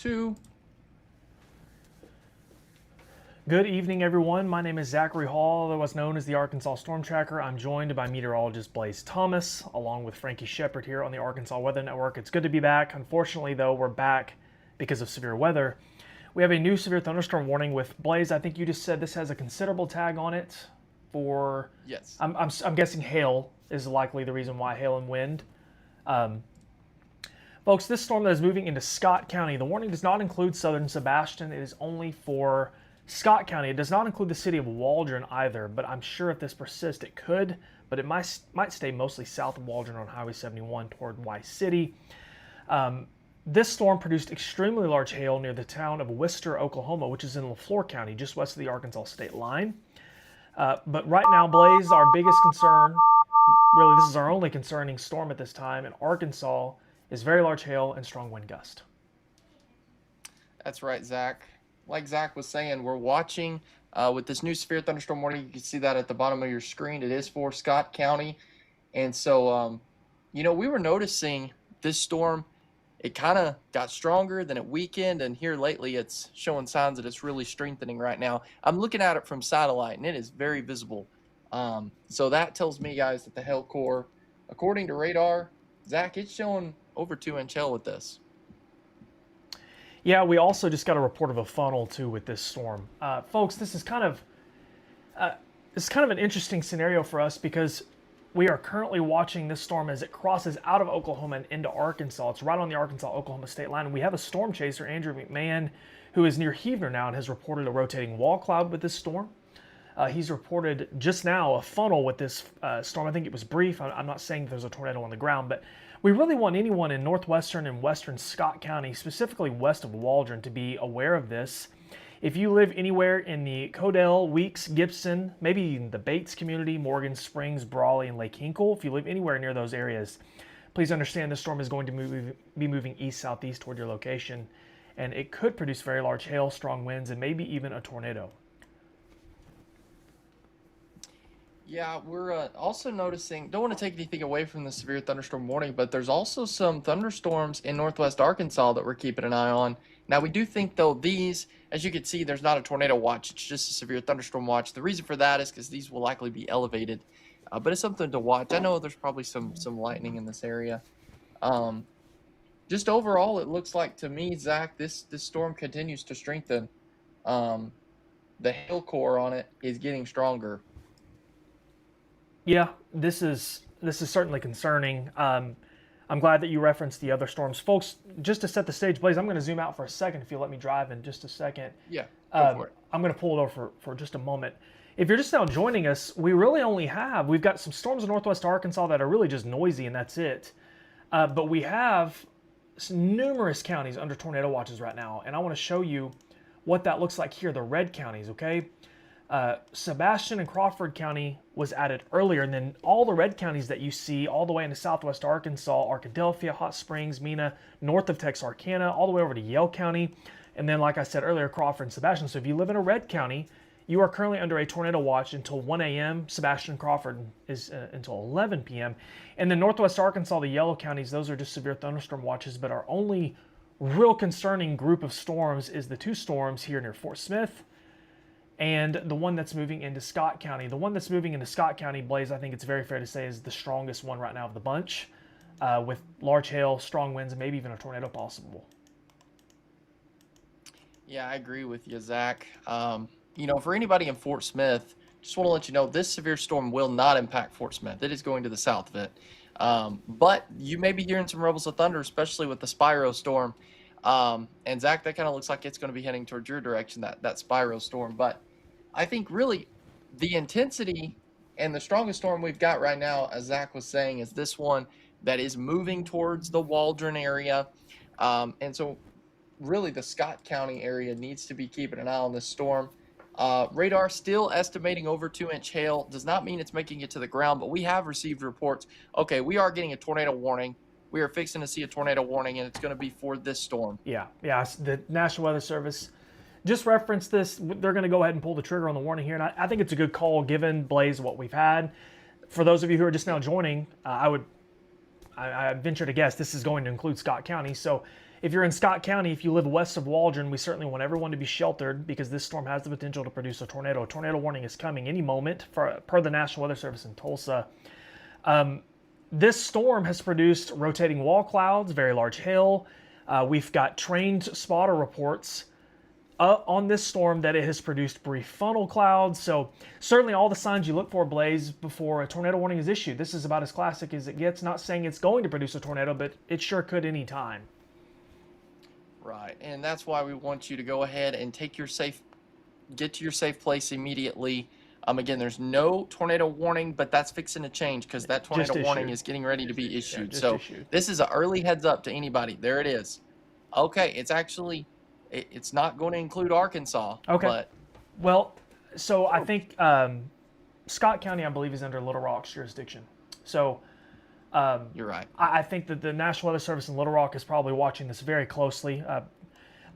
2. Good evening, everyone. My name is Zachary Hall, otherwise known as the Arkansas Storm Tracker. I'm joined by meteorologist Blaze Thomas, along with Frankie Shepard here on the Arkansas Weather Network. It's good to be back. Unfortunately, though, we're back because of severe weather. We have a new severe thunderstorm warning with Blaze. I think you just said this has a considerable tag on it for... Yes. I'm guessing hail is likely the reason why, hail and wind. Folks, this storm that is moving into Scott County, the warning does not include southern Sebastian. It is only for Scott County. It does not include the city of Waldron either, but I'm sure if this persists, it could, but it might stay mostly south of Waldron on Highway 71 toward Y City. This storm produced extremely large hail near the town of Wister, Oklahoma, which is in LaFleur County, just west of the Arkansas state line. But right now, Blaze, our biggest concern, really this is our only concerning storm at this time in Arkansas, is very large hail and strong wind gust. That's right, Zach. Like Zach was saying, we're watching with this new severe thunderstorm warning. You can see that at the bottom of your screen. It is for Scott County. And so, we were noticing this storm, it kind of got stronger, then it weakened, and here lately it's showing signs that it's really strengthening right now. I'm looking at it from satellite, and it is very visible. So that tells me, guys, that the hail core, according to radar, Zach, it's showing over 2-inch hail with this. Yeah, we also just got a report of a funnel too with this storm. Folks, this is kind of an interesting scenario for us because we are currently watching this storm as it crosses out of Oklahoma and into Arkansas. It's right on the Arkansas-Oklahoma state line. And we have a storm chaser, Andrew McMahon, who is near Heavener now and has reported a rotating wall cloud with this storm. He's reported just now a funnel with this storm. I think it was brief. I'm not saying there's a tornado on the ground, but we really want anyone in northwestern and western Scott County, specifically west of Waldron, to be aware of this. If you live anywhere in the Codell, Weeks, Gibson, maybe even the Bates community, Morgan Springs, Brawley, and Lake Hinkle, if you live anywhere near those areas, please understand this storm is going to be moving east-southeast toward your location, and it could produce very large hail, strong winds, and maybe even a tornado. Yeah, we're also noticing, don't want to take anything away from the severe thunderstorm warning, but there's also some thunderstorms in northwest Arkansas that we're keeping an eye on. Now, we do think, though, these, as you can see, there's not a tornado watch. It's just a severe thunderstorm watch. The reason for that is because these will likely be elevated, but it's something to watch. I know there's probably some lightning in this area. Just overall, it looks like to me, Zach, this storm continues to strengthen. The hail core on it is getting stronger. Yeah, this is certainly concerning. I'm glad that you referenced the other storms. Folks, just to set the stage, Blaze, I'm going to zoom out for a second if you'll let me drive in just a second. Yeah, go for it. I'm going to pull it over for just a moment. If you're just now joining us, we've got some storms in northwest Arkansas that are really just noisy and that's it. But we have numerous counties under tornado watches right now, and I want to show you what that looks like here, the red counties, okay? Sebastian and Crawford County was added earlier, and then all the red counties that you see all the way into southwest Arkansas, Arkadelphia, Hot Springs, Mena, north of Texarkana, all the way over to Yale County, and then, like I said earlier, Crawford and Sebastian. So if you live in a red county, you are currently under a tornado watch until 1 a.m. Sebastian and Crawford is until 11 p.m. And then northwest Arkansas, the yellow counties, those are just severe thunderstorm watches, but our only real concerning group of storms is the two storms here near Fort Smith, and the one that's moving into Scott County. The one that's moving into Scott County, Blaze, I think it's very fair to say is the strongest one right now of the bunch, with large hail, strong winds, and maybe even a tornado possible. Yeah, I agree with you, Zach. For anybody in Fort Smith, just want to let you know this severe storm will not impact Fort Smith. It is going to the south of it. But you may be hearing some rumbles of thunder, especially with the Spyro storm. And Zach, that kind of looks like it's going to be heading towards your direction, that Spyro storm. But I think really the intensity and the strongest storm we've got right now, as Zach was saying, is this one that is moving towards the Waldron area. And so really the Scott County area needs to be keeping an eye on this storm. Radar still estimating over 2-inch hail. Does not mean it's making it to the ground, but we have received reports. Okay, we are getting a tornado warning. We are fixing to see a tornado warning, and it's going to be for this storm. Yeah. The National Weather Service just referenced this. They're going to go ahead and pull the trigger on the warning here, and I think it's a good call given, Blaze, what we've had. For those of you who are just now joining, I venture to guess this is going to include Scott County. So if you're in Scott County, if you live west of Waldron, we certainly want everyone to be sheltered because this storm has the potential to produce a tornado. A tornado warning is coming any moment per the National Weather Service in Tulsa. This storm has produced rotating wall clouds, very large hail. We've got trained spotter reports on this storm that it has produced brief funnel clouds. So certainly all the signs you look for, Blaze, before a tornado warning is issued. This is about as classic as it gets. Not saying it's going to produce a tornado, but it sure could any time. Right, and that's why we want you to go ahead and get to your safe place immediately. Again, there's no tornado warning, but that's fixing to change because that tornado warning is getting ready to be issued. This is an early heads up to anybody. There it is. Okay, it's not going to include Arkansas. Okay. But, well, so I think Scott County, I believe, is under Little Rock's jurisdiction. So you're right. I think that the National Weather Service in Little Rock is probably watching this very closely.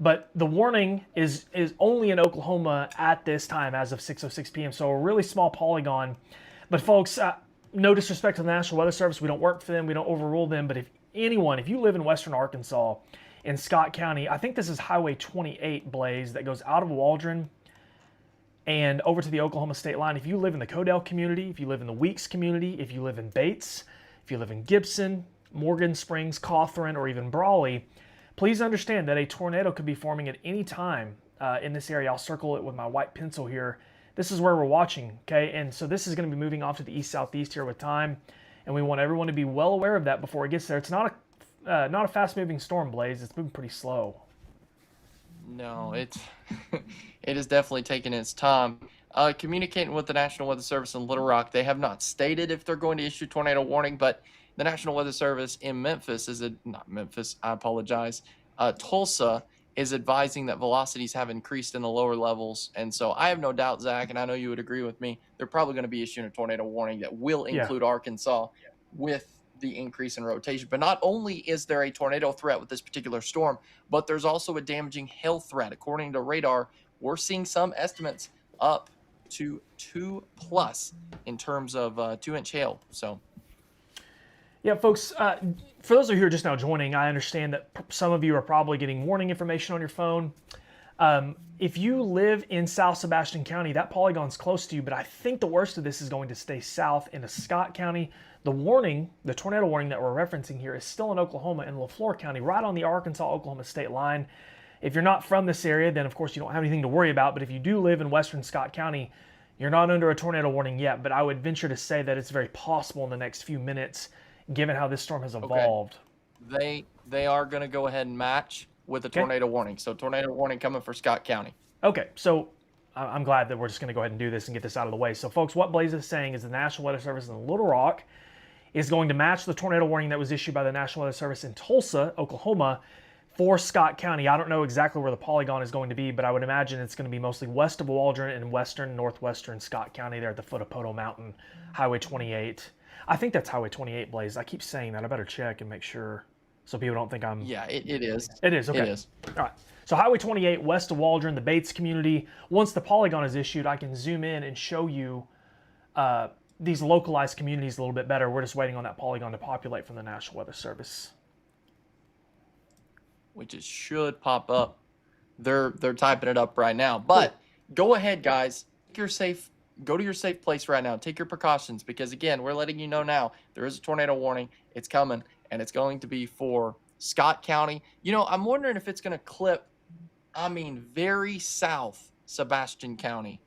But the warning is only in Oklahoma at this time as of 6:06 p.m. So a really small polygon. But folks, no disrespect to the National Weather Service. We don't work for them. We don't overrule them. But if you live in western Arkansas, in Scott County, I think this is Highway 28, Blaze, that goes out of Waldron and over to the Oklahoma state line. If you live in the Codell community, if you live in the Weeks community, if you live in Bates, if you live in Gibson, Morgan Springs, Cawthron, or even Brawley, please understand that a tornado could be forming at any time in this area. I'll circle it with my white pencil here. This is where we're watching, okay? And so this is going to be moving off to the east-southeast here with time, and we want everyone to be well aware of that before it gets there. It's not a fast-moving storm, Blaze. It's moving pretty slow. No, it is definitely taking its time. Communicating with the National Weather Service in Little Rock, they have not stated if they're going to issue tornado warning, but the National Weather Service in Memphis Tulsa is advising that velocities have increased in the lower levels. And so I have no doubt, Zach, and I know you would agree with me, they're probably going to be issuing a tornado warning that will include Arkansas with the increase in rotation. But not only is there a tornado threat with this particular storm, but there's also a damaging hail threat. According to radar, we're seeing some estimates up to 2+ in terms of 2-inch hail. So yeah, folks, for those of you who are just now joining, I understand that some of you are probably getting warning information on your phone. If you live in South Sebastian County, that polygon's close to you, but I think the worst of this is going to stay south into Scott County. The tornado warning that we're referencing here is still in Oklahoma in LaFleur County, right on the Arkansas-Oklahoma state line. If you're not from this area, then of course you don't have anything to worry about, but if you do live in western Scott County, you're not under a tornado warning yet, but I would venture to say that it's very possible in the next few minutes, given how this storm has evolved. Okay. They are going to go ahead and match with a tornado warning. So tornado warning coming for Scott County. Okay, so I'm glad that we're just going to go ahead and do this and get this out of the way. So folks, what Blaze is saying is the National Weather Service in Little Rock is going to match the tornado warning that was issued by the National Weather Service in Tulsa, Oklahoma, for Scott County. I don't know exactly where the polygon is going to be, but I would imagine it's going to be mostly west of Waldron and western, northwestern Scott County there at the foot of Poto Mountain, Highway 28. I think that's Highway 28, Blaze. I keep saying that. I better check and make sure so people don't think I'm... Yeah, it is. It is, okay. It is. All right. So Highway 28, west of Waldron, the Bates community. Once the polygon is issued, I can zoom in and show you these localized communities a little bit better. We're just waiting on that polygon to populate from the National Weather Service. Which it should pop up. They're typing it up right now. But go ahead, guys. Go to your safe place right now. Take your precautions because, again, we're letting you know now there is a tornado warning. It's coming, and it's going to be for Scott County. You know, I'm wondering if it's going to clip, very south Sebastian County.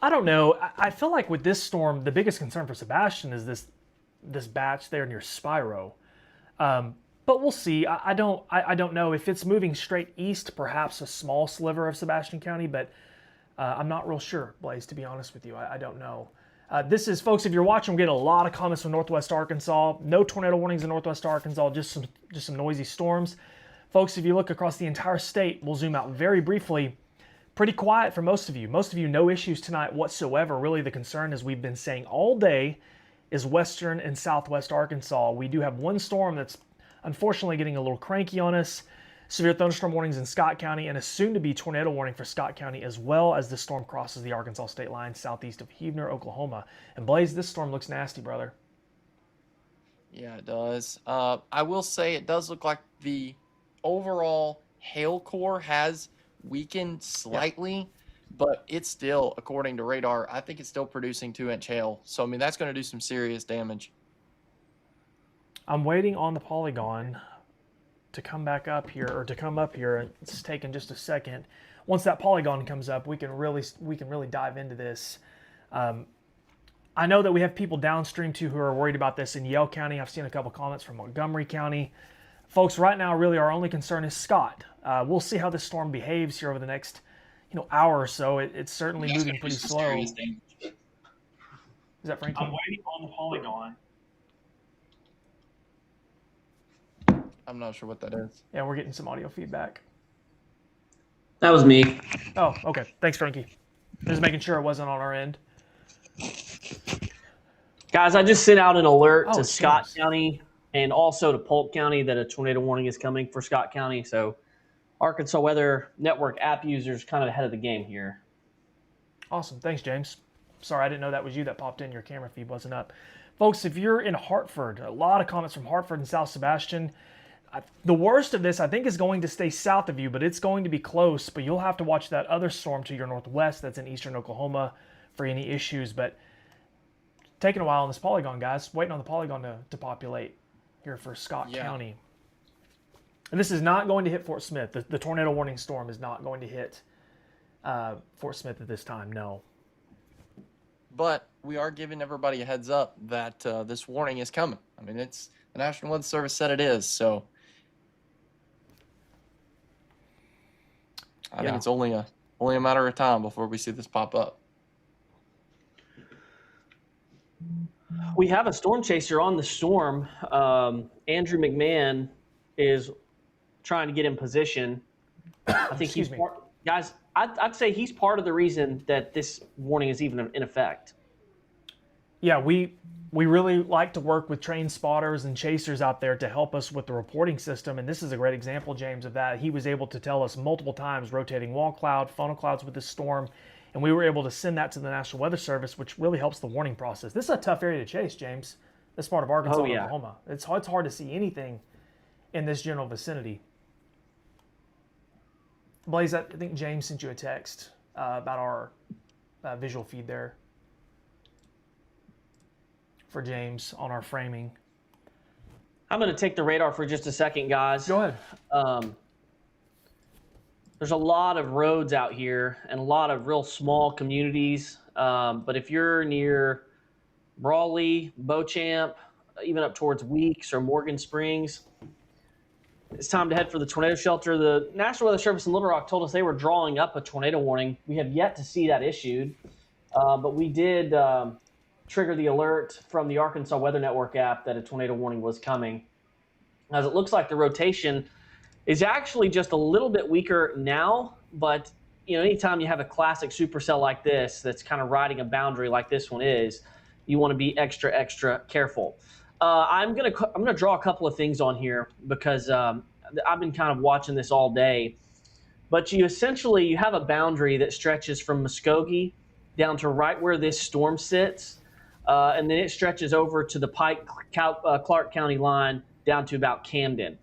I don't know. I feel like with this storm, the biggest concern for Sebastian is this batch there near Spiro. But we'll see. I don't know if it's moving straight east, perhaps a small sliver of Sebastian County, but I'm not real sure, Blaze, to be honest with you. I don't know. This is, folks, if you're watching, we're getting a lot of comments from Northwest Arkansas. No tornado warnings in Northwest Arkansas, just some noisy storms. Folks, if you look across the entire state, we'll zoom out very briefly. Pretty quiet for most of you. Most of you, no issues tonight whatsoever. Really, the concern, as we've been saying all day, is western and southwest Arkansas. We do have one storm that's unfortunately getting a little cranky on us. Severe thunderstorm warnings in Scott County and a soon-to-be tornado warning for Scott County as well as the storm crosses the Arkansas state line southeast of Heavener, Oklahoma. And Blaze, this storm looks nasty, brother. Yeah, it does. I will say it does look like the overall hail core has weakened Yeah. slightly, but it's still, according to radar, I think it's still producing 2-inch hail. So I mean, that's going to do some serious damage. I'm waiting on the polygon to come back up here, or to come up here. It's taking just a second. Once that polygon comes up, we can really dive into this. I know that we have people downstream too who are worried about this in Yale County. I've seen a couple comments from Montgomery County. Folks, right now, really our only concern is Scott. We'll see how this storm behaves here over the next, hour or so. It's certainly moving pretty slow. Is that Frankie? I'm waiting on the polygon. I'm not sure what that is. Yeah, we're getting some audio feedback. That was me. Oh, okay. Thanks, Frankie. Just making sure it wasn't on our end. Guys, I just sent out an alert to geez. Scott County and also to Polk County that a tornado warning is coming for Scott County. So Arkansas Weather Network app users kind of ahead of the game here. Awesome. Thanks, James. Sorry, I didn't know that was you that popped in. Your camera feed wasn't up. Folks, if you're in Hartford, a lot of comments from Hartford and South Sebastian. The worst of this, I think, is going to stay south of you, but it's going to be close. But you'll have to watch that other storm to your northwest that's in eastern Oklahoma for any issues. But taking a while on this polygon, guys. Waiting on the polygon to populate here for Scott County. And this is not going to hit Fort Smith. The tornado warning storm is not going to hit Fort Smith at this time, no. But we are giving everybody a heads up that this warning is coming. I mean, it's the National Weather Service said it is, so I think it's only a matter of time before we see this pop up. We have a storm chaser on the storm. Andrew McMahon is trying to get in position. I think he's guys. I'd say he's part of the reason that this warning is even in effect. Yeah, we really like to work with trained spotters and chasers out there to help us with the reporting system, and this is a great example, James, of that. He was able to tell us multiple times rotating wall cloud, funnel clouds with this storm, and we were able to send that to the National Weather Service, which really helps the warning process. This is a tough area to chase, James. This part of Arkansas and Oklahoma. It's hard to see anything in this general vicinity. Blaze, I think James sent you a text about our visual feed there for James on our framing. I'm going to take the radar for just a second, guys. Go ahead. There's a lot of roads out here and a lot of real small communities. But if you're near Brawley, Beauchamp, even up towards Weeks or Morgan Springs, it's time to head for the tornado shelter. The National Weather Service in Little Rock told us they were drawing up a tornado warning. We have yet to see that issued, but we did trigger the alert from the Arkansas Weather Network app that a tornado warning was coming. As it looks like the rotation is actually just a little bit weaker now, but anytime you have a classic supercell like this that's kind of riding a boundary like this one is, you want to be extra careful. I'm gonna draw a couple of things on here because I've been kind of watching this all day. But you have a boundary that stretches from Muskogee down to right where this storm sits, and then it stretches over to the Pike-Clark County line down to about Camden.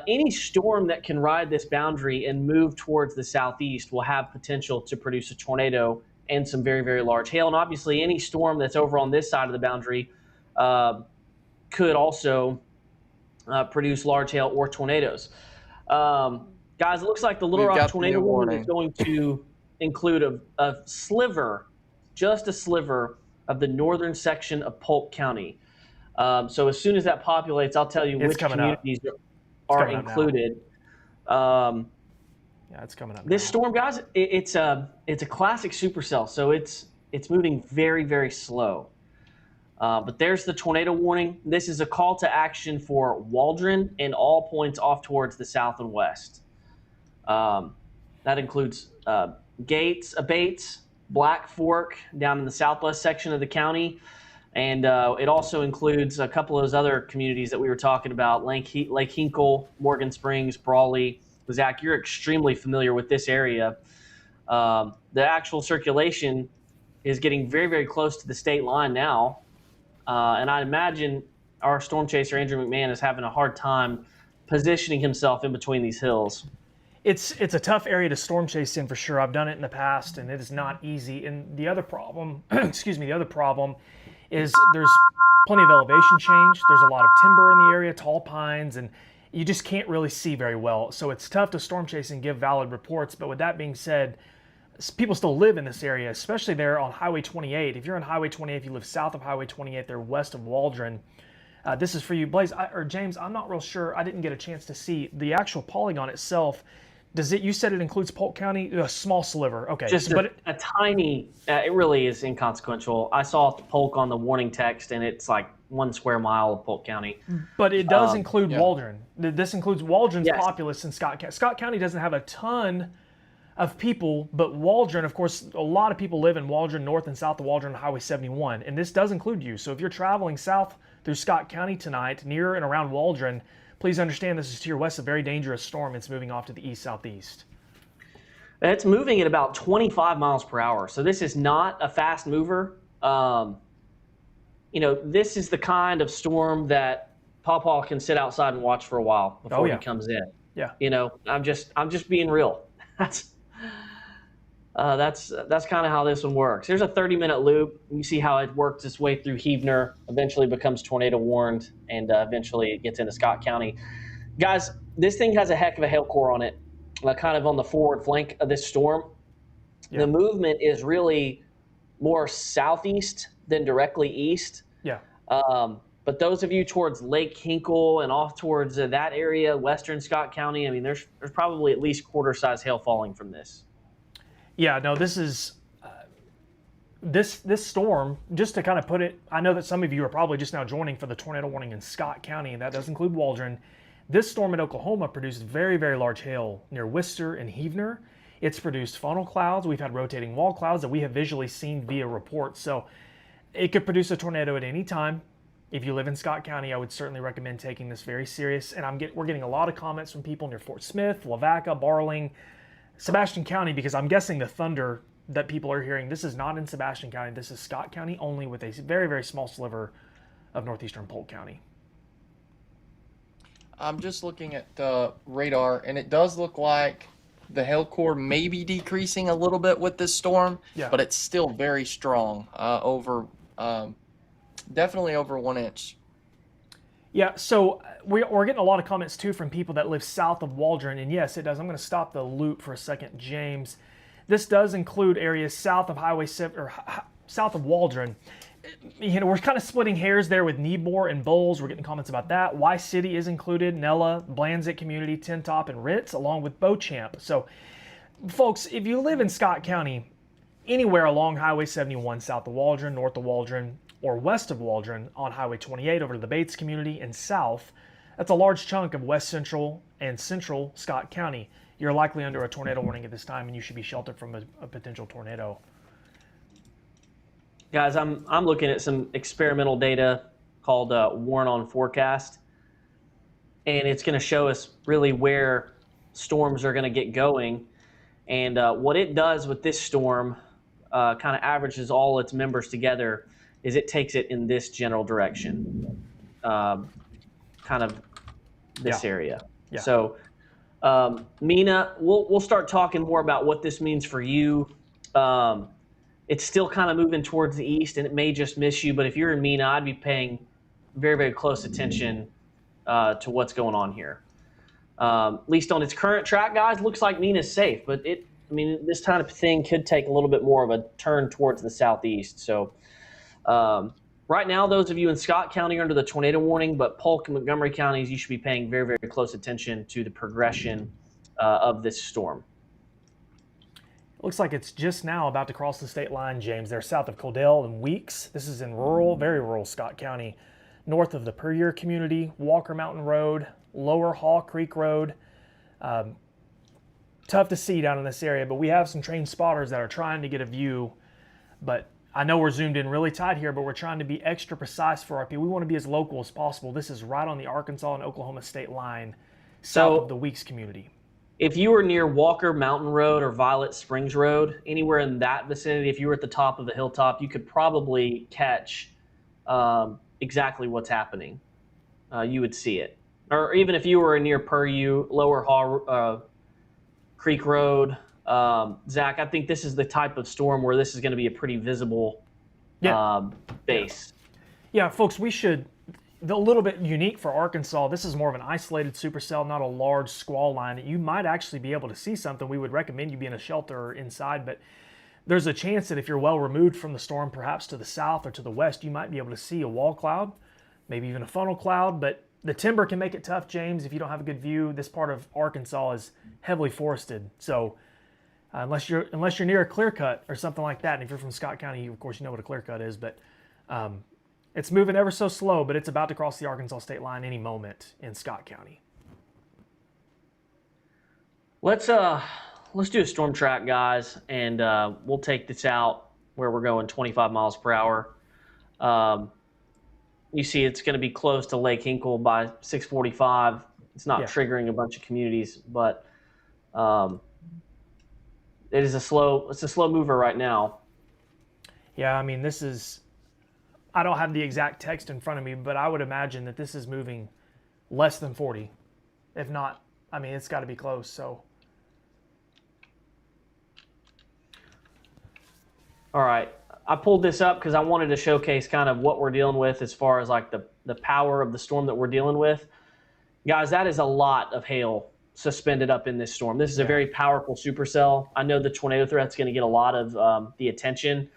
Any storm that can ride this boundary and move towards the southeast will have potential to produce a tornado and some very, very large hail. And obviously, any storm that's over on this side of the boundary could also produce large hail or tornadoes. Guys, it looks like the Little Rock tornado warning is going to include a sliver, just a sliver of the northern section of Polk County. So as soon as that populates, I'll tell you which communities are included. Yeah, it's coming up. This storm, guys, it's a classic supercell, so it's moving very, very slow. But there's the tornado warning. This is a call to action for Waldron and all points off towards the south and west. That includes Bates, Black Fork down in the southwest section of the county. And it also includes a couple of those other communities that we were talking about, Lake Hinkle, Morgan Springs, Brawley. Zach, you're extremely familiar with this area. The actual circulation is getting very, very close to the state line now. And I imagine our storm chaser, Andrew McMahon, is having a hard time positioning himself in between these hills. It's a tough area to storm chase in for sure. I've done it in the past, and it is not easy. And the other problem, excuse me, the other problem is there's plenty of elevation change. There's a lot of timber in the area, tall pines, and you just can't really see very well. So it's tough to storm chase and give valid reports. But with that being said, people still live in this area, especially there on Highway 28. If you're on Highway 28, if you live south of Highway 28, they're west of Waldron. This is for you, Blaze or James. I'm not real sure. I didn't get a chance to see the actual polygon itself. Does it? You said it includes Polk County, a small sliver. Okay, just a tiny. It really is inconsequential. I saw Polk on the warning text, and it's like 1 square mile of Polk County. But it does include Waldron. This includes Waldron's Yes. populace in Scott County. Scott County doesn't have a ton of people, but Waldron, of course, a lot of people live in Waldron, north and south of Waldron on Highway 71, and this does include you. So if you're traveling south through Scott County tonight, near and around Waldron, please understand this is to your west, a very dangerous storm. It's moving off to the east-southeast. It's moving at about 25 miles per hour. So this is not a fast mover. This is the kind of storm that Pawpaw can sit outside and watch for a while before he comes in. Yeah. I'm just being real. That's kind of how this one works. There's a 30-minute loop. You see how it works its way through Heavener, eventually becomes tornado warned, and eventually it gets into Scott County. Guys, this thing has a heck of a hail core on it, kind of on the forward flank of this storm. Yeah. The movement is really more southeast than directly east. Yeah. But those of you towards Lake Hinkle and off towards that area, western Scott County, I mean, there's probably at least quarter-size hail falling from this. Yeah, no, this is this storm, just to kind of put it, I know that some of you are probably just now joining for the tornado warning in Scott County, and that does include Waldron. This storm in Oklahoma produced very, very large hail near Worcester and Heavener. It's produced funnel clouds. We've had rotating wall clouds that we have visually seen via reports. So it could produce a tornado at any time. If you live in Scott County, I would certainly recommend taking this very serious. And we're getting a lot of comments from people near Fort Smith, Lavaca, Barling, Sebastian County, because I'm guessing the thunder that people are hearing, this is not in Sebastian County. This is Scott County only, with a very, very small sliver of northeastern Polk County. I'm just looking at the radar, and it does look like the hail core may be decreasing a little bit with this storm, but it's still very strong, definitely over 1 inch. Yeah, so we're getting a lot of comments too from people that live south of Waldron, and yes, it does. I'm going to stop the loop for a second, James. This does include areas south of Highway 7 or south of Waldron. We're kind of splitting hairs there with Nebor and Bowles. We're getting comments about that. Y City is included, Nella, Blanzick Community, Tin Top, and Ritz, along with Beauchamp. So, folks, if you live in Scott County, anywhere along Highway 71, south of Waldron, north of Waldron, or west of Waldron on Highway 28 over to the Bates community and south, that's a large chunk of west central and central Scott County. You're likely under a tornado warning at this time, and you should be sheltered from a potential tornado. Guys, I'm looking at some experimental data called Warn on Forecast, and it's going to show us really where storms are going to get going. And what it does with this storm kind of averages all its members together is it takes it in this general direction, kind of this area. Yeah. So, Mina, we'll start talking more about what this means for you. It's still kind of moving towards the east, and it may just miss you. But if you're in Mina, I'd be paying very, very close attention to what's going on here. At least on its current track, guys, looks like Mina's safe. But this kind of thing could take a little bit more of a turn towards the southeast. So right now, those of you in Scott County are under the tornado warning, but Polk and Montgomery counties, you should be paying very, very close attention to the progression of this storm. Looks like it's just now about to cross the state line, James. They're south of Codell and Weeks. This is in rural, very rural Scott County, north of the Puryear community, Walker Mountain Road, Lower Haw Creek Road. Tough to see down in this area, but we have some trained spotters that are trying to get a view. But I know we're zoomed in really tight here, but we're trying to be extra precise for our people. We want to be as local as possible. This is right on the Arkansas and Oklahoma state line, south of the Weeks community. If you were near Walker Mountain Road or Violet Springs Road, anywhere in that vicinity, if you were at the top of the hilltop, you could probably catch exactly what's happening. You would see it. or even if you were near Puryew, Lower Creek Road, Zach, I think this is the type of storm where this is going to be a pretty visible Yeah, yeah, base. yeah, folks. A little bit unique for Arkansas. This is more of an isolated supercell, not a large squall line. You might actually be able to see something. We would recommend you be in a shelter or inside, but there's a chance that if you're well removed from the storm, perhaps to the south or to the west, you might be able to see a wall cloud, maybe even a funnel cloud. But the timber can make it tough, James, if you don't have a good view. This part of Arkansas is heavily forested, so unless you're near a clear cut or something like that, and if you're from Scott County, of course you know what a clear cut is, but it's moving ever so slow, but it's about to cross the Arkansas state line any moment in Scott County. Let's do a storm track, guys, and we'll take this out where we're going 25 miles per hour. You see, it's going to be close to Lake Hinkle by 6:45. It's not triggering a bunch of communities, but it's a slow mover right now. Yeah, I mean, I don't have the exact text in front of me, but I would imagine that this is moving less than 40. If not, I mean, it's got to be close, so. All right. I pulled this up because I wanted to showcase kind of what we're dealing with as far as like the power of the storm that we're dealing with. Guys, that is a lot of hail suspended up in this storm. This is a very powerful supercell. I know the tornado threat's going to get a lot of the attention,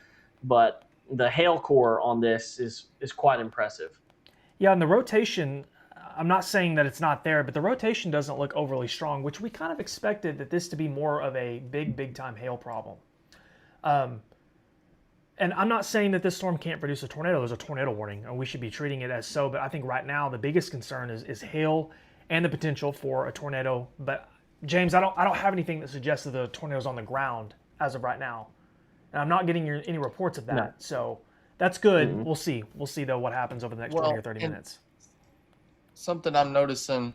but the hail core on this is quite impressive. Yeah, and the rotation, I'm not saying that it's not there, but the rotation doesn't look overly strong, which we kind of expected that this to be more of a big time hail problem. And I'm not saying that this storm can't produce a tornado. There's a tornado warning, and we should be treating it as so. But I think right now the biggest concern is hail and the potential for a tornado. But James, I don't have anything that suggests that the tornado's on the ground as of right now, and I'm not getting any reports of that. No. So that's good. Mm-hmm. We'll see though what happens over the next 20 or 30 minutes. Something I'm noticing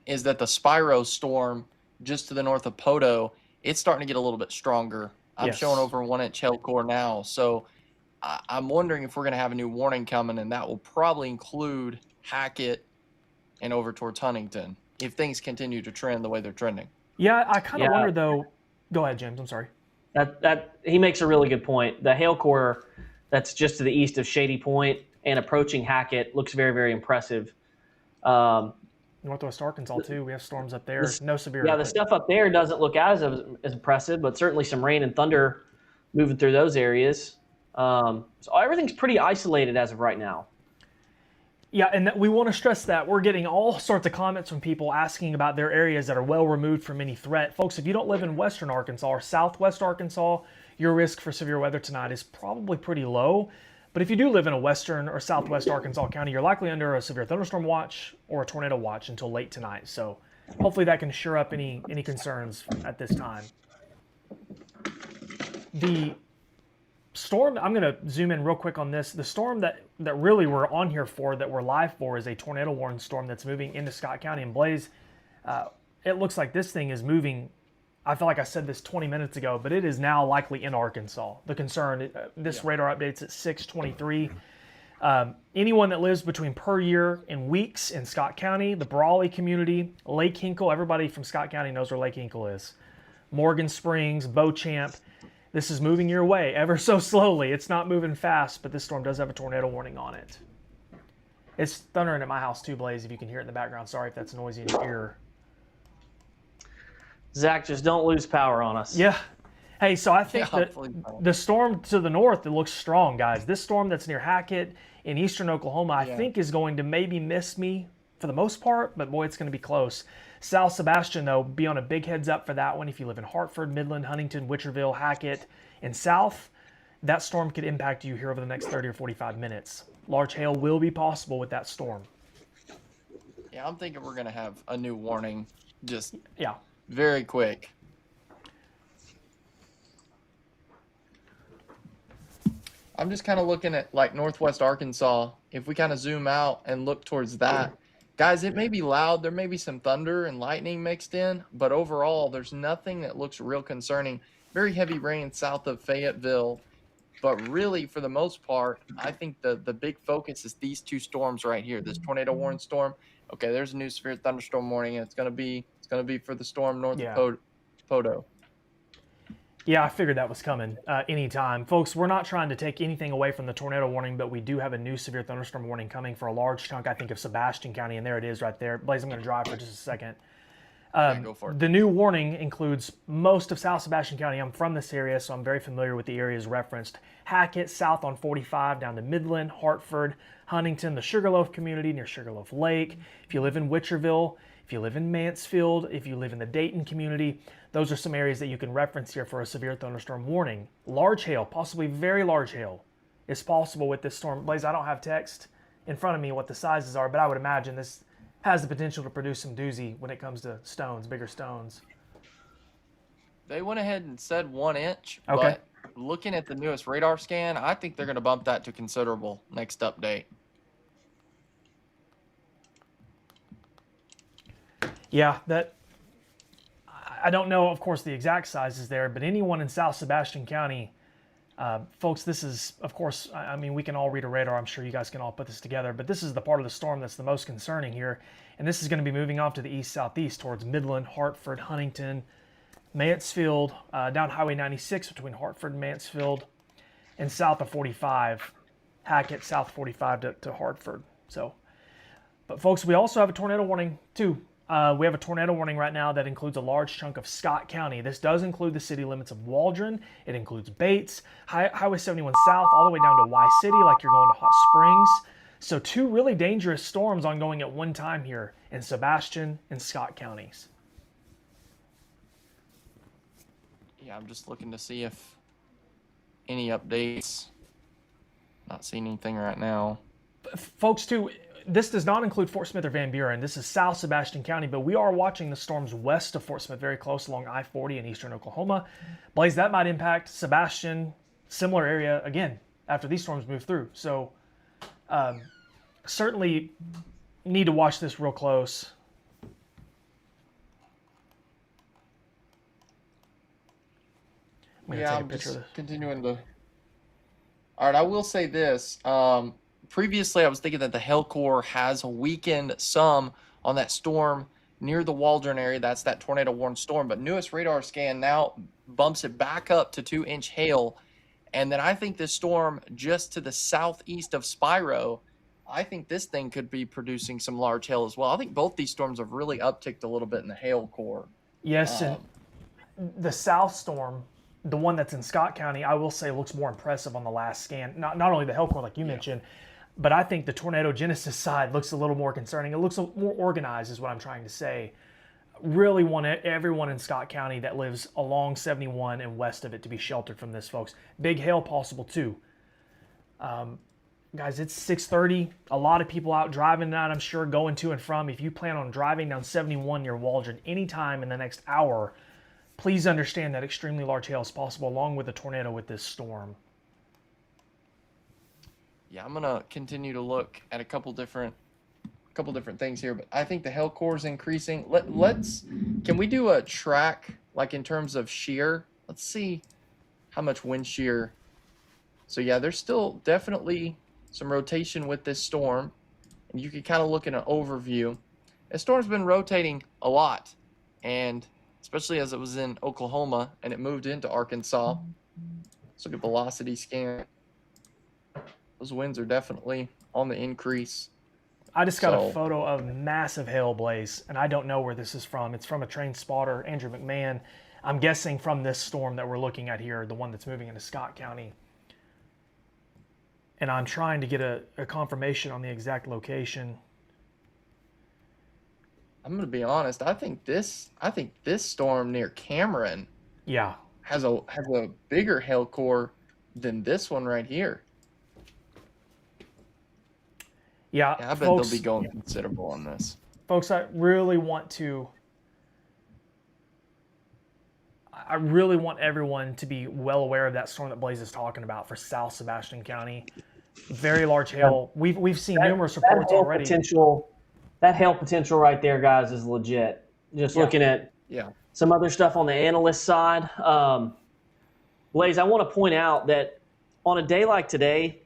is that the Spyro storm just to the north of Poto, it's starting to get a little bit stronger. I'm showing over 1 inch hail core now. So I'm wondering if we're going to have a new warning coming, and that will probably include Hackett and over towards Huntington if things continue to trend the way they're trending. Yeah, I kind of wonder though. Go ahead, James. I'm sorry. That he makes a really good point. The hail core that's just to the east of Shady Point and approaching Hackett looks very, very impressive. Northwest Arkansas too. We have storms up there. No severe. Yeah, the stuff up there doesn't look as impressive, but certainly some rain and thunder moving through those areas. So everything's pretty isolated as of right now. Yeah, and we want to stress that we're getting all sorts of comments from people asking about their areas that are well removed from any threat. Folks, if you don't live in western Arkansas or southwest Arkansas, your risk for severe weather tonight is probably pretty low. But if you do live in a western or southwest Arkansas county, you're likely under a severe thunderstorm watch or a tornado watch until late tonight. So hopefully that can shore up any concerns at this time. The storm, I'm going to zoom in real quick on this. The storm that really we're on here for, that we're live for, is a tornado warning storm that's moving into Scott County. And Blaze, it looks like this thing is moving. I feel like I said this 20 minutes ago, but it is now likely in Arkansas. The concern, this radar updates at 6:23. Anyone that lives between Puryew and Weeks in Scott County, the Brawley community, Lake Hinkle, everybody from Scott County knows where Lake Hinkle is. Morgan Springs, Beauchamp, this is moving your way ever so slowly. It's not moving fast, but this storm does have a tornado warning on it. It's thundering at my house too, Blaze, if you can hear it in the background. Sorry if that's noisy in your ear. Zach, just don't lose power on us. Yeah. Hey, so I think that the storm to the north, it looks strong, guys. This storm that's near Hackett in eastern Oklahoma, I think is going to maybe miss me for the most part, but boy, it's going to be close. South Sebastian, though, be on a big heads up for that one. If you live in Hartford, Midland, Huntington, Witcherville, Hackett, and south, that storm could impact you here over the next 30 or 45 minutes. Large hail will be possible with that storm. Yeah, I'm thinking we're going to have a new warning just yeah. Very quick. I'm just kind of looking at like northwest Arkansas. If we kind of zoom out and look towards that, guys, it may be loud. There may be some thunder and lightning mixed in, but overall, there's nothing that looks real concerning. Very heavy rain south of Fayetteville, but really, for the most part, I think the big focus is these two storms right here. This tornado warning storm Okay, there's a new severe thunderstorm warning, and it's gonna be for the storm north Yeah. of Poto. Yeah, I figured that was coming anytime. Folks, we're not trying to take anything away from the tornado warning, but we do have a new severe thunderstorm warning coming for a large chunk, I think, of Sebastian County, and there it is right there. Blaze, I'm going to drive for just a second. Yeah, go for it. The new warning includes most of South Sebastian County. I'm from this area, so I'm very familiar with the areas referenced. Hackett, south on 45, down to Midland, Hartford, Huntington, the Sugarloaf community near Sugarloaf Lake. If you live in Witcherville, if you live in Mansfield, if you live in the Dayton community, those are some areas that you can reference here for a severe thunderstorm warning. Large hail, possibly very large hail, is possible with this storm. Blaze, I don't have text in front of me what the sizes are, but I would imagine this has the potential to produce some doozy when it comes to stones, bigger stones. They went ahead and said 1 inch, Okay. but looking at the newest radar scan, I think they're going to bump that to considerable next update. Yeah, that I don't know, of course, the exact sizes there, but anyone in South Sebastian County, folks, this is, of course, I mean, we can all read a radar. I'm sure you guys can all put this together, but this is the part of the storm that's the most concerning here. And this is going to be moving off to the east-southeast towards Midland, Hartford, Huntington, Mansfield, down Highway 96 between Hartford and Mansfield, and south of 45, Hackett, south 45 to Hartford. So, but folks, we also have a tornado warning too. We have a tornado warning right now that includes a large chunk of Scott County. This does include the city limits of Waldron. It includes Bates, Highway 71 south, all the way down to Y City, like you're going to Hot Springs. So 2 really dangerous storms ongoing at one time here in Sebastian and Scott counties. Yeah, I'm just looking to see if any updates. Not seeing anything right now. Folks, too, this does not include Fort Smith or Van Buren. This is South Sebastian County, but we are watching the storms west of Fort Smith very close along I-40 in eastern Oklahoma. Blaze, that might impact Sebastian, similar area, again, after these storms move through. So certainly need to watch this real close. Yeah, I'm just continuing to. All right, I will say this. Previously, I was thinking that the hail core has weakened some on that storm near the Waldron area. That's that tornado warned storm. But newest radar scan now bumps it back up to 2-inch hail. And then I think this storm just to the southeast of Spiro, I think this thing could be producing some large hail as well. I think both these storms have really upticked a little bit in the hail core. Yes, and the south storm, the one that's in Scott County, I will say looks more impressive on the last scan. Not only the hail core like you mentioned, but I think the tornado genesis side looks a little more concerning. It looks more organized is what I'm trying to say. Really want everyone in Scott County that lives along 71 and west of it to be sheltered from this, folks. Big hail possible too. Guys, it's 6:30. A lot of people out driving tonight, I'm sure, going to and from. If you plan on driving down 71 near Waldron anytime in the next hour, please understand that extremely large hail is possible along with a tornado with this storm. Yeah, I'm gonna continue to look at a couple different things here, but I think the hail core is increasing. Can we do a track like in terms of shear? Let's see how much wind shear. So yeah, there's still definitely some rotation with this storm, and you can kind of look at an overview. This storm's been rotating a lot, and especially as it was in Oklahoma and it moved into Arkansas. Let's look at velocity scan. Those winds are definitely on the increase. I just got a photo of massive hail, Blaze, and I don't know where this is from. It's from a train spotter, Andrew McMahon. I'm guessing from this storm that we're looking at here, the one that's moving into Scott County. And I'm trying to get a confirmation on the exact location. I'm gonna be honest. I think this storm near Cameron, has a bigger hail core than this one right here. Yeah, I bet folks, they'll be going considerable on this. Folks, I really want everyone to be well aware of that storm that Blaze is talking about for South Sebastian County. Very large hail. We've seen numerous reports already. That hail potential right there, guys, is legit. Just looking at some other stuff on the analyst side. Blaze, I want to point out that on a day like today,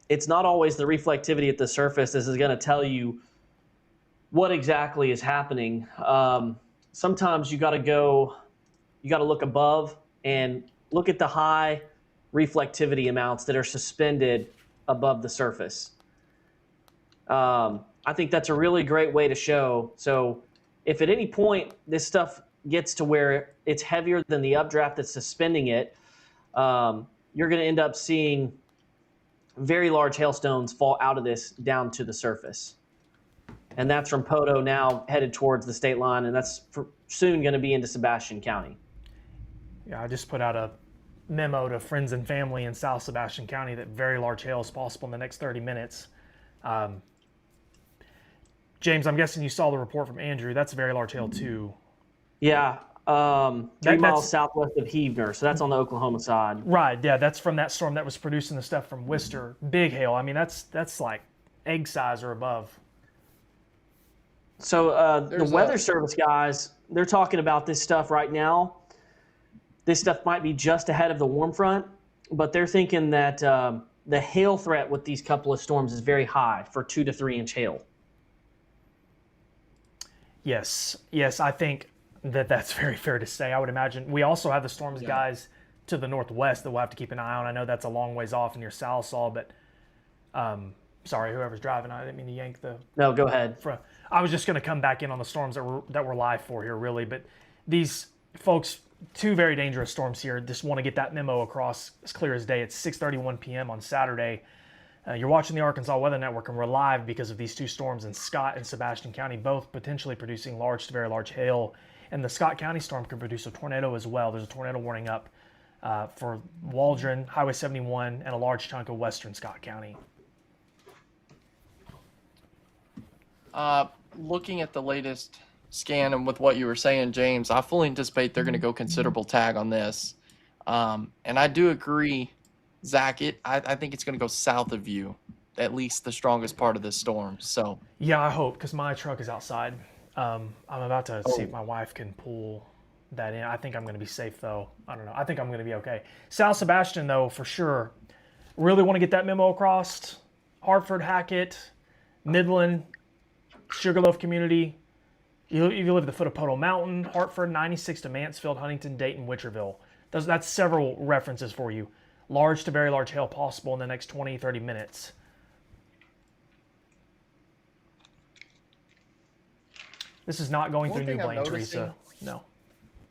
it's not always the reflectivity at the surface. This is going to tell you what exactly is happening. Sometimes you got to look above and look at the high reflectivity amounts that are suspended above the surface. I think that's a really great way to show. So, if at any point this stuff gets to where it's heavier than the updraft that's suspending it, you're going to end up seeing very large hailstones fall out of this down to the surface. And that's from Poto now headed towards the state line, and that's soon going to be into Sebastian County. Yeah, I just put out a memo to friends and family in South Sebastian County that very large hail is possible in the next 30 minutes. James, I'm guessing you saw the report from Andrew. That's very large hail too. Yeah, 3 miles southwest of Heavener, so that's on the Oklahoma side. Right, yeah, that's from that storm that was producing the stuff from Worcester. Big hail. I mean, that's like egg size or above. So the Weather Service guys, they're talking about this stuff right now. This stuff might be just ahead of the warm front, but they're thinking that the hail threat with these couple of storms is very high for 2 to 3 inch hail. Yes, I think that's very fair to say. I would imagine we also have the storms guys to the northwest that we'll have to keep an eye on. I know that's a long ways off near Salsall, but sorry, whoever's driving, I didn't mean to yank the. No, go ahead. I was just going to come back in on the storms that we're live for here, really. But these folks, 2 very dangerous storms here. Just want to get that memo across as clear as day. It's 6:31 p.m. on Saturday. You're watching the Arkansas Weather Network, and we're live because of these 2 storms in Scott and Sebastian County, both potentially producing large to very large hail. And the Scott County storm could produce a tornado as well. There's a tornado warning up for Waldron, Highway 71, and a large chunk of western Scott County. Looking at the latest scan and with what you were saying, James, I fully anticipate they're going to go considerable tag on this. And I do agree, Zach, I think it's going to go south of you, at least the strongest part of this storm. So yeah, I hope, because my truck is outside. I'm about to see if my wife can pull that in. I think I'm going to be safe, though. I don't know. I think I'm going to be okay. South Sebastian, though, for sure. Really want to get that memo across. Hartford, Hackett, Midland, Sugarloaf community. You live at the foot of Poto Mountain, Hartford, 96 to Mansfield, Huntington, Dayton, Witcherville. That's several references for you. Large to very large hail possible in the next 20, 30 minutes. This is not going through New Blaine, Teresa. No.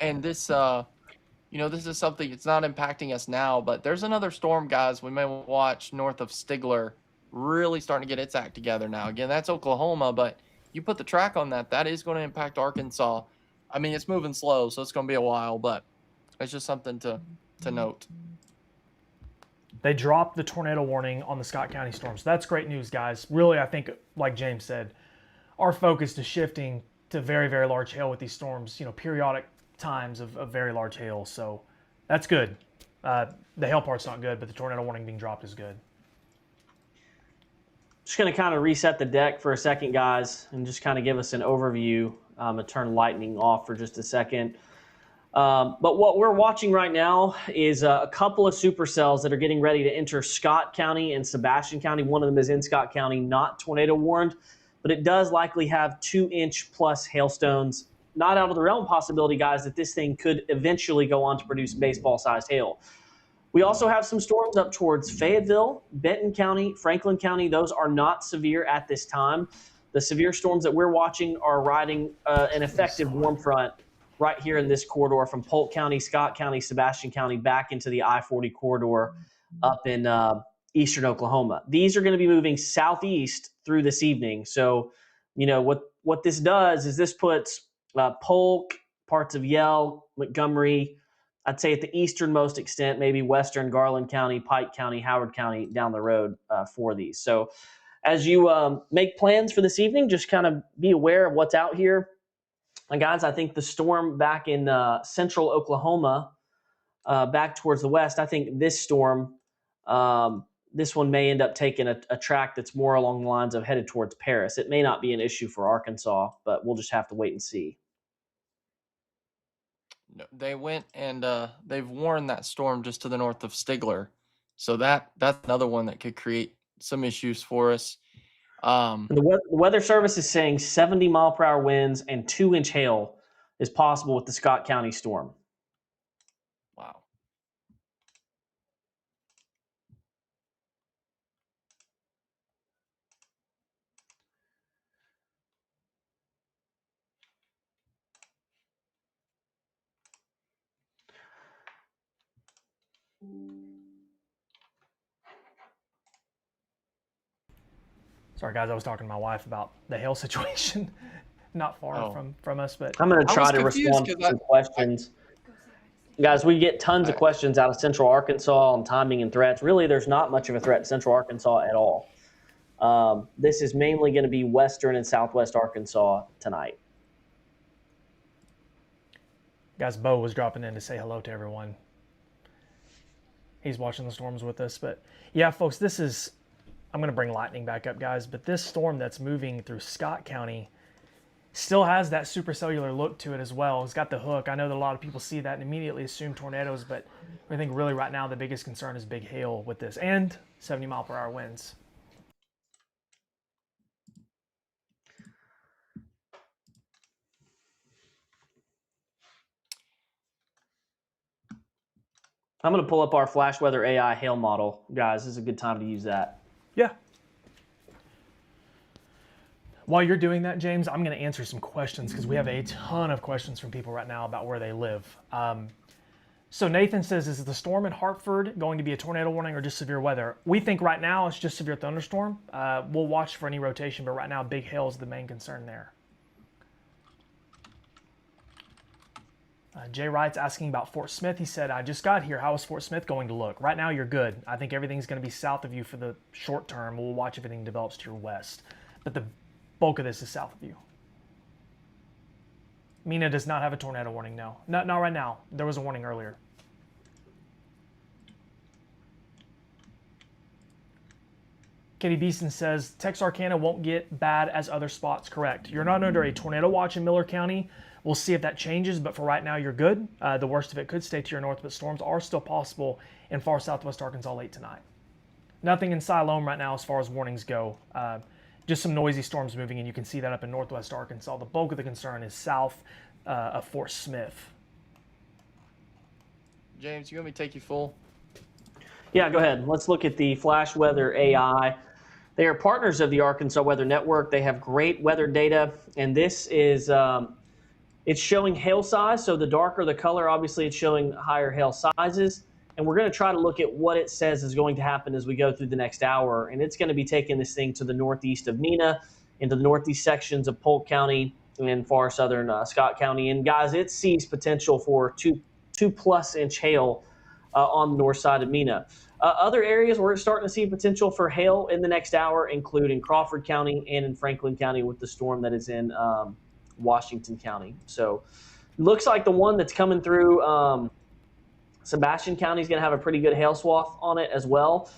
And this, this is something, it's not impacting us now, but there's another storm, guys, we may watch north of Stigler, really starting to get its act together now. Again, that's Oklahoma, but you put the track on that is going to impact Arkansas. I mean, it's moving slow, so it's going to be a while, but it's just something to note. They dropped the tornado warning on the Scott County storm, so that's great news, guys. Really, I think, like James said, our focus is shifting to very, very large hail with these storms, periodic times of very large hail. So that's good. The hail part's not good, but the tornado warning being dropped is good. Just going to kind of reset the deck for a second, guys, and just kind of give us an overview and turn lightning off for just a second. But what we're watching right now is a couple of supercells that are getting ready to enter Scott County and Sebastian County. One of them is in Scott County, not tornado warned, but it does likely have 2-inch plus hailstones. Not out of the realm possibility, guys, that this thing could eventually go on to produce baseball-sized hail. We also have some storms up towards Fayetteville, Benton County, Franklin County. Those are not severe at this time. The severe storms that we're watching are riding an effective warm front right here in this corridor from Polk County, Scott County, Sebastian County, back into the I-40 corridor up in eastern Oklahoma. These are going to be moving southeast through this evening. So, what this does is this puts Polk, parts of Yell, Montgomery, I'd say at the easternmost extent, maybe western Garland County, Pike County, Howard County down the road for these. So as you make plans for this evening, just kind of be aware of what's out here. And guys, I think the storm back in central Oklahoma, back towards the west, I think this storm, this one may end up taking a track that's more along the lines of headed towards Paris. It may not be an issue for Arkansas, but we'll just have to wait and see. No, they went and they've warned that storm just to the north of Stigler. So that's another one that could create some issues for us. And the Weather Service is saying 70-mile-per-hour winds and 2-inch hail is possible with the Scott County storm. Wow. Sorry, guys, I was talking to my wife about the hail situation, not far from us, but I'm going to I try was to confused respond to 'cause some questions. Guys, we get tons of questions out of Central Arkansas on timing and threats. Really, there's not much of a threat in Central Arkansas at all. This is mainly going to be western and southwest Arkansas tonight. guys, Bo was dropping in to say hello to everyone. He's watching the storms with us, but yeah, folks, this is. I'm going to bring lightning back up, guys, but this storm that's moving through Scott County still has that supercellular look to it as well. It's got the hook. I know that a lot of people see that and immediately assume tornadoes, but I think really right now the biggest concern is big hail with this and 70-mile-per-hour winds. I'm going to pull up our Flash Weather AI hail model. Guys, this is a good time to use that. Yeah. While you're doing that, James, I'm going to answer some questions because we have a ton of questions from people right now about where they live. So Nathan says, is the storm in Hartford going to be a tornado warning or just severe weather? We think right now it's just severe thunderstorm. We'll watch for any rotation, but right now big hail is the main concern there. Jay Wright's asking about Fort Smith. He said, I just got here. How is Fort Smith going to look? Right now, you're good. I think everything's going to be south of you for the short term. We'll watch if anything develops to your west. But the bulk of this is south of you. Mina does not have a tornado warning, no. Not right now. There was a warning earlier. Katie Beeson says, Texarkana won't get bad as other spots. Correct. You're not under a tornado watch in Miller County. We'll see if that changes, but for right now, you're good. The worst of it could stay to your north, but storms are still possible in far southwest Arkansas late tonight. Nothing in Siloam right now as far as warnings go. Just some noisy storms moving, and you can see that up in northwest Arkansas. The bulk of the concern is south of Fort Smith. James, you want me to take you full? Yeah, go ahead. Let's look at the Flash Weather AI. They are partners of the Arkansas Weather Network. They have great weather data, and this is it's showing hail size. So the darker the color, obviously it's showing higher hail sizes. And we're going to try to look at what it says is going to happen as we go through the next hour. And it's going to be taking this thing to the northeast of Neenah, into the northeast sections of Polk County and far southern Scott County. And guys, it sees potential for 2+ inch hail on the north side of Neenah. Other areas we're starting to see potential for hail in the next hour include in Crawford County and in Franklin County with the storm that is in Washington County. So it looks like the one that's coming through Sebastian County is going to have a pretty good hail swath on it as well.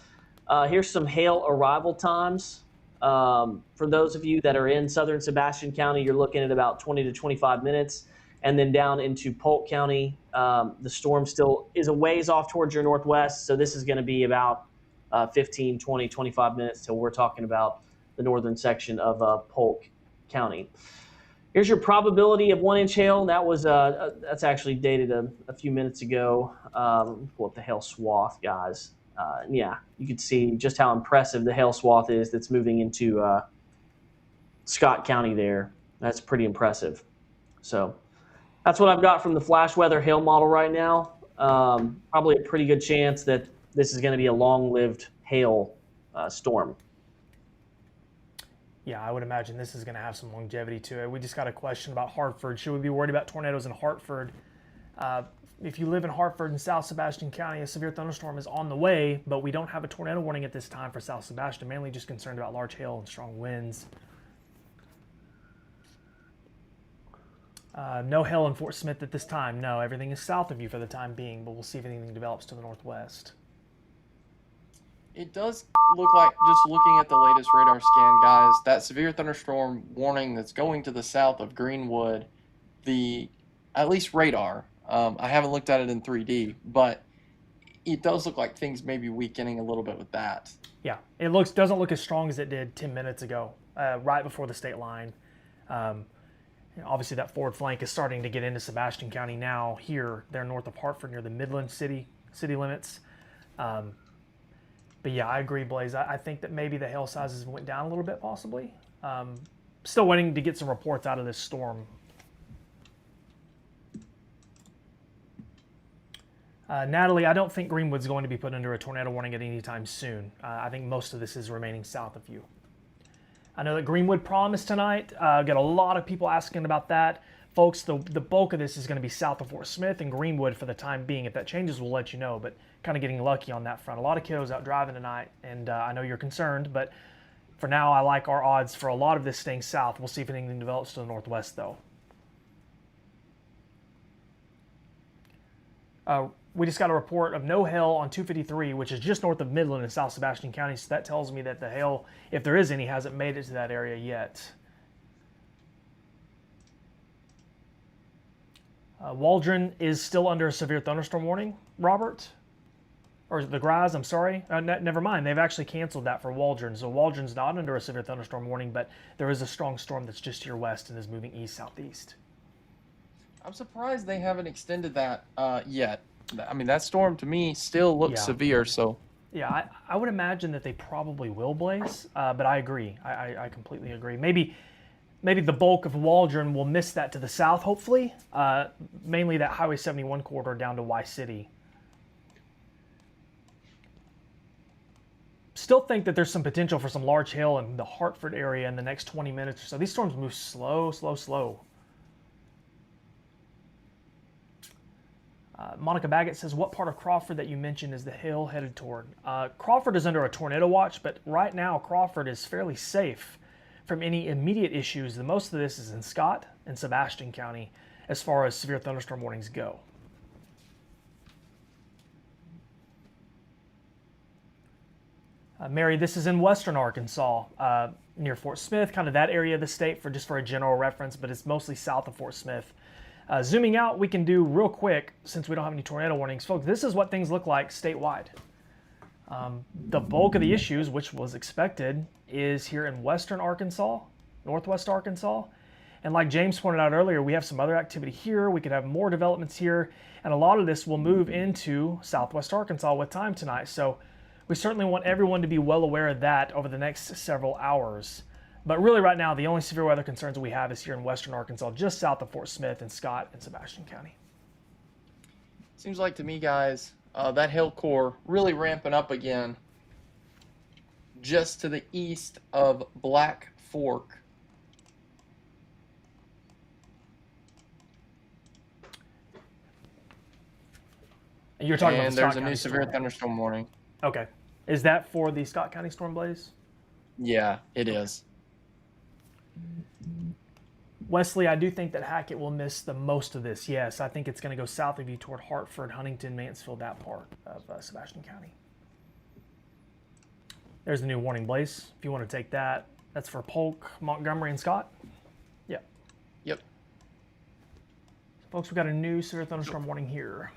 Here's some hail arrival times. For those of you that are in southern Sebastian County, you're looking at about 20 to 25 minutes. And then down into Polk County, the storm still is a ways off towards your northwest. So this is going to be about 15, 20, 25 minutes till we're talking about the northern section of Polk County. Here's your probability of 1 inch hail. That was that's actually dated a few minutes ago. Pull up the hail swath, guys. Yeah, you can see just how impressive the hail swath is that's moving into Scott County there. That's pretty impressive. So that's what I've got from the Flash Weather hail model right now. Probably a pretty good chance that this is going to be a long-lived hail storm. Yeah, I would imagine this is going to have some longevity to it. We just got a question about Hartford. Should we be worried about tornadoes in Hartford? If you live in Hartford and South Sebastian County, a severe thunderstorm is on the way, but we don't have a tornado warning at this time for South Sebastian, mainly just concerned about large hail and strong winds. No hail in Fort Smith at this time. No, everything is south of you for the time being, but we'll see if anything develops to the northwest. It does look like, just looking at the latest radar scan, guys, that severe thunderstorm warning that's going to the south of Greenwood, at least radar, I haven't looked at it in 3D, but it does look like things may be weakening a little bit with that. Yeah, it doesn't look as strong as it did 10 minutes ago, right before the state line. Obviously, that forward flank is starting to get into Sebastian County now. Here, they're north of Hartford, near the Midland city limits. But yeah, I agree, Blaze. I think that maybe the hail sizes went down a little bit, possibly. Still waiting to get some reports out of this storm. Natalie, I don't think Greenwood's going to be put under a tornado warning at any time soon. I think most of this is remaining south of you. I know that Greenwood promised tonight. Got a lot of people asking about that. Folks, the bulk of this is going to be south of Fort Smith and Greenwood for the time being. If that changes, we'll let you know, but kind of getting lucky on that front. A lot of kiddos out driving tonight, and I know you're concerned, but for now, I like our odds for a lot of this staying south. We'll see if anything develops to the northwest, though. We just got a report of no hail on 253, which is just north of Midland in South Sebastian County. So that tells me that the hail, if there is any, hasn't made it to that area yet. Waldron is still under a severe thunderstorm warning, Robert. Or the Graz, I'm sorry. Never mind. They've actually canceled that for Waldron. So Waldron's not under a severe thunderstorm warning, but there is a strong storm that's just to your west and is moving east-southeast. I'm surprised they haven't extended that yet. I mean, that storm to me still looks severe. So yeah, I would imagine that they probably will, Blaze. But I agree. I completely agree. Maybe the bulk of Waldron will miss that to the south, hopefully. Mainly that Highway 71 corridor down to Y City. Still think that there's some potential for some large hail in the Hartford area in the next 20 minutes or so. These storms move slow, slow, slow. Monica Baggett says, what part of Crawford that you mentioned is the hail headed toward? Crawford is under a tornado watch, but right now Crawford is fairly safe from any immediate issues. The most of this is in Scott and Sebastian County as far as severe thunderstorm warnings go. Mary, this is in western Arkansas, near Fort Smith, kind of that area of the state for a general reference, but it's mostly south of Fort Smith. Zooming out, we can do real quick, since we don't have any tornado warnings. Folks, this is what things look like statewide. The bulk of the issues, which was expected, is here in western Arkansas, northwest Arkansas. And like James pointed out earlier, we have some other activity here. We could have more developments here. And a lot of this will move into southwest Arkansas with time tonight. So we certainly want everyone to be well aware of that over the next several hours. But really right now, the only severe weather concerns we have is here in western Arkansas, just south of Fort Smith and Scott and Sebastian County. Seems like to me, guys, that hail core really ramping up again just to the east of Black Fork. You're talking about and the there's Scott a County new severe storm. thunderstorm warning. Okay. Is that for the Scott County storm, Blaze? Yeah, it is. Wesley, I do think that Hackett will miss the most of this. Yes, I think it's going to go south of you toward Hartford, Huntington, Mansfield, that part of Sebastian County. There's the new warning, Blaze. If you want to take that, that's for Polk, Montgomery, and Scott. Yep. Yep. Folks, we got a new severe thunderstorm warning here.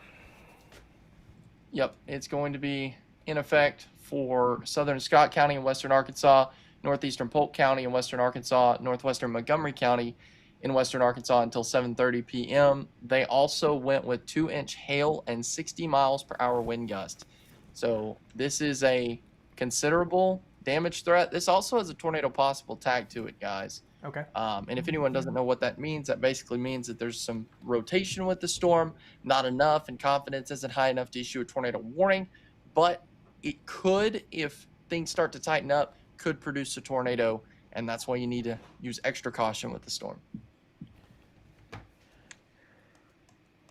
Yep, it's going to be in effect for southern Scott County in western Arkansas, northeastern Polk County in western Arkansas, northwestern Montgomery County in western Arkansas until 7:30 p.m. They also went with 2-inch hail and 60 miles per hour wind gust. So this is a considerable damage threat. This also has a tornado possible tag to it, guys. Okay. And if anyone doesn't know what that means, that basically means that there's some rotation with the storm, not enough, and confidence isn't high enough to issue a tornado warning, but it could, if things start to tighten up, could produce a tornado, and that's why you need to use extra caution with the storm.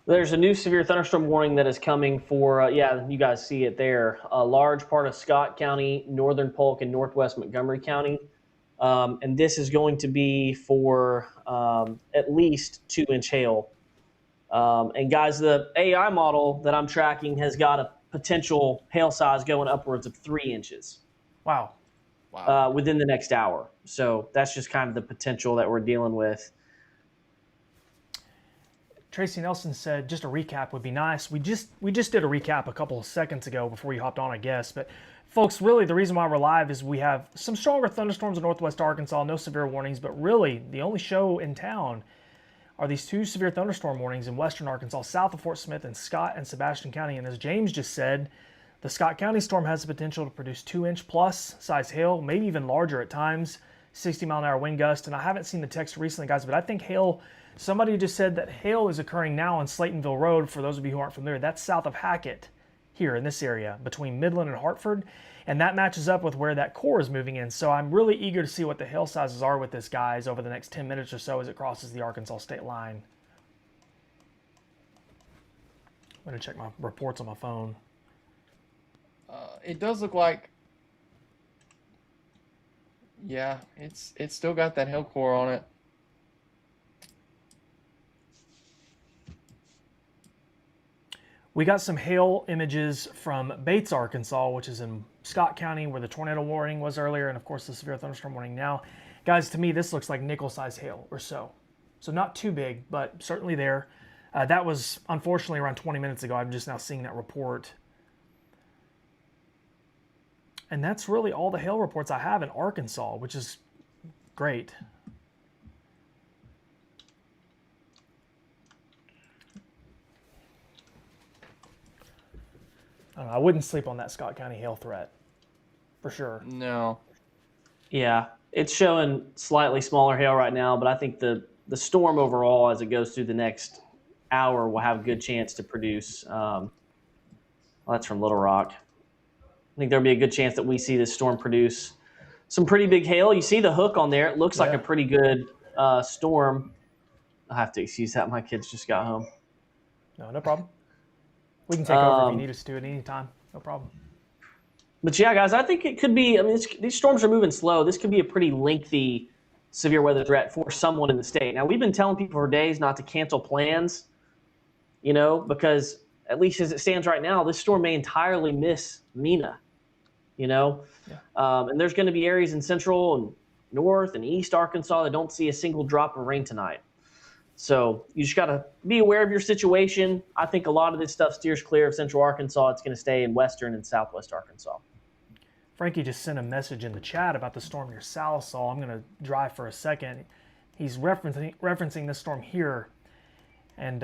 There's a new severe thunderstorm warning that is coming for, you guys see it there, a large part of Scott County, northern Polk, and northwest Montgomery County. And this is going to be for at least 2-inch hail. And guys, the AI model that I'm tracking has got a potential hail size going upwards of 3 inches. Wow. Within the next hour. So that's just kind of the potential that we're dealing with. Tracy Nelson said just a recap would be nice. We just did a recap a couple of seconds ago before you hopped on, I guess. But folks, really the reason why we're live is we have some stronger thunderstorms in northwest Arkansas, no severe warnings, but really the only show in town are these 2 severe thunderstorm warnings in western Arkansas, south of Fort Smith in Scott and Sebastian County. And as James just said, the Scott County storm has the potential to produce 2-inch plus size hail, maybe even larger at times, 60-mile-an-hour wind gust. And I haven't seen the text recently, guys, but I think hail. Somebody just said that hail is occurring now on Slaytonville Road. For those of you who aren't familiar, that's south of Hackett here in this area between Midland and Hartford. And that matches up with where that core is moving in. So I'm really eager to see what the hail sizes are with this, guys, over the next 10 minutes or so as it crosses the Arkansas state line. I'm going to check my reports on my phone. It does look like, yeah, it's still got that hail core on it. We got some hail images from Bates, Arkansas, which is in Scott County, where the tornado warning was earlier, and of course the severe thunderstorm warning now. Guys, to me, this looks like nickel-sized hail or so. So not too big, but certainly there. That was, unfortunately, around 20 minutes ago. I'm just now seeing that report. And that's really all the hail reports I have in Arkansas, which is great. I wouldn't sleep on that Scott County hail threat, for sure. No. Yeah, it's showing slightly smaller hail right now, but I think the storm overall, as it goes through the next hour, will have a good chance to produce. Well, that's from Little Rock. I think there'll be a good chance that we see this storm produce some pretty big hail. You see the hook on there. It looks like a pretty good storm. I'll have to excuse that. My kids just got home. No problem. We can take over if you need us to at any time. No problem. But yeah, guys, I think it could be. I mean, these storms are moving slow. This could be a pretty lengthy severe weather threat for someone in the state. Now, we've been telling people for days not to cancel plans, because at least as it stands right now, this storm may entirely miss Mina, And there's going to be areas in central and north and east Arkansas that don't see a single drop of rain tonight. So you just got to be aware of your situation. I think a lot of this stuff steers clear of central Arkansas. It's going to stay in western and southwest Arkansas. Frankie just sent a message in the chat about the storm near Salisal. I'm going to drive for a second. He's referencing this storm here. And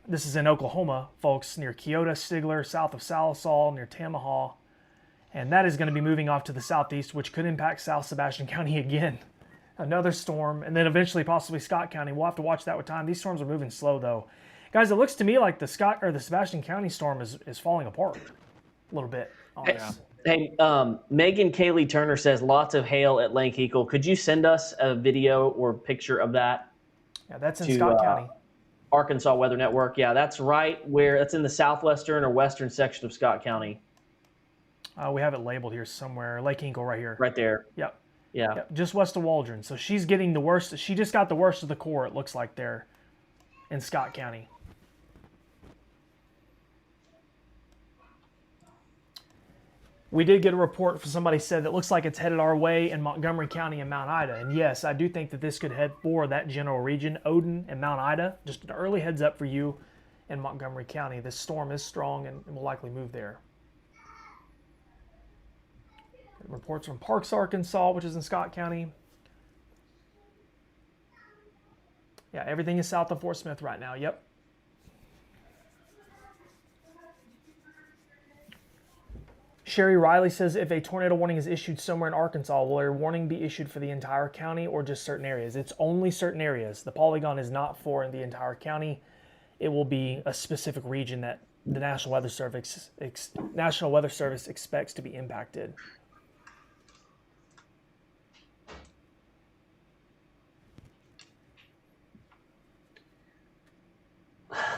this is in Oklahoma, folks, near Keota, Stigler, south of Salisal, near Tamahaw. And that is going to be moving off to the southeast, which could impact South Sebastian County again. Another storm, and then eventually possibly Scott County. We'll have to watch that with time. These storms are moving slow, though. Guys, it looks to me like the Sebastian County storm is falling apart a little bit on us. Hey, Megan Kaylee Turner says lots of hail at Lake Eagle. Could you send us a video or picture of that? Yeah, that's in Scott County. Arkansas Weather Network. Yeah, that's right where that's in the southwestern or western section of Scott County. We have it labeled here somewhere. Lake Eagle right here. Right there. Yep. Yeah. Yep, just west of Waldron. So she's getting the worst. She just got the worst of the core, it looks like, there in Scott County. We did get a report from somebody said that looks like it's headed our way in Montgomery County and Mount Ida. And yes, I do think that this could head for that general region, Odin and Mount Ida. Just an early heads up for you in Montgomery County. This storm is strong and will likely move there. Reports from Parks, Arkansas, which is in Scott County. Yeah, everything is south of Fort Smith right now. Yep. Sherry Riley says, if a tornado warning is issued somewhere in Arkansas, will a warning be issued for the entire county or just certain areas? It's only certain areas. The polygon is not for the entire county. It will be a specific region that the National Weather Service expects to be impacted.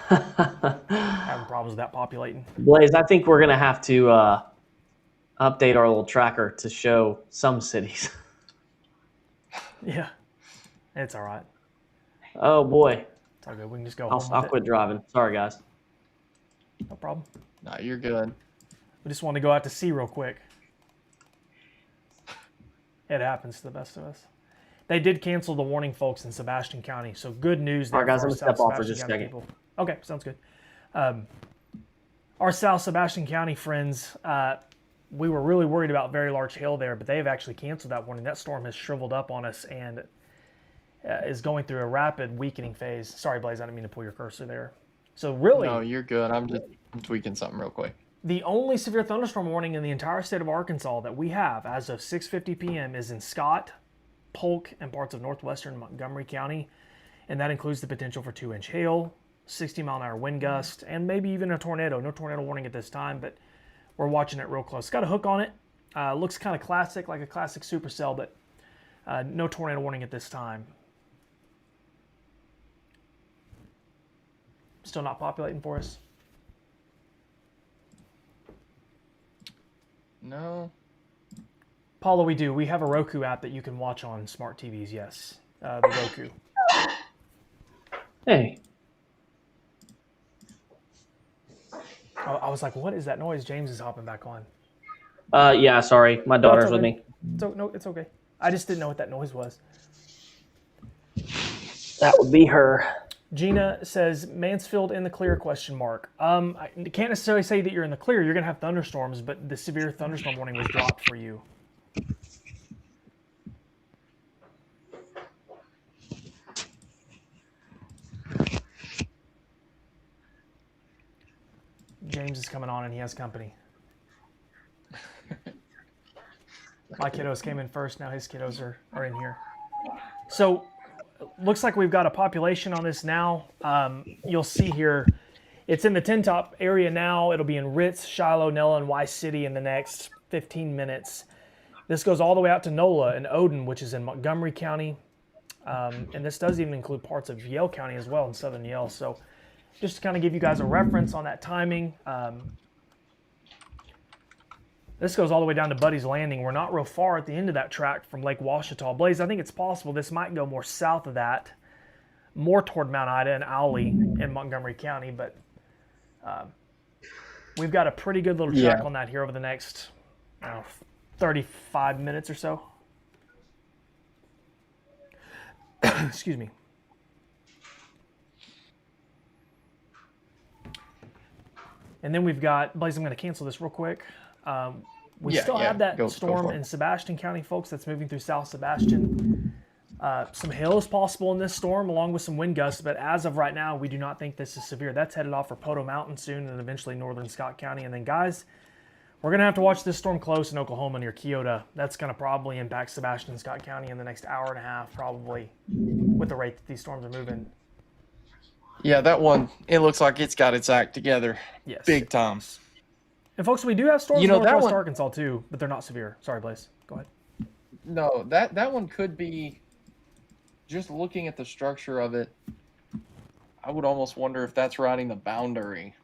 Having problems with that populating. Blaze, I think we're going to have to update our little tracker to show some cities. Yeah, it's all right. Oh, boy. It's all good. We can just go I'll home with quit driving. Sorry, guys. No problem. No, you're good. We just want to go out to sea real quick. It happens to the best of us. They did cancel the warning, folks, in Sebastian County. So good news there. All right, guys, for I'm our gonna step South off for Sebastian just a County second. people. Okay, sounds good. Our South Sebastian County friends, we were really worried about very large hail there, but they have actually canceled that warning. That storm has shriveled up on us and is going through a rapid weakening phase. Sorry, Blaze, I didn't mean to pull your cursor there. So really, No, you're good. I'm just tweaking something real quick. the only severe thunderstorm warning in the entire state of Arkansas that we have as of 6:50 p.m. is in Scott, Polk, and parts of northwestern Montgomery County, and that includes the potential for 2-inch hail, 60-mile-an-hour wind gust, and maybe even a tornado. No tornado warning at this time, but we're watching it real close. It's got a hook on it. Looks kind of classic, like a classic supercell, but no tornado warning at this time. Still not populating for us. No. Paula, we do. We have a Roku app that you can watch on smart TVs, yes. The Roku. Hey. I was like, what is that noise? James is hopping back on. Yeah, sorry. My daughter's with me. No, it's okay. I just didn't know what that noise was. That would be her. Gina says, Mansfield in the clear, question mark. I can't necessarily say that you're in the clear. You're going to have thunderstorms, but the severe thunderstorm warning was dropped for you. James is coming on and he has company. My kiddos came in first. Now his kiddos are in here. So looks like we've got a population on this now. You'll see here, it's in the Tin Top area now. It'll be in Ritz, Shiloh, Nella, and Y City in the next 15 minutes. This goes all the way out to NOLA and Odin, which is in Montgomery County. And this does even include parts of Yale County as well in southern Yale. So just to kind of give you guys a reference on that timing. This goes all the way down to Buddy's Landing. We're not real far at the end of that track from Lake Washita. Blaze, I think it's possible this might go more south of that, more toward Mount Ida and Owley in Montgomery County, but we've got a pretty good little track on that here over the next 35 minutes or so. Excuse me. And then we've got, Blaze, I'm going to cancel this real quick. We still have that storm in Sebastian County, folks, that's moving through South Sebastian. Some hail is possible in this storm along with some wind gusts, but as of right now, we do not think this is severe. That's headed off for Poto Mountain soon and eventually northern Scott County. And then, guys, we're going to have to watch this storm close in Oklahoma near Keota. That's going to probably impact Sebastian and Scott County in the next hour and a half, probably, with the rate that these storms are moving. Yeah, that one, it looks like it's got its act together. Yes. Big time. And folks, we do have storms in that northwest one, Arkansas too, but they're not severe. Sorry, Blaze. Go ahead. No, that one could be, just looking at the structure of it, I would almost wonder if that's riding the boundary.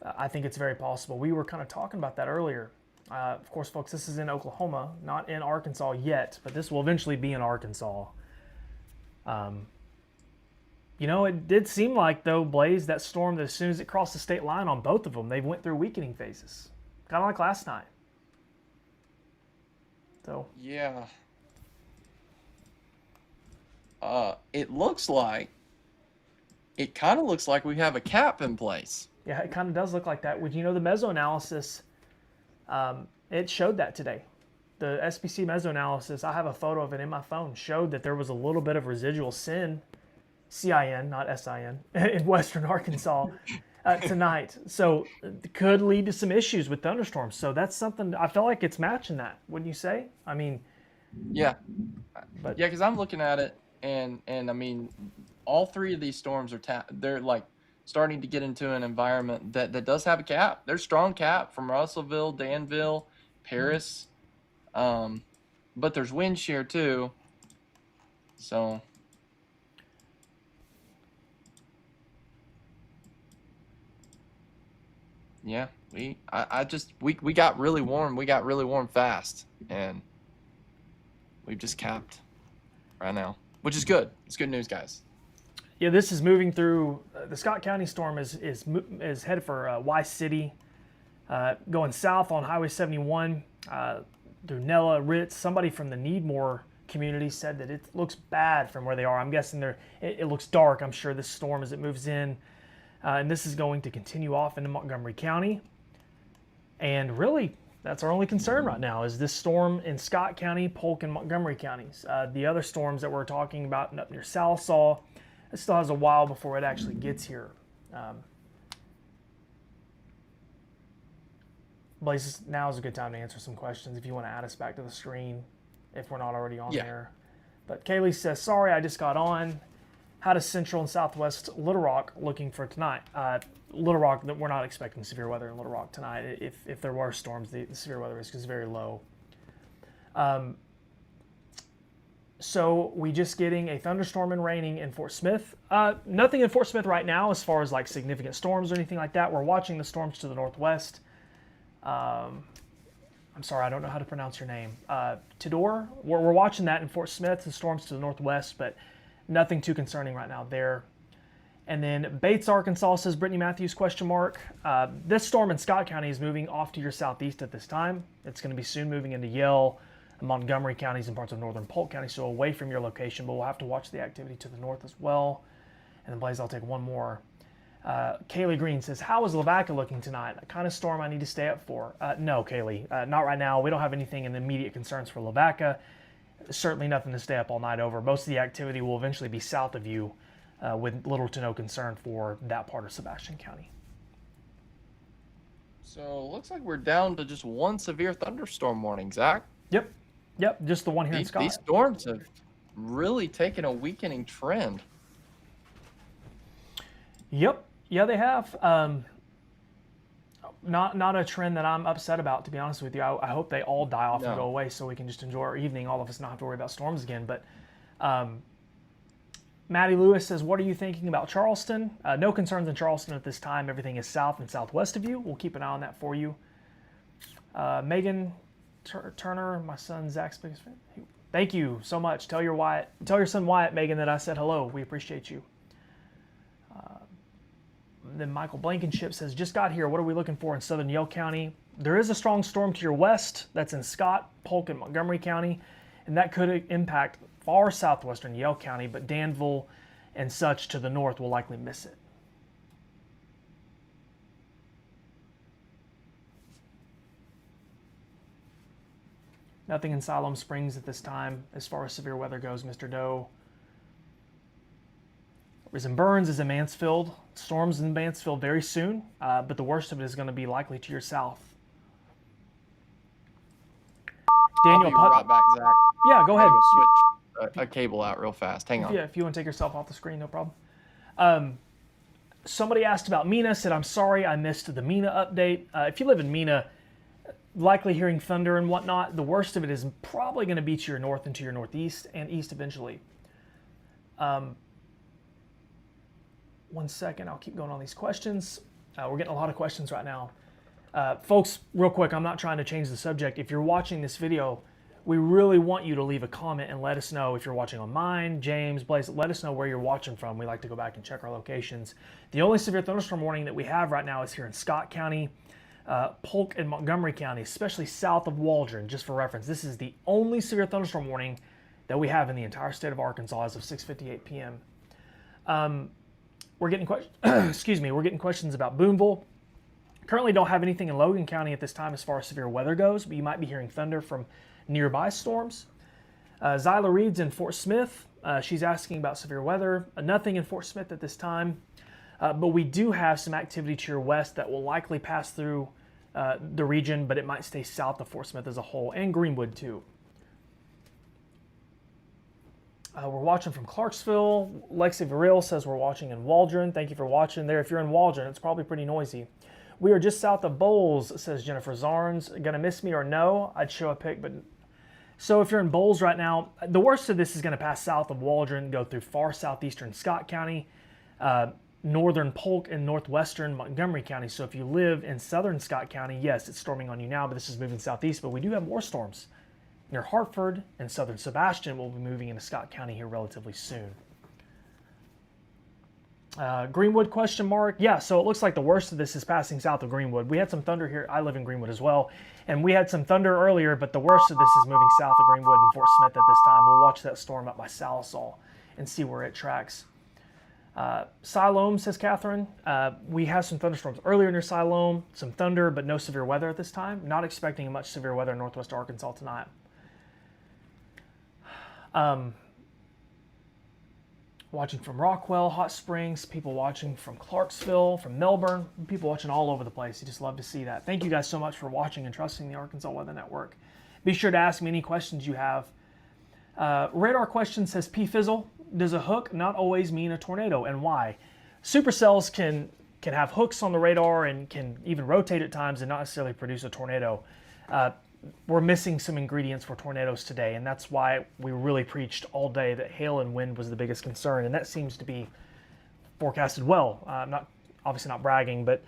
I think it's very possible. We were kind of talking about that earlier. Of course, folks, this is in Oklahoma, not in Arkansas yet, but this will eventually be in Arkansas. It did seem like, though, Blaze, that storm, that as soon as it crossed the state line on both of them, they went through weakening phases. Kind of like last night. So. Yeah. It kind of looks like we have a cap in place. Yeah, it kind of does look like that. The mesoanalysis, it showed that today. The SPC mesoanalysis, I have a photo of it in my phone, showed that there was a little bit of residual CIN, not SIN, in western Arkansas tonight. So it could lead to some issues with thunderstorms. So that's something, I feel like it's matching that, wouldn't you say? I mean. Yeah. Because I'm looking at it, and I mean, all three of these storms they're like starting to get into an environment that does have a cap. There's strong cap from Russellville, Danville, Paris, but there's wind shear too. So. Yeah, we got really warm. We got really warm fast, and we've just capped right now, which is good. It's good news, guys. Yeah, this is moving through. The Scott County storm is headed for Y City, going south on Highway 71 through Nella, Ritz. Somebody from the Needmore communities said that it looks bad from where they are. I'm guessing it looks dark. I'm sure this storm as it moves in, and this is going to continue off into Montgomery County. And really, that's our only concern right now is this storm in Scott County, Polk, and Montgomery counties. The other storms that we're talking about up near Sallisaw, it still has a while before it actually gets here. Blaze, now is a good time to answer some questions if you want to add us back to the screen, if we're not already on there. But Kaylee says, sorry, I just got on. How does Central and Southwest Little Rock looking for tonight? Little Rock, we're not expecting severe weather in Little Rock tonight. If there were storms, the severe weather risk is very low. So we just getting a thunderstorm and raining in Fort Smith. Nothing in Fort Smith right now as far as like significant storms or anything like that. We're watching the storms to the northwest. I'm sorry, I don't know how to pronounce your name. Tidor, we're watching that in Fort Smith, the storms to the northwest, but nothing too concerning right now there. And then Bates, Arkansas says, Brittany Matthews, question mark. This storm in Scott County is moving off to your southeast at this time. It's going to be soon moving into Yell, Montgomery counties, and parts of northern Polk County, so away from your location, but we'll have to watch the activity to the north as well. And then Blaze, I'll take one more. Kaylee Green says, how is Lavaca looking tonight? A kind of storm I need to stay up for? No, Kaylee, not right now. We don't have anything in the immediate concerns for Lavaca. Certainly nothing to stay up all night over. Most of the activity will eventually be south of you with little to no concern for that part of Sebastian County. So looks like we're down to just one severe thunderstorm warning, Zach. Yep, just the one here in Scott. These storms have really taken a weakening trend. Yep. Yeah, they have. Not a trend that I'm upset about, to be honest with you. I hope they all die off and go away so we can just enjoy our evening, all of us not have to worry about storms again. But Maddie Lewis says, what are you thinking about Charleston? No concerns in Charleston at this time. Everything is south and southwest of you. We'll keep an eye on that for you. Megan Turner, my son Zach's biggest fan. Thank you so much. Tell your son Wyatt, Megan, that I said hello. We appreciate you. Then Michael Blankenship says, just got here. What are we looking for in southern Yell County? There is a strong storm to your west. That's in Scott, Polk, and Montgomery County. And that could impact far southwestern Yell County, but Danville and such to the north will likely miss it. Nothing in Siloam Springs at this time as far as severe weather goes, Mr. Doe. Risen Burns is in Mansfield. Storms in Mansfield very soon, but the worst of it is going to be likely to your south. Daniel I'll be right back, Zach. Yeah, go ahead. Switch a cable out real fast. Hang on. Yeah, if you want to take yourself off the screen, no problem. Somebody asked about Mena, said, I'm sorry I missed the Mena update. If you live in Mena, likely hearing thunder and whatnot, the worst of it is probably going to be to your north and to your northeast and east eventually. 1 second, I'll keep going on these questions. We're getting a lot of questions right now. Folks, real quick, I'm not trying to change the subject. If you're watching this video, we really want you to leave a comment and let us know if you're watching on mine, James, Blaze, let us know where you're watching from. We like to go back and check our locations. The only severe thunderstorm warning that we have right now is here in Scott County, Polk, and Montgomery County, especially south of Waldron, just for reference. This is the only severe thunderstorm warning that we have in the entire state of Arkansas as of 6:58 p.m. We're getting we're getting questions about Boonville. Currently don't have anything in Logan County at this time as far as severe weather goes, but you might be hearing thunder from nearby storms. Zyla Reed's in Fort Smith. She's asking about severe weather. Nothing in Fort Smith at this time, but we do have some activity to your west that will likely pass through the region, but it might stay south of Fort Smith as a whole, and Greenwood too. We're watching from Clarksville. Lexi Varil says we're watching in Waldron. Thank you for watching there. If you're in Waldron, it's probably pretty noisy. We are just south of Bowles, says Jennifer Zarnes. Gonna miss me or no? I'd show a pic, but... So if you're in Bowles right now, the worst of this is gonna pass south of Waldron, go through far southeastern Scott County, northern Polk, and northwestern Montgomery County. So if you live in southern Scott County, yes, it's storming on you now, but this is moving southeast, but we do have more storms. Near Hartford and southern Sebastian will be moving into Scott County here relatively soon. Greenwood question mark. Yeah, so it looks like the worst of this is passing south of Greenwood. We had some thunder here. I live in Greenwood as well. And we had some thunder earlier, but the worst of this is moving south of Greenwood and Fort Smith at this time. We'll watch that storm up by Salisal and see where it tracks. Siloam, says Catherine. We have some thunderstorms earlier near Siloam. Some thunder, but no severe weather at this time. Not expecting much severe weather in northwest Arkansas tonight. Watching from Rockwell, Hot Springs, people watching from Clarksville, from Melbourne, people watching all over the place. You just love to see that. Thank you guys so much for watching and trusting the Arkansas Weather Network. Be sure to ask me any questions you have. Radar question says, P-Fizzle, does a hook not always mean a tornado, and why? Supercells can have hooks on the radar and can even rotate at times and not necessarily produce a tornado. We're missing some ingredients for tornadoes today, and that's why we really preached all day that hail and wind was the biggest concern, and that seems to be forecasted well. Obviously not bragging, but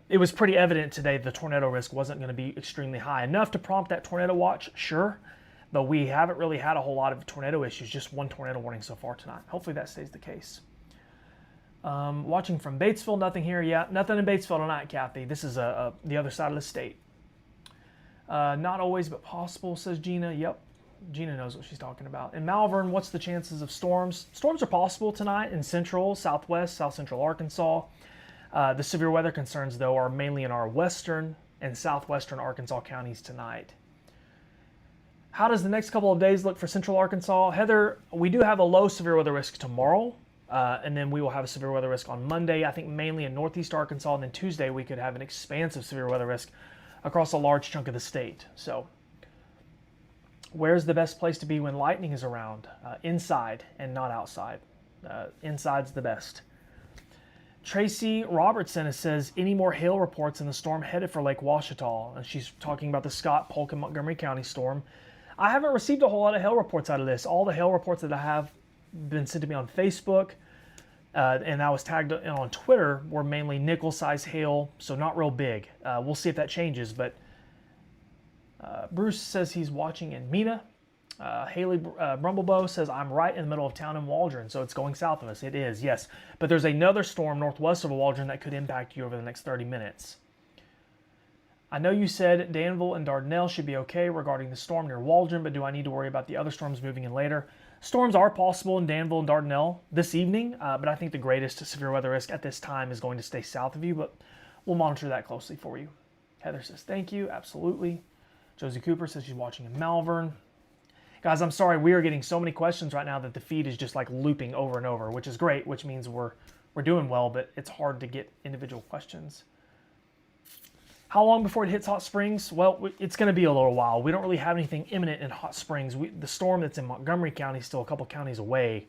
it was pretty evident today the tornado risk wasn't going to be extremely high. Enough to prompt that tornado watch, sure, but we haven't really had a whole lot of tornado issues, just one tornado warning so far tonight. Hopefully that stays the case. Watching from Batesville, nothing here yet. Nothing in Batesville tonight, Kathy. This is the other side of the state. Not always, but possible, says Gina. Yep, Gina knows what she's talking about. In Malvern, what's the chances of storms? Storms are possible tonight in central, southwest, south central Arkansas. The severe weather concerns, though, are mainly in our western and southwestern Arkansas counties tonight. How does the next couple of days look for central Arkansas? Heather, we do have a low severe weather risk tomorrow, and then we will have a severe weather risk on Monday, I think mainly in northeast Arkansas, and then Tuesday we could have an expansive severe weather risk across a large chunk of the state. So where's the best place to be when lightning is around? Inside and not outside. Inside's the best. Tracy Robertson says, any more hail reports in the storm headed for Lake Ouachita? And she's talking about the Scott, Polk, and Montgomery County storm. I haven't received a whole lot of hail reports out of this. All the hail reports that I have been sent to me on Facebook, and I was tagged on Twitter, were mainly nickel-size hail, so not real big. We'll see if that changes, but Bruce says he's watching in Mena. Haley Brumblebow says, I'm right in the middle of town in Waldron, so it's going south of us. It is, yes. But there's another storm northwest of Waldron that could impact you over the next 30 minutes. I know you said Danville and Dardanelle should be okay regarding the storm near Waldron, but do I need to worry about the other storms moving in later? Storms are possible in Danville and Dardanelle this evening, but I think the greatest severe weather risk at this time is going to stay south of you, but we'll monitor that closely for you. Heather says, thank you, absolutely. Josie Cooper says she's watching in Malvern. Guys, I'm sorry, we are getting so many questions right now that the feed is just like looping over and over, which is great, which means we're doing well, but it's hard to get individual questions. How long before it hits Hot Springs? Well, it's going to be a little while. We don't really have anything imminent in Hot Springs. The storm that's in Montgomery County is still a couple counties away,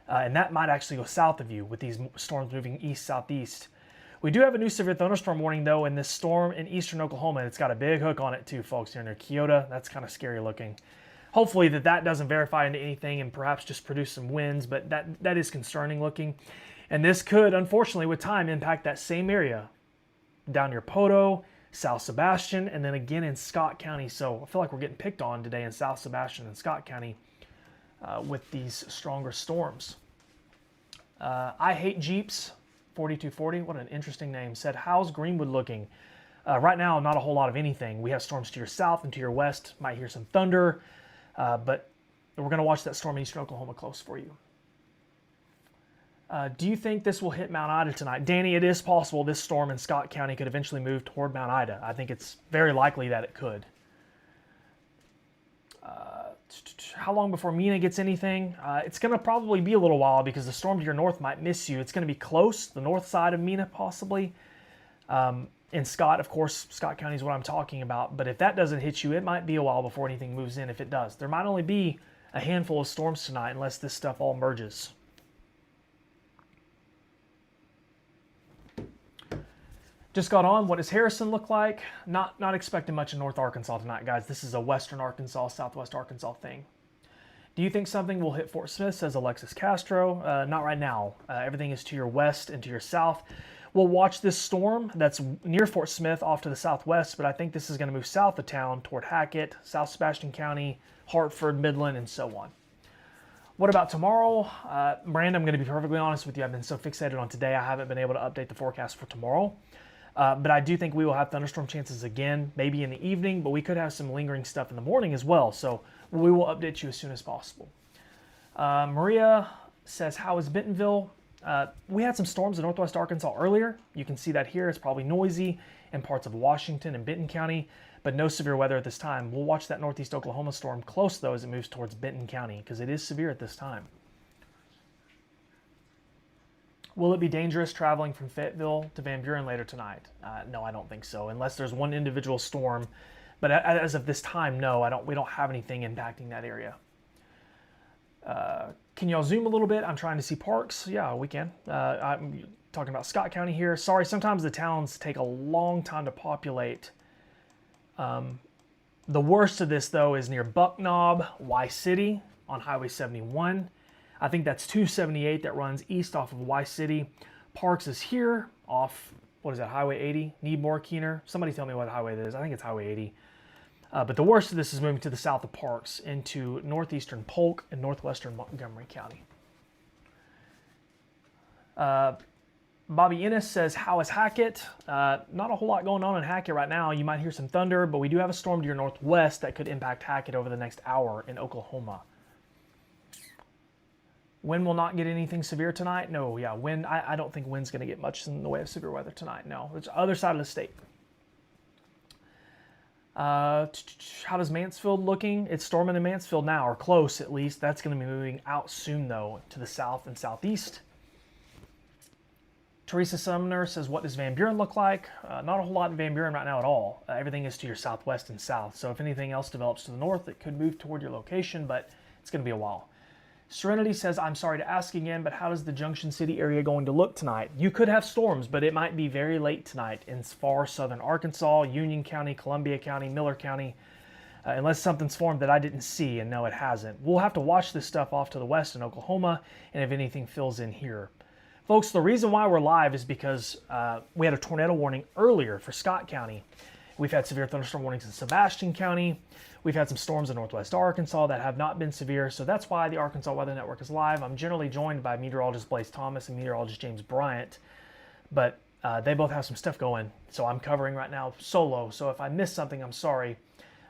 and that might actually go south of you with these storms moving east-southeast. We do have a new severe thunderstorm warning, though, in this storm in eastern Oklahoma. It's got a big hook on it, too, folks, here near Keota. That's kind of scary looking. Hopefully that doesn't verify into anything and perhaps just produce some winds, but that is concerning looking. And this could, unfortunately, with time, impact that same area down near Poto, South Sebastian, and then again in Scott County. So I feel like we're getting picked on today in South Sebastian and Scott County with these stronger storms. I Hate Jeeps 4240, what an interesting name, said, how's Greenwood looking? Right now, not a whole lot of anything. We have storms to your south and to your west. Might hear some thunder, but we're going to watch that storm in eastern Oklahoma close for you. Do you think this will hit Mount Ida tonight? Danny, it is possible this storm in Scott County could eventually move toward Mount Ida. I think it's very likely that it could. How long before Mena gets anything? It's going to probably be a little while because the storm to your north might miss you. It's going to be close, the north side of Mena possibly. In Scott, of course, Scott County is what I'm talking about. But if that doesn't hit you, it might be a while before anything moves in if it does. There might only be a handful of storms tonight unless this stuff all merges. Just got on. What does Harrison look like? Not expecting much in North Arkansas tonight, guys. This is a Western Arkansas, Southwest Arkansas thing. Do you think something will hit Fort Smith, says Alexis Castro? Not right now. Everything is to your west and to your south. We'll watch this storm that's near Fort Smith off to the southwest, but I think this is going to move south of town toward Hackett, South Sebastian County, Hartford, Midland, and so on. What about tomorrow? Brand, I'm going to be perfectly honest with you. I've been so fixated on today, I haven't been able to update the forecast for tomorrow. But I do think we will have thunderstorm chances again, maybe in the evening, but we could have some lingering stuff in the morning as well. So we will update you as soon as possible. Maria says, how is Bentonville? We had some storms in northwest Arkansas earlier. You can see that here. It's probably noisy in parts of Washington and Benton County, but no severe weather at this time. We'll watch that northeast Oklahoma storm close, though, as it moves towards Benton County, because it is severe at this time. Will it be dangerous traveling from Fayetteville to Van Buren later tonight? No, I don't think so, unless there's one individual storm. But as of this time, no, we don't have anything impacting that area. Can y'all zoom a little bit? I'm trying to see parks. Yeah, we can. I'm talking about Scott County here. Sorry, sometimes the towns take a long time to populate. The worst of this, though, is near Bucknob, Y City on Highway 71. I think that's 278 that runs east off of Y City. Parks is here off, what is that, Highway 80? Needmore, Keener? Somebody tell me what highway that is. I think it's Highway 80. But the worst of this is moving to the south of Parks into northeastern Polk and northwestern Montgomery County. Bobby Ennis says, how is Hackett? Not a whole lot going on in Hackett right now. You might hear some thunder, but we do have a storm to your northwest that could impact Hackett over the next hour in Oklahoma. Wind will not get anything severe tonight? No, yeah, wind. I don't think wind's going to get much in the way of severe weather tonight. No, it's the other side of the state. How does Mansfield looking? It's storming in Mansfield now, or close at least. That's going to be moving out soon, though, to the south and southeast. Teresa Sumner says, what does Van Buren look like? Not a whole lot in Van Buren right now at all. Everything is to your southwest and south. So if anything else develops to the north, it could move toward your location, but it's going to be a while. Serenity says, I'm sorry to ask again, but how is the Junction City area going to look tonight? You could have storms, but it might be very late tonight in far southern Arkansas, Union County, Columbia County, Miller County, unless something's formed that I didn't see, and no, it hasn't. We'll have to watch this stuff off to the west in Oklahoma, and if anything fills in here. Folks, the reason why we're live is because we had a tornado warning earlier for Scott County. We've had severe thunderstorm warnings in Sebastian County. We've had some storms in northwest Arkansas that have not been severe, so that's why the Arkansas Weather Network is live. I'm generally joined by meteorologist Blaze Thomas and meteorologist James Bryant, but they both have some stuff going, so I'm covering right now solo. So if I miss something, I'm sorry.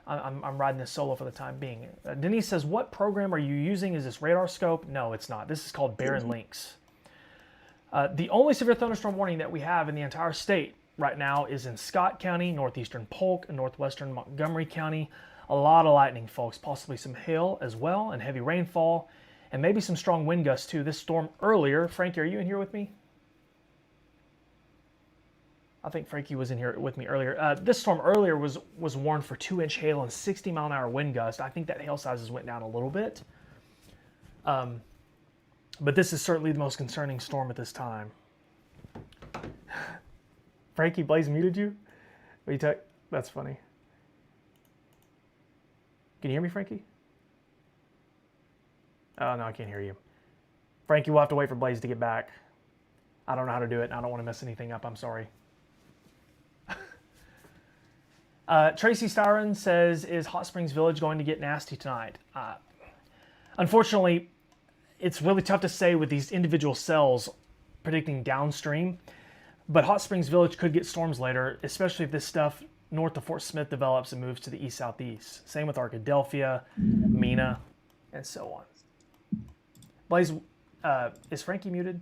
I'm riding this solo for the time being. Denise says, what program are you using? Is this radar scope? No, it's not. This is called Barren Links. The only severe thunderstorm warning that we have in the entire state right now is in Scott County, northeastern Polk, and northwestern Montgomery County. A lot of lightning, folks, possibly some hail as well, and heavy rainfall, and maybe some strong wind gusts too. This storm earlier, Frankie, are you in here with me? I think Frankie was in here with me earlier. This storm earlier was warned for 2-inch hail and 60-mile-an-hour wind gust. I think that hail sizes went down a little bit. But this is certainly the most concerning storm at this time. Frankie, Blaze muted you? That's funny. Can you hear me, Frankie? Oh, no, I can't hear you. Frankie, we'll have to wait for Blaze to get back. I don't know how to do it, and I don't want to mess anything up. I'm sorry. Tracy Styron says, is Hot Springs Village going to get nasty tonight? Unfortunately, it's really tough to say with these individual cells predicting downstream, but Hot Springs Village could get storms later, especially if this stuff north of Fort Smith develops and moves to the east-southeast. Same with Arkadelphia, Mena, and so on. Blaze, is Frankie muted?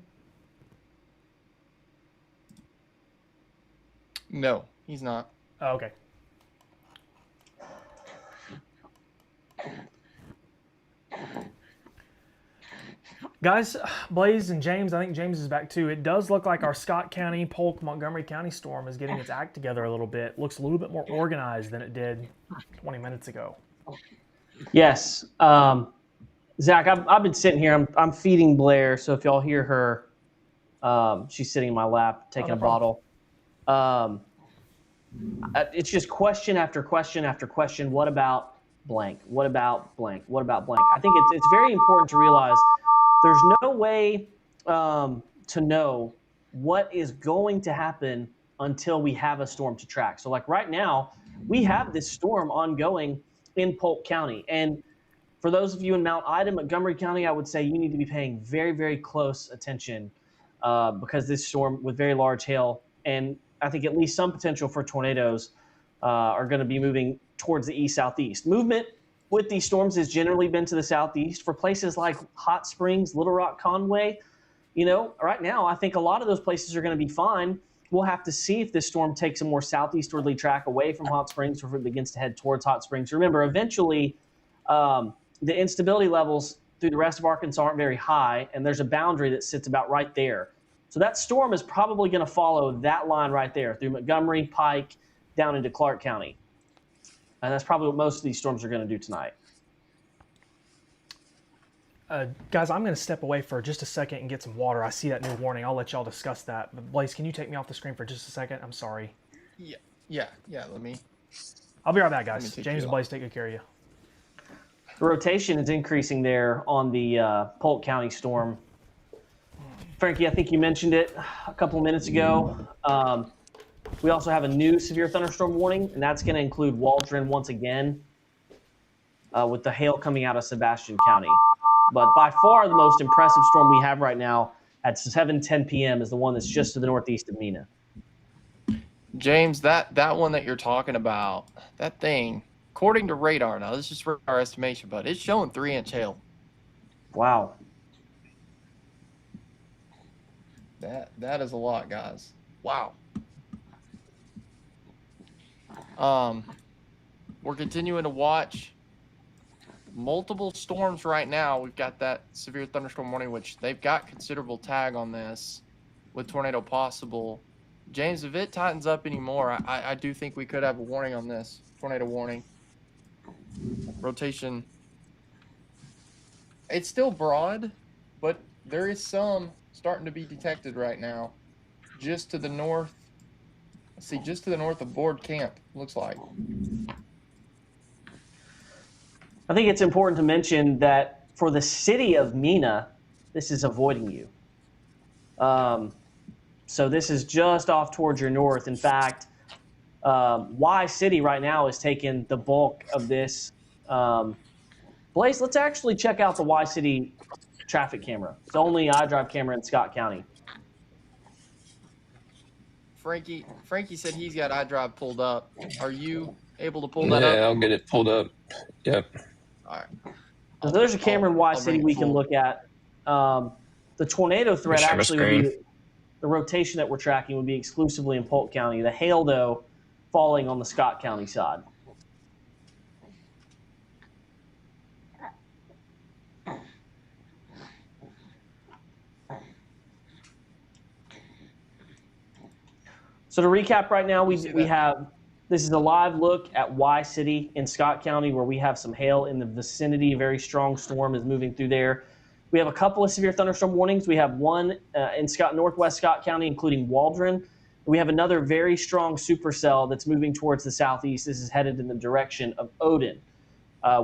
No, he's not. Oh, okay. Guys, Blaze and James, I think James is back too. It does look like our Scott County, Polk, Montgomery County storm is getting its act together a little bit. Looks a little bit more organized than it did 20 minutes ago. Yes. Zach, I've been sitting here. I'm feeding Blair, so if y'all hear her, she's sitting in my lap taking a bottle. It's just question after question after question. What about blank? What about blank? What about blank? I think it's very important to realize there's no way to know what is going to happen until we have a storm to track. So like right now, we have this storm ongoing in Polk County. And For those of you in Mount Ida, Montgomery County, I would say you need to be paying very, very close attention because this storm with very large hail and I think at least some potential for tornadoes are going to be moving towards the east-southeast. Movement with these storms has generally been to the southeast. For places like Hot Springs, Little Rock, Conway, right now I think a lot of those places are going to be fine. We'll have to see if this storm takes a more southeasterly track away from Hot Springs or if it begins to head towards Hot Springs. Remember, eventually the instability levels through the rest of Arkansas aren't very high, and there's a boundary that sits about right there. So that storm is probably going to follow that line right there through Montgomery, Pike, down into Clark County. And that's probably what most of these storms are going to do tonight. Guys, I'm going to step away for just a second and get some water. I see that new warning. I'll let y'all discuss that. But Blaze, can you take me off the screen for just a second? I'm sorry. Yeah. Let me. I'll be right back, guys. take James you and Blaze, take good care of you. The rotation is increasing there on the Polk County storm. Frankie, I think you mentioned it a couple of minutes ago. We also have a new severe thunderstorm warning, and that's going to include Waldron once again with the hail coming out of Sebastian County. But by far the most impressive storm we have right now at 7:10 p.m. is the one that's just to the northeast of Mena. James, that one that you're talking about, that thing, according to radar, now this is radar estimation, but it's showing 3-inch hail. Wow. That is a lot, guys. Wow. We're continuing to watch multiple storms right now. We've got that severe thunderstorm warning, which they've got considerable tag on this with tornado possible. James, if it tightens up anymore, I do think we could have a warning on this, tornado warning. Rotation. It's still broad, but there is some starting to be detected right now. Just to the north. Let's see, just to the north of Board Camp, looks like. I think it's important to mention that for the city of Mena, this is avoiding you. So this is just off towards your north. In fact, Y City right now is taking the bulk of this. Blaze, let's actually check out the Y City traffic camera. It's the only iDrive camera in Scott County. Frankie said he's got iDrive pulled up. Are you able to pull that up? Yeah, I'll get it pulled up. Yep. All right. So there's a camera in Y City we can look at. The tornado threat Share my actually would screen. be the rotation that we're tracking would be exclusively in Polk County. The hail, though, falling on the Scott County side. So to recap right now, we have, this is a live look at Y City in Scott County where we have some hail in the vicinity. A very strong storm is moving through there. We have a couple of severe thunderstorm warnings. We have one in northwest Scott County, including Waldron. We have another very strong supercell that's moving towards the southeast. This is headed in the direction of Odin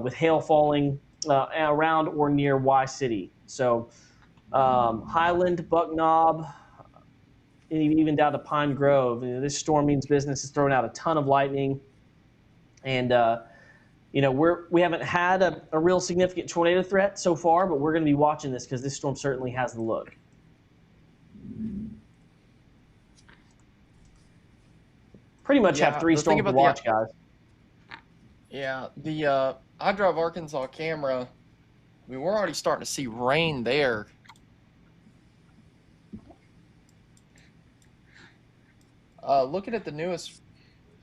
with hail falling around or near Y City. So Highland, Buck Knob, and even down to Pine Grove. This storm means business has thrown out a ton of lightning. And, we haven't had a real significant tornado threat so far, but we're going to be watching this because this storm certainly has the look. Pretty much have three storms to watch, guys. Yeah, the iDrive Arkansas camera, we're already starting to see rain there. Looking at the newest,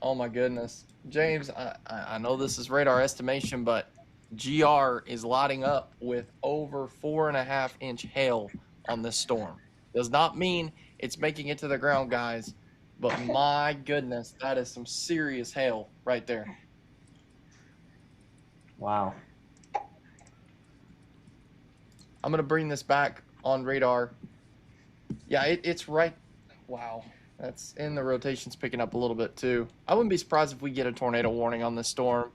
oh my goodness. James, I know this is radar estimation, but GR is lighting up with over 4.5-inch hail on this storm. Does not mean it's making it to the ground, guys, but my goodness, that is some serious hail right there. Wow. I'm going to bring this back on radar. Yeah, it's right. Wow. That's in the rotation's picking up a little bit too. I wouldn't be surprised if we get a tornado warning on this storm.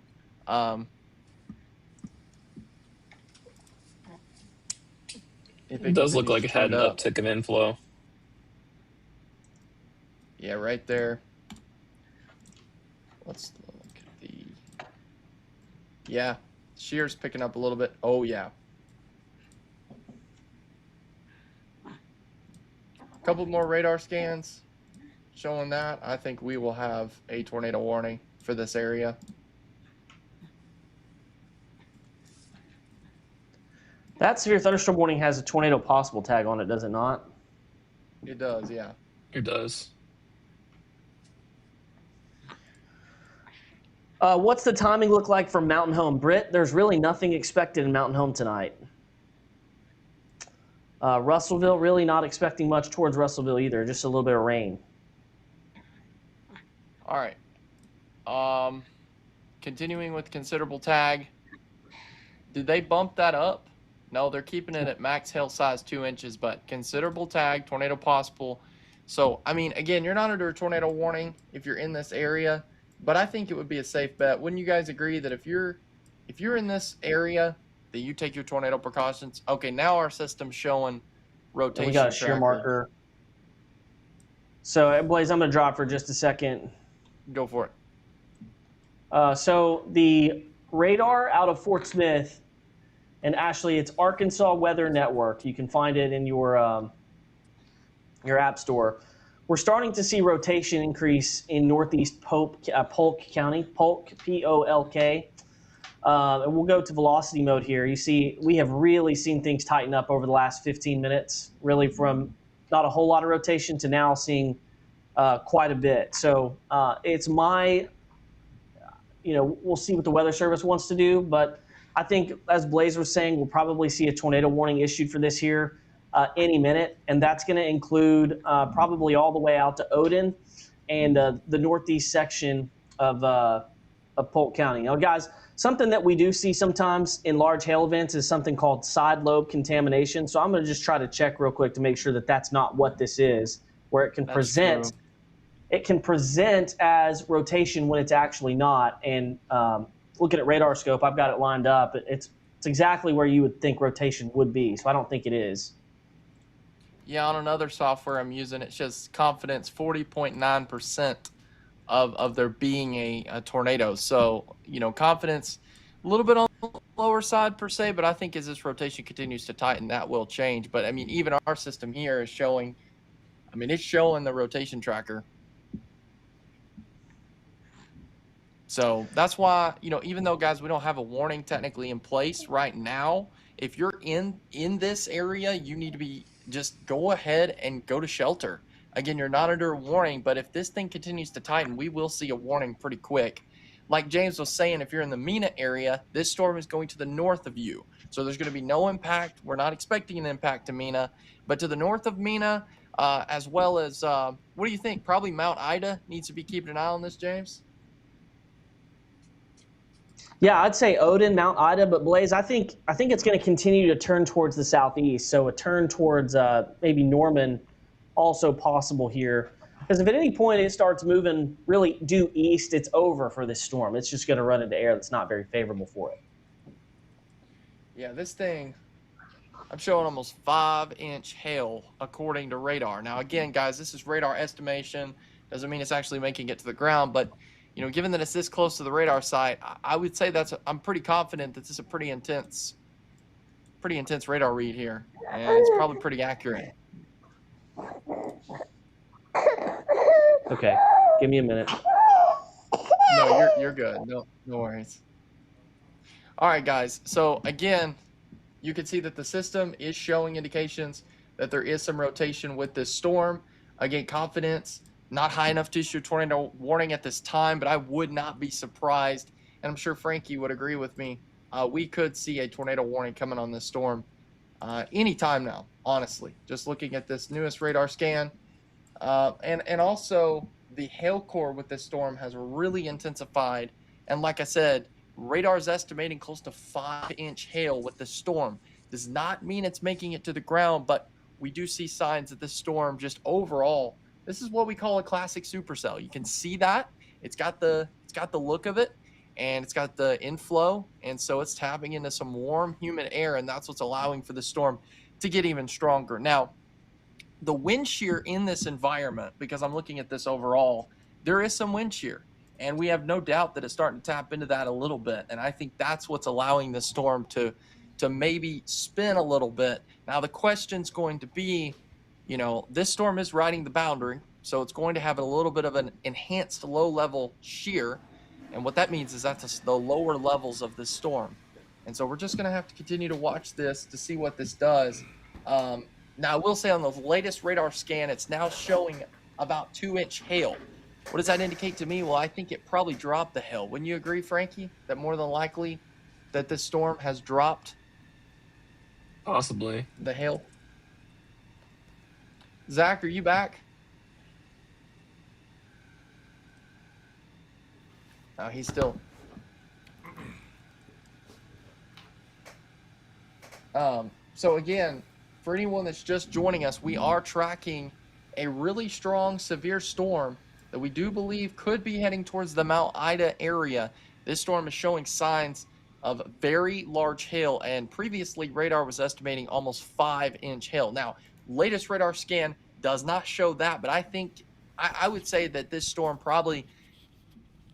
It does look like it had an uptick of inflow. Yeah, right there. Let's look at the. Yeah, Shear's picking up a little bit. Oh, yeah. A couple more radar scans showing that. I think we will have a tornado warning for this area. That severe thunderstorm warning has a tornado possible tag on it, does it not? It does, yeah. It does. What's the timing look like for Mountain Home? Britt, there's really nothing expected in Mountain Home tonight. Russellville, really not expecting much towards Russellville either, just a little bit of rain. All right. Continuing with considerable tag. Did they bump that up? No, they're keeping it at max hail size 2 inches, but considerable tag, tornado possible. So, I mean, again, you're not under a tornado warning if you're in this area, but I think it would be a safe bet. Wouldn't you guys agree that if you're in this area, that you take your tornado precautions? Okay, now our system's showing rotation. And we got a shear marker. So, Blaze, I'm going to drop for just a second. Go for it. So the radar out of Fort Smith, and Ashley, it's Arkansas Weather Network. You can find it in your app store. We're starting to see rotation increase in northeast Polk County, Polk, P-O-L-K. And we'll go to velocity mode here. You see, we have really seen things tighten up over the last 15 minutes, really from not a whole lot of rotation to now seeing quite a bit. So it's my, we'll see what the Weather Service wants to do, but I think, as Blaze was saying, we'll probably see a tornado warning issued for this here any minute, and that's going to include probably all the way out to Odin and the northeast section of Polk County. Now, guys, something that we do see sometimes in large hail events is something called side lobe contamination. So I'm going to just try to check real quick to make sure that that's not what this is, where it can present. True. It can present as rotation when it's actually not. And looking at radar scope, I've got it lined up. It's exactly where you would think rotation would be. So I don't think it is. Yeah, on another software I'm using, it shows confidence 40.9% of there being a tornado. So, confidence a little bit on the lower side per se, but I think as this rotation continues to tighten, that will change. But I mean, even our system here is showing, it's showing the rotation tracker. So that's why, even though, guys, we don't have a warning technically in place right now, if you're in this area, you need to be just go ahead and go to shelter. Again, you're not under a warning, but if this thing continues to tighten, we will see a warning pretty quick. Like James was saying, if you're in the Mena area, this storm is going to the north of you. So there's going to be no impact. We're not expecting an impact to Mena, but to the north of Mena, as well as, what do you think? Probably Mount Ida needs to be keeping an eye on this, James? Yeah, I'd say Odin, Mount Ida, but Blaze, I think it's going to continue to turn towards the southeast. So a turn towards maybe Norman, also possible here. Because if at any point it starts moving really due east, it's over for this storm. It's just going to run into air that's not very favorable for it. Yeah, this thing, I'm showing almost 5-inch hail according to radar. Now, again, guys, this is radar estimation. Doesn't mean it's actually making it to the ground, but given that it's this close to the radar site, I would say I'm pretty confident that this is a pretty intense radar read here, and it's probably pretty accurate. Okay, give me a minute. No, you're good. No worries. All right, guys. So again, you can see that the system is showing indications that there is some rotation with this storm. Again, confidence not high enough to issue a tornado warning at this time, but I would not be surprised, and I'm sure Frankie would agree with me. We could see a tornado warning coming on this storm anytime now, honestly. Just looking at this newest radar scan. And also, the hail core with this storm has really intensified. And like I said, radar is estimating close to 5-inch hail with this storm. Does not mean it's making it to the ground, but we do see signs that this storm just overall, this is what we call a classic supercell. You can see that it's got the look of it, and it's got the inflow, and so it's tapping into some warm, humid air, and that's what's allowing for the storm to get even stronger. Now, the wind shear in this environment, because I'm looking at this overall, there is some wind shear, And we have no doubt that it's starting to tap into that a little bit. And I think that's what's allowing the storm to maybe spin a little bit. Now, the question's going to be, this storm is riding the boundary, so it's going to have a little bit of an enhanced low-level shear. And what that means is that's the lower levels of this storm. And so we're just going to have to continue to watch this to see what this does. Now, I will say on the latest radar scan, it's now showing about 2-inch hail. What does that indicate to me? Well, I think it probably dropped the hail. Wouldn't you agree, Frankie, that more than likely that this storm has dropped Possibly. the hail? Zach, are you back? Oh, he's still. So again, for anyone that's just joining us, we are tracking a really strong, severe storm that we do believe could be heading towards the Mount Ida area. This storm is showing signs of very large hail, and previously radar was estimating almost 5-inch hail. Now, latest radar scan does not show that, but I think I would say that this storm probably,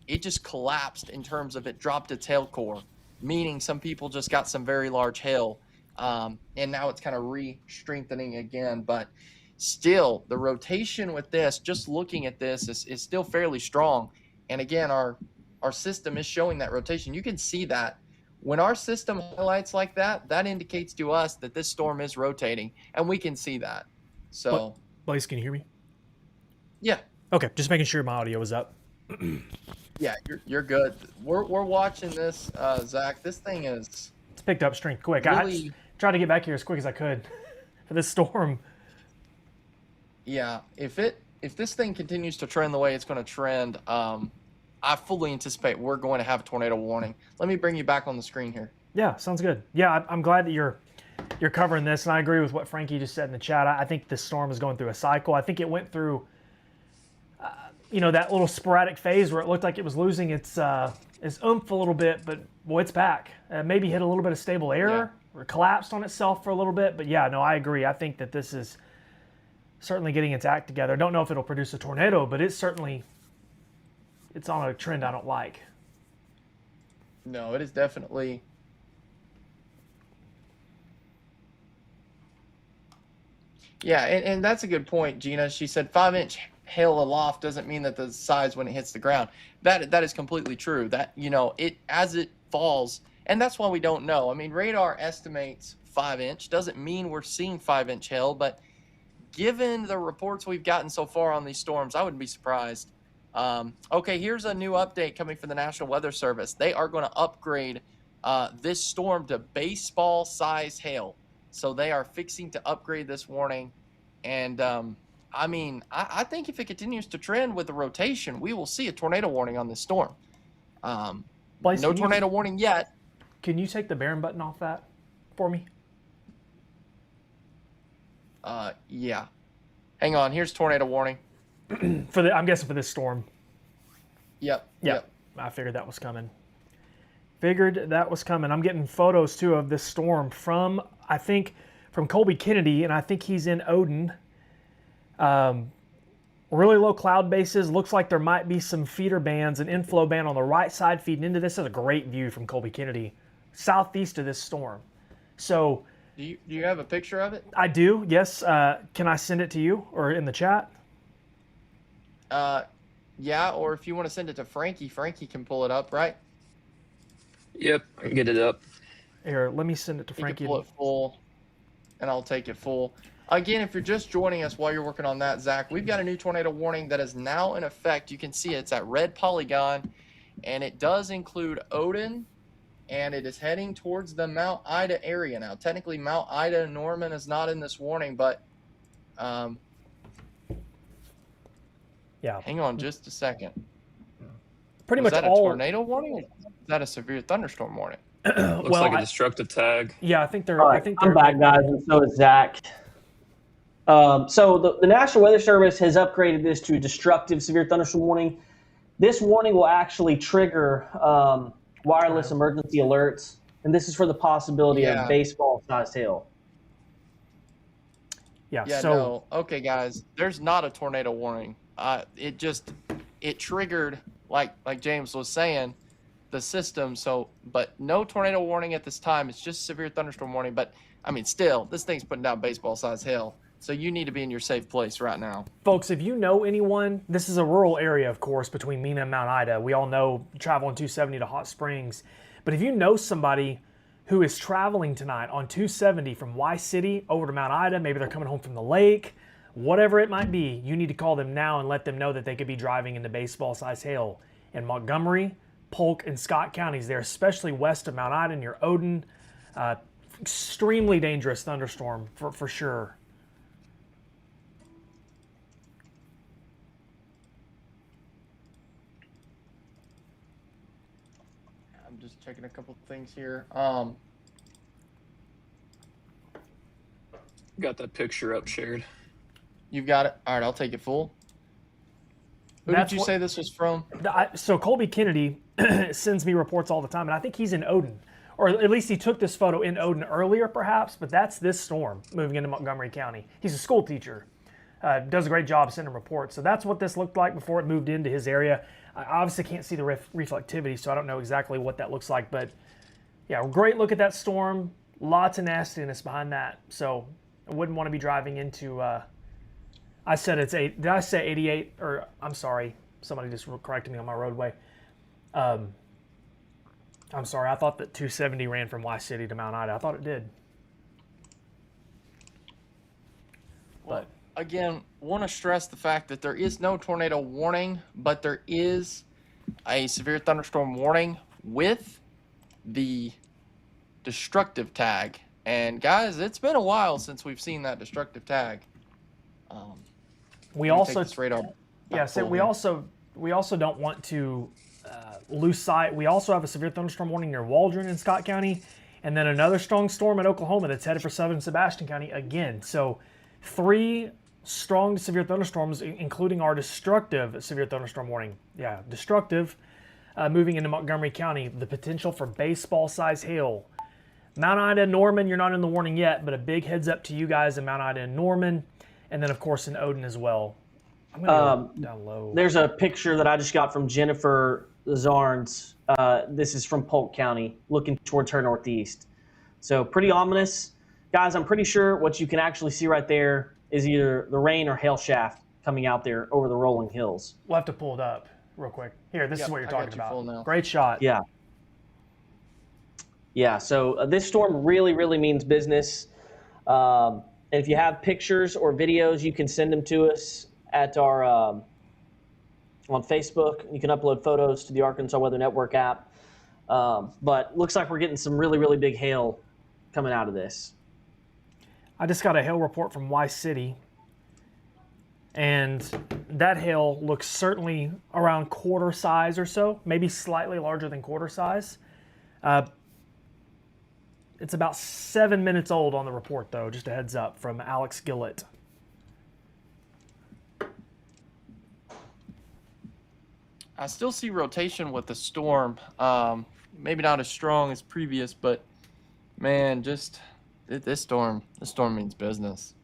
it just collapsed in terms of it dropped its hail core, meaning some people just got some very large hail, and now it's kind of re-strengthening again. But still, the rotation with this, just looking at this, is still fairly strong. And again, our system is showing that rotation. You can see that when our system highlights like that, that indicates to us that this storm is rotating, and we can see that. So, Blaze, can you hear me? Yeah. Okay, just making sure my audio was up. Yeah, you're good. We're watching this, Zach. This thing is. It's picked up strength quick. Really, I tried to get back here as quick as I could for this storm. Yeah, if this thing continues to trend the way it's going to trend, I fully anticipate we're going to have a tornado warning. Let me bring you back on the screen here. Yeah, sounds good. Yeah, I'm glad that you're covering this, and I agree with what Frankie just said in the chat. I think this storm is going through a cycle. I think it went through, that little sporadic phase where it looked like it was losing its oomph a little bit, but boy, it's back. Maybe hit a little bit of stable air or collapsed on itself for a little bit. But yeah, no, I agree. I think that this is certainly getting its act together. Don't know if it'll produce a tornado, but it's on a trend I don't like. No, it is definitely. Yeah, and that's a good point, Gina. She said 5-inch hail aloft doesn't mean that the size when it hits the ground. That is completely true. That it as it falls, and that's why we don't know. I mean, radar estimates 5-inch, doesn't mean we're seeing 5-inch hail, but given the reports we've gotten so far on these storms, I wouldn't be surprised. Okay, here's a new update coming from the National Weather Service. They are going to upgrade this storm to baseball size hail. So they are fixing to upgrade this warning. And I think if it continues to trend with the rotation, we will see a tornado warning on this storm. Blaze, no tornado warning yet. Can you take the Baron button off that for me? Yeah. Hang on. Here's tornado warning. I'm guessing for this storm. Yep. I figured that was coming. I'm getting photos too of this storm from Colby Kennedy, and I think he's in Odin. Really low cloud bases. Looks like there might be some feeder bands, an inflow band on the right side feeding into this. Is a great view from Colby Kennedy, southeast of this storm. So, do you have a picture of it? I do. Yes. Can I send it to you or in the chat? Yeah. Or if you want to send it to Frankie, Frankie can pull it up, right? Yep, I can get it up. Here, let me send it to He Frankie. can pull it full, and I'll take it full. Again, if you're just joining us while you're working on that, Zach, we've got a new tornado warning that is now in effect. You can see it's that red polygon, and it does include Odin, and it is heading towards the Mount Ida area. Now, technically, Mount Ida, Norman is not in this warning, but yeah. Hang on just a second. Pretty Was much that a all. tornado warning? Or is that a severe thunderstorm warning? Looks like a destructive tag. Yeah, I think they're. All right, I'm back, guys, and so is Zach. So the National Weather Service has upgraded this to destructive severe thunderstorm warning. This warning will actually trigger wireless emergency alerts, and this is for the possibility of baseball-sized hail. Yeah. Yeah. So No. Okay, guys. There's not a tornado warning. It triggered like James was saying, the system. So, but no tornado warning at this time. It's just severe thunderstorm warning. But I mean, still, this thing's putting down baseball-sized hail. So you need to be in your safe place right now. Folks, if you know anyone, this is a rural area, of course, between Mena and Mount Ida. We all know traveling 270 to Hot Springs. But if you know somebody who is traveling tonight on 270 from Y City over to Mount Ida, maybe they're coming home from the lake, whatever it might be, you need to call them now and let them know that they could be driving into baseball-sized hail in Montgomery, Polk, and Scott counties. They're especially west of Mount Ida near Odin. Extremely dangerous thunderstorm for sure. I'm just checking a couple things here. Got that picture up shared. You've got it. All right, I'll take it full. Who That's did you say this was from? So Colby Kennedy sends me reports all the time, and I think he's in Odin. Or at least he took this photo in Odin earlier, perhaps, but that's this storm moving into Montgomery County. He's a school teacher. Does a great job sending reports. So that's what this looked like before it moved into his area. I obviously can't see the reflectivity, so I don't know exactly what that looks like. But yeah, great look at that storm. Lots of nastiness behind that. So I wouldn't want to be driving into... I said it's 8. Did I say 88? Or I'm sorry. Somebody just corrected me on my roadway. I'm sorry. I thought that 270 ran from Y City to Mount Ida. I thought it did. But again, want to stress the fact that there is no tornado warning, but there is a severe thunderstorm warning with the destructive tag. And guys, it's been a while since we've seen that destructive tag. We also take this radar yeah. So we also don't want to lose sight. We also have a severe thunderstorm warning near Waldron in Scott County, and then another strong storm in Oklahoma that's headed for southern Sebastian County again. So 3 strong to severe thunderstorms, including our destructive severe thunderstorm warning. Yeah, destructive, moving into Montgomery County. The potential for baseball-sized hail. Mount Ida, Norman, you're not in the warning yet, but a big heads up to you guys in Mount Ida and Norman, and then of course in Odin as well. I'm gonna go down low. There's a picture that I just got from Jennifer Zarnes. This is from Polk County, looking towards her northeast. So pretty ominous. Guys, I'm pretty sure what you can actually see right there is either the rain or hail shaft coming out there over the rolling hills. We'll have to pull it up real quick. Here, this is what you're talking full now. about. Great shot. Yeah. Yeah, so this storm really, really means business. And if you have pictures or videos, you can send them to us at our on Facebook. You can upload photos to the Arkansas Weather Network app. But looks like we're getting some really, really big hail coming out of this. I just got a hail report from Y City, and that hail looks certainly around quarter size or so, maybe slightly larger than quarter size. It's about 7 minutes old on the report, though, just a heads up from Alex Gillett. I still see rotation with the storm. Maybe not as strong as previous, but man, just this storm means business.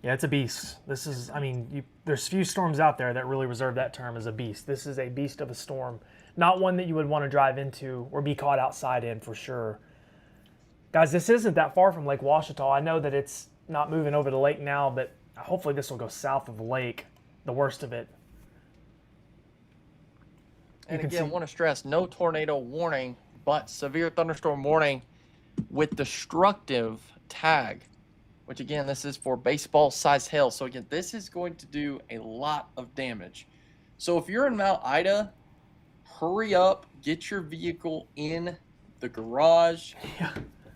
Yeah, it's a beast. This is, I mean, there's few storms out there that really reserve that term as a beast. This is a beast of a storm. Not one that you would want to drive into or be caught outside in for sure. Guys, this isn't that far from Lake Ouachita. I know that it's not moving over the lake now, but hopefully this will go south of the lake, the worst of it. And again, want to stress, no tornado warning, but severe thunderstorm warning with destructive tag, which again, this is for baseball-sized hail. So again, this is going to do a lot of damage. So if you're in Mount Ida, hurry up, get your vehicle in the garage. Yeah.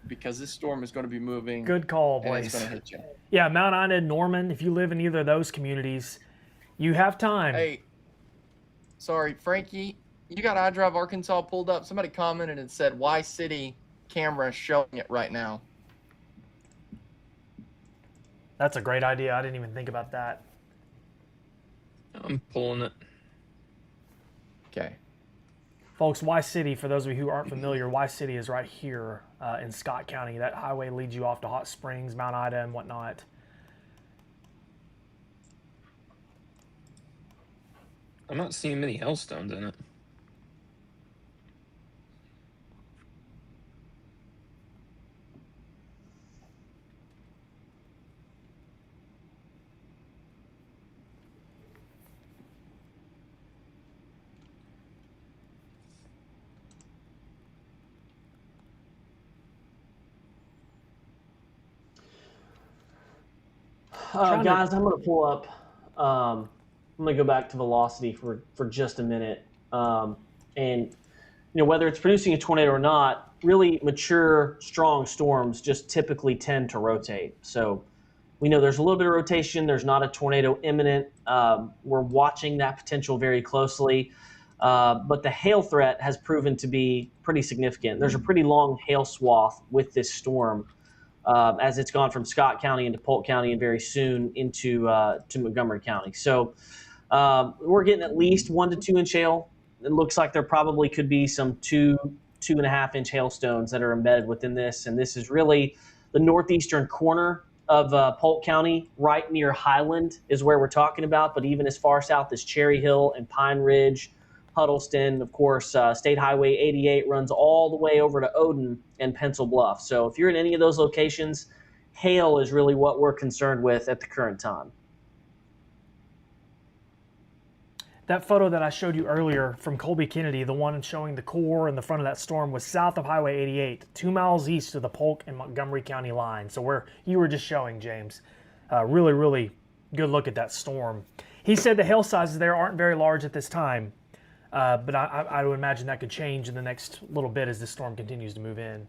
Because this storm is going to be moving. Good call, boys. It's going to hit you. Yeah, Mount Ida and Norman, if you live in either of those communities, you have time. Hey, sorry, Frankie, you got iDrive Arkansas pulled up. Somebody commented and said, Y City camera showing it right now. That's a great idea. I didn't even think about that. I'm pulling it. Okay. Folks, Y City, for those of you who aren't familiar, Y City is right here in Scott County. That highway leads you off to Hot Springs, Mount Ida, and whatnot. I'm not seeing many hailstones in it. Guys, I'm going to pull up. I'm going to go back to velocity for just a minute. And whether it's producing a tornado or not, really mature, strong storms just typically tend to rotate. So we know there's a little bit of rotation. There's not a tornado imminent. We're watching that potential very closely. But the hail threat has proven to be pretty significant. There's a pretty long hail swath with this storm. As it's gone from Scott County into Polk County and very soon into to Montgomery County. So we're getting at least 1 to 2 inch hail. It looks like there probably could be some 2.5 inch hailstones that are embedded within this. And this is really the northeastern corner of Polk County, right near Highland is where we're talking about. But even as far south as Cherry Hill and Pine Ridge, Huddleston, of course, State Highway 88 runs all the way over to Odin and Pencil Bluff. So if you're in any of those locations, hail is really what we're concerned with at the current time. That photo that I showed you earlier from Colby Kennedy, the one showing the core and the front of that storm, was south of Highway 88, 2 miles east of the Polk and Montgomery County line. So where you were just showing, James. Really, really good look at that storm. He said the hail sizes there aren't very large at this time. But I would imagine that could change in the next little bit as this storm continues to move in.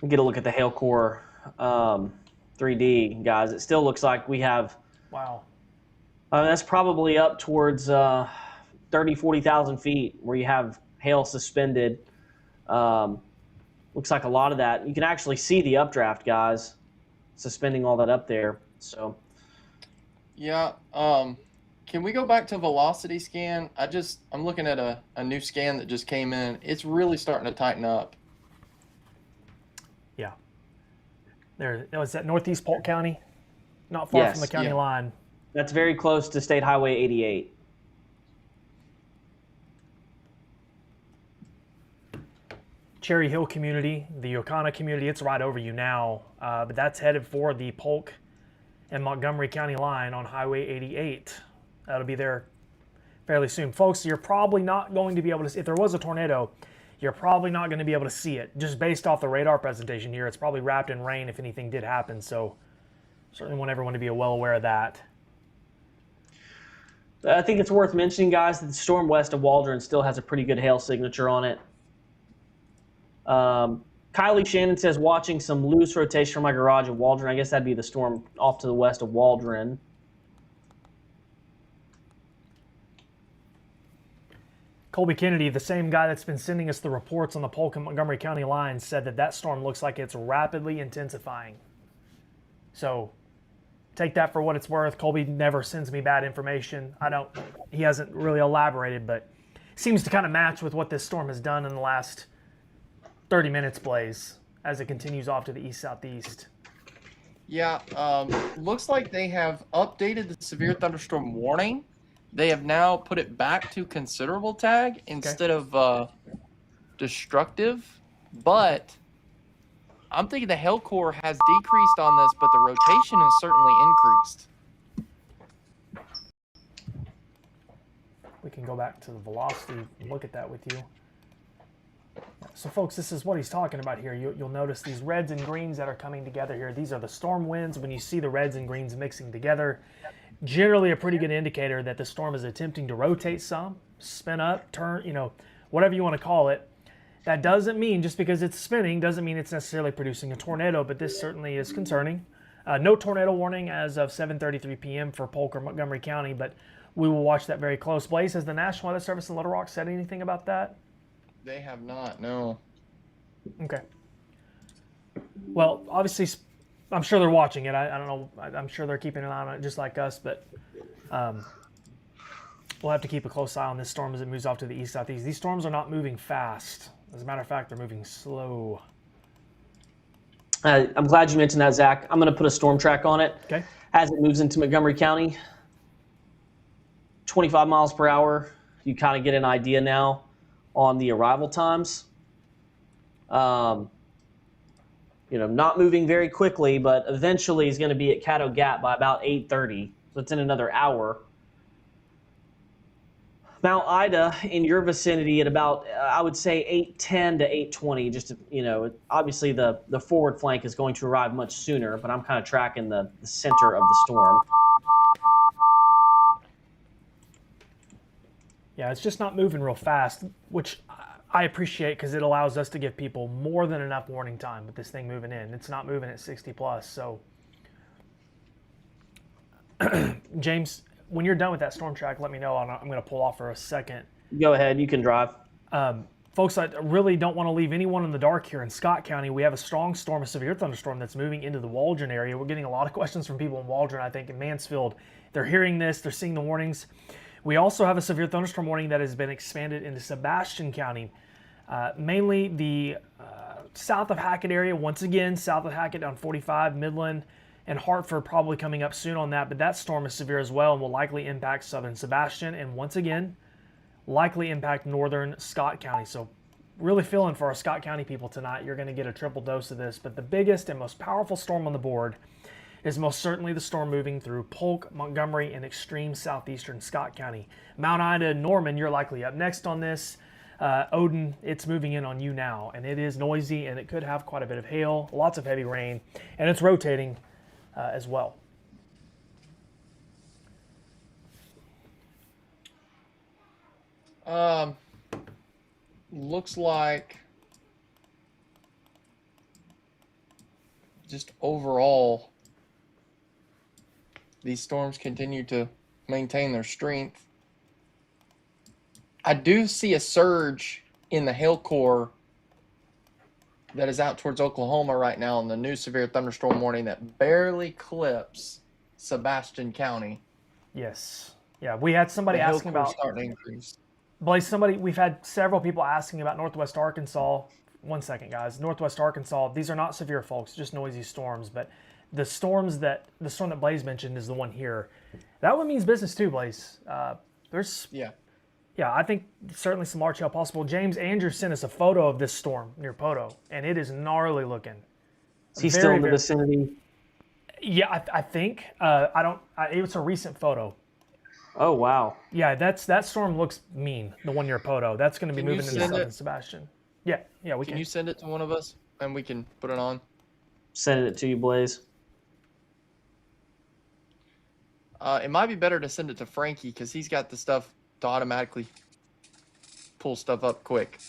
Get a look at the hail core 3D, guys. It still looks like we have, wow. That's probably up towards 30, 40,000 feet where you have hail suspended. Looks like a lot of that. You can actually see the updraft, guys, suspending all that up there. So, yeah. Can we go back to velocity scan? I'm looking at a new scan that just came in. It's really starting to tighten up. Yeah. There, is that northeast Polk County? Not far from the county line. That's very close to State Highway 88. Cherry Hill community, the Yocana community, it's right over you now. But that's headed for the Polk and Montgomery County line on Highway 88. That'll be there fairly soon. Folks, you're probably not going to be able to see, if there was a tornado, you're probably not going to be able to see it. Just based off the radar presentation here, it's probably wrapped in rain if anything did happen. So certainly want everyone to be well aware of that. I think it's worth mentioning, guys, that the storm west of Waldron still has a pretty good hail signature on it. Kylie Shannon says, watching some loose rotation from my garage at Waldron. I guess that'd be the storm off to the west of Waldron. Colby Kennedy, the same guy that's been sending us the reports on the Polk and Montgomery County line, said that storm looks like it's rapidly intensifying. So take that for what it's worth. Colby never sends me bad information. He hasn't really elaborated, but seems to kind of match with what this storm has done in the last 30 minutes, Blaze, as it continues off to the east-southeast. Yeah, looks like they have updated the severe thunderstorm warning. They have now put it back to considerable tag instead of destructive. But I'm thinking the hail core has decreased on this, but the rotation has certainly increased. We can go back to the velocity and look at that with you. So folks, this is what he's talking about here. You'll notice these reds and greens that are coming together here. These are the storm winds. When you see the reds and greens mixing together, generally a pretty good indicator that the storm is attempting to rotate some, spin up, turn, whatever you want to call it. That doesn't mean, just because it's spinning, doesn't mean it's necessarily producing a tornado, but this certainly is concerning. No tornado warning as of 7:33 p.m. for Polk or Montgomery County, but we will watch that very close. Blaze, has the National Weather Service in Little Rock said anything about that? They have not, no. Okay. Well, obviously, I'm sure they're watching it. I don't know. I'm sure they're keeping an eye on it just like us, but we'll have to keep a close eye on this storm as it moves off to the east-southeast. These storms are not moving fast. As a matter of fact, they're moving slow. I'm glad you mentioned that, Zach. I'm going to put a storm track on it. Okay. As it moves into Montgomery County. 25 miles per hour. You kind of get an idea now on the arrival times. Not moving very quickly, but eventually is going to be at Caddo Gap by about 8:30. So it's in another hour. Mount Ida in your vicinity at about, I would say 8:10 to 8:20. Just obviously the forward flank is going to arrive much sooner, but I'm kind of tracking the center of the storm. Yeah, it's just not moving real fast, which I appreciate because it allows us to give people more than enough warning time with this thing moving in. It's not moving at 60 plus. So, James, when you're done with that storm track, let me know. I'm going to pull off for a second. Go ahead, you can drive. Folks, I really don't want to leave anyone in the dark here in Scott County. We have a strong storm, a severe thunderstorm that's moving into the Waldron area. We're getting a lot of questions from people in Waldron, I think, in Mansfield. They're hearing this, they're seeing the warnings. We also have a severe thunderstorm warning that has been expanded into Sebastian County. Mainly the south of Hackett area, once again, south of Hackett on 45, Midland, and Hartford probably coming up soon on that, but that storm is severe as well and will likely impact southern Sebastian, and once again, likely impact northern Scott County. So really feeling for our Scott County people tonight. You're going to get a triple dose of this, but the biggest and most powerful storm on the board is most certainly the storm moving through Polk, Montgomery, and extreme southeastern Scott County. Mount Ida and Norman, you're likely up next on this. Odin, it's moving in on you now, and it is noisy, and it could have quite a bit of hail, lots of heavy rain, and it's rotating as well. Looks like just overall, these storms continue to maintain their strength. I do see a surge in the hail core that is out towards Oklahoma right now in the new severe thunderstorm warning that barely clips Sebastian County. Yes. Yeah, we had somebody asking about starting to increase. Blaze, we've had several people asking about Northwest Arkansas. One second, guys. Northwest Arkansas, these are not severe, folks, just noisy storms, but the storm that Blaze mentioned is the one here. That one means business too, Blaze. Yeah, I think certainly some large hail possible. James Andrew sent us a photo of this storm near Poto, and it is gnarly looking. Is he still in the vicinity? Yeah, I think. It's a recent photo. Oh, wow. Yeah, that storm looks mean, the one near Poto. That's going to be moving into Southern Sebastian. Yeah, we can. Can you send it to one of us, and we can put it on? Send it to you, Blaze. It might be better to send it to Frankie, because he's got the stuff to automatically pull stuff up quick.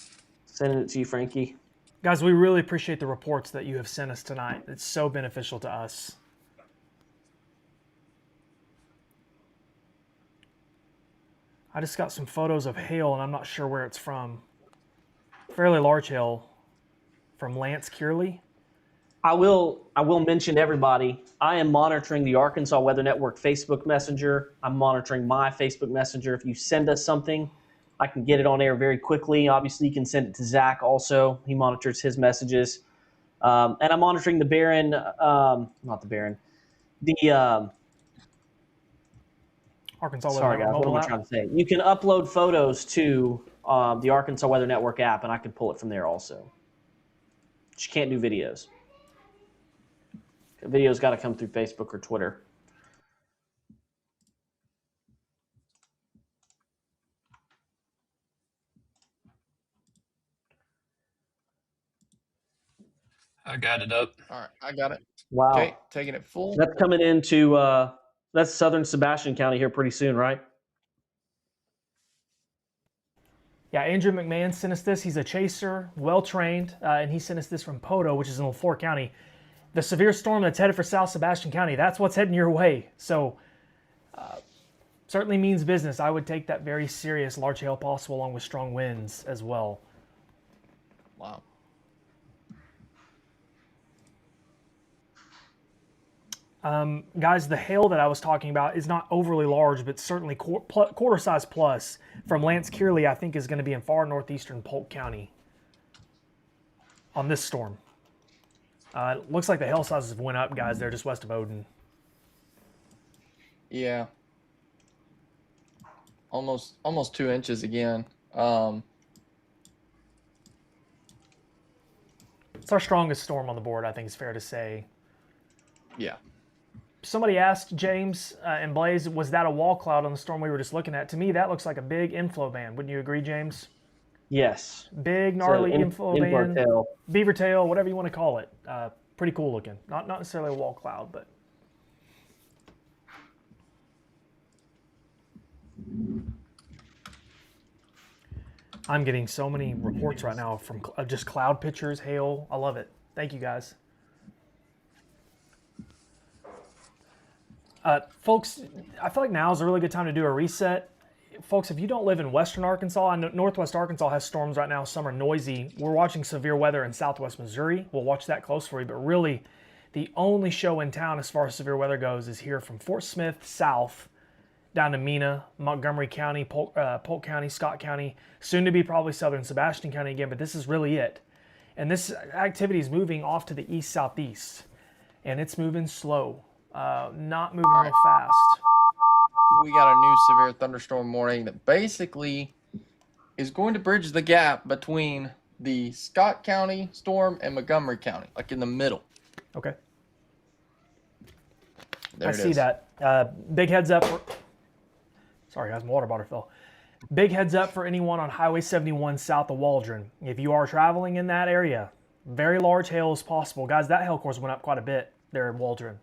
Sending it to you, Frankie. Guys, we really appreciate the reports that you have sent us tonight. It's so beneficial to us. I just got some photos of hail, and I'm not sure where it's from. Fairly large hail from Lance Kearley. I will mention to everybody, I am monitoring the Arkansas Weather Network Facebook Messenger. I'm monitoring my Facebook Messenger. If you send us something, I can get it on air very quickly. Obviously, you can send it to Zach also. He monitors his messages. And I'm monitoring the Barron, not the Barron, the... Arkansas Weather sorry, guys, Network what am I trying to say? You can upload photos to the Arkansas Weather Network app, and I can pull it from there also. But you can't do videos. Videos got to come through Facebook or Twitter. I got it up. All right, I got it. Wow. Okay, taking it full. That's coming into that's southern Sebastian County here pretty soon, right? Yeah, Andrew McMahon sent us this. He's a chaser, well-trained, and he sent us this from Poto, which is in LaFleur County. The severe storm that's headed for South Sebastian County, that's what's heading your way. So certainly means business. I would take that very serious, large hail possible along with strong winds as well. Wow. Guys, the hail that I was talking about is not overly large, but certainly quarter size plus from Lance Kearley, I think is going to be in far northeastern Polk County on this storm. It looks like the hail sizes have went up, guys. They're just west of Odin. Yeah. almost 2 inches again. It's our strongest storm on the board, I think it's fair to say. Yeah. Somebody asked James and Blaze, was that a wall cloud on the storm we were just looking at? To me, that looks like a big inflow band. Wouldn't you agree, James? Yes. Big, gnarly inflow band. Tail. Beaver tail, whatever you want to call it. Pretty cool looking. Not necessarily a wall cloud, but. I'm getting so many reports right now from just cloud pictures, hail. I love it. Thank you, guys. Folks, I feel like now is a really good time to do a reset. Folks, if you don't live in western Arkansas, I know northwest Arkansas has storms right now. Some are noisy. We're watching severe weather in southwest Missouri. We'll watch that close for you. But really, the only show in town as far as severe weather goes is here from Fort Smith south down to Mena, Montgomery County, Polk County, Scott County, soon to be probably southern Sebastian County again, but this is really it. And this activity is moving off to the east-southeast, and it's moving slow, not moving real fast. We got a new severe thunderstorm warning that basically is going to bridge the gap between the Scott County storm and Montgomery County, like in the middle. Okay. There I it see is. that. Big heads up. Sorry, guys, my water bottle fell. Big heads up for anyone on Highway 71 south of Waldron. If you are traveling in that area, very large hail is possible. Guys, that hail course went up quite a bit there in Waldron.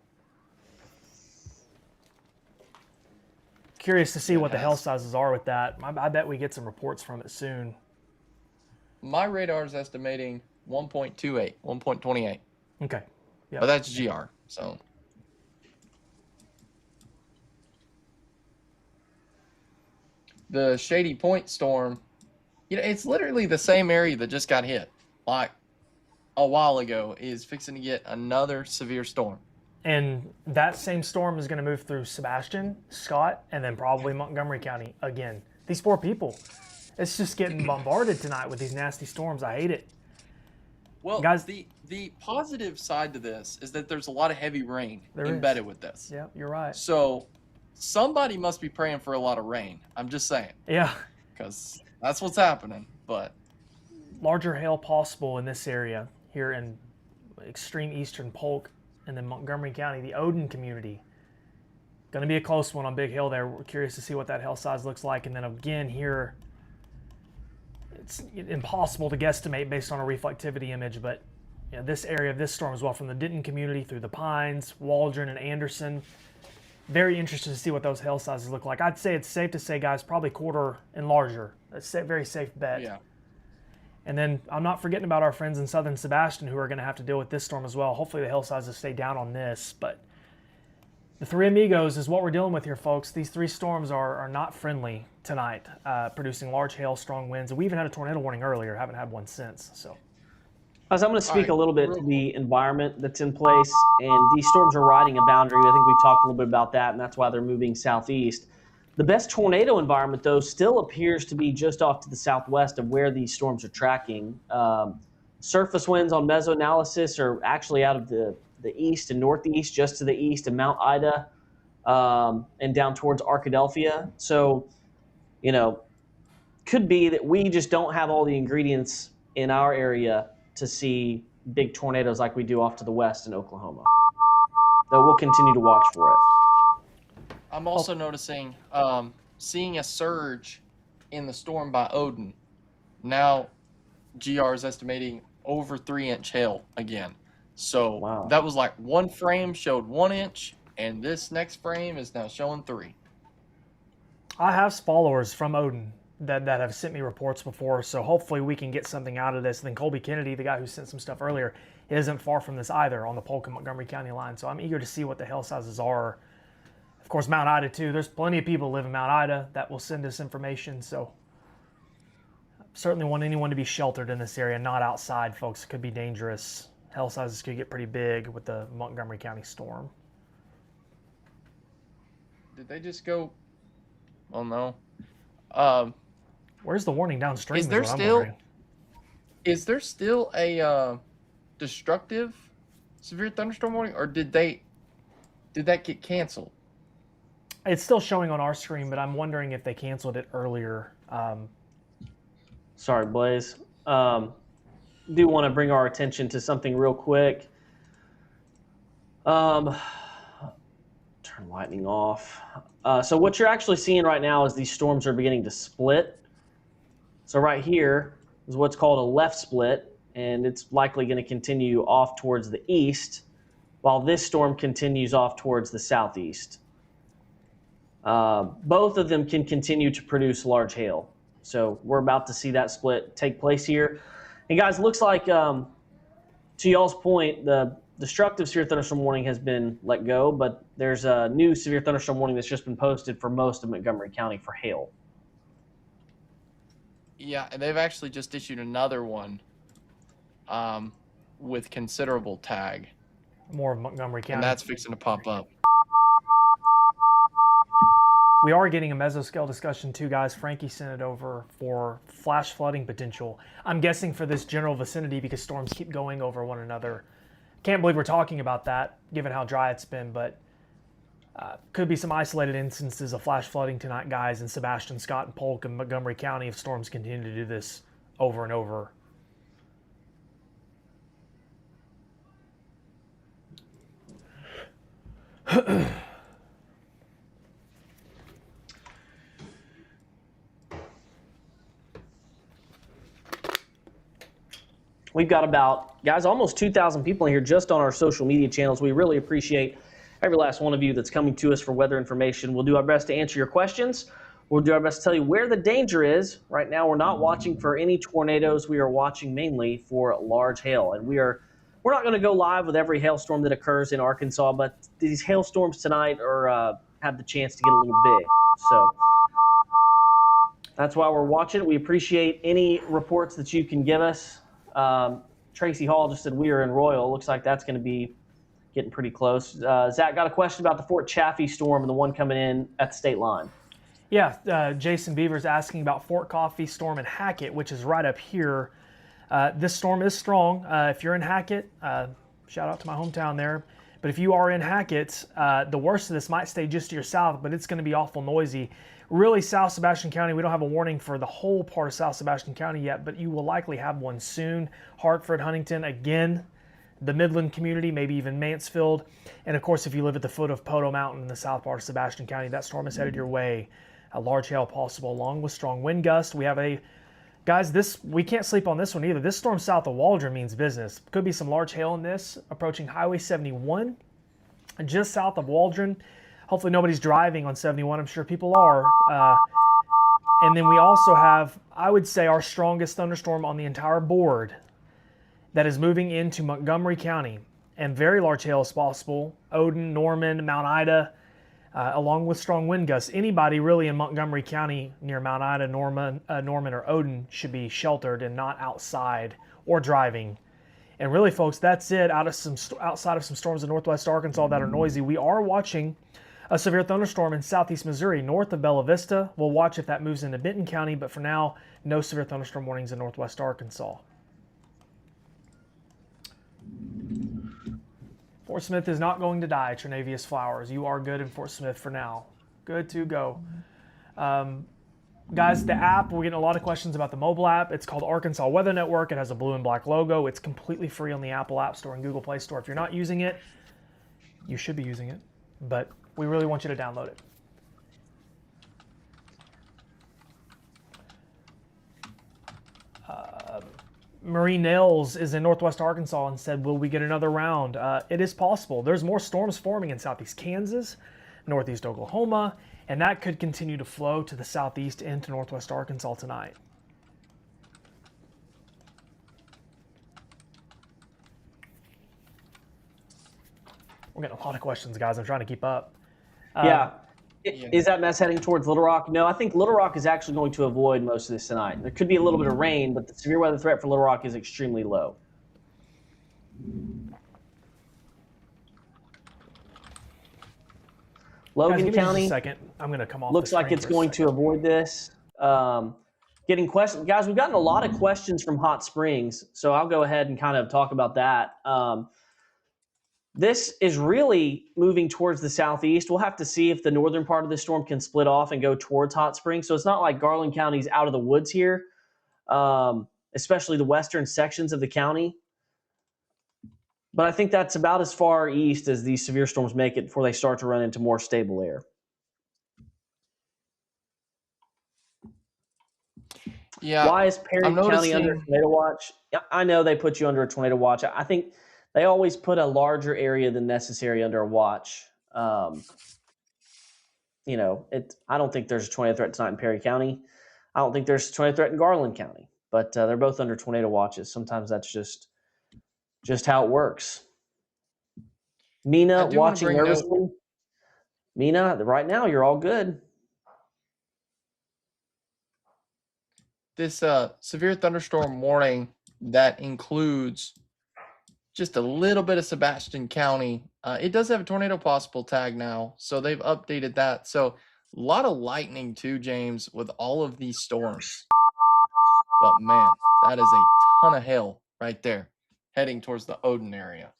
Curious to see what the hail sizes are with that. I bet we get some reports from it soon. My radar is estimating 1.28, 1.28. Okay. Yep. But that's GR, so. The Shady Point storm, it's literally the same area that just got hit, like a while ago, is fixing to get another severe storm. And that same storm is going to move through Sebastian, Scott, and then probably Montgomery County again. These poor people. It's just getting bombarded tonight with these nasty storms. I hate it. Well, guys, the positive side to this is that there's a lot of heavy rain there embedded with this. Yeah, you're right. So somebody must be praying for a lot of rain. I'm just saying. Yeah. Because that's what's happening. But larger hail possible in this area here in extreme eastern Polk and then Montgomery County, the Odin community. Going to be a close one on Big Hill there. We're curious to see what that hail size looks like. And then again here, it's impossible to guesstimate based on a reflectivity image, but this area of this storm as well, from the Denton community through the Pines, Waldron, and Anderson. Very interested to see what those hail sizes look like. I'd say it's safe to say, guys, probably quarter and larger. That's a very safe bet. yeah. And then I'm not forgetting about our friends in southern Sebastian who are going to have to deal with this storm as well. Hopefully the hail sizes stay down on this, but the Three Amigos is what we're dealing with here, folks. These three storms are not friendly tonight, producing large hail, strong winds. We even had a tornado warning earlier. Haven't had one since. So, I'm going to speak a little bit to the environment that's in place, and these storms are riding a boundary. I think we've talked a little bit about that, and that's why they're moving southeast. The best tornado environment, though, still appears to be just off to the southwest of where these storms are tracking. Surface winds on mesoanalysis are actually out of the east and northeast, just to the east of Mount Ida, and down towards Arkadelphia. So, could be that we just don't have all the ingredients in our area to see big tornadoes like we do off to the west in Oklahoma. Though we'll continue to watch for it. I'm also noticing, seeing a surge in the storm by Odin. Now, GR is estimating over 3-inch hail again. So That was like one frame showed 1 inch, and this next frame is now showing 3. I have followers from Odin that have sent me reports before, so hopefully we can get something out of this. And then Colby Kennedy, the guy who sent some stuff earlier, isn't far from this either on the Polk and Montgomery County line. So I'm eager to see what the hail sizes are. Of course, Mount Ida too. There's plenty of people who live in Mount Ida that will send us information. So I certainly want anyone to be sheltered in this area, not outside, folks. It could be dangerous. Hail sizes could get pretty big with the Montgomery County storm. Did they just go? Oh no. Where's the warning downstream? Is there still a destructive severe thunderstorm warning, or did that get canceled? It's still showing on our screen, but I'm wondering if they canceled it earlier. Sorry, Blaze. Do want to bring our attention to something real quick. Turn lightning off. So what you're actually seeing right now is these storms are beginning to split. So right here is what's called a left split, and it's likely going to continue off towards the east, while this storm continues off towards the southeast. Both of them can continue to produce large hail. So we're about to see that split take place here. And guys, looks like, to y'all's point, the destructive severe thunderstorm warning has been let go, but there's a new severe thunderstorm warning that's just been posted for most of Montgomery County for hail. Yeah, and they've actually just issued another one with considerable tag. More of Montgomery County. And that's fixing to pop up. We are getting a mesoscale discussion too, guys. Frankie sent it over for flash flooding potential. I'm guessing for this general vicinity because storms keep going over one another. Can't believe we're talking about that, given how dry it's been, but could be some isolated instances of flash flooding tonight, guys, in Sebastian, Scott, and Polk and Montgomery County if storms continue to do this over and over. We've got about, guys, almost 2,000 people in here just on our social media channels. We really appreciate every last one of you that's coming to us for weather information. We'll do our best to answer your questions. We'll do our best to tell you where the danger is. Right now, we're not watching for any tornadoes. We are watching mainly for large hail. And we're not going to go live with every hailstorm that occurs in Arkansas, but these hailstorms tonight are have the chance to get a little big. So that's why we're watching. We appreciate any reports that you can give us. Tracy Hall just said we are in Royal. Looks like that's going to be getting pretty close. Zach, got a question about the Fort Chaffee storm and the one coming in at the state line. Yeah, Jason Beaver's asking about Fort Coffee storm in Hackett, which is right up here. This storm is strong. If you're in Hackett, shout out to my hometown there. But if you are in Hackett, the worst of this might stay just to your south, but it's going to be awful noisy. Really, South Sebastian County, we don't have a warning for the whole part of South Sebastian County yet, but you will likely have one soon. Hartford, Huntington, again, the Midland community, maybe even Mansfield. And of course, if you live at the foot of Poto Mountain in the south part of Sebastian County, that storm is headed your way. A large hail possible along with strong wind gusts. We have guys, we can't sleep on this one either. This storm south of Waldron means business. Could be some large hail in this, approaching Highway 71, just south of Waldron. Hopefully nobody's driving on 71. I'm sure people are. And then we also have, I would say, our strongest thunderstorm on the entire board that is moving into Montgomery County. And very large hail is possible. Odin, Norman, Mount Ida, along with strong wind gusts. Anybody really in Montgomery County near Mount Ida, Norman, or Odin should be sheltered and not outside or driving. And really, folks, that's it. Outside of some storms in northwest Arkansas that are noisy, we are watching a severe thunderstorm in southeast Missouri, north of Bella Vista. We'll watch if that moves into Benton County, but for now, no severe thunderstorm warnings in northwest Arkansas. Fort Smith is not going to die, Trenavious Flowers. You are good in Fort Smith for now. Good to go. Guys, the app, we're getting a lot of questions about the mobile app. It's called Arkansas Weather Network. It has a blue and black logo. It's completely free on the Apple App Store and Google Play Store. If you're not using it, you should be using it, but we really want you to download it. Marie Nails is in northwest Arkansas and said, will we get another round? It is possible. There's more storms forming in southeast Kansas, northeast Oklahoma, and that could continue to flow to the southeast into northwest Arkansas tonight. We're getting a lot of questions, guys. I'm trying to keep up. Yeah. Is that mess heading towards Little Rock? No, I think Little Rock is actually going to avoid most of this tonight. There could be a little bit of rain, but the severe weather threat for Little Rock is extremely low. Logan Guys, give me County, just a second. I'm going to come off. looks like it's going to avoid this. Getting questions, guys. We've gotten a lot of questions from Hot Springs, so I'll go ahead and kind of talk about that. This is really moving towards the southeast. We'll have to see if the northern part of the storm can split off and go towards Hot Springs. So it's not like Garland County's out of the woods here, especially the western sections of the county. But I think that's about as far east as these severe storms make it before they start to run into more stable air. Yeah. Why is Perry County under a tornado watch? I know they put you under a tornado watch. I think they always put a larger area than necessary under a watch. I don't think there's a tornado threat tonight in Perry County. I don't think there's a tornado threat in Garland County, but they're both under tornado watches. Sometimes that's just how it works. Mina watching nervously. Mina, right now you're all good. This severe thunderstorm warning that includes just a little bit of Sebastian County. It does have a tornado possible tag now, so they've updated that. So a lot of lightning too, James, with all of these storms. But man, that is a ton of hail right there, heading towards the Odin area.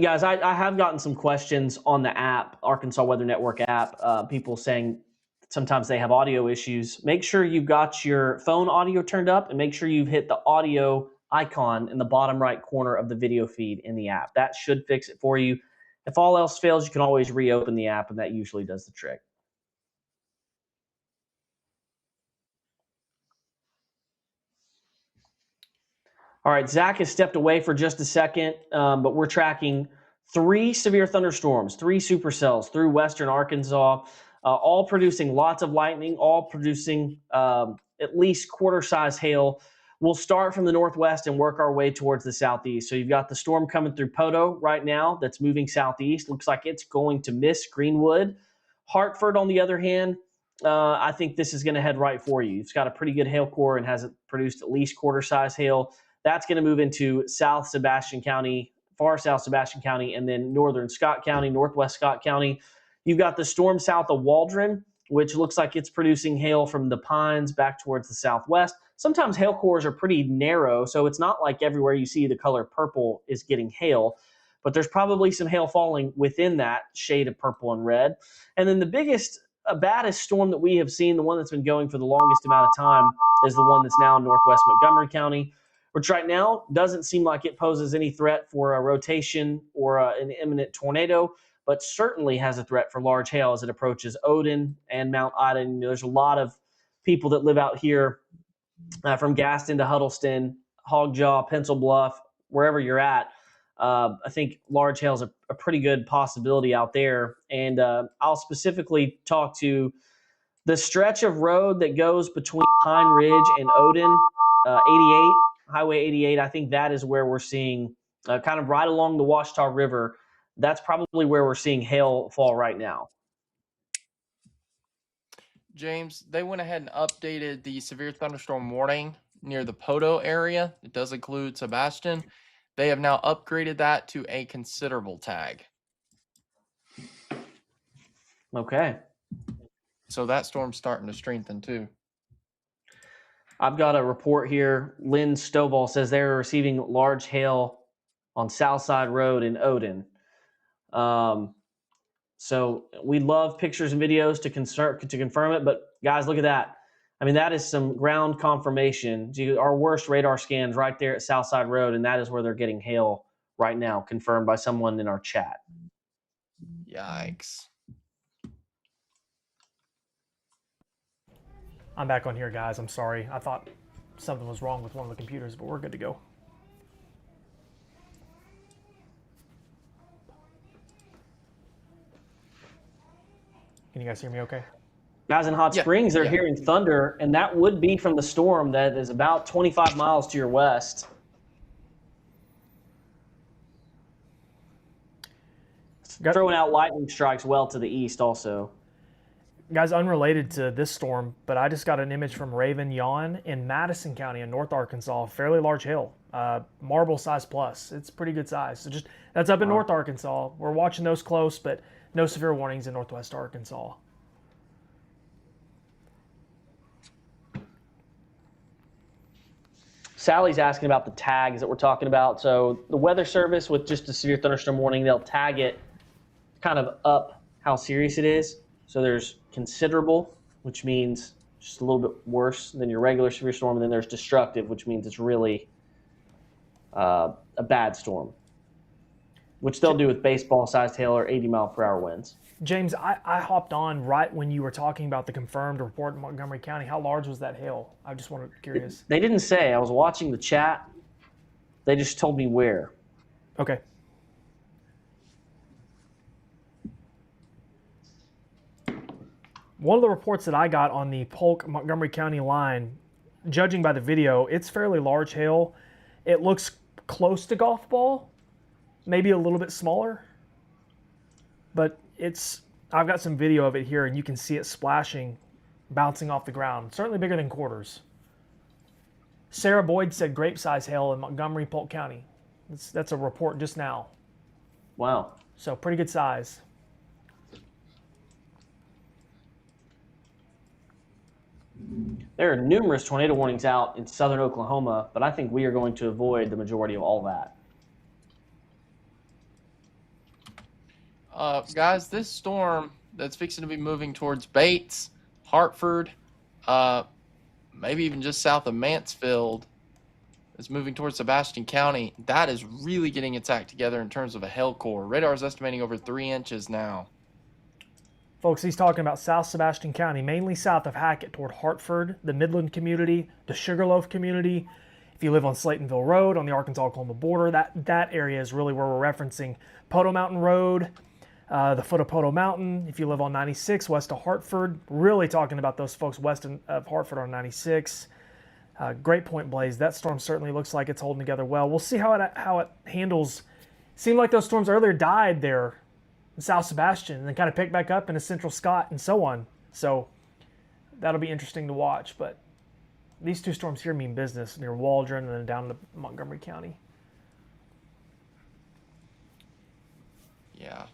Guys, I have gotten some questions on the app, Arkansas Weather Network app, people saying sometimes they have audio issues. Make sure you've got your phone audio turned up and make sure you've hit the audio icon in the bottom right corner of the video feed in the app. That should fix it for you. If all else fails, you can always reopen the app, and that usually does the trick. All right, Zach has stepped away for just a second, but we're tracking 3 severe thunderstorms, 3 supercells through western Arkansas, all producing lots of lightning, all producing at least quarter-size hail. We'll start from the northwest and work our way towards the southeast. So you've got the storm coming through Poto right now that's moving southeast. Looks like it's going to miss Greenwood. Hartford, on the other hand, I think this is going to head right for you. It's got a pretty good hail core and has produced at least quarter-size hail. That's going to move into South Sebastian County, far South Sebastian County, and then northern Scott County, northwest Scott County. You've got the storm south of Waldron, which looks like it's producing hail from the Pines back towards the southwest. Sometimes hail cores are pretty narrow, so it's not like everywhere you see the color purple is getting hail, but there's probably some hail falling within that shade of purple and red. And then the biggest, baddest storm that we have seen, the one that's been going for the longest amount of time, is the one that's now in northwest Montgomery County, which right now doesn't seem like it poses any threat for a rotation or an imminent tornado, but certainly has a threat for large hail as it approaches Odin and Mount Ida. There's a lot of people that live out here from Gaston to Huddleston, Hogjaw, Pencil Bluff, wherever you're at. I think large hail is a pretty good possibility out there. And I'll specifically talk to the stretch of road that goes between Pine Ridge and Odin, 88, Highway 88. I think that is where we're seeing kind of right along the Washita River. That's probably where we're seeing hail fall right now. James, they went ahead and updated the severe thunderstorm warning near the Poto area. It does include Sebastian. They have now upgraded that to a considerable tag. Okay. So that storm's starting to strengthen too. I've got a report here. Lynn Stovall says they're receiving large hail on Southside Road in Odin. So we love pictures and videos to confirm it, but guys, look at that. I mean, that is some ground confirmation. Our worst radar scans right there at Southside Road, and that is where they're getting hail right now, confirmed by someone in our chat. Yikes. I'm back on here, guys. I'm sorry. I thought something was wrong with one of the computers, but we're good to go. Can you guys hear me okay? Guys in Hot Springs, they're hearing thunder, and that would be from the storm that is about 25 miles to your west. Throwing out lightning strikes well to the east also. Guys, unrelated to this storm, but I just got an image from Raven Yawn in Madison County in North Arkansas. Fairly large hail, marble size plus. It's pretty good size. So just that's up in North Arkansas. We're watching those close, but no severe warnings in Northwest Arkansas. Sally's asking about the tags that we're talking about. So the Weather Service, with just a severe thunderstorm warning, they'll tag it kind of up how serious it is. So there's considerable, which means just a little bit worse than your regular severe storm, and then there's destructive, which means it's really a bad storm, which they'll do with baseball-sized hail or 80-mile-per-hour winds. James, I hopped on right when you were talking about the confirmed report in Montgomery County. How large was that hail? I just wanted curious. They didn't say. I was watching the chat. They just told me where. Okay. One of the reports that I got on the Polk Montgomery County line, judging by the video, it's fairly large hail. It looks close to golf ball, maybe a little bit smaller, but I've got some video of it here, and you can see it splashing, bouncing off the ground. Certainly bigger than quarters. Sarah Boyd said grape-size hail in Montgomery, Polk County. That's a report just now. Wow. So pretty good size. There are numerous tornado warnings out in southern Oklahoma, but I think we are going to avoid the majority of all that. Guys, this storm that's fixing to be moving towards Bates, Hartford, maybe even just south of Mansfield, is moving towards Sebastian County. That is really getting its act together in terms of a hail core. Radar is estimating over 3 inches now. Folks, he's talking about South Sebastian County, mainly south of Hackett toward Hartford, the Midland community, the Sugarloaf community. If you live on Slaytonville Road on the Arkansas-Oklahoma border, that area is really where we're referencing. Poto Mountain Road, the foot of Poto Mountain. If you live on 96 west of Hartford, really talking about those folks west of Hartford on 96. Great Point Blaze. That storm certainly looks like it's holding together well. We'll see how it handles. Seemed like those storms earlier died there in South Sebastian and then kind of picked back up into Central Scott and so on. So that'll be interesting to watch. But these two storms here mean business near Waldron and then down to Montgomery County. Yeah.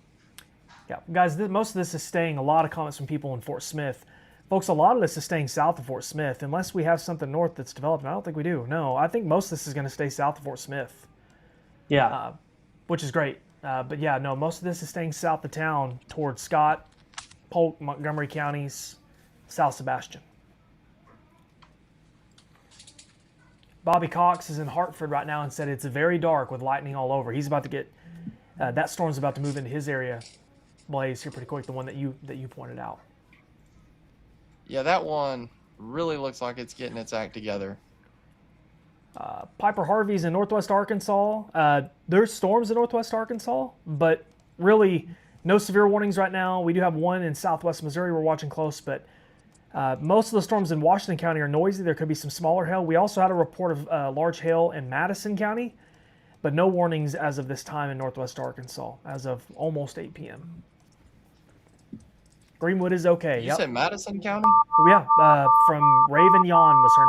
Yeah, guys, most of this is staying. A lot of comments from people in Fort Smith. Folks, a lot of this is staying south of Fort Smith, unless we have something north that's developing. I don't think we do. No, I think most of this is going to stay south of Fort Smith. Yeah. Which is great. But yeah, no, most of this is staying south of town towards Scott, Polk, Montgomery counties, South Sebastian. Bobby Cox is in Hartford right now and said it's very dark with lightning all over. He's about to get, that storm's about to move into his area. Blaze here pretty quick, the one that you pointed out. Yeah, that one really looks like it's getting its act together. Piper Harvey's in Northwest Arkansas. There's storms in Northwest Arkansas, but really no severe warnings right now. We do have one in Southwest Missouri we're watching close, but most of the storms in Washington County are noisy. There could be some smaller hail. We also had a report of large hail in Madison County, but no warnings as of this time in Northwest Arkansas, as of almost 8 p.m. Greenwood is okay. You said Madison County? Oh, yeah, from Raven Yawn was her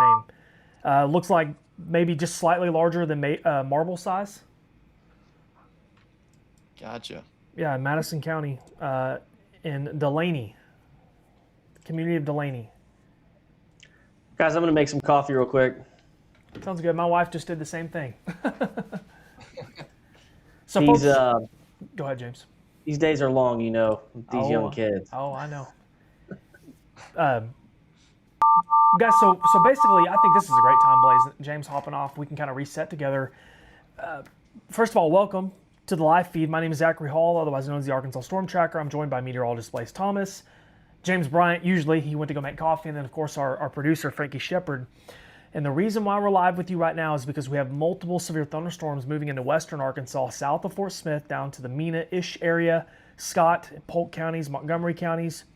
name. Looks like maybe just slightly larger than marble size. Gotcha. Yeah, Madison County in Delaney, the community of Delaney. Guys, I'm going to make some coffee real quick. Sounds good. My wife just did the same thing. So, These, folks, go ahead, James. These days are long, you know, with these young kids. Oh, I know. Guys, so basically, I think this is a great time, Blaze. James hopping off. We can kind of reset together. First of all, welcome to the live feed. My name is Zachary Hall, otherwise known as the Arkansas Storm Tracker. I'm joined by meteorologist Blaze Thomas. James Bryant, usually he went to go make coffee, and then, of course, our producer, Frankie Shepard. And the reason why we're live with you right now is because we have multiple severe thunderstorms moving into western Arkansas, south of Fort Smith, down to the Mena-ish area, Scott, Polk counties, Montgomery counties.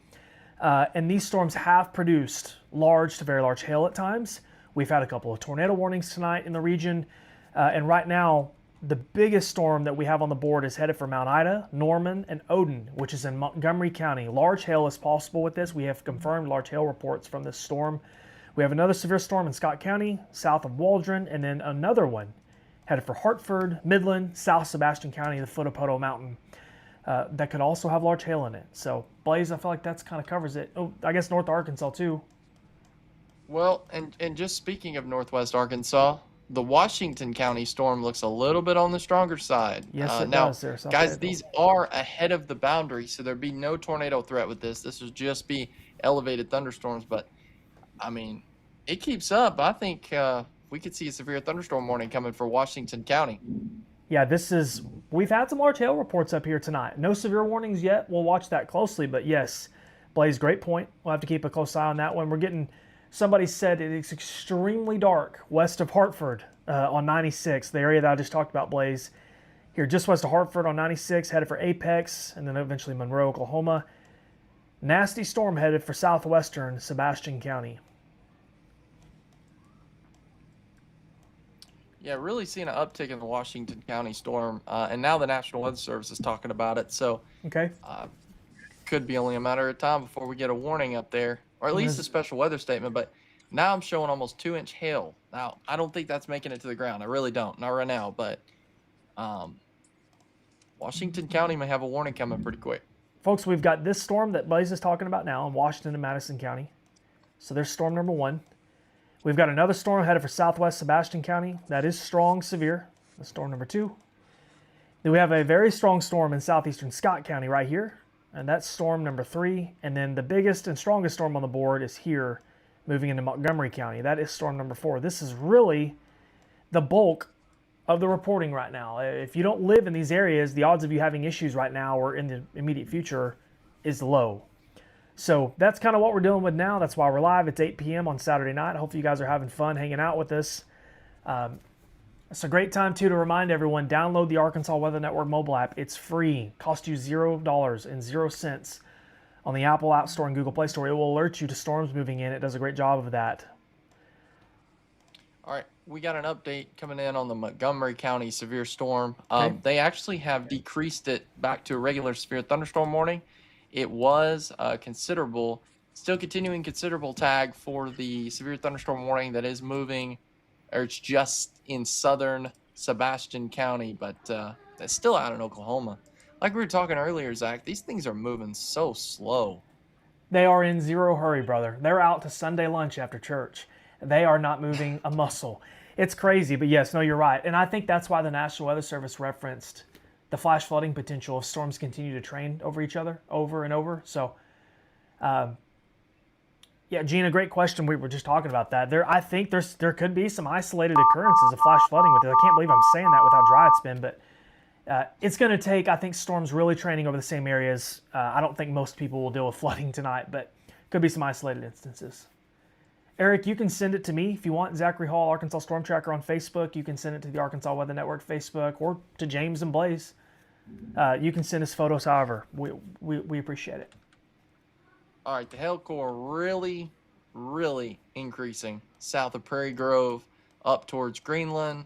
And these storms have produced large to very large hail at times. We've had a couple of tornado warnings tonight in the region. And right now, the biggest storm that we have on the board is headed for Mount Ida, Norman, and Odin, which is in Montgomery County. Large hail is possible with this. We have confirmed large hail reports from this storm. We have another severe storm in Scott County, south of Waldron, and then another one headed for Hartford, Midland, South Sebastian County, the foot of Poto Mountain. That could also have large hail in it. So, Blaze, I feel like that's kind of covers it. Oh, I guess North Arkansas, too. Well, and just speaking of Northwest Arkansas, the Washington County storm looks a little bit on the stronger side. Yes, it Now, does there, South guys, Fayetteville. these are ahead of the boundary, so there'd be no tornado threat with this. This would just be elevated thunderstorms. But, I mean, it keeps up. I think we could see a severe thunderstorm warning coming for Washington County. Yeah, we've had some large hail reports up here tonight. No severe warnings yet. We'll watch that closely, but yes, Blaze, great point. We'll have to keep a close eye on that one. Somebody said it is extremely dark west of Hartford on 96, the area that I just talked about, Blaze. Here, just west of Hartford on 96, headed for Apex, and then eventually Monroe, Oklahoma. Nasty storm headed for southwestern Sebastian County. Yeah, really seeing an uptick in the Washington County storm, and now the National Weather Service is talking about it. So, Okay. could be only a matter of time before we get a warning up there, or at least a special weather statement. But now I'm showing almost 2-inch hail. Now, I don't think that's making it to the ground. I really don't. Not right now. But Washington County may have a warning coming pretty quick. Folks, we've got this storm that Blaze is talking about now in Washington and Madison County. So there's storm number 1. We've got another storm headed for southwest Sebastian County. That is strong, severe. That's storm number 2. Then we have a very strong storm in southeastern Scott County right here. And that's storm number 3. And then the biggest and strongest storm on the board is here, moving into Montgomery County. That is storm number 4. This is really the bulk of the reporting right now. If you don't live in these areas, the odds of you having issues right now or in the immediate future is low. So that's kind of what we're dealing with now. That's why we're live. It's 8 p.m. on Saturday night. Hopefully you guys are having fun hanging out with us. It's a great time, too, to remind everyone, download the Arkansas Weather Network mobile app. It's free. Costs you $0 on the Apple App Store and Google Play Store. It will alert you to storms moving in. It does a great job of that. All right, we got an update coming in on the Montgomery County severe storm. Okay. They actually have decreased it back to a regular severe thunderstorm warning. It was considerable, still continuing considerable tag for the severe thunderstorm warning that is moving, or it's just in southern Sebastian County, but it's still out in Oklahoma. Like we were talking earlier, Zach, these things are moving so slow. They are in zero hurry, brother. They're out to Sunday lunch after church. They are not moving a muscle. It's crazy, but yes, no, you're right. And I think that's why the National Weather Service referenced the flash flooding potential if storms continue to train over each other over and over. So, yeah, Gina, great question. We were just talking about that. I think there could be some isolated occurrences of flash flooding with it. I can't believe I'm saying that with how dry it's been, but it's going to take, I think, storms really training over the same areas. I don't think most people will deal with flooding tonight, but could be some isolated instances. Eric, you can send it to me if you want. Zachary Hall, Arkansas Storm Tracker on Facebook. You can send it to the Arkansas Weather Network Facebook or to James and Blaze. You can send us photos however. We appreciate it. All right, the hail core really, really increasing south of Prairie Grove, up towards Greenland,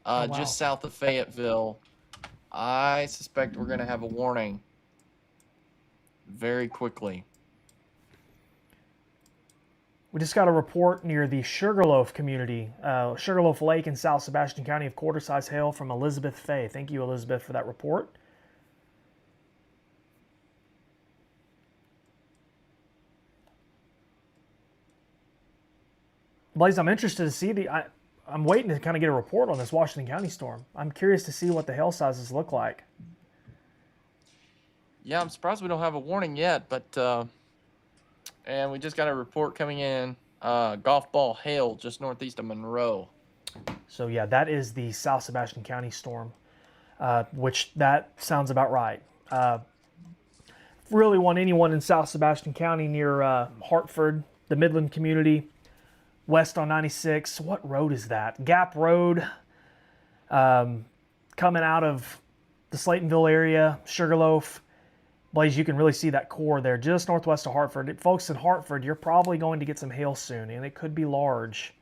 wow. just south of Fayetteville. I suspect we're going to have a warning very quickly. We just got a report near the Sugarloaf community, Sugarloaf Lake in South Sebastian County of quarter-size hail from Elizabeth Fay. Thank you, Elizabeth, for that report. Blaze, I'm interested to see I'm waiting to kind of get a report on this Washington County storm. I'm curious to see what the hail sizes look like. Yeah, I'm surprised we don't have a warning yet, but and we just got a report coming in, golf ball hail just northeast of Monroe. So yeah, that is the South Sebastian County storm, which that sounds about right. Really want anyone in South Sebastian County near Hartford, the Midland community, west on 96. What road is that? Gap Road, coming out of the Slaytonville area, Sugarloaf. Blaze, you can really see that core there just northwest of Hartford. Folks in Hartford, you're probably going to get some hail soon, and it could be large.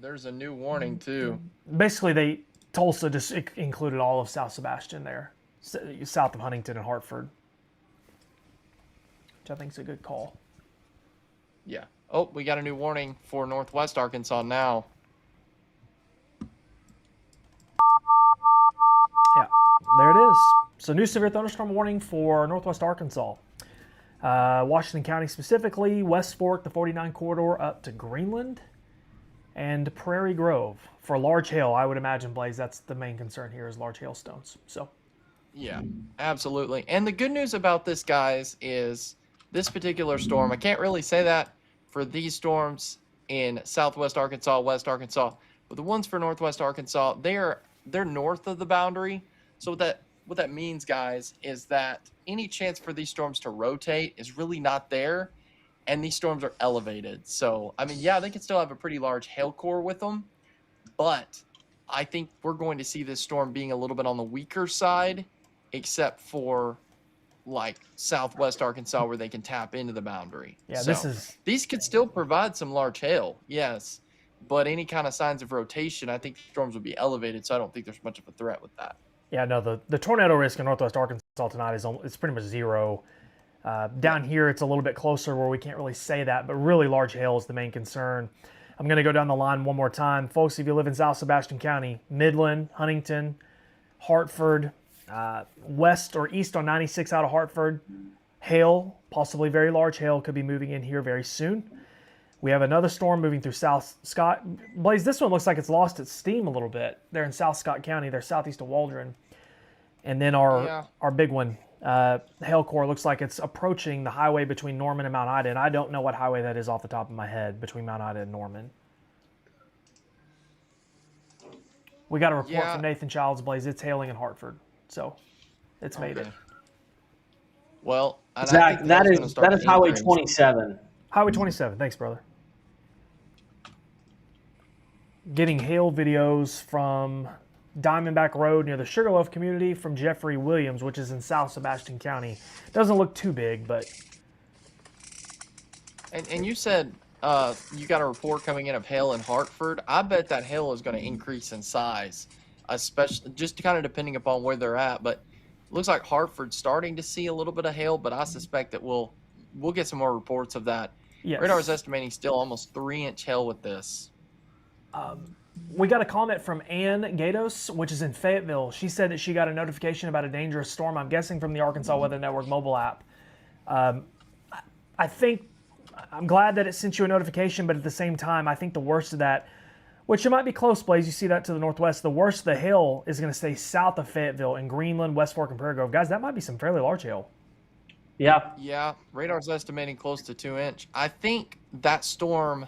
There's a new warning, too. Basically, Tulsa just included all of South Sebastian there, south of Huntington and Hartford, which I think is a good call. Yeah. Oh, we got a new warning for northwest Arkansas now. Yeah, there it is. So new severe thunderstorm warning for northwest Arkansas. Washington County specifically, West Fork, the 49 corridor up to Greenland. and Prairie Grove. For large hail, I would imagine, Blaze, that's the main concern here is large hailstones. So, Yeah, absolutely. And the good news about this, guys, is this particular storm, I can't really say that for these storms in southwest Arkansas, west Arkansas, but the ones for northwest Arkansas, they're north of the boundary. So what that means, guys, is that any chance for these storms to rotate is really not there, and these storms are elevated. So, I mean, yeah, they can still have a pretty large hail core with them, but I think we're going to see this storm being a little bit on the weaker side, except for like southwest Arkansas where they can tap into the boundary. yeah, So these could still provide some large hail, yes, but any kind of signs of rotation, I think the storms would be elevated. So I don't think there's much of a threat with that. yeah, no, the tornado risk in northwest Arkansas tonight it's pretty much zero. Down here, it's a little bit closer where we can't really say that, but really large hail is the main concern. I'm going to go down the line one more time. Folks, if you live in South Sebastian County, Midland, Huntington, Hartford, west or east on 96 out of Hartford, hail, possibly very large hail, could be moving in here very soon. We have another storm moving through South Scott. Blaze, this one looks like it's lost its steam a little bit. They're in South Scott County. They're southeast of Waldron. And then our big one, hail core, looks like it's approaching the highway between Norman and Mount Ida. And I don't know what highway that is off the top of my head between Mount Ida and Norman. We got a report from Nathan Childs, Blaze. It's hailing in Hartford. So it's made it. Well, Zach, that is Highway 27. Highway 27. Thanks, brother. Getting hail videos from Diamondback Road near the Sugarloaf community from Jeffrey Williams, which is in South Sebastian County. Doesn't look too big, but... And you said you got a report coming in of hail in Hartford. I bet that hail is going to increase in size, especially just kind of depending upon where they're at. But it looks like Hartford's starting to see a little bit of hail, but I suspect that we'll get some more reports of that. Yes. Radar is estimating still almost 3-inch hail with this. We got a comment from Ann Gatos, which is in Fayetteville. She said that she got a notification about a dangerous storm, I'm guessing from the Arkansas Weather Network mobile app. I think, I'm glad that it sent you a notification, but at the same time, I think the worst of that, which it might be close, Blaze, you see that to the northwest, the worst of the hail is going to stay south of Fayetteville in Greenland, West Fork, and Prairie Grove. Guys, that might be some fairly large hail. Yeah. Yeah, radar's estimating close to 2-inch. I think that storm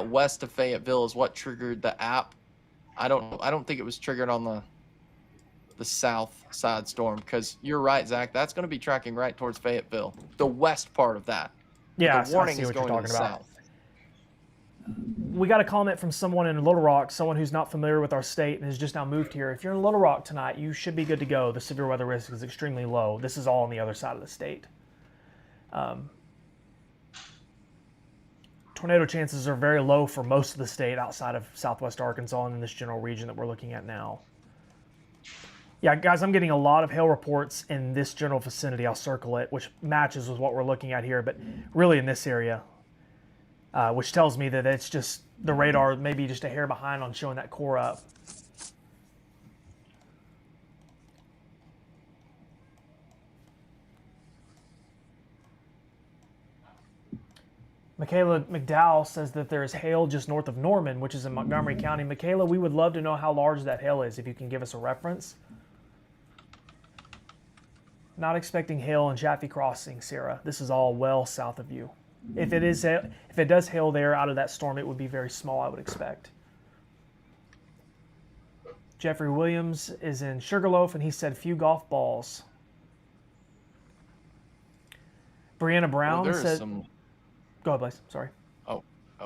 west of Fayetteville is what triggered the app. I don't think it was triggered on the south side storm, because you're right, Zach. That's going to be tracking right towards Fayetteville, the west part of that. Yeah, the warning I see is what you're going talking to the about. south. We got a comment from someone in Little Rock, someone who's not familiar with our state and has just now moved here. If you're in Little Rock tonight, you should be good to go. The severe weather risk is extremely low. This is all on the other side of the state. Tornado chances are very low for most of the state outside of southwest Arkansas and in this general region that we're looking at now. Yeah, guys, I'm getting a lot of hail reports in this general vicinity. I'll circle it, which matches with what we're looking at here, but really in this area, which tells me that it's just the radar maybe just a hair behind on showing that core up. Michaela McDowell says that there is hail just north of Norman, which is in Montgomery County. Michaela, we would love to know how large that hail is, if you can give us a reference. Not expecting hail in Chaffee Crossing, Sarah. This is all well south of you. If it does hail there out of that storm, it would be very small, I would expect. Jeffrey Williams is in Sugarloaf, and he said few golf balls. Brianna Brown said... Go ahead, Blaze. Sorry. Oh,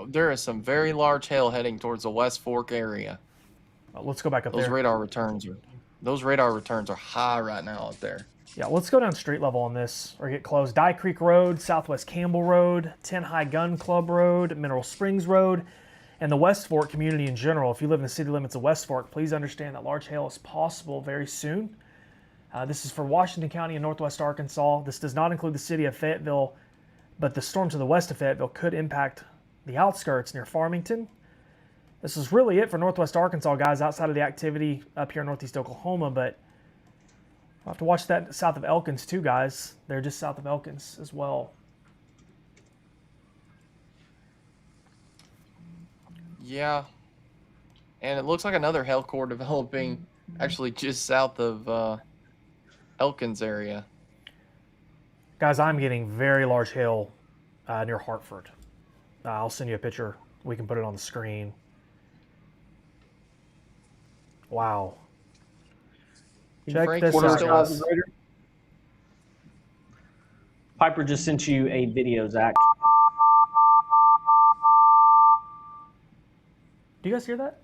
there is some very large hail heading towards the West Fork area. Let's go back up Those there. radar returns are high right now up there. Yeah, let's go down street level on this, or get close. Dye Creek Road, Southwest Campbell Road, 10 High Gun Club Road, Mineral Springs Road, and the West Fork community in general. If you live in the city limits of West Fork, please understand that large hail is possible very soon. This is for Washington County and Northwest Arkansas. This does not include the city of Fayetteville, but the storm to the west of Fayetteville could impact the outskirts near Farmington. This is really it for Northwest Arkansas, guys, outside of the activity up here in Northeast Oklahoma, but we'll have to watch that south of Elkins too, guys. They're just south of Elkins as well. Yeah, and it looks like another hail core developing actually just south of Elkins area. Guys, I'm getting very large hail near Hartford. I'll send you a picture. We can put it on the screen. Wow. Check Frank, this you out, still guys. Piper just sent you a video, Zach. Do you guys hear that?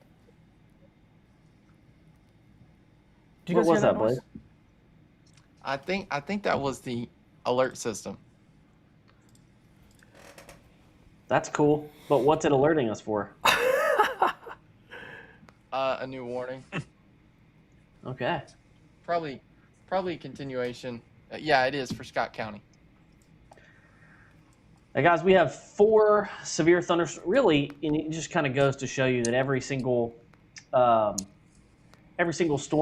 Do you What guys hear was that that, noise? Blake? I think that was the alert system. That's cool. But what's it alerting us for? A new warning. Okay. Probably a continuation. Yeah, it is for Scott County. Now, guys, we have 4 severe thunderstorms. Really, and it just kind of goes to show you that every single storm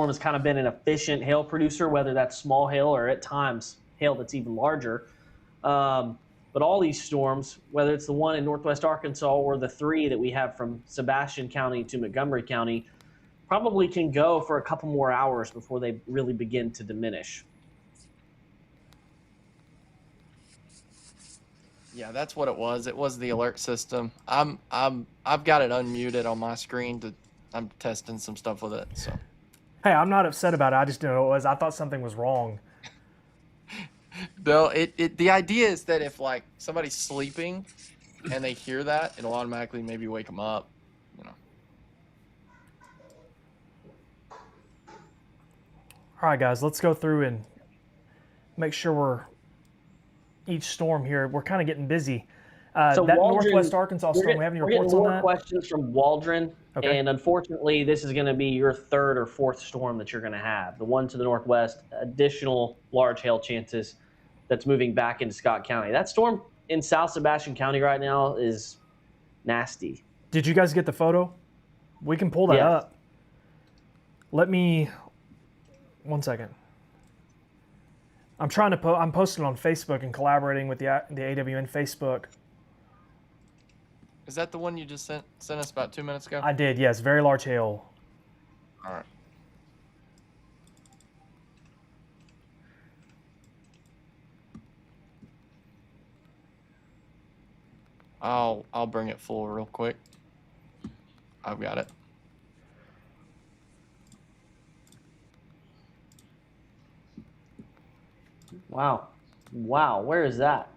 has kind of been an efficient hail producer, whether that's small hail or at times hail that's even larger. But all these storms, whether it's the one in northwest Arkansas or the 3 that we have from Sebastian County to Montgomery County, probably can go for a couple more hours before they really begin to diminish. Yeah, that's what it was. It was the alert system. I've got it unmuted on my screen. I'm testing some stuff with it. So. Hey, I'm not upset about it. I just didn't know what it was. I thought something was wrong. No, the idea is that if like somebody's sleeping and they hear that, it'll automatically maybe wake them up. You know. All right, guys, let's go through and make sure each storm here. We're kind of getting busy. So that Waldron, northwest Arkansas storm, we have any reports on more that? questions from Waldron, Okay. and unfortunately, this is going to be your 3rd or 4th storm that you're going to have. The one to the northwest, additional large hail chances that's moving back into Scott County. That storm in South Sebastian County right now is nasty. Did you guys get the photo? We can pull that Yes. up. Let me, 1 second. I'm trying to I'm posting on Facebook and collaborating with the AWN Facebook. Is that the one you just sent us about 2 minutes ago? I did, yes. Very large hail. All right. I'll bring it full real quick. I've got it. Wow. Where is that?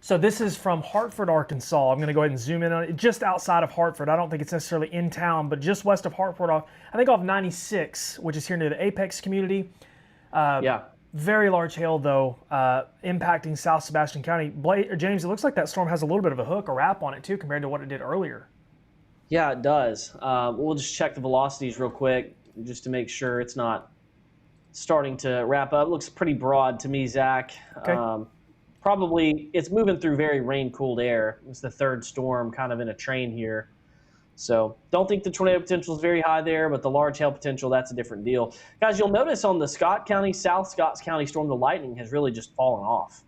So this is from Hartford, Arkansas. I'm going to go ahead and zoom in on it. Just outside of Hartford. I don't think it's necessarily in town, but just west of Hartford, I think off 96, which is here near the Apex community. Yeah. Very large hail, though, impacting South Sebastian County. James, it looks like that storm has a little bit of a hook, a wrap on it, too, compared to what it did earlier. Yeah, it does. We'll just check the velocities real quick just to make sure it's not starting to wrap up. It looks pretty broad to me, Zach. Okay. Probably it's moving through very rain-cooled air. It's the 3rd storm kind of in a train here. So don't think the tornado potential is very high there, but the large hail potential, that's a different deal. Guys, you'll notice on the South Scott County storm, the lightning has really just fallen off.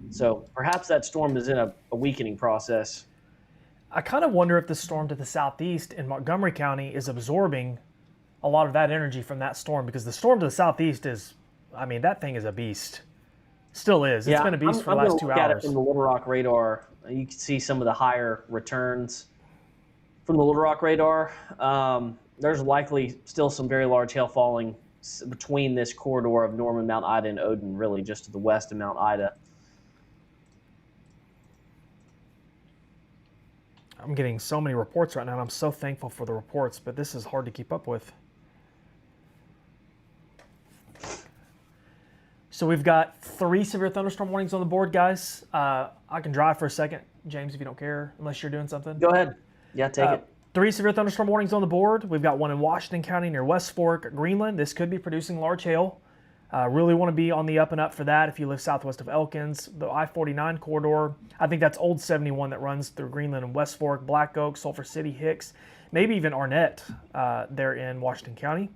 So perhaps that storm is in a weakening process. I kind of wonder if the storm to the southeast in Montgomery County is absorbing a lot of that energy from that storm, because the storm to the southeast is, I mean, that thing is a beast. Still is. It's been a beast for the last 2 I'm hours. At it from the Little Rock radar. You can see some of the higher returns from the Little Rock radar. There's likely still some very large hail falling between this corridor of Norman, Mount Ida, and Odin, really just to the west of Mount Ida. I'm getting so many reports right now, and I'm so thankful for the reports, but this is hard to keep up with. So we've got 3 severe thunderstorm warnings on the board, guys. I can drive for a second, James, if you don't care, unless you're doing something. Go ahead. Yeah, take it. 3 severe thunderstorm warnings on the board. We've got one in Washington County near West Fork, Greenland. This could be producing large hail. Really want to be on the up and up for that if you live southwest of Elkins. The I-49 corridor, I think that's Old 71 that runs through Greenland and West Fork, Black Oak, Sulphur City, Hicks, maybe even Arnett there in Washington County.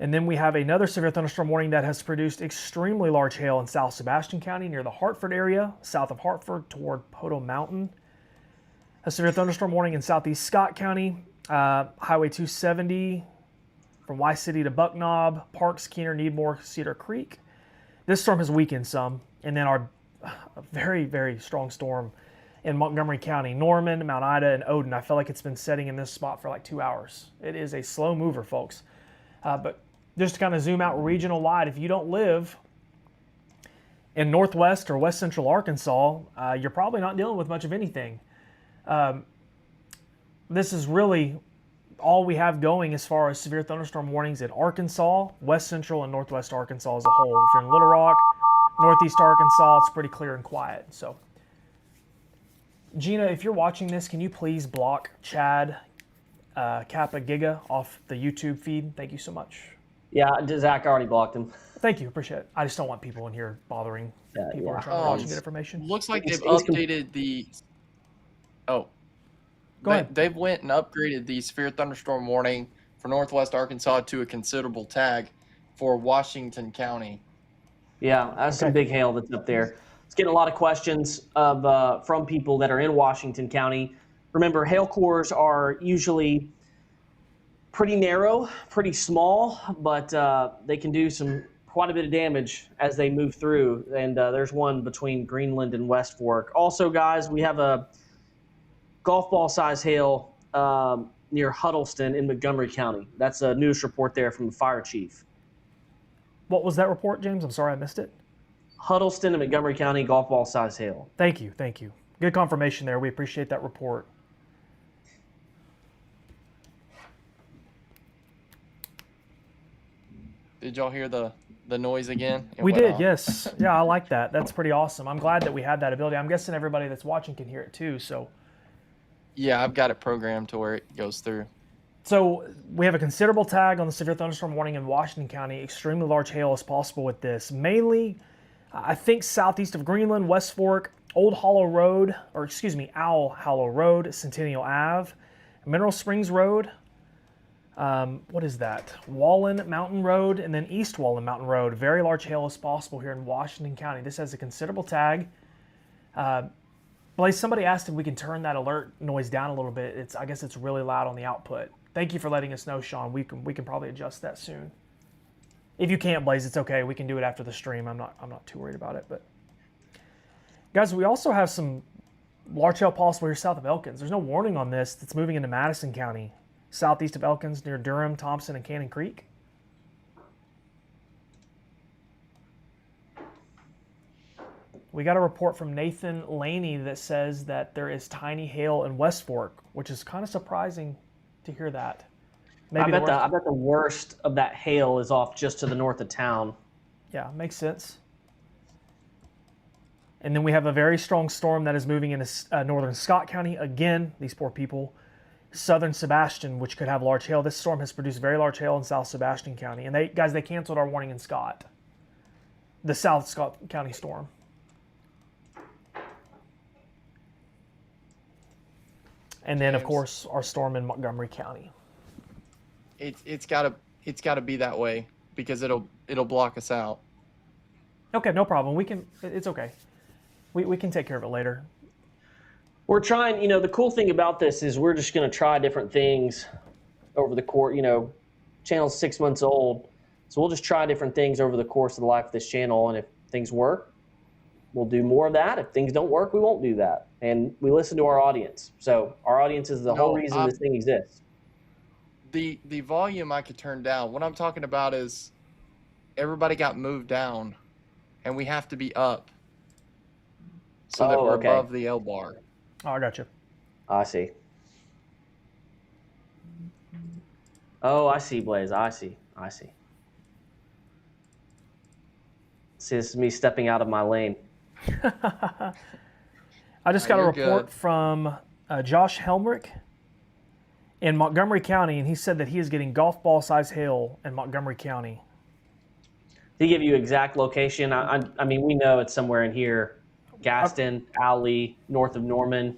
And then we have another severe thunderstorm warning that has produced extremely large hail in South Sebastian County near the Hartford area, south of Hartford toward Poto Mountain. A severe thunderstorm warning in southeast Scott County, Highway 270 from Y City to Bucknob, Parks, Keener, Needmore, Cedar Creek. This storm has weakened some, and then our very, very strong storm in Montgomery County, Norman, Mount Ida, and Odin. I feel like it's been setting in this spot for like 2 hours. It is a slow mover, folks. But just to kind of zoom out regional wide, if you don't live in northwest or west central Arkansas, you're probably not dealing with much of anything. This is really all we have going as far as severe thunderstorm warnings in Arkansas, west central and northwest Arkansas as a whole. If you're in Little Rock, northeast Arkansas, it's pretty clear and quiet. So, Gina, if you're watching this, can you please block Chad Kappa Giga off the YouTube feed? Thank you so much. Yeah, Zach already blocked him. Thank you, appreciate it. I just don't want people in here bothering people who are trying to watch and get information. Looks like they've updated the. Oh. Go ahead. They've went and upgraded the severe thunderstorm warning for northwest Arkansas to a considerable tag for Washington County. Yeah, that's some big hail that's up there. It's getting a lot of questions from people that are in Washington County. Remember, hail cores are usually pretty narrow, pretty small, but they can do quite a bit of damage as they move through. And there's one between Greenland and West Fork. Also, guys, we have a golf ball size hail near Huddleston in Montgomery County. That's a news report there from the fire chief. What was that report, James? I'm sorry I missed it. Huddleston in Montgomery County, golf ball size hail. Thank you, thank you. Good confirmation there. We appreciate that report. Did y'all hear the noise again? We did, yes. Yeah, I like that. That's pretty awesome. I'm glad that we had that ability. I'm guessing everybody that's watching can hear it too, so. Yeah, I've got it programmed to where it goes through. So we have a considerable tag on the severe thunderstorm warning in Washington County. Extremely large hail is possible with this. Mainly, I think southeast of Greenland, West Fork, Owl Hollow Road, Centennial Ave, Mineral Springs Road. What is that? Wallen Mountain Road, and then East Wallen Mountain Road. Very large hail is possible here in Washington County. This has a considerable tag. Blaze, somebody asked if we can turn that alert noise down a little bit. I guess it's really loud on the output. Thank you for letting us know, Sean. We can probably adjust that soon. If you can't, Blaze, it's okay. We can do it after the stream. I'm not too worried about it. But guys, we also have some large hail possible here south of Elkins. There's no warning on this. It's moving into Madison County, southeast of Elkins, near Durham, Thompson, and Cannon Creek. We got a report from Nathan Laney that says that there is tiny hail in West Fork, which is kind of surprising to hear that. I bet the worst of that hail is off just to the north of town. Yeah, makes sense. And then we have a very strong storm that is moving into northern Scott County. Again, these poor people. Southern Sebastian, which could have large hail. This storm has produced very large hail in South Sebastian County. And they canceled our warning in Scott. The South Scott County storm. And then, of course, our storm in Montgomery County. It's gotta be that way because it'll block us out. Okay, no problem. It's okay. We can take care of it later. We're trying, the cool thing about this is we're just going to try different things over the course, channel's 6 months old. So we'll just try different things over the course of the life of this channel. And if things work, we'll do more of that. If things don't work, we won't do that. And we listen to our audience. So our audience is the whole reason this thing exists. The volume I could turn down. What I'm talking about is everybody got moved down and we have to be up so that we're above the L bar. Oh, I got you. I see. Oh, I see, Blaze. I see. See, this is me stepping out of my lane. I just got a report from Josh Helmrich in Montgomery County, and he said that he is getting golf ball size hail in Montgomery County. Did he give you exact location? I mean, we know it's somewhere in here. Gaston, Alley, north of Norman.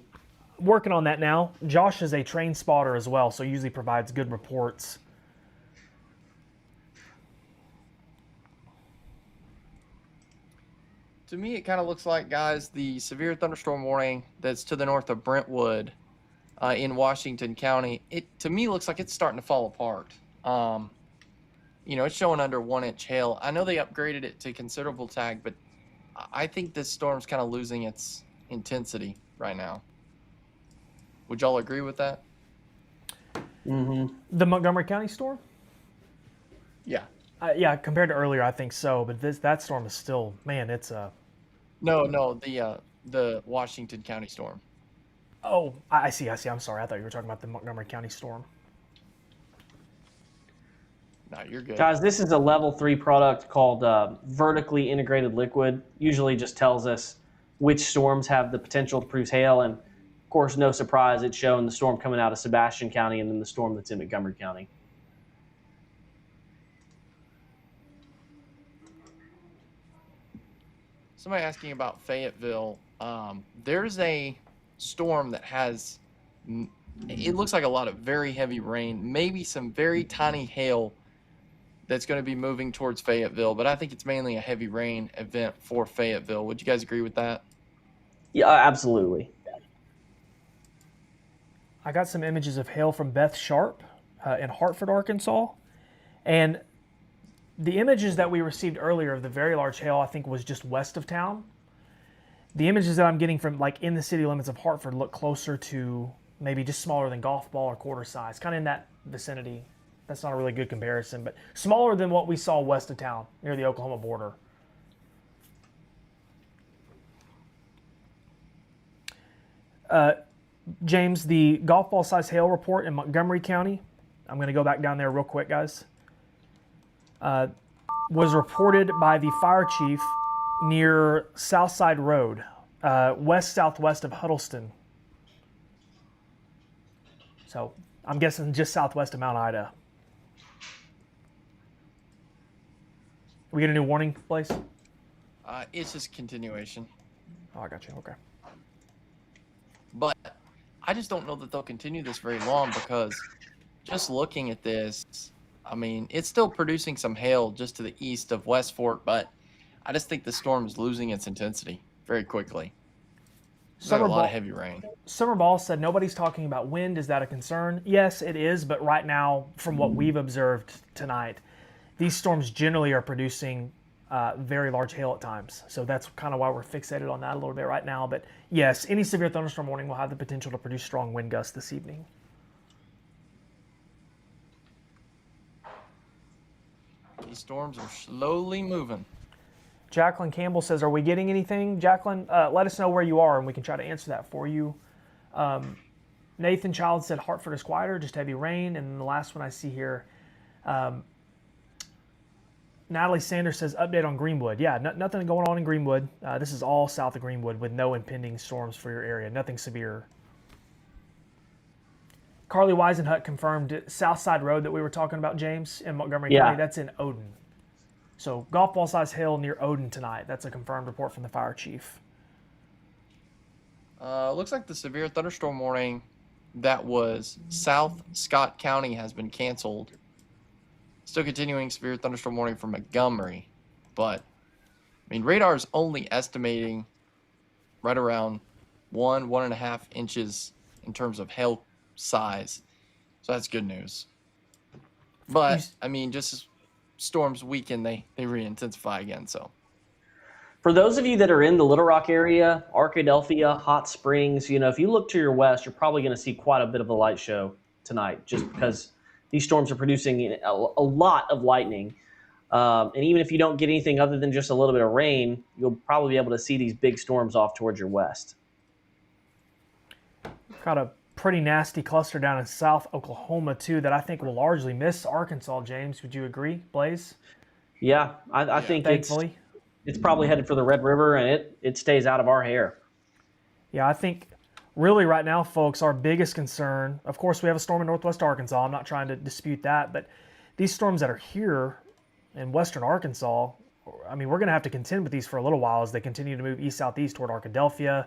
Working on that now. Josh is a trained spotter as well, so usually provides good reports. To me, it kind of looks like, guys, the severe thunderstorm warning that's to the north of Brentwood in Washington County, it to me looks like it's starting to fall apart. It's showing under 1 inch hail. I know they upgraded it to considerable tag, but I think this storm's kind of losing its intensity right now. Would y'all agree with that? Mm-hmm. The Montgomery County storm? Yeah. Yeah, compared to earlier, I think so. But that storm is still, man, it's a. No, the Washington County storm. Oh, I see. I'm sorry. I thought you were talking about the Montgomery County storm. No, you're good. Guys, this is a level 3 product called vertically integrated liquid. Usually just tells us which storms have the potential to produce hail. And of course, no surprise, it's showing the storm coming out of Sebastian County and then the storm that's in Montgomery County. Somebody asking about Fayetteville. There's a storm that has, it looks like a lot of very heavy rain, maybe some very tiny hail that's going to be moving towards Fayetteville, but I think it's mainly a heavy rain event for Fayetteville. Would you guys agree with that? Yeah, absolutely. I got some images of hail from Beth Sharp in Hartford, Arkansas. And the images that we received earlier of the very large hail, I think, was just west of town. The images that I'm getting from, like, in the city limits of Hartford look closer to maybe just smaller than golf ball or quarter size, kind of in that vicinity. That's not a really good comparison, but smaller than what we saw west of town near the Oklahoma border. James, the golf ball size hail report in Montgomery County, I'm going to go back down there real quick, guys, was reported by the fire chief near Southside Road, west-southwest of Huddleston. So I'm guessing just southwest of Mount Ida. We get a new warning, Blaze? It's just continuation. Oh, I got you. Okay. But I just don't know that they'll continue this very long because just looking at this, I mean, it's still producing some hail just to the east of West Fork, but I just think the storm is losing its intensity very quickly. There's a lot of heavy rain. Summer Ball said nobody's talking about wind. Is that a concern? Yes, it is, but right now, from what we've observed tonight, these storms generally are producing very large hail at times. So that's kind of why we're fixated on that a little bit right now. But yes, any severe thunderstorm warning will have the potential to produce strong wind gusts this evening. These storms are slowly moving. Jacqueline Campbell says, are we getting anything? Jacqueline, let us know where you are and we can try to answer that for you. Nathan Child said Hartford is quieter, just heavy rain. And the last one I see here, Natalie Sanders says, update on Greenwood. Yeah, nothing going on in Greenwood. This is all south of Greenwood with no impending storms for your area. Nothing severe. Carly Weisenhut confirmed Southside Road that we were talking about, James, in Montgomery County. That's in Odin. So golf ball size hail near Odin tonight. That's a confirmed report from the fire chief. Looks like the severe thunderstorm warning that was South Scott County has been canceled. Still continuing severe thunderstorm warning for Montgomery. But, I mean, radar is only estimating right around 1.5 inches in terms of hail size. So that's good news. But, I mean, just as storms weaken, they re-intensify again. So, for those of you that are in the Little Rock area, Arkadelphia, Hot Springs, if you look to your west, you're probably going to see quite a bit of a light show tonight, just because these storms are producing a lot of lightning. And even if you don't get anything other than just a little bit of rain, you'll probably be able to see these big storms off towards your west. Got a pretty nasty cluster down in South Oklahoma, too, that I think will largely miss Arkansas, James. Would you agree, Blaze? Yeah, I think thankfully. It's probably headed for the Red River, and it stays out of our hair. Yeah, I think really right now, folks, our biggest concern, of course, we have a storm in northwest Arkansas. I'm not trying to dispute that, but these storms that are here in western Arkansas, I mean, we're going to have to contend with these for a little while as they continue to move east-southeast toward Arkadelphia.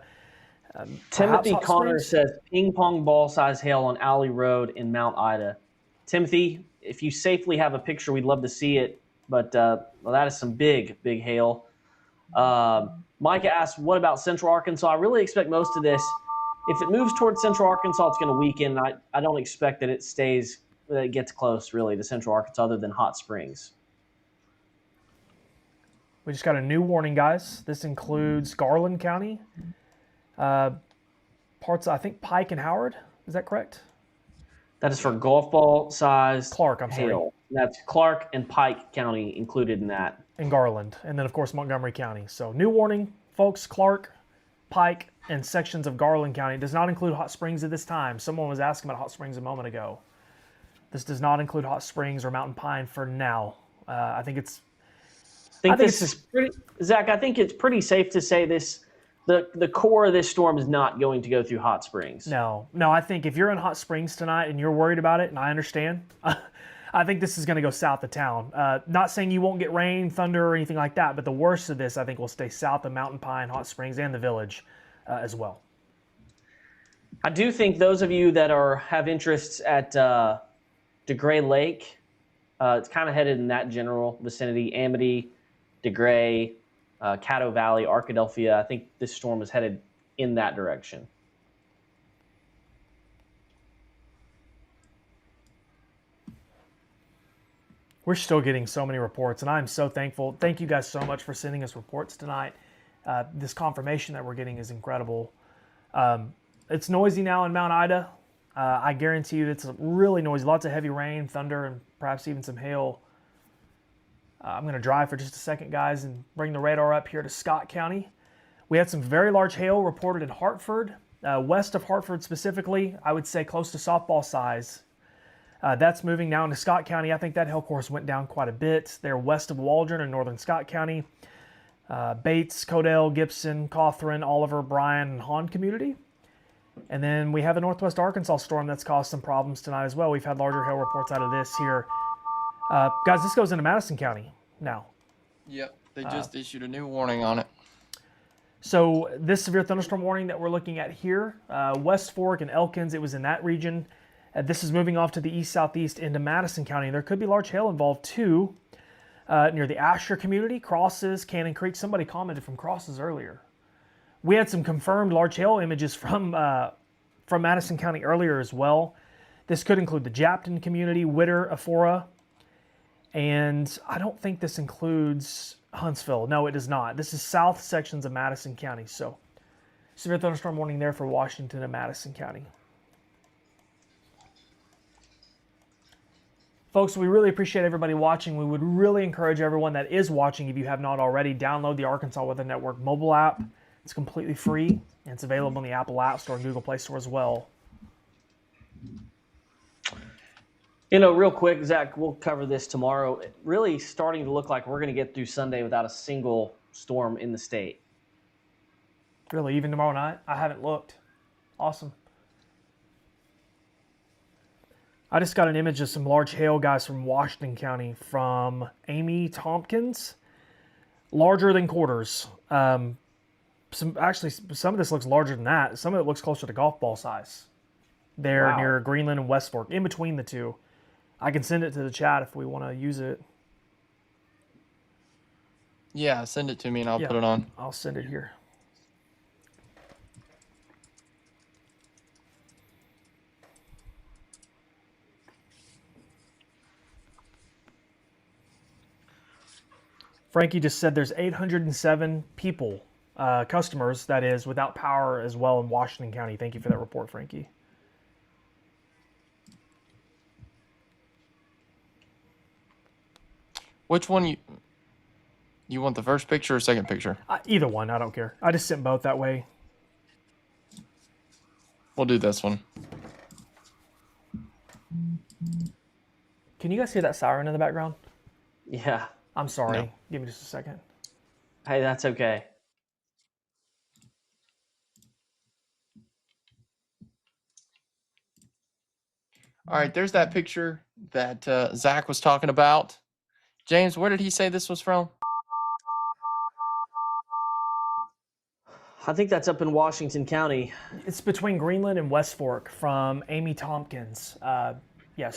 Timothy Connor says ping pong ball size hail on Alley Road in Mount Ida. Timothy, if you safely have a picture, we'd love to see it, but that is some big hail. Micah asks, what about Central Arkansas? I really expect most of this if it moves towards central Arkansas, it's going to weaken. I don't expect that it gets close really to central Arkansas, other than Hot Springs. We just got a new warning, guys. This includes Garland County, parts, I think, Pike and Howard. Is that correct? That is for golf ball sized Clark, I'm sorry. hail. That's Clark and Pike County included in that. And Garland. And then, of course, Montgomery County. So, new warning, folks. Clark, Pike, and sections of Garland County. It does not include Hot Springs at this time. Someone was asking about Hot Springs a moment ago. This does not include Hot Springs or Mountain Pine for now. I think it's... this is pretty, Zach. I think it's pretty safe to say the core of this storm is not going to go through Hot Springs. No. I think if you're in Hot Springs tonight and you're worried about it, and I understand, I think this is going to go south of town. Not saying you won't get rain, thunder, or anything like that, but the worst of this, I think, will stay south of Mountain Pine, Hot Springs, and the Village as well. I do think those of you that have interests at DeGray Lake, it's kind of headed in that general vicinity. Amity, DeGray, Caddo Valley, Arkadelphia. I think this storm is headed in that direction. We're still getting so many reports, and I'm so thankful. Thank you guys so much for sending us reports tonight. This confirmation that we're getting is incredible. It's noisy now in Mount Ida. I guarantee you it's really noisy. Lots of heavy rain, thunder, and perhaps even some hail. I'm going to drive for just a second, guys, and bring the radar up here to Scott County. We had some very large hail reported in Hartford, west of Hartford specifically. I would say close to softball size. That's moving now into Scott County. I think that hail course went down quite a bit. They're west of Waldron in northern Scott County. Bates, Codell, Gibson, Cawthron, Oliver, Bryan, and Hahn community. And then we have a northwest Arkansas storm that's caused some problems tonight as well. We've had larger hail reports out of this here. Guys, this goes into Madison County now. Yep, they just issued a new warning on it. So this severe thunderstorm warning that we're looking at here, West Fork and Elkins, it was in that region. This is moving off to the east-southeast into Madison County. There could be large hail involved too, near the Asher community, Crosses, Cannon Creek. Somebody commented from Crosses earlier. We had some confirmed large hail images from Madison County earlier as well. This could include the Japton community, Witter, Aphora, and I don't think this includes Huntsville. No, it does not. This is south sections of Madison County. So severe thunderstorm warning there for Washington and Madison County. Folks, we really appreciate everybody watching. We would really encourage everyone that is watching, if you have not already, download the Arkansas Weather Network mobile app. It's completely free, and it's available in the Apple App Store and Google Play Store as well. Real quick, Zach, we'll cover this tomorrow. It really starting to look like we're going to get through Sunday without a single storm in the state. Really, even tomorrow night? I haven't looked. Awesome. I just got an image of some large hail, guys, from Washington County, from Amy Tompkins. Larger than quarters. Some of this looks larger than that. Some of it looks closer to golf ball size. There near Greenland and West Fork, in between the two. I can send it to the chat if we want to use it. Yeah, send it to me and I'll put it on. I'll send it here. Frankie just said there's 807 people, customers, that is, without power as well in Washington County. Thank you for that report, Frankie. Which one you want, the first picture or second picture? Either one, I don't care. I just sent both that way. We'll do this one. Can you guys hear that siren in the background? Yeah. I'm sorry. No. Give me just a second. Hey, that's okay. All right, there's that picture that Zach was talking about. James, where did he say this was from? I think that's up in Washington County. It's between Greenland and West Fork from Amy Tompkins. So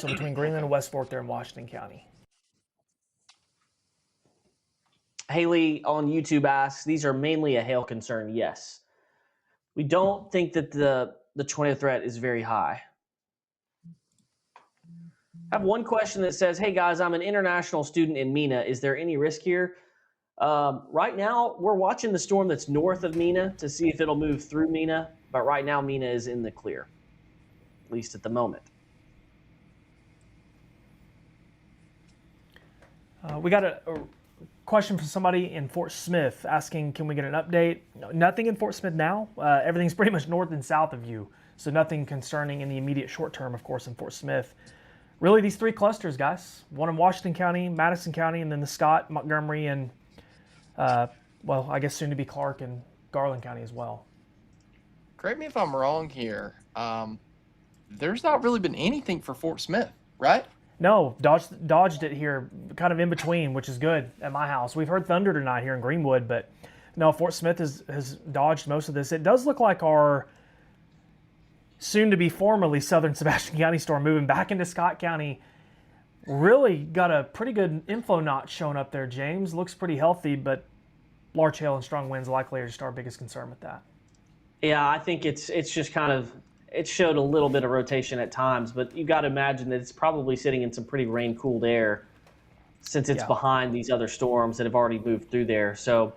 between Greenland and West Fork there in Washington County. Haley on YouTube asks, these are mainly a hail concern. Yes. we don't think that the tornado threat is very high. I have one question that says, hey guys, I'm an international student in Mina. Is there any risk here? Right now, we're watching the storm that's north of Mina to see if it'll move through Mina. But right now, Mina is in the clear, at least at the moment. We got a question from somebody in Fort Smith asking, can we get an update? No, nothing in Fort Smith now. Everything's pretty much north and south of you. So nothing concerning in the immediate short term, of course, in Fort Smith. Really, these 3 clusters, guys. One in Washington County, Madison County, and then the Scott, Montgomery, and, well, I guess soon to be Clark and Garland County as well. Correct me if I'm wrong here. There's not really been anything for Fort Smith, right? No, dodged it here, kind of in between, which is good at my house. We've heard thunder tonight here in Greenwood, but no, Fort Smith has dodged most of this. It does look like our soon-to-be formerly Southern Sebastian County storm moving back into Scott County really got a pretty good inflow notch showing up there, James. Looks pretty healthy, but large hail and strong winds likely are just our biggest concern with that. Yeah, I think it's just kind of, it showed a little bit of rotation at times, but you got to imagine that it's probably sitting in some pretty rain-cooled air since it's behind these other storms that have already moved through there. So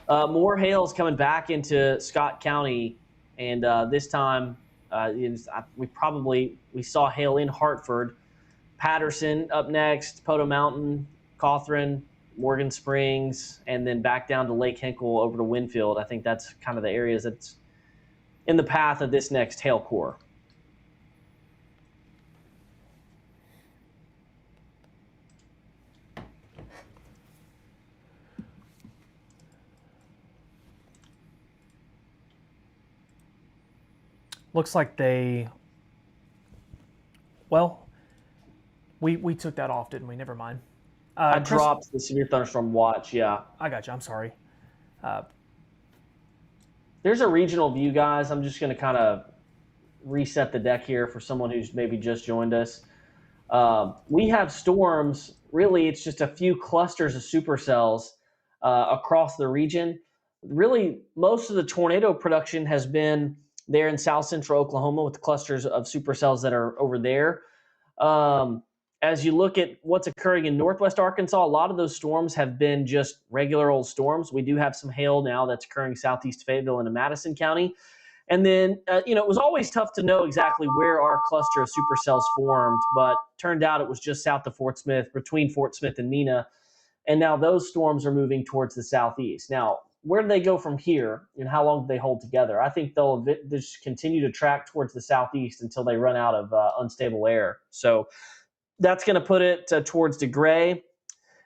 more hail is coming back into Scott County, and this time we saw hail in Hartford, Patterson up next, Poto Mountain, Cawthron, Morgan Springs, and then back down to Lake Hinkle over to Winfield. I think that's kind of the areas that's in the path of this next hail core. Looks like we took that off, didn't we? Never mind. I dropped the severe thunderstorm watch, yeah. I got you. I'm sorry. There's a regional view, guys. I'm just going to kind of reset the deck here for someone who's maybe just joined us. We have storms. Really, it's just a few clusters of supercells across the region. Really, most of the tornado production has been there in south central Oklahoma with the clusters of supercells that are over there. As you look at what's occurring in northwest Arkansas, a lot of those storms have been just regular old storms. We do have some hail now that's occurring southeast Fayetteville into Madison County. And then, it was always tough to know exactly where our cluster of supercells formed, but turned out it was just south of Fort Smith, between Fort Smith and Mina. And now those storms are moving towards the southeast. Now, where do they go from here, and how long do they hold together? I think they'll just continue to track towards the southeast until they run out of unstable air. So that's going to put it towards DeGray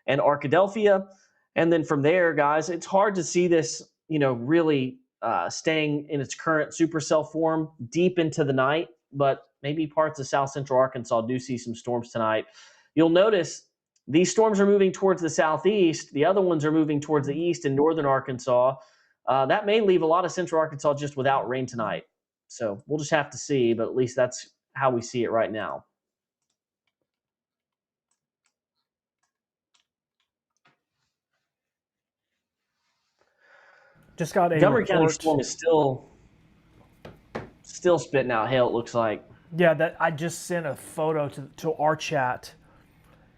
and Arkadelphia. And then from there, guys, it's hard to see this, really staying in its current supercell form deep into the night, but maybe parts of south central Arkansas do see some storms tonight. You'll notice these storms are moving towards the southeast. The other ones are moving towards the east in northern Arkansas. That may leave a lot of central Arkansas just without rain tonight. So we'll just have to see, but at least that's how we see it right now. Just got a Montgomery report. County storm is still spitting out hail, it looks like. Yeah, that I just sent a photo to our chat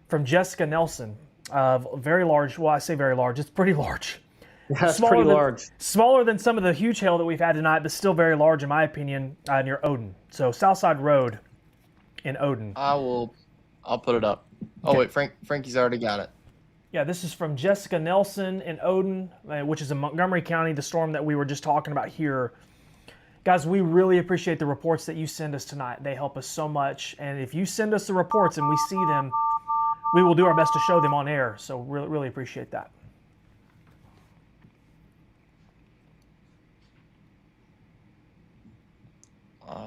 from Jessica Nelson of very large. Well, I say very large. It's pretty large. That's pretty large. Smaller than some of the huge hail that we've had tonight, but still very large in my opinion, near Odin. So Southside Road in Odin. I'll put it up. Oh, wait, Frankie's already got it. Yeah, this is from Jessica Nelson in Odin, which is in Montgomery County, the storm that we were just talking about here. Guys, we really appreciate the reports that you send us tonight. They help us so much. And if you send us the reports and we see them, we will do our best to show them on air. So really, really appreciate that.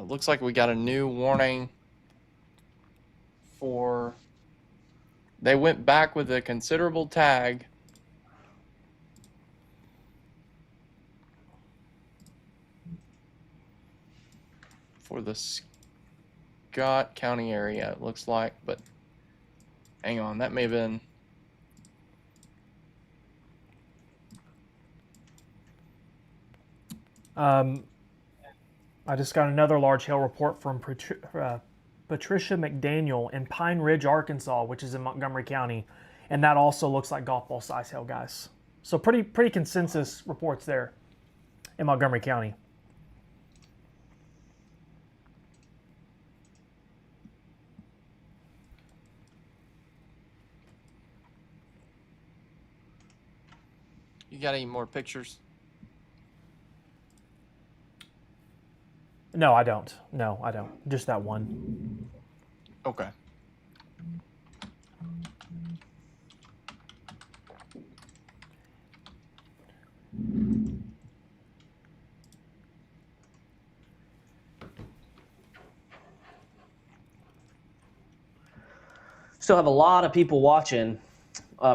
Looks like we got a new warning for... They went back with a considerable tag. For the Scott County area, it looks like, but hang on, that may have been... I just got another large hail report from Patricia McDaniel in Pine Ridge, Arkansas, which is in Montgomery County, and that also looks like golf ball size hail, guys. So pretty consensus reports there in Montgomery County. You got any more pictures? No, I don't. No, I don't. Just that one. Okay. Still have a lot of people watching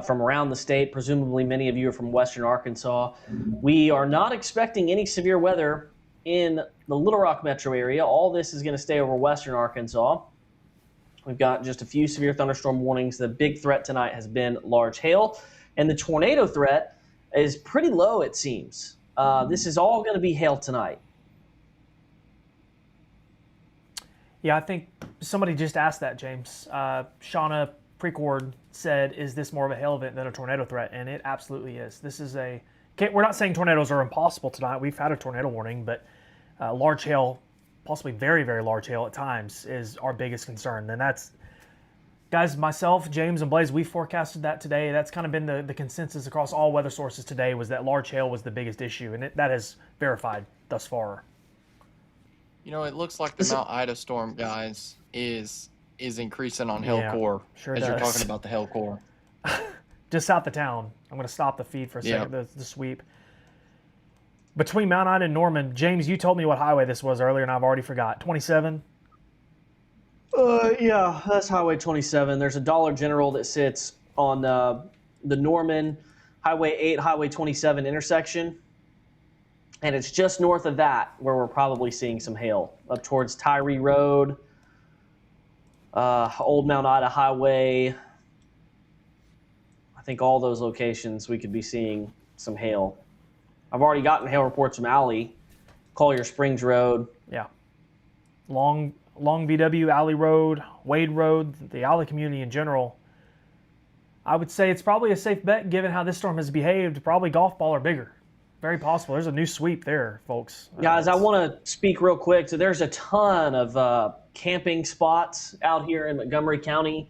from around the state. Presumably many of you are from western Arkansas. We are not expecting any severe weather in the Little Rock metro area. All this is going to stay over western Arkansas. We've got just a few severe thunderstorm warnings. The big threat tonight has been large hail, and the tornado threat is pretty low, it seems. This is all going to be hail tonight. Yeah, I think somebody just asked that, James. Shauna Precord said, is this more of a hail event than a tornado threat? And it absolutely is. This is we're not saying tornadoes are impossible tonight. We've had a tornado warning, but large hail, possibly very, very large hail at times, is our biggest concern. And that's, guys, myself, James, and Blaze, we forecasted that today. That's kind of been the consensus across all weather sources today, was that large hail was the biggest issue, and that is verified thus far. You know, it looks like the Mount Ida storm, guys, is increasing on hail core. Sure as does. You're talking about the hail core. Just south of town. I'm going to stop the feed for a second, the sweep. Between Mount Ida and Norman, James, you told me what highway this was earlier, and I've already forgot. 27? Yeah, that's Highway 27. There's a Dollar General that sits on the Norman Highway 8, Highway 27 intersection. And it's just north of that where we're probably seeing some hail, up towards Tyree Road, Old Mount Ida Highway. I think all those locations we could be seeing some hail. I've already gotten hail reports from Alley, Collier Springs Road. Yeah. Long VW, Alley Road, Wade Road, the Alley community in general. I would say it's probably a safe bet given how this storm has behaved. Probably golf ball or bigger. Very possible. There's a new sweep there, folks. Guys, I want to speak real quick. So there's a ton of camping spots out here in Montgomery County.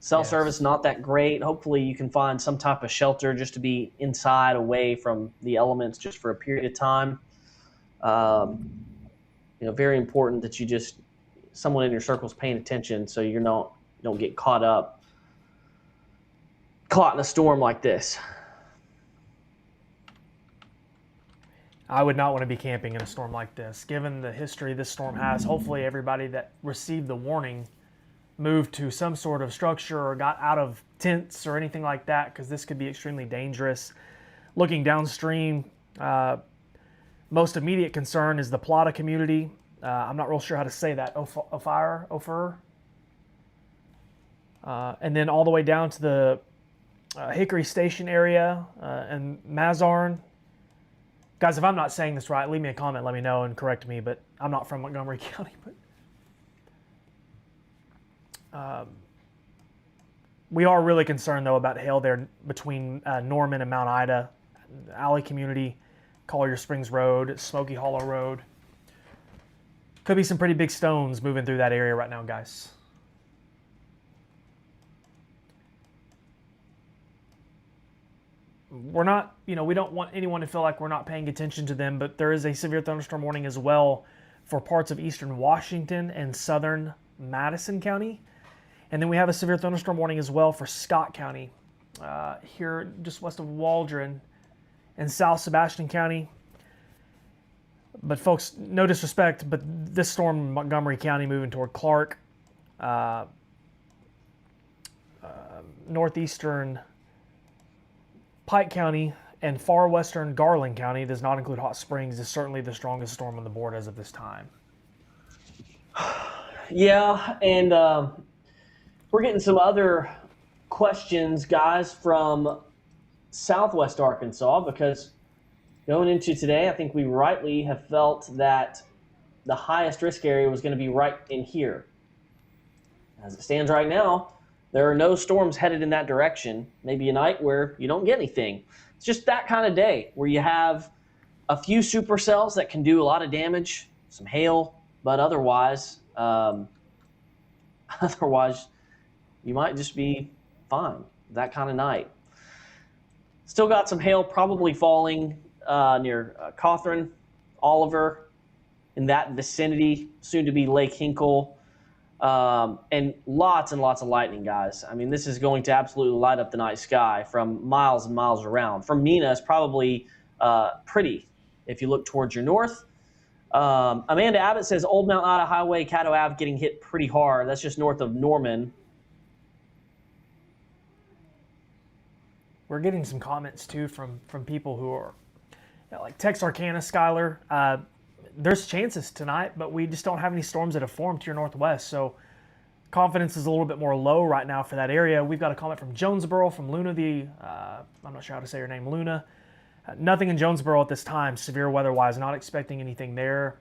Cell service not that great. Hopefully you can find some type of shelter just to be inside, away from the elements just for a period of time. Very important that you someone in your circle is paying attention so you don't get caught in a storm like this. I would not want to be camping in a storm like this. Given the history this storm has, hopefully everybody that received the warning moved to some sort of structure or got out of tents or anything like that, because this could be extremely dangerous. Looking downstream, most immediate concern is the Plata community. I'm not real sure how to say that. Ophir. And then all the way down to the Hickory Station area and Mazarn. Guys, if I'm not saying this right, leave me a comment, let me know, and correct me, but I'm not from Montgomery County. But we are really concerned, though, about hail there between Norman and Mount Ida, Alley community, Collier Springs Road, Smoky Hollow Road. Could be some pretty big stones moving through that area right now, guys. We're not, we don't want anyone to feel like we're not paying attention to them, but there is a severe thunderstorm warning as well for parts of eastern Washington and southern Madison County. And then we have a severe thunderstorm warning as well for Scott County, here just west of Waldron and South Sebastian County. But folks, no disrespect, but this storm in Montgomery County moving toward Clark, northeastern Pike County, and far western Garland County does not include Hot Springs, is certainly the strongest storm on the board as of this time. Yeah, and we're getting some other questions, guys, from southwest Arkansas, because going into today, I think we rightly have felt that the highest risk area was going to be right in here. As it stands right now, there are no storms headed in that direction. Maybe a night where you don't get anything. It's just that kind of day where you have a few supercells that can do a lot of damage, some hail, but otherwise, otherwise you might just be fine. That kind of night. Still got some hail probably falling near Cawthron, Oliver, in that vicinity, soon to be Lake Hinkle, and lots of lightning, guys. I mean, this is going to absolutely light up the night sky from miles and miles around. From Mina, it's probably pretty if you look towards your north. Amanda Abbott says Old Mount Ida Highway, Caddo Ave getting hit pretty hard. That's just north of Norman. We're getting some comments too from people who are like Texarkana, Skylar. There's chances tonight, but we just don't have any storms that have formed to your northwest. So confidence is a little bit more low right now for that area. We've got a comment from Jonesboro, from Luna. I'm not sure how to say her name, Luna. Nothing in Jonesboro at this time, severe weather-wise. Not expecting anything there.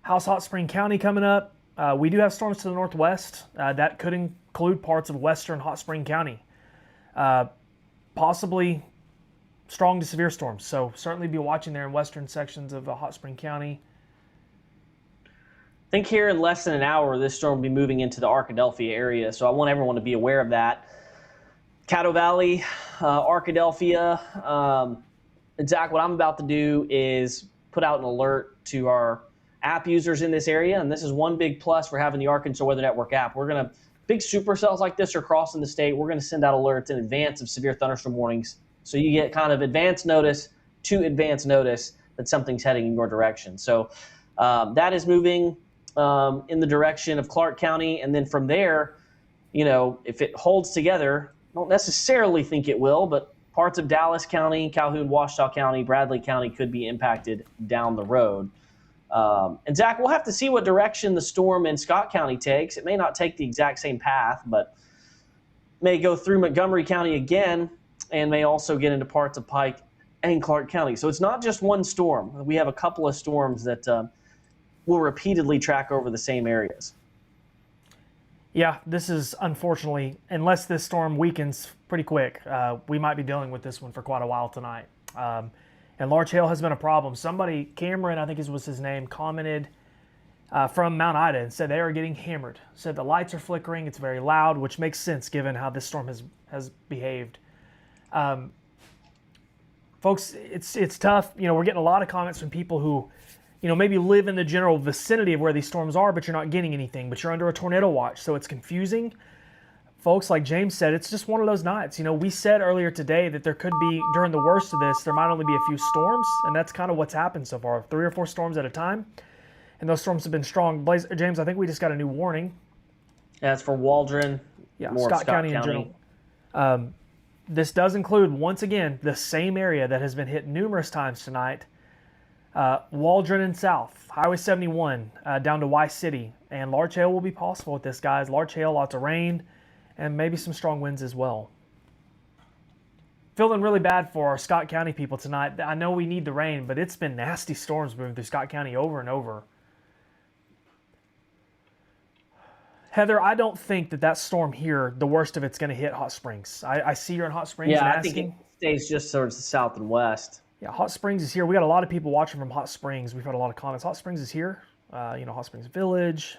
House Hot Spring County coming up. We do have storms to the northwest. That could include parts of western Hot Spring County. Possibly strong to severe storms. So certainly be watching there in western sections of Hot Spring County. I think here in less than an hour, this storm will be moving into the Arkadelphia area. So I want everyone to be aware of that. Caddo Valley, Arkadelphia. Zach, what I'm about to do is put out an alert to our app users in this area. And this is one big plus for having the Arkansas Weather Network app. Big supercells like this are crossing the state. We're going to send out alerts in advance of severe thunderstorm warnings. So you get kind of advance notice that something's heading in your direction. So that is moving in the direction of Clark County. And then from there, if it holds together, I don't necessarily think it will, but parts of Dallas County, Calhoun, Ouachita County, Bradley County could be impacted down the road. And Zach, we'll have to see what direction the storm in Scott County takes. It may not take the exact same path, but may go through Montgomery County again and may also get into parts of Pike and Clark County. So it's not just one storm. We have a couple of storms that will repeatedly track over the same areas. Yeah, this is unfortunately, unless this storm weakens pretty quick, we might be dealing with this one for quite a while tonight. And large hail has been a problem. Somebody, Cameron, I think was his name, commented from Mount Ida and said they are getting hammered. Said the lights are flickering, it's very loud, which makes sense given how this storm has behaved. Folks, it's tough. We're getting a lot of comments from people who, maybe live in the general vicinity of where these storms are, but you're not getting anything, but you're under a tornado watch, so it's confusing. Folks, like James said, it's just one of those nights. We said earlier today that there could be, during the worst of this, there might only be a few storms, and that's kind of what's happened so far. 3 or 4 storms at a time, and those storms have been strong. James, I think we just got a new warning. Yeah, it's for Waldron. Yeah, more Scott County in general. This does include, once again, the same area that has been hit numerous times tonight. Waldron and South, Highway 71, down to Y City, and large hail will be possible with this, guys. Large hail, lots of rain, and maybe some strong winds as well. Feeling really bad for our Scott County people tonight. I know we need the rain, but it's been nasty storms moving through Scott County over and over. Heather, I don't think that storm here, the worst of it's going to hit Hot Springs. I see you're in Hot Springs and asking. I think it stays just towards the south and west. Yeah, Hot Springs is here. We got a lot of people watching from Hot Springs. We've had a lot of comments. Hot Springs is here. Hot Springs Village,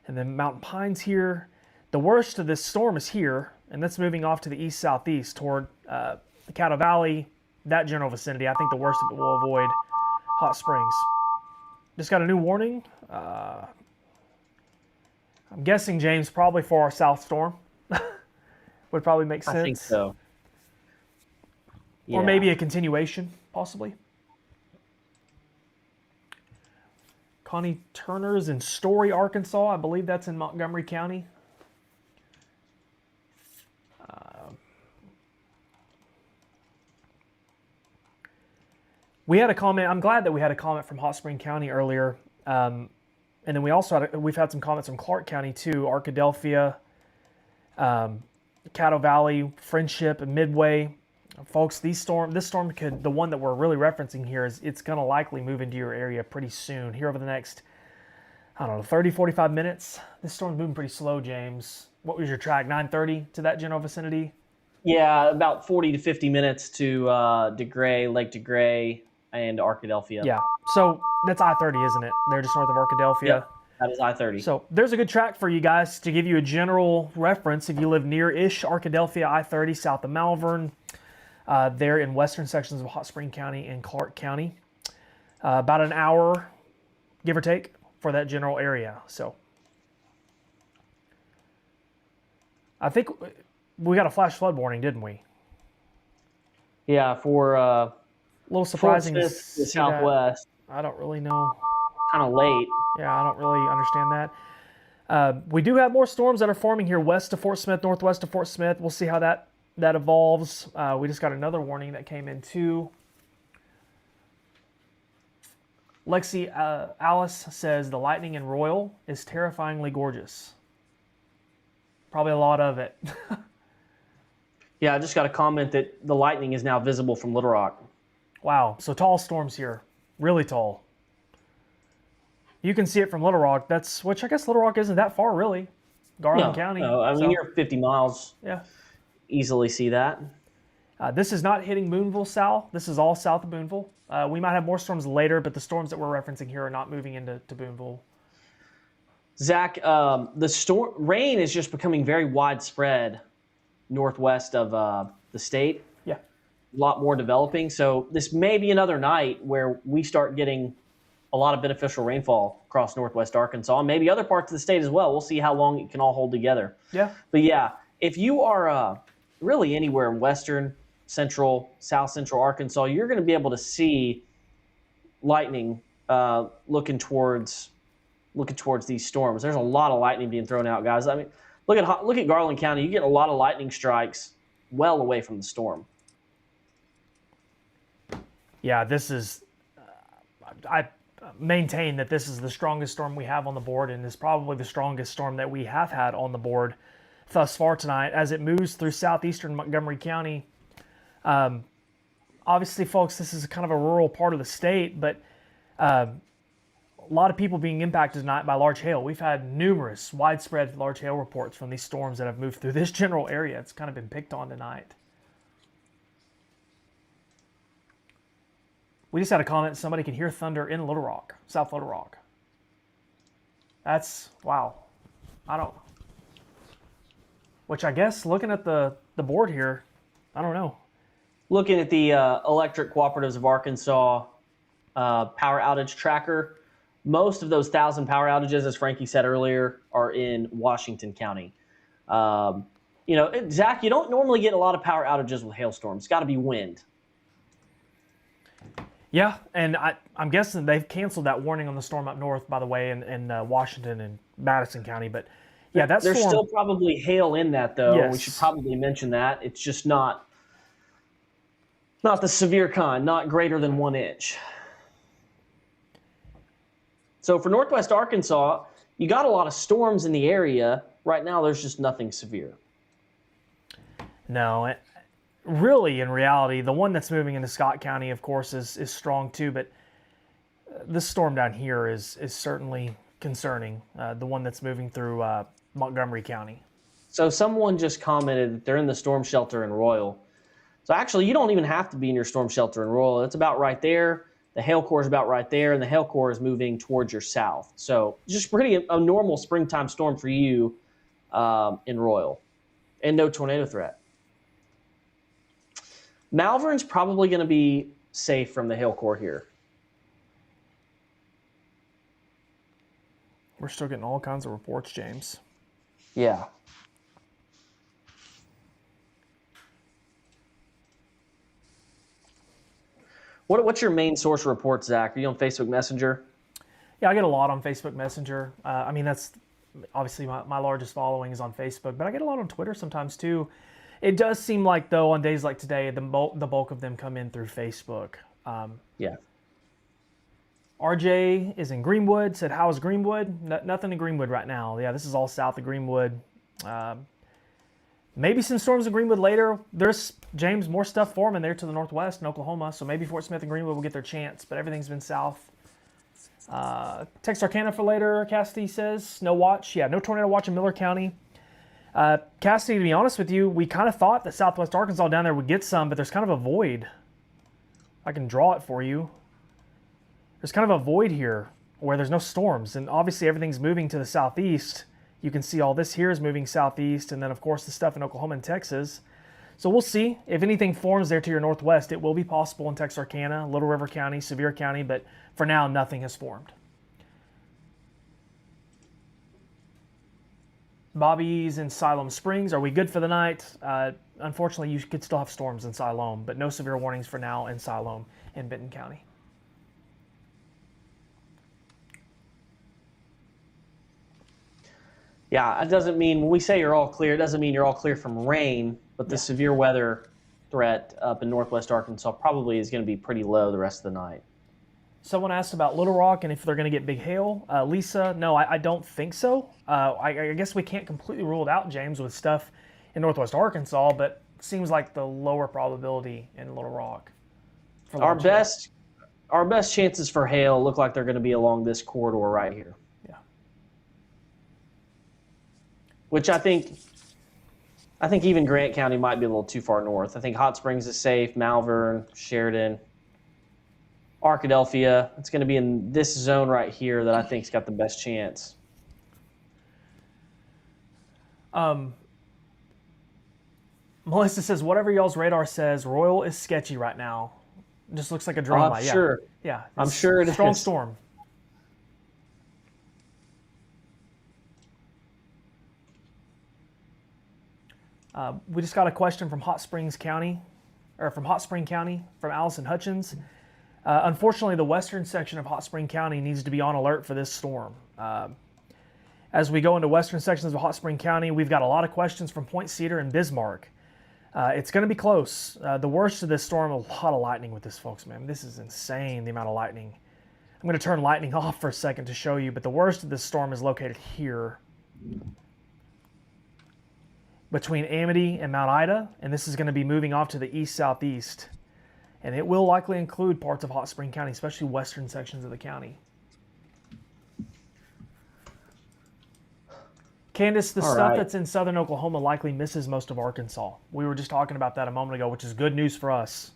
and then Mountain Pines here. The worst of this storm is here, and that's moving off to the east-southeast toward the Caddo Valley, that general vicinity. I think the worst of it will avoid Hot Springs. Just got a new warning. I'm guessing, James, probably for our south storm. Would probably make sense. I think so. Yeah. Or maybe a continuation, possibly. Connie Turner's in Story, Arkansas. I believe that's in Montgomery County. We had a comment. I'm glad that we had a comment from Hot Spring County earlier. And then we've had some comments from Clark County too, Arkadelphia, Caddo Valley, Friendship, and Midway. Folks, this storm could, the one that we're really referencing here, it's going to likely move into your area pretty soon. Here over the next, I don't know, 30, 45 minutes. This storm's moving pretty slow, James. What was your track, 9:30 to that general vicinity? Yeah, about 40 to 50 minutes to DeGray, Lake DeGray, and Arkadelphia. Yeah, so that's I-30, isn't it? They're just north of Arkadelphia. Yep, that is I-30. So there's a good track for you guys to give you a general reference if you live near-ish Arkadelphia, I-30, south of Malvern. There in western sections of Hot Spring County and Clark County. About an hour, give or take, for that general area. So I think we got a flash flood warning, didn't we? Yeah, for A little surprising to the see that. southwest. I don't really know. Kind of late. Yeah, I don't really understand that. We do have more storms that are forming here west of Fort Smith, northwest of Fort Smith. We'll see how that evolves. We just got another warning that came in too. Lexi Alice says the lightning in Royal is terrifyingly gorgeous. Probably a lot of it. Yeah, I just got a comment that the lightning is now visible from Little Rock. Wow, so tall storms here, really tall. You can see it from Little Rock. Which I guess Little Rock isn't that far really. Garland County. No, I mean so, you're 50 miles. yeah. Easily see that. This is not hitting Boonville south. This is all south of Boonville. We might have more storms later, but the storms that we're referencing here are not moving into Boonville. Zach, the rain is just becoming very widespread northwest of the state. Yeah. A lot more developing. So this may be another night where we start getting a lot of beneficial rainfall across northwest Arkansas, and maybe other parts of the state as well. We'll see how long it can all hold together. Yeah. But yeah, if you are really anywhere in western, central, south central Arkansas, you're going to be able to see lightning looking towards these storms. There's a lot of lightning being thrown out, guys. I mean, look at Garland County. You get a lot of lightning strikes well away from the storm. Yeah, this is. I maintain that this is the strongest storm we have on the board, and is probably the strongest storm that we have had on the board thus far tonight as it moves through southeastern Montgomery County. Obviously, folks, this is kind of a rural part of the state, but a lot of people being impacted tonight by large hail. We've had numerous widespread large hail reports from these storms that have moved through this general area. It's kind of been picked on tonight. We just had a comment, somebody can hear thunder in Little Rock, South Little Rock. That's, wow. Which I guess, looking at the board here, I don't know. Looking at the Electric Cooperatives of Arkansas power outage tracker, most of those 1,000 power outages, as Frankie said earlier, are in Washington County. Zach, you don't normally get a lot of power outages with hailstorms. It's got to be wind. Yeah, and I'm guessing they've canceled that warning on the storm up north, by the way, in Washington and Madison County. But yeah, that's there's still probably hail in that, though. Yes. We should probably mention that. It's just not the severe kind, not greater than 1 inch. So for northwest Arkansas, you got a lot of storms in the area. Right now, there's just nothing severe. No, really, in reality, the one that's moving into Scott County, of course, is strong too. But this storm down here is certainly concerning. The one that's moving through Montgomery County. So someone just commented that they're in the storm shelter in Royal. So actually, you don't even have to be in your storm shelter in Royal. It's about right there. The hail core is about right there, and the hail core is moving towards your south. So just pretty a normal springtime storm for you in Royal, and no tornado threat. Malvern's probably going to be safe from the hail core here. We're still getting all kinds of reports, James. Yeah. What's your main source of reports, Zach? Are you on Facebook Messenger? Yeah, I get a lot on Facebook Messenger. I mean, that's obviously my largest following is on Facebook, but I get a lot on Twitter sometimes too. It does seem like, though, on days like today, the bulk of them come in through Facebook. Yeah. RJ is in Greenwood, said, how is Greenwood? Nothing in Greenwood right now. Yeah, this is all south of Greenwood. Maybe some storms in Greenwood later. There's, James, more stuff forming there to the northwest in Oklahoma, so maybe Fort Smith and Greenwood will get their chance, but everything's been south. Texarkana for later, Cassidy says. No watch. Yeah, no tornado watch in Miller County. Cassidy, to be honest with you, we kind of thought that southwest Arkansas down there would get some, but there's kind of a void. I can draw it for you. There's kind of a void here where there's no storms, and obviously everything's moving to the southeast. You can see all this here is moving southeast, and then of course the stuff in Oklahoma and Texas. So we'll see. If anything forms there to your northwest, it will be possible in Texarkana, Little River County, Sevier County, but for now, nothing has formed. Bobby's in Siloam Springs. Are we good for the night? Unfortunately, you could still have storms in Siloam, but no severe warnings for now in Siloam in Benton County. Yeah, it doesn't mean, when we say you're all clear, it doesn't mean you're all clear from rain, but the severe weather threat up in northwest Arkansas probably is going to be pretty low the rest of the night. Someone asked about Little Rock and if they're going to get big hail. Lisa, no, I don't think so. I guess we can't completely rule it out, James, with stuff in northwest Arkansas, but it seems like the lower probability in Little Rock. Our best chances for hail look like they're going to be along this corridor right here. Yeah. Which I think even Grant County might be a little too far north. I think Hot Springs is safe, Malvern, Sheridan, Arkadelphia. It's going to be in this zone right here that I think's got the best chance. Melissa says, whatever y'all's radar says, Royal is sketchy right now. Just looks like a drama. I'm sure. Yeah. I'm sure it is. Strong storm. We just got a question from Hot Spring County, from Allison Hutchins. Unfortunately, the western section of Hot Spring County needs to be on alert for this storm. As we go into western sections of Hot Spring County, we've got a lot of questions from Point Cedar and Bismarck. It's going to be close. The worst of this storm, a lot of lightning with this, folks, man. This is insane, the amount of lightning. I'm going to turn lightning off for a second to show you, but the worst of this storm is located here between Amity and Mount Ida, and this is going to be moving off to the east-southeast. And it will likely include parts of Hot Spring County, especially western sections of the county. Candace, the stuff that's in southern Oklahoma likely misses most of Arkansas. We were just talking about that a moment ago, which is good news for us.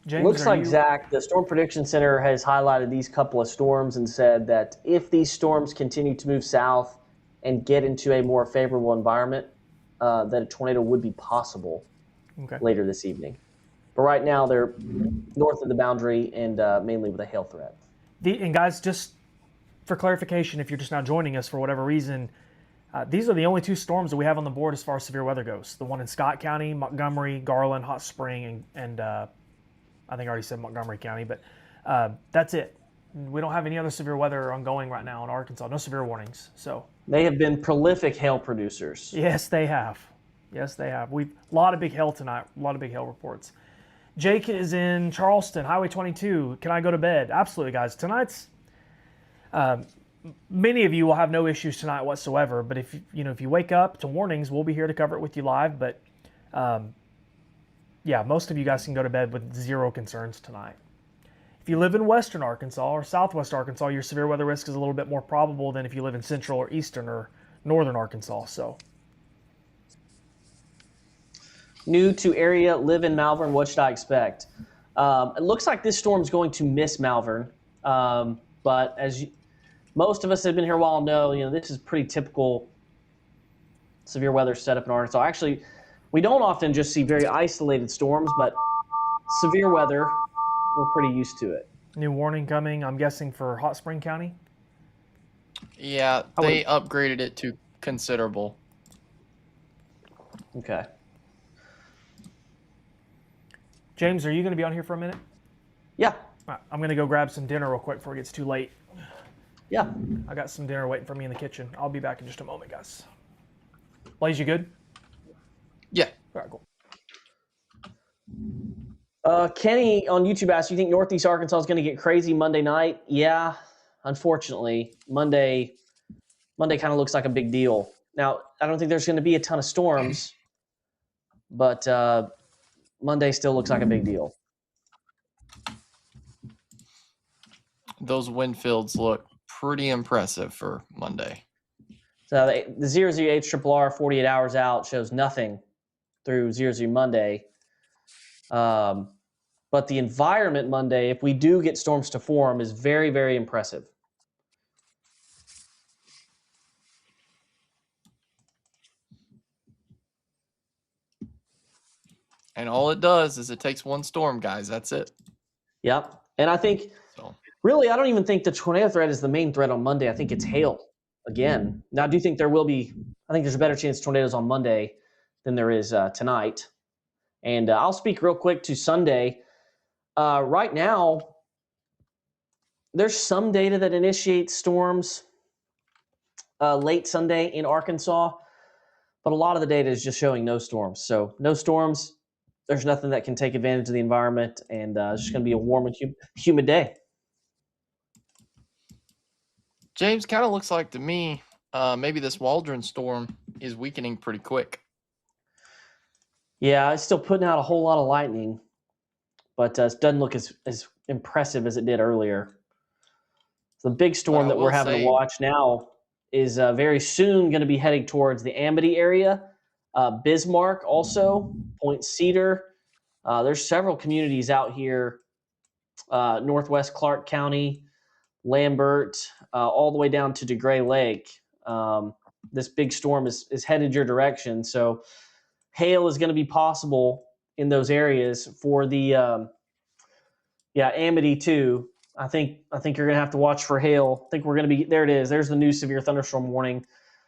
James, looks like, Zach, the Storm Prediction Center has highlighted these couple of storms and said that if these storms continue to move south and get into a more favorable environment, that a tornado would be possible later this evening. But right now, they're north of the boundary and mainly with a hail threat. And guys, just for clarification, if you're just now joining us for whatever reason, these are the only two storms that we have on the board as far as severe weather goes. The one in Scott County, Montgomery, Garland, Hot Spring, and I think I already said Montgomery County, but that's it. We don't have any other severe weather ongoing right now in Arkansas. No severe warnings. So they have been prolific hail producers. Yes, they have. Yes, they have. We've a lot of big hail tonight. A lot of big hail reports. Jake is in Charleston, Highway 22. Can I go to bed? Absolutely, guys. Tonight's many of you will have no issues tonight whatsoever. But if you wake up to warnings, we'll be here to cover it with you live. But yeah, most of you guys can go to bed with zero concerns tonight. If you live in western Arkansas or southwest Arkansas, your severe weather risk is a little bit more probable than if you live in central or eastern or northern Arkansas. So, new to area, live in Malvern. What should I expect? It looks like this storm's going to miss Malvern, but as most of us have been here a while know, this is pretty typical severe weather setup in Arkansas. Actually, we don't often just see very isolated storms, but severe weather, we're pretty used to it. New warning coming, I'm guessing, for Hot Spring County? Yeah, they upgraded it to considerable. Okay. James, are you going to be on here for a minute? Yeah. All right, I'm going to go grab some dinner real quick before it gets too late. Yeah. I got some dinner waiting for me in the kitchen. I'll be back in just a moment, guys. Blaze, you good? Yeah. All right, cool. Kenny on YouTube asked, you think Northeast Arkansas is going to get crazy Monday night? Yeah. unfortunately, Monday kind of looks like a big deal. Now, I don't think there's going to be a ton of storms, but Monday still looks like a big deal. Those wind fields look pretty impressive for Monday. So the 008RRR 48 hours out shows nothing through 00 Monday. But the environment Monday, if we do get storms to form, is very, very impressive. And all it does is it takes one storm, guys. That's it. Yep. And I think, really, I don't even think the tornado threat is the main threat on Monday. I think it's hail again. Now, I do think I think there's a better chance of tornadoes on Monday than there is tonight. And I'll speak real quick to Sunday. Right now, there's some data that initiates storms late Sunday in Arkansas, but a lot of the data is just showing no storms. So no storms, there's nothing that can take advantage of the environment, and it's just going to be a warm and humid day. James, kind of looks like to me maybe this Waldron storm is weakening pretty quick. Yeah, it's still putting out a whole lot of lightning, but it doesn't look as impressive as it did earlier. The big storm that we're having to watch now is very soon going to be heading towards the Amity area. Bismarck also, Point Cedar. There's several communities out here, northwest Clark County, Lambert, all the way down to DeGray Lake. This big storm is headed your direction. So hail is going to be possible in those areas for the Amity too. I think you're going to have to watch for hail. I think we're going to be there. It is. There's the new severe thunderstorm warning,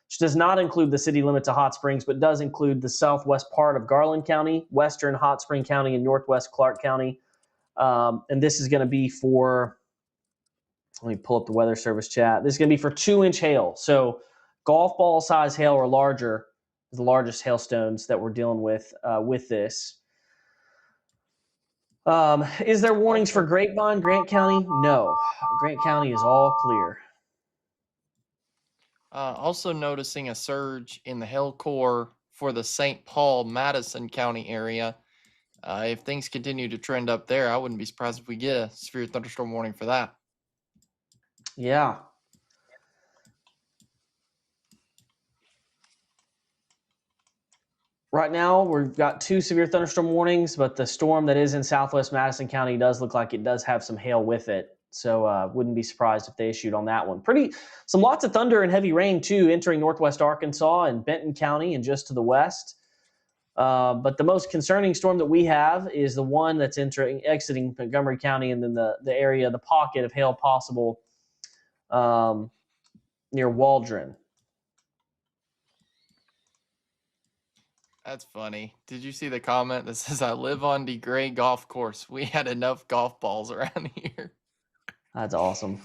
which does not include the city limits of Hot Springs, but does include the southwest part of Garland County, western Hot Spring County, and northwest Clark County. And this is going to be for. Let me pull up the Weather Service chat. This is going to be for 2-inch hail. So golf ball size hail or larger is the largest hailstones that we're dealing with this. Is there warnings for Grapevine, Grant County? No. Grant County is all clear. Also noticing a surge in the hail core for the St. Paul, Madison County area. If things continue to trend up there, I wouldn't be surprised if we get a severe thunderstorm warning for that. Yeah. Right now, we've got 2 severe thunderstorm warnings, but the storm that is in southwest Madison County does look like it does have some hail with it. So wouldn't be surprised if they issued on that one. Lots of thunder and heavy rain, too, entering northwest Arkansas and Benton County and just to the west. But the most concerning storm that we have is the one that's exiting Montgomery County, and then the pocket of hail possible near Waldron. That's funny. Did you see the comment that says, I live on the Gray Golf Course. We had enough golf balls around here. That's awesome.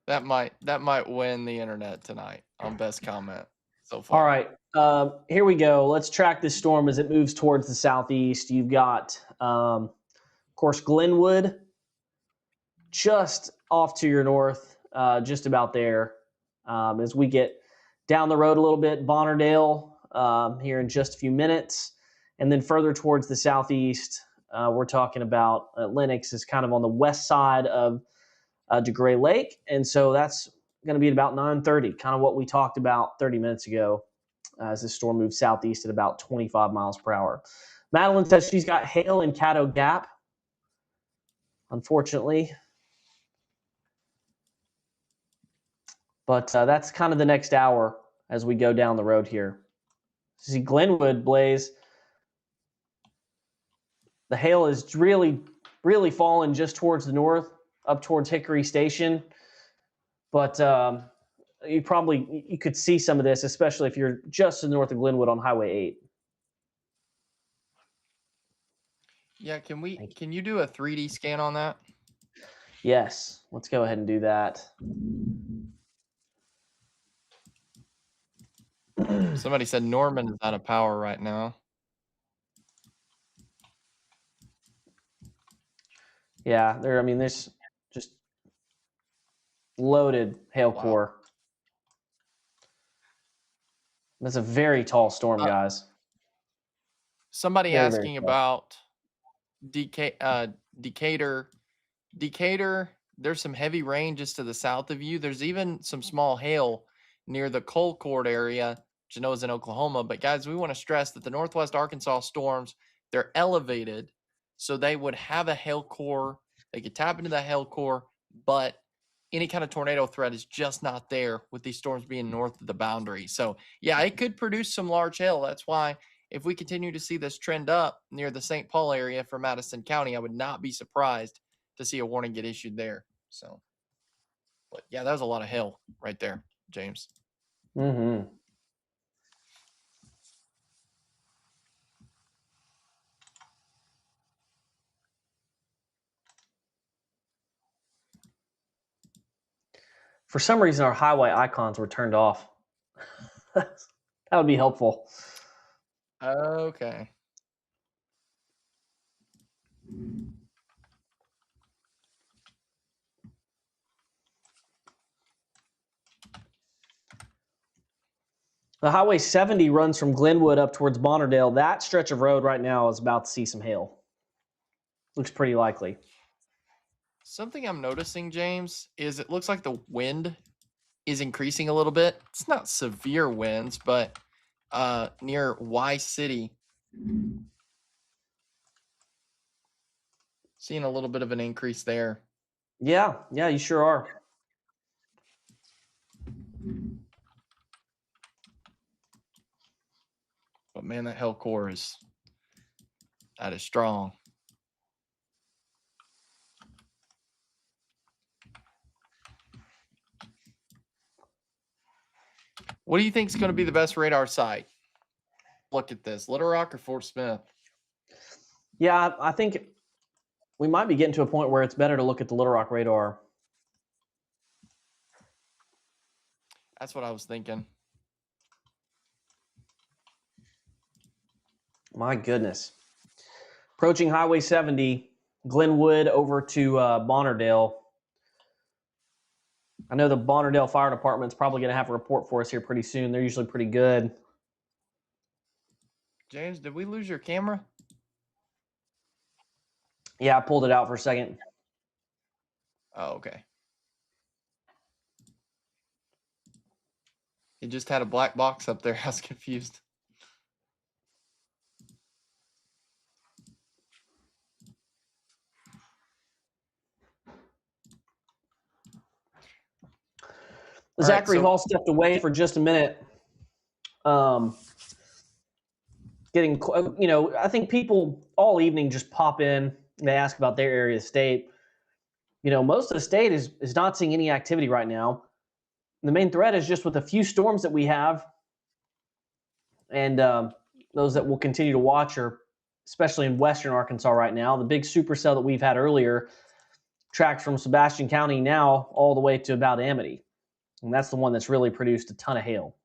That might win the internet tonight on best comment so far. All right. Here we go. Let's track this storm as it moves towards the southeast. You've got, of course, Glenwood just off to your north, just about there. As we get down the road a little bit, Bonnerdale here in just a few minutes. And then further towards the southeast, we're talking about Lenox is kind of on the west side of DeGray Lake. And so that's going to be at about 9:30, kind of what we talked about 30 minutes ago as the storm moves southeast at about 25 miles per hour. Madeline says she's got hail in Caddo Gap, unfortunately. But that's kind of the next hour as we go down the road here. See Glenwood, Blaze. The hail is really, really falling just towards the north, up towards Hickory Station. But you could see some of this, especially if you're just to the north of Glenwood on Highway 8. Yeah, can you do a 3D scan on that? Yes, let's go ahead and do that. Somebody said Norman is out of power right now. Yeah, there's just loaded hail Wow. core. That's a very tall storm, guys. Somebody Very, very asking tall. about Decatur. Decatur, there's some heavy rain just to the south of you. There's even some small hail near the Colcord area, which I know is in Oklahoma. But guys, we want to stress that the Northwest Arkansas storms, they're elevated, so they would have a hail core. They could tap into that hail core, but any kind of tornado threat is just not there with these storms being north of the boundary. So yeah, it could produce some large hail. That's why if we continue to see this trend up near the St. Paul area for Madison County, I would not be surprised to see a warning get issued there. So, but yeah, that was a lot of hail right there, James. Mm-hmm. For some reason, our highway icons were turned off. That would be helpful. Okay. The Highway 70 runs from Glenwood up towards Bonnerdale. That stretch of road right now is about to see some hail. Looks pretty likely. Something I'm noticing, James, is it looks like the wind is increasing a little bit. It's not severe winds, but near Y City, seeing a little bit of an increase there. Yeah, you sure are. But man, that hail core is strong. What do you think is going to be the best radar site? Look at this, Little Rock or Fort Smith? Yeah, I think we might be getting to a point where it's better to look at the Little Rock radar. That's what I was thinking. My goodness. Approaching Highway 70, Glenwood over to Bonnerdale. I know the Bonnerdale Fire Department's probably going to have a report for us here pretty soon. They're usually pretty good. James, did we lose your camera? Yeah, I pulled it out for a second. Oh, okay. It just had a black box up there. I was confused. Zachary Hall stepped away for just a minute. I think people all evening just pop in and they ask about their area of the state. Most of the state is not seeing any activity right now. The main threat is just with a few storms that we have, and those that we'll continue to watch are especially in western Arkansas right now. The big supercell that we've had earlier tracks from Sebastian County now all the way to about Amity. And that's the one that's really produced a ton of hail.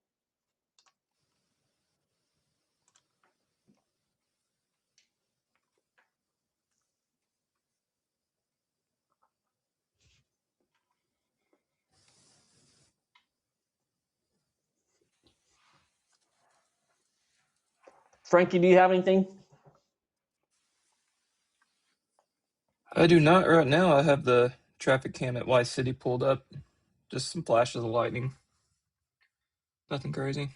Frankie, do you have anything? I do not right now. I have the traffic cam at Y City pulled up. Just some flashes of lightning. Nothing crazy.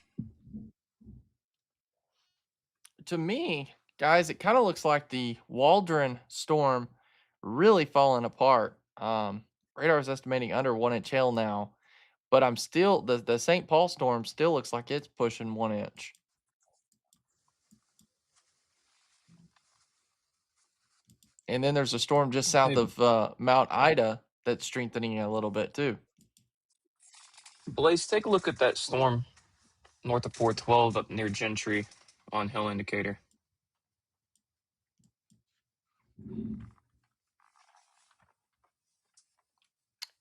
To me, guys, it kind of looks like the Waldron storm really falling apart. Radar is estimating under 1 inch hail now, but I'm still the St. Paul storm still looks like it's pushing 1 inch. And then there's a storm just south of Mount Ida that's strengthening a little bit too. Blaze, take a look at that storm north of 412 up near Gentry on Hill Indicator.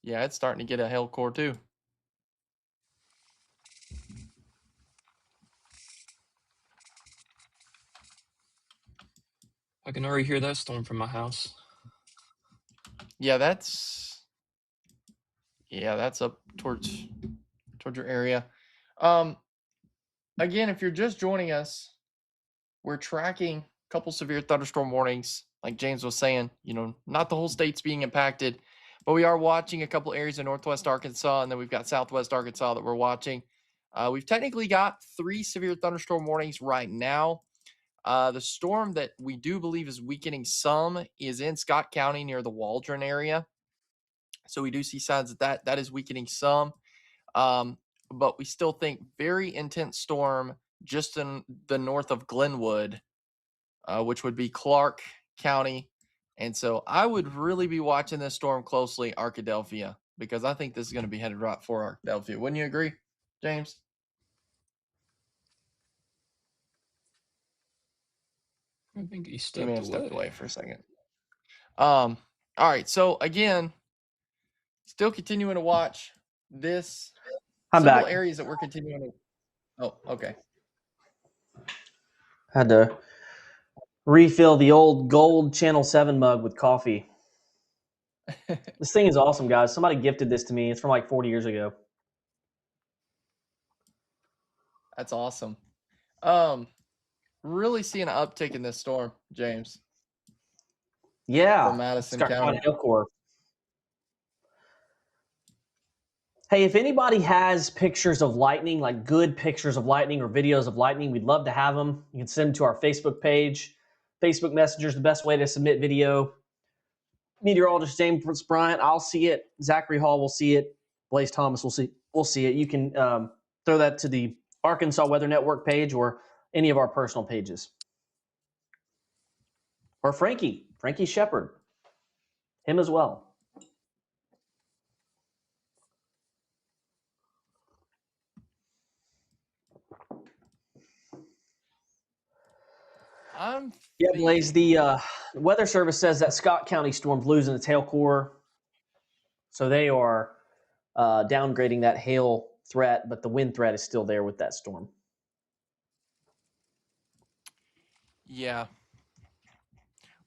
Yeah, it's starting to get a hail core too. I can already hear that storm from my house. Yeah, that's up towards your area. Again, if you're just joining us, we're tracking a couple severe thunderstorm warnings. Like James was saying, not the whole state's being impacted, but we are watching a couple areas in northwest Arkansas, and then we've got southwest Arkansas that we're watching. We've technically got 3 severe thunderstorm warnings right now. The storm that we do believe is weakening some is in Scott County near the Waldron area. So we do see signs that is weakening some. But we still think very intense storm just in the north of Glenwood, which would be Clark County. And so I would really be watching this storm closely, Arkadelphia, because I think this is going to be headed right for Arkadelphia. Wouldn't you agree, James? I think he He may stepped have stepped away. away for a second. All right. So again, still continuing to watch this. I'm Several back. areas that we're continuing to. Oh, okay. Had to refill the old gold Channel 7 mug with coffee. This thing is awesome, guys. Somebody gifted this to me. It's from like 40 years ago. That's awesome. Really seeing an uptick in this storm, James, Yeah. from It's Madison got quite County. a hail core. Hey, if anybody has pictures of lightning, like good pictures of lightning or videos of lightning, we'd love to have them. You can send them to our Facebook page. Facebook Messenger is the best way to submit video. Meteorologist James Bryant, I'll see it. Zachary Hall will see it. Blaze Thomas will see it. You can throw that to the Arkansas Weather Network page or any of our personal pages. Or Frankie Shepard, him as well. Yeah, Blaze, the Weather Service says that Scott County storm's losing its hail core. So they are downgrading that hail threat, but the wind threat is still there with that storm. Yeah.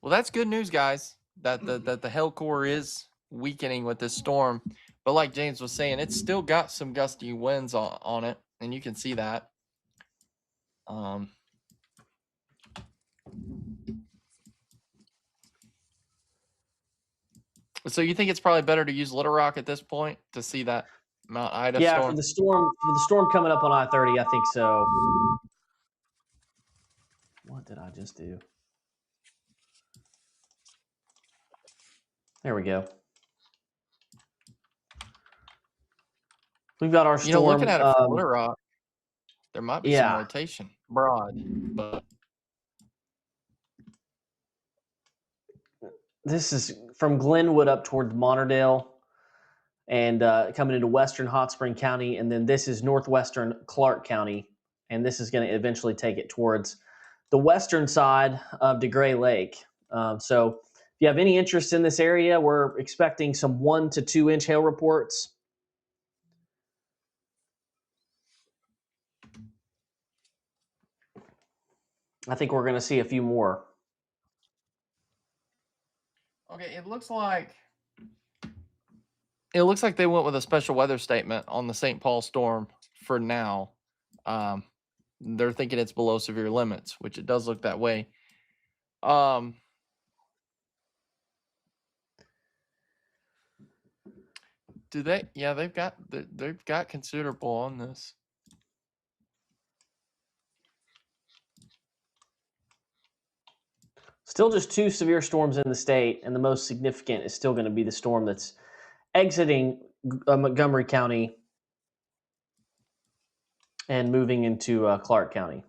Well, that's good news, guys. That the hail core is weakening with this storm, but like James was saying, it's still got some gusty winds on it, and you can see that. So you think it's probably better to use Little Rock at this point to see that Mount Ida Yeah, storm? for the storm coming up on I-30, I think so. What did I just do? There we go. We've got our storm. Looking at it from Little Rock, there might be some Yeah. rotation broad, but This is from Glenwood up towards Monordale and coming into western Hot Spring County. And then this is northwestern Clark County. And this is going to eventually take it towards the western side of DeGray Lake. So if you have any interest in this area, we're expecting some 1 to 2 inch hail reports. I think we're going to see a few more. okay, it looks like they went with a special weather statement on the St. Paul storm for now. They're thinking it's below severe limits, which it does look that way. Do they? Yeah, they've got considerable on this. Still just 2 severe storms in the state, and the most significant is still going to be the storm that's exiting Montgomery County and moving into Clark County.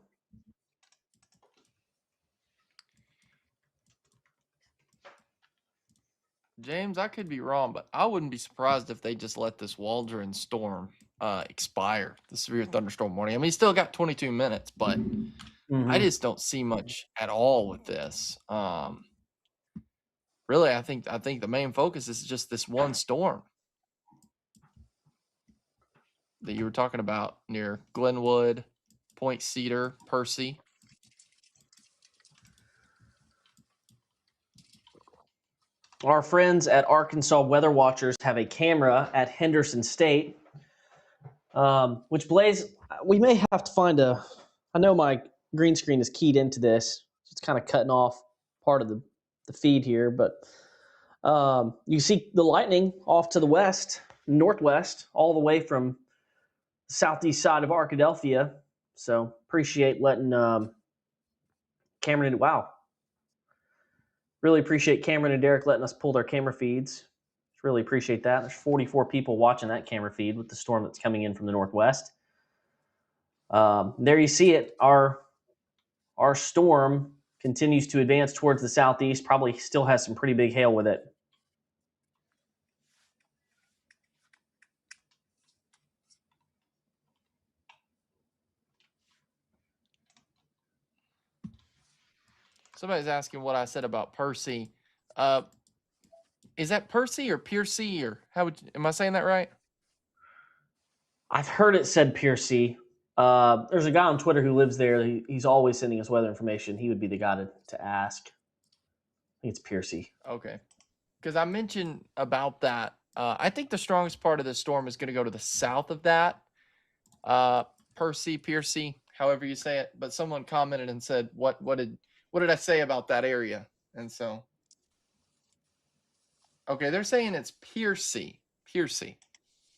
James, I could be wrong, but I wouldn't be surprised if they just let this Waldron storm expire, the severe thunderstorm warning. I mean, he's still got 22 minutes, but I just don't see much at all with this. Really, I think the main focus is just this one storm that you were talking about near Glenwood, Point Cedar, Percy. our friends at Arkansas Weather Watchers have a camera at Henderson State, which Blaze, we may have to find I know my green screen is keyed into this. It's kind of cutting off part of the feed here, but you see the lightning off to the west, northwest, all the way from the southeast side of Arkadelphia. So appreciate letting Cameron and really appreciate Cameron and Derek letting us pull their camera feeds. Really appreciate that. There's 44 people watching that camera feed with the storm that's coming in from the northwest. There you see it. Our storm continues to advance towards the southeast. Probably still has some pretty big hail with it. Somebody's asking what I said about Percy. Is that Percy or Piercy, or am I saying that right? I've heard it said Piercy. There's a guy on Twitter who lives there. He's always sending us weather information. He would be the guy to ask. I think it's Piercy. Okay. Because I mentioned about that. I think the strongest part of this storm is going to go to the south of that. Percy, Piercy, however you say it. But someone commented and said, what did I say about that area? And so, okay, they're saying it's Piercy. Piercy.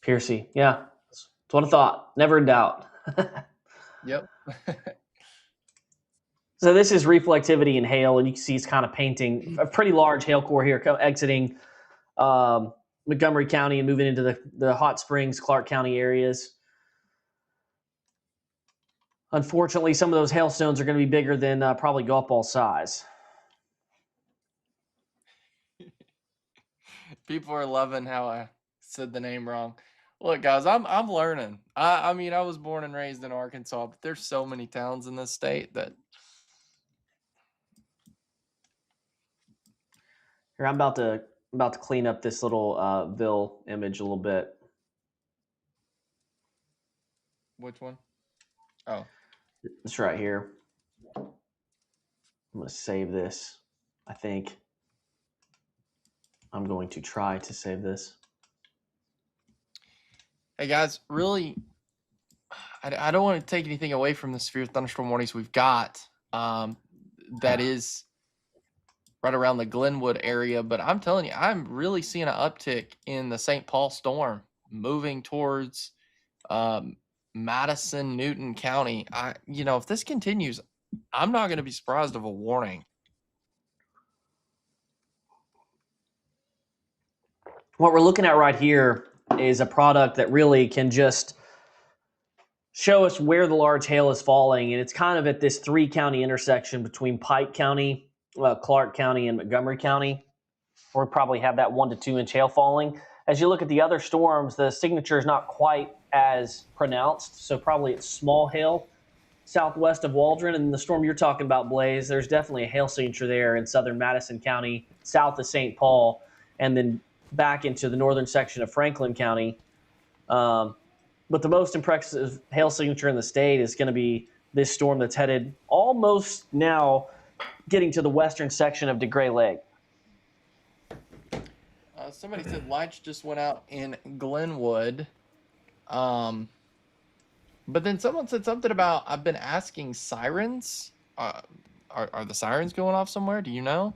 Piercy, yeah. That's what I thought. Never in doubt. Yep. So this is reflectivity and hail, and you can see it's kind of painting a pretty large hail core here exiting Montgomery County and moving into the Hot Springs, Clark County areas. Unfortunately, some of those hailstones are going to be bigger than probably golf ball size. People are loving how I said the name wrong. Look, guys, I'm learning. I mean, I was born and raised in Arkansas, but there's so many towns in this state that. Here, I'm about to clean up this little Ville image a little bit. Which one? Oh. It's right here. I'm going to save this. I think I'm going to try to save this. Hey, guys, really, I don't want to take anything away from the severe thunderstorm warnings we've got. That is right around the Glenwood area. But I'm telling you, I'm really seeing an uptick in the St. Paul storm moving towards Madison, Newton County. If this continues, I'm not going to be surprised of a warning. What we're looking at right here is a product that really can just show us where the large hail is falling. And it's kind of at this 3-county intersection between Pike County, Clark County, and Montgomery County. We probably have that 1 to 2 inch hail falling. As you look at the other storms, the signature is not quite as pronounced. So probably it's small hail southwest of Waldron. And the storm you're talking about, Blaze, there's definitely a hail signature there in southern Madison County, south of St. Paul, and then back into the northern section of Franklin County. But the most impressive hail signature in the state is going to be this storm that's headed almost now getting to the western section of DeGray Lake. Somebody said lights just went out in Glenwood. But then someone said something about, I've been asking sirens. Are the sirens going off somewhere? Do you know?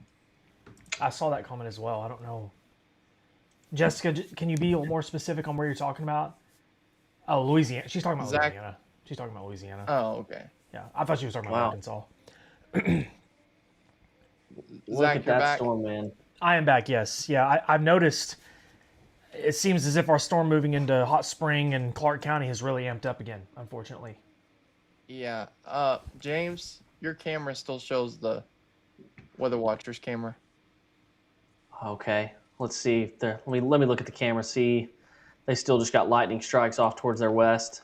I saw that comment as well. I don't know. Jessica, can you be a little more specific on where you're talking about? Oh, Louisiana. She's talking about Zach. Louisiana. She's talking about Louisiana. Oh, okay. Yeah, I thought she was talking about Arkansas. Look Zach, at you're that back. storm, man. I am back, yes. Yeah, I've noticed it seems as if our storm moving into Hot Spring and Clark County has really amped up again, unfortunately. Yeah. James, your camera still shows the Weather Watchers camera. Okay, let's see. If let me look at the camera. See, they still just got lightning strikes off towards their west.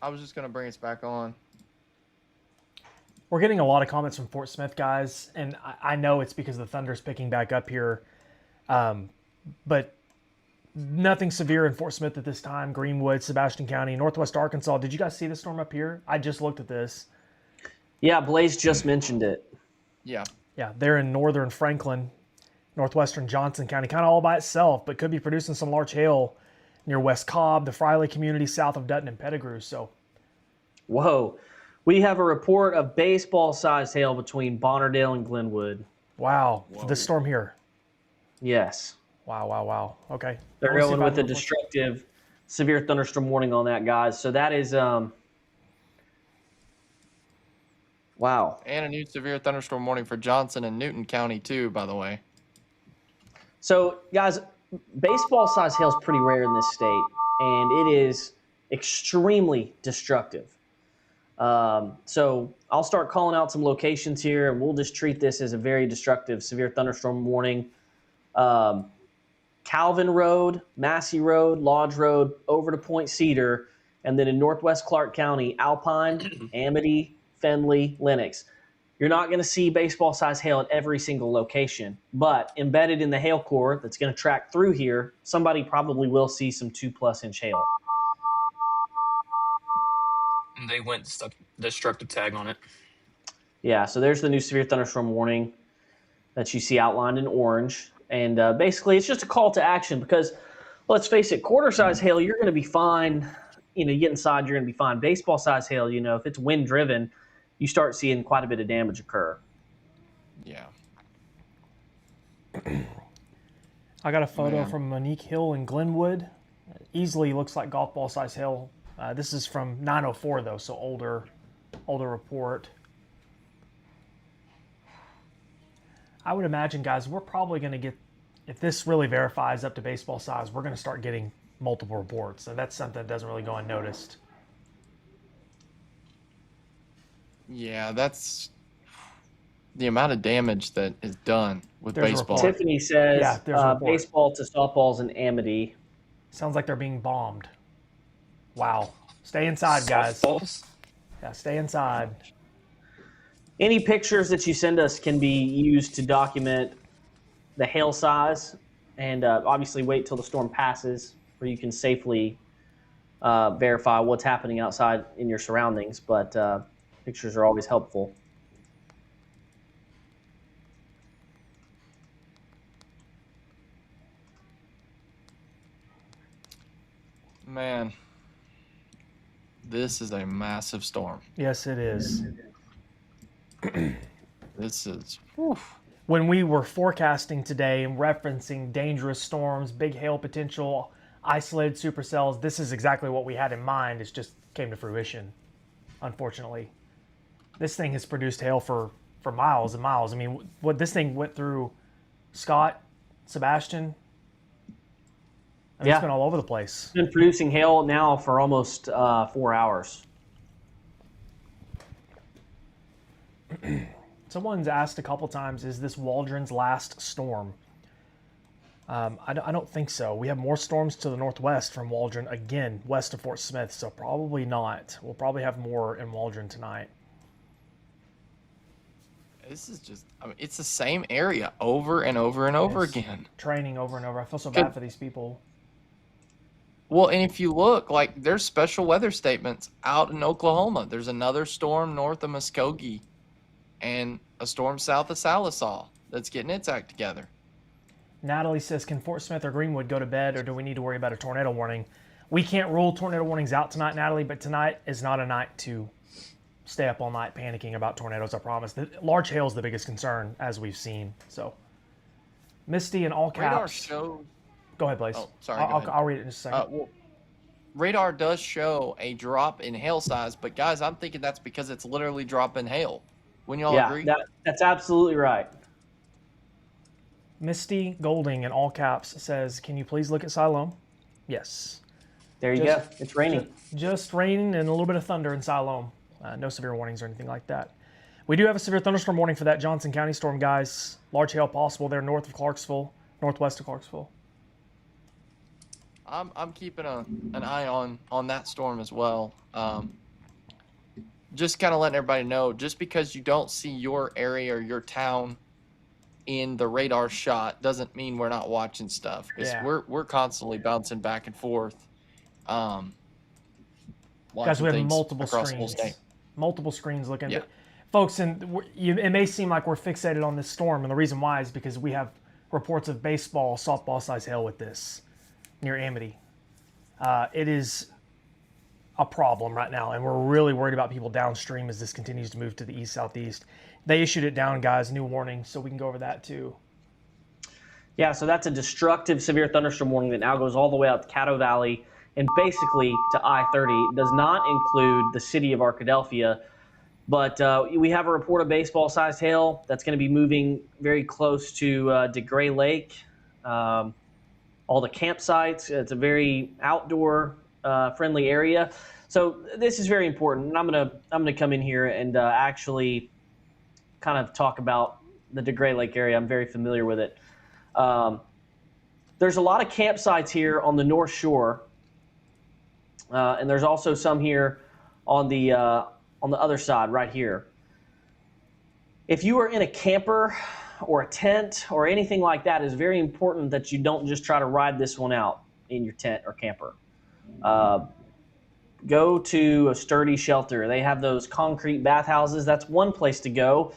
I was just going to bring us back on. We're getting a lot of comments from Fort Smith, guys, and I know it's because the thunder's picking back up here. But nothing severe in Fort Smith at this time. Greenwood, Sebastian County, Northwest Arkansas. Did you guys see the storm up here? I just looked at this. Yeah, Blaze just mentioned it. Yeah. Yeah, they're in northern Franklin northwestern Johnson County, kind of all by itself, but could be producing some large hail near West Cobb, the Friley community south of Dutton and Pettigrew. So, Whoa. We have a report of baseball-sized hail between Bonnerdale and Glenwood. wow, for this storm here. Yes. Wow. Okay. They're We'll see going if I with a can- destructive severe thunderstorm warning on that, guys. So that is wow. And a new severe thunderstorm warning for Johnson and Newton County too, by the way. So, guys, baseball-sized hail is pretty rare in this state, and it is extremely destructive. So I'll start calling out some locations here, and we'll just treat this as a very destructive severe thunderstorm warning. Calvin Road, Massey Road, Lodge Road, over to Point Cedar, and then in northwest Clark County, Alpine, Amity, Findlay, Lenox. You're not going to see baseball-sized hail at every single location, but embedded in the hail core that's going to track through here, somebody probably will see some 2+ inch hail. And they went stuck destructive tag on it. Yeah, so there's the new severe thunderstorm warning that you see outlined in orange. And basically, it's just a call to action because, let's face it, quarter-size hail, you're going to be fine. You get inside, you're going to be fine. Baseball-size hail, if it's wind-driven, you start seeing quite a bit of damage occur. Yeah. I got a photo from Monique Hill in Glenwood. Easily looks like golf ball size hail. This is from 904 though, so older report. I would imagine, guys, we're probably going to get, if this really verifies up to baseball size, we're going to start getting multiple reports. So that's something that doesn't really go unnoticed. Yeah, that's the amount of damage that is done with There's a baseball. report. Tiffany says Yeah, there's a report. baseball to softballs in Amity. Sounds like they're being bombed. Wow. Stay inside, guys. Softballs? Yeah, stay inside. Any pictures that you send us can be used to document the hail size, and obviously wait till the storm passes where you can safely verify what's happening outside in your surroundings, but pictures are always helpful. Man, this is a massive storm. Yes, it is. This is, whew. When we were forecasting today and referencing dangerous storms, big hail potential, isolated supercells, this is exactly what we had in mind. It just came to fruition, unfortunately. This thing has produced hail for miles and miles. I mean, what this thing went through, Scott, Sebastian, I mean, it's been all over the place. It's been producing hail now for almost 4 hours. Someone's asked a couple times, is this Waldron's last storm? I don't think so. We have more storms to the northwest from Waldron, again, west of Fort Smith, so probably not. We'll probably have more in Waldron tonight. This is just, I mean, it's the same area over and over and over again. Training over and over. I feel so bad for these people. Well, and if you look, like, there's special weather statements out in Oklahoma. There's another storm north of Muskogee and a storm south of Salisaw that's getting its act together. Natalie says, can Fort Smith or Greenwood go to bed, or do we need to worry about a tornado warning? We can't rule tornado warnings out tonight, Natalie, but tonight is not a night to stay up all night panicking about tornadoes, I promise. The large hail is the biggest concern, as we've seen. So, Misty in all Radar caps. shows. Go ahead, Blaze. Oh, sorry. Go ahead. I'll read it in just a second. Well, radar does show a drop in hail size, but guys, I'm thinking that's because it's literally dropping hail. Wouldn't you all agree? That's absolutely right. Misty Golding in all caps says, can you please look at Siloam? Yes. There you go. It's raining. Just raining and a little bit of thunder in Siloam. No severe warnings or anything like that. We do have a severe thunderstorm warning for that Johnson County storm, guys. Large hail possible there north of Clarksville, northwest of Clarksville. I'm keeping an eye on that storm as well. Just kind of letting everybody know, just because you don't see your area or your town in the radar shot doesn't mean we're not watching stuff. Yeah. We're constantly bouncing back and forth. Guys, we have things multiple across the whole screens. state. Multiple screens looking. Yeah. Folks, and it may seem like we're fixated on this storm, and the reason why is because we have reports of baseball, softball size hail with this near Amity. It is a problem right now, and we're really worried about people downstream as this continues to move to the east-southeast. They issued it down, guys, new warning, so we can go over that too. Yeah, so that's a destructive severe thunderstorm warning that now goes all the way out to Caddo Valley and basically to I-30. It does not include the city of Arkadelphia, but we have a report of baseball-sized hail that's going to be moving very close to DeGray Lake. All the campsites. It's a very outdoor friendly area. So this is very important. And I'm gonna come in here and actually kind of talk about the DeGray Lake area. I'm very familiar with it. There's a lot of campsites here on the North Shore, and there's also some here on the other side right here. If you are in a camper or a tent or anything like that, it's very important that you don't just try to ride this one out in your tent or camper. Go to a sturdy shelter. They have those concrete bathhouses. That's one place to go.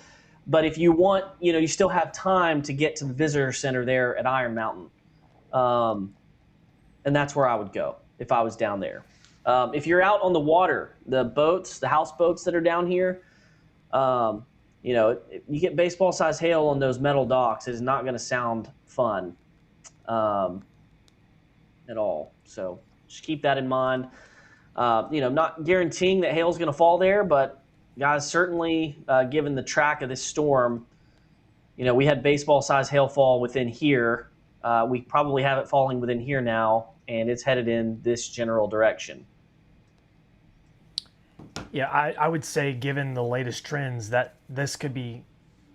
But if you want, you still have time to get to the visitor center there at Iron Mountain. And that's where I would go if I was down there. If you're out on the water, the boats, the houseboats that are down here, if you get baseball-sized hail on those metal docks, it is not going to sound fun at all. So just keep that in mind. Not guaranteeing that hail is going to fall there, but guys, certainly given the track of this storm, we had baseball-sized hail fall within here. We probably have it falling within here now, and it's headed in this general direction. Yeah, I would say, given the latest trends, that this could be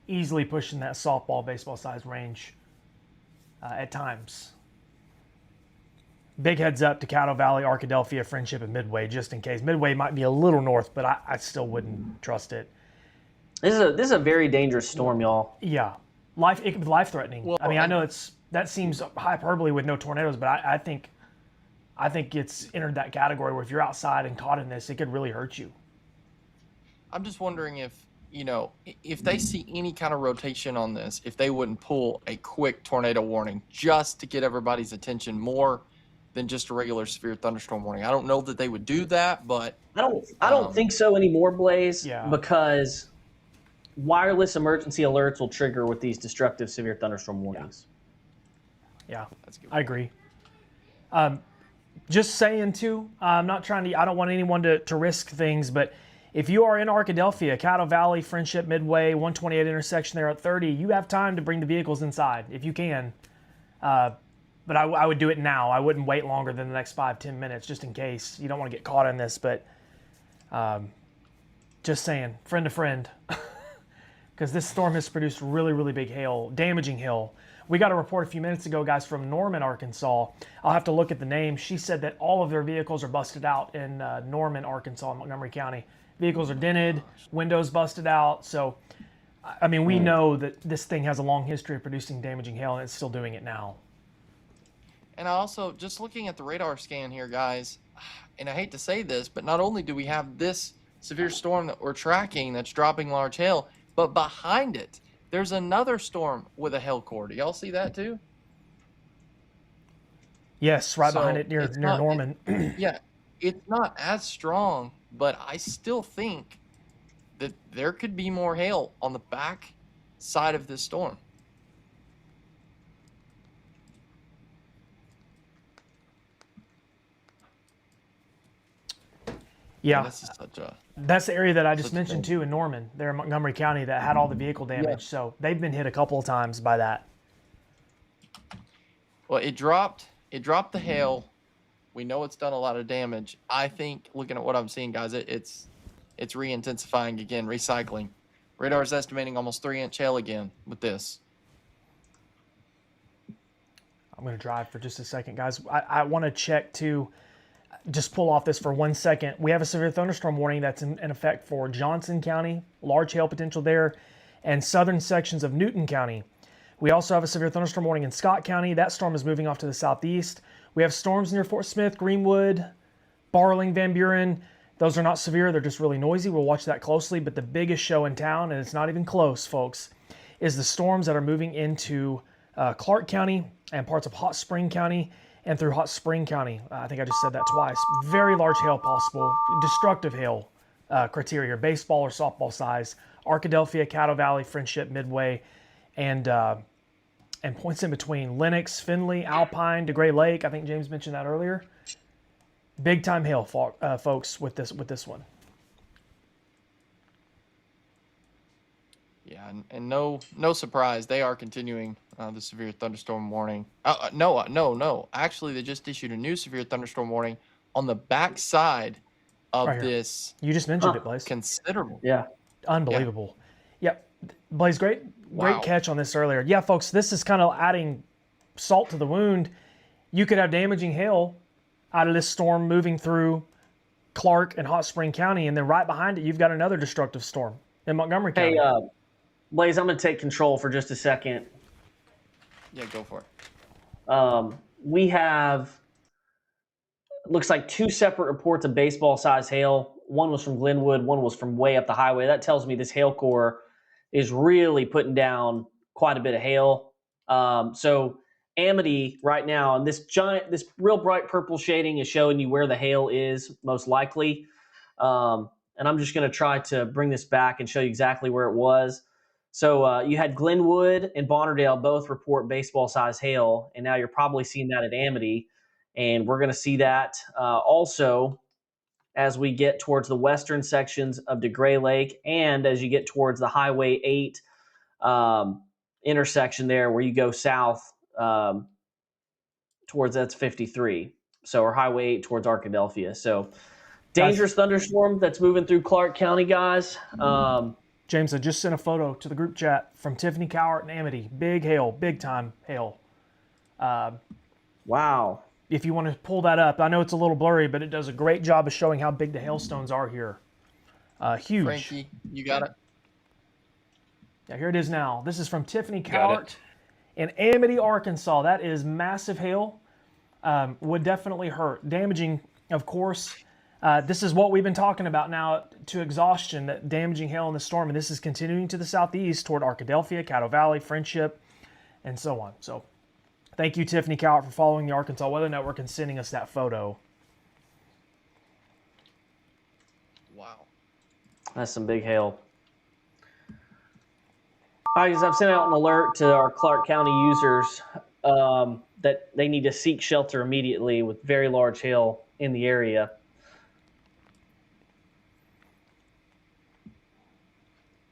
easily pushing that softball, baseball size range at times. Big heads up to Caddo Valley, Arkadelphia, Friendship, and Midway, just in case. Midway might be a little north, but I still wouldn't trust it. This is a very dangerous storm, y'all. Yeah, it could be life-threatening. Well, I mean, I know that seems hyperbole with no tornadoes, but I think it's entered that category where if you're outside and caught in this, it could really hurt you. I'm just wondering if they see any kind of rotation on this, if they wouldn't pull a quick tornado warning just to get everybody's attention more than just a regular severe thunderstorm warning. I don't know that they would do that, but I don't think so anymore, Blaze. Yeah. Because wireless emergency alerts will trigger with these destructive severe thunderstorm warnings. Yeah, that's good. I agree. Just saying too, I'm not trying to. I don't want anyone to risk things, but if you are in Arkadelphia, Caddo Valley, Friendship, Midway, 128 intersection there at 30, you have time to bring the vehicles inside if you can. But I would do it now. I wouldn't wait longer than the next 5-10 minutes just in case. You don't want to get caught in this, but just saying, friend to friend. Because this storm has produced really, really big hail, damaging hail. We got a report a few minutes ago, guys, from Norman, Arkansas. I'll have to look at the name. She said that all of their vehicles are busted out in Norman, Arkansas, Montgomery County. Vehicles are dented, windows busted out. So, I mean, we know that this thing has a long history of producing damaging hail, and it's still doing it now. And I also, just looking at the radar scan here, guys, and I hate to say this, but not only do we have this severe storm that we're tracking that's dropping large hail, but behind it, there's another storm with a hail core. Do y'all see that too? Yes, right behind it near Norman. Yeah, it's not as strong, but I still think that there could be more hail on the back side of this storm. Yeah, this is that's the area that I just mentioned too in Norman, there in Montgomery County, that had all the vehicle damage. Yeah. So they've been hit a couple of times by that. Well, it dropped the hail. We know it's done a lot of damage. I think, looking at what I'm seeing, guys, it's re-intensifying again, recycling. Radar's estimating almost 3-inch hail again with this. I'm going to drive for just a second, guys. I want to check too. Just pull off this for 1 second. We have a severe thunderstorm warning that's in effect for Johnson County, large hail potential there, and southern sections of Newton County. We also have a severe thunderstorm warning in Scott County. That storm is moving off to the southeast. We have storms near Fort Smith, Greenwood, Barling, Van Buren. Those are not severe. They're just really noisy. We'll watch that closely. But the biggest show in town, and it's not even close, folks, is the storms that are moving into Clark County and parts of Hot Spring County and through Hot Spring County. I think I just said that twice. Very large hail possible, destructive hail criteria, baseball or softball size. Arkadelphia, Caddo Valley, Friendship, Midway, and points in between. Lenox, Findlay, Alpine, DeGray Lake. I think James mentioned that earlier. Big time hail, folks, with this one. Yeah, and no surprise, they are continuing the severe thunderstorm warning. No. Actually, they just issued a new severe thunderstorm warning on the backside of Right here. this You just mentioned it, Blaze. considerable. Yeah. Unbelievable. Yep. Blaze, great Wow. catch on this earlier. Yeah, folks, this is kind of adding salt to the wound. You could have damaging hail out of this storm moving through Clark and Hot Spring County, and then right behind it, you've got another destructive storm in Montgomery County. Hey, Blaze, I'm going to take control for just a second. Yeah, go for it. We have, looks like 2 separate reports of baseball-sized hail. One was from Glenwood, one was from way up the highway. That tells me this hail core is really putting down quite a bit of hail. So Amity right now, and this real bright purple shading is showing you where the hail is most likely. And I'm just going to try to bring this back and show you exactly where it was. So you had Glenwood and Bonnerdale both report baseball-sized hail, and now you're probably seeing that at Amity. And we're going to see that also as we get towards the western sections of DeGray Lake and as you get towards the Highway 8 intersection there where you go south towards that's 53. So, or Highway 8 towards Arkadelphia. So, dangerous thunderstorm that's moving through Clark County, guys. James, I just sent a photo to the group chat from Tiffany Cowart and Amity. Big hail, big time hail. Wow. If you want to pull that up, I know it's a little blurry, but it does a great job of showing how big the hailstones are here. Huge. Frankie, you got it? Yeah, here it is now. This is from Tiffany Got Cowart in Amity, Arkansas. That is massive hail. Would definitely hurt. Damaging, of course. This is what we've been talking about now to exhaustion, that damaging hail in the storm, and this is continuing to the southeast toward Arkadelphia, Caddo Valley, Friendship, and so on. So thank you, Tiffany Cowart, for following the Arkansas Weather Network and sending us that photo. Wow. That's some big hail. All right, guys, I've sent out an alert to our Clark County users that they need to seek shelter immediately with very large hail in the area.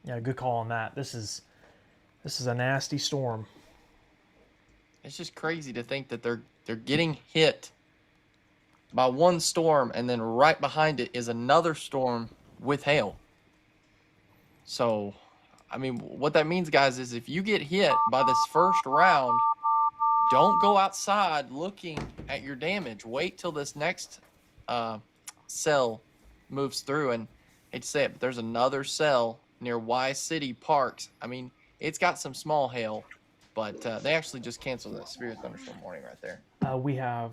Yeah, good call on that. This is a nasty storm. It's just crazy to think that they're getting hit by one storm, and then right behind it is another storm with hail. So, I mean, what that means, guys, is if you get hit by this first round, don't go outside looking at your damage. Wait till this next cell moves through. And I hate to say it, but there's another cell near Y City Parks. I mean, it's got some small hail, but they actually just canceled that severe thunderstorm warning right there. We have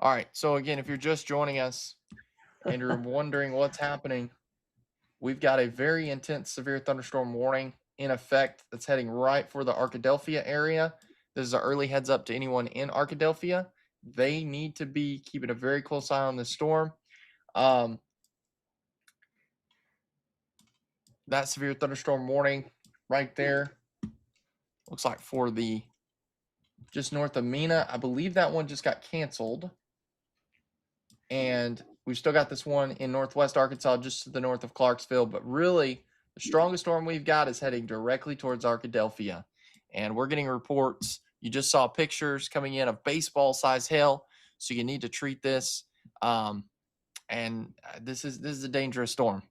All right. So again, if you're just joining us and you're wondering what's happening, we've got a very intense severe thunderstorm warning in effect that's heading right for the Arkadelphia area. This is an early heads up to anyone in Arkadelphia. They need to be keeping a very close eye on this storm. That severe thunderstorm warning right there looks like for the just north of Mena. I believe that one just got canceled. And we've still got this one in northwest Arkansas, just to the north of Clarksville. But really, the strongest storm we've got is heading directly towards Arkadelphia. And we're getting reports. You just saw pictures coming in of baseball-sized hail. So you need to treat this. And this is a dangerous storm.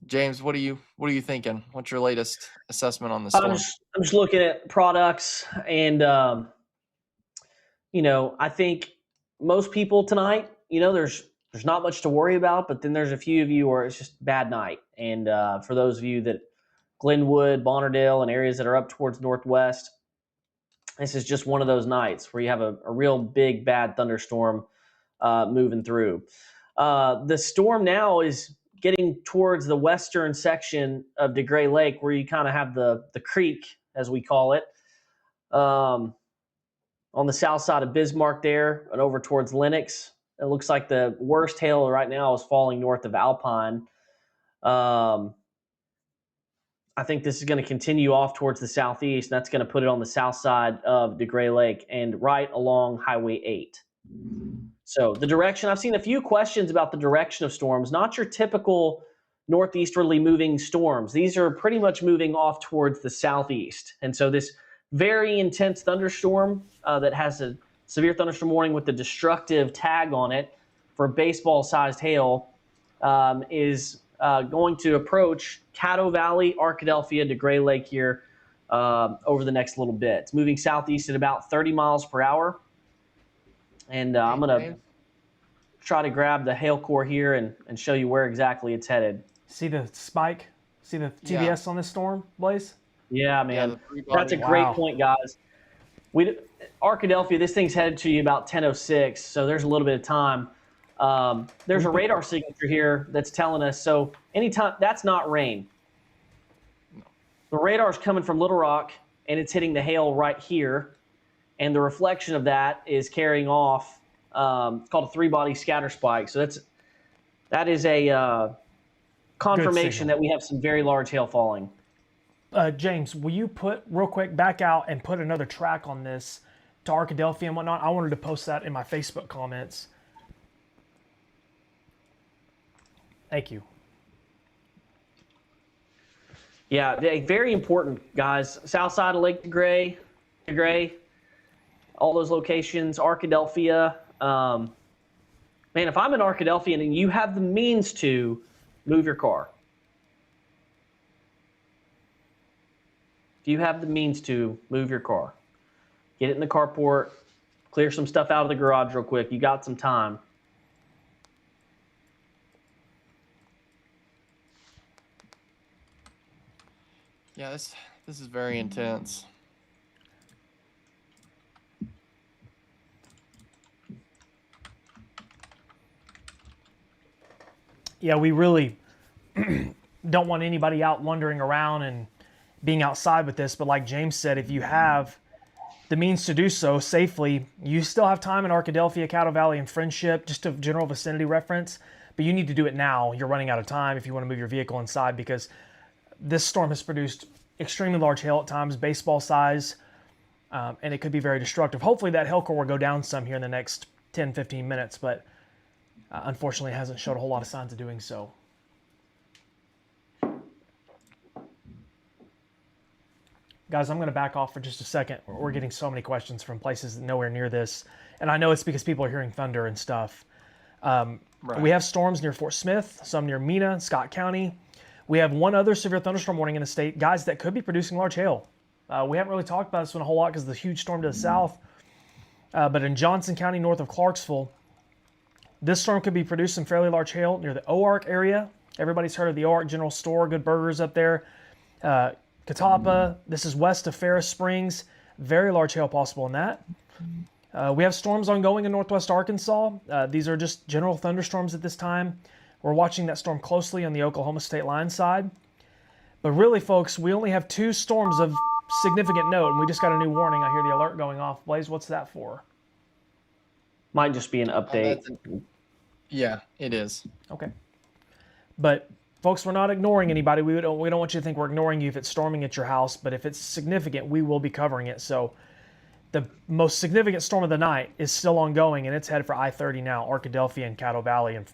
James, what are you thinking? What's your latest assessment on the storm? I'm just looking at products, and I think most people tonight, there's not much to worry about, but then there's a few of you where it's just bad night. And for those of you that Glenwood, Bonnerdale, and areas that are up towards northwest, This is just one of those nights where you have a real big, bad thunderstorm moving through. The storm now is getting towards the western section of DeGray Lake, where you kind of have the creek, as we call it, on the south side of Bismarck there and over towards Lenox. It looks like the worst hail right now is falling north of Alpine. I think this is going to continue off towards the southeast, and that's going to put it on the south side of DeGray Lake and right along Highway 8. So the direction, I've seen a few questions about the direction of storms, not your typical northeasterly moving storms. These are pretty much moving off towards the southeast. And so this very intense thunderstorm that has a severe thunderstorm warning with the destructive tag on it for baseball-sized hail is going to approach Caddo Valley, Arkadelphia, DeGray Lake here over the next little bit. It's moving southeast at about 30 miles per hour. And I'm going to try to grab the hail core here and show you where exactly it's headed. See the spike? See the TBS on this storm, Blaze? Yeah, man. That's a great point, guys. Arkadelphia, this thing's headed to you about 10:06, so there's a little bit of time. There's a radar signature here that's telling us, so anytime, that's not rain. The radar's coming from Little Rock, and it's hitting the hail right here, and the reflection of that is carrying off. It's called a three-body scatter spike. So that is a confirmation that we have some very large hail falling. James, will you put real quick back out and put another track on this to Arkadelphia and whatnot? I wanted to post that in my Facebook comments. Thank you. Yeah, very important, guys. South side of Lake DeGray, all those locations, Arkadelphia. Man, if I'm in Arkadelphia and you have the means to, move your car. If you have the means to, move your car. Get it in the carport, clear some stuff out of the garage real quick. You got some time. Yeah, this is very intense. Yeah, we really don't want anybody out wandering around and being outside with this, but like James said, if you have the means to do so safely, you still have time in Arkadelphia, Caddo Valley, and Friendship, just a general vicinity reference, but you need to do it now. You're running out of time if you want to move your vehicle inside, because this storm has produced extremely large hail at times, baseball size, and it could be very destructive. Hopefully that hail core will go down some here in the next 10, 15 minutes, but unfortunately it hasn't showed a whole lot of signs of doing so. Guys, I'm going to back off for just a second. We're getting so many questions from places nowhere near this, and I know it's because people are hearing thunder and stuff. Right. We have storms near Fort Smith, some near Mena, Scott County. We have one other severe thunderstorm warning in the state, guys, that could be producing large hail. We haven't really talked about this one a whole lot because of the huge storm to the south. But in Johnson County, north of Clarksville, this storm could be producing fairly large hail near the OARC area. Everybody's heard of the OARC General Store, good burgers up there. Catawba, this is west of Ferris Springs. Very large hail possible in that. We have storms ongoing in northwest Arkansas. These are just general thunderstorms at this time. We're watching that storm closely on the Oklahoma state line side. But really, folks, we only have 2 storms of significant note, and we just got a new warning. I hear the alert going off. Blaze, what's that for? Might just be an update. Yeah, it is. Okay. But, folks, we're not ignoring anybody. We don't want you to think we're ignoring you if it's storming at your house, but if it's significant, we will be covering it. So the most significant storm of the night is still ongoing, and it's headed for I-30 now, Arkadelphia and Caddo Valley and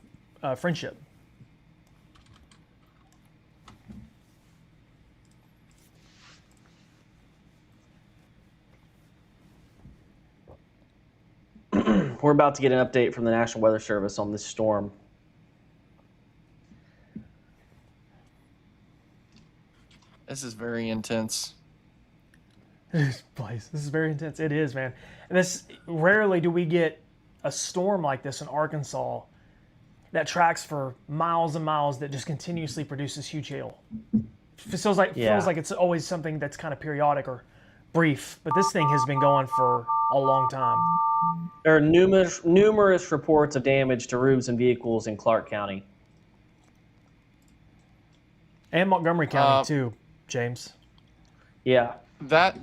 Friendship. We're about to get an update from the National Weather Service on this storm. This is very intense. Blaze, this is very intense. It is, man. And this, rarely do we get a storm like this in Arkansas that tracks for miles and miles, that just continuously produces huge hail. It feels like it's always something that's kind of periodic or brief, but this thing has been going for a long time. There are numerous reports of damage to roofs and vehicles in Clark County. And Montgomery County too, James. Yeah. That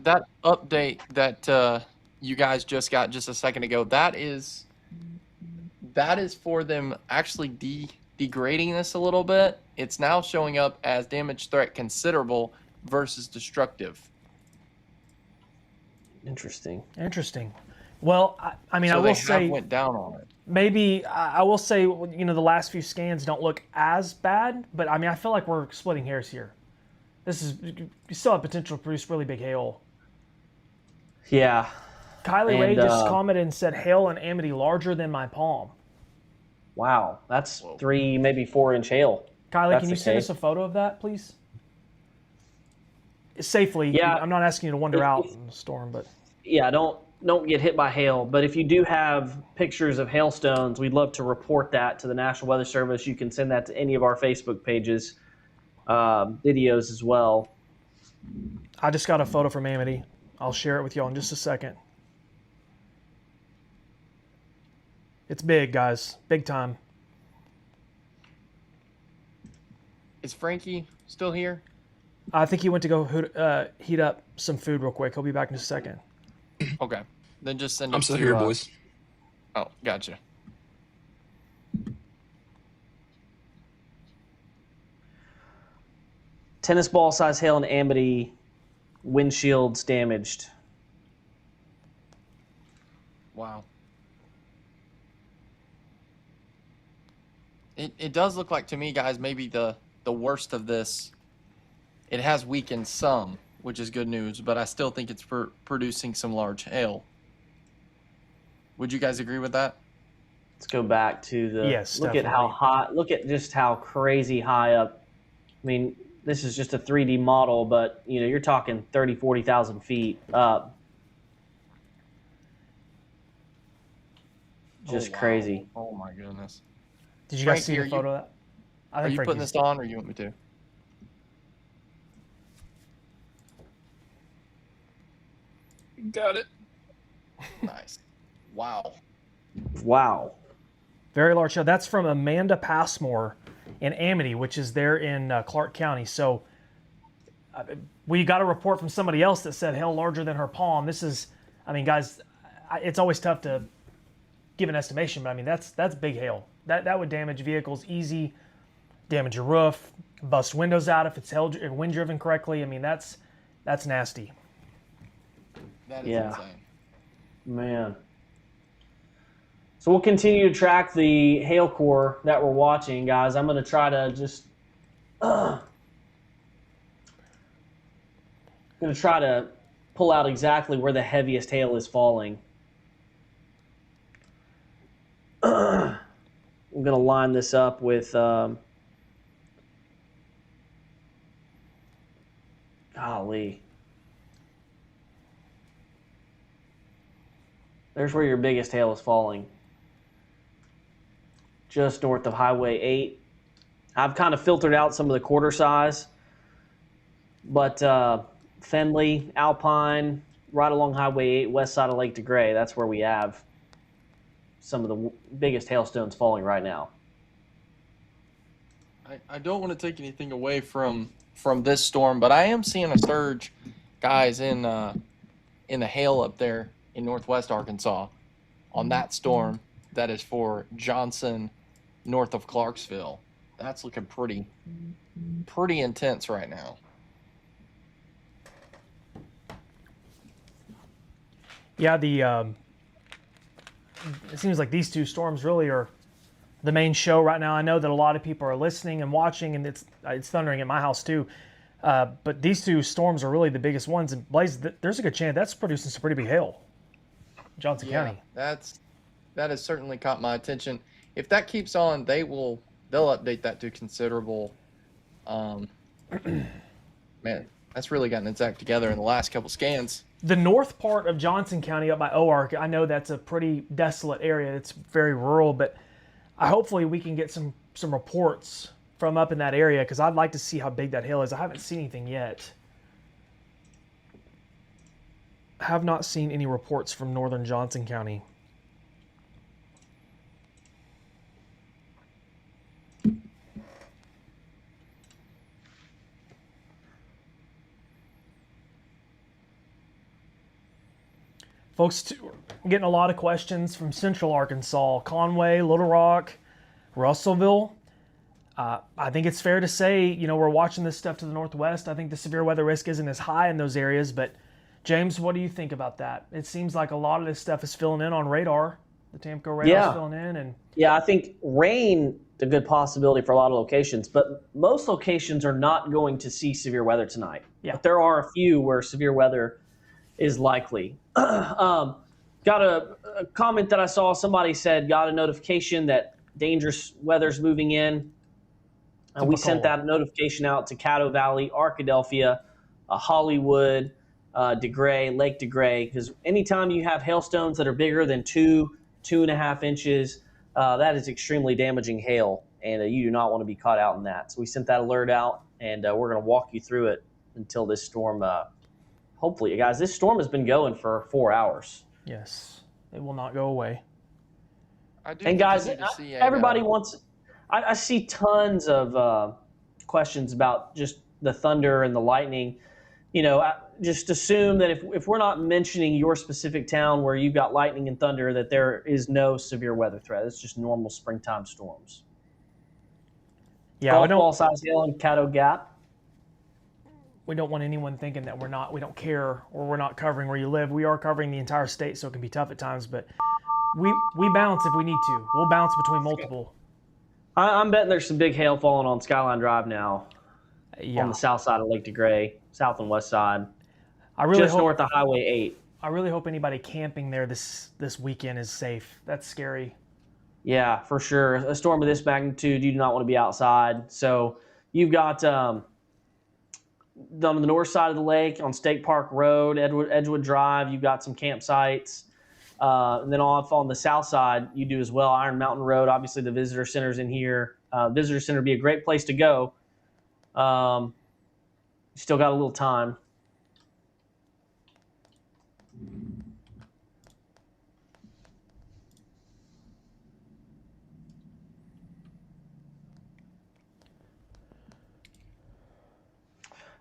update that you guys just got just a second ago, that is for them actually degrading this a little bit. It's now showing up as damage threat considerable versus destructive. Interesting. Well, I mean, So I will they say went down on it. maybe I will say, you know, the last few scans don't look as bad, but I mean, I feel like we're splitting hairs here. You still have potential to produce really big hail. Yeah. Kylie Ray just commented and said, hail in Amity larger than my palm. Wow, that's 3, maybe 4-inch hail. Kylie, can you send us a photo of that, please? Safely. Yeah. I'm not asking you to wander out in the storm, but Yeah, don't get hit by hail. But if you do have pictures of hailstones, we'd love to report that to the National Weather Service. You can send that to any of our Facebook pages, videos as well. I just got a photo from Amity. I'll share it with y'all in just a second. It's big, guys. Big time. Is Frankie still here? I think he went to go heat up some food real quick. He'll be back in a second. Okay. Then just send it I'm still to, here, boys. Oh, gotcha. Tennis ball size hail in Amity, windshields damaged. Wow. It does look like to me, guys, maybe the worst of this. It has weakened some, which is good news, but I still think it's producing some large hail. Would you guys agree with that? Let's go back to the. Yes, look definitely. at how high. Look at just how crazy high up. I mean, this is just a 3D model, but you know, you're talking 30, 40,000 feet up. Just Oh, wow. crazy. Oh my goodness. Did you guys Frankie, see the are photo of that? I Are think you putting Frankie's- this on, or you want me to? Got it. Nice. Wow. Wow. Very large hail. That's from Amanda Passmore in Amity, which is there in Clark County. So we got a report from somebody else that said hail larger than her palm. This is, I mean, guys, it's always tough to give an estimation, but I mean, that's big hail. That would damage vehicles easy, damage your roof, bust windows out if it's wind driven correctly. I mean, that's nasty. That is Yeah. insane. Man. So we'll continue to track the hail core that we're watching, guys. I'm going to try to just going to try to pull out exactly where the heaviest hail is falling. I'm going to line this up with golly. There's where your biggest hail is falling. Just north of Highway 8. I've kind of filtered out some of the quarter size, but Fenley, Alpine, right along Highway 8, west side of Lake DeGray, that's where we have some of the biggest hailstones falling right now. I don't want to take anything away from this storm, but I am seeing a surge, guys, in the hail up there in northwest Arkansas on that storm that is for Johnson, north of Clarksville. That's looking pretty intense right now. Yeah, it seems like these two storms really are the main show right now. I know that a lot of people are listening and watching, and it's thundering at my house too. But these two storms are really the biggest ones. And Blaze, there's a good chance that's producing some pretty big hail. Johnson County. That has certainly caught my attention. If that keeps on, they'll update that to considerable. Man, that's really gotten its act together in the last couple scans. The north part of Johnson County up by OARC, I know that's a pretty desolate area. It's very rural, but hopefully we can get some reports from up in that area, because I'd like to see how big that hail is. I haven't seen anything yet. have not seen any reports from northern Johnson County. Folks, I'm getting a lot of questions from Central Arkansas, Conway, Little Rock, Russellville. I think it's fair to say, we're watching this stuff to the northwest. I think the severe weather risk isn't as high in those areas, but James, what do you think about that? It seems like a lot of this stuff is filling in on radar. The Tamco radar is filling in. And yeah, I think rain is a good possibility for a lot of locations, but most locations are not going to see severe weather tonight. Yeah. But there are a few where severe weather is likely. Got a comment that I saw. Somebody said, got a notification that dangerous weather's moving in. And we sent that notification out to Caddo Valley, Arkadelphia, Hollywood, DeGray, Lake DeGray, because anytime you have hailstones that are bigger than 2.5 inches, that is extremely damaging hail, and you do not want to be caught out in that. So we sent that alert out, and we're going to walk you through it until this storm, hopefully, guys, this storm has been going for 4 hours. Yes, it will not go away. And guys, everybody wants, I see tons of questions about just the thunder and the lightning. Just assume that if we're not mentioning your specific town where you've got lightning and thunder, that there is no severe weather threat. It's just normal springtime storms. Yeah, golf ball size hail in Caddo Gap. We don't want anyone thinking that we don't care or we're not covering where you live. We are covering the entire state, so it can be tough at times, but we bounce if we need to. We'll bounce between multiple. I'm betting there's some big hail falling on Skyline Drive now. On the south side of Lake DeGray, south and west side. Just north of Highway 8. I really hope anybody camping there this weekend is safe. That's scary. Yeah, for sure. A storm of this magnitude, you do not want to be outside. So you've got on the north side of the lake on State Park Road, Edgewood Drive, you've got some campsites. And then off on the south side, you do as well. Iron Mountain Road, obviously the visitor center's in here. Visitor center would be a great place to go. Still got a little time.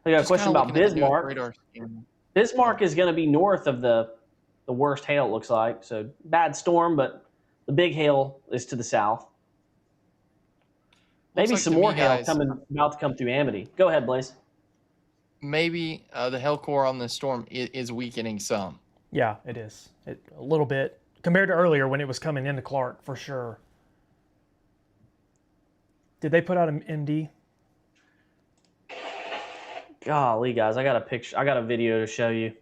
I got a question about Bismarck. Bismarck is going to be north of the worst hail, it looks like. So bad storm, but the big hail is to the south. Maybe some more hail about to come through Amity. Go ahead, Blaze. Maybe the hail core on this storm is weakening some. Yeah, it is. A little bit. Compared to earlier when it was coming into Clark, for sure. Did they put out an MD? Golly, guys, I got a picture. I got a video to show you.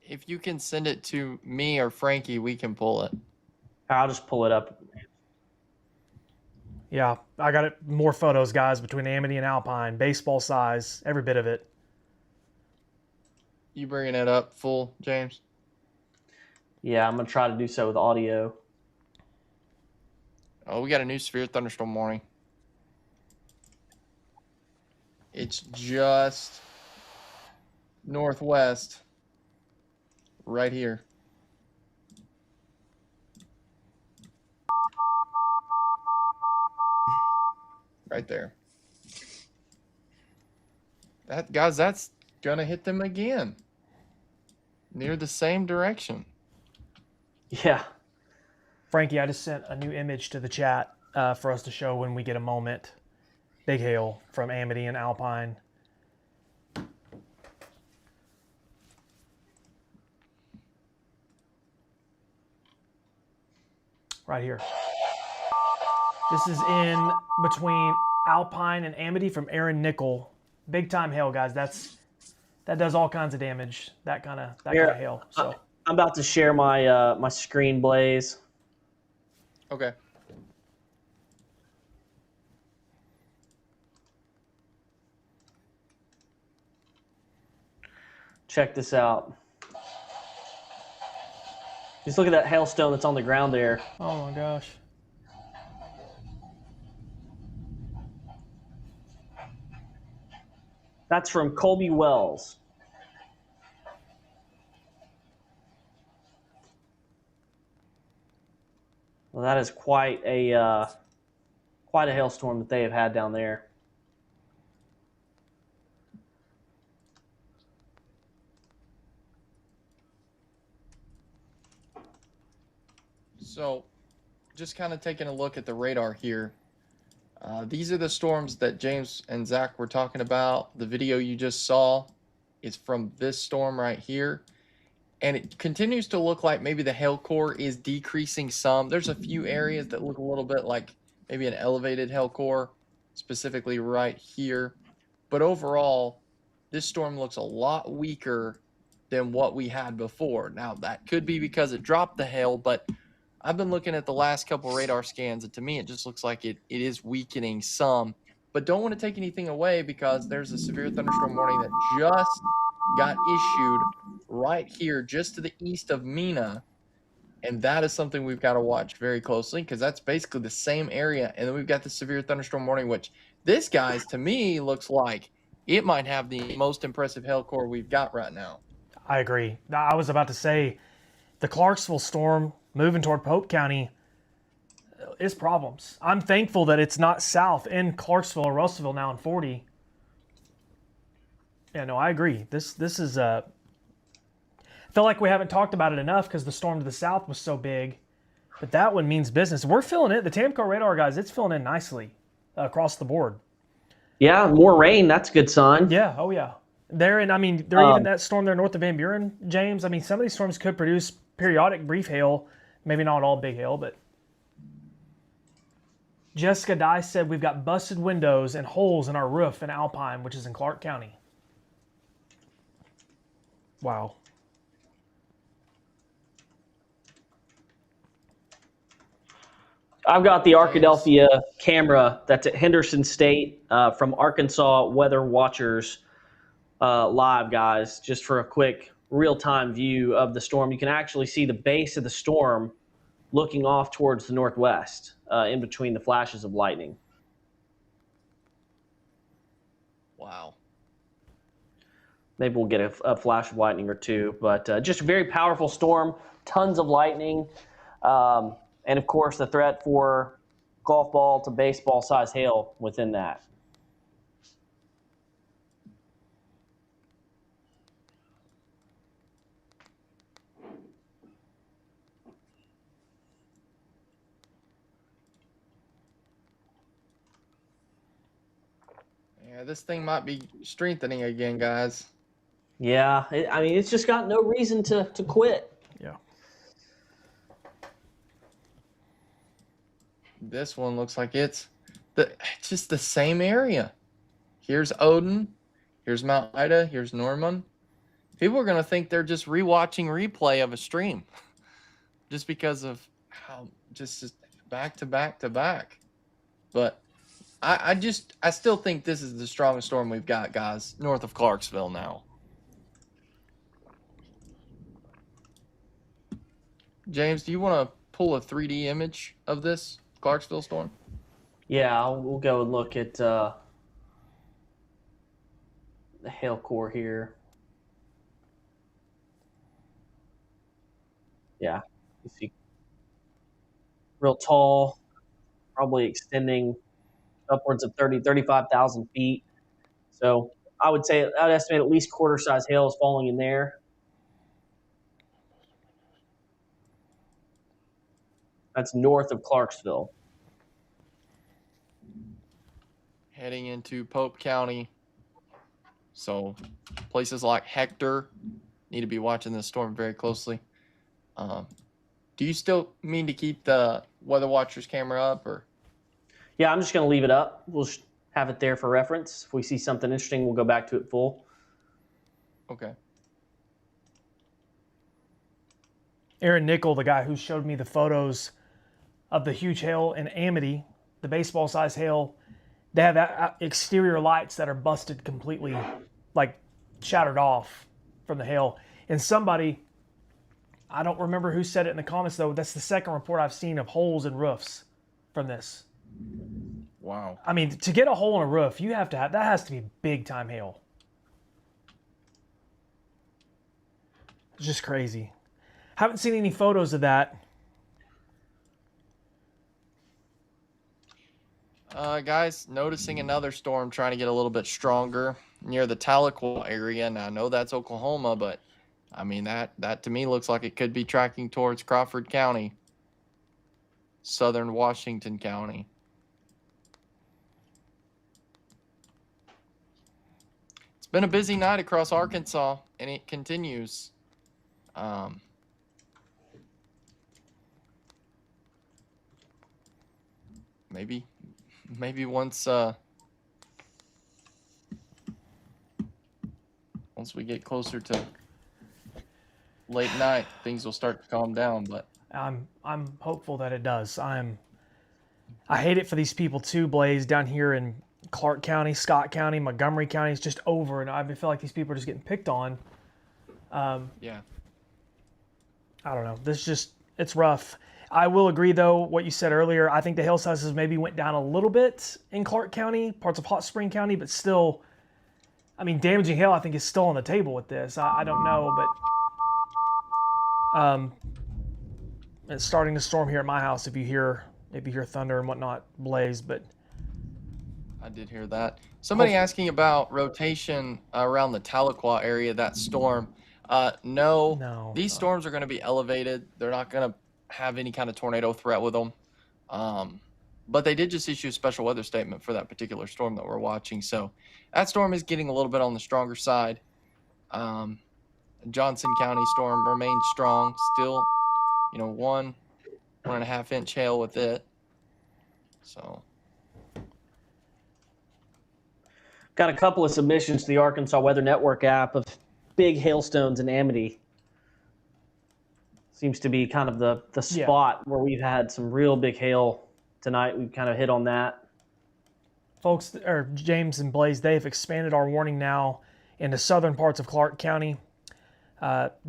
If you can send it to me or Frankie, we can pull it. I'll just pull it up. Yeah, I got it. More photos, guys, between Amity and Alpine. Baseball size, every bit of it. You bringing it up full, James? Yeah, I'm going to try to do so with audio. Oh, we got a new severe thunderstorm warning. It's just northwest, right here. Right there. Guys, that's gonna hit them again. Near the same direction. Yeah. Frankie, I just sent a new image to the chat for us to show when we get a moment. Big hail from Amity and Alpine. Right here. This is in between Alpine and Amity from Aaron Nickel. Big time hail, guys. That does all kinds of damage. That kind of hail. So I'm about to share my my screen, Blaze. Okay. Check this out. Just look at that hailstone that's on the ground there. Oh my gosh. That's from Colby Wells. Well, that is quite a hailstorm that they have had down there. So, just kind of taking a look at the radar here. These are the storms that James and Zach were talking about. The video you just saw is from this storm right here. And it continues to look like maybe the hail core is decreasing some. There's a few areas that look a little bit like maybe an elevated hail core, specifically right here. But overall, this storm looks a lot weaker than what we had before. Now, that could be because it dropped the hail, but I've been looking at the last couple radar scans, and to me, it just looks like it is weakening some. But don't want to take anything away because there's a severe thunderstorm warning that just got issued right here, just to the east of Mina. And that is something we've got to watch very closely because that's basically the same area. And then we've got the severe thunderstorm warning, which this, guys, to me, looks like it might have the most impressive hail core we've got right now. I agree. I was about to say the Clarksville storm moving toward Pope County is problems. I'm thankful that it's not south in Clarksville or Russellville now in 40. Yeah, no, I agree. This is I feel like we haven't talked about it enough because the storm to the south was so big. But that one means business. We're feeling it. The Tamco radar, guys, it's filling in nicely across the board. Yeah, more rain. That's a good sign. Yeah, oh yeah. They're even that storm there north of Van Buren, James. I mean, some of these storms could produce periodic brief hail. Maybe not all big hail, but Jessica Dye said we've got busted windows and holes in our roof in Alpine, which is in Clark County. Wow. I've got the Arkadelphia camera that's at Henderson State from Arkansas Weather Watchers live, guys, just for a quick real-time view of the storm. You can actually see the base of the storm looking off towards the northwest in between the flashes of lightning. Wow. Maybe we'll get a flash of lightning or two, but just a very powerful storm, tons of lightning, and of course the threat for golf ball to baseball size hail within that. Yeah, this thing might be strengthening again, guys. Yeah, I mean, it's just got no reason to quit. Yeah. This one looks like it's just the same area. Here's Odin, here's Mount Ida, here's Norman. People are going to think they're just rewatching replay of a stream just because of how just back to back to back. But I still think this is the strongest storm we've got, guys, north of Clarksville now. James, do you want to pull a 3D image of this Clarksville storm? Yeah, we'll go and look at the hail core here. Yeah, you see real tall, probably extending upwards of 35,000 feet. So I would estimate at least quarter size hail is falling in there. That's north of Clarksville. Heading into Pope County. So places like Hector need to be watching this storm very closely. Do you still mean to keep the Weather Watchers camera up, or? Yeah, I'm just going to leave it up. We'll have it there for reference. If we see something interesting, we'll go back to it full. Okay. Aaron Nickel, the guy who showed me the photos of the huge hail in Amity, the baseball size hail, they have exterior lights that are busted completely, like shattered off from the hail. And somebody, I don't remember who said it in the comments though, that's the second report I've seen of holes in roofs from this. Wow. I mean, to get a hole in a roof, that has to be big time hail. It's just crazy. Haven't seen any photos of that. Guys, noticing another storm trying to get a little bit stronger near the Tahlequah area. Now, I know that's Oklahoma, but I mean that to me looks like it could be tracking towards Crawford County, southern Washington County. It's been a busy night across Arkansas, and it continues. Maybe once we get closer to late night, things will start to calm down. But I'm hopeful that it does. I hate it for these people too, Blaze, down here in Clark County, Scott County, Montgomery County. It's just over, and I feel like these people are just getting picked on. yeah, I don't know. It's rough. I will agree, though, what you said earlier. I think the hail sizes maybe went down a little bit in Clark County, parts of Hot Spring County, but still, I mean, damaging hail, I think, is still on the table with this. I don't know, but it's starting to storm here at my house. If you hear thunder and whatnot, Blaze, but I did hear that. Somebody asking about rotation around the Tahlequah area, that storm. No, these storms are going to be elevated. They're not going to have any kind of tornado threat with them. But they did just issue a special weather statement for that particular storm that we're watching. So that storm is getting a little bit on the stronger side. Johnson County storm remains strong. Still, 1.5 inch hail with it. So. Got a couple of submissions to the Arkansas Weather Network app of big hailstones in Amity. Seems to be kind of the spot where we've had some real big hail tonight. We've kind of hit on that. Folks, or James and Blaze, they've expanded our warning now into southern parts of Clark County,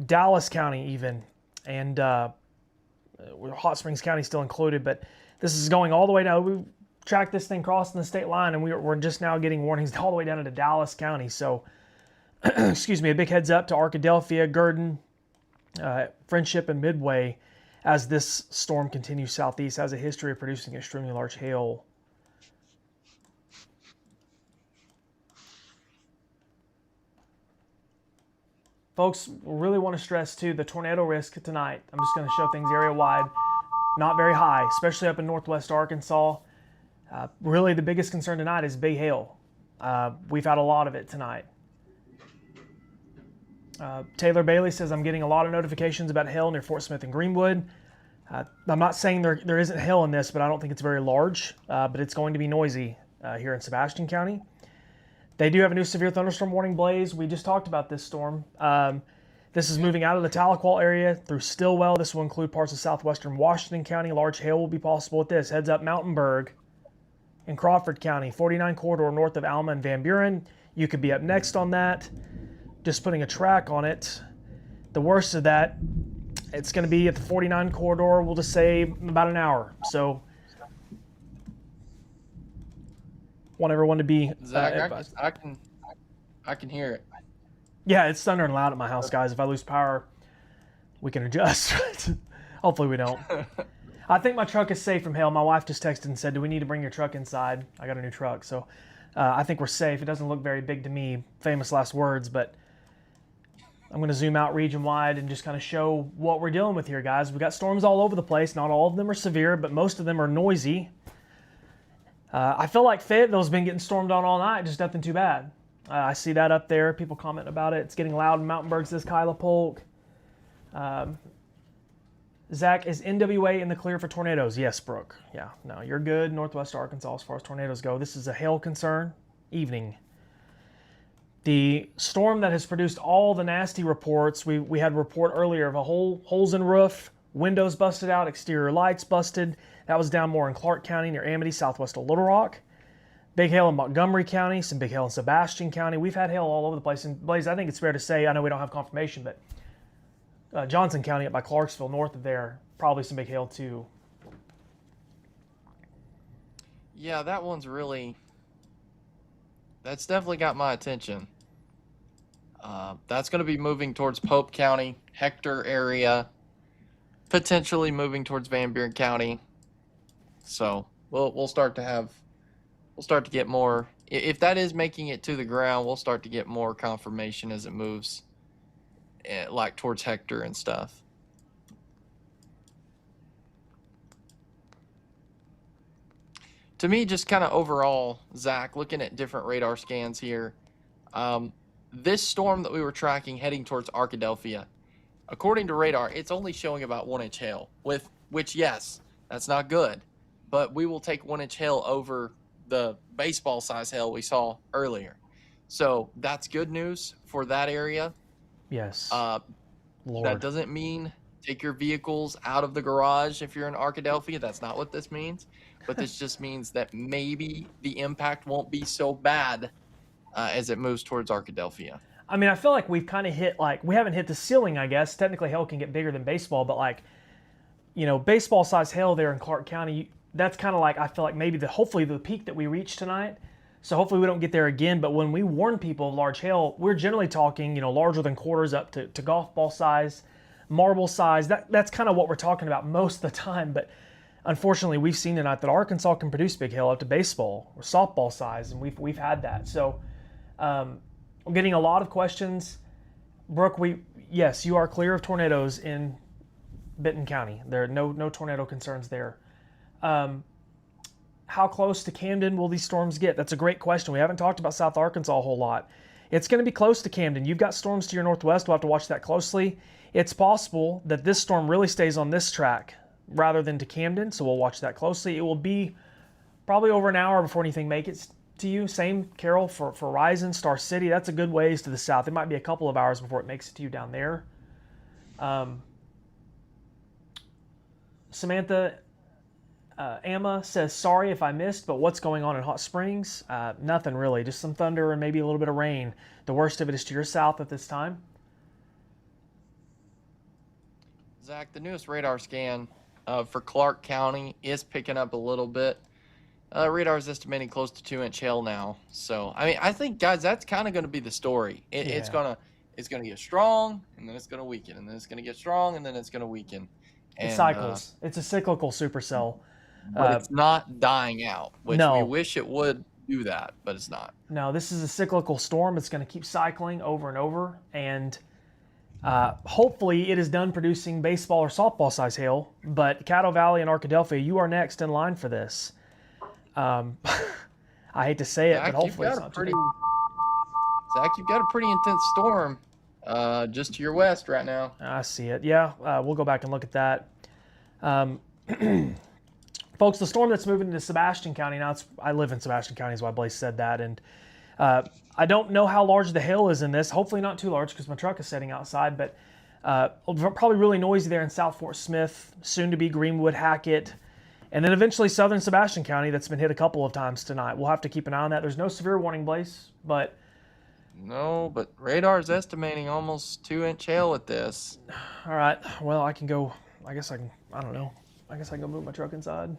Dallas County even, and Hot Springs County still included, but this is going all the way down. We tracked this thing crossing the state line, and we're just now getting warnings all the way down into Dallas County. So, excuse me, a big heads up to Arkadelphia, Gurdon, Friendship, and Midway as this storm continues southeast, has a history of producing extremely large hail. Folks, we really want to stress too the tornado risk tonight. I'm just going to show things area wide, not very high, especially up in northwest Arkansas. Really, the biggest concern tonight is big hail. We've had a lot of it tonight. Taylor Bailey says, I'm getting a lot of notifications about hail near Fort Smith and Greenwood. I'm not saying there isn't hail in this, but I don't think it's very large, but it's going to be noisy here in Sebastian County. They do have a new severe thunderstorm warning, Blaze. We just talked about this storm. This is moving out of the Tahlequah area through Stillwell. This will include parts of southwestern Washington County. Large hail will be possible with this. Heads up Mountainburg in Crawford County, 49 corridor north of Alma and Van Buren. You could be up next on that. Just putting a track on it. The worst of that, it's going to be at the 49 corridor, we'll just say about an hour. So, want everyone to be Zach, I can hear it. Yeah, it's thundering loud at my house, guys. If I lose power, we can adjust. Hopefully we don't. I think my truck is safe from hail. My wife just texted and said, do we need to bring your truck inside? I got a new truck, so I think we're safe. It doesn't look very big to me, famous last words, but I'm going to zoom out region-wide and just kind of show what we're dealing with here, guys. We've got storms all over the place. Not all of them are severe, but most of them are noisy. I feel like Fayetteville's been getting stormed on all night, just nothing too bad. I see that up there. People comment about it. It's getting loud in Mountainburg, says Kyla Polk. Zach, is NWA in the clear for tornadoes? Yes, Brooke. Yeah, no, you're good. Northwest Arkansas as far as tornadoes go. This is a hail concern. Evening. The storm that has produced all the nasty reports, we had a report earlier of holes in roof, windows busted out, exterior lights busted. That was down more in Clark County near Amity, southwest of Little Rock. Big hail in Montgomery County, some big hail in Sebastian County. We've had hail all over the place. And Blaze, I think it's fair to say, I know we don't have confirmation, but Johnson County up by Clarksville, north of there, probably some big hail too. Yeah, that's definitely got my attention. That's going to be moving towards Pope County, Hector area, potentially moving towards Van Buren County. So we'll start to get more. If that is making it to the ground, we'll start to get more confirmation as it moves, like towards Hector and stuff. To me, just kind of overall, Zach, looking at different radar scans here, this storm that we were tracking heading towards Arkadelphia, according to radar, it's only showing about 1-inch hail. Which, yes, that's not good, but we will take 1-inch hail over the baseball size hail we saw earlier. So that's good news for that area. Yes. Lord. That doesn't mean take your vehicles out of the garage if you're in Arkadelphia. That's not what this means. But this just means that maybe the impact won't be so bad as it moves towards Arkadelphia. I mean, I feel like we've kind of hit, like, we haven't hit the ceiling, I guess. Technically, hail can get bigger than baseball, but, like, you know, baseball-size hail there in Clark County, that's kind of like, I feel like maybe hopefully the peak that we reached tonight. So hopefully we don't get there again. But when we warn people of large hail, we're generally talking, you know, larger than quarters up to golf ball size, marble size. That's kind of what we're talking about most of the time. But unfortunately, we've seen tonight that Arkansas can produce big hail up to baseball or softball size, and we've had that. So we're getting a lot of questions. Brooke, yes, you are clear of tornadoes in Benton County. There are no tornado concerns there. How close to Camden will these storms get? That's a great question. We haven't talked about South Arkansas a whole lot. It's going to be close to Camden. You've got storms to your northwest. We'll have to watch that closely. It's possible that this storm really stays on this track rather than to Camden, so we'll watch that closely. It will be probably over an hour before anything makes it to you. Same, Carol, for Horizon, Star City. That's a good ways to the south. It might be a couple of hours before it makes it to you down there. Samantha Amma says, sorry if I missed, but what's going on in Hot Springs? Nothing really, just some thunder and maybe a little bit of rain. The worst of it is to your south at this time. Zach, the newest radar scan for Clark County is picking up a little bit. Radar is estimating close to 2-inch hail now. So, I mean, I think, guys, that's kind of going to be the story. It's gonna get strong, and then it's going to weaken, and then it's going to get strong, and then it's going to weaken. It cycles. It's a cyclical supercell. But it's not dying out, which no. we wish it would do that, but it's not. No, this is a cyclical storm. It's going to keep cycling over and over, and hopefully it is done producing baseball or softball size hail. But Caddo Valley and Arkadelphia, you are next in line for this. I hate to say it, Zach, but hopefully it's not Zach, you've got a pretty intense storm just to your west right now. I see it. Yeah, we'll go back and look at that. Folks, the storm that's moving into Sebastian County now, I live in Sebastian County, is why Blaze said that. And I don't know how large the hail is in this. Hopefully not too large because my truck is sitting outside, but probably really noisy there in South Fort Smith, soon to be Greenwood, Hackett, and then eventually southern Sebastian County that's been hit a couple of times tonight. We'll have to keep an eye on that. There's no severe warning, Blaze, but... No, but radar is estimating almost 2-inch hail with this. All right. Well, I can go, I don't know. I guess I can go move my truck inside.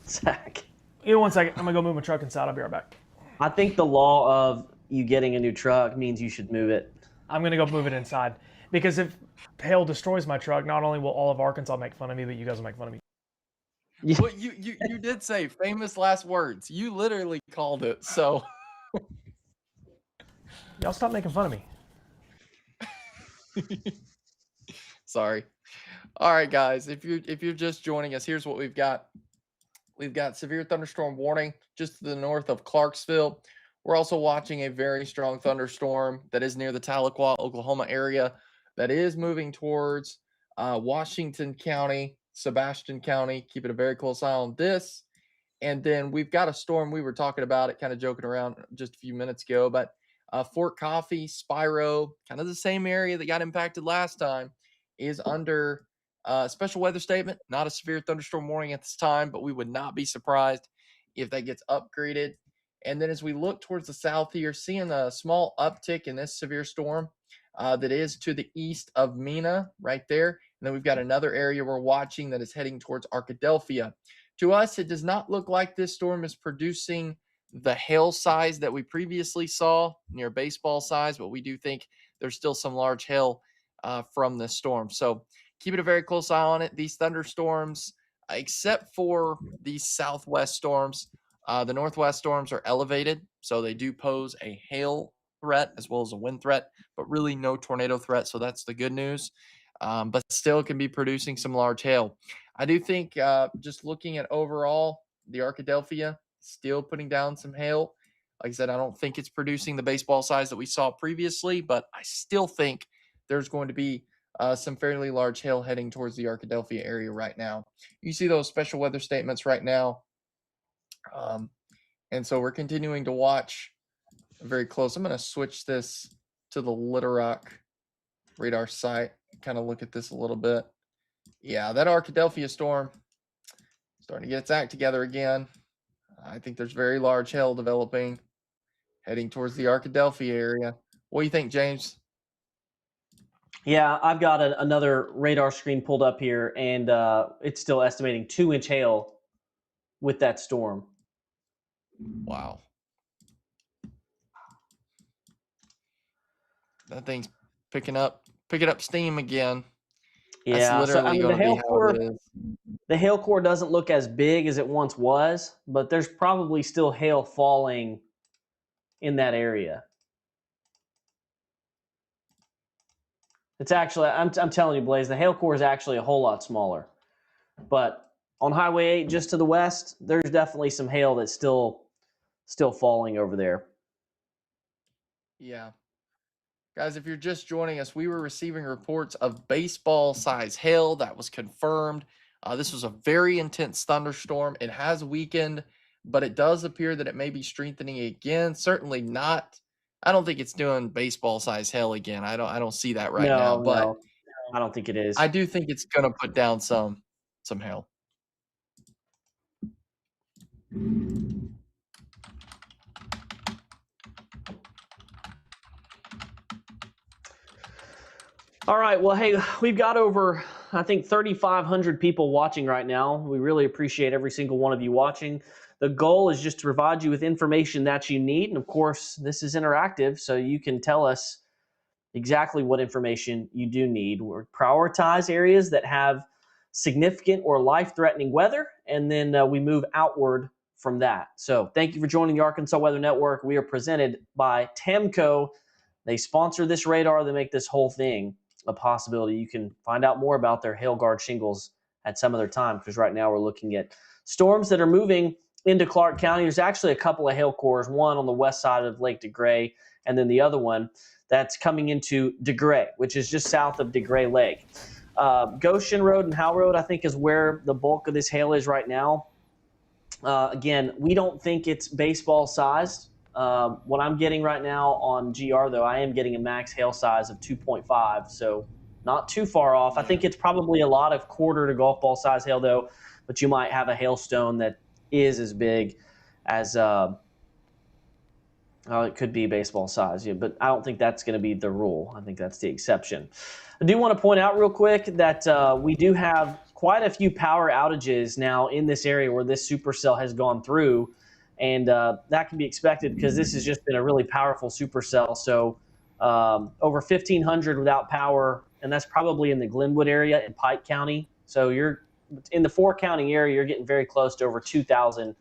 Zach. You know, 1 second. I'm going to go move my truck inside. I'll be right back. I think the law of you getting a new truck means you should move it. I'm going to go move it inside. Because if hail destroys my truck, not only will all of Arkansas make fun of me, but you guys will make fun of me. Well, you did say famous last words. You literally called it, so... Y'all stop making fun of me. Sorry. All right, guys. If you're just joining us, here's what we've got. We've got severe thunderstorm warning just to the north of Clarksville. We're also watching a very strong thunderstorm that is near the Tahlequah, Oklahoma area that is moving towards Washington County, Sebastian County. Keeping a very close eye on this. And then we've got a storm. We were talking about it, kind of joking around just a few minutes ago, but Fort Coffee, Spiro, kind of the same area that got impacted last time, is under special weather statement. Not a severe thunderstorm warning at this time, but we would not be surprised if that gets upgraded. And then as we look towards the south here, seeing a small uptick in this severe storm that is to the east of Mena right there. And then we've got another area we're watching that is heading towards Arkadelphia. To us, it does not look like this storm is producing the hail size that we previously saw near baseball size, but we do think there's still some large hail from this storm. So keeping a very close eye on it. These thunderstorms, except for these southwest storms, the northwest storms are elevated, so they do pose a hail threat as well as a wind threat, but really no tornado threat. So that's the good news. But still can be producing some large hail. I do think just looking at overall, the Arkadelphia still putting down some hail. Like I said, I don't think it's producing the baseball size that we saw previously, but I still think there's going to be some fairly large hail heading towards the Arkadelphia area right now. You see those special weather statements right now. And so we're continuing to watch very close. I'm going to switch this to the Little Rock radar site, kind of look at this a little bit. Yeah, that Arkadelphia storm starting to get its act together again. I think there's very large hail developing heading towards the Arkadelphia area. What do you think, James? Yeah, I've got another radar screen pulled up here, and it's still estimating 2-inch hail with that storm. Wow. That thing's picking up steam again. That's Yeah, so I literally mean, going to be how it is. the hail core doesn't look as big as it once was, but there's probably still hail falling in that area. It's actually, I'm telling you, Blaze, the hail core is actually a whole lot smaller. But on Highway 8, just to the west, there's definitely some hail that's still falling over there. Yeah. Guys, if you're just joining us, we were receiving reports of baseball-size hail that was confirmed. This was a very intense thunderstorm. It has weakened, but it does appear that it may be strengthening again. Certainly not. I don't think it's doing baseball-size hail again. I don't see that right now. But No, I don't think it is. I do think it's going to put down some hail. All right. Well, hey, we've got over, I think, 3,500 people watching right now. We really appreciate every single one of you watching. The goal is just to provide you with information that you need. And of course, this is interactive, so you can tell us exactly what information you do need. We'll prioritize areas that have significant or life-threatening weather, and then we move outward from that. So thank you for joining the Arkansas Weather Network. We are presented by Tamco. They sponsor this radar. They make this whole thing a possibility. You can find out more about their hail guard shingles at some other time, because right now we're looking at storms that are moving into Clark County. There's actually a couple of hail cores, one on the west side of Lake DeGray, and then the other one that's coming into DeGray, which is just south of DeGray Lake. Goshen Road and Howell Road, I think, is where the bulk of this hail is right now. Again, we don't think it's baseball sized. What I'm getting right now on GR, though, I am getting a max hail size of 2.5, so not too far off. I think it's probably a lot of quarter to golf ball size hail, though, but you might have a hailstone that is as big as it could be baseball size, yeah, but I don't think that's going to be the rule. I think that's the exception. I do want to point out real quick that we do have quite a few power outages now in this area where this supercell has gone through. And that can be expected because this has just been a really powerful supercell. So over 1,500 without power, and that's probably in the Glenwood area in Pike County. So you're in the 4-county area, you're getting very close to over 2,000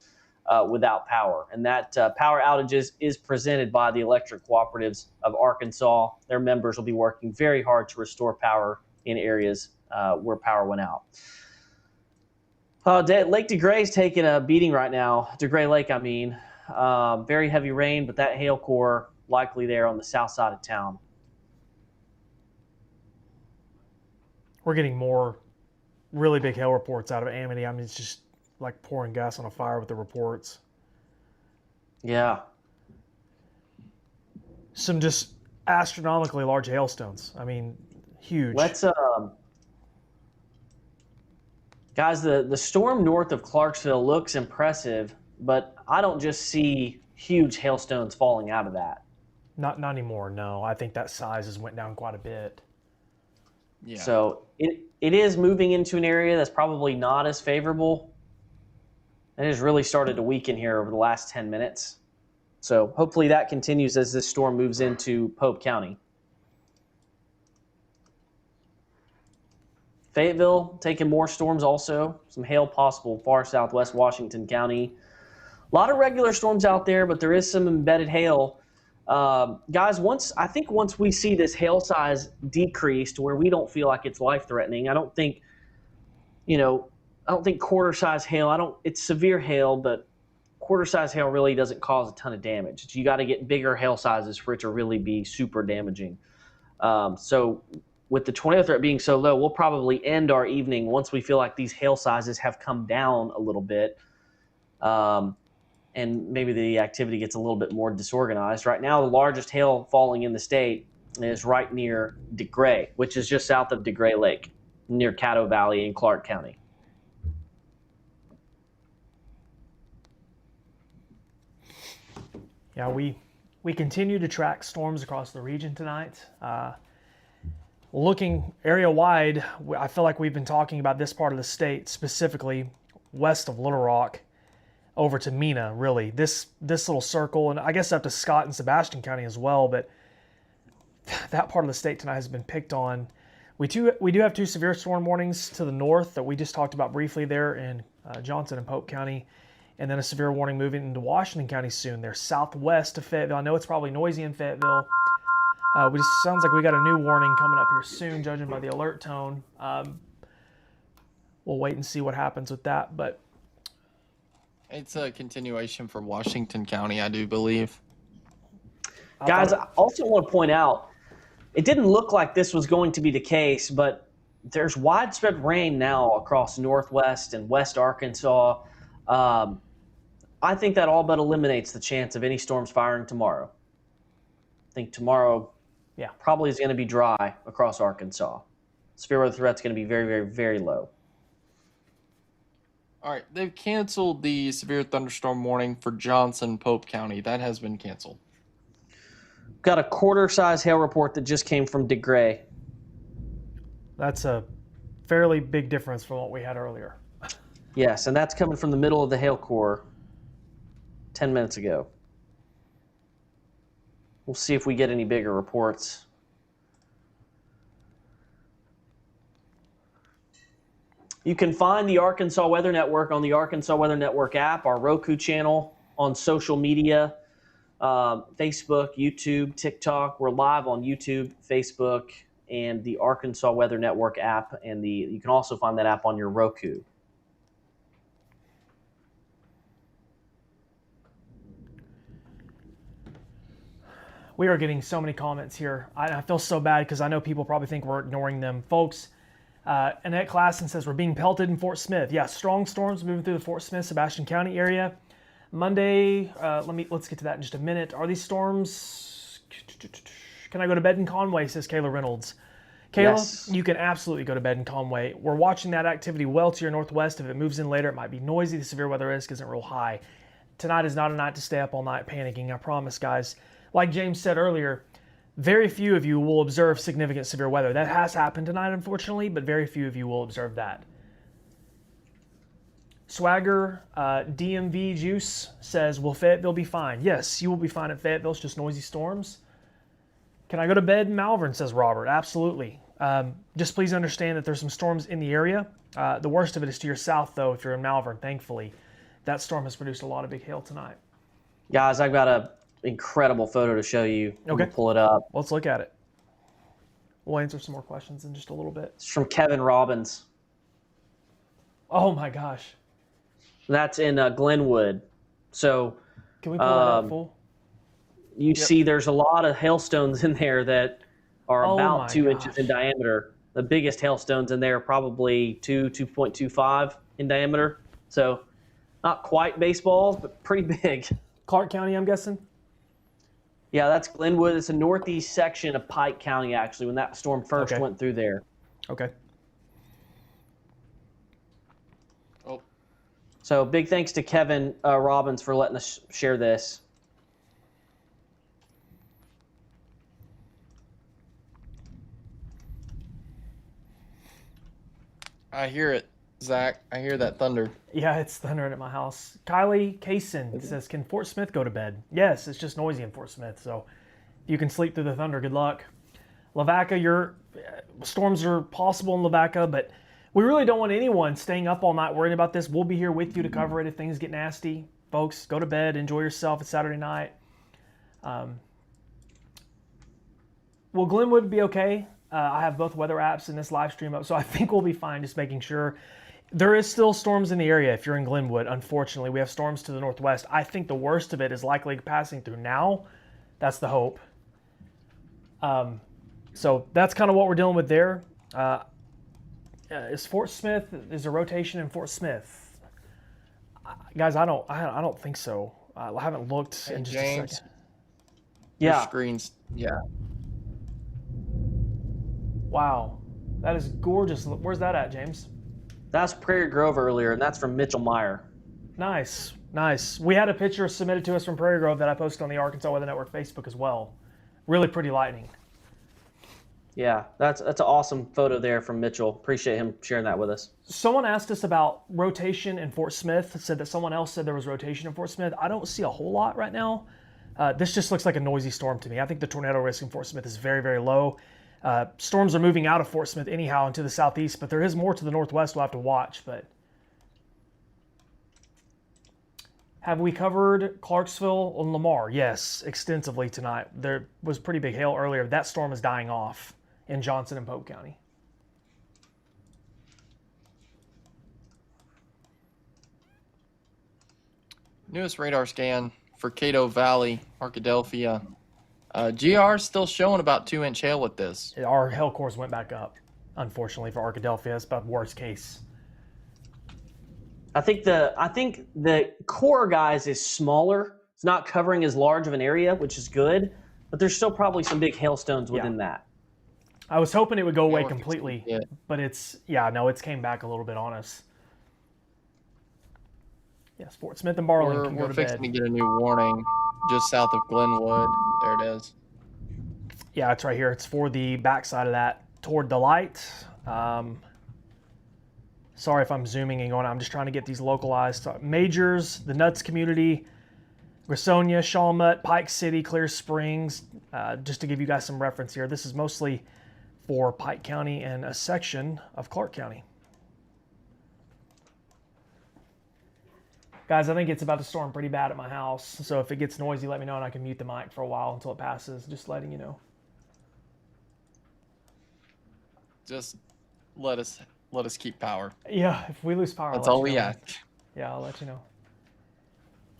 without power. And that power outages is presented by the Electric Cooperatives of Arkansas. Their members will be working very hard to restore power in areas where power went out. Lake DeGray is taking a beating right now. DeGray Lake, I mean. Very heavy rain, but that hail core likely there on the south side of town. We're getting more really big hail reports out of Amity. I mean, it's just like pouring gas on a fire with the reports. Yeah. Some just astronomically large hailstones. I mean, huge. Let's guys, the storm north of Clarksville looks impressive, but I don't just see huge hailstones falling out of that. Not anymore, no. I think that size has went down quite a bit. Yeah. So it is moving into an area that's probably not as favorable. It has really started to weaken here over the last 10 minutes. So hopefully that continues as this storm moves into Pope County. Fayetteville taking more storms also. Some hail possible far southwest Washington County. A lot of regular storms out there, but there is some embedded hail. Guys, once we see this hail size decrease to where we don't feel like it's life-threatening, I don't think quarter size hail. It's severe hail, but quarter size hail really doesn't cause a ton of damage. You got to get bigger hail sizes for it to really be super damaging. So with the tornado threat being so low, we'll probably end our evening once we feel like these hail sizes have come down a little bit. And maybe the activity gets a little bit more disorganized. Right now, the largest hail falling in the state is right near DeGray, which is just south of DeGray Lake, near Caddo Valley in Clark County. Yeah, we continue to track storms across the region tonight. Looking area-wide, I feel like we've been talking about this part of the state, specifically west of Little Rock, over to Mena, really. This little circle, and I guess up to Scott and Sebastian County as well, but that part of the state tonight has been picked on. We do have 2 severe storm warnings to the north that we just talked about briefly there in Johnson and Pope County, and then a severe warning moving into Washington County soon. They're southwest of Fayetteville. I know it's probably noisy in Fayetteville. Sounds like we got a new warning coming up here soon, judging by the alert tone. We'll wait and see what happens with that, but It's a continuation for Washington County, I do believe. Guys, I also want to point out, it didn't look like this was going to be the case, but there's widespread rain now across northwest and west Arkansas. I think that all but eliminates the chance of any storms firing tomorrow. I think tomorrow probably is going to be dry across Arkansas. Severe weather threat's going to be very, very, very low. All right, they've canceled the severe thunderstorm warning for Johnson, Pope County. That has been canceled. Got a quarter-size hail report that just came from DeGray. that's a fairly big difference from what we had earlier. Yes, and that's coming from the middle of the hail core 10 minutes ago. We'll see if we get any bigger reports. You can find the Arkansas Weather Network on the Arkansas Weather Network app, our Roku channel, on social media, Facebook, YouTube, TikTok. We're live on YouTube, Facebook, and the Arkansas Weather Network app, and you can also find that app on your Roku. We are getting so many comments here. I feel so bad because I know people probably think we're ignoring them. Folks, Annette Klassen says we're being pelted in Fort Smith. Yeah, strong storms moving through the Fort Smith, Sebastian County area. Monday, let's get to that in just a minute. Are these storms? Can I go to bed in Conway, says Kayla Reynolds. Kayla, Yes. You can absolutely go to bed in Conway. We're watching that activity well to your northwest. If it moves in later, it might be noisy. The severe weather risk isn't real high. Tonight is not a night to stay up all night panicking, I promise, guys. Like James said earlier, very few of you will observe significant severe weather. That has happened tonight, unfortunately, but very few of you will observe that. Swagger DMV Juice says, will Fayetteville be fine? Yes, you will be fine at Fayetteville. It's just noisy storms. Can I go to bed in Malvern, says Robert? Absolutely. Just please understand that there's some storms in the area. The worst of it is to your south, though, if you're in Malvern, thankfully. That storm has produced a lot of big hail tonight. Guys, I've got an incredible photo to show you. I'm Okay. gonna pull it up. Let's look at it. We'll answer some more questions in just a little bit. It's from Kevin Robbins. Oh my gosh. That's in Glenwood. So Can we pull that up full? you see there's a lot of hailstones in there that are Oh about my 2 inches in gosh. diameter. The biggest hailstones in there are probably 2.25 in diameter. So not quite baseballs, but pretty big. Clark County, I'm guessing? Yeah, that's Glenwood. It's a northeast section of Pike County, actually, when that storm first Okay. went through there. Okay. Oh, So big thanks to Kevin Robbins for letting us share this. I hear it, Zach. I hear that thunder. Yeah, it's thundering at my house. Kylie Kaysen says, can Fort Smith go to bed? Yes, it's just noisy in Fort Smith, so if you can sleep through the thunder, good luck. Lavaca, storms are possible in Lavaca, but we really don't want anyone staying up all night worrying about this. We'll be here with you to cover it if things get nasty. Folks, go to bed, enjoy yourself. It's Saturday night. Will Glenwood be okay? I have both weather apps and this live stream up, so I think we'll be fine, just making sure. There is still storms in the area if you're in Glenwood. Unfortunately, we have storms to the northwest. I think the worst of it is likely passing through now. That's the hope. So that's kind of what we're dealing with there. Is Fort Smith, is there rotation in Fort Smith? Guys, I don't think so. I haven't looked in just a James, second. your Yeah. screens. Yeah. Wow, that is gorgeous. Where's that at, James? That's Prairie Grove earlier, and that's from Mitchell Meyer. Nice, nice. We had a picture submitted to us from Prairie Grove that I posted on the Arkansas Weather Network Facebook as well. Really pretty lightning. Yeah, that's an awesome photo there from Mitchell. Appreciate him sharing that with us. Someone asked us about rotation in Fort Smith. Said that someone else said there was rotation in Fort Smith. I don't see a whole lot right now. This just looks like a noisy storm to me. I think the tornado risk in Fort Smith is very, very low. Storms are moving out of Fort Smith anyhow into the southeast, but there is more to the northwest we'll have to watch. But have we covered Clarksville and Lamar? Yes, extensively tonight. There was pretty big hail earlier. That storm is dying off in Johnson and Pope County. Newest radar scan for Cato Valley, Arkadelphia. GR is still showing about 2-inch hail with this. Our hail cores went back up, unfortunately, for Arkadelphia. It's about worst case. I think the core, guys, is smaller. It's not covering as large of an area, which is good, but there's still probably some big hailstones within that. I was hoping it would go away we're completely, fixing it. but it's came back a little bit on us. Yes, Fort Smith and Barling can go We're to fixing bed. to get a new warning just south of Glenwood. There it is. Yeah, it's right here. It's for the backside of that, toward the light. Sorry if I'm zooming and going. I'm just trying to get these localized. Majors, the Nuts community, Graysonia, Shawmut, Pike City, Clear Springs. Just to give you guys some reference here, this is mostly for Pike County and a section of Clark County. Guys, I think it's about to storm pretty bad at my house. So if it gets noisy, let me know and I can mute the mic for a while until it passes. Just letting you know. Just let us keep power. Yeah, if we lose power, That's I'll all let you we know. ask. Yeah, I'll let you know.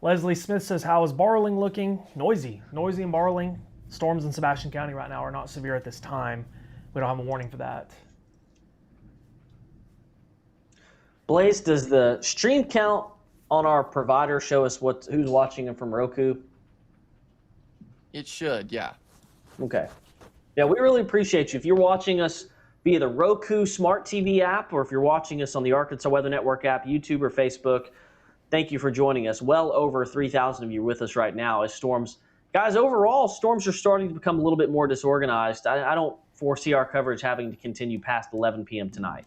Leslie Smith says, how is Barling looking? Noisy in Barling. Storms in Sebastian County right now are not severe at this time. We don't have a warning for that. Blaze, does the stream count on our provider show us who's watching them from Roku? It should, yeah. Okay. Yeah, we really appreciate you. If you're watching us via the Roku Smart TV app, or if you're watching us on the Arkansas Weather Network app, YouTube, or Facebook, thank you for joining us. Well over 3,000 of you with us right now as storms. Guys, overall, storms are starting to become a little bit more disorganized. I don't foresee our coverage having to continue past 11 p.m. tonight.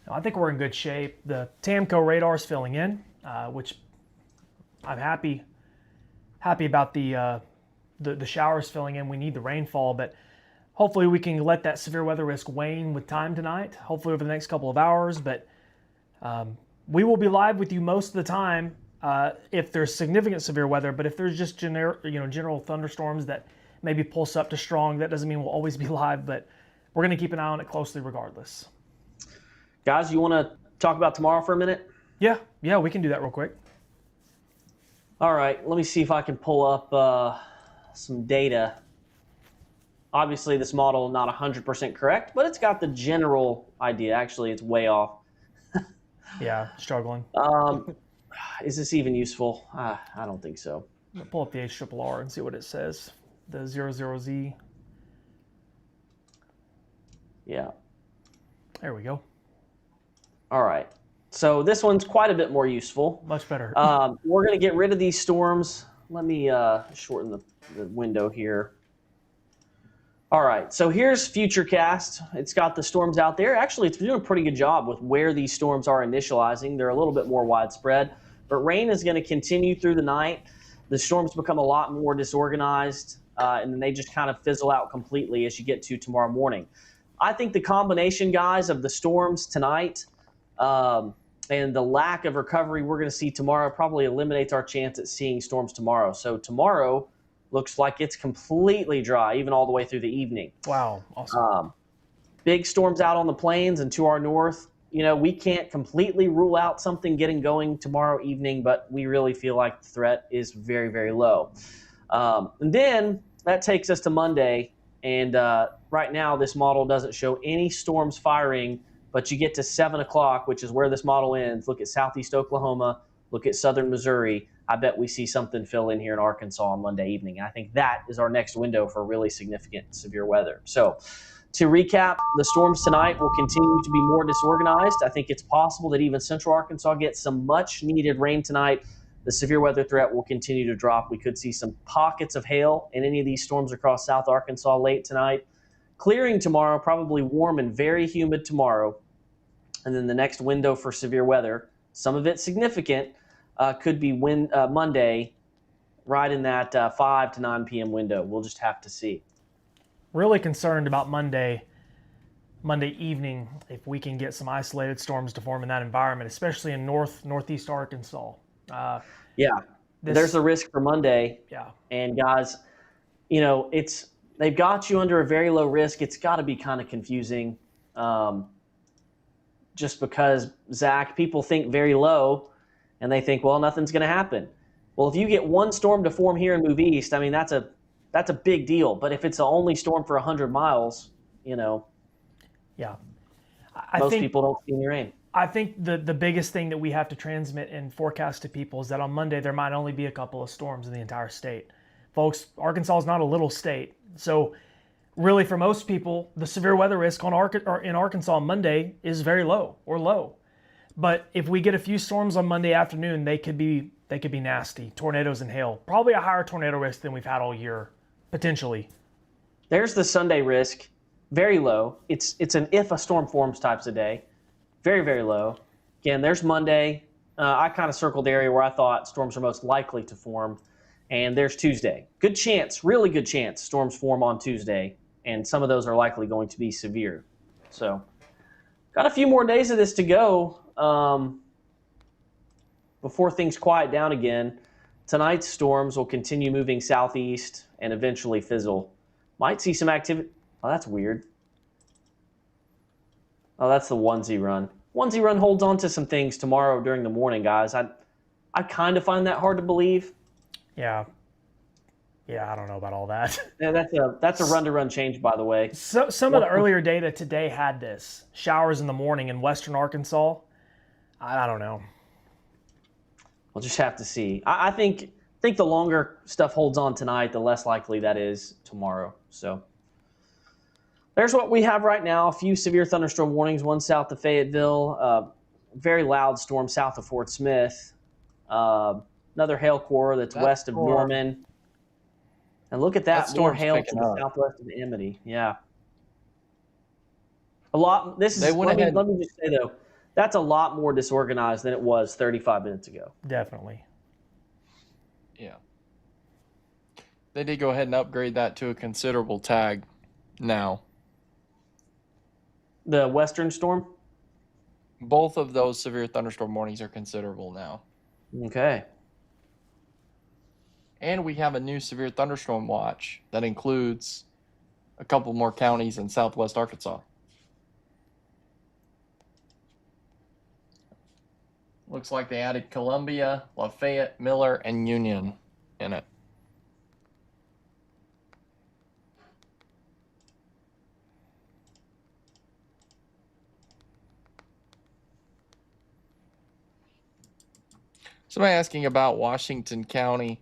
I think we're in good shape. The TAMCO radar is filling in, which I'm happy about the showers filling in. We need the rainfall, but hopefully we can let that severe weather risk wane with time tonight, hopefully over the next couple of hours. But we will be live with you most of the time if there's significant severe weather. But if there's just general thunderstorms that maybe pulse up to strong, that doesn't mean we'll always be live, but we're going to keep an eye on it closely regardless. Guys, you want to talk about tomorrow for a minute? Yeah, we can do that real quick. All right, let me see if I can pull up some data. Obviously, this model is not 100% correct, but it's got the general idea. Actually, it's way off. Yeah, struggling. Is this even useful? I don't think so. I'll pull up the HRRR and see what it says. The 00Z. Yeah. There we go. All right. So this one's quite a bit more useful. Much better. We're going to get rid of these storms. Let me shorten the window here. All right. So here's Futurecast. It's got the storms out there. Actually, it's doing a pretty good job with where these storms are initializing. They're a little bit more widespread. But rain is going to continue through the night. The storms become a lot more disorganized, and then they just kind of fizzle out completely as you get to tomorrow morning. I think the combination, guys, of the storms tonight and the lack of recovery we're going to see tomorrow probably eliminates our chance at seeing storms tomorrow. So tomorrow looks like it's completely dry, even all the way through the evening. Wow, awesome. Big storms out on the plains and to our north. We can't completely rule out something getting going tomorrow evening, but we really feel like the threat is very, very low. And then that takes us to Monday. And right now, this model doesn't show any storms firing, but you get to 7 o'clock, which is where this model ends. Look at southeast Oklahoma. Look at southern Missouri. I bet we see something fill in here in Arkansas on Monday evening. And I think that is our next window for really significant severe weather. So to recap, the storms tonight will continue to be more disorganized. I think it's possible that even central Arkansas gets some much needed rain tonight. The severe weather threat will continue to drop. We could see some pockets of hail in any of these storms across South Arkansas late tonight. Clearing tomorrow, probably warm and very humid tomorrow. And then the next window for severe weather, some of it significant, could be Monday, right in that 5 to 9 p.m. window. We'll just have to see. Really concerned about Monday evening if we can get some isolated storms to form in that environment, especially in northeast Arkansas. There's a risk for Monday. Yeah. And guys, they've got you under a very low risk. It's got to be kind of confusing, just because, Zach, people think very low, and they think, well, nothing's going to happen. Well, if you get one storm to form here and move east, I mean, that's a big deal. But if it's the only storm for 100 miles, Yeah. most people don't see any rain. I think the biggest thing that we have to transmit and forecast to people is that on Monday there might only be a couple of storms in the entire state. Folks, Arkansas is not a little state. So really for most people, the severe weather risk in Arkansas on Monday is very low or low. But if we get a few storms on Monday afternoon, they could be nasty. Tornadoes and hail. Probably a higher tornado risk than we've had all year, potentially. There's the Sunday risk, very low. It's an if a storm forms types of day. Very, very low. Again, there's Monday. I kind of circled the area where I thought storms are most likely to form. And there's Tuesday. Good chance, really good chance, storms form on Tuesday. And some of those are likely going to be severe. So, got a few more days of this to go before things quiet down again. Tonight's storms will continue moving southeast and eventually fizzle. Might see some activity. Oh, that's weird. Oh, that's the onesie run. Onesie run holds on to some things tomorrow during the morning, guys. I kind of find that hard to believe. Yeah, I don't know about all that. Yeah, that's a run-to-run change, by the way. So some of the earlier data today had this. Showers in the morning in western Arkansas. I don't know. We'll just have to see. I think the longer stuff holds on tonight, the less likely that is tomorrow. So there's what we have right now. A few severe thunderstorm warnings, one south of Fayetteville, very loud storm south of Fort Smith, another hail core that's west of Norman. And look at that, more hail to the southwest of Amity. Yeah. A lot. Let me just say, though, that's a lot more disorganized than it was 35 minutes ago. Definitely. Yeah. They did go ahead and upgrade that to a considerable tag now. The western storm? Both of those severe thunderstorm warnings are considerable now. Okay. And we have a new severe thunderstorm watch that includes a couple more counties in southwest Arkansas. Looks like they added Columbia, Lafayette, Miller, and Union in it. Somebody asking about Washington County.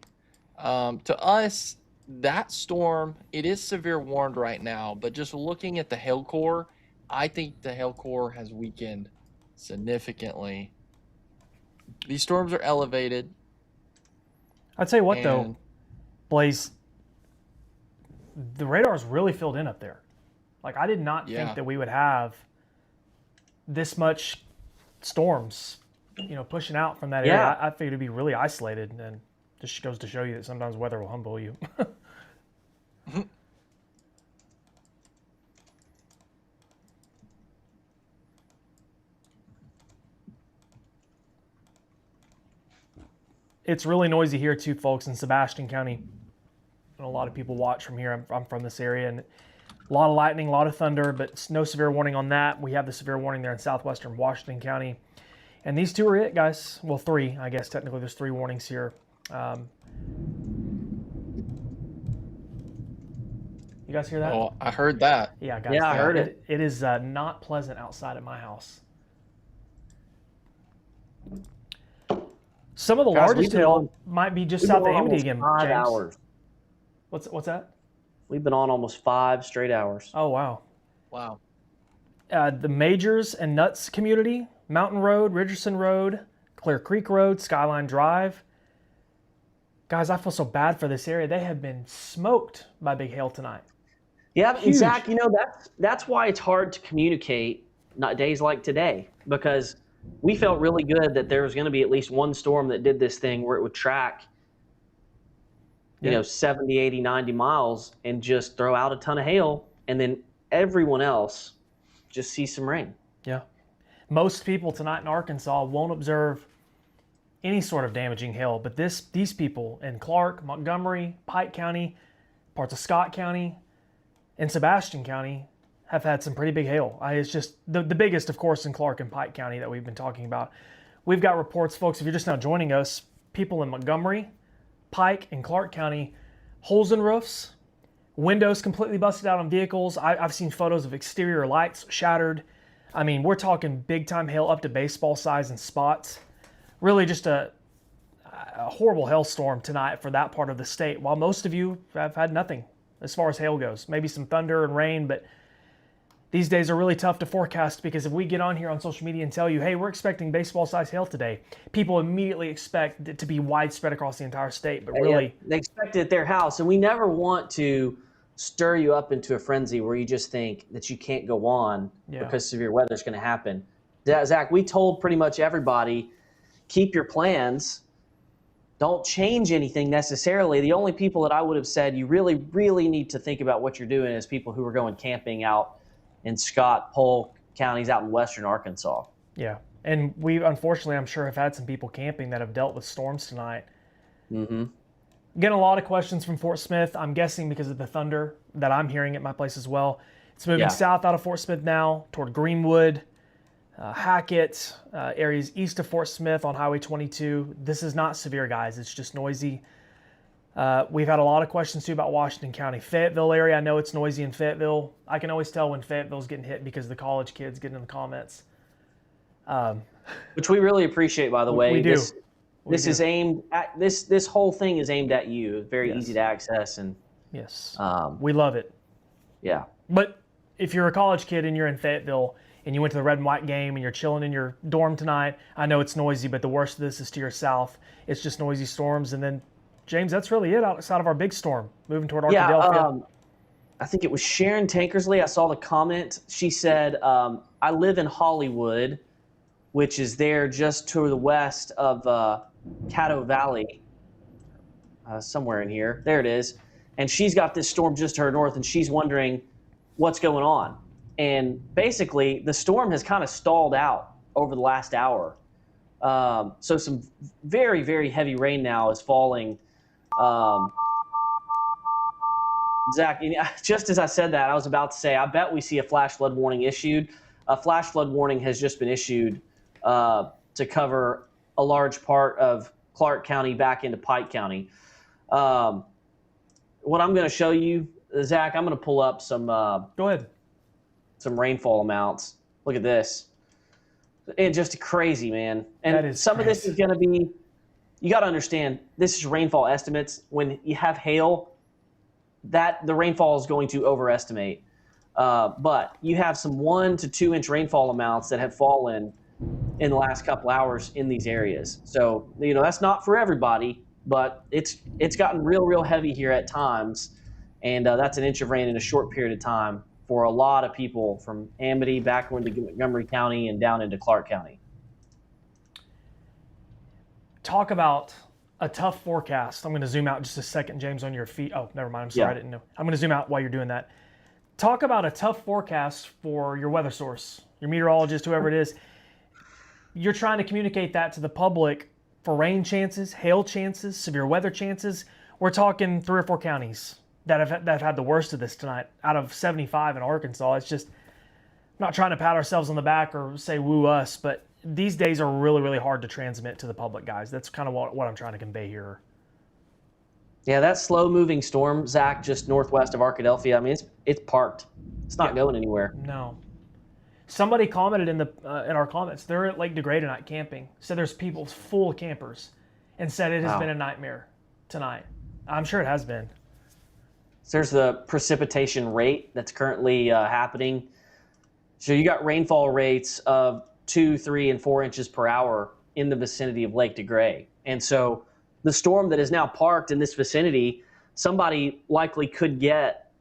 To us, that storm, it is severe warned right now, but just looking at the hail core, I think the hail core has weakened significantly. These storms are elevated. I'd tell you what, though, Blaze, the radar's really filled in up there. Like, I did not think that we would have this much storms, pushing out from that area. I figured it'd be really isolated, and just goes to show you that sometimes weather will humble you. It's really noisy here too, folks, in Sebastian County. And a lot of people watch from here. I'm from this area, and a lot of lightning, a lot of thunder, but no severe warning on that. We have the severe warning there in southwestern Washington County. And these two are it, guys. Well, three, I guess. Technically, there's three warnings here. You guys hear that? Oh, I heard that. Yeah, guys. Yeah, I heard it. It is not pleasant outside at my house. Some of the Guys, largest we've been hail on- might be just We've south been of on Amity almost again. 5 James. hours. What's that? We've been on almost 5 straight hours. Oh, wow. Wow. The Majors and Nuts community, Mountain Road, Richardson Road, Clear Creek Road, Skyline Drive. Guys, I feel so bad for this area. They have been smoked by big hail tonight. Yeah, Huge. Zach, that's why it's hard to communicate not days like today, because we felt really good that there was going to be at least one storm that did this thing where it would track, Yeah. 70, 80, 90 miles and just throw out a ton of hail, and then everyone else just see some rain. Yeah. Most people tonight in Arkansas won't observe any sort of damaging hail, but these people in Clark, Montgomery, Pike County, parts of Scott County, and Sebastian County have had some pretty big hail. It's just the biggest, of course, in Clark and Pike County that we've been talking about. We've got reports, folks, if you're just now joining us, people in Montgomery, Pike, and Clark County, holes in roofs, windows completely busted out on vehicles. I've seen photos of exterior lights shattered. I mean, we're talking big-time hail up to baseball size in spots. Really just a horrible hailstorm tonight for that part of the state, while most of you have had nothing as far as hail goes. Maybe some thunder and rain, but these days are really tough to forecast, because if we get on here on social media and tell you, hey, we're expecting baseball-sized hail today, people immediately expect it to be widespread across the entire state, but really... They expect it at their house, and we never want to stir you up into a frenzy where you just think that you can't go on because severe weather is going to happen. Zach, we told pretty much everybody, keep your plans. Don't change anything necessarily. The only people that I would have said you really, really need to think about what you're doing is people who are going camping out in Scott, Polk counties out in western Arkansas. Yeah. And we, unfortunately, I'm sure have had some people camping that have dealt with storms tonight. Mm-hmm. Getting a lot of questions from Fort Smith, I'm guessing because of the thunder that I'm hearing at my place as well. It's moving south out of Fort Smith now toward Greenwood, Hackett, areas east of Fort Smith on Highway 22. This is not severe, guys. It's just noisy. We've had a lot of questions too about Washington County. Fayetteville area, I know it's noisy in Fayetteville. I can always tell when Fayetteville's getting hit because the college kids getting in the comments. Which we really appreciate, by the way. We do. This is aimed at this whole thing is aimed at you. It's very easy to access, and yes, we love it. Yeah. But if you're a college kid and you're in Fayetteville and you went to the red and white game and you're chilling in your dorm tonight, I know it's noisy, but the worst of this is to your south. It's just noisy storms. And then, James, that's really it outside of our big storm moving toward Arkadelphia. I think it was Sharon Tankersley. I saw the comment. She said, I live in Hollywood, which is there just to the west of Caddo Valley, somewhere in here. There it is. And she's got this storm just to her north, and she's wondering what's going on. And basically, the storm has kind of stalled out over the last hour. So some very, very heavy rain now is falling. Zach, just as I said that, I was about to say, I bet we see a flash flood warning issued. A flash flood warning has just been issued to cover a large part of Clark County back into Pike County. What I'm going to show you, Zach, I'm going to pull up some. Go ahead. Some rainfall amounts. Look at this. It's just crazy, man. And some of this is going to be. You got to understand, this is rainfall estimates. When you have hail, that the rainfall is going to overestimate. But you have some 1 to 2 inch rainfall amounts that have fallen in the last couple hours in these areas. So, that's not for everybody, but it's gotten real heavy here at times. And that's an inch of rain in a short period of time for a lot of people from Amity back into Montgomery County and down into Clark County. Talk about a tough forecast. I'm going to zoom out just a second, James, on your feet. Oh, never mind. I'm sorry. I didn't know. I'm going to zoom out while you're doing that. Talk about a tough forecast for your weather source, your meteorologist, whoever it is. You're trying to communicate that to the public for rain chances, hail chances, severe weather chances. We're talking 3 or 4 counties that have had the worst of this tonight out of 75 in Arkansas. It's just, not trying to pat ourselves on the back or say woo us, but these days are really, really hard to transmit to the public, guys. That's kind of what I'm trying to convey here. Yeah, that slow-moving storm, Zach, just northwest of Arkadelphia. I mean, it's parked. It's not going anywhere. No. Somebody commented in our comments, they're at Lake DeGray tonight camping. Said there's people full of campers, and said it has been a nightmare tonight. I'm sure it has been. So there's the precipitation rate that's currently happening. So you got rainfall rates of 2, 3, and 4 inches per hour in the vicinity of Lake DeGray. And so the storm that is now parked in this vicinity, somebody likely could get,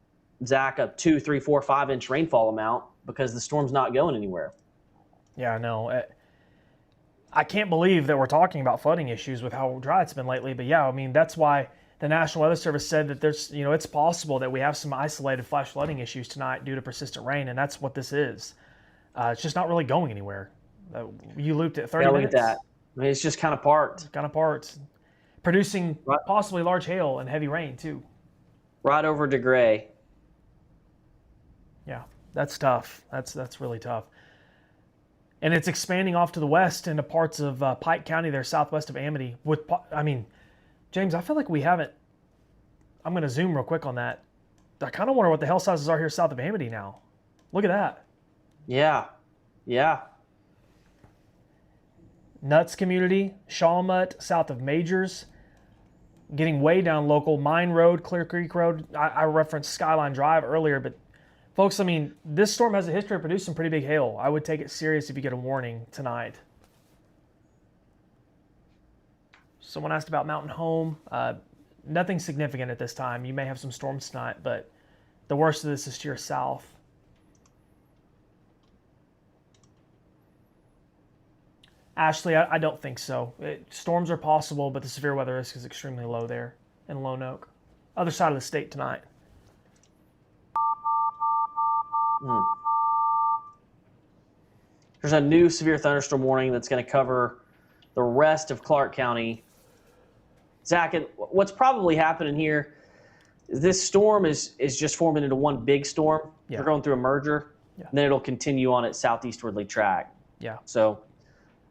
Zach, a 2, 3, 4, 5-inch rainfall amount because the storm's not going anywhere. Yeah, I know. I can't believe that we're talking about flooding issues with how dry it's been lately. But yeah, I mean, that's why the National Weather Service said that there's, it's possible that we have some isolated flash flooding issues tonight due to persistent rain, and that's what this is. It's just not really going anywhere. You looped it 30 minutes. Look at that. I mean, it's just kind of parked. Kind of parked. Producing possibly large hail and heavy rain, too. Right over DeGray. Yeah, that's tough. That's really tough. And it's expanding off to the west into parts of Pike County there, southwest of Amity. James, I feel like we haven't. I'm going to zoom real quick on that. I kind of wonder what the hail sizes are here south of Amity now. Look at that. Yeah. Nuts community, Shawmut, south of Majors. Getting way down local. Mine Road, Clear Creek Road. I referenced Skyline Drive earlier, but folks, I mean, this storm has a history of producing pretty big hail. I would take it serious if you get a warning tonight. Someone asked about Mountain Home. Nothing significant at this time. You may have some storms tonight, but the worst of this is to your south. Ashley, I don't think so. Storms are possible, but the severe weather risk is extremely low there in Lone Oak. Other side of the state tonight. There's a new severe thunderstorm warning that's going to cover the rest of Clark County. Zach, what's probably happening here is this storm is just forming into one big storm. Yeah. They're going through a merger, and then it'll continue on its southeastwardly track. Yeah. So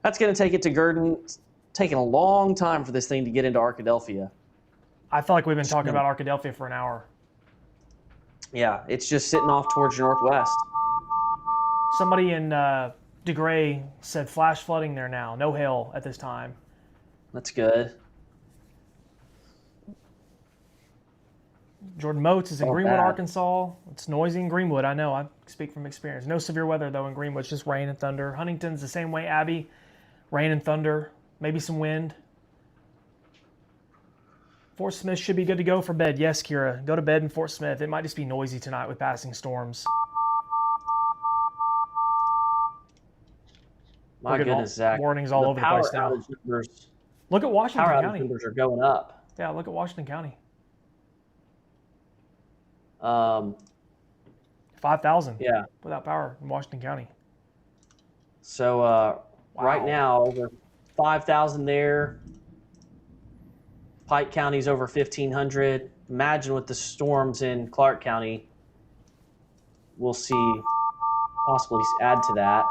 that's going to take it to Gurdon. It's taking a long time for this thing to get into Arkadelphia. I feel like we've been talking about Arkadelphia for an hour. Yeah, it's just sitting off towards your northwest. Somebody in DeGray said flash flooding there now. No hail at this time. That's good. Jordan Moats is in Greenwood, Arkansas. It's noisy in Greenwood, I know. I speak from experience. No severe weather, though, in Greenwood. It's just rain and thunder. Huntington's the same way, Abby. Rain and thunder. Maybe some wind. Fort Smith should be good to go for bed. Yes, Kira. Go to bed in Fort Smith. It might just be noisy tonight with passing storms. My goodness, Zach. Warnings all over the place now. Look at Washington Power outage County. numbers are going up. Yeah, look at Washington County. 5,000. Yeah. Without power in Washington County. So right now, over 5,000 there. Pike County's over 1,500. Imagine with the storms in Clark County, we'll see possibly add to that.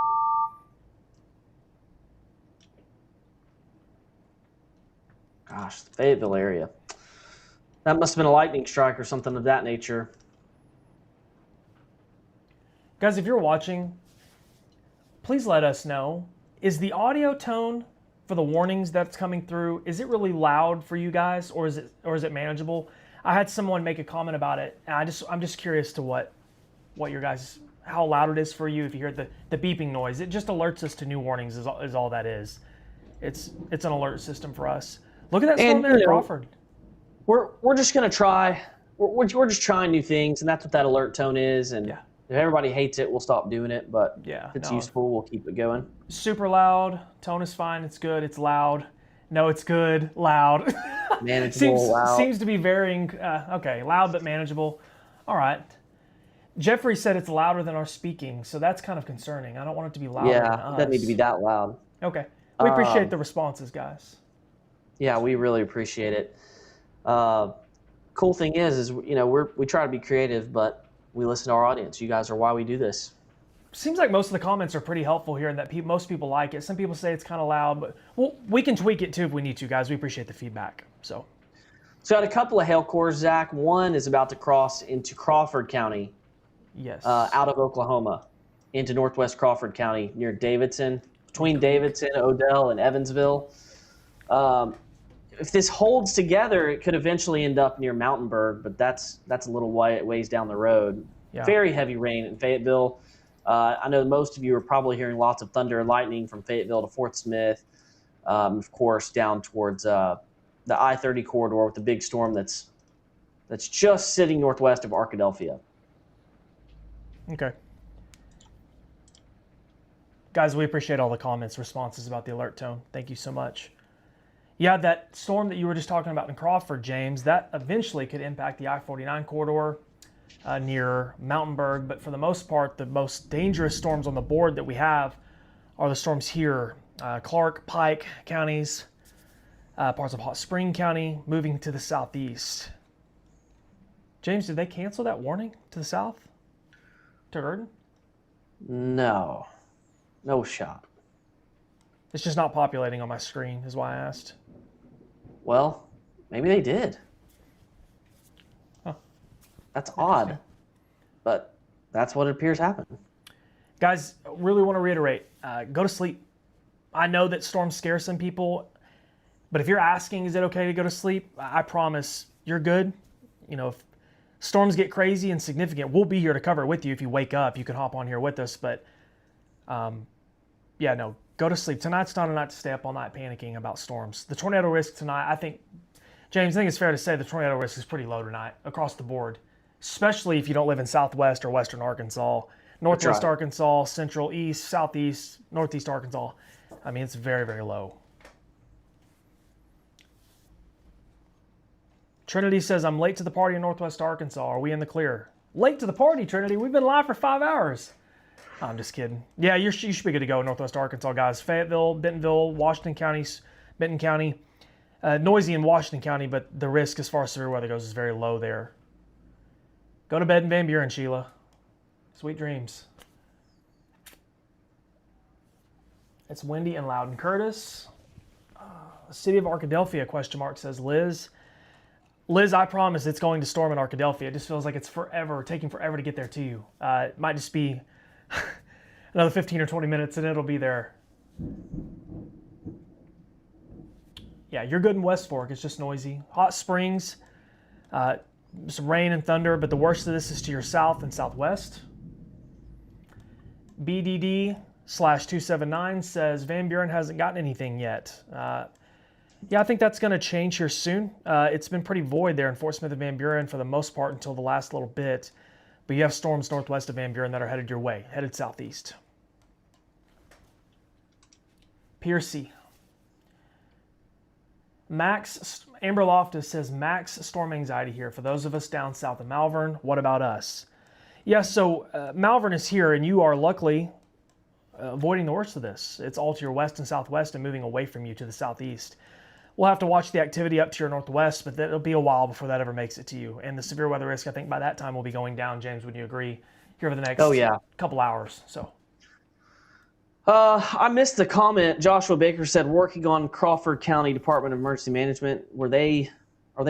Gosh, the Fayetteville area. That must have been a lightning strike or something of that nature. Guys, if you're watching, please let us know. Is the audio tone for the warnings that's coming through, is it really loud for you guys, or is it manageable? I had someone make a comment about it, and I'm just curious to what your guys, how loud it is for you if you hear the beeping noise. It just alerts us to new warnings is all that is. It's an alert system for us. Look at that storm there in Crawford. We're just gonna try. We're just trying new things, and that's what that alert tone is. And if everybody hates it, we'll stop doing it. But if it's useful, we'll keep it going. Super loud. Tone is fine. It's good. It's loud. No, it's good. Loud. Manageable. Loud. Seems to be varying. Okay, loud but manageable. All right. Jeffrey said it's louder than our speaking, so that's kind of concerning. I don't want it to be louder than us. It doesn't need to be that loud. Okay. We appreciate the responses, guys. Yeah, we really appreciate it. Cool thing is we try to be creative, but we listen to our audience. You guys are why we do this. Seems like most of the comments are pretty helpful here, and that most people like it. Some people say it's kind of loud, but we can tweak it too if we need to, guys. We appreciate the feedback. So got a couple of hail cores, Zach. One is about to cross into Crawford County, yes, out of Oklahoma, into northwest Crawford County near Davidson, between Davidson, Odell, and Evansville. If this holds together, it could eventually end up near Mountainburg, but that's a little ways down the road. Yeah. Very heavy rain in Fayetteville. I know most of you are probably hearing lots of thunder and lightning from Fayetteville to Fort Smith, of course, down towards the I-30 corridor with the big storm that's just sitting northwest of Arkadelphia. Okay. Guys, we appreciate all the comments, responses about the alert tone. Thank you so much. Yeah, that storm that you were just talking about in Crawford, James, that eventually could impact the I-49 corridor near Mountainburg. But for the most part, the most dangerous storms on the board that we have are the storms here. Clark, Pike counties, parts of Hot Spring County, moving to the southeast. James, did they cancel that warning to the south? To Erden? No shot. It's just not populating on my screen, is why I asked. Well, maybe they did. Huh. That's odd, but that's what it appears happened. Guys, really want to reiterate, go to sleep. I know that storms scare some people, but if you're asking, is it okay to go to sleep? I promise you're good. If storms get crazy and significant, we'll be here to cover it with you. If you wake up, you can hop on here with us, but go to sleep. Tonight's not a night to stay up all night panicking about storms. The tornado risk tonight, James, I think it's fair to say the tornado risk is pretty low tonight across the board, especially if you don't live in southwest or western Arkansas, northwest Arkansas, central, east, southeast, northeast Arkansas. It's very, very low. Trinity says, I'm late to the party in northwest Arkansas. Are we in the clear? Late to the party, Trinity. We've been live for 5 hours. I'm just kidding. Yeah, you should be good to go in northwest Arkansas, guys. Fayetteville, Bentonville, Washington counties, Benton County. Noisy in Washington County, but the risk as far as severe weather goes is very low there. Go to bed in Van Buren, Sheila. Sweet dreams. It's windy and loud in Curtis. City of Arkadelphia, question mark, says Liz. Liz, I promise it's going to storm in Arkadelphia. It just feels like it's taking forever to get there to you. It might just be another 15 or 20 minutes and it'll be there. Yeah, you're good in West Fork. It's just noisy. Hot Springs, some rain and thunder, but the worst of this is to your south and southwest. BDD/279 says Van Buren hasn't gotten anything yet. Yeah, I think that's going to change here soon. It's been pretty void there in Fort Smith and Van Buren for the most part until the last little bit. But you have storms northwest of Van Buren that are headed your way, headed southeast. Piercy. Amber Loftus says, max storm anxiety here. For those of us down south of Malvern, what about us? Yeah, so Malvern is here, and you are luckily avoiding the worst of this. It's all to your west and southwest and moving away from you to the southeast. We'll have to watch the activity up to your northwest, but it'll be a while before that ever makes it to you. And the severe weather risk, I think by that time, will be going down, James, would you agree? Here over the next couple hours. So. I missed the comment. Joshua Baker said working on Crawford County Department of Emergency Management. Are they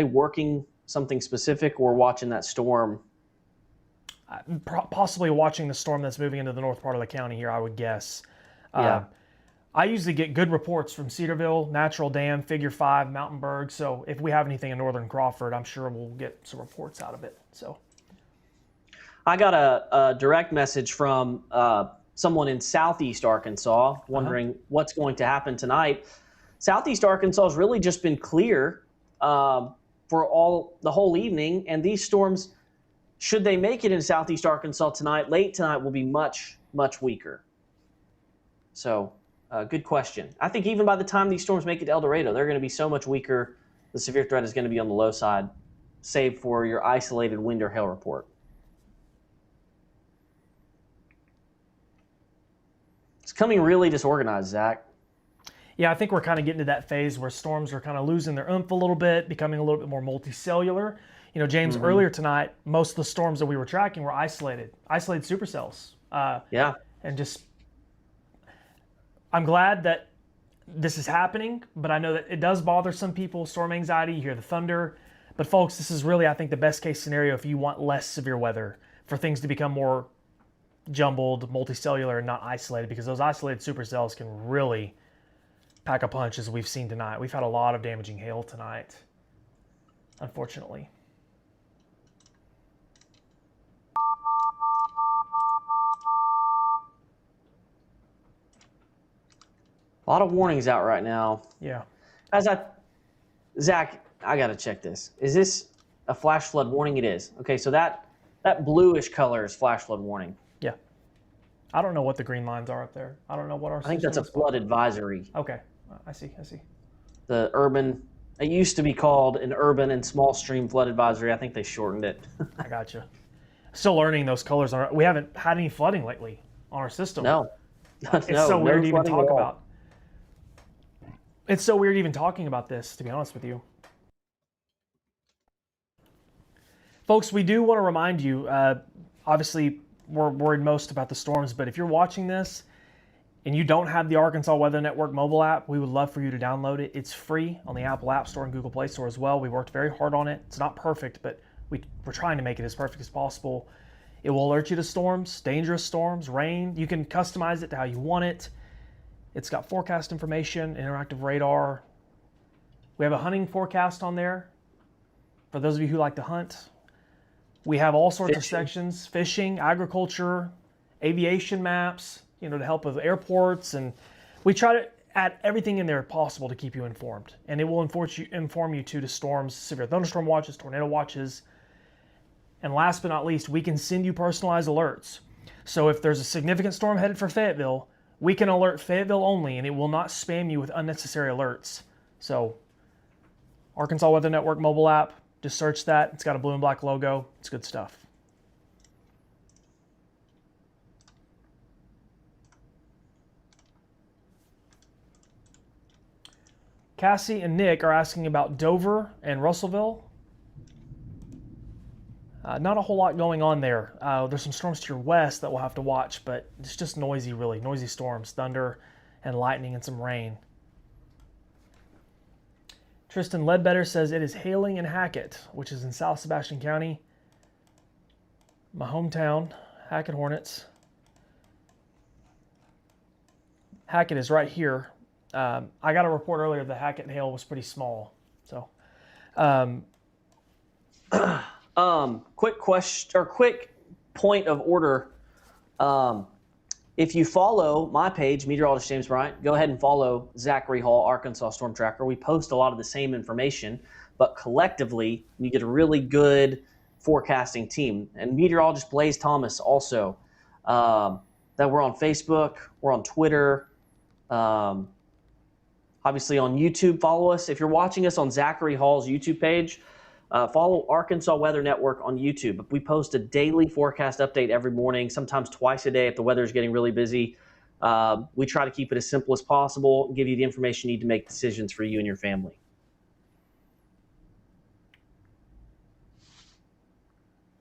working something specific or watching that storm? Possibly watching the storm that's moving into the north part of the county here, I would guess. Yeah. I usually get good reports from Cedarville, Natural Dam, Figure 5, Mountainburg. So if we have anything in northern Crawford, I'm sure we'll get some reports out of it. So I got a direct message from someone in southeast Arkansas wondering what's going to happen tonight. Southeast Arkansas has really just been clear for the whole evening, and these storms, should they make it in southeast Arkansas tonight, late tonight will be much, much weaker. So good question. I think even by the time these storms make it to El Dorado, they're going to be so much weaker, the severe threat is going to be on the low side, save for your isolated wind or hail report. It's coming really disorganized, Zach. Yeah, I think we're kind of getting to that phase where storms are kind of losing their oomph a little bit, becoming a little bit more multicellular. You know, James, earlier tonight, most of the storms that we were tracking were isolated supercells. Yeah. And just, I'm glad that this is happening, but I know that it does bother some people, storm anxiety, you hear the thunder. But folks, this is really, I think, the best case scenario if you want less severe weather, for things to become more jumbled, multicellular, and not isolated, because those isolated supercells can really pack a punch, as we've seen tonight. We've had a lot of damaging hail tonight, unfortunately. A lot of warnings out right now. Yeah. Zach, I got to check this. Is this a flash flood warning? It is. Okay, so that bluish color is flash flood warning. Yeah. I don't know what the green lines are up there. I don't know what our I think that's a flood advisory. Okay. I see. The urban, it used to be called an urban and small stream flood advisory. I think they shortened it. I gotcha. Still learning those colors. We haven't had any flooding lately on our system. No. It's so weird to even talk about. It's so weird even talking about this, to be honest with you. Folks, we do want to remind you, obviously we're worried most about the storms, but if you're watching this and you don't have the Arkansas Weather Network mobile app, we would love for you to download it. It's free on the Apple App Store and Google Play Store as well. We worked very hard on it. It's not perfect, but we're trying to make it as perfect as possible. It will alert you to storms, dangerous storms, rain. You can customize it to how you want it. It's got forecast information, interactive radar. We have a hunting forecast on there for those of you who like to hunt. We have all sorts of sections: fishing, agriculture, aviation maps, you know, to help with airports. And we try to add everything in there possible to keep you informed. And it will inform you too to storms, severe thunderstorm watches, tornado watches. And last but not least, we can send you personalized alerts. So if there's a significant storm headed for Fayetteville, we can alert Fayetteville only, and it will not spam you with unnecessary alerts. So, Arkansas Weather Network mobile app, just search that. It's got a blue and black logo. It's good stuff. Cassie and Nick are asking about Dover and Russellville. Not a whole lot going on there. There's some storms to your west that we'll have to watch, but it's just noisy, really. Noisy storms, thunder and lightning and some rain. Tristan Ledbetter says it is hailing in Hackett, which is in South Sebastian County. My hometown, Hackett Hornets. Hackett is right here. I got a report earlier that Hackett hail was pretty small. So, quick question or quick point of order. If you follow my page, Meteorologist James Bryant, go ahead and follow Zachary Hall, Arkansas Storm Tracker. We post a lot of the same information, but collectively, you get a really good forecasting team. And meteorologist Blaze Thomas also. That we're on Facebook, we're on Twitter, obviously on YouTube. Follow us. If you're watching us on Zachary Hall's YouTube page, follow Arkansas Weather Network on YouTube. We post a daily forecast update every morning, sometimes twice a day if the weather is getting really busy. We try to keep it as simple as possible, give you the information you need to make decisions for you and your family.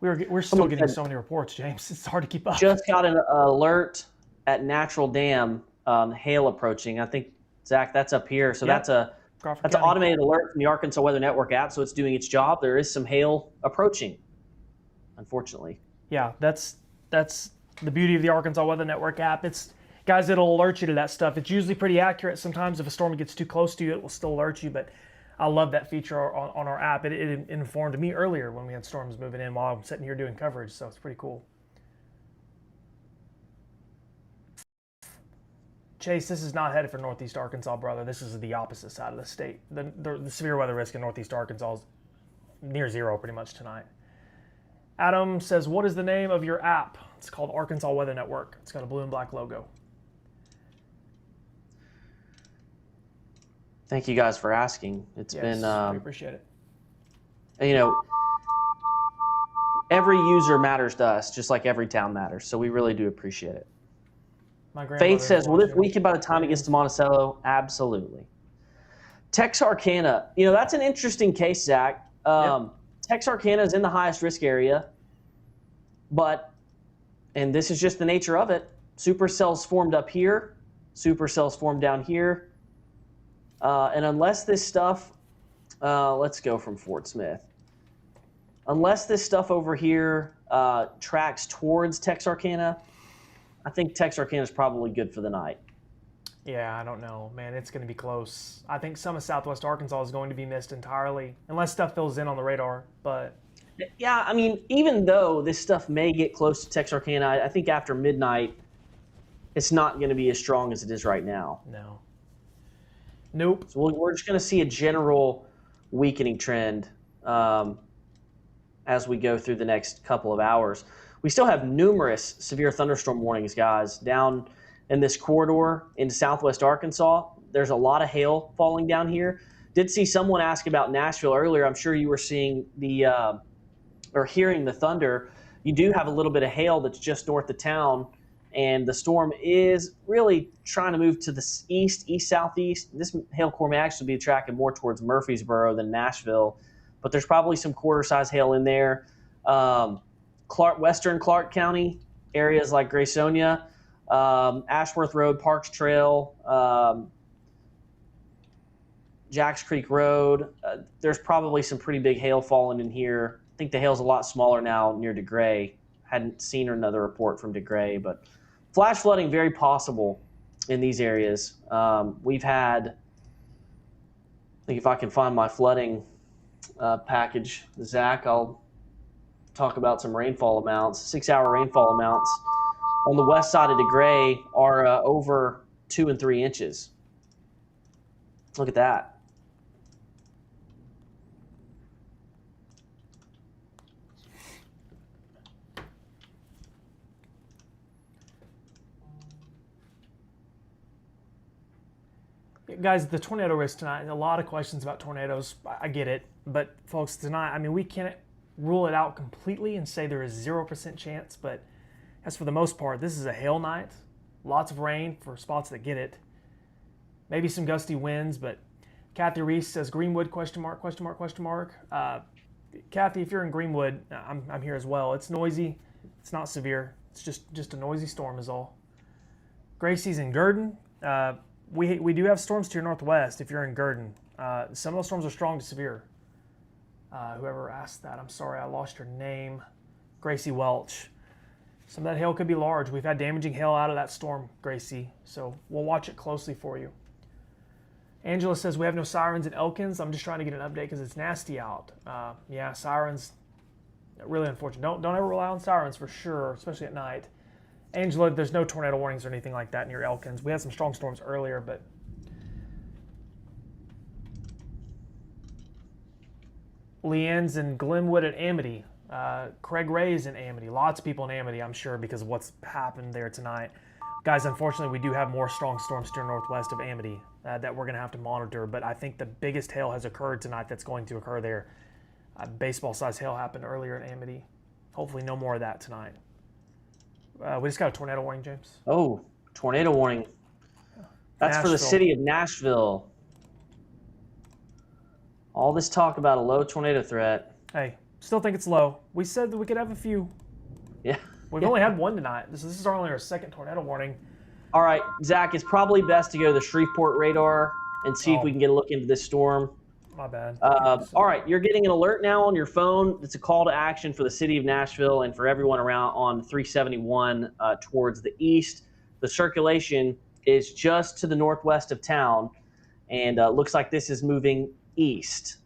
We're still getting so many reports, James. It's hard to keep up. Just got an alert at Natural Dam, hail approaching. I think, Zach, that's up here. So Yep. that's an automated alert from the Arkansas Weather Network app, so it's doing its job. There is some hail approaching, unfortunately. Yeah, that's the beauty of the Arkansas Weather Network app. Guys, it'll alert you to that stuff. It's usually pretty accurate. Sometimes if a storm gets too close to you, it will still alert you, but I love that feature on our app. It informed me earlier when we had storms moving in while I'm sitting here doing coverage, so it's pretty cool. Chase, this is not headed for Northeast Arkansas, brother. This is the opposite side of the state. The severe weather risk in Northeast Arkansas is near zero pretty much tonight. Adam says, what is the name of your app? It's called Arkansas Weather Network. It's got a blue and black logo. Thank you guys for asking. It's Yes, been, we appreciate it. you know, every user matters to us, just like every town matters. So we really do appreciate it. My Faith grandmother's says, will this watching. weaken by the time it gets to Monticello? Absolutely. Texarkana. That's an interesting case, Zach. Texarkana is in the highest risk area, and this is just the nature of it, supercells formed up here, supercells formed down here, and unless this stuff, let's go from Fort Smith. Unless this stuff over here tracks towards Texarkana, I think Texarkana is probably good for the night. Yeah, I don't know, man. It's going to be close. I think some of southwest Arkansas is going to be missed entirely, unless stuff fills in on the radar. But yeah, I mean, even though this stuff may get close to Texarkana, I think after midnight, it's not going to be as strong as it is right now. No. Nope. So we're just going to see a general weakening trend as we go through the next couple of hours. We still have numerous severe thunderstorm warnings, guys, down in this corridor in southwest Arkansas. There's a lot of hail falling down here. Did see someone ask about Nashville earlier. I'm sure you were seeing or hearing the thunder. You do have a little bit of hail that's just north of town, and the storm is really trying to move to the east-southeast. This hail core may actually be tracking more towards Murfreesboro than Nashville, but there's probably some quarter-size hail in there. Western Clark County, areas like Graysonia, Ashworth Road, Parks Trail, Jacks Creek Road. There's probably some pretty big hail falling in here. I think the hail's a lot smaller now near DeGray. Hadn't seen another report from DeGray, but flash flooding very possible in these areas. We've had, I think if I can find my flooding package, Zach, I'll talk about some rainfall amounts. 6-hour rainfall amounts on the west side of DeGray are over 2 and 3 inches. Look at that. Guys, the tornado risk tonight, a lot of questions about tornadoes. I get it. But folks, tonight, I mean, we can't rule it out completely and say there is 0% chance. But as for the most part, this is a hail night. Lots of rain for spots that get it. Maybe some gusty winds, but Kathy Reese says Greenwood, question mark, question mark, question mark. Kathy, if you're in Greenwood, I'm here as well. It's noisy. It's not severe. It's just a noisy storm is all. Gracie's in Gurdon. We do have storms to your northwest if you're in Gurdon. Some of those storms are strong to severe. Whoever asked that, I'm sorry, I lost your name. Gracie Welch. Some of that hail could be large. We've had damaging hail out of that storm, Gracie, so we'll watch it closely for you. Angela says we have no sirens in Elkins. I'm just trying to get an update because it's nasty out. Yeah, sirens, really unfortunate. Don't ever rely on sirens for sure, especially at night. Angela, there's no tornado warnings or anything like that near Elkins. We had some strong storms earlier, but Leanne's in Glenwood at Amity. Craig Ray's in Amity. Lots of people in Amity, I'm sure, because of what's happened there tonight. Guys, unfortunately, we do have more strong storms to the northwest of Amity that we're going to have to monitor, but I think the biggest hail has occurred tonight that's going to occur there. Baseball-sized hail happened earlier in Amity. Hopefully no more of that tonight. We just got a tornado warning, James. Oh, tornado warning. That's for the city of Nashville. All this talk about a low tornado threat. Hey, still think it's low. We said that we could have a few. Yeah. We've only had one tonight. This is only our second tornado warning. All right, Zach, it's probably best to go to the Shreveport radar and see if we can get a look into this storm. My bad. All right, you're getting an alert now on your phone. It's a call to action for the city of Nashville and for everyone around on 371 towards the east. The circulation is just to the northwest of town, and looks like this is moving east.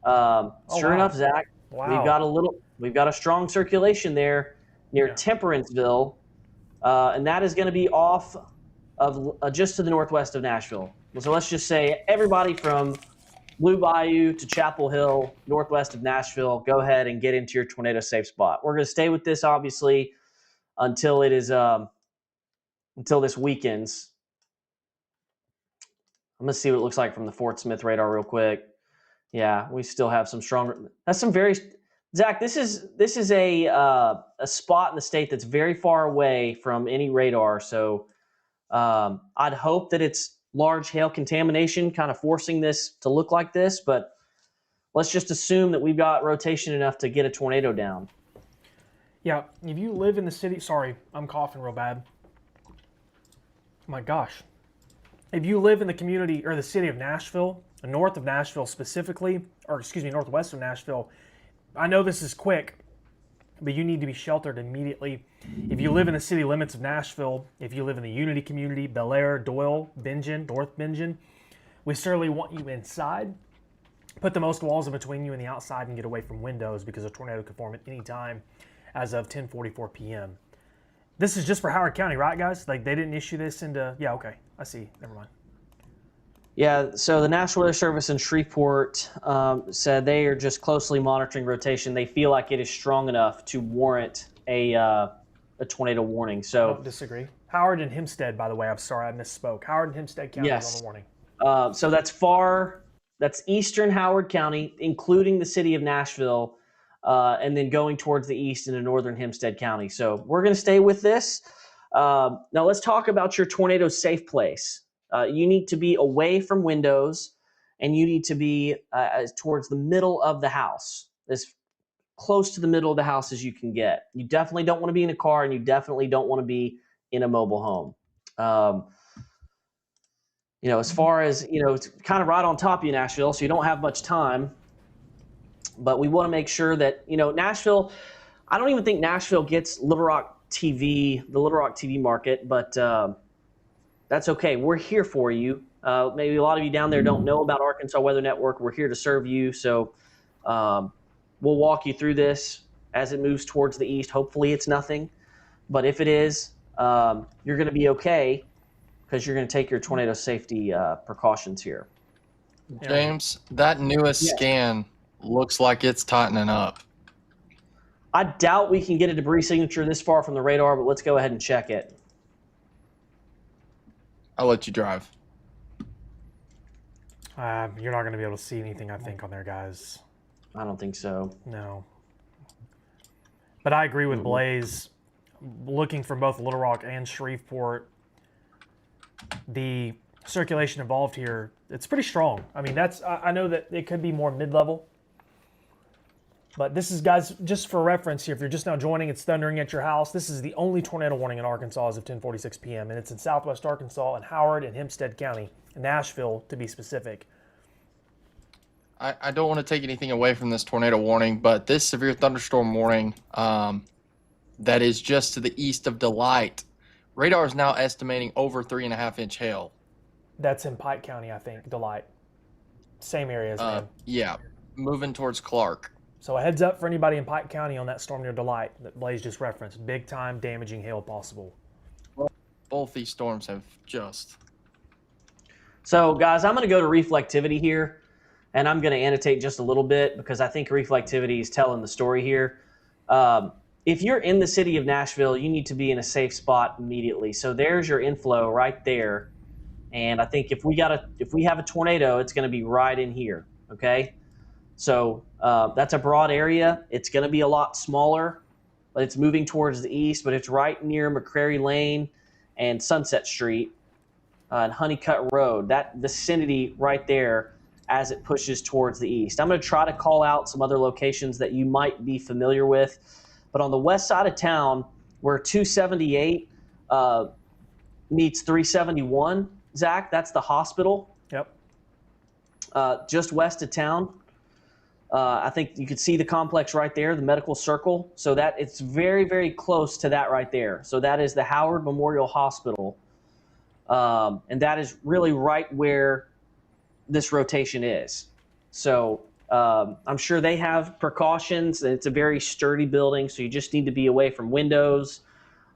Sure enough, Zach, we've got a strong circulation there near Temperanceville, and that is going to be off of just to the northwest of Nashville. So let's just say everybody from Blue Bayou to Chapel Hill, northwest of Nashville, go ahead and get into your tornado safe spot. We're going to stay with this obviously until it is until this weekends. I'm going to see what it looks like from the Fort Smith radar real quick. Yeah, we still have some strong. That's some very. Zach, this is a spot in the state that's very far away from any radar. So I'd hope that it's large hail contamination kind of forcing this to look like this, but let's just assume that we've got rotation enough to get a tornado down. Yeah, if you live in the city, sorry, I'm coughing real bad. My gosh. If you live in the community or the city of Nashville, north of Nashville specifically, or excuse me, northwest of Nashville, I know this is quick, but you need to be sheltered immediately. If you live in the city limits of Nashville, if you live in the Unity community, Bel Air, Doyle, Bingen, North Bingen, we certainly want you inside. Put the most walls in between you and the outside and get away from windows because a tornado could form at any time as of 10:44 p.m. This is just for Howard County, right, guys? Like, they didn't issue this into... Yeah, okay. I see. Never mind. Yeah, so the National Weather Service in Shreveport said they are just closely monitoring rotation. They feel like it is strong enough to warrant a tornado warning. I So don't disagree. Howard and Hempstead, by the way, I'm sorry, I misspoke. Howard and Hempstead County is Yes. on the warning. so that's eastern Howard County, including the city of Nashville, and then going towards the east into northern Hempstead County. So we're going to stay with this. Now let's talk about your tornado safe place. You need to be away from windows, and you need to be towards the middle of the house, as close to the middle of the house as you can get. You definitely don't want to be in a car, and you definitely don't want to be in a mobile home. As far as, it's kind of right on top of you, Nashville, so you don't have much time. But we want to make sure that, Nashville, I don't even think Nashville gets Little Rock TV, the Little Rock TV market, but that's okay. We're here for you. Maybe a lot of you down there don't know about Arkansas Weather Network. We're here to serve you. So we'll walk you through this as it moves towards the east. Hopefully it's nothing. But if it is, you're going to be okay because you're going to take your tornado safety precautions here. James, that newest Yes. scan looks like it's tightening up. I doubt we can get a debris signature this far from the radar, but let's go ahead and check it. I'll let you drive. You're not going to be able to see anything, I think, on there, guys. I don't think so. No. But I agree with Blaze. Looking from both Little Rock and Shreveport, the circulation involved here, it's pretty strong. I mean, I know that it could be more mid-level. But this is, guys, just for reference here, if you're just now joining, it's thundering at your house. This is the only tornado warning in Arkansas as of 10:46 p.m., and it's in southwest Arkansas in Howard and Hempstead County, Nashville to be specific. I don't want to take anything away from this tornado warning, but this severe thunderstorm warning that is just to the east of Delight, radar is now estimating over 3.5-inch hail. That's in Pike County, I think, Delight. Same area as them. Yeah, moving towards Clark. So a heads up for anybody in Pike County on that storm near Delight that Blaze just referenced. Big time damaging hail possible. Both these storms have just... So, guys, I'm going to go to reflectivity here, and I'm going to annotate just a little bit because I think reflectivity is telling the story here. If you're in the city of Nashville, you need to be in a safe spot immediately. So there's your inflow right there. And I think if we have a tornado, it's going to be right in here, okay? So that's a broad area. It's going to be a lot smaller, but it's moving towards the east, but it's right near McCrary Lane and Sunset Street and Honeycutt Road, that vicinity right there as it pushes towards the east. I'm going to try to call out some other locations that you might be familiar with, but on the west side of town, where 278 meets 371, Zach, that's the hospital. Yep. Just west of town. I think you could see the complex right there, the medical circle. So that it's very, very close to that right there. So that is the Howard Memorial Hospital. And that is really right where this rotation is. So I'm sure they have precautions. It's a very sturdy building, so you just need to be away from windows.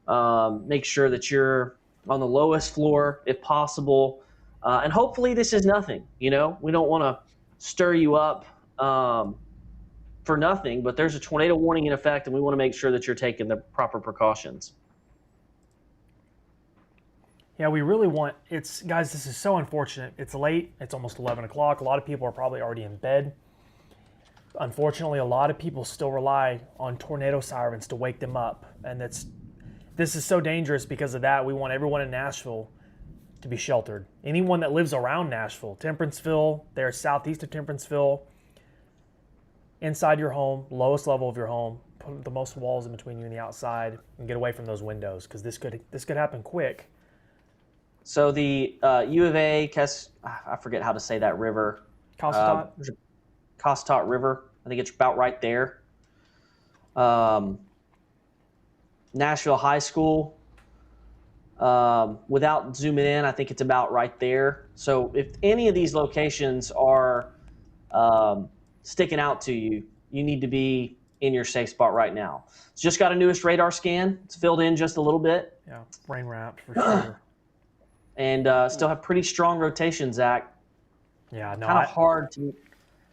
Make sure that you're on the lowest floor if possible. And hopefully this is nothing. We don't want to stir you up for nothing, but there's a tornado warning in effect, and we want to make sure that you're taking the proper precautions. Yeah, we really want, guys, this is so unfortunate. It's late, it's almost 11 o'clock. A lot of people are probably already in bed. Unfortunately, a lot of people still rely on tornado sirens to wake them up. And this is so dangerous because of that. We want everyone in Nashville to be sheltered. Anyone that lives around Nashville, Temperanceville, they're southeast of Temperanceville, inside your home, lowest level of your home, put the most walls in between you and the outside, and get away from those windows, because this could happen quick. So the U of A, I forget how to say that river. Cossatot River. I think it's about right there. Nashville High School. Without zooming in, I think it's about right there. So if any of these locations are sticking out to you, you need to be in your safe spot right now. It's just got a newest radar scan. It's filled in just a little bit. Yeah, rain wrapped for sure. And still have pretty strong rotation, Zach. Yeah, no. Kind of hard to.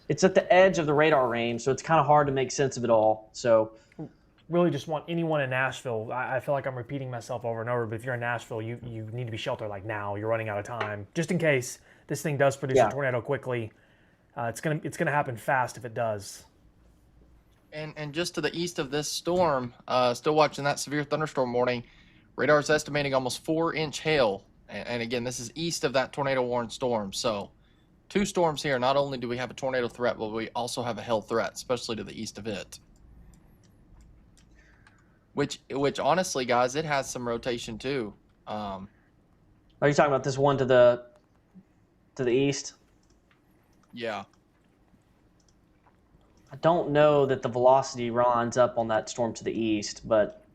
It's at the edge of the radar range, so it's kind of hard to make sense of it all. So, really, just want anyone in Nashville. I feel like I'm repeating myself over and over, but if you're in Nashville, you need to be sheltered like now. You're running out of time, just in case this thing does produce a tornado quickly. It's gonna happen fast if it does. And just to the east of this storm, still watching that severe thunderstorm warning. Radar is estimating almost 4-inch hail. And again, this is east of that tornado warned storm. So 2 storms here. Not only do we have a tornado threat, but we also have a hail threat, especially to the east of it. Which honestly, guys, it has some rotation too. Are you talking about this one to the east? Yeah. I don't know that the velocity lines up on that storm to the east, but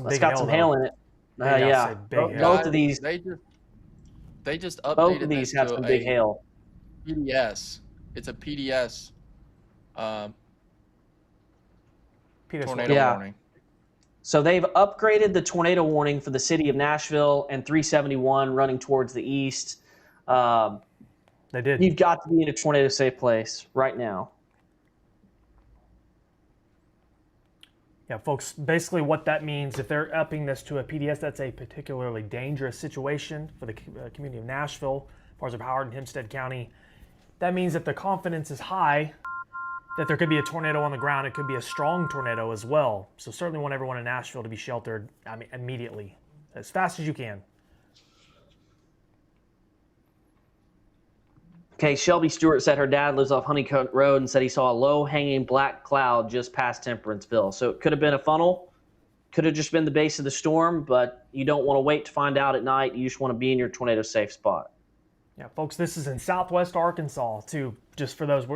it's got some hail in it. Yeah, both of these. They just updated both of these have some big hail. PDS. It's a PDS. Tornado warning. So they've upgraded the tornado warning for the city of Nashville and 371 running towards the east. They did. You've got to be in a tornado safe place right now. Yeah, folks, basically what that means, if they're upping this to a PDS, that's a particularly dangerous situation for the community of Nashville, parts of Howard and Hempstead County. That means that the confidence is high that there could be a tornado on the ground. It could be a strong tornado as well. So certainly want everyone in Nashville to be sheltered immediately, as fast as you can. Okay, Shelby Stewart said her dad lives off Honeycoat Road and said he saw a low-hanging black cloud just past Temperanceville. So it could have been a funnel, could have just been the base of the storm, but you don't want to wait to find out at night. You just want to be in your tornado-safe spot. Yeah, folks, this is in southwest Arkansas, too, just for those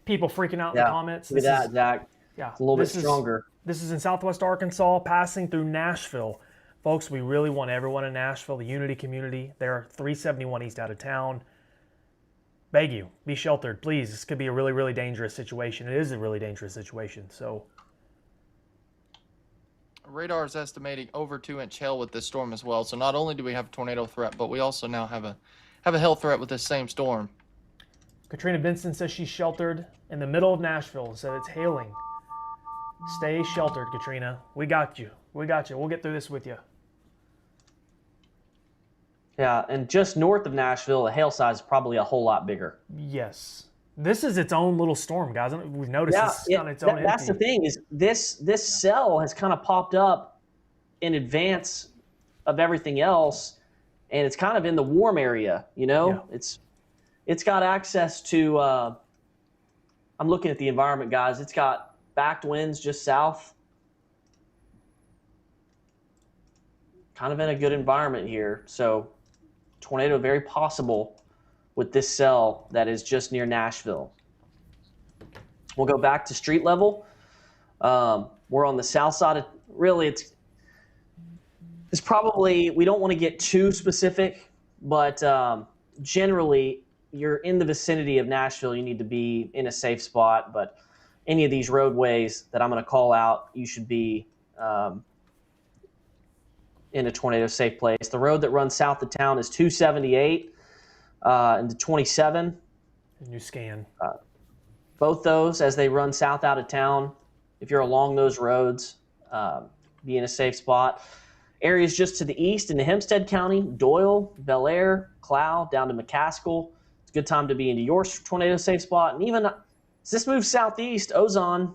people freaking out in the comments. Look at that, Zach. Yeah, it's a little bit stronger. This is in southwest Arkansas, passing through Nashville. Folks, we really want everyone in Nashville, the Unity community. They're 371 east out of town. Beg you, be sheltered, please. This could be a really, really dangerous situation. It is a really dangerous situation. So, radar is estimating over 2-inch hail with this storm as well. So not only do we have a tornado threat, but we also now have a hail threat with this same storm. Katrina Benson says she's sheltered in the middle of Nashville. Said it's hailing. Stay sheltered, Katrina. We got you. We got you. We'll get through this with you. Yeah, and just north of Nashville, the hail size is probably a whole lot bigger. Yes. This is its own little storm, guys. We've noticed this is on its own. That's the thing, is this cell has kind of popped up in advance of everything else, and it's kind of in the warm area, you know? Yeah. It's got access to I'm looking at the environment, guys. It's got backed winds just south. Kind of in a good environment here. So tornado very possible with this cell that is just near Nashville. We'll go back to street level. We're on the south side of, really it's probably, we don't want to get too specific, but generally you're in the vicinity of Nashville, you need to be in a safe spot, but any of these roadways that I'm going to call out, you should be in a tornado safe place. The road that runs south of town is 278 into 27. New scan. Both those, as they run south out of town, if you're along those roads, be in a safe spot. Areas just to the east into Hempstead County, Doyle, Bel Air, Clow, down to McCaskill. It's a good time to be into your tornado safe spot. And even as this moves southeast, Ozone,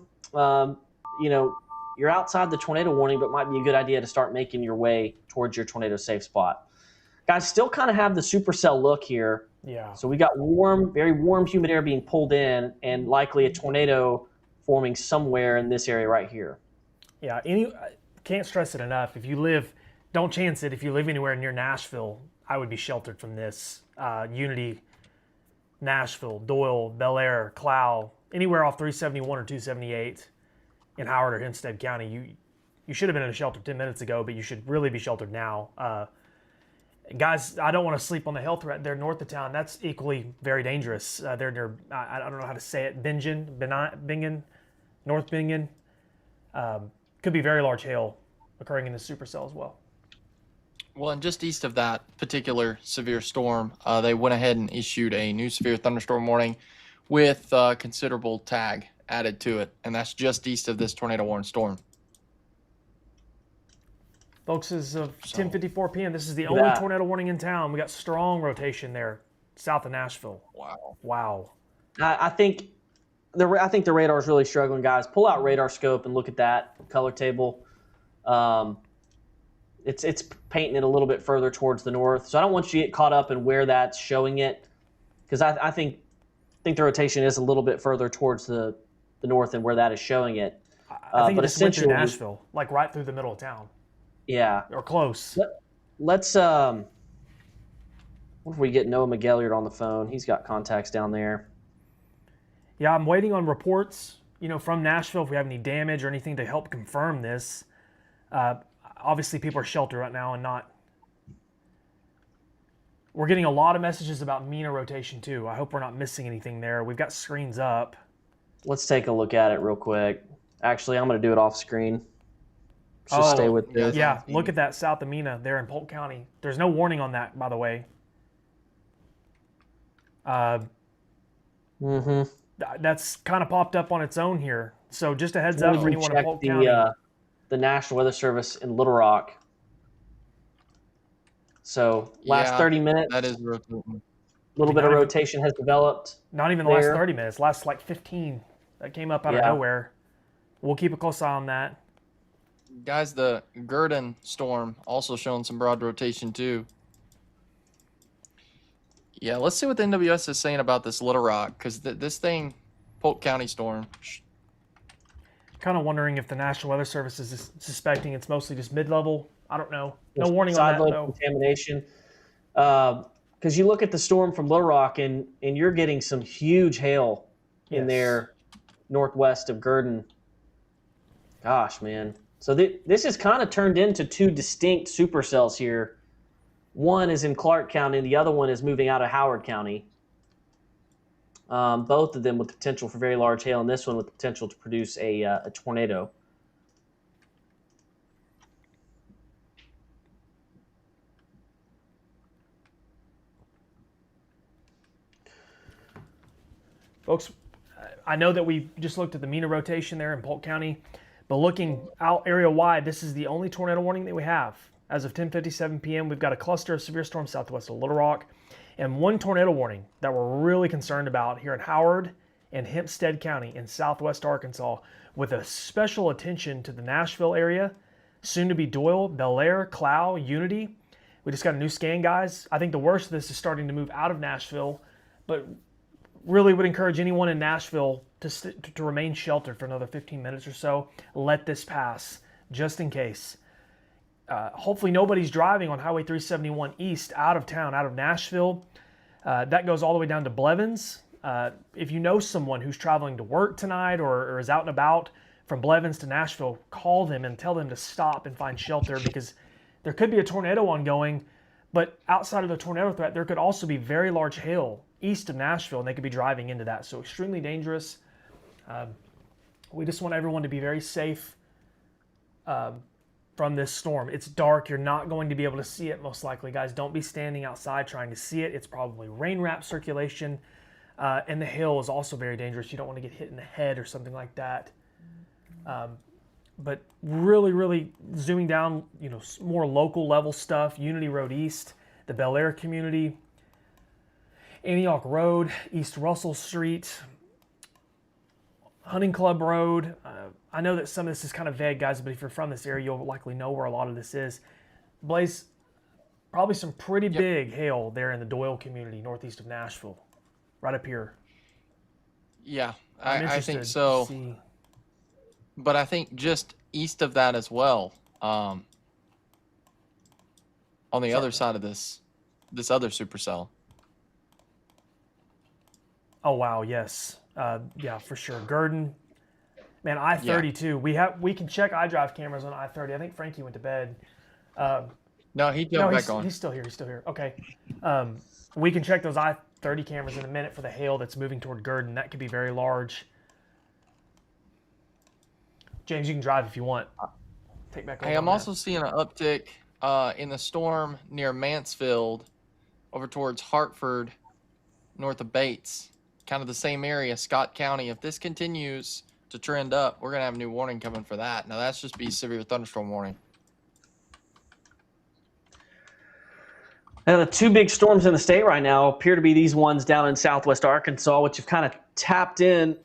you're outside the tornado warning, but might be a good idea to start making your way towards your tornado safe spot. Guys, still kind of have the supercell look here. Yeah. So we got warm, very warm, humid air being pulled in, and likely a tornado forming somewhere in this area right here. Yeah. Can't stress it enough. If you live, don't chance it. If you live anywhere near Nashville, I would be sheltered from this. Unity, Nashville, Doyle, Bel Air, Clow, anywhere off 371 or 278 in Howard or Hempstead County, you should have been in a shelter 10 minutes ago, but you should really be sheltered now. Guys, I don't want to sleep on the health threat there north of town. That's equally very dangerous. They're near, I don't know how to say it, Bingen, North Bingen. Could be very large hail occurring in the supercell as well. Well, and just east of that particular severe storm, they went ahead and issued a new severe thunderstorm warning with considerable tag added to it, and that's just east of this tornado-warned storm. Folks, as of 10:54 p.m., this is the Look only at that. tornado warning in town. We got strong rotation there, south of Nashville. Wow. Wow. I think the radar is really struggling, guys. Pull out radar scope and look at that color table. It's painting it a little bit further towards the north. So I don't want you to get caught up in where that's showing it, because I think the rotation is a little bit further towards the north than where that is showing it. I think but it just went through essentially, Nashville, like right through the middle of town, yeah. or close. Let's what if we get Noah McGilliard on the phone? He's got contacts down there. Yeah, I'm waiting on reports, from Nashville if we have any damage or anything to help confirm this. Obviously, people are sheltered right now and not. We're getting a lot of messages about MENA rotation too. I hope we're not missing anything there. We've got screens up. Let's take a look at it real quick. Actually, I'm going to do it off screen. Just stay with this. Yeah, look at that south of MENA there in Polk County. There's no warning on that, by the way. That's kind of popped up on its own here. So just a heads up for anyone in Polk County. The National Weather Service in Little Rock. So last 30 minutes, That is rotating. a little bit of rotation has developed. Not even the last 30 minutes, last like 15. That came up out of nowhere. We'll keep a close eye on that. Guys, the Gurdon storm also showing some broad rotation too. Yeah, let's see what the NWS is saying about this Little Rock, because this thing, Polk County storm. Kind of wondering if the National Weather Service is suspecting it's mostly just mid-level. I don't know. No warning on that, Side-load though. contamination. Because you look at the storm from Little Rock, and you're getting some huge hail in there northwest of Gurdon. Gosh, man. So this has kind of turned into two distinct supercells here. One is in Clark County, and the other one is moving out of Howard County. Both of them with potential for very large hail, and this one with potential to produce a tornado. Folks, I know that we just looked at the MENA rotation there in Polk County, but looking out area-wide, this is the only tornado warning that we have. As of 10:57 p.m., we've got a cluster of severe storms southwest of Little Rock, and one tornado warning that we're really concerned about here in Howard and Hempstead County in southwest Arkansas, with a special attention to the Nashville area, soon to be Doyle, Bel Air, Clow, Unity. We just got a new scan, guys. I think the worst of this is starting to move out of Nashville, but really would encourage anyone in Nashville to remain sheltered for another 15 minutes or so. Let this pass, just in case. Hopefully nobody's driving on Highway 371 east out of town, out of Nashville. That goes all the way down to Blevins. If you know someone who's traveling to work tonight or is out and about from Blevins to Nashville, call them and tell them to stop and find shelter, because there could be a tornado ongoing, but outside of the tornado threat, there could also be very large hail east of Nashville, and they could be driving into that. So extremely dangerous. We just want everyone to be very safe from this storm. It's dark. You're not going to be able to see it, most likely, guys. Don't be standing outside trying to see it. It's probably rain wrap circulation. And the hail is also very dangerous. You don't want to get hit in the head or something like that. But really, really zooming down, more local level stuff. Unity Road East, the Bel Air community, Antioch Road, East Russell Street, Hunting Club Road. I know that some of this is kind of vague, guys, but if you're from this area, you'll likely know where a lot of this is. Blaze, Probably some pretty Yep. big hail there in the Doyle community, northeast of Nashville, right up here. Yeah, I'm I think interested to so. see. But I think just east of that as well, on the Sorry. other side of this other supercell. Oh wow, yes, yeah, for sure. Gurdon, man, Yeah. I-32. We can check iDrive cameras on I-30. I think Frankie went to bed. No, he No, jumped back on. he's still here. He's still here. Okay, we can check those I-30 cameras in a minute for the hail that's moving toward Gurdon. That could be very large. James, you can drive if you want. Take back over. Hey, I'm on also seeing an uptick in the storm near Mansfield, over towards Hartford, north of Bates, kind of the same area, Scott County. If this continues to trend up, we're gonna have a new warning coming for that. Now that's just be severe thunderstorm warning. Now, the two big storms in the state right now appear to be these ones down in southwest Arkansas, which have kind of tapped in,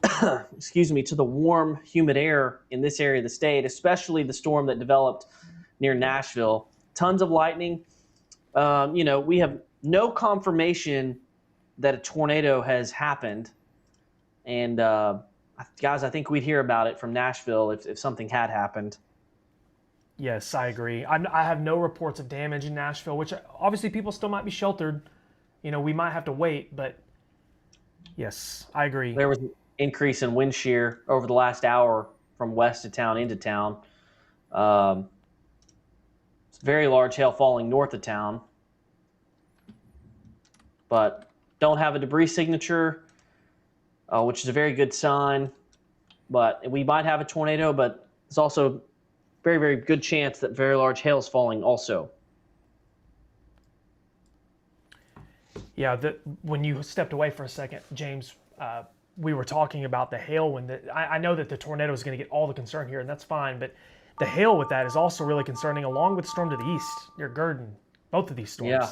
excuse me, to the warm, humid air in this area of the state, especially the storm that developed near Nashville. Tons of lightning. We have no confirmation that a tornado has happened. And, guys, I think we'd hear about it from Nashville if something had happened. Yes, I agree. I have no reports of damage in Nashville, which obviously people still might be sheltered. We might have to wait, but yes, I agree. There was an increase in wind shear over the last hour from west of town into town. It's very large hail falling north of town, but don't have a debris signature, which is a very good sign. But we might have a tornado, but it's also very, very good chance that very large hail is falling also. Yeah, when you stepped away for a second, James, we were talking about the hail. I know that the tornado is going to get all the concern here, and that's fine, but the hail with that is also really concerning, along with the storm to the east near Gurdon, both of these storms. Yeah.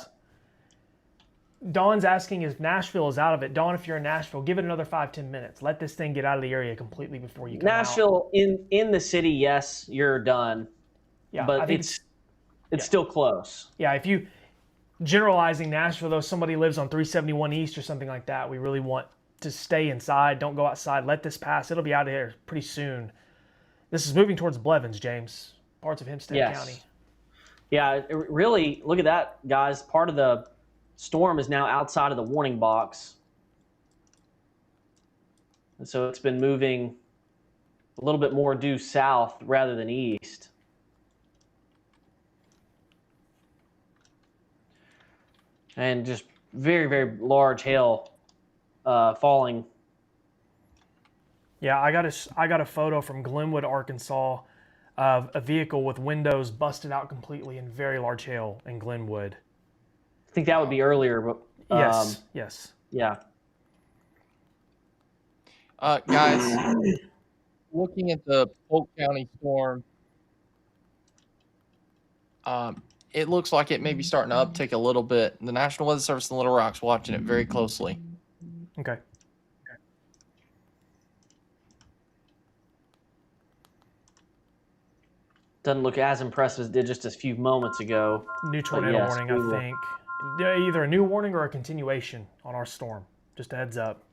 Dawn's asking if Nashville is out of it. Dawn, if you're in Nashville, give it another 5-10 minutes. Let this thing get out of the area completely before you come Nashville, out. in the city, yes, you're done. Yeah, but it's still close. Yeah, if you generalizing Nashville, though, somebody lives on 371 East or something like that, we really want to stay inside. Don't go outside. Let this pass. It'll be out of here pretty soon. This is moving towards Blevins, James. Parts of Hempstead County. Yeah, really, look at that, guys. Part of the storm is now outside of the warning box. And so it's been moving a little bit more due south rather than east. And just very, very large hail falling. Yeah, I got a photo from Glenwood, Arkansas, of a vehicle with windows busted out completely in very large hail in Glenwood. I think that would be earlier, but yes. Yeah. Guys, looking at the Polk County storm, it looks like it may be starting to uptick a little bit. The National Weather Service in Little Rock's watching it very closely. Okay. Doesn't look as impressive as it did just a few moments ago. New tornado warning, I think. Either a new warning or a continuation on our storm. Just a heads up.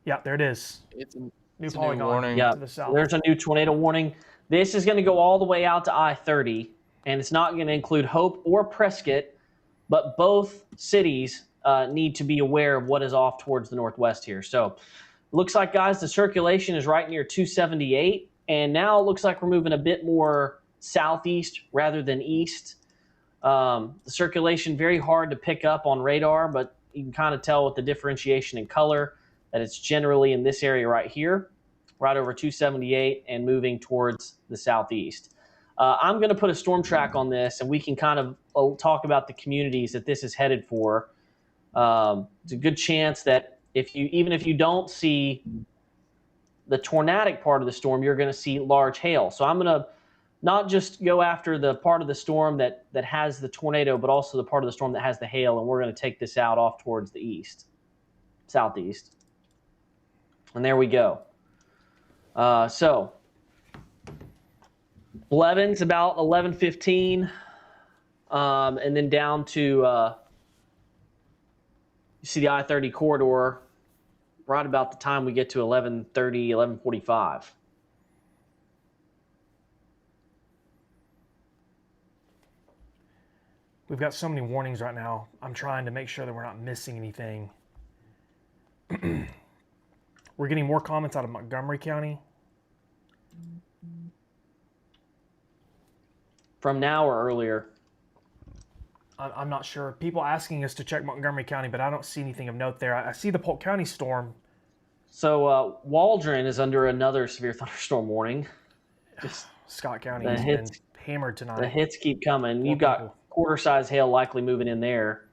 Yeah, there it is. It's a New new polygon warning. Yeah, to the south. there's a new tornado warning. This is going to go all the way out to I-30, and it's not going to include Hope or Prescott, but both cities need to be aware of what is off towards the northwest here. So looks like, guys, the circulation is right near 278, and now it looks like we're moving a bit more southeast rather than east. The circulation, very hard to pick up on radar, but you can kind of tell with the differentiation in color that it's generally in this area right here, right over 278 and moving towards the southeast. I'm going to put a storm track on this, and we can kind of talk about the communities that this is headed for. It's a good chance that even if you don't see the tornadic part of the storm, you're going to see large hail. So I'm going to not just go after the part of the storm that has the tornado, but also the part of the storm that has the hail, and we're going to take this out off towards the southeast. And there we go. So Blevins about 11:15. and then down to you see the I-30 corridor right about the time we get to 11:30, 11:45. We've got so many warnings right now. I'm trying to make sure that we're not missing anything. We're getting more comments out of Montgomery County. From now or earlier? I'm not sure. People asking us to check Montgomery County, but I don't see anything of note there. I see the Polk County storm. So Waldron is under another severe thunderstorm warning. Just Scott County has been hammered tonight. The hits keep coming. You've got quarter-size hail likely moving in there,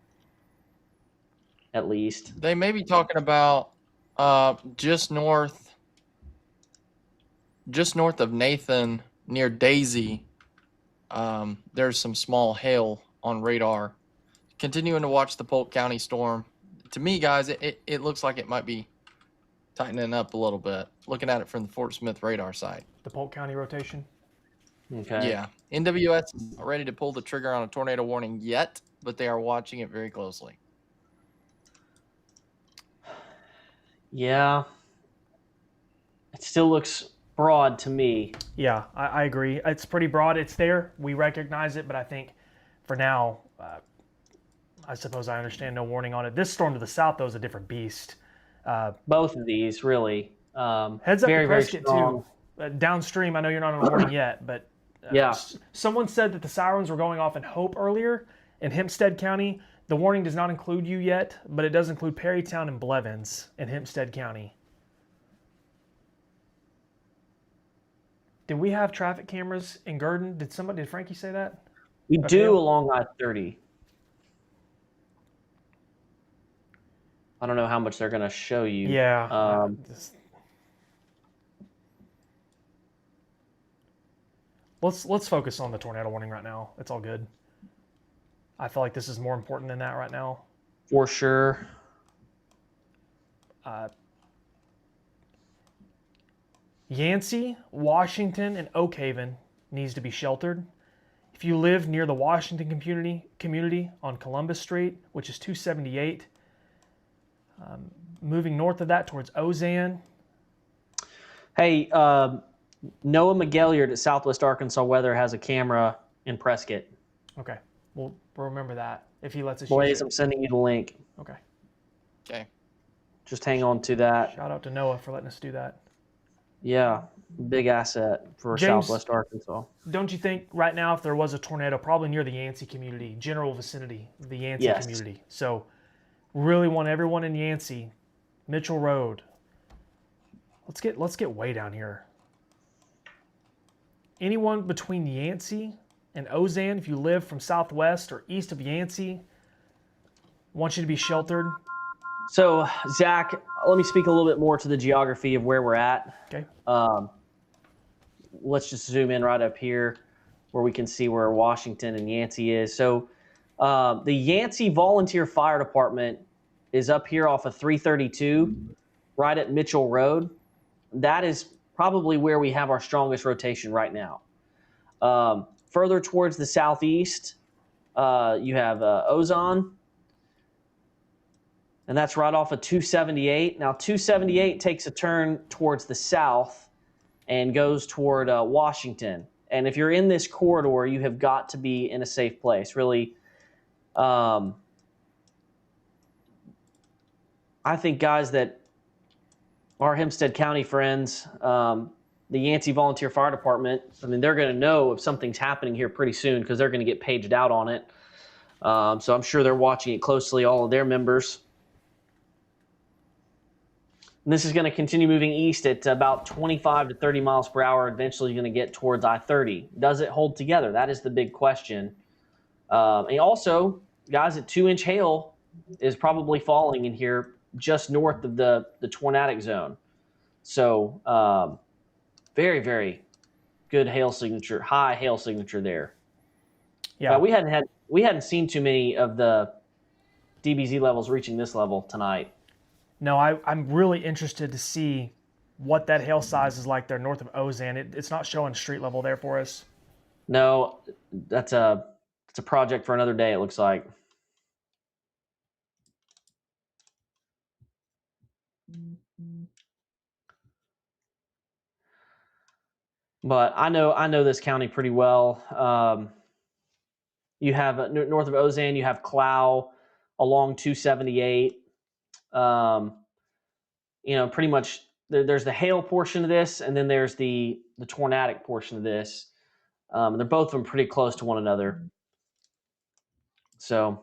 at least. They may be talking about just north of Nathan, near Daisy. There's some small hail on radar. Continuing to watch the Polk County storm. To me, guys, it looks like it might be tightening up a little bit. Looking at it from the Fort Smith radar site. The Polk County rotation? Okay. Yeah. NWS is not ready to pull the trigger on a tornado warning yet, but they are watching it very closely. Yeah. It still looks broad to me. Yeah, I agree. It's pretty broad. It's there. We recognize it, but I think for now, I suppose I understand no warning on it. This storm to the south, though, is a different beast. Both of these, really. Heads up very, to very Prescott, strong. too. Downstream, I know you're not on a warning yet, but yeah. Someone said that the sirens were going off in Hope earlier in Hempstead County. The warning does not include you yet, but it does include Perrytown and Blevins in Hempstead County. Did we have traffic cameras in Gurdon? Did Frankie say that? We do along I-30. I don't know how much they're going to show you. Yeah. Let's focus on the tornado warning right now. It's all good. I feel like this is more important than that right now. For sure. Yancey, Washington, and Oak Haven needs to be sheltered. If you live near the Washington community on Columbus Street, which is 278, moving north of that towards Ozan. Hey, Noah McGilliard at Southwest Arkansas Weather has a camera in Prescott. Okay, we'll remember that if he lets us Blaze, use it. I'm sending you the link. Okay. Okay. Just hang on to that. Shout out to Noah for letting us do that. Yeah, big asset for James, Southwest Arkansas. Don't you think right now if there was a tornado, probably near the Yancey community, general vicinity, the Yancey community. So really want everyone in Yancey, Mitchell Road. Let's get way down here. Anyone between Yancey and Ozan, if you live from southwest or east of Yancey, want you to be sheltered. So, Zach, let me speak a little bit more to the geography of where we're at. Okay. Let's just zoom in right up here where we can see where Washington and Yancey is. So, the Yancey Volunteer Fire Department is up here off of 332, right at Mitchell Road. That is probably where we have our strongest rotation right now. Further towards the southeast, you have Ozon, and that's right off of 278. Now, 278 takes a turn towards the south and goes toward Washington. And if you're in this corridor, you have got to be in a safe place. Really, I think, guys, that our Hempstead County friends, the Yancey Volunteer Fire Department, I mean, they're going to know if something's happening here pretty soon because they're going to get paged out on it. So I'm sure they're watching it closely, all of their members. And this is going to continue moving east at about 25 to 30 miles per hour. Eventually, you're going to get towards I-30. Does it hold together? That is the big question. And also, guys, at 2-inch hail is probably falling in here just north of the tornadic zone. So very, very good hail signature, high hail signature there. Yeah, we hadn't seen too many of the DBZ levels reaching this level tonight. No, I'm really interested to see what that hail size is like there north of Ozan. It's not showing street level there for us. No, that's a It's a project for another day, it looks like. But I know this county pretty well. You have north of Ozan, you have Clow along 278. Pretty much there's the hail portion of this, and then there's the tornadic portion of this. They're both of them pretty close to one another. So,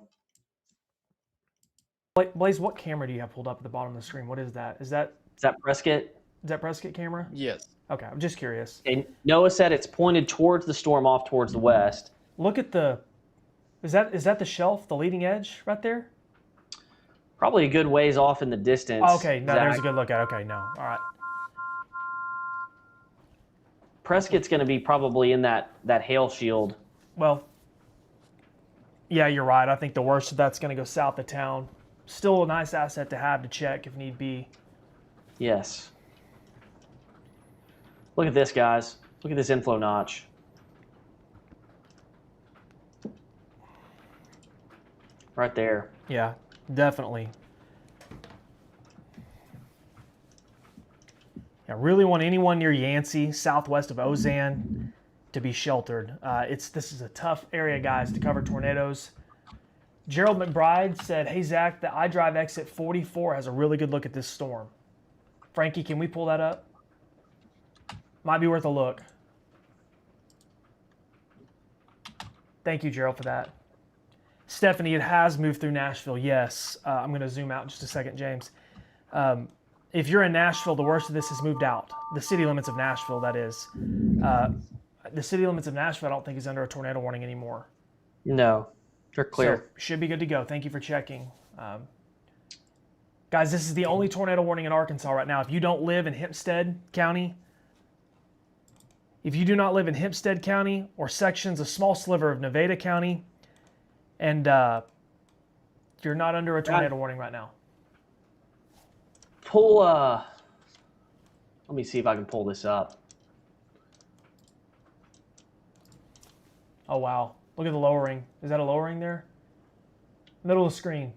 Blaze, what camera do you have pulled up at the bottom of the screen? What is that? Is that Prescott? Is that Prescott camera? Yes. Okay, I'm just curious. And Noah said it's pointed towards the storm, off towards the west. Look at the. Is that the shelf, the leading edge right there? Probably a good ways off in the distance. Oh, okay, no, Zach. there's a good look at it. Okay, no, all right. Prescott's going to be probably in that hail shield. Well, yeah, you're right. I think the worst of that's going to go south of town. Still a nice asset to have to check if need be. Yes. Look at this, guys. Look at this inflow notch. Right there. Yeah, definitely. I really want anyone near Yancey, southwest of Ozan, to be sheltered. This is a tough area, guys, to cover tornadoes. Gerald McBride said, "Hey Zach, the iDrive exit 44 has a really good look at this storm." Frankie, can we pull that up? Might be worth a look. Thank you, Gerald, for that. Stephanie, it has moved through Nashville. Yes. I'm going to zoom out in just a second, James. If you're in Nashville, the worst of this has moved out. The city limits of Nashville, that is. The city limits of Nashville, I don't think, is under a tornado warning anymore. No, they're clear. So, should be good to go. Thank you for checking. Guys, this is the only tornado warning in Arkansas right now. If you don't live in Hempstead County, or sections, a small sliver of Nevada County, and you're not under a tornado warning right now. Let me see if I can pull this up. Oh, wow. Look at the lowering. Is that a lowering there? Middle of the screen.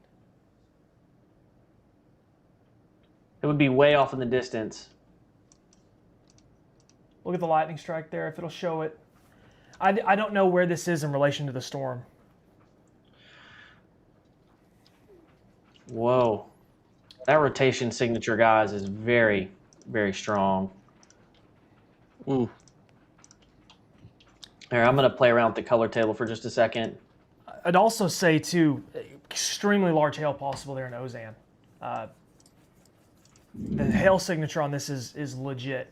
It would be way off in the distance. Look at the lightning strike there, if it'll show it. I don't know where this is in relation to the storm. Whoa. That rotation signature, guys, is very, very strong. Ooh. Here, I'm going to play around with the color table for just a second. I'd also say, too, extremely large hail possible there in Ozan. The hail signature on this is legit.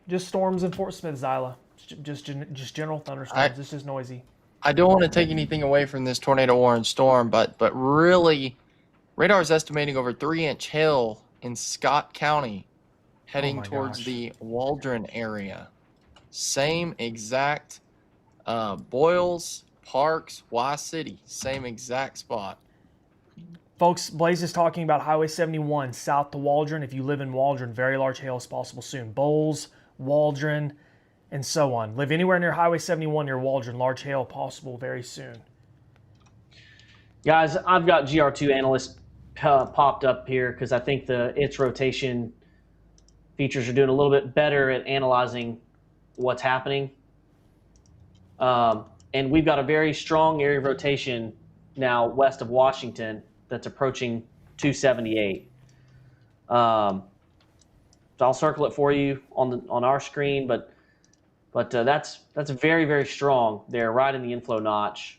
Just storms in Fort Smith, Zyla. Just general thunderstorms. It's just noisy. I don't want to take anything away from this tornado warning storm, but really, radar is estimating over 3-inch hail in Scott County, heading towards the Waldron area. Same exact Boyles, Parks, Y City, same exact spot. Folks, Blaze is talking about Highway 71 south to Waldron. If you live in Waldron, very large hail is possible soon. Bowles, Waldron, and so on. Live anywhere near Highway 71 near Waldron, large hail possible very soon. Guys, I've got GR2 analyst popped up here because I think its rotation features are doing a little bit better at analyzing what's happening. And we've got a very strong area of rotation now west of Washington that's approaching 278. So I'll circle it for you on our screen, but that's very, very strong there, right in the inflow notch.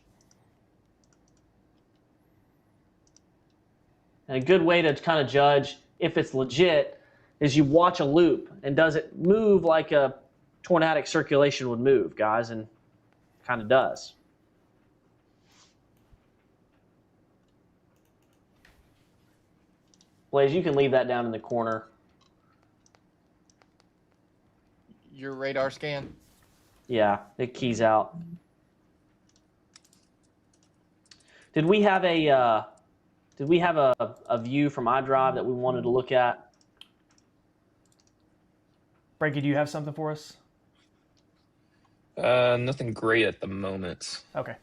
And a good way to kind of judge if it's legit is you watch a loop, and does it move like a tornadic circulation would move, guys, and kind of does. Blaze, you can leave that down in the corner. Your radar scan? Yeah, it keys out. Did we have a view from iDrive that we wanted to look at? Frankie, do you have something for us? Nothing great at the moment. Okay.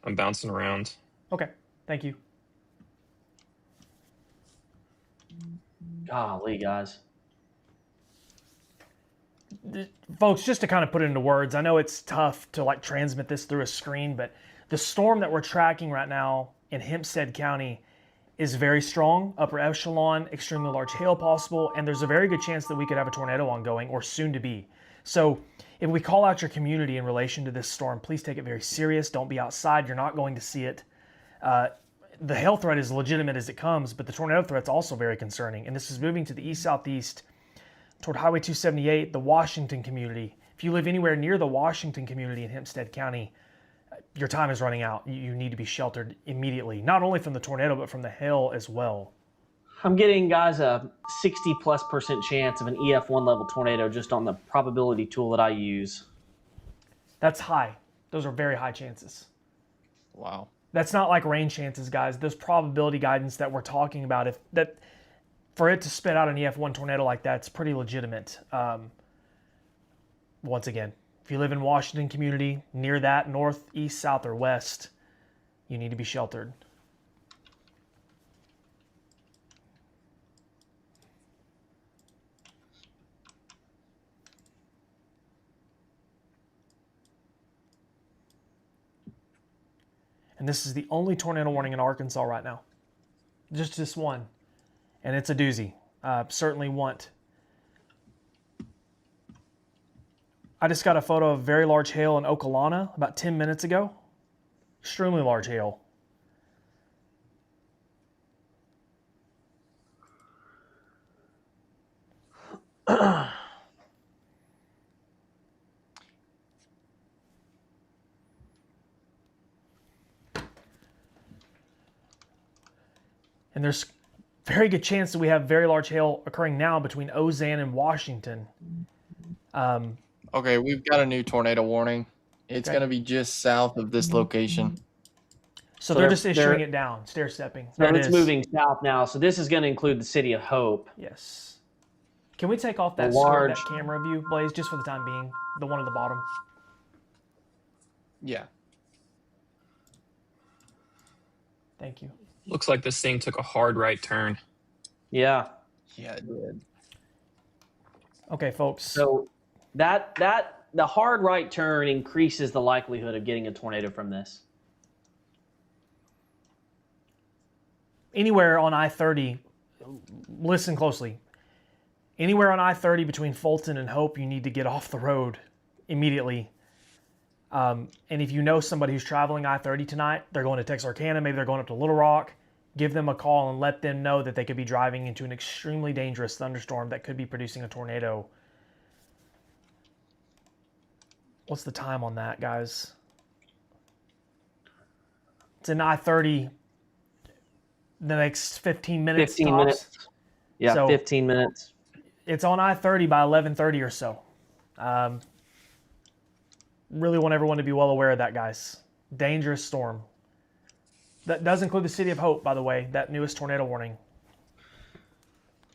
I'm bouncing around. Okay. Thank you. Golly, guys. Folks, just to kind of put it into words, I know it's tough to like transmit this through a screen, but the storm that we're tracking right now in Hempstead County is very strong, upper echelon, extremely large hail possible, and there's a very good chance that we could have a tornado ongoing or soon to be. So if we call out your community in relation to this storm, please take it very serious. Don't be outside. You're not going to see it. The hail threat is legitimate as it comes, but the tornado threat's also very concerning. And this is moving to the east-southeast toward Highway 278, the Washington community. If you live anywhere near the Washington community in Hempstead County, your time is running out. You need to be sheltered immediately, not only from the tornado, but from the hail as well. I'm getting, guys, a 60+% chance of an EF1 level tornado just on the probability tool that I use. That's high. Those are very high chances. Wow. That's not like rain chances, guys. Those probability guidance that we're talking about, if that for it to spit out an EF1 tornado like that, it's pretty legitimate. Once again, if you live in Washington community, near that, north, east, south, or west, you need to be sheltered. And this is the only tornado warning in Arkansas right now. Just this one. And it's a doozy. Certainly want. I just got a photo of very large hail in Okalana about 10 minutes ago. Extremely large hail. And there's very good chance that we have very large hail occurring now between Ozan and Washington. Okay, we've got a new tornado warning. It's Okay. going to be just south of this location. So they're just issuing it down, stair stepping. So it's moving south now. So this is going to include the city of Hope. Yes. Can we take off that large that camera view, Blaze, just for the time being? The one at the bottom. Yeah. Thank you. Looks like this thing took a hard right turn. Yeah. Yeah, it did. Okay, folks. So the hard right turn increases the likelihood of getting a tornado from this. Anywhere on I-30, listen closely. Anywhere on I-30 between Fulton and Hope, you need to get off the road immediately. And if you know somebody who's traveling I-30 tonight, they're going to Texarkana, maybe they're going up to Little Rock, give them a call and let them know that they could be driving into an extremely dangerous thunderstorm that could be producing a tornado. What's the time on that, guys? It's in I-30 the next 15 minutes 15 tops. minutes. Yeah, So- 15 minutes. It's on I-30 by 11:30 or so. Really want everyone to be well aware of that, guys. Dangerous storm. That does include the city of Hope, by the way, that newest tornado warning.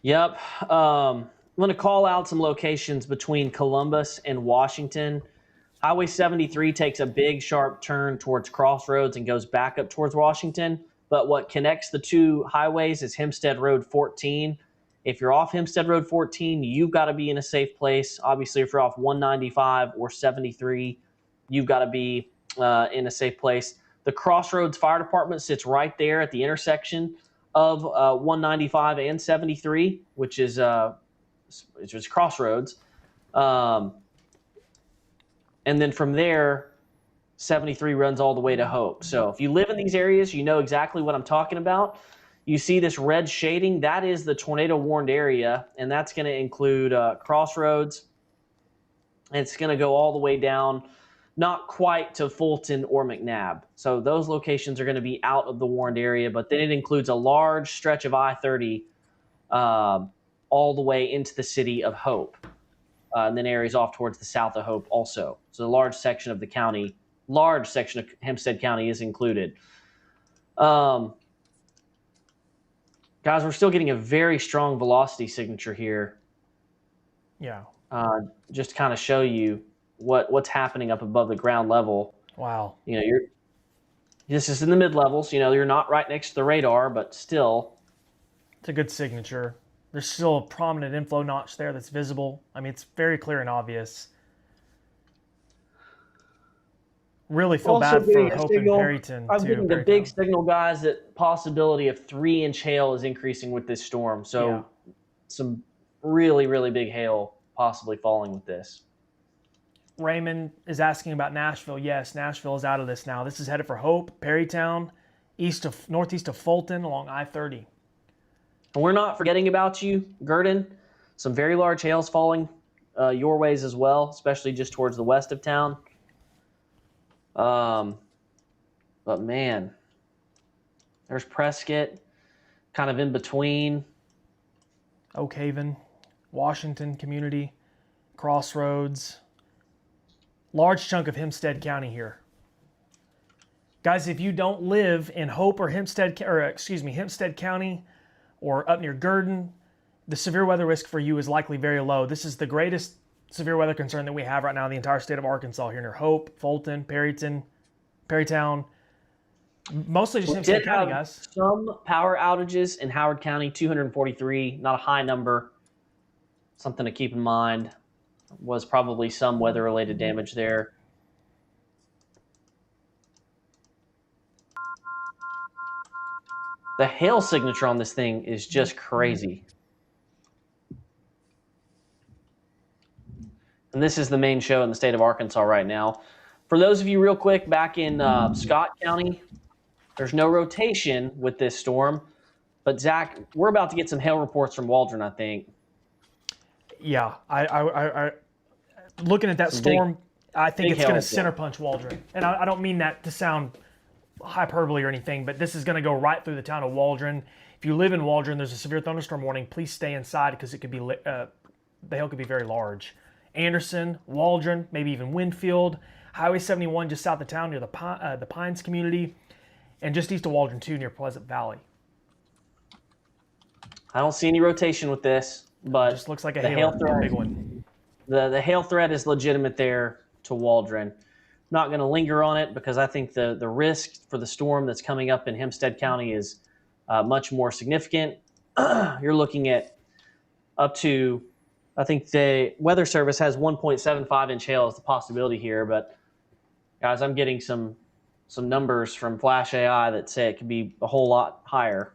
Yep. I'm going to call out some locations between Columbus and Washington. Highway 73 takes a big sharp turn towards Crossroads and goes back up towards Washington. But what connects the two highways is Hempstead Road 14. If you're off Hempstead Road 14, you've got to be in a safe place. Obviously, if you're off 195 or 73, you've got to be in a safe place. The Crossroads Fire Department sits right there at the intersection of 195 and 73, which is Crossroads. And then from there, 73 runs all the way to Hope. So if you live in these areas, you know exactly what I'm talking about. You see this red shading, that is the tornado warned area, and that's going to include Crossroads. It's going to go all the way down, not quite to Fulton or McNabb. So those locations are going to be out of the warned area, but then it includes a large stretch of I-30 all the way into the city of Hope. And then areas off towards the south of Hope also. So a large section of the county, large section of Hempstead County is included. Guys, we're still getting a very strong velocity signature here. Yeah. just to kind of show you what's happening up above the ground level. Wow. You know, this is in the mid levels. You know, you're not right next to the radar, but still. It's a good signature. There's still a prominent inflow notch there that's visible. I mean, it's very clear and obvious. Really feel Also bad for getting a Hope and signal. Perryton I'm too. getting the Perrytown. big signal, guys, that possibility of 3-inch hail is increasing with this storm. So Yeah. some really, really big hail possibly falling with this. Raymond is asking about Nashville. Yes, Nashville is out of this now. This is headed for Hope, Perrytown, northeast of Fulton along I-30. And we're not forgetting about you, Gurdon. Some very large hails falling your ways as well, especially just towards the west of town. But man, there's Prescott, kind of in between. Oak Haven, Washington community, Crossroads. Large chunk of Hempstead County here. Guys, if you don't live in Hope or Hempstead County or up near Gurdon, the severe weather risk for you is likely very low. This is the greatest severe weather concern that we have right now in the entire state of Arkansas here near Hope, Fulton, Perrytown. Mostly just Hempstead County, guys. Some power outages in Howard County, 243, not a high number. Something to keep in mind. Was probably some weather-related damage there. The hail signature on this thing is just crazy. And this is the main show in the state of Arkansas right now. For those of you real quick, back in Scott County, there's no rotation with this storm. But Zach, we're about to get some hail reports from Waldron, I think. Yeah, I looking at that storm, I think it's going to center punch Waldron. And I don't mean that to sound hyperbole or anything, but this is going to go right through the town of Waldron. If you live in Waldron, there's a severe thunderstorm warning. Please stay inside because it could be the hail could be very large. Anderson, Waldron, maybe even Winfield, Highway 71 just south of town near the Pines community, and just east of Waldron too near Pleasant Valley. I don't see any rotation with this, but it just looks like a hail threat, big one. The hail threat is legitimate there to Waldron. Not going to linger on it because I think the risk for the storm that's coming up in Hempstead County is much more significant. You're looking at up to, I think the Weather Service has 1.75-inch hail as the possibility here, but guys, I'm getting some numbers from Flash AI that say it could be a whole lot higher.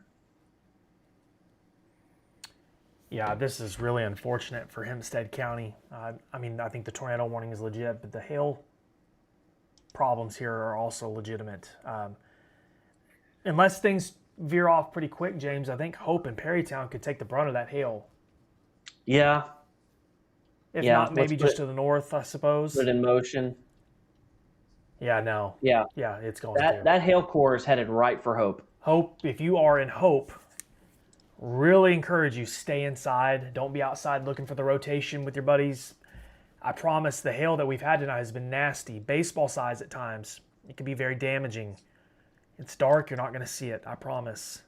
Yeah, this is really unfortunate for Hempstead County. I mean, I think the tornado warning is legit, but the hail problems here are also legitimate. Unless things veer off pretty quick, James, I think Hope and Perrytown could take the brunt of that hail. Yeah. If not, maybe just to the north, I suppose. Put it in motion. Yeah, no. Yeah. Yeah, it's going to. That hail core is headed right for Hope. Hope, if you are in Hope, really encourage you, stay inside. Don't be outside looking for the rotation with your buddies. I promise the hail that we've had tonight has been nasty. Baseball size at times. It can be very damaging. It's dark. You're not going to see it. I promise.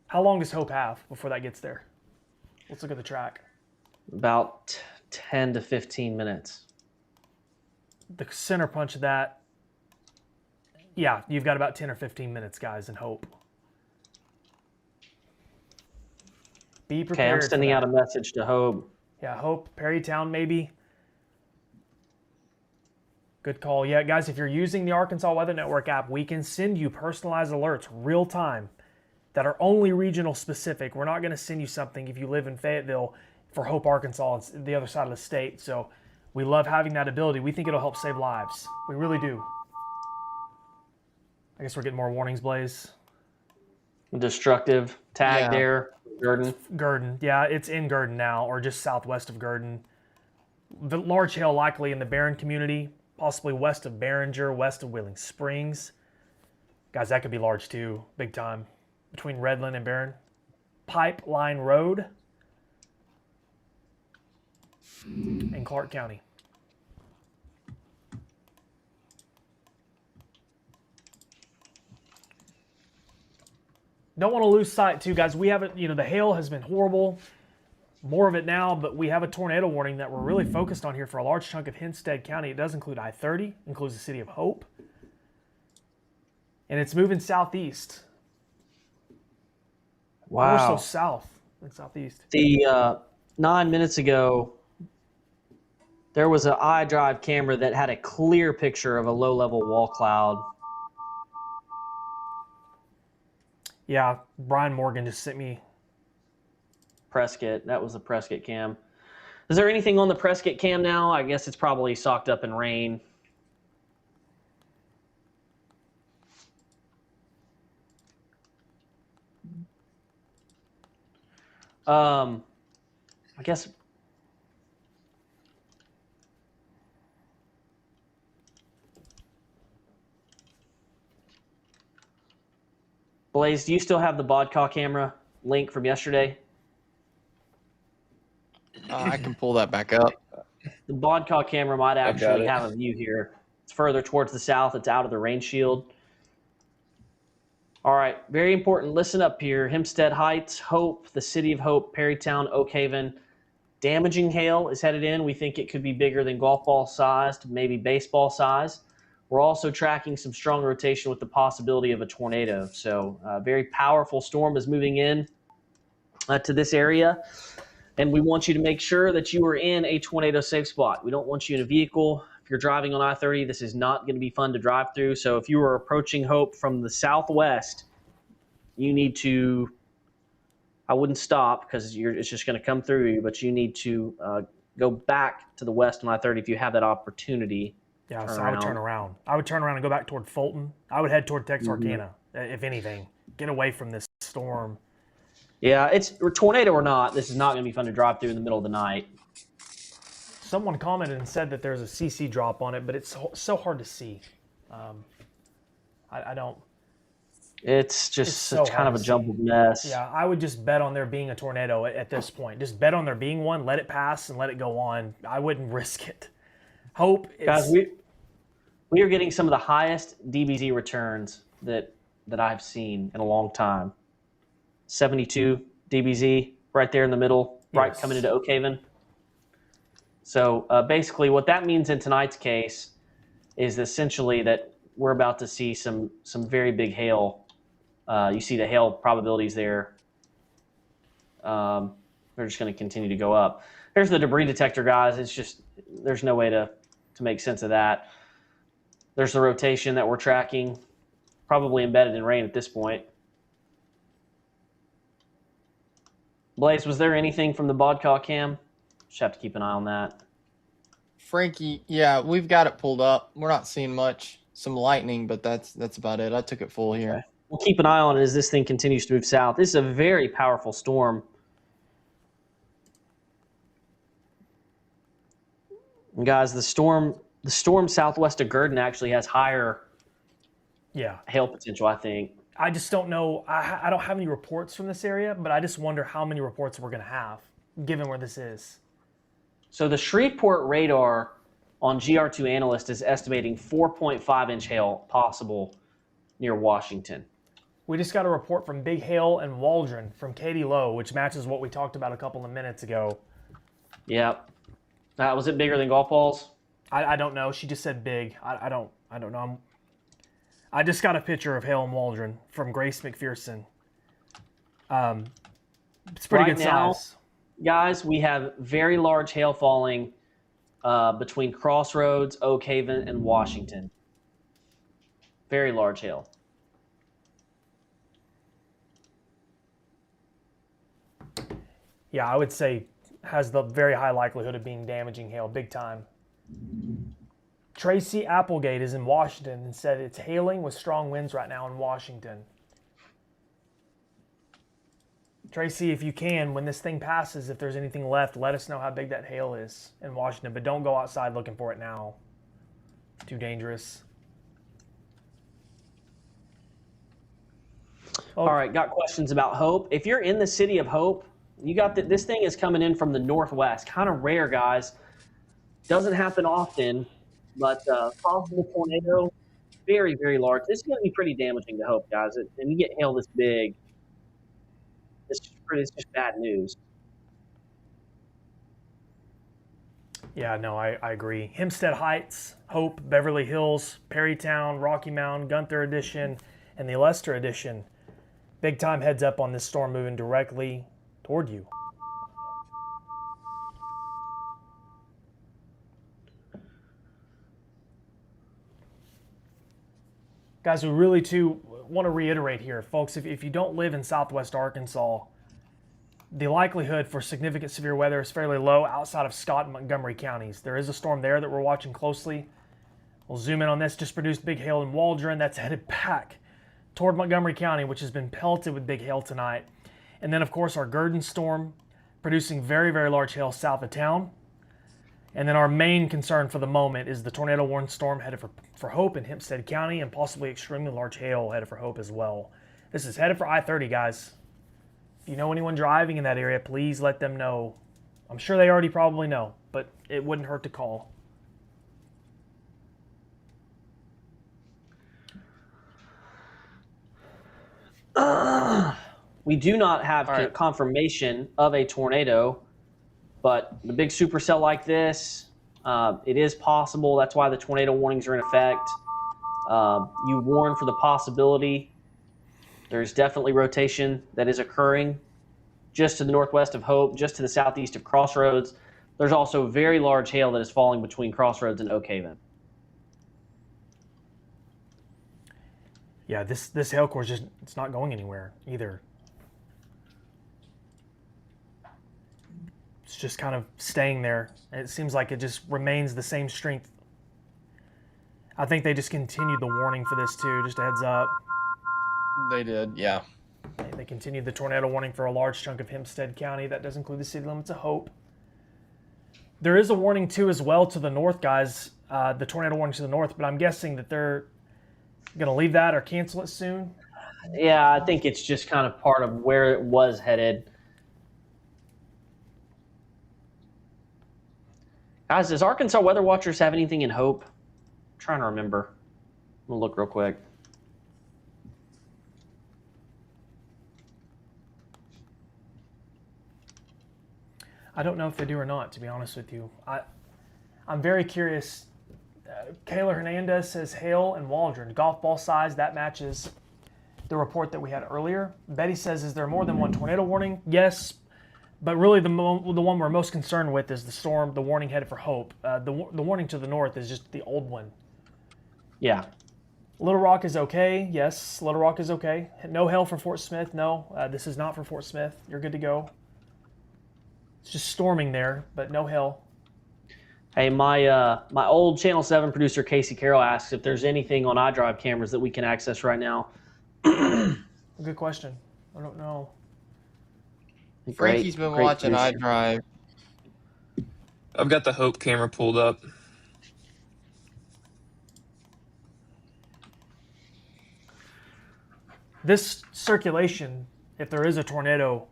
How long does Hope have before that gets there? Let's look at the track. About 10 to 15 minutes. The center punch of that, yeah, you've got about 10 or 15 minutes, guys, in Hope. Be prepared. Okay, I'm sending out a message to Hope. Yeah, Hope, Perrytown maybe. Good call. Yeah, guys, if you're using the Arkansas Weather Network app, we can send you personalized alerts real time that are only regional specific. We're not going to send you something if you live in Fayetteville for Hope, Arkansas. It's the other side of the state. So we love having that ability. We think it'll help save lives. We really do. I guess we're getting more warnings, Blaze. Destructive tag there, Gurdon. Gurdon. Yeah, it's in Gurdon now, or just southwest of Gurdon. The large hail likely in the Barron community, possibly west of Barringer, west of Wheeling Springs. Guys, that could be large too, big time. Between Redland and Barron. Pipeline Road in Clark County. Don't want to lose sight too, guys. We haven't, the hail has been horrible. more of it now, but we have a tornado warning that we're really focused on here for a large chunk of Hempstead County. It does include I-30, includes the city of Hope, and it's moving southeast. More so Wow. south than southeast. The 9 minutes ago, there was an iDrive camera that had a clear picture of a low-level wall cloud. Yeah, Brian Morgan just sent me. Prescott. That was the Prescott cam. Is there anything on the Prescott cam now? I guess it's probably socked up in rain. I guess Blaze, do you still have the Bodcaw camera link from yesterday? I can pull that back up. The Bodcaw camera might I've got actually it. have a view here. It's further towards the south. It's out of the rain shield. All right, very important. Listen up here. Hempstead Heights, Hope, the city of Hope, Perrytown, Oak Haven. Damaging hail is headed in. We think it could be bigger than golf ball sized, maybe baseball size. We're also tracking some strong rotation with the possibility of a tornado. So a very powerful storm is moving in to this area. And we want you to make sure that you are in a tornado safe spot. We don't want you in a vehicle. If you're driving on I-30, this is not going to be fun to drive through. So if you are approaching Hope from the southwest, you need to, I wouldn't stop because it's just going to come through you, but you need to go back to the west on I-30 if you have that opportunity. Yeah, so I would turn around. I would turn around and go back toward Fulton. I would head toward Texarkana, if anything. Get away from this storm. Yeah, it's tornado or not, this is not going to be fun to drive through in the middle of the night. Someone commented and said that there's a CC drop on it, but it's so hard to see. I don't. It's just It's so kind of hard a to jumbled mess. Yeah, I would just bet on there being a tornado at this point. Just bet on there being one, let it pass, and let it go on. I wouldn't risk it. Hope it's, Guys, we are getting some of the highest DBZ returns that I've seen in a long time. 72 DBZ right there in the middle, right Yes. coming into Oak Haven. So basically what that means in tonight's case is essentially that we're about to see some very big hail. You see the hail probabilities there. They're just going to continue to go up. There's the debris detector, guys. It's just, there's no way to make sense of that. There's the rotation that we're tracking, probably embedded in rain at this point. Blaze, was there anything from the Bodcaw cam? Just have to keep an eye on that. Frankie, yeah, we've got it pulled up. We're not seeing much. Some lightning, but that's about it. I took it full here. Okay. We'll keep an eye on it as this thing continues to move south. This is a very powerful storm. And guys, the storm southwest of Gurdon actually has higher hail potential, I think. I just don't know. I don't have any reports from this area, but I just wonder how many reports we're going to have, given where this is. So the Shreveport radar on GR2 Analyst is estimating 4.5-inch hail possible near Washington. We just got a report from Big Hail and Waldron from Katie Lowe, which matches what we talked about a couple of minutes ago. Yep. Was it bigger than golf balls? I don't know. She just said big. I don't know. I just got a picture of Hail and Waldron from Grace McPherson. It's pretty Right good now, size. Guys, we have very large hail falling between Crossroads, Oak Haven, and Washington. Very large hail. Yeah, I would say has the very high likelihood of being damaging hail, big time. Tracy Applegate is in Washington and said it's hailing with strong winds right now in Washington. Tracy, if you can, when this thing passes, if there's anything left, let us know how big that hail is in Washington. But don't go outside looking for it now. It's too dangerous. All right, got questions about Hope. If you're in the city of Hope, you got this thing is coming in from the northwest. Kind of rare, guys. Doesn't happen often, but possible tornado, very, very large. This is going to be pretty damaging to Hope, guys. And you get hail this big, it's just bad news. Yeah, no, I agree. Hempstead Heights, Hope, Beverly Hills, Perrytown, Rocky Mountain, Gunther Edition, and the Lester Edition. Big time heads up on this storm moving directly toward you. Guys, we really too want to reiterate here, folks, if you don't live in southwest Arkansas, the likelihood for significant severe weather is fairly low outside of Scott and Montgomery counties. There is a storm there that we're watching closely. We'll zoom in on this. Just produced big hail in Waldron. That's headed back toward Montgomery County, which has been pelted with big hail tonight. And then, of course, our Gurdon storm producing very, very large hail south of town. And then our main concern for the moment is the tornado warning storm headed for Hope in Hempstead County, and possibly extremely large hail headed for Hope as well. This is headed for I-30, guys. If you know anyone driving in that area, please let them know. I'm sure they already probably know, but it wouldn't hurt to call. We do not have right. confirmation of a tornado, but the big supercell like this, it is possible. That's why the tornado warnings are in effect. You warn for the possibility. There's definitely rotation that is occurring just to the northwest of Hope, just to the southeast of Crossroads. There's also very large hail that is falling between Crossroads and Oak Haven. Yeah, this hail core is just, it's not going anywhere either. It's just kind of staying there. It seems like it just remains the same strength. I think they just continued the warning for this too, just a heads up. They did, yeah. They continued the tornado warning for a large chunk of Hempstead County. That does include the city limits of Hope. There is a warning too as well to the north, guys. The tornado warning to the north, but I'm guessing that they're going to leave that or cancel it soon. Yeah, I think it's just kind of part of where it was headed. Guys, does Arkansas Weather Watchers have anything in Hope? I'm trying to remember. I'm going to look real quick. I don't know if they do or not, to be honest with you. I'm very curious. Kayla Hernandez says hail and Waldron. Golf ball size, that matches the report that we had earlier. Betty says, is there more than one tornado warning? Yes, but really the one we're most concerned with is the storm, the warning headed for Hope. The warning to the north is just the old one. Yeah. Little Rock is okay. Yes, Little Rock is okay. No hail for Fort Smith. No, this is not for Fort Smith. You're good to go. It's just storming there, but no hail. Hey, my old Channel 7 producer, Casey Carroll, asks if there's anything on iDrive cameras that we can access right now. Good question. I don't know. Frankie's been watching producer. iDrive. I've got the Hope camera pulled up. This circulation, if there is a tornado,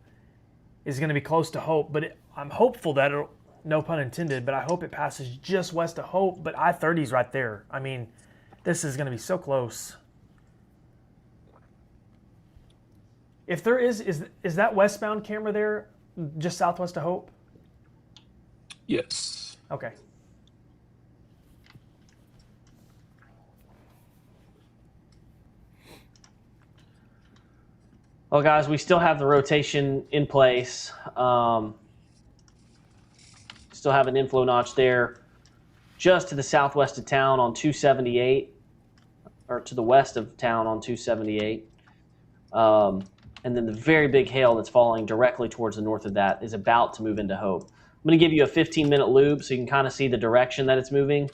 is going to be close to Hope, but I'm hopeful that it'll, no pun intended, but I hope it passes just west of Hope, but I-30 is right there. I mean, this is going to be so close. If there is that westbound camera there just southwest of Hope? Yes. Okay. Well, guys, we still have the rotation in place. Still have an inflow notch there just to the southwest of town on 278, or to the west of town on 278. And then the very big hail that's falling directly towards the north of that is about to move into Hope. I'm going to give you a 15-minute loop so you can kind of see the direction that it's moving.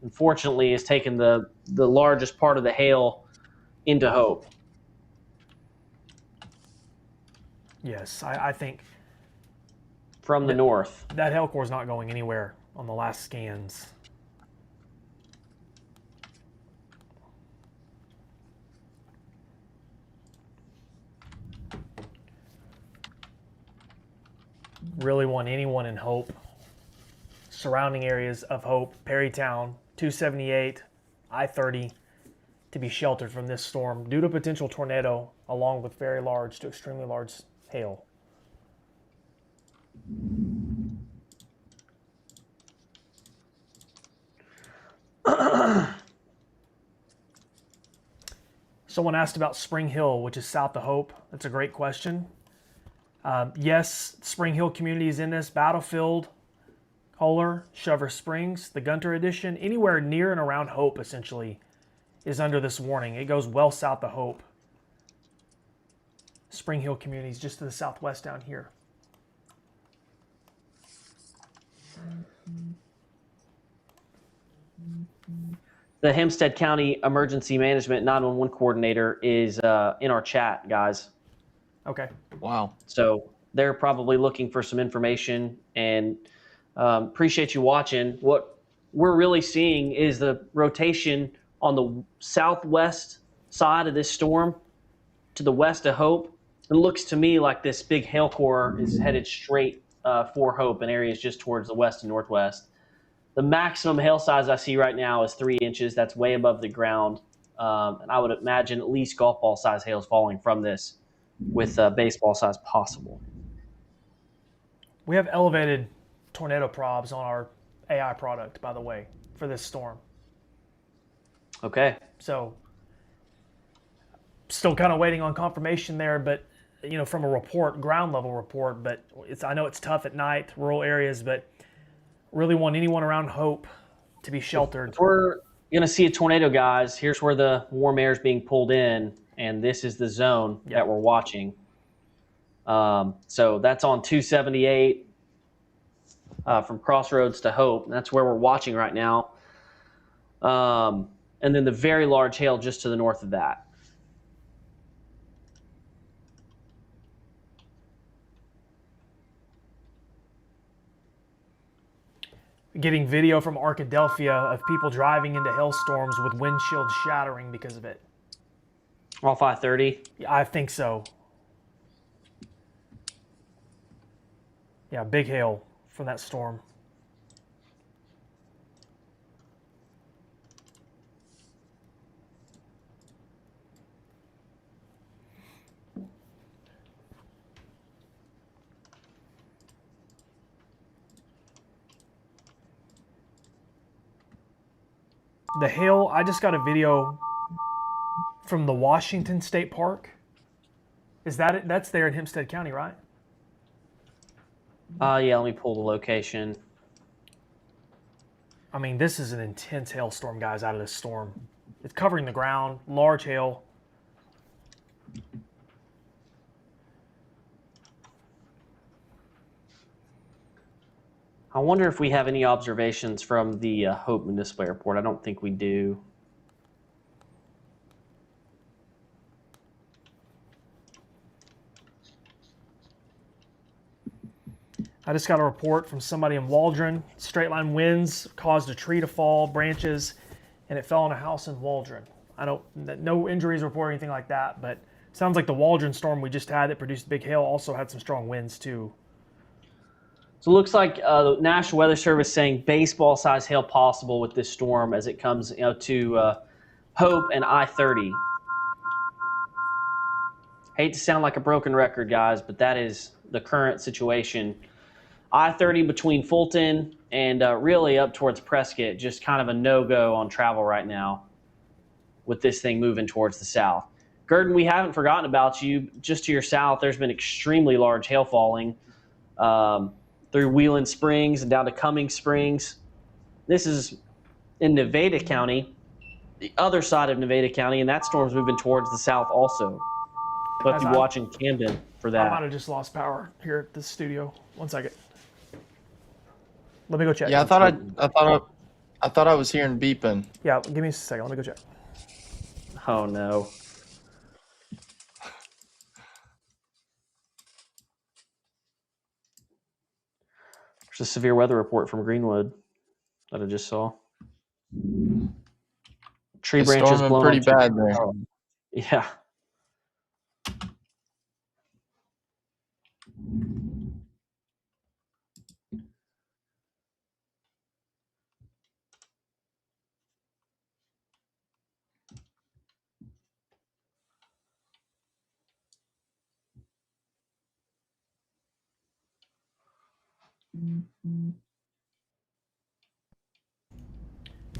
Unfortunately, it's taken the largest part of the hail into Hope. Yes, I think From the north. that hail core is not going anywhere on the last scans. Really want anyone in Hope, surrounding areas of Hope, Perrytown, 278, I-30, to be sheltered from this storm due to potential tornado, along with very large to extremely large hail. Someone asked about Spring Hill, which is south of Hope. That's a great question. Yes, Spring Hill community is in this. Battlefield, Kohler, Shover Springs, the Gunter Edition, anywhere near and around Hope, essentially, is under this warning. It goes well south of Hope. Spring Hill community is just to the southwest down here. The Hempstead County Emergency Management 911 coordinator is in our chat, guys. Okay. Wow. So they're probably looking for some information, and appreciate you watching. What we're really seeing is the rotation on the southwest side of this storm to the west of Hope. It looks to me like this big hail core is headed straight for Hope in areas just towards the west and northwest. The maximum hail size I see right now is 3 inches. That's way above the ground. And I would imagine at least golf ball size hail is falling from this, with baseball size possible. We have elevated tornado probs on our AI product, by the way, for this storm. Okay. So still kind of waiting on confirmation there, but from a report, ground level report, but I know it's tough at night, rural areas, but really want anyone around Hope to be sheltered. If we're going to see a tornado, guys, here's where the warm air is being pulled in, and this is the zone that we're watching. So that's on 278 from Crossroads to Hope. And that's where we're watching right now. And then the very large hail just to the north of that. Getting video from Arkadelphia of people driving into hailstorms with windshields shattering because of it. Off I-30? I think so. Yeah, big hail from that storm. The hail, I just got a video from the Washington State Park. Is that it? That's there in Hempstead County, right? Yeah, let me pull the location. I mean, this is an intense hailstorm, guys, out of this storm. It's covering the ground, large hail. I wonder if we have any observations from the Hope Municipal Airport. I don't think we do. I just got a report from somebody in Waldron. Straight line winds caused a tree to fall, branches, and it fell on a house in Waldron. No injuries reported or anything like that, but it sounds like the Waldron storm we just had that produced big hail also had some strong winds too. So it looks like the National Weather Service saying baseball size hail possible with this storm as it comes to Hope and I-30. Hate to sound like a broken record, guys, but that is the current situation. I-30 between Fulton and really up towards Prescott, just kind of a no-go on travel right now with this thing moving towards the south. Gurdon, we haven't forgotten about you. Just to your south, there's been extremely large hail falling through Wheeling Springs and down to Cummings Springs. This is in Nevada County, the other side of Nevada County, and that storm's moving towards the south also. But be watching Camden for that. I might have just lost power here at the studio. 1 second. Let me go check. Yeah, I thought I was hearing beeping. Yeah, give me a second. Let me go check. Oh no. There's a severe weather report from Greenwood that I just saw. Tree It's branches storming blown. pretty bad there. Yeah.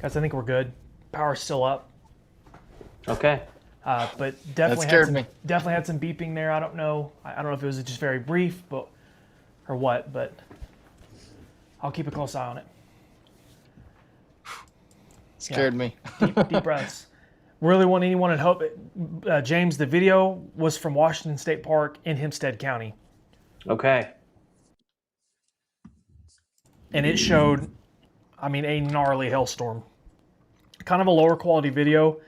Guys, I think we're good. Power's still up. Okay. But That scared me. definitely had some beeping there. I don't know. I don't know if it was just very brief, or what. But I'll keep a close eye on it. Scared me. Deep breaths. Really want anyone at Hope. James, the video was from Washington State Park in Hempstead County. Okay. And it showed, a gnarly hailstorm. Kind of a lower quality video.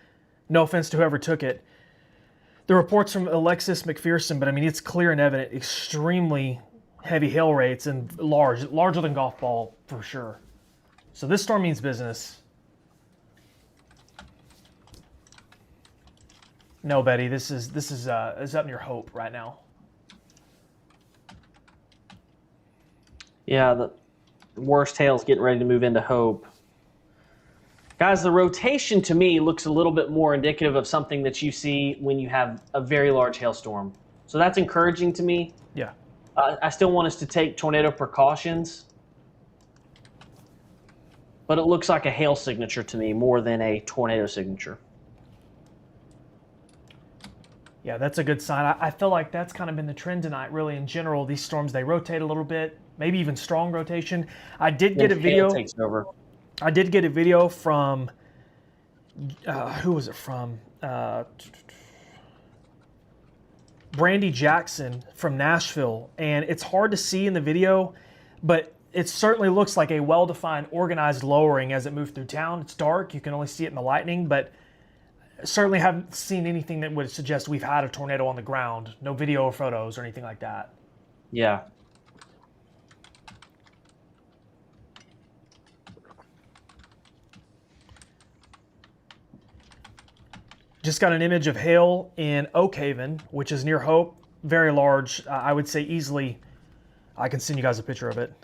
No offense to whoever took it. The reports from Alexis McPherson, but it's clear and evident, extremely heavy hail rates and larger than golf ball for sure. So this storm means business. No, Betty, this is up near Hope right now. Yeah, the worst hail is getting ready to move into Hope. Guys, the rotation to me looks a little bit more indicative of something that you see when you have a very large hailstorm. So that's encouraging to me. Yeah. I still want us to take tornado precautions, but it looks like a hail signature to me more than a tornado signature. Yeah, that's a good sign. I feel like that's kind of been the trend tonight, really, in general. These storms, they rotate a little bit, maybe even strong rotation. I did get a video. Hail takes over. I did get a video from, who was it from? Brandy Jackson from Nashville. And it's hard to see in the video, but it certainly looks like a well-defined, organized lowering as it moved through town. It's dark. You can only see it in the lightning, but certainly haven't seen anything that would suggest we've had a tornado on the ground. No video or photos or anything like that. Yeah. Just got an image of hail in Oak Haven, which is near Hope. Very large. I would say easily, I can send you guys a picture of it.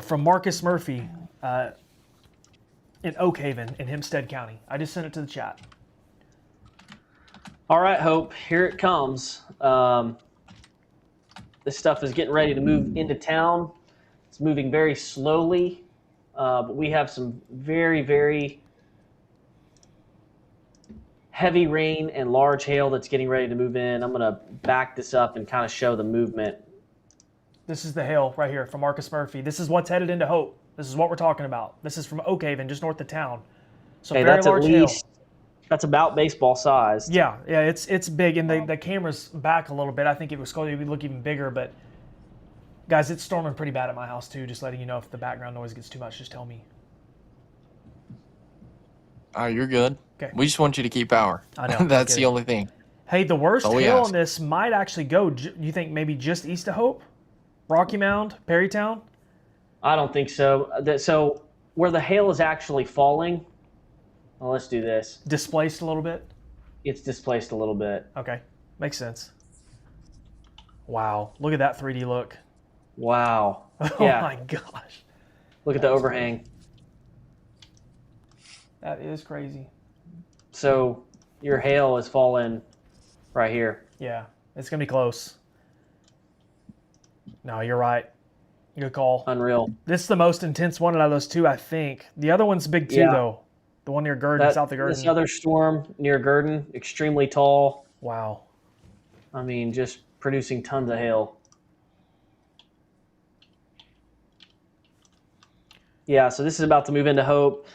From Marcus Murphy in Oak Haven in Hempstead County. I just sent it to the chat. All right, Hope, here it comes. This stuff is getting ready to move into town. It's moving very slowly, but we have some very, very heavy rain and large hail that's getting ready to move in. I'm going to back this up and kind of show the movement. This is the hail right here from Marcus Murphy. This is what's headed into Hope. This is what we're talking about. This is from Oak Haven, just north of town. So Okay, very that's large at least, that's about baseball sized. hail. Yeah, it's big, and the camera's back a little bit. I think it was going to look even bigger, but guys, it's storming pretty bad at my house too. Just letting you know, if the background noise gets too much, just tell me. Oh, you're good. Okay. We just want you to keep power. I know. That's Okay. the only thing. Hey, the worst all we hail ask. on this might actually go. You think maybe just east of Hope, Rocky Mound, Perrytown? I don't think so. So where the hail is actually falling, well, let's do this. Displaced a little bit. It's displaced a little bit. Okay, makes sense. Wow, look at that 3D look. Wow. Oh Yeah. my gosh, Look at the overhang. that is crazy. So your hail is falling right here. Yeah, it's gonna be close. No, you're right. Good call. Unreal. This is the most intense one out of those two, I think. The other one's big too, Yeah. though. The one near Gurdon, south of Gurdon. This other storm near Gurdon, extremely tall. Wow. I mean, just producing tons of hail. Yeah, so this is about to move into Hope.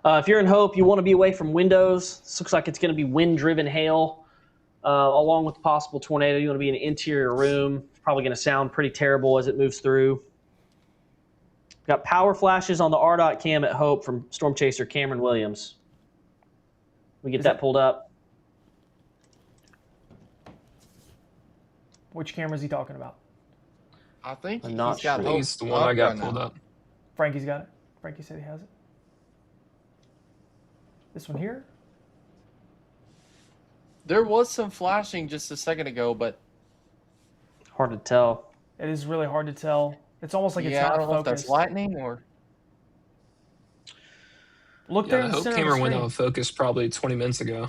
If you're in Hope, you want to be away from windows. This looks like it's going to be wind-driven hail, along with possible tornado. You want to be in an interior room. It's probably going to sound pretty terrible as it moves through. Got power flashes on the RDOT cam at Hope from Storm Chaser Cameron Williams. We get that pulled up. Which camera is he talking about? I think I'm not he's got sure. Hope He's the one I up got right pulled now. up. Frankie's got it. Frankie said he has it. This one here? There was some flashing just a second ago, but Hard to tell. It is really hard to tell. It's almost like it's yeah, not I don't know if focused. that's lightning or. Look there Yeah, in the the Hope center of camera the went screen. out of focus probably 20 minutes ago.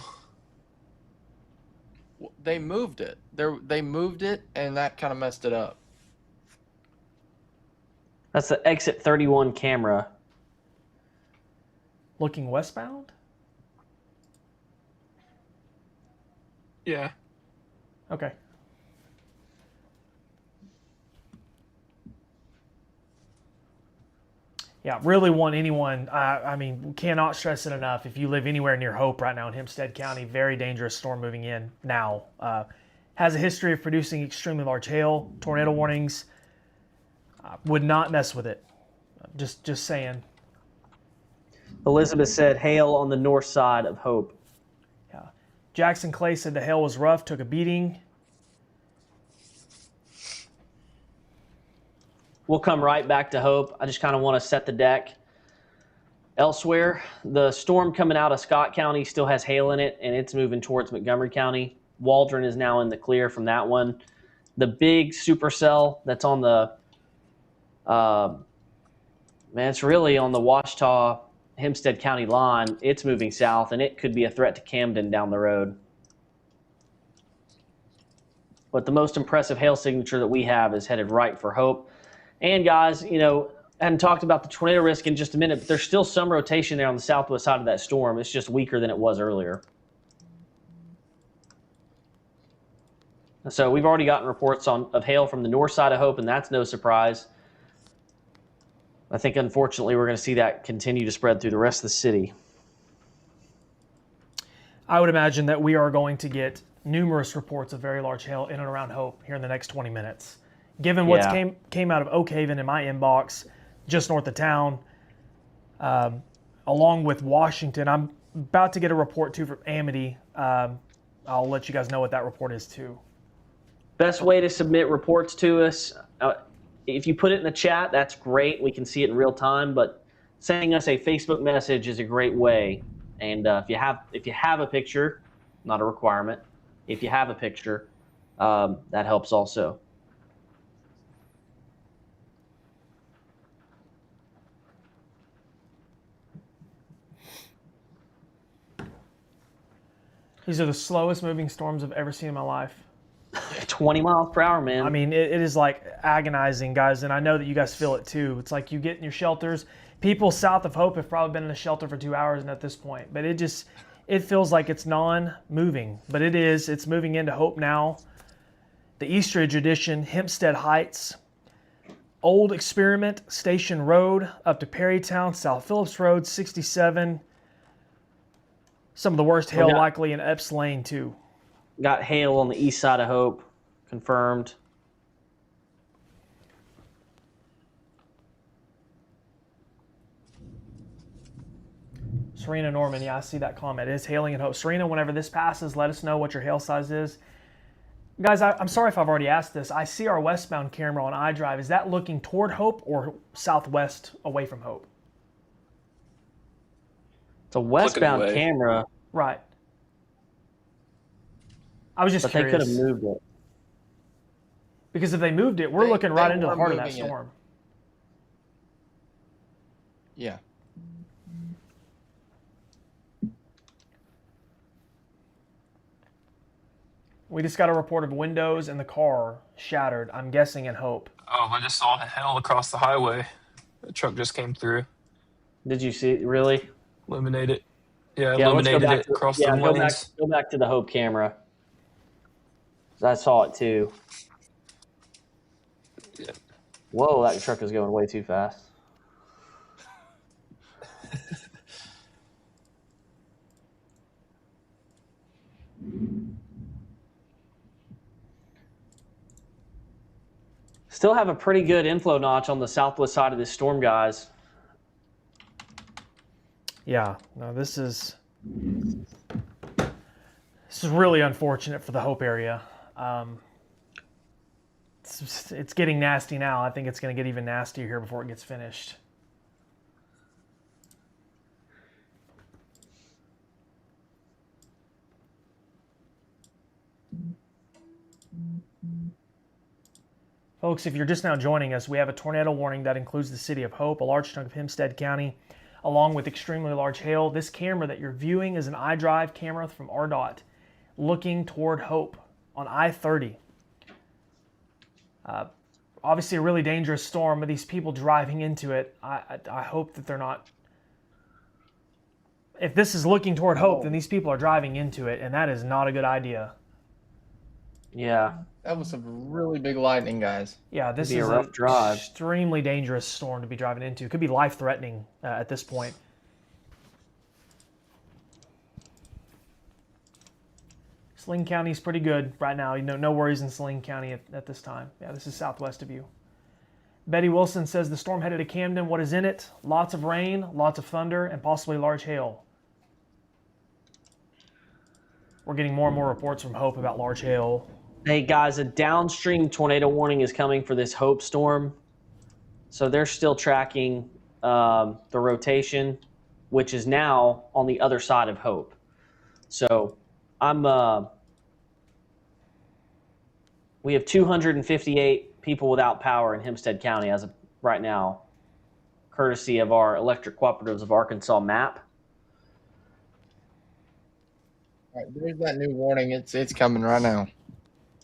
They moved it. They moved it, and that kind of messed it up. That's the exit 31 camera. Looking westbound? Yeah. Okay. Yeah, really want anyone, I mean, cannot stress it enough. If you live anywhere near Hope right now in Hempstead County, very dangerous storm moving in now. Has a history of producing extremely large hail, tornado warnings. Would not mess with it. Just saying. Elizabeth said hail on the north side of Hope. Yeah. Jackson Clay said the hail was rough, took a beating. We'll come right back to Hope. I just kind of want to set the deck. Elsewhere, the storm coming out of Scott County still has hail in it, and it's moving towards Montgomery County. Waldron is now in the clear from that one. The big supercell that's on the, it's really on the Washita Hempstead County line. It's moving south, and it could be a threat to Camden down the road. But the most impressive hail signature that we have is headed right for Hope. And guys, I hadn't talked about the tornado risk in just a minute, but there's still some rotation there on the southwest side of that storm. It's just weaker than it was earlier. So we've already gotten reports of hail from the north side of Hope, and that's no surprise. I think, unfortunately, we're going to see that continue to spread through the rest of the city. I would imagine that we are going to get numerous reports of very large hail in and around Hope here in the next 20 minutes. Given what came out of Oak Haven in my inbox, just north of town, along with Washington, I'm about to get a report too from Amity. I'll let you guys know what that report is too. Best way to submit reports to us, if you put it in the chat, that's great. We can see it in real time, but sending us a Facebook message is a great way. And if you have a picture, not a requirement, if you have a picture, that helps also. These are the slowest moving storms I've ever seen in my life. 20 miles per hour, man. I mean, it is like agonizing, guys, and I know that you guys feel it too. It's like you get in your shelters. People south of Hope have probably been in a shelter for 2 hours and at this point, but it feels like it's non-moving, but it is. It's moving into Hope now. The Eastridge Edition, Hempstead Heights, Old Experiment, Station Road, up to Perrytown, South Phillips Road, 67. Some of the worst hail likely in Epps Lane, too. Got hail on the east side of Hope, confirmed. Serena Norman, yeah, I see that comment. It is hailing in Hope. Serena, whenever this passes, let us know what your hail size is. Guys, I'm sorry if I've already asked this. I see our westbound camera on iDrive. Is that looking toward Hope or southwest away from Hope? It's a westbound camera. Right. I was just curious. They could have moved it. Because if they moved it, we're looking right into the heart of that storm. Yeah. We just got a report of windows in the car shattered, I'm guessing in Hope. Oh, I just saw hell across the highway. The truck just came through. Did you see it? Really? Illuminated. Yeah, illuminated it across the lanes. Go back to the Hope camera. I saw it too. Yeah. Whoa, that truck is going way too fast. Still have a pretty good inflow notch on the southwest side of this storm, guys. Yeah, no, this is really unfortunate for the Hope area. It's getting nasty now. I think it's going to get even nastier here before it gets finished. Folks, if you're just now joining us, we have a tornado warning that includes the city of Hope, a large chunk of Hempstead County, along with extremely large hail. This camera that you're viewing is an iDrive camera from RDOT looking toward Hope on I-30. obviously a really dangerous storm, but these people driving into it, I hope that they're not. If this is looking toward Hope, then these people are driving into it, and that is not a good idea. Yeah. That was some really big lightning, guys. Yeah, this Be a is rough an drive. extremely dangerous storm to be driving into. It could be life-threatening at this point. Saline County's pretty good right now. No worries in Saline County at this time. Yeah, this is southwest of you. Betty Wilson says the storm headed to Camden. What is in it? Lots of rain, lots of thunder, and possibly large hail. We're getting more and more reports from Hope about large hail. Hey guys, a downstream tornado warning is coming for this Hope storm. So they're still tracking the rotation, which is now on the other side of Hope. So we have 258 people without power in Hempstead County as of right now, courtesy of our Electric Cooperatives of Arkansas map. All right, there's that new warning. It's coming right now.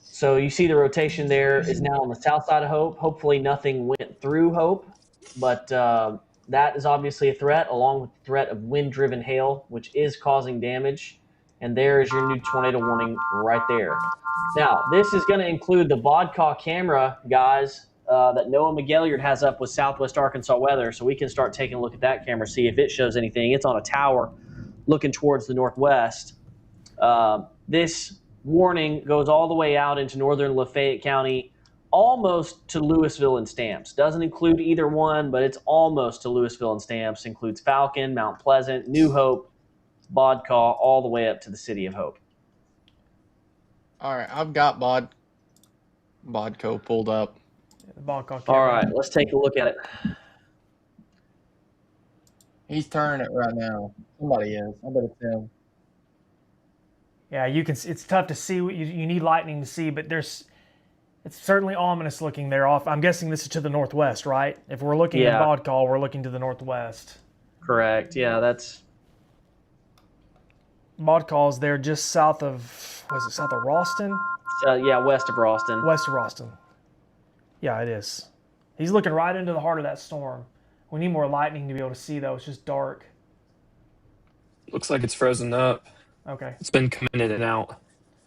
So you see the rotation there is now on the south side of Hope. Hopefully nothing went through Hope, but that is obviously a threat, along with the threat of wind-driven hail, which is causing damage. And there is your new tornado warning right there. Now, this is going to include the Vodka camera, guys, that Noah McGilliard has up with Southwest Arkansas weather, so we can start taking a look at that camera, see if it shows anything. It's on a tower looking towards the northwest. This warning goes all the way out into northern Lafayette County, almost to Louisville and Stamps. Doesn't include either one, but it's almost to Louisville and Stamps. Includes Falcon, Mount Pleasant, New Hope, Bodcaw, all the way up to the city of Hope. All right, I've got Bodco pulled up. The Vodka All camera. right, let's take a look at it. He's turning it right now. Somebody is. I bet it's him. Yeah, you can. It's tough to see. You need lightning to see, but it's certainly ominous looking there. Off. I'm guessing this is to the northwest, right? If we're looking at Bodcaw, we're looking to the northwest. Correct. Yeah, that's Bodcaw is there just south of. Was it south of Ralston? west of Ralston. West of Ralston. Yeah, it is. He's looking right into the heart of that storm. We need more lightning to be able to see, though. It's just dark. Looks like it's frozen up. Okay. It's been coming in and out.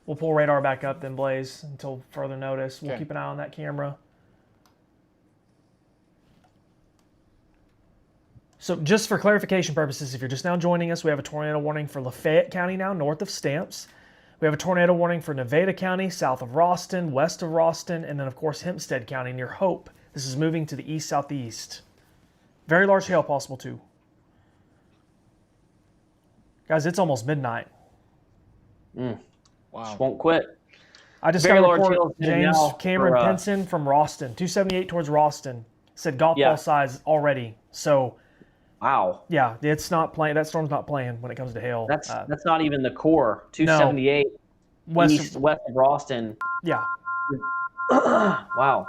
We'll pull radar back up then, Blaze, until further notice. We'll Okay. keep an eye on that camera. So just for clarification purposes, if you're just now joining us, we have a tornado warning for Lafayette County now, north of Stamps. We have a tornado warning for Nevada County, south of Ralston, west of Ralston, and then, of course, Hempstead County near Hope. This is moving to the east-southeast. Very large hail possible, too. Guys, it's almost midnight. Wow. Just won't quit. I just Very got a large report, hail James now Cameron for, Pinson from Ralston, 278 towards Ralston. Said golf ball size already. So, Wow. yeah, it's not playing. That storm's not playing when it comes to hail. That's not even the core. 278 west of Ralston. Yeah, Wow.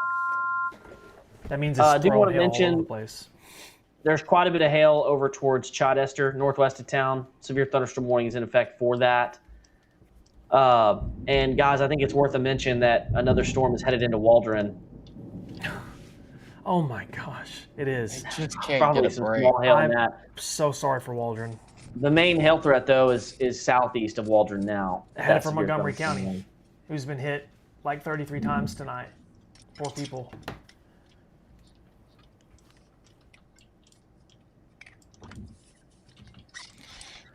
that means it's do throwing want to hail all mention- over the place. There's quite a bit of hail over towards Chidester, northwest of town. Severe thunderstorm warning is in effect for that. And guys, I think it's worth a mention that another storm is headed into Waldron. Oh my gosh, it is. They just can't Probably get a some break. small hail in I'm that. so sorry for Waldron. The main hail threat, though, is southeast of Waldron now. Headed That's for severe Montgomery thunderstorm County, warning. who's been hit like 33 times tonight. 4 people.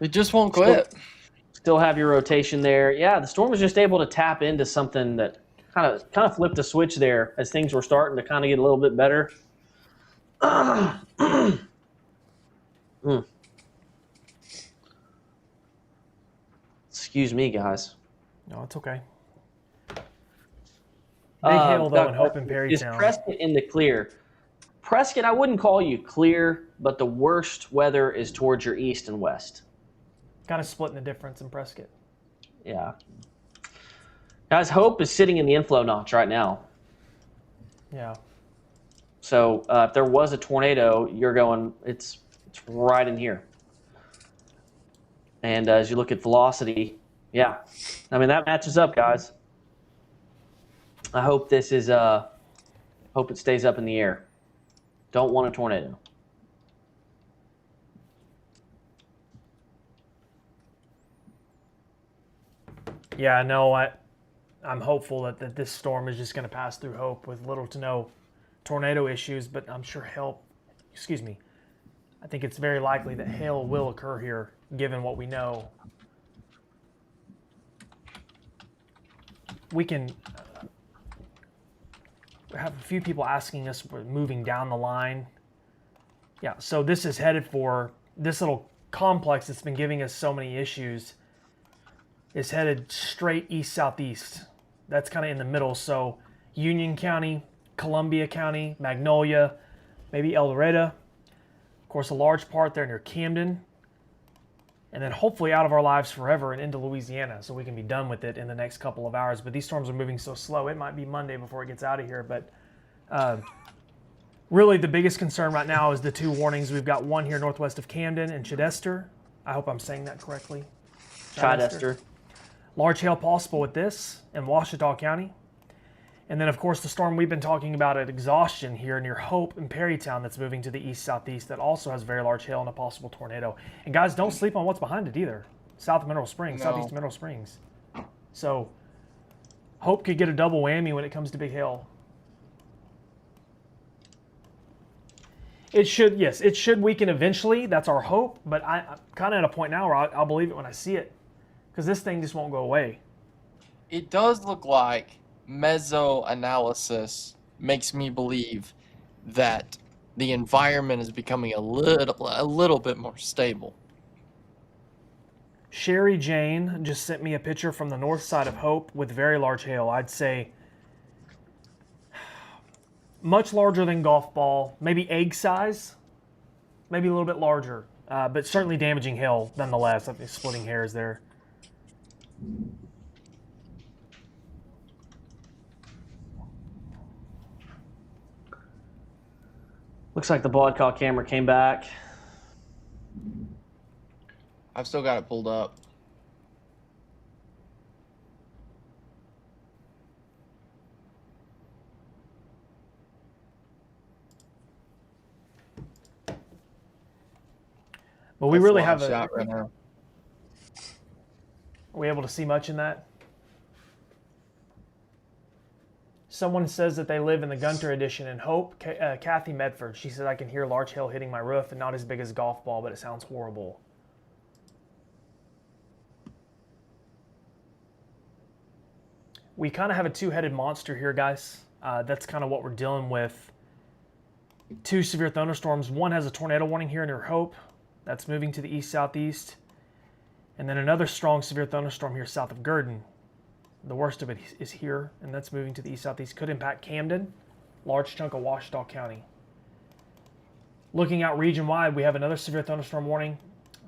It just won't quit. Still have your rotation there. Yeah, the storm was just able to tap into something that kind of flipped a switch there as things were starting to kind of get a little bit better. Excuse me, guys. No, it's okay. Big hail, though, in Hope and Is Perrytown. Prescott in the clear? Prescott, I wouldn't call you clear, but the worst weather is towards your east and west. Kind of splitting the difference in Prescott. Yeah. Guys, Hope is sitting in the inflow notch right now. Yeah. So if there was a tornado, you're going, it's right in here. And as you look at velocity, yeah. I mean, that matches up, guys. I hope this is Hope it stays up in the air. Don't want a tornado. Yeah, no, I'm hopeful that this storm is just going to pass through Hope with little to no tornado issues, but I'm sure I think it's very likely that hail will occur here, given what we know. We can have a few people asking us, we're moving down the line. Yeah, so this is headed for this little complex that's been giving us so many issues is headed straight east-southeast. That's kind of in the middle. So Union County, Columbia County, Magnolia, maybe El Dorado. Of course, a large part there near Camden. And then hopefully out of our lives forever and into Louisiana so we can be done with it in the next couple of hours. But these storms are moving so slow, it might be Monday before it gets out of here. But really the biggest concern right now is the two warnings. We've got one here northwest of Camden and Chidester. I hope I'm saying that correctly. Chidester. Large hail possible with this in Ouachita County. And then, of course, the storm we've been talking about at exhaustion here near Hope and Perrytown that's moving to the east-southeast that also has very large hail and a possible tornado. And guys, don't sleep on what's behind it either. South of Mineral Springs, southeast of Mineral Springs. So Hope could get a double whammy when it comes to big hail. It should weaken eventually. That's our hope. But I'm kind of at a point now where I'll believe it when I see it. Because this thing just won't go away. It does look like meso-analysis makes me believe that the environment is becoming a little bit more stable. Sherry Jane just sent me a picture from the north side of Hope with very large hail. I'd say much larger than golf ball, maybe egg size, maybe a little bit larger, but certainly damaging hail nonetheless. I think splitting hairs there. Looks like the broadcast camera came back. I've still got it pulled up. But we That's really a have live shot right now. Are we able to see much in that? Someone says that they live in the Gunter edition in Hope. Kathy Medford. She said, I can hear large hail hitting my roof and not as big as a golf ball, but it sounds horrible. We kind of have a two-headed monster here, guys. That's kind of what we're dealing with. Two severe thunderstorms. One has a tornado warning here near Hope. That's moving to the east-southeast. And then another strong severe thunderstorm here south of Gurdon. The worst of it is here, and that's moving to the east-southeast. Could impact Camden, large chunk of Ouachita County. Looking out region-wide, we have another severe thunderstorm warning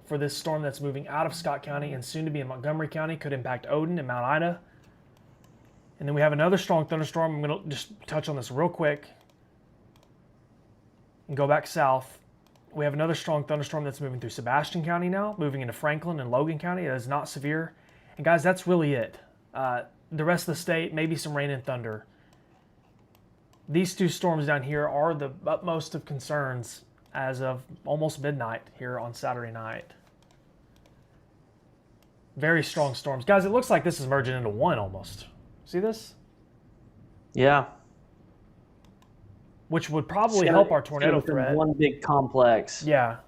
for this storm that's moving out of Scott County and soon to be in Montgomery County. Could impact Odin and Mount Ida. And then we have another strong thunderstorm. I'm going to just touch on this real quick and go back south. We have another strong thunderstorm that's moving through Sebastian County now, moving into Franklin and Logan County. It is not severe. And guys, that's really it. The rest of the state, maybe some rain and thunder. These two storms down here are the utmost of concerns as of almost midnight here on Saturday night. Very strong storms. Guys, it looks like this is merging into one almost. See this? Yeah. Which would probably help our tornado threat. One big complex. Yeah.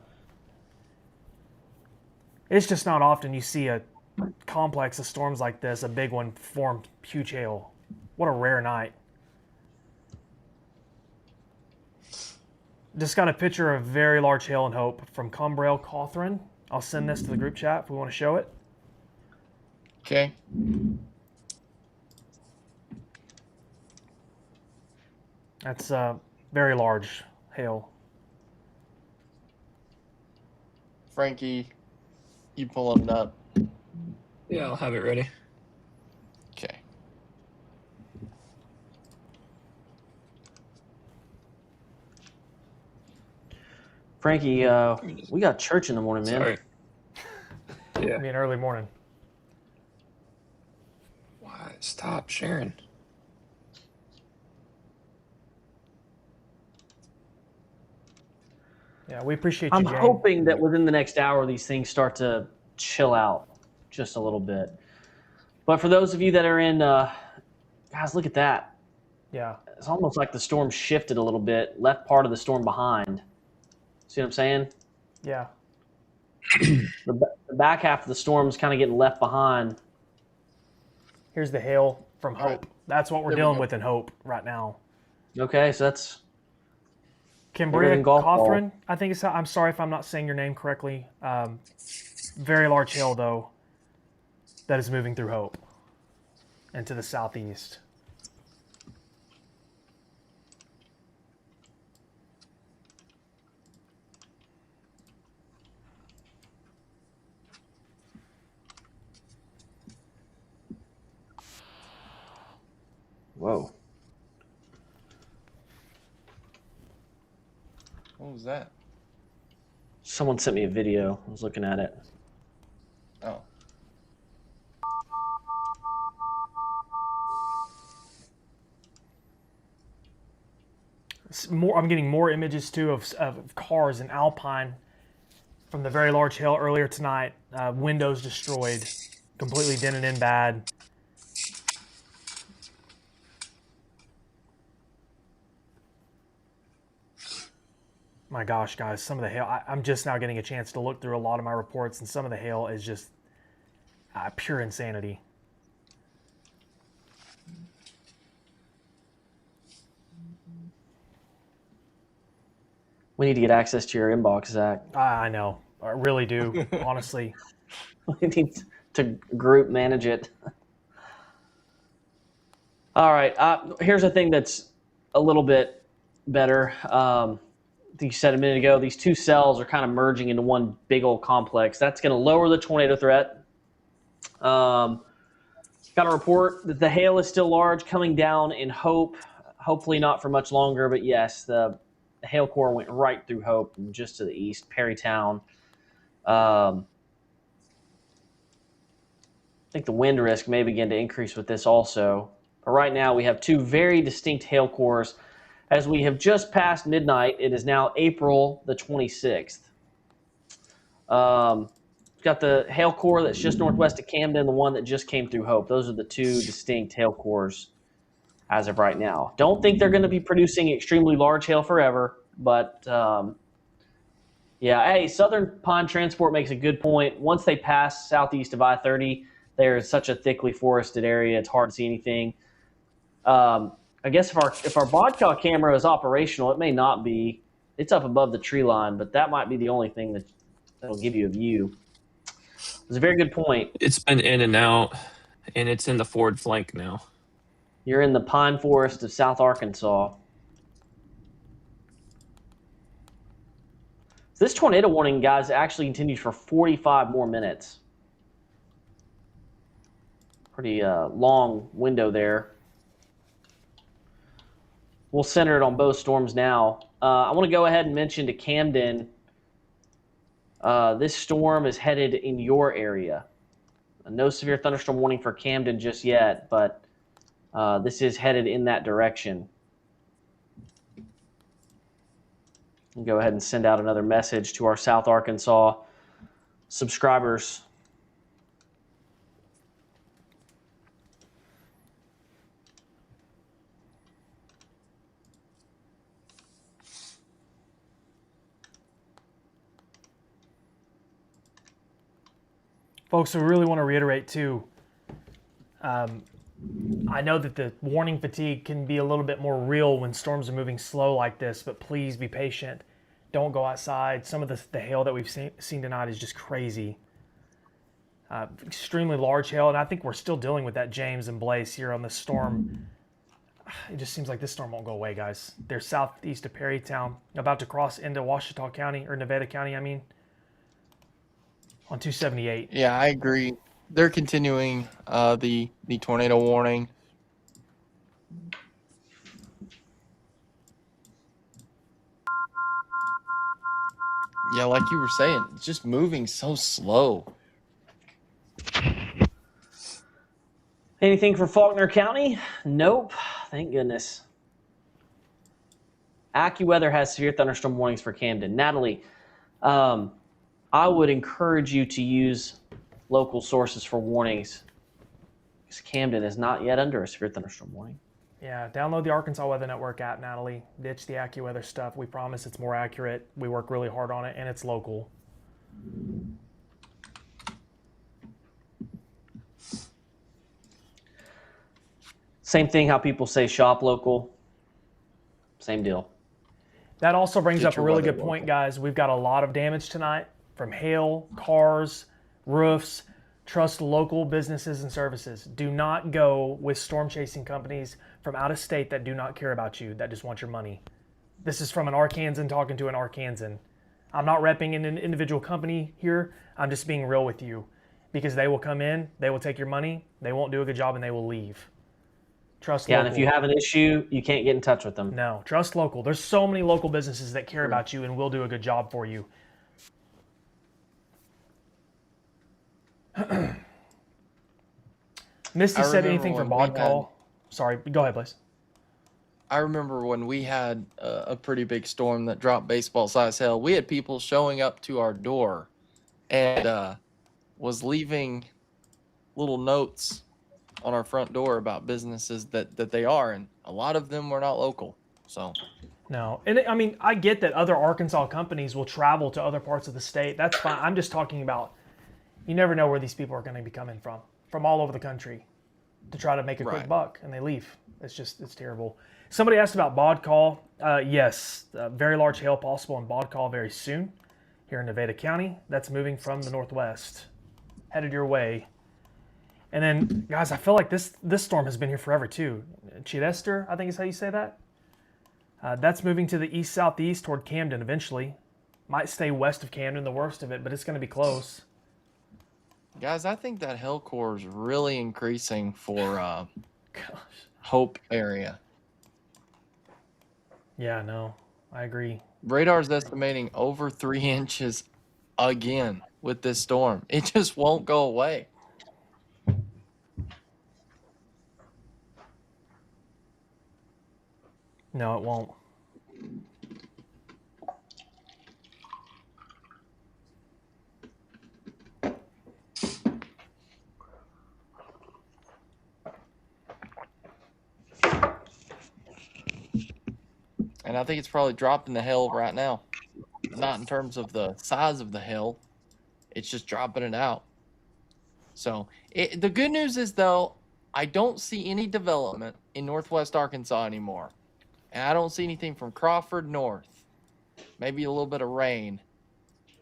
It's just not often you see a complex of storms like this, a big one, form huge hail. What a rare night. Just got a picture of very large hail in Hope from Combrail Cawthron. I'll send this to the group chat if we want to show it. Okay. That's very large hail. Frankie, you pulling it up? Yeah, I'll have it ready. Okay. Frankie, we got church in the morning, man. Sorry. Yeah. I mean, early morning. Why? Stop sharing. Yeah, we appreciate you, I'm Jane. hoping that within the next hour, these things start to chill out just a little bit. But for those of you that are in, guys, look at that. Yeah. It's almost like the storm shifted a little bit, left part of the storm behind. See what I'm saying? Yeah. The back half of the storm is kind of getting left behind. Here's the hail from All right. Hope. That's what we're There we dealing go. with in Hope right now. Okay, so that's bigger Cambria than golf ball. Cothran, I think it's. I'm sorry if I'm not saying your name correctly. Very large hail, though, that is moving through Hope and to the southeast. Whoa. What was that? Someone sent me a video. I was looking at it. Oh. I'm getting more images too of cars in Alpine from the very large hail earlier tonight. Windows destroyed, completely dented in bad. My gosh, guys, some of the hail. I'm just now getting a chance to look through a lot of my reports, and some of the hail is just pure insanity. We need to get access to your inbox, Zach. I know. I really do, honestly. We need to group manage it. All right. Here's a thing that's a little bit better. I think you said a minute ago, these two cells are kind of merging into one big old complex. That's going to lower the tornado threat. Got a report that the hail is still large, coming down in Hope. Hopefully not for much longer, but yes, the hail core went right through Hope and just to the east, Perrytown. I think the wind risk may begin to increase with this also. But right now we have two very distinct hail cores. As we have just passed midnight, it is now April the 26th. We've got the hail core that's just northwest of Camden, the one that just came through Hope. Those are the two distinct hail cores as of right now. Don't think they're going to be producing extremely large hail forever, but yeah, hey, Southern Pine Transport makes a good point. Once they pass southeast of I-30, there's such a thickly forested area, it's hard to see anything. I guess if our vodka camera is operational, it may not be. It's up above the tree line, but that might be the only thing that'll give you a view. It's a very good point. It's been in and out, and it's in the forward flank now. You're in the pine forest of South Arkansas. So this tornado warning, guys, actually continues for 45 more minutes. Pretty long window there. We'll center it on both storms now. I want to go ahead and mention to Camden, this storm is headed in your area. No severe thunderstorm warning for Camden just yet, but this is headed in that direction. I'll go ahead and send out another message to our South Arkansas subscribers. Folks, we really want to reiterate too. I know that the warning fatigue can be a little bit more real when storms are moving slow like this, but please be patient. Don't go outside. Some of the hail that we've seen tonight is just crazy. Extremely large hail, and I think we're still dealing with that, James and Blaze, here on this storm. It just seems like this storm won't go away, guys. They're southeast of Perrytown, about to cross into Ouachita County, or Nevada County, I mean, on 278. Yeah, I agree. They're continuing the tornado warning. Yeah, like you were saying, it's just moving so slow. Anything for Faulkner County? Nope. Thank goodness. AccuWeather has severe thunderstorm warnings for Camden. Natalie, I would encourage you to use local sources for warnings because Camden is not yet under a severe thunderstorm warning. Yeah, download the Arkansas Weather Network app, Natalie. Ditch the AccuWeather stuff. We promise it's more accurate. We work really hard on it, and it's local. Same thing how people say shop local. Same deal. That also brings Get up a your really weather good point, local. guys. We've got a lot of damage tonight from hail, cars, roofs. Trust local businesses and services. Do not go with storm chasing companies from out of state that do not care about you, that just want your money. This is from an Arkansan talking to an Arkansan. I'm not repping an individual company here. I'm just being real with you because they will come in, they will take your money, they won't do a good job, and they will leave. Trust Yeah, local. and if you have an issue, you can't get in touch with them. No, trust local. There's so many local businesses that care about you and will do a good job for you. Misty said anything for bod call. Sorry, go ahead, please. I remember when we had a pretty big storm that dropped baseball-sized hail. We had people showing up to our door and was leaving little notes on our front door about businesses that they are, and a lot of them were not local. So No, and I mean, I get that other Arkansas companies will travel to other parts of the state. That's fine. I'm just talking about you never know where these people are going to be coming from all over the country to try to make a quick Right. buck, and they leave. It's terrible. Somebody asked about bod call. Yes, very large hail possible in bod call very soon here in Nevada County. That's moving from the northwest, headed your way. And then, guys, I feel like this storm has been here forever too. Chidester, I think is how you say that. That's moving to the east-southeast toward Camden eventually. Might stay west of Camden, the worst of it, but it's going to be close. guys, I think that hail core is really increasing for Gosh. Hope area. Yeah, no, I agree. Radar's estimating over 3 inches again with this storm. It just won't go away. No, it won't. And I think it's probably dropping the hail right now. Not in terms of the size of the hail. It's just dropping it out. So the good news is, though, I don't see any development in northwest Arkansas anymore. And I don't see anything from Crawford north. Maybe a little bit of rain.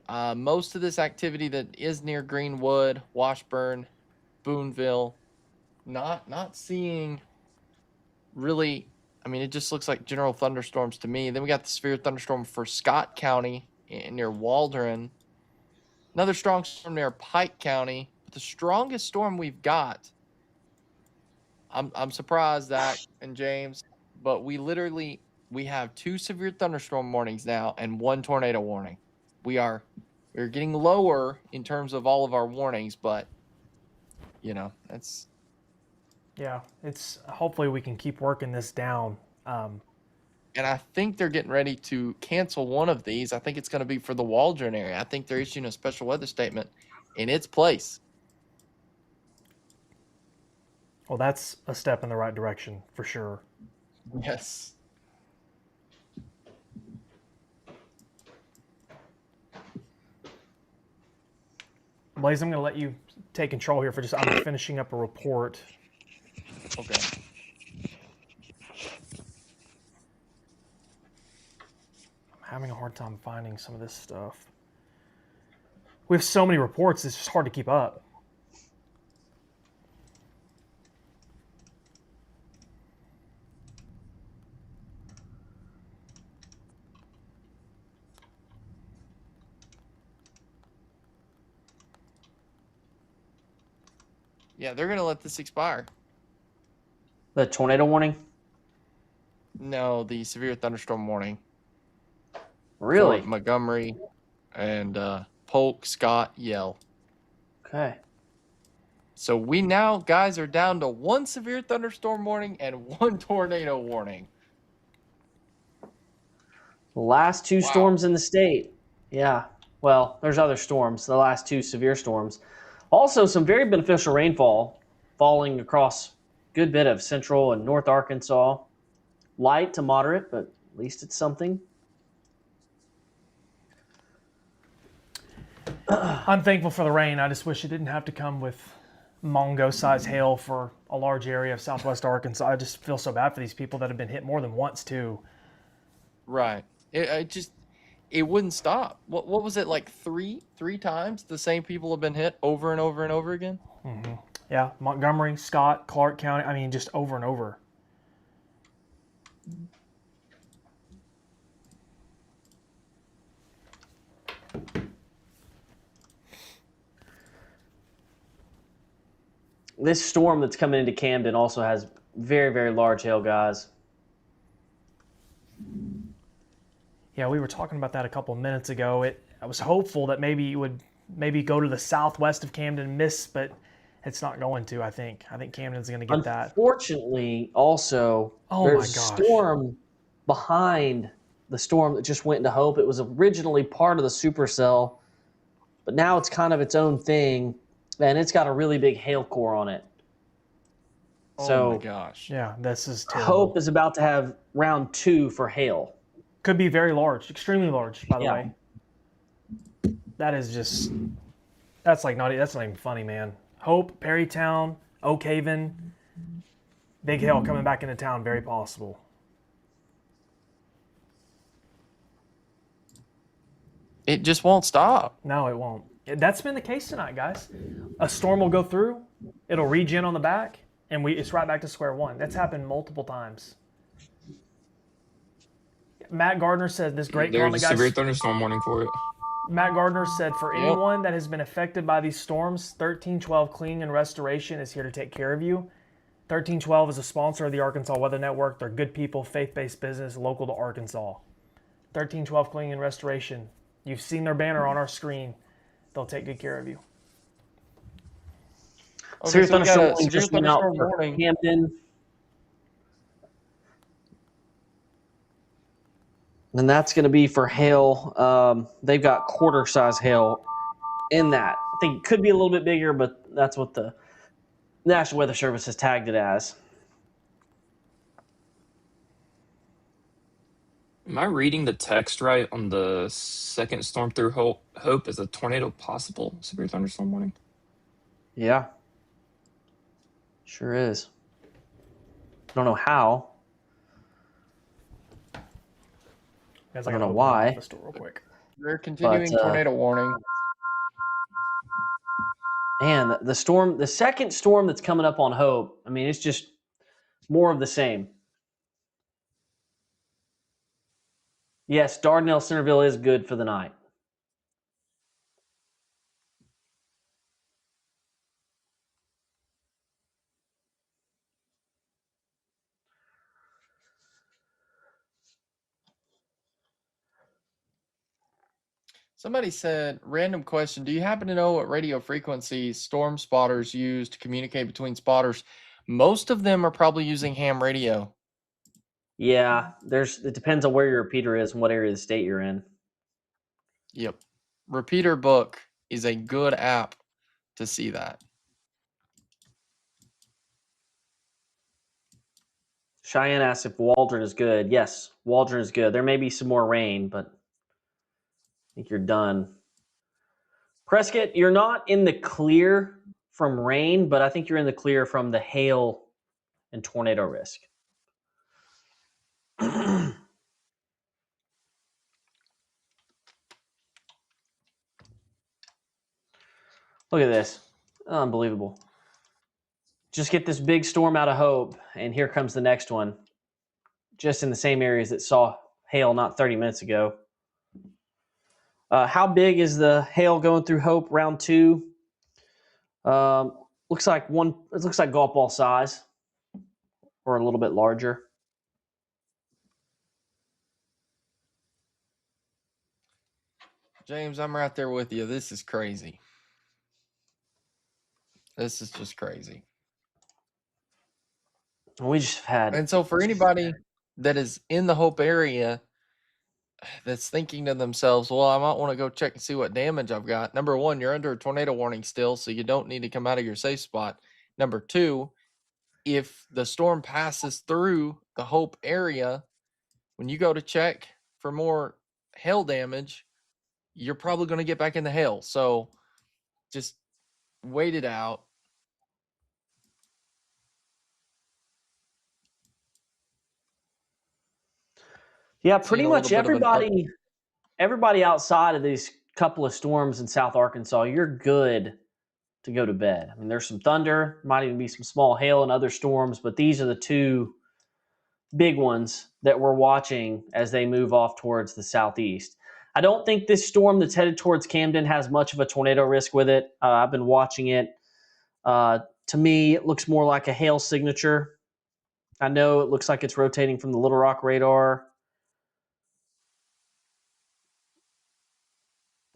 Most of this activity that is near Greenwood, Washburn, Boonville, not seeing really. I mean, it just looks like general thunderstorms to me. Then we got the severe thunderstorm for Scott County near Waldron. Another strong storm near Pike County. But the strongest storm we've got, I'm surprised, Zach and James, but we have 2 severe thunderstorm warnings now and 1 tornado warning. We're getting lower in terms of all of our warnings, but that's. Yeah, it's hopefully we can keep working this down. And I think they're getting ready to cancel one of these. I think it's going to be for the Waldron area. I think they're issuing a special weather statement in its place. Well, that's a step in the right direction for sure. Yes. Blaze, I'm going to let you take control here for I'm finishing up a report. Okay. I'm having a hard time finding some of this stuff. We have so many reports, it's just hard to keep up. Yeah, they're going to let this expire. The tornado warning? No, the severe thunderstorm warning. Really? For Montgomery and Polk, Scott, Yell. Okay. So we now, guys, are down to 1 severe thunderstorm warning and 1 tornado warning. The last two Wow. storms in the state. Yeah. Well, there's other storms, the last two severe storms. Also, some very beneficial rainfall falling across a good bit of central and north Arkansas. Light to moderate, but at least it's something. I'm thankful for the rain. I just wish it didn't have to come with Mongo-sized hail for a large area of southwest Arkansas. I just feel so bad for these people that have been hit more than once too. Right. It wouldn't stop. What was it like three times the same people have been hit over and over and over again? Yeah, Montgomery, Scott, Clark County. I mean, just over and over. This storm that's coming into Camden also has very, very large hail, guys. Yeah, we were talking about that a couple of minutes ago. I was hopeful that maybe it would go to the southwest of Camden, miss, but it's not going to. I think Camden's going to get that. Unfortunately, also, there's a storm behind the storm that just went into Hope. It was originally part of the supercell, but now it's kind of its own thing, and it's got a really big hail core on it. Oh my gosh. Yeah, this is terrible. Hope is about to have round 2 for hail. Could be very large, extremely large, by the way. That is just, that's not even funny, man. Hope, Perrytown, Oak Haven, big hail coming back into town, very possible. It just won't stop. No, it won't. That's been the case tonight, guys. A storm will go through, it'll regen on the back, and it's right back to square one. That's happened multiple times. Matt Gardner said this great comment, There's a guys. severe thunderstorm warning for it. Matt Gardner said, for anyone that has been affected by these storms, 1312 Cleaning and Restoration is here to take care of you. 1312 is a sponsor of the Arkansas Weather Network. They're good people, faith-based business, local to Arkansas. 1312 Cleaning and Restoration. You've seen their banner on our screen. They'll take good care of you. Okay, Severe so we got a thunderstorm just went out for Hampton. And that's going to be for hail. They've got quarter-size hail in that. I think it could be a little bit bigger, but that's what the National Weather Service has tagged it as. Am I reading the text right on the second storm through Hope as a tornado possible severe thunderstorm warning? Yeah. Sure is. I don't know how. Guys, I don't know why. The store real quick. They're continuing tornado warning. Man, the second storm that's coming up on Hope, I mean, it's just more of the same. Yes, Dardanelle Centerville is good for the night. Somebody said, random question, do you happen to know what radio frequencies storm spotters use to communicate between spotters? Most of them are probably using ham radio. Yeah, it depends on where your repeater is and what area of the state you're in. Yep. Repeater Book is a good app to see that. Cheyenne asks if Waldron is good. Yes, Waldron is good. There may be some more rain, but I think you're done. Prescott, you're not in the clear from rain, but I think you're in the clear from the hail and tornado risk. Look at this. Unbelievable. Just get this big storm out of Hope, and here comes the next one. Just in the same areas that saw hail not 30 minutes ago. How big is the hail going through Hope round 2? Looks like golf ball size, or a little bit larger. James, I'm right there with you. This is crazy. This is just crazy. We just had. And so for anybody that is in the Hope area, that's thinking to themselves, well, I might want to go check and see what damage I've got. Number one, you're under a tornado warning still, so you don't need to come out of your safe spot. Number two, if the storm passes through the Hope area, when you go to check for more hail damage, you're probably going to get back in the hail. So just wait it out. Yeah, Seeing pretty a little much bit of an everybody outside of these couple of storms in South Arkansas, you're good to go to bed. I mean, there's some thunder, might even be some small hail and other storms, but these are the two big ones that we're watching as they move off towards the southeast. I don't think this storm that's headed towards Camden has much of a tornado risk with it. I've been watching it. To me, it looks more like a hail signature. I know it looks like it's rotating from the Little Rock radar.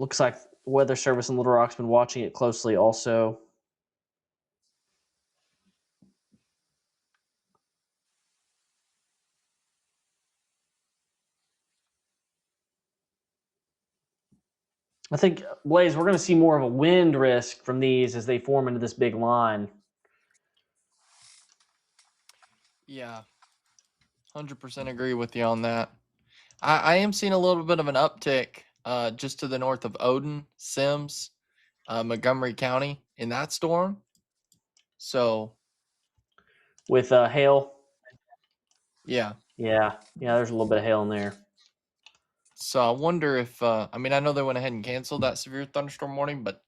Looks like Weather Service in Little Rock's been watching it closely also. I think, Blaze, we're going to see more of a wind risk from these as they form into this big line. Yeah, 100% agree with you on that. I am seeing a little bit of an uptick just to the north of Odin, Sims, Montgomery County in that storm. So, With hail. yeah. Yeah, there's a little bit of hail in there. So I wonder if, I mean, I know they went ahead and canceled that severe thunderstorm warning, but,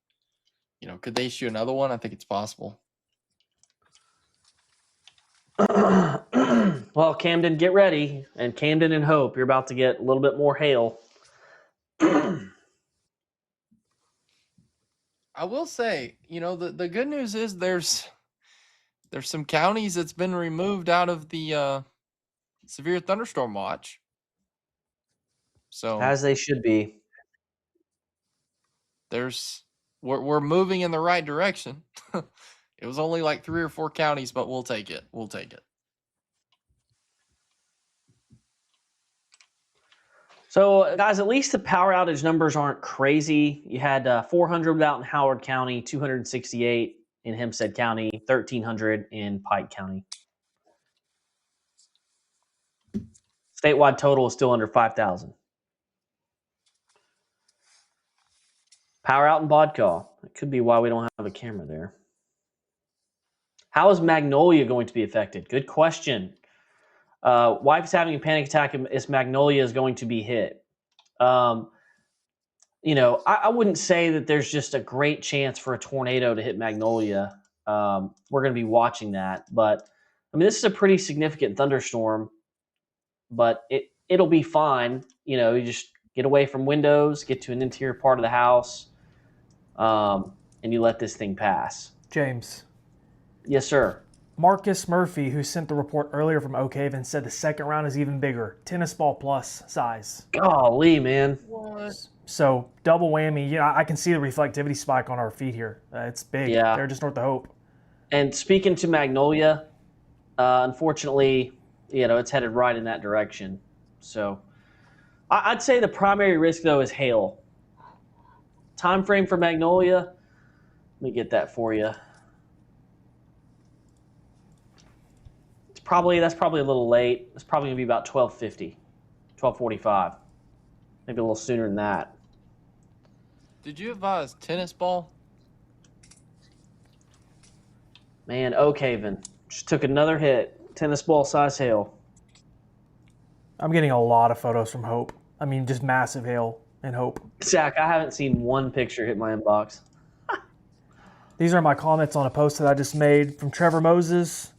could they issue another one? I think it's possible. Well, Camden, get ready. And Camden and Hope, you're about to get a little bit more hail. I will say, the good news is there's some counties that's been removed out of the severe thunderstorm watch. So As they should be. we're moving in the right direction. It was only like 3 or 4 counties, but we'll take it. We'll take it. So, guys, at least the power outage numbers aren't crazy. You had 400 out in Howard County, 268 in Hempstead County, 1,300 in Pike County. Statewide total is still under 5,000. Power out in Bodcaw. That could be why we don't have a camera there. How is Magnolia going to be affected? Good question. Wife's having a panic attack as Magnolia is going to be hit. I wouldn't say that there's just a great chance for a tornado to hit Magnolia. We're going to be watching that. But, I mean, this is a pretty significant thunderstorm. But it'll be fine. You just get away from windows, get to an interior part of the house, and you let this thing pass. James. Yes, sir. Marcus Murphy, who sent the report earlier from Oak Haven, said the second round is even bigger. Tennis ball plus size. Golly, man. What? So double whammy. I can see the reflectivity spike on our feet here. It's big. Yeah. They're just north of Hope. And speaking to Magnolia, unfortunately, it's headed right in that direction. So I'd say the primary risk, though, is hail. Time frame for Magnolia, let me get that for you. That's probably a little late. It's probably going to be about 12:50, 12:45. Maybe a little sooner than that. Did you advise tennis ball? Man, Oak Haven just took another hit. Tennis ball size hail. I'm getting a lot of photos from Hope. I mean, just massive hail in Hope. Zach, I haven't seen one picture hit my inbox. These are my comments on a post that I just made from Trevor Moses.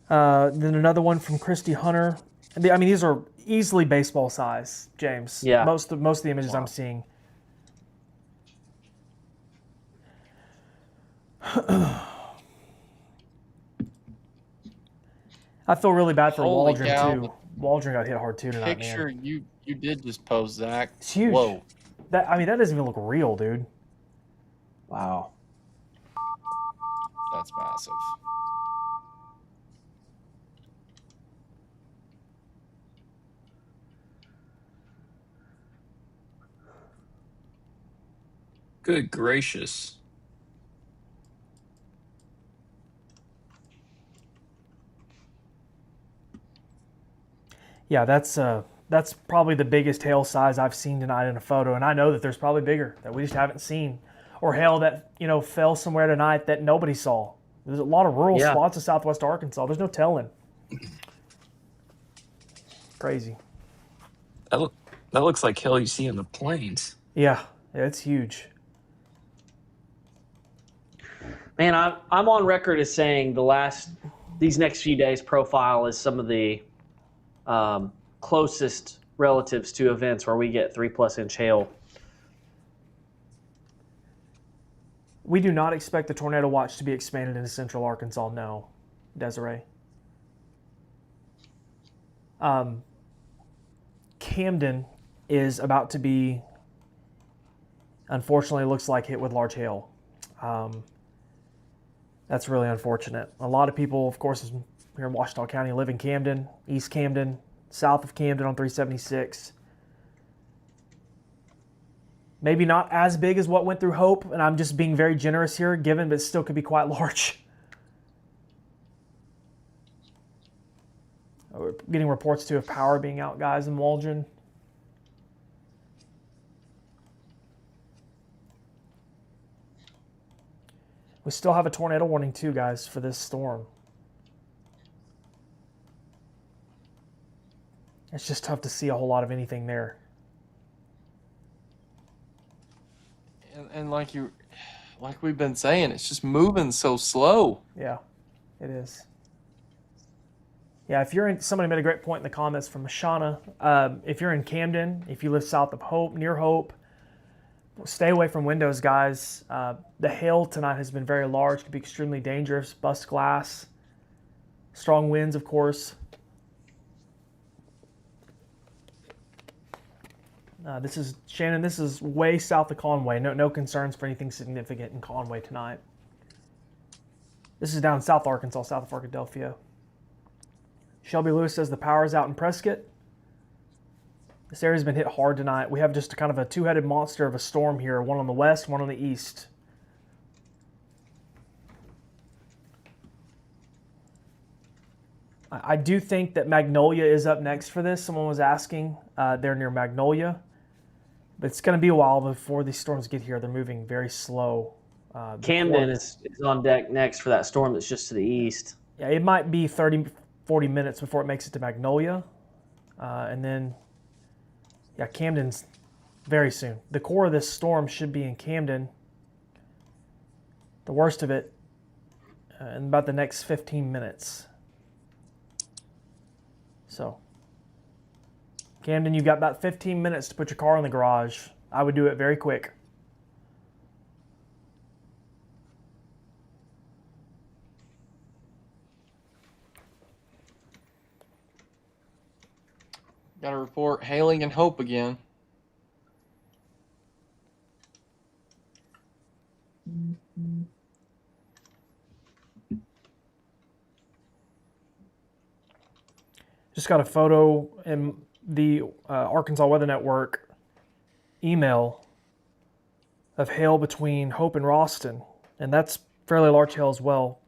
Then another one from Christy Hunter. I mean, these are easily baseball size, James. Yeah. Most of the images I'm seeing. I feel really bad for Holy Waldron cow. too. Waldron got hit hard too tonight, Picture man. you did just post, Zach. It's huge. Whoa. That doesn't even look real, dude. Wow. That's massive. Good gracious. Yeah, that's probably the biggest hail size I've seen tonight in a photo, and I know that there's probably bigger that we just haven't seen, or hail that fell somewhere tonight that nobody saw. There's a lot of rural Yeah. spots of southwest Arkansas. There's no telling. Crazy. That looks like hail you see in the plains. Yeah, it's huge. Man, I'm on record as saying these next few days profile is some of the closest relatives to events where we get 3+ inch hail. We do not expect the tornado watch to be expanded into central Arkansas, no, Desiree. Camden is about to be, unfortunately, looks like hit with large hail. That's really unfortunate. A lot of people, of course, here in Washita County live in Camden, East Camden, south of Camden on 376. Maybe not as big as what went through Hope, and I'm just being very generous here, given, but it still could be quite large. We're getting reports, too, of power being out, guys, in Waldron. We still have a tornado warning, too, guys, for this storm. It's just tough to see a whole lot of anything there. And like we've been saying, it's just moving so slow. Yeah, it is. Yeah, if you're in, somebody made a great point in the comments from Shauna. If you're in Camden, if you live south of Hope, near Hope, stay away from windows, guys. The hail tonight has been very large, could be extremely dangerous, bust glass, strong winds, of course. This is Shannon. This is way south of Conway. No concerns for anything significant in Conway tonight. This is down South Arkansas, south of Arkadelphia. Shelby Lewis says the power's out in Prescott. This area's been hit hard tonight. We have just kind of a two-headed monster of a storm here, one on the west, one on the east. I do think that Magnolia is up next for this. Someone was asking. They're near Magnolia. But it's going to be a while before these storms get here. They're moving very slow. Camden is on deck next for that storm that's just to the east. Yeah, it might be 30, 40 minutes before it makes it to Magnolia. And then, yeah, Camden's very soon. The core of this storm should be in Camden. The worst of it in about the next 15 minutes. So, Camden, you've got about 15 minutes to put your car in the garage. I would do it very quick. Got to report hailing in Hope again. Just got a photo in the Arkansas Weather Network email of hail between Hope and Ralston, and that's fairly large hail as well,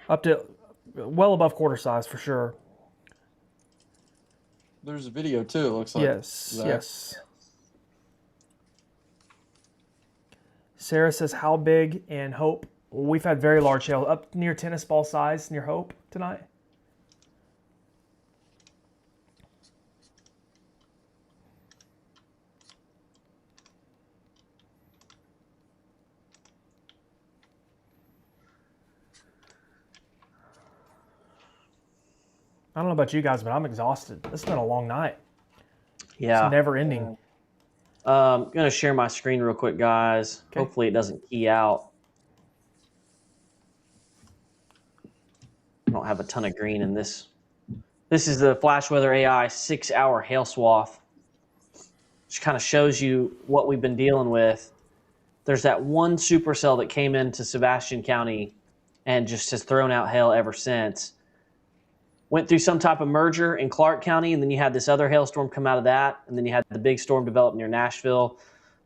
up to well above quarter size for sure. There's a video too, it looks like. Yes, yes. Sarah says, how big in Hope? Well, we've had very large hail, up near tennis ball size near Hope tonight. I don't know about you guys, but I'm exhausted. This has been a long night. Yeah. It's never ending. I'm going to share my screen real quick, guys. Okay. Hopefully it doesn't key out. I don't have a ton of green in this. This is the Flash Weather AI 6-hour hail swath, which kind of shows you what we've been dealing with. There's that one supercell that came into Sebastian County and just has thrown out hail ever since. Went through some type of merger in Clark County, and then you had this other hailstorm come out of that, and then you had the big storm develop near Nashville.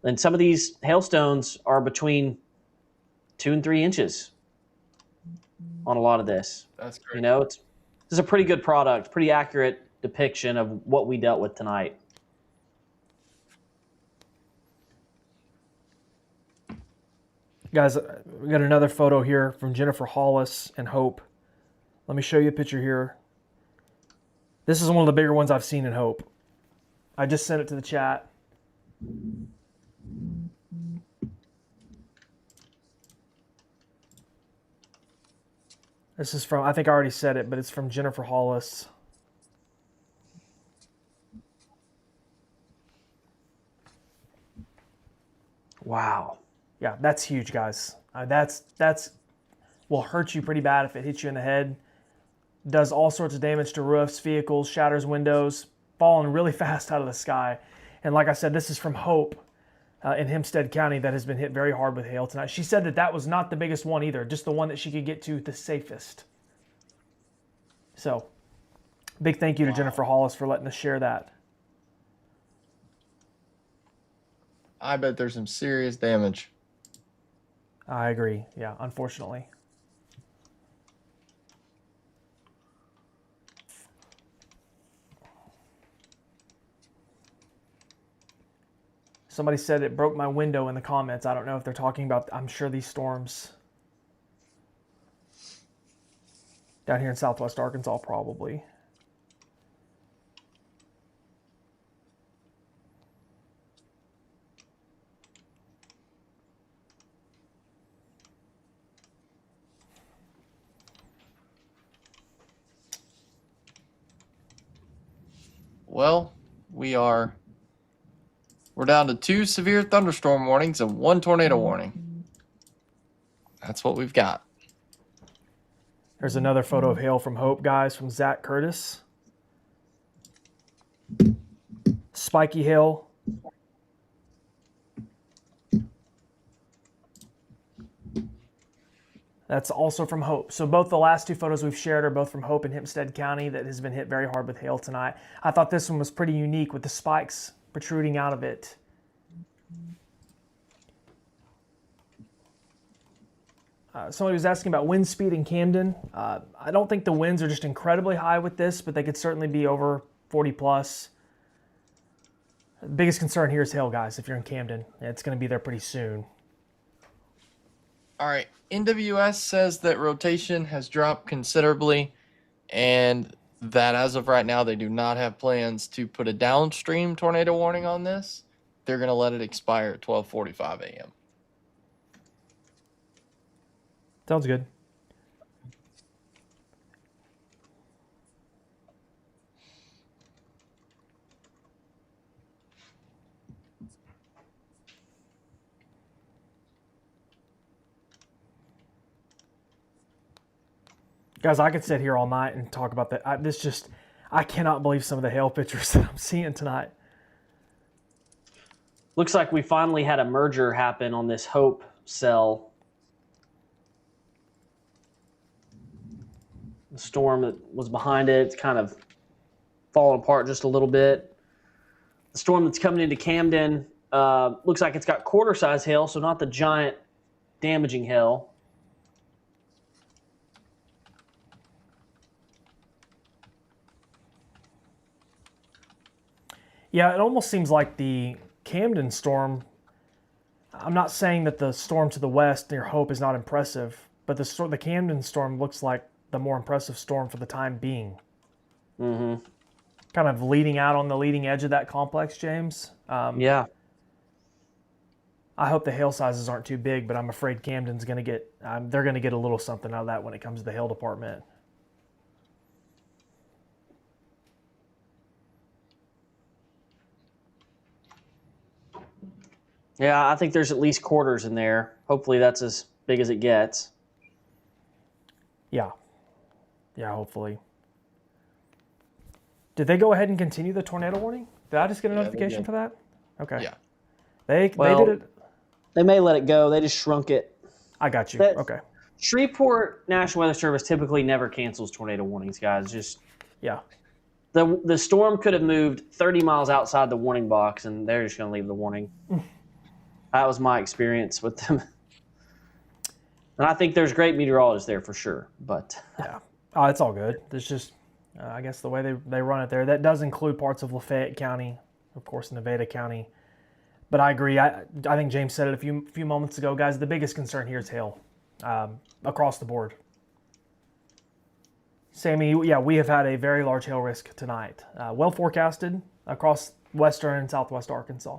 And some of these hailstones are between 2 and 3 inches on a lot of this. That's great. You know, this is a pretty good product, pretty accurate depiction of what we dealt with tonight. Guys, we got another photo here from Jennifer Hollis and Hope. Let me show you a picture here. This is one of the bigger ones I've seen in Hope. I just sent it to the chat. This is from, I think I already said it, but it's from Jennifer Hollis. Wow. Yeah, that's huge, guys. That's will hurt you pretty bad if it hits you in the head. Does all sorts of damage to roofs, vehicles, shatters windows, falling really fast out of the sky. And like I said, this is from Hope in Hempstead County that has been hit very hard with hail tonight. She said that that was not the biggest one either, just the one that she could get to the safest. So, big thank you to Jennifer Hollis for letting us share that. I bet there's some serious damage. I agree. Yeah, unfortunately. Somebody said it broke my window in the comments. I don't know if they're talking about, I'm sure these storms down here in southwest Arkansas probably. Well, we're down to 2 severe thunderstorm warnings and 1 tornado warning. That's what we've got. There's another photo of hail from Hope, guys, from Zach Curtis. Spiky hail. That's also from Hope. So both the last 2 photos we've shared are both from Hope in Hempstead County that has been hit very hard with hail tonight. I thought this one was pretty unique with the spikes protruding out of it. Somebody was asking about wind speed in Camden. I don't think the winds are just incredibly high with this, but they could certainly be over 40 plus. The biggest concern here is hail, guys, if you're in Camden. It's going to be there pretty soon. All right. NWS says that rotation has dropped considerably and that as of right now, they do not have plans to put a downstream tornado warning on this. They're going to let it expire at 12:45 a.m. Sounds good. Guys, I could sit here all night and talk about that. I cannot believe some of the hail pictures that I'm seeing tonight. Looks like we finally had a merger happen on this Hope cell. The storm that was behind it, it's kind of falling apart just a little bit. The storm that's coming into Camden looks like it's got quarter-size hail, so not the giant damaging hail. Yeah, it almost seems like the Camden storm, I'm not saying that the storm to the west near Hope is not impressive, but the Camden storm looks like the more impressive storm for the time being. Mm-hmm. Kind of leading out on the leading edge of that complex, James. Yeah. I hope the hail sizes aren't too big, but I'm afraid Camden's going to get, they're going to get a little something out of that when it comes to the hail department. Yeah, I think there's at least quarters in there. Hopefully that's as big as it gets. Yeah. Yeah, hopefully. Did they go ahead and continue the tornado warning? Did I just get a notification for that? Okay. Yeah. They did it. They may let it go. They just shrunk it. I got you. That- Okay. Shreveport National Weather Service typically never cancels tornado warnings, guys. Just Yeah. the storm could have moved 30 miles outside the warning box, and they're just going to leave the warning. That was my experience with them. And I think there's great meteorologists there for sure. But Yeah. Oh, it's all good. It's just, I guess, the way they run it there. That does include parts of Lafayette County, of course, Nevada County. But I agree. I think James said it a few moments ago, guys. The biggest concern here is hail across the board. Sammy, yeah, we have had a very large hail risk tonight. Well forecasted across western and southwest Arkansas.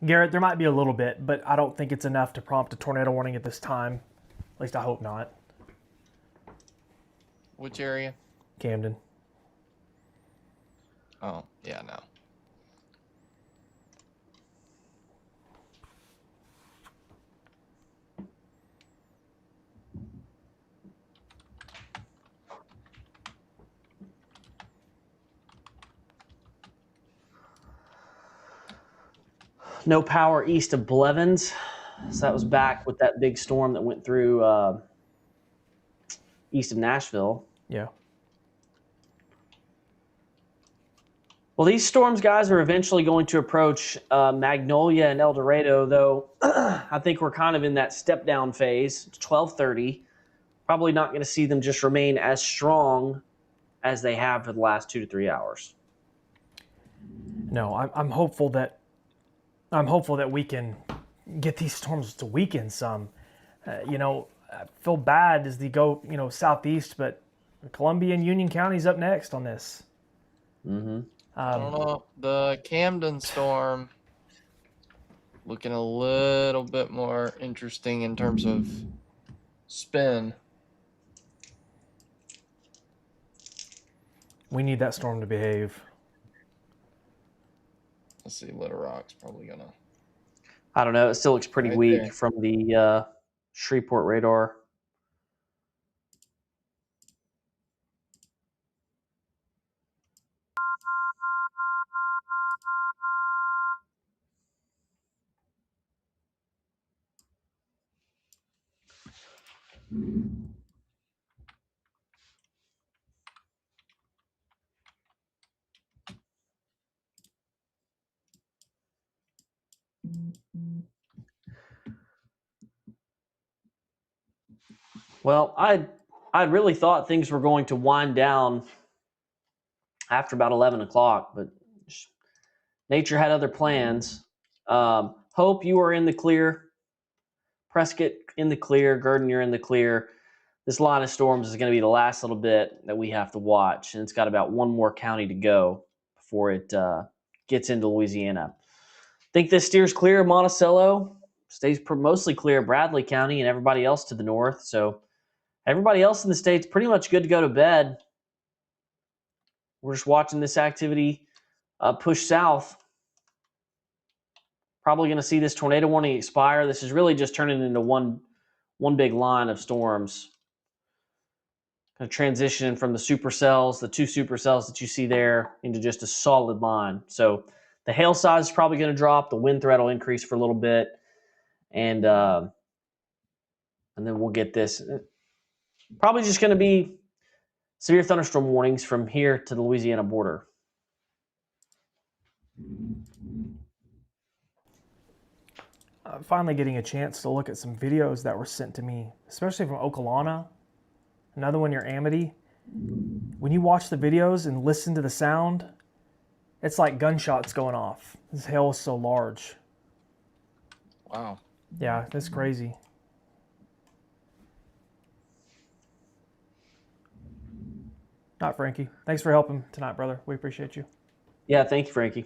Garrett, there might be a little bit, but I don't think it's enough to prompt a tornado warning at this time. At least I hope not. Which area? Camden. Oh, yeah, no. no power east of Blevins. So that was back with that big storm that went through east of Nashville. Yeah. Well, these storms, guys, are eventually going to approach Magnolia and El Dorado, though I think we're kind of in that step-down phase. It's 12:30. Probably not going to see them just remain as strong as they have for the last 2 to 3 hours. No, I'm hopeful that we can get these storms to weaken some. I feel bad as they go, southeast, but Columbia and Union County's up next on this. Mm-hmm. I don't know. The Camden storm looking a little bit more interesting in terms of spin. We need that storm to behave. Let's see, Little Rock's probably gonna. I don't know. It still looks pretty Right weak there. from the Shreveport radar. Well, I really thought things were going to wind down after about 11 o'clock, but nature had other plans. Hope, you are in the clear. Prescott in the clear. Gurdon, you're in the clear. This line of storms is going to be the last little bit that we have to watch, and it's got about one more county to go before it gets into Louisiana. Think this steers clear of Monticello, stays mostly clear of Bradley County and everybody else to the north. So everybody else in the state's pretty much good to go to bed. We're just watching this activity push south. Probably going to see this tornado warning expire. This is really just turning into one big line of storms. Kind of transitioning from the supercells, the two supercells that you see there, into just a solid line. So the hail size is probably going to drop. The wind threat will increase for a little bit, and then we'll get this. Probably just going to be severe thunderstorm warnings from here to the Louisiana border. Finally getting a chance to look at some videos that were sent to me, especially from Okalana. Another one near Amity. When you watch the videos and listen to the sound, it's like gunshots going off. This hail is so large. Wow. Yeah, that's crazy. Not Frankie. Thanks for helping tonight, brother. We appreciate you. Yeah, thank you, Frankie.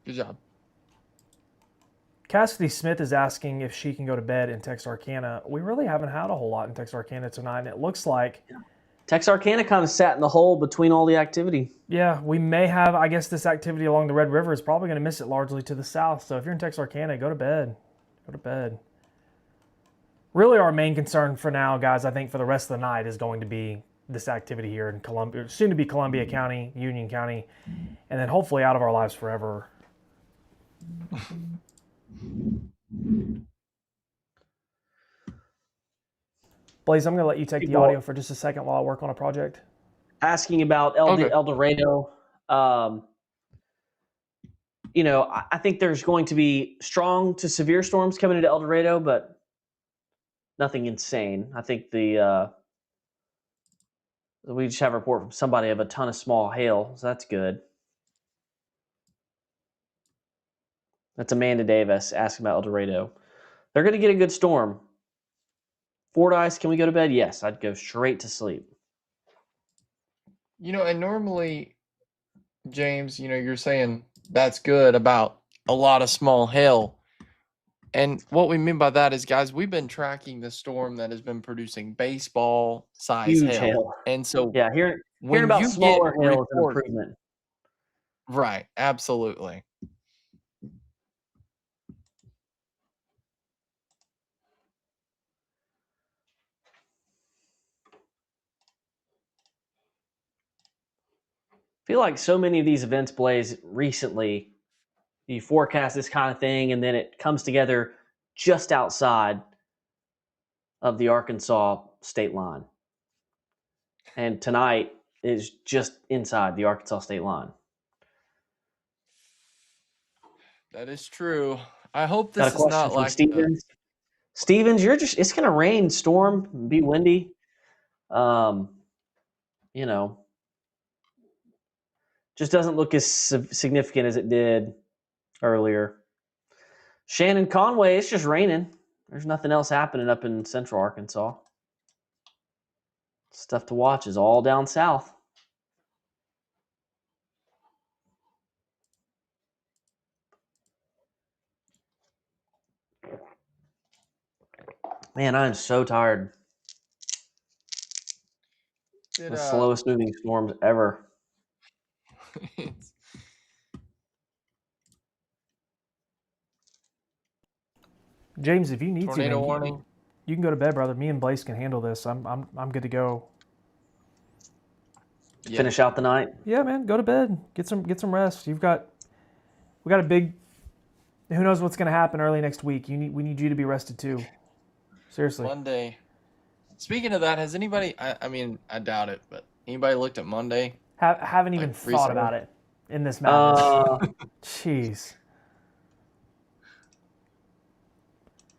Good job. Cassidy Smith is asking if she can go to bed in Texarkana. We really haven't had a whole lot in Texarkana tonight, and it looks like... Texarkana kind of sat in the hole between all the activity. Yeah, we may have, I guess this activity along the Red River is probably going to miss it largely to the south. So if you're in Texarkana, go to bed. Go to bed. Really our main concern for now, guys, I think for the rest of the night is going to be this activity here in Columbia, soon to be Columbia County, Union County, and then hopefully out of our lives forever. Blaze, I'm going to let you take the audio for just a second while I work on a project. Asking about El Dorado. I think there's going to be strong to severe storms coming into El Dorado, but nothing insane. I think we just have a report from somebody of a ton of small hail, so that's good. That's Amanda Davis asking about El Dorado. They're going to get a good storm. Fordyce, can we go to bed? Yes, I'd go straight to sleep. And normally, James, you're saying that's good about a lot of small hail. And what we mean by that is, guys, we've been tracking the storm that has been producing baseball size Huge hail. hail. And so Yeah, hearing when about you smaller get hail is an reports, improvement. right, absolutely. I feel like so many of these events, Blaze, recently, you forecast this kind of thing, and then it comes together just outside of the Arkansas state line. And tonight is just inside the Arkansas state line. That is true. I hope Got this a is question not from like Stevens. Stevens, it's going to rain, storm, be windy. Just doesn't look as significant as it did earlier. Shannon Conway, it's just raining. There's nothing else happening up in central Arkansas. Stuff to watch is all down south. Man, I am so tired. The slowest moving storms ever. James, if you need tornado to, man, warning. you can go to bed, brother. Me and Blaze can handle this. I'm good to go. Yeah. Finish out the night. Yeah, man, go to bed. Get some rest. We got a big. Who knows what's going to happen early next week? We need you to be rested too. Seriously. Monday. Speaking of that, has anybody? I mean, I doubt it, but anybody looked at Monday? Haven't even thought recently? about it in this madness. Jeez.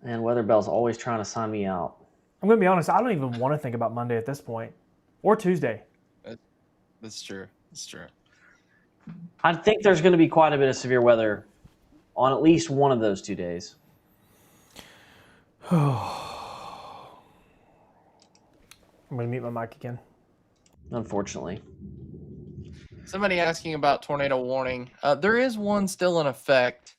And Weatherbell's always trying to sign me out. I'm going to be honest. I don't even want to think about Monday at this point, or Tuesday. That's true. That's true. I think there's going to be quite a bit of severe weather on at least one of those 2 days. I'm going to mute my mic again. Unfortunately. Somebody asking about tornado warning. There is one still in effect,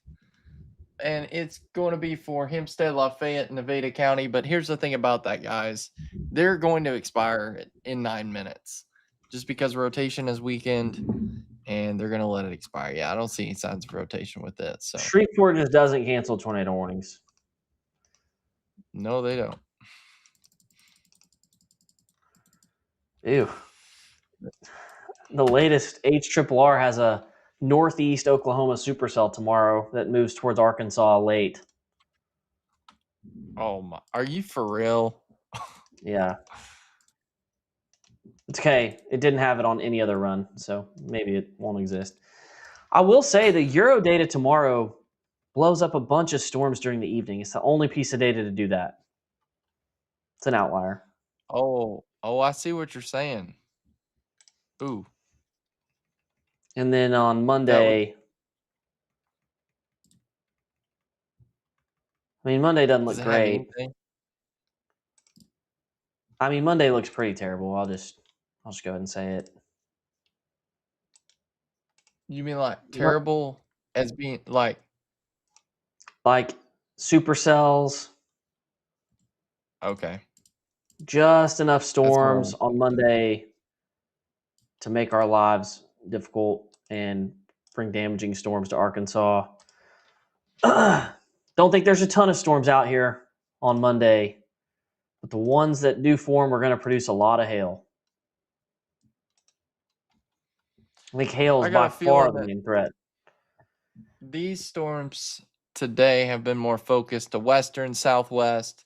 and it's going to be for Hempstead, Lafayette, and Nevada County. But here's the thing about that, guys. They're going to expire in 9 minutes just because rotation is weakened, and they're going to let it expire. Yeah, I don't see any signs of rotation with it. So Shreveport just doesn't cancel tornado warnings. No, they don't. Ew. The latest HRRR has a northeast Oklahoma supercell tomorrow that moves towards Arkansas late. Oh my! Are you for real? Yeah. It's okay. It didn't have it on any other run, so maybe it won't exist. I will say the Euro data tomorrow blows up a bunch of storms during the evening. It's the only piece of data to do that. It's an outlier. Oh, I see what you're saying. Ooh. And then on Monday, Monday doesn't look great. Monday looks pretty terrible. I'll just go ahead and say it. You mean like terrible as being like supercells? Okay. Just enough storms on Monday to make our lives difficult and bring damaging storms to Arkansas. Don't think there's a ton of storms out here on Monday, but the ones that do form are going to produce a lot of hail. I think hail is by far the main threat. These storms today have been more focused to western, southwest.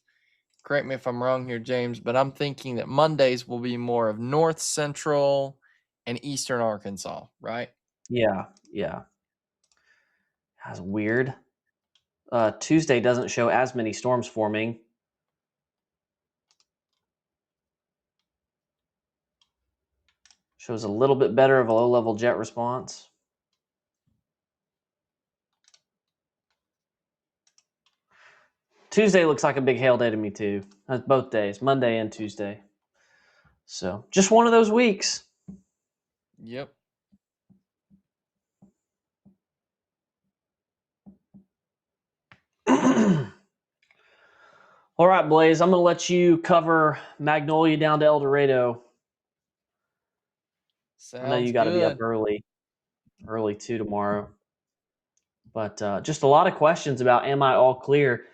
Correct me if I'm wrong here, James, but I'm thinking that Mondays will be more of north, central, and eastern Arkansas, right? Yeah. That's weird. Tuesday doesn't show as many storms forming. Shows a little bit better of a low-level jet response. Tuesday looks like a big hail day to me too. That's both days, Monday and Tuesday. So just one of those weeks. Yep. All right, Blaze, I'm going to let you cover Magnolia down to El Dorado. I know you Sounds got to be up good. early too tomorrow. But just a lot of questions about am I all clear?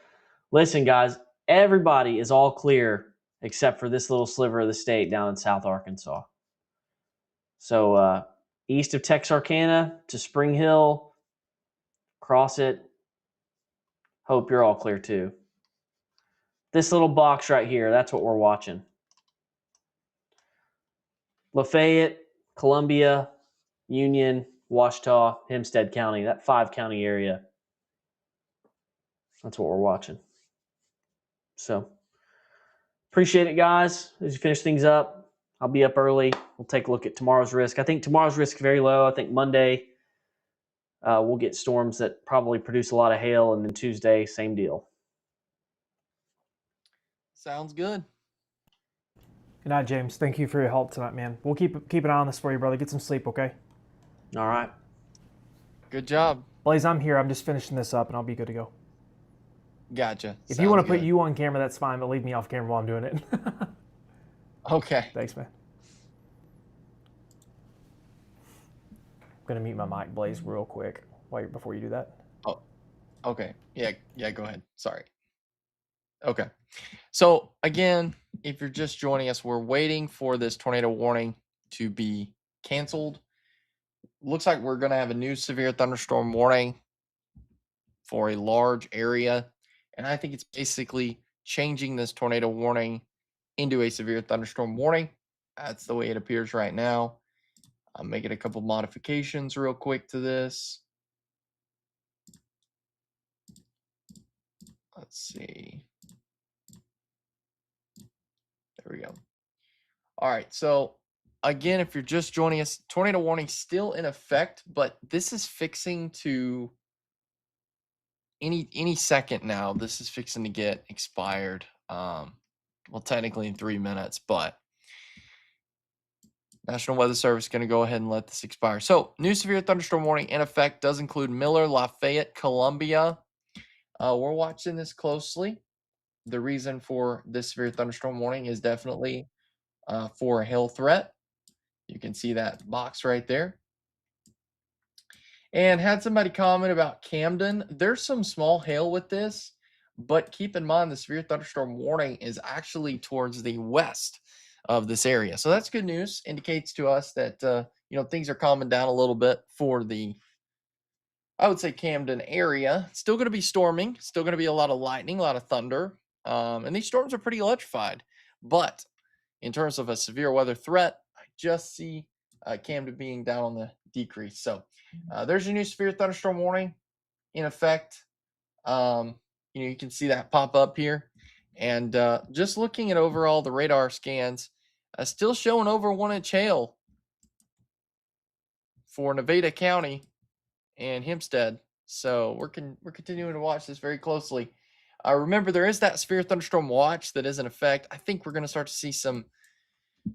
Listen, guys, everybody is all clear except for this little sliver of the state down in South Arkansas. So east of Texarkana to Spring Hill, cross it. Hope you're all clear too. This little box right here, that's what we're watching. Lafayette, Columbia, Union, Washita, Hempstead County, that 5-county area. That's what we're watching. So appreciate it, guys. As you finish things up, I'll be up early. We'll take a look at tomorrow's risk. I think tomorrow's risk is very low. I think Monday we'll get storms that probably produce a lot of hail, and then Tuesday, same deal. Sounds good. Good night, James. Thank you for your help tonight, man. We'll keep an eye on this for you, brother. Get some sleep, okay? All right. Good job. Blaze, I'm here. I'm just finishing this up, and I'll be good to go. Gotcha. If you want to Sounds put good. you on camera, that's fine, but leave me off camera while I'm doing it. Okay. Thanks, man. I'm going to mute my mic, Blaze, real quick before you do that. Oh, okay. Yeah, go ahead. Sorry. Okay. So again, if you're just joining us, we're waiting for this tornado warning to be canceled. Looks like we're going to have a new severe thunderstorm warning for a large area. And I think it's basically changing this tornado warning into a severe thunderstorm warning. That's the way it appears right now. I'm making a couple modifications real quick to this. Let's see. There we go. All right. So again, if you're just joining us, tornado warning still in effect, but this is fixing to any second now. This is fixing to get expired. Well, technically in 3 minutes, but National Weather Service is going to go ahead and let this expire. So, new severe thunderstorm warning in effect does include Miller, Lafayette, Columbia. We're watching this closely. The reason for this severe thunderstorm warning is definitely for a hail threat. You can see that box right there. And had somebody comment about Camden. There's some small hail with this, but keep in mind the severe thunderstorm warning is actually towards the west of this area. So that's good news. Indicates to us that things are calming down a little bit for the, I would say, Camden area. It's still going to be storming, still going to be a lot of lightning, a lot of thunder. And these storms are pretty electrified. But in terms of a severe weather threat, I just see Camden being down on the decrease. So there's your new severe thunderstorm warning in effect. You can see that pop up here. And just looking at overall the radar scans, still showing over 1-inch hail for Nevada County and Hempstead. So we're continuing to watch this very closely. Remember, there is that severe thunderstorm watch that is in effect. I think we're going to start to see some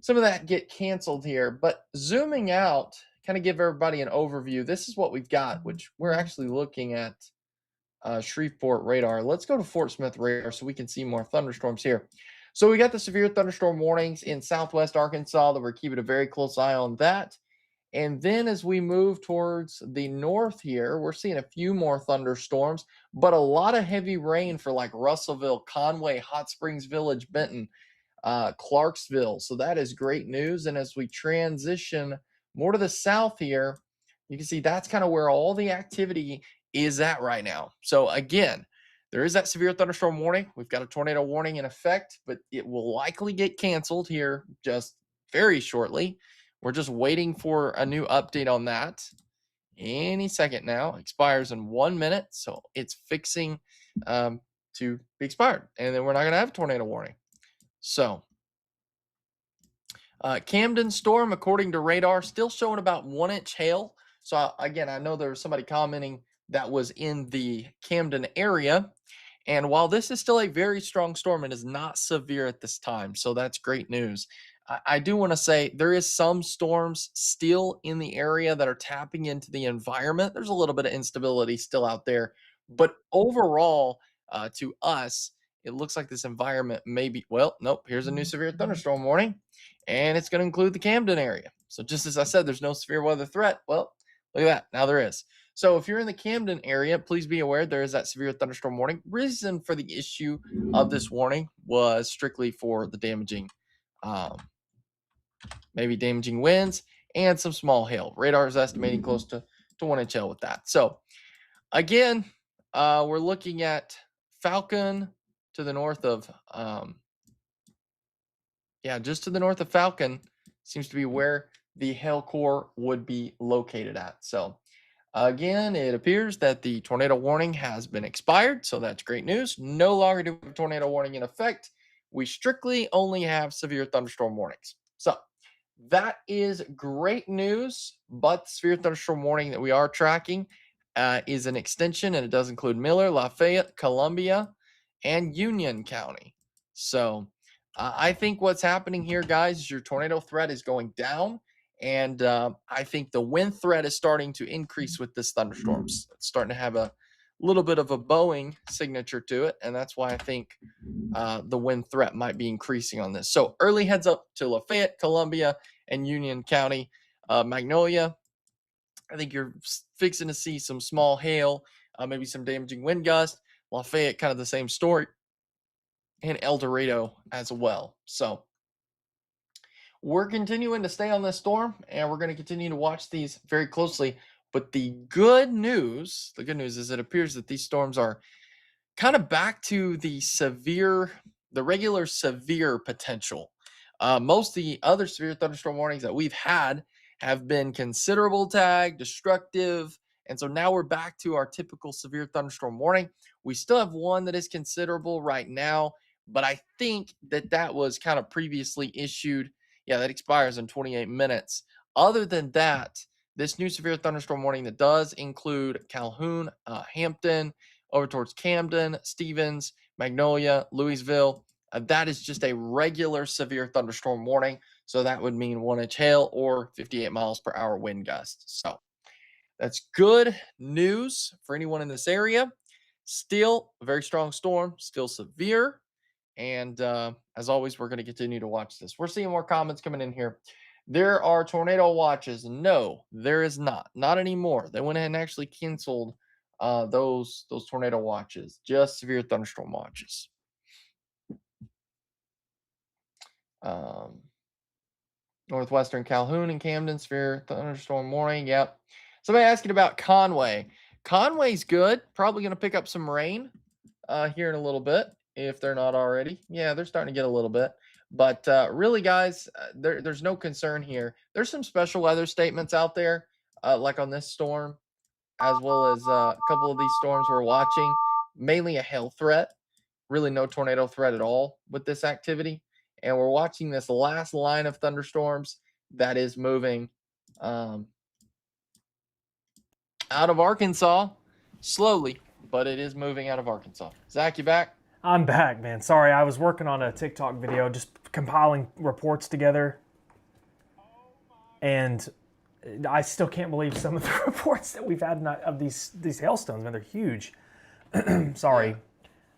of that get canceled here. But zooming out, kind of give everybody an overview. This is what we've got, which we're actually looking at Shreveport radar. Let's go to Fort Smith radar so we can see more thunderstorms here. So we got the severe thunderstorm warnings in southwest Arkansas that we're keeping a very close eye on that. And then as we move towards the north here, we're seeing a few more thunderstorms, but a lot of heavy rain for like Russellville, Conway, Hot Springs Village, Benton, Clarksville. So that is great news. And as we transition more to the south here, you can see that's kind of where all the activity is at right now. So again, there is that severe thunderstorm warning. We've got a tornado warning in effect, but it will likely get canceled here just very shortly. We're just waiting for a new update on that. any second now. Expires in 1 minute, so it's fixing to be expired, and then we're not going to have a tornado warning. So Camden storm, according to radar, still showing about 1-inch hail. So again, I know there was somebody commenting that was in the Camden area. And while this is still a very strong storm, it is not severe at this time. So that's great news. I do want to say there is some storms still in the area that are tapping into the environment. There's a little bit of instability still out there. But overall, to us, it looks like this environment may be, well, nope, here's a new severe thunderstorm warning, and it's going to include the Camden area. So just as I said, there's no severe weather threat. Well, look at that. Now there is. So if you're in the Camden area, please be aware there is that severe thunderstorm warning. Reason for the issue of this warning was strictly for the damaging, maybe damaging winds and some small hail. Radar is estimating close to 1-inch hail with that. So again, we're looking at Falcon to the north of, just to the north of Falcon seems to be where the hail core would be located at. So again, it appears that the tornado warning has been expired, so that's great news. No longer do we have a tornado warning in effect. We strictly only have severe thunderstorm warnings. So that is great news, but the severe thunderstorm warning that we are tracking is an extension, and it does include Miller, Lafayette, Columbia, and Union County. So I think what's happening here, guys, is your tornado threat is going down. And I think the wind threat is starting to increase with this thunderstorms. It's starting to have a little bit of a Boeing signature to it. And that's why I think the wind threat might be increasing on this. So early heads up to Lafayette, Columbia, and Union County. Magnolia, I think you're fixing to see some small hail, maybe some damaging wind gust. Lafayette, kind of the same story. And El Dorado as well. So we're continuing to stay on this storm, and we're going to continue to watch these very closely. But the good news is it appears that these storms are kind of back to the regular severe potential. Most of the other severe thunderstorm warnings that we've had have been considerable tag, destructive, and so now we're back to our typical severe thunderstorm warning. We still have one that is considerable right now, but I think that was kind of previously issued. Yeah, that expires in 28 minutes. Other than that, this new severe thunderstorm warning that does include Calhoun, Hampton, over towards Camden, Stevens, Magnolia, Louisville, that is just a regular severe thunderstorm warning. So that would mean 1-inch hail or 58 miles per hour wind gusts. So that's good news for anyone in this area. Still a very strong storm, still severe. And as always, we're going to continue to watch this. We're seeing more comments coming in here. There are tornado watches. No, there is not. Not anymore. They went ahead and actually canceled those tornado watches. Just severe thunderstorm watches. Northwestern Calhoun and Camden, severe thunderstorm warning. Yep. Somebody asking about Conway. Conway's good. Probably going to pick up some rain here in a little bit, if they're not already. Yeah, they're starting to get a little bit. But really, guys, there's no concern here. There's some special weather statements out there, like on this storm, as well as a couple of these storms we're watching. Mainly a hail threat. Really no tornado threat at all with this activity. And we're watching this last line of thunderstorms that is moving out of Arkansas slowly, but it is moving out of Arkansas. Zach, you back? I'm back, man. Sorry, I was working on a TikTok video, just compiling reports together. And I still can't believe some of the reports that we've had of these hailstones, man. They're huge. Sorry.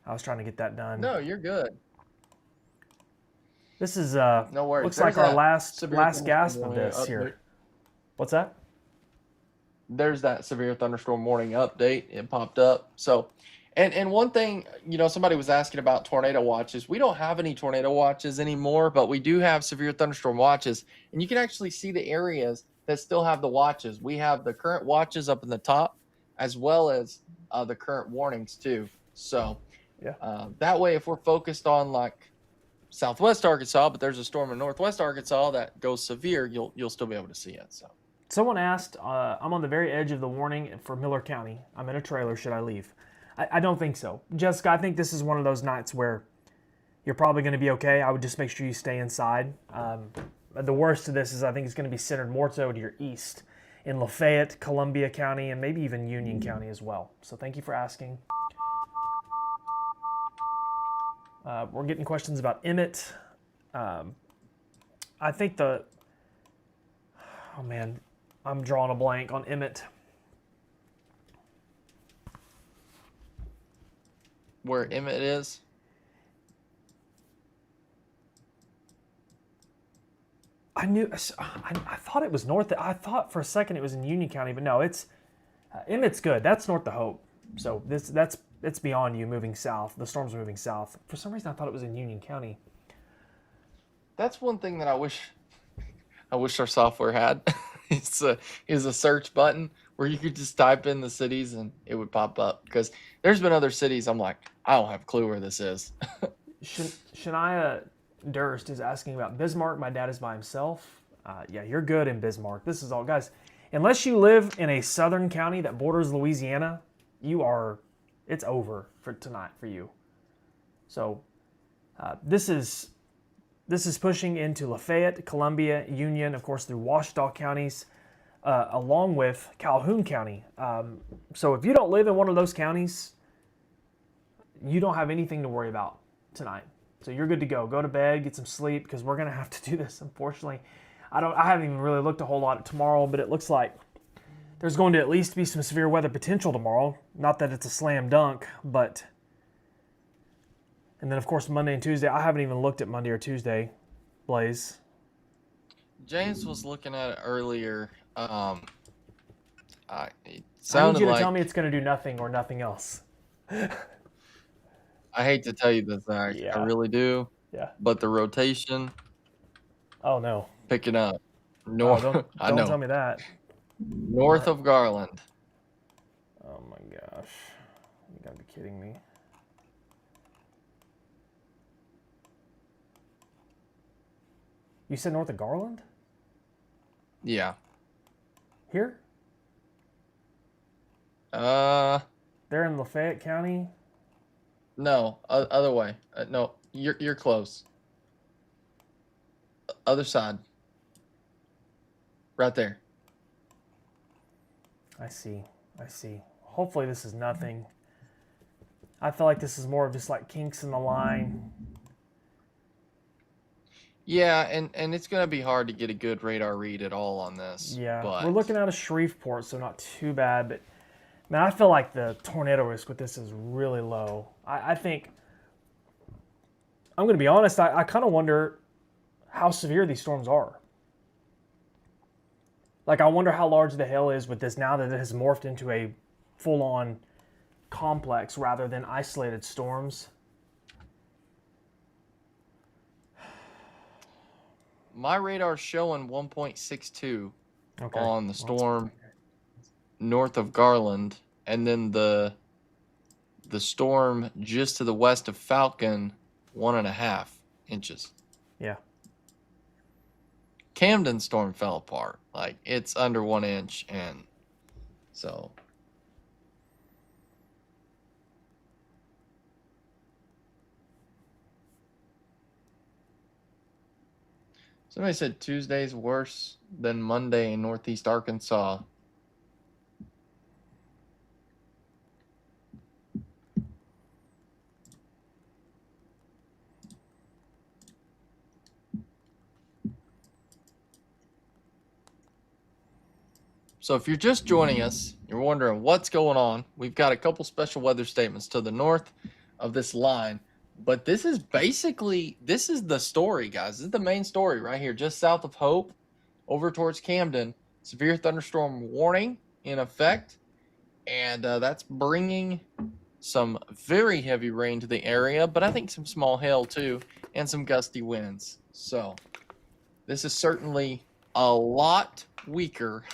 I was trying to get that done. No, you're good. This is no worries. Looks like our last gasp of this here. What's that? There's that severe thunderstorm warning update. It popped up. So, and one thing, somebody was asking about tornado watches. We don't have any tornado watches anymore, but we do have severe thunderstorm watches. And you can actually see the areas that still have the watches. We have the current watches up in the top, as well as the current warnings too. So, yeah. That way, if we're focused on like Southwest Arkansas, but there's a storm in Northwest Arkansas that goes severe, you'll still be able to see it. So Someone asked, I'm on the very edge of the warning for Miller County. I'm in a trailer. Should I leave? I don't think so. Jessica, I think this is one of those nights where you're probably going to be okay. I would just make sure you stay inside. The worst of this is I think it's going to be centered more so to your east in Lafayette, Columbia County, and maybe even Union County as well. So thank you for asking. We're getting questions about Emmett. I think oh man, I'm drawing a blank on Emmett. Where Emmett is? I thought it was north. I thought for a second it was in Union County, but no, it's Emmett's good. That's north of Hope. So it's beyond you moving south. The storm's moving south. For some reason, I thought it was in Union County. That's one thing that I wish our software had. Is a search button where you could just type in the cities and it would pop up. Because there's been other cities I'm like, I don't have a clue where this is. Shania Durst is asking about Bismarck. My dad is by himself. Yeah, you're good in Bismarck. This is all, guys. Unless you live in a southern county that borders Louisiana, it's over for tonight for you. So this is pushing into Lafayette, Columbia, Union, of course, through Washita counties, along with Calhoun County. So if you don't live in one of those counties, you don't have anything to worry about tonight. So you're good to go. Go to bed, get some sleep, because we're gonna have to do this. Unfortunately, I haven't even really looked a whole lot at tomorrow, but it looks like there's going to at least be some severe weather potential tomorrow. Not that it's a slam dunk, but. And then, of course, Monday and Tuesday. I haven't even looked at Monday or Tuesday, Blaze. James was looking at it earlier. It I need sounded you to like, tell me it's going to do nothing or nothing else. I hate to tell you this, Zach. Yeah. I really do. Yeah. But the rotation, Oh, no. picking up. Oh, North, don't tell me that. north of Garland. Oh, my gosh. You got to be kidding me. You said north of Garland? Yeah. Here? They're in Lafayette County? No, other way. No, you're close. Other side. Right there. I see. Hopefully this is nothing. I feel like this is more of just like kinks in the line. Yeah, and it's gonna be hard to get a good radar read at all on this. Yeah, but we're looking out of Shreveport, so not too bad. But man, I feel like the tornado risk with this is really low. I think I'm going to be honest. I kind of wonder how severe these storms are. Like, I wonder how large the hail is with this now that it has morphed into a full-on complex rather than isolated storms. my radar's showing 1.62 Okay. on the storm north of Garland, and then the storm just to the west of Falcon, 1.5 inches. Yeah. Camden storm fell apart. Like, it's under 1 inch, and so. Somebody said Tuesday's worse than Monday in Northeast Arkansas. So if you're just joining us, you're wondering what's going on, we've got a couple special weather statements to the north of this line. But this is the story, guys. This is the main story right here, just south of Hope, over towards Camden. Severe thunderstorm warning in effect. And that's bringing some very heavy rain to the area, but I think some small hail too, and some gusty winds. So this is certainly a lot weaker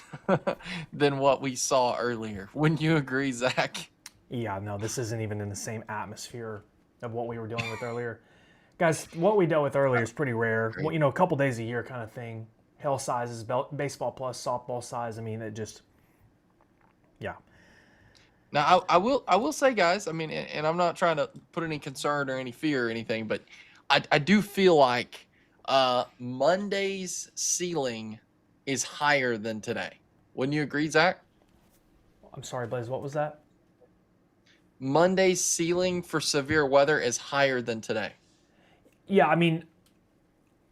than what we saw earlier. Wouldn't you agree, Zach? Yeah, no, this isn't even in the same atmosphere of what we were dealing with earlier. Guys, what we dealt with earlier is pretty rare. Well, a couple days a year kind of thing. hail sizes, baseball plus softball size. I mean, it just, yeah. Now, I will say, guys. I mean, and I'm not trying to put any concern or any fear or anything, but I do feel like Monday's ceiling is higher than today. Wouldn't you agree, Zach? I'm sorry, Blaze, what was that? Monday's ceiling for severe weather is higher than today. Yeah, I mean,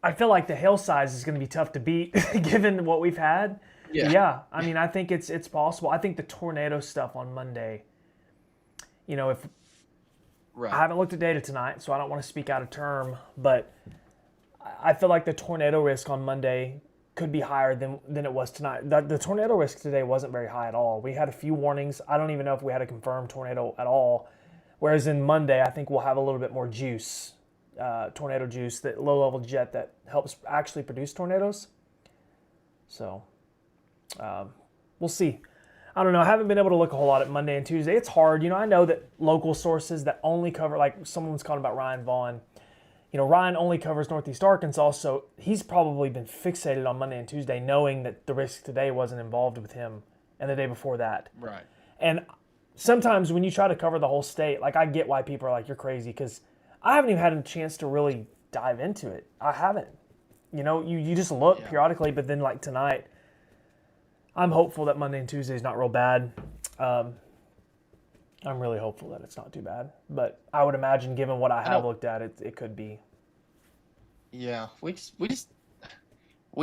I feel like the hail size is going to be tough to beat given what we've had. Yeah. Yeah, I mean, I think it's possible. I think the tornado stuff on Monday, if I Right. haven't looked at data tonight, so I don't want to speak out of term, but I feel like the tornado risk on Monday could be higher than it was tonight. The tornado risk today wasn't very high at all. We had a few warnings. I don't even know if we had a confirmed tornado at all. Whereas in Monday, I think we'll have a little bit more juice, tornado juice, that low-level jet that helps actually produce tornadoes. So we'll see. I don't know. I haven't been able to look a whole lot at Monday and Tuesday. It's hard. I know that local sources that only cover, like someone was calling about Ryan Vaughn. Ryan only covers Northeast Arkansas, so he's probably been fixated on Monday and Tuesday, knowing that the risk today wasn't involved with him and the day before that. Right. And sometimes when you try to cover the whole state, like I get why people are like, you're crazy, because I haven't even had a chance to really dive into it. I haven't. You just look periodically, but then like tonight, I'm hopeful that Monday and Tuesday is not real bad. I'm really hopeful that it's not too bad. But I would imagine, given what I have looked at, it could be. Yeah, we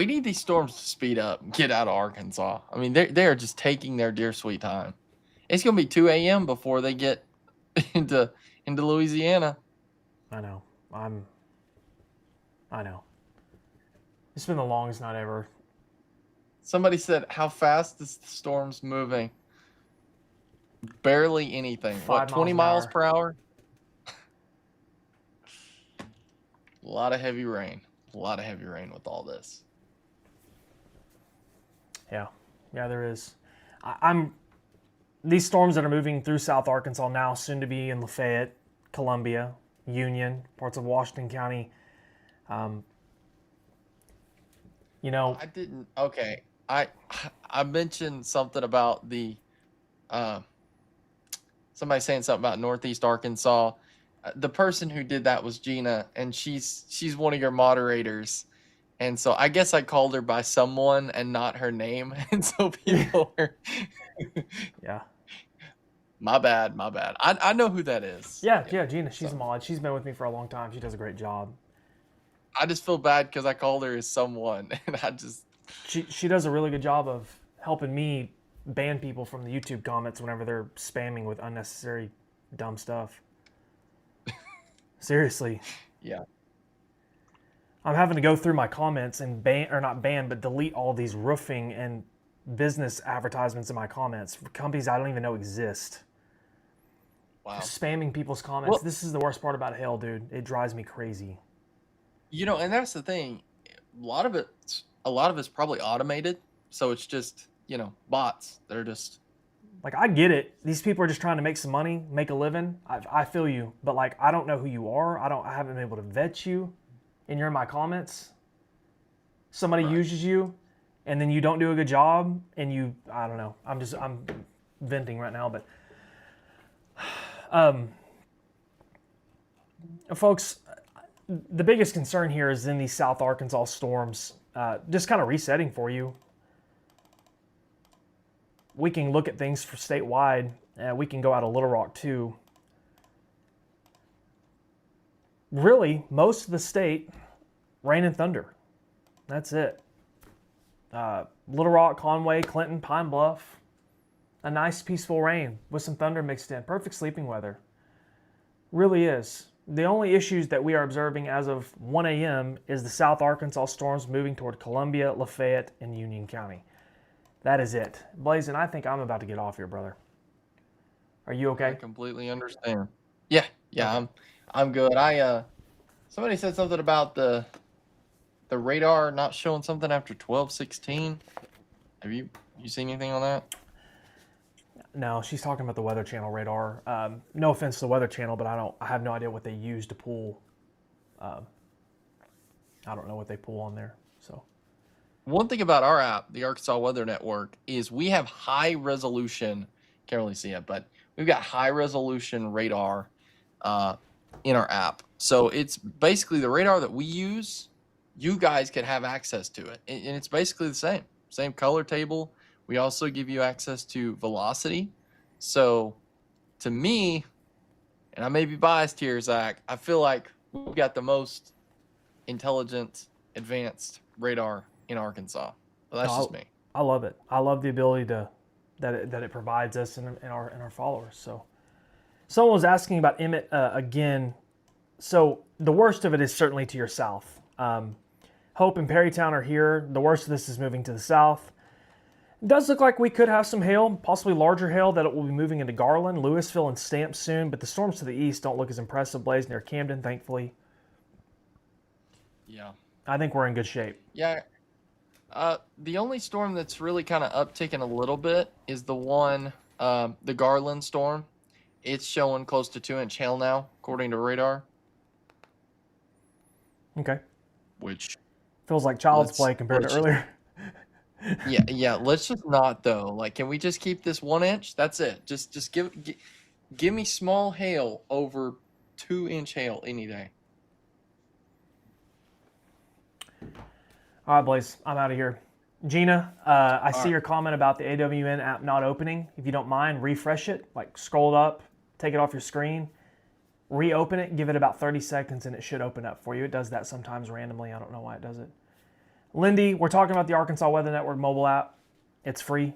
need these storms to speed up, and get out of Arkansas. I mean, they are just taking their dear sweet time. It's gonna be 2 a.m. before they get into Louisiana. I know. I know. It's been the longest night ever. Somebody said, "How fast is the storm's moving?" Barely anything. 5 20 miles miles an per hour? A lot of heavy rain. A lot of heavy rain with all this. Yeah, there is. These storms that are moving through South Arkansas now, soon to be in Lafayette, Columbia, Union, parts of Washington County. I didn't. Okay, I mentioned something about the. Somebody saying something about Northeast Arkansas. The person who did that was Gina, and she's one of your moderators. And so I guess I called her by someone and not her name. And so people are, Yeah. my bad. I know who that is. Yeah, Gina, she's a mod. She's been with me for a long time. She does a great job. I just feel bad because I called her as someone, and She does a really good job of helping me ban people from the YouTube comments whenever they're spamming with unnecessary dumb stuff. Seriously. Yeah. I'm having to go through my comments and but delete all these roofing and business advertisements in my comments for companies I don't even know exist. Wow. Spamming people's comments. Well, This is the worst part about hail, dude. It drives me crazy. and that's the thing. A lot of it's probably automated, so it's just bots. They're just Like, I get it. These people are just trying to make some money, make a living. I feel you, but like, I don't know who you are. I haven't been able to vet you, and you're in my comments. Somebody uses you, and then you don't do a good job, and I don't know. I'm venting right now, but folks, the biggest concern here is in these South Arkansas storms. Just kind of resetting for you. We can look at things for statewide. We can go out of Little Rock too. Really, most of the state, rain and thunder. That's it. Little Rock, Conway, Clinton, Pine Bluff. A nice peaceful rain with some thunder mixed in. Perfect sleeping weather. Really is. The only issues that we are observing as of 1 a.m. is the South Arkansas storms moving toward Columbia, Lafayette, and Union County. That is it. Blazin', I think I'm about to get off here, brother. Are you okay? I completely understand. Yeah, Okay. I'm good. Somebody said something about the radar not showing something after 12:16. Have you seen anything on that? No, she's talking about the Weather Channel radar. No offense to the Weather Channel, but I have no idea what they use to pull. I don't know what they pull on there. So one thing about our app, the Arkansas Weather Network, is we have high resolution. Can't really see it, but we've got high resolution radar uh, in our app. So it's basically the radar that we use. You guys can have access to it, and it's basically the same color table. We also give you access to velocity. So to me, and I may be biased here, Zach, I feel like we've got the most intelligent, advanced radar in Arkansas. But that's just me. I love it. I love the ability that it provides us and our followers. So someone was asking about Emmett again. So the worst of it is certainly to your south. Hope and Perrytown are here. The worst of this is moving to the south. It does look like we could have some hail, possibly larger hail, that it will be moving into Garland, Louisville, and Stamp soon, but the storms to the east don't look as impressive. Blaze near Camden, thankfully. Yeah. I think we're in good shape. Yeah. The only storm that's really kind of upticking a little bit is the one, the Garland storm. It's showing close to 2-inch hail now, according to radar. Okay. Which feels like child's play compared to earlier. Yeah. Let's just not though. Like, can we just keep this 1 inch? That's it. Just give me small hail over 2-inch hail any day. All right, Blaze, I'm out of here. Gina, I see your comment about the AWN app not opening. If you don't mind, refresh it. Like, scroll it up, take it off your screen, reopen it, give it about 30 seconds, and it should open up for you. It does that sometimes randomly. I don't know why it does it. Lindy, we're talking about the Arkansas Weather Network mobile app. It's free.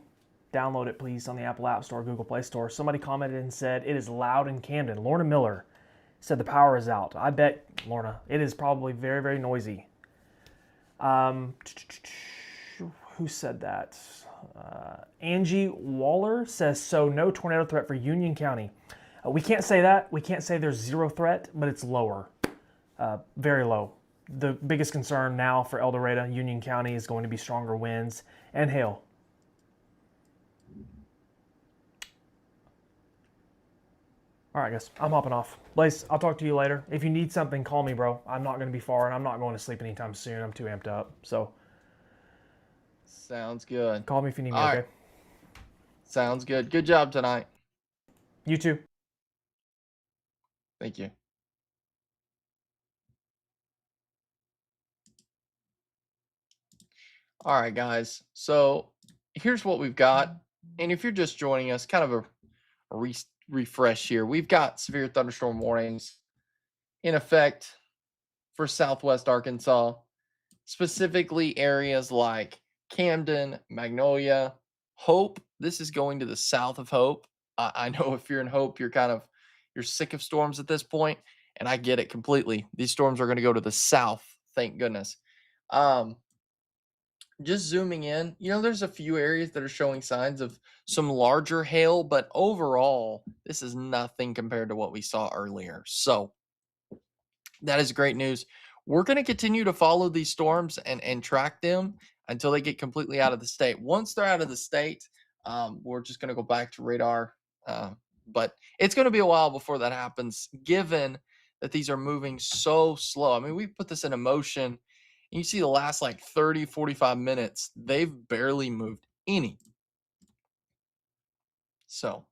Download it, please, on the Apple App Store, Google Play Store. Somebody commented and said, it is loud in Camden. Lorna Miller said the power is out. I bet, Lorna, it is probably very, very noisy. Who said that? Angie Waller says, so no tornado threat for Union County. We can't say that. We can't say there's zero threat, but it's lower. Very low. The biggest concern now for El Dorado, Union County, is going to be stronger winds and hail. All right, guys, I'm hopping off. Blaze, I'll talk to you later. If you need something, call me, bro. I'm not going to be far, and I'm not going to sleep anytime soon. I'm too amped up. So, sounds good. Call me if you need me, All okay? right. Sounds good. Good job tonight. You too. Thank you. All right, guys. So here's what we've got. And if you're just joining us, kind of a refresh here. We've got severe thunderstorm warnings in effect for Southwest Arkansas, specifically areas like Camden, Magnolia, Hope. This is going to the south of Hope. I know if you're in Hope, you're sick of storms at this point, and I get it completely. These storms are going to go to the south, thank goodness. Just zooming in, there's a few areas that are showing signs of some larger hail, but overall, this is nothing compared to what we saw earlier. So that is great news. We're going to continue to follow these storms and track them until they get completely out of the state. Once they're out of the state, we're just going to go back to radar. But it's going to be a while before that happens, given that these are moving so slow. I mean, we put this in motion. You see the last like 30, 45 minutes, they've barely moved any. So,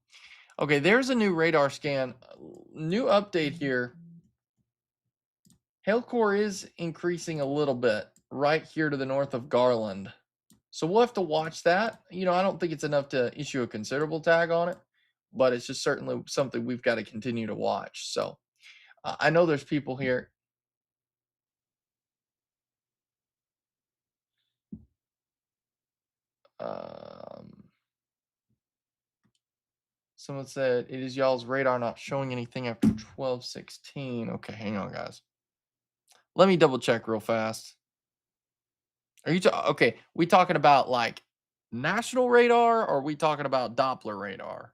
okay, there's a new radar scan. New update here. Hail core is increasing a little bit right here to the north of Garland. So we'll have to watch that. I don't think it's enough to issue a considerable tag on it, but it's just certainly something we've got to continue to watch. So I know there's people here. Someone said, it is y'all's radar not showing anything after 12:16. Okay, hang on, guys. Let me double check real fast. Are you okay? We talking about like national radar, or are we talking about Doppler radar?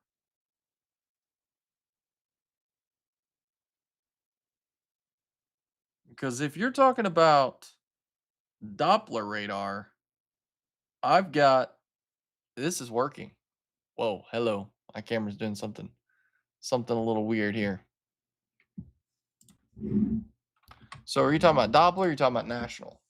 Because if you're talking about Doppler radar, I've got this is working. Whoa, hello. My camera's doing something a little weird here. So are you talking about Doppler or are you talking about national?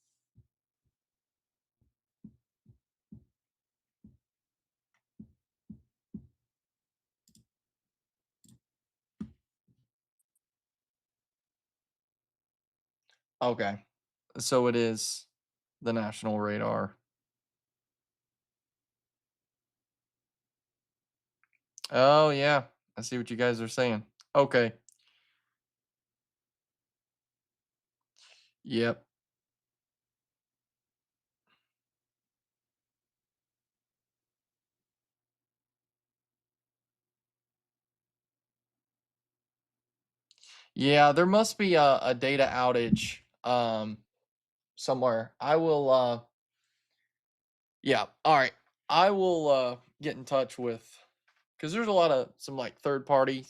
Okay. So it is the national radar. Oh, yeah. I see what you guys are saying. Okay. Yep. Yeah, there must be a data outage somewhere. I will yeah, all right. I will get in touch with because there's a lot of some like third party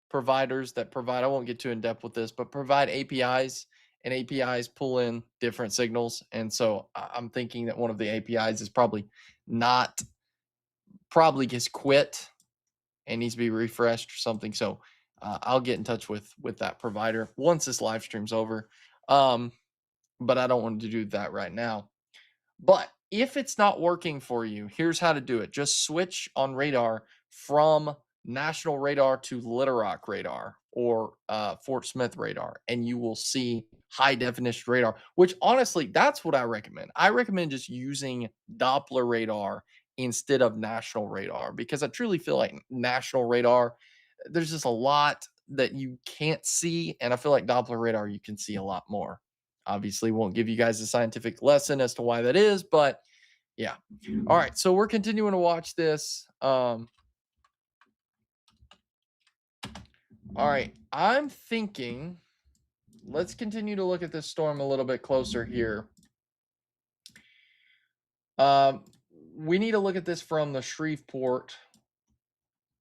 providers that provide, I won't get too in depth with this, but provide APIs, and APIs pull in different signals. And so I'm thinking that one of the APIs is probably not, probably gets quit and needs to be refreshed or something. So I'll get in touch with that provider once this live stream's over. Um, but I don't want to do that right now. But if it's not working for you, here's how to do it. Just switch on radar from national radar to Little Rock radar or Fort Smith radar, and you will see high definition radar, which honestly, that's what I recommend. I recommend just using Doppler radar instead of national radar because I truly feel like national radar, there's just a lot that you can't see. And I feel like Doppler radar, you can see a lot more. Obviously, won't give you guys a scientific lesson as to why that is, but yeah. All right, so we're continuing to watch this. All right, I'm thinking let's continue to look at this storm a little bit closer here. Um, we need to look at this from the Shreveport,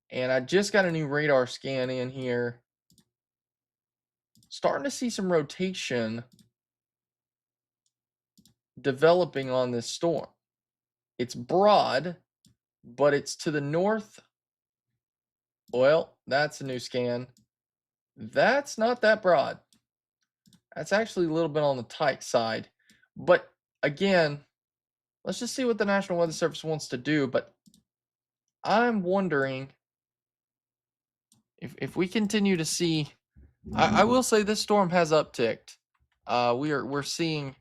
and I just got a new radar scan in here. Starting to see some rotation developing on this storm. It's broad, but it's to the north. Well, that's a new scan. That's not that broad. That's actually a little bit on the tight side. But again, let's just see what the National Weather Service wants to do. But I'm wondering if we continue to see, I will say this storm has upticked. We're seeing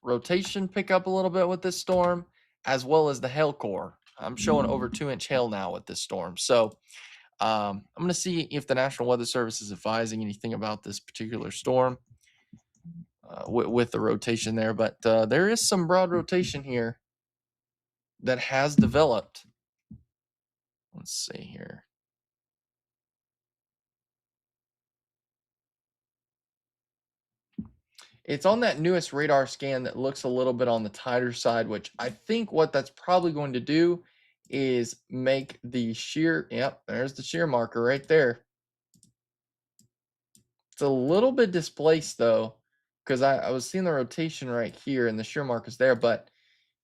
rotation pick up a little bit with this storm, as well as the hail core. I'm showing over 2-inch hail now with this storm. So I'm going to see if the National Weather Service is advising anything about this particular storm. With the rotation there, but there is some broad rotation here that has developed. Let's see here. It's on that newest radar scan that looks a little bit on the tighter side, which I think what that's probably going to do is make the shear, yep, there's the shear marker right there. It's a little bit displaced though, because I was seeing the rotation right here and the shear marker's there, but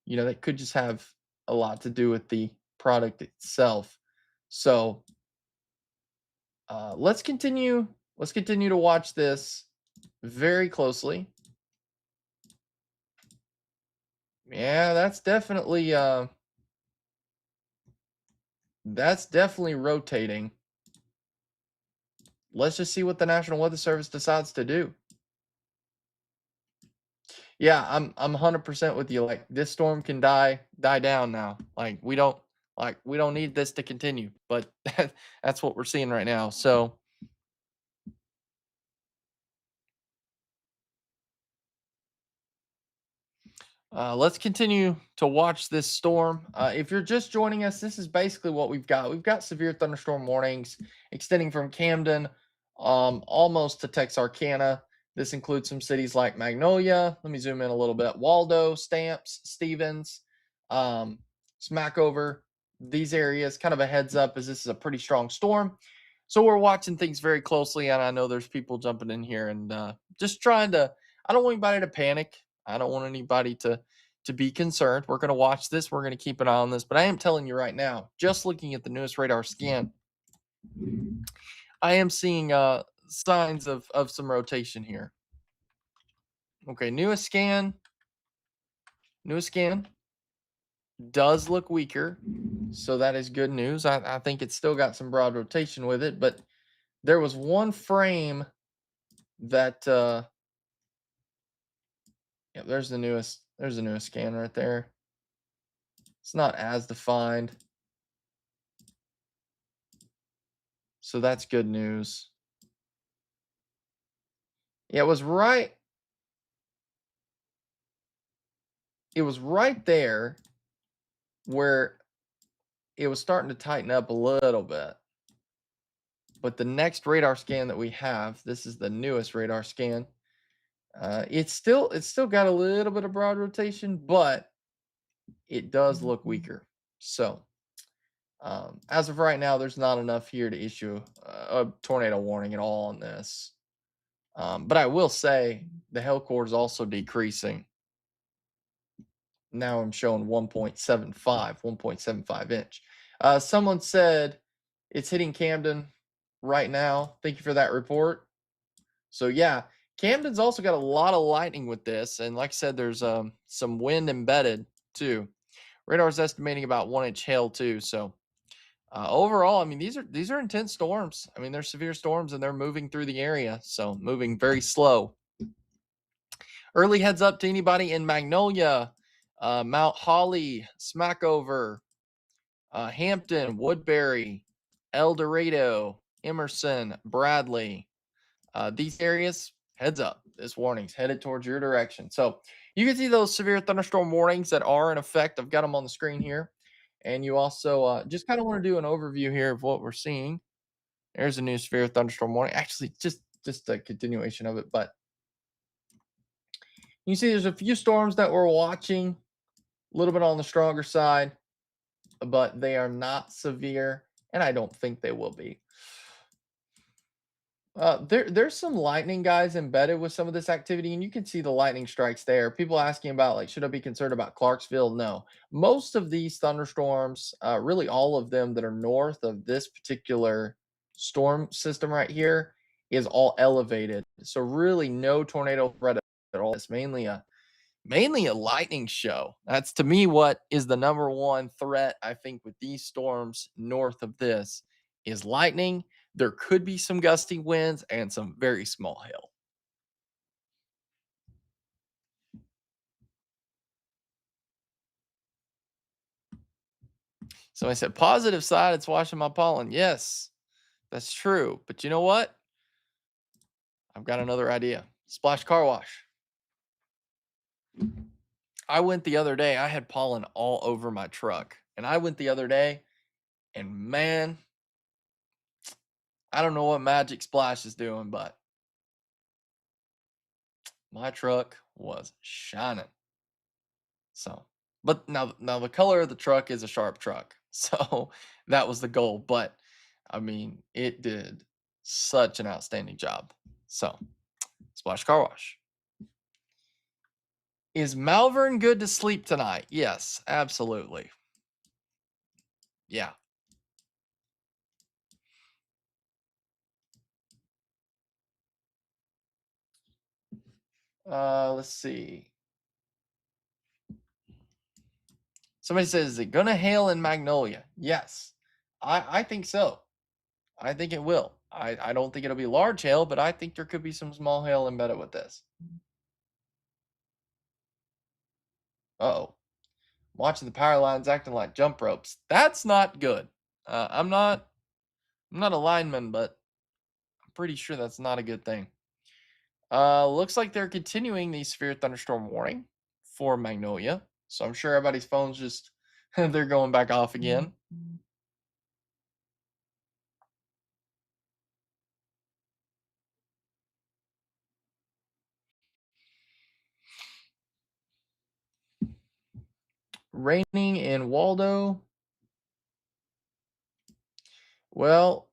that could just have a lot to do with the product itself. So let's continue. Let's continue to watch this very closely. Yeah, that's definitely rotating. Let's just see what the National Weather Service decides to do. Yeah, I'm 100% with you. Like this storm can die down now. Like we don't need this to continue. But that's what we're seeing right now. So let's continue to watch this storm. If you're just joining us, this is basically what we've got. We've got severe thunderstorm warnings extending from Camden almost to Texarkana. This includes some cities like Magnolia. Let me zoom in a little bit. Waldo, Stamps, Stevens, Smackover. These areas, kind of a heads up as this is a pretty strong storm. So we're watching things very closely, and I know there's people jumping in here and just trying to, I don't want anybody to panic. I don't want anybody to be concerned. We're going to watch this. We're going to keep an eye on this. But I am telling you right now, just looking at the newest radar scan, I am seeing signs of some rotation here. Okay, newest scan does look weaker. So that is good news. I think it's still got some broad rotation with it. But there was one frame that Yeah, there's the newest scan right there. It's not as defined. So that's good news. Yeah, it was right there where it was starting to tighten up a little bit. But the next radar scan that we have, this is the newest radar scan. It's still got a little bit of broad rotation, but it does look weaker. So as of right now, there's not enough here to issue a tornado warning at all on this. But I will say the hail core is also decreasing. Now I'm showing 1.75 inch. Someone said it's hitting Camden right now. Thank you for that report. So yeah, Camden's also got a lot of lightning with this, and like I said, there's some wind embedded too. Radar's estimating about 1 inch hail too. So overall, I mean these are intense storms. I mean they're severe storms and they're moving through the area, so moving very slow. Early heads up to anybody in Magnolia, Mount Holly, Smackover, Hampton, Woodbury, El Dorado, Emerson, Bradley. These areas, heads up. This warning's headed towards your direction. So you can see those severe thunderstorm warnings that are in effect. I've got them on the screen here. And you also just kind of want to do an overview here of what we're seeing. There's a new severe thunderstorm warning. Actually, just a continuation of it. But you see there's a few storms that we're watching, a little bit on the stronger side, but they are not severe, and I don't think they will be. There's some lightning guys embedded with some of this activity, and you can see the lightning strikes there. People asking about like, should I be concerned about Clarksville? No, most of these thunderstorms, really all of them that are north of this particular storm system right here, is all elevated. So really, no tornado threat at all. It's mainly a lightning show. That's to me what is the number one threat. I think with these storms north of this is lightning. There could be some gusty winds and some very small hail. So I said, positive side, it's washing my pollen. Yes, that's true. But you know what? I've got another idea. Splash car wash. I went the other day. I had pollen all over my truck. And I went the other day, and man, I don't know what Magic Splash is doing, but my truck was shining. So, but now the color of the truck is a sharp truck. So that was the goal. But I mean, it did such an outstanding job. So, Splash Car Wash. Is Malvern good to sleep tonight? Yes, absolutely. Yeah. Let's see. Somebody says, is it gonna hail in Magnolia? Yes, I think so. I think it will. I don't think it'll be large hail, but I think there could be some small hail embedded with this. Uh-oh. Watching the power lines acting like jump ropes. That's not good. I'm not a lineman, but I'm pretty sure that's not a good thing. Looks like they're continuing the severe thunderstorm warning for Magnolia. So I'm sure everybody's phones just they're going back off again. Raining in Waldo. Well,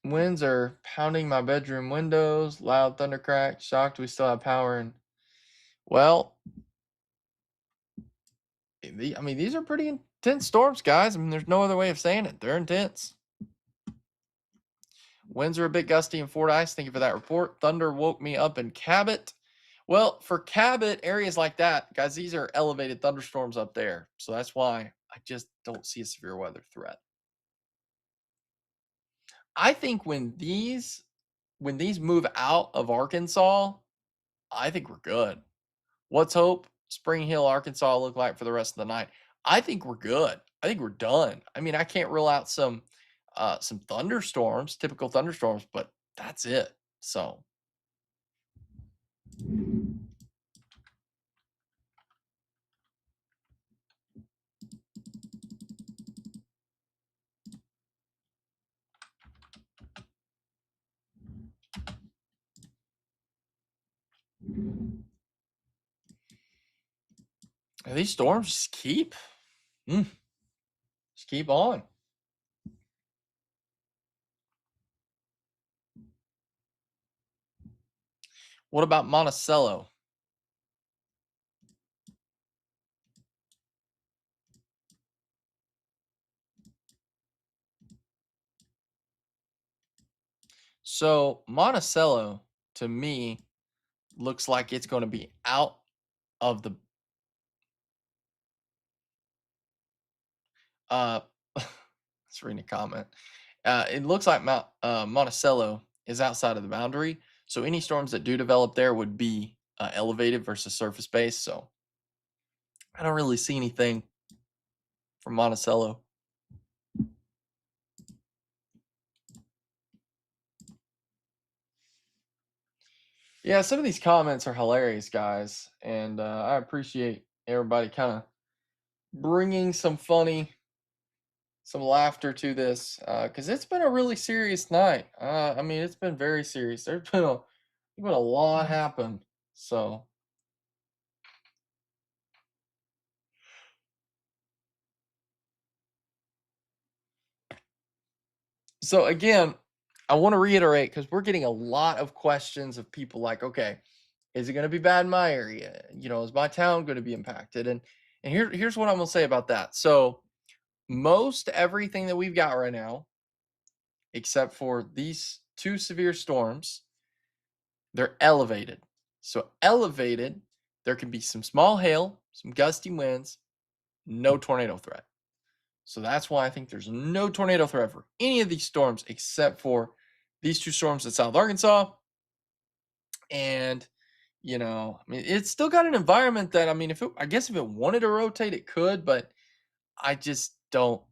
winds are pounding my bedroom windows, loud thunder crack, shocked we still have power. And well, I mean, these are pretty intense storms, guys. I mean, there's no other way of saying it. They're intense. Winds are a bit gusty in Fordyce. Thank you for that report. Thunder woke me up in Cabot. Well, for Cabot, areas like that, guys, these are elevated thunderstorms up there. So that's why I just don't see a severe weather threat. I think when these move out of Arkansas, I think we're good. What's Hope, Spring Hill, Arkansas look like for the rest of the night? I think we're good. I think we're done. I mean, I can't rule out some thunderstorms, typical thunderstorms, but that's it. So and these storms just keep on. What about Monticello? So Monticello, to me, looks like it's going to be out of the uh let's read a comment. It looks like Monticello is outside of the boundary. So any storms that do develop there would be elevated versus surface based. So I don't really see anything from Monticello. Yeah, some of these comments are hilarious, guys, and I appreciate everybody kind of bringing some laughter to this because it's been a really serious night. I mean, it's been very serious. There's been a lot happen. So again, I want to reiterate because we're getting a lot of questions of people like, okay, is it going to be bad in my area? Is my town going to be impacted? And here's what I'm going to say about that. So most everything that we've got right now, except for these two severe storms, they're elevated. So elevated, there can be some small hail, some gusty winds, no tornado threat. So that's why I think there's no tornado threat for any of these storms except for these two storms in South Arkansas. And I mean, it's still got an environment that, I mean, I guess if it wanted to rotate, it could, but I just don't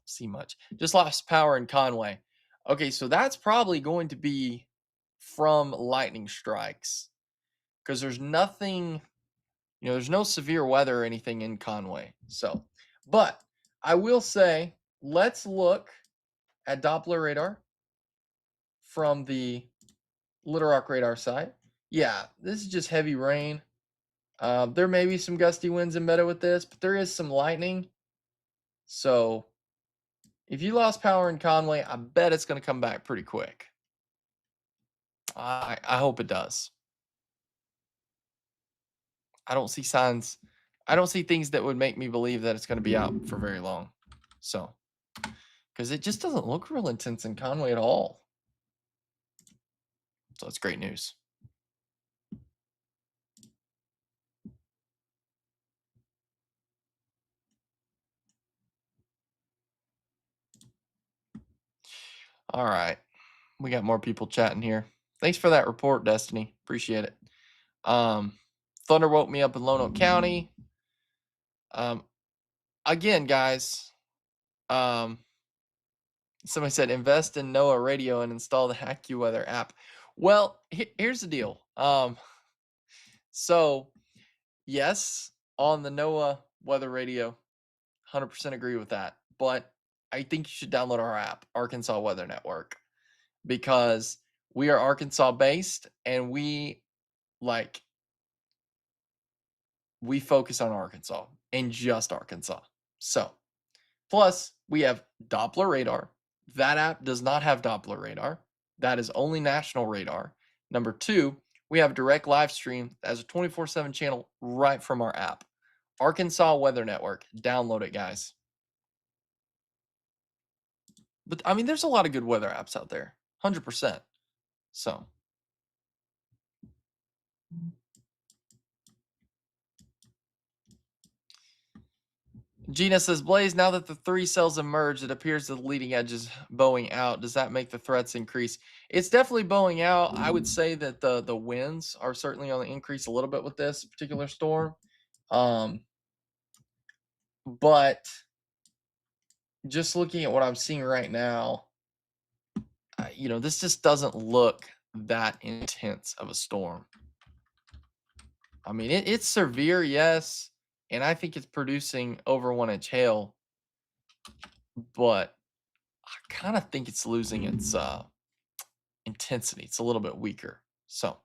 see much. Just lost power in Conway. Okay, so that's probably going to be from lightning strikes because there's nothing, there's no severe weather or anything in Conway. So, but I will say, let's look at Doppler radar from the Little Rock radar site. Yeah, this is just heavy rain. There may be some gusty winds embedded with this, but there is some lightning. So if you lost power in Conway, I bet it's going to come back pretty quick. I hope it does. I don't see signs. I don't see things that would make me believe that it's going to be out for very long. So, because it just doesn't look real intense in Conway at all. So it's great news. All right. We got more people chatting here. Thanks for that report, Destiny. Appreciate it. Thunder woke me up in Lonoke County. Again, guys, somebody said invest in NOAA radio and install the AccuWeather app. Well, here's the deal. So yes, on the NOAA weather radio, 100% agree with that. But I think you should download our app, Arkansas Weather Network, because we are Arkansas based and we focus on Arkansas and just Arkansas. So, plus we have Doppler radar. That app does not have Doppler radar. That is only national radar. Number two, we have direct live stream as a 24/7 channel right from our app. Arkansas Weather Network. Download it, guys. But I mean, there's a lot of good weather apps out there. 100%. So, Gina says, Blaze, now that the 3 cells emerged, it appears that the leading edge is bowing out. Does that make the threats increase? It's definitely bowing out. I would say that the winds are certainly on the increase a little bit with this particular storm. But just looking at what I'm seeing right now, this just doesn't look that intense of a storm. I mean, it's severe, yes, and I think it's producing over 1-inch hail, but I kind of think it's losing its intensity. It's a little bit weaker. So,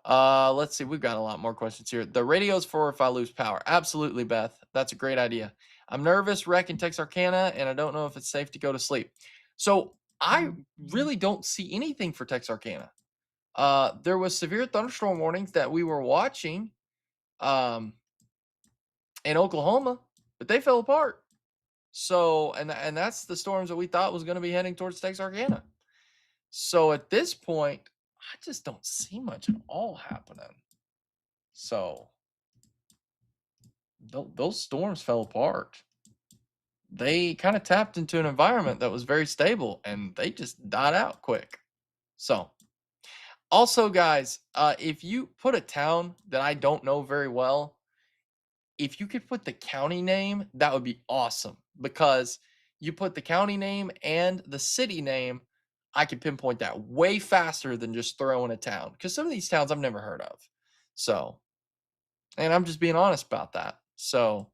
let's see. We've got a lot more questions here. The radio's for if I lose power. Absolutely, Beth. That's a great idea. I'm nervous, wrecking Texarkana, and I don't know if it's safe to go to sleep. So I really don't see anything for Texarkana. There was severe thunderstorm warnings that we were watching in Oklahoma, but they fell apart. So, and that's the storms that we thought was going to be heading towards Texarkana. So at this point, I just don't see much at all happening. So those storms fell apart. They kind of tapped into an environment that was very stable, and they just died out quick. So also, guys, if you put a town that I don't know very well, if you could put the county name, that would be awesome, because you put the county name and the city name, I could pinpoint that way faster than just throwing a town, because some of these towns I've never heard of. So, and I'm just being honest about that. So,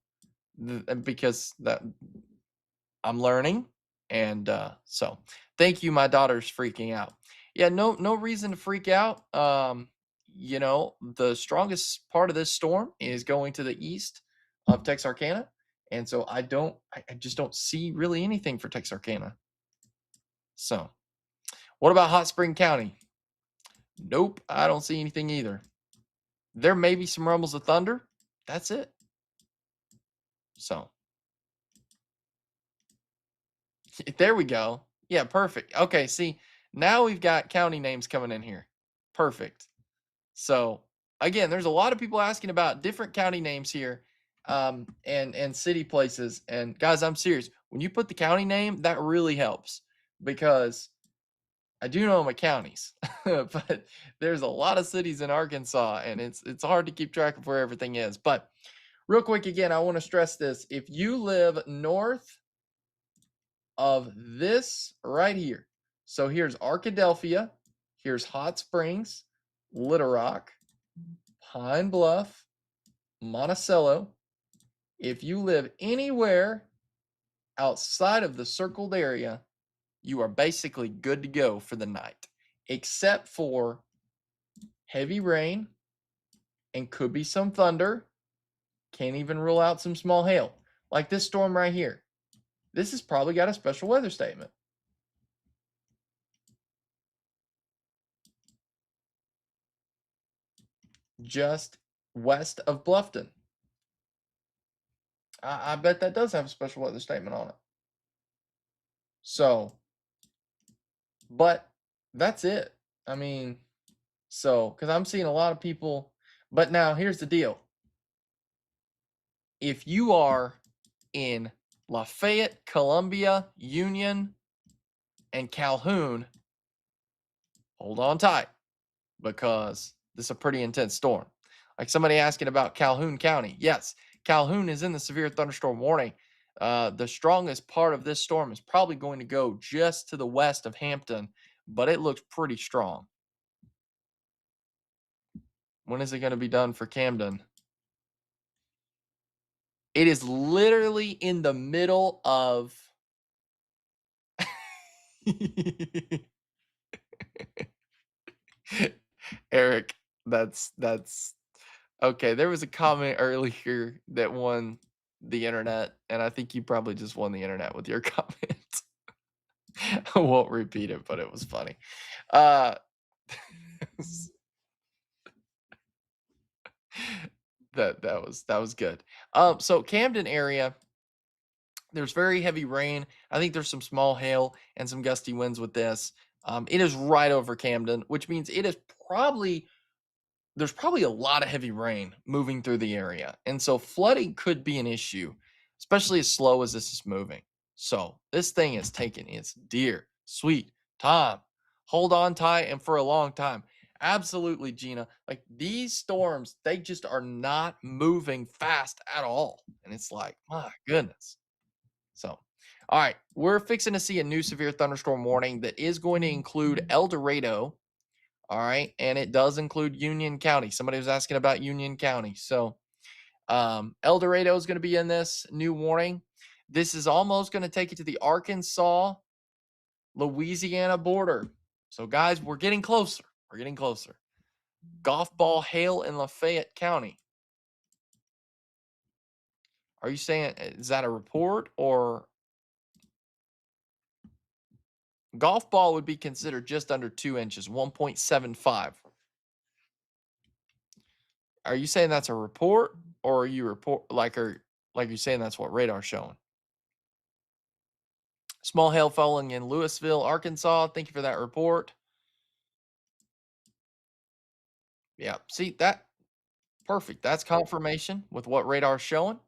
because that I'm learning, and so thank you. My daughter's freaking out. Yeah, no reason to freak out. The strongest part of this storm is going to the east of Texarkana, and so I just don't see really anything for Texarkana. So, what about Hot Spring County? Nope, I don't see anything either. There may be some rumbles of thunder. That's it. So, there we go. Yeah, perfect. Okay, see, now we've got county names coming in here. Perfect. So, again, there's a lot of people asking about different county names here, and city places. And guys, I'm serious. When you put the county name, that really helps, because I do know my counties, but there's a lot of cities in Arkansas, and it's hard to keep track of where everything is. But real quick, again, I want to stress this: if you live north of this right here, so here's Arkadelphia, here's Hot Springs, Little Rock, Pine Bluff, Monticello. If you live anywhere outside of the circled area, you are basically good to go for the night, except for heavy rain and could be some thunder. Can't even rule out some small hail. Like this storm right here. This has probably got a special weather statement. Just west of Bluffton. I bet that does have a special weather statement on it. So, but that's it. I mean, so, because I'm seeing a lot of people, but now here's the deal. If you are in Lafayette, Columbia, Union, and Calhoun, hold on tight, because this is a pretty intense storm. Like somebody asking about Calhoun County. Yes, Calhoun is in the severe thunderstorm warning. The strongest part of this storm is probably going to go just to the west of Hampton, but it looks pretty strong. When is it going to be done for Camden? It is literally in the middle of Eric, that's okay. There was a comment earlier that won the internet, and I think you probably just won the internet with your comment. I won't repeat it, but it was funny. That was good. So Camden area, there's very heavy rain. I think there's some small hail and some gusty winds with this. It is right over Camden, which means it is there's probably a lot of heavy rain moving through the area. And so flooding could be an issue, especially as slow as this is moving. So this thing is taking its dear, sweet time. Hold on tight and for a long time. Absolutely, Gina. Like these storms, they just are not moving fast at all. And it's like, my goodness. So, all right, we're fixing to see a new severe thunderstorm warning that is going to include El Dorado. All right, and it does include Union County. Somebody was asking about Union County. So, El Dorado is going to be in this new warning. This is almost going to take it to the Arkansas Louisiana border. So, guys, we're getting closer. We're getting closer. Golf ball hail in Lafayette County. Are you saying, is that a report or golf ball would be considered just under 2 inches, 1.75? Are you saying that's a report or are you like you saying that's what radar's showing? Small hail falling in Louisville, Arkansas. Thank you for that report. Yeah, see that perfect. That's confirmation with what radar's showing.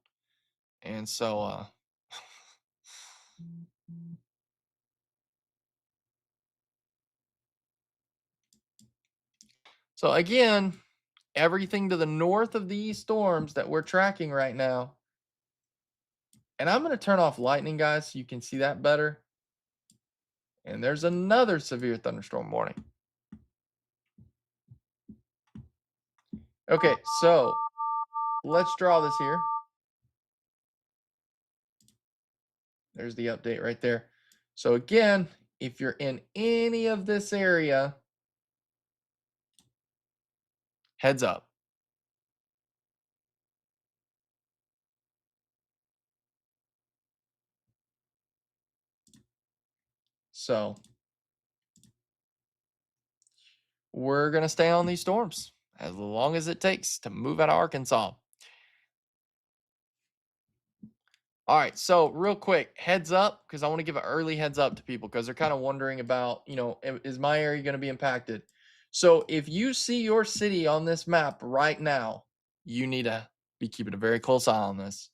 And so so again, everything to the north of these storms that we're tracking right now. And I'm going to turn off lightning, guys, so you can see that better. And there's another severe thunderstorm warning. Okay, so let's draw this here. There's the update right there. So again, if you're in any of this area, heads up. So we're going to stay on these storms as long as it takes to move out of Arkansas. All right, so real quick, heads up, because I want to give an early heads up to people because they're kind of wondering about, is my area going to be impacted? So if you see your city on this map right now, you need to be keeping a very close eye on this.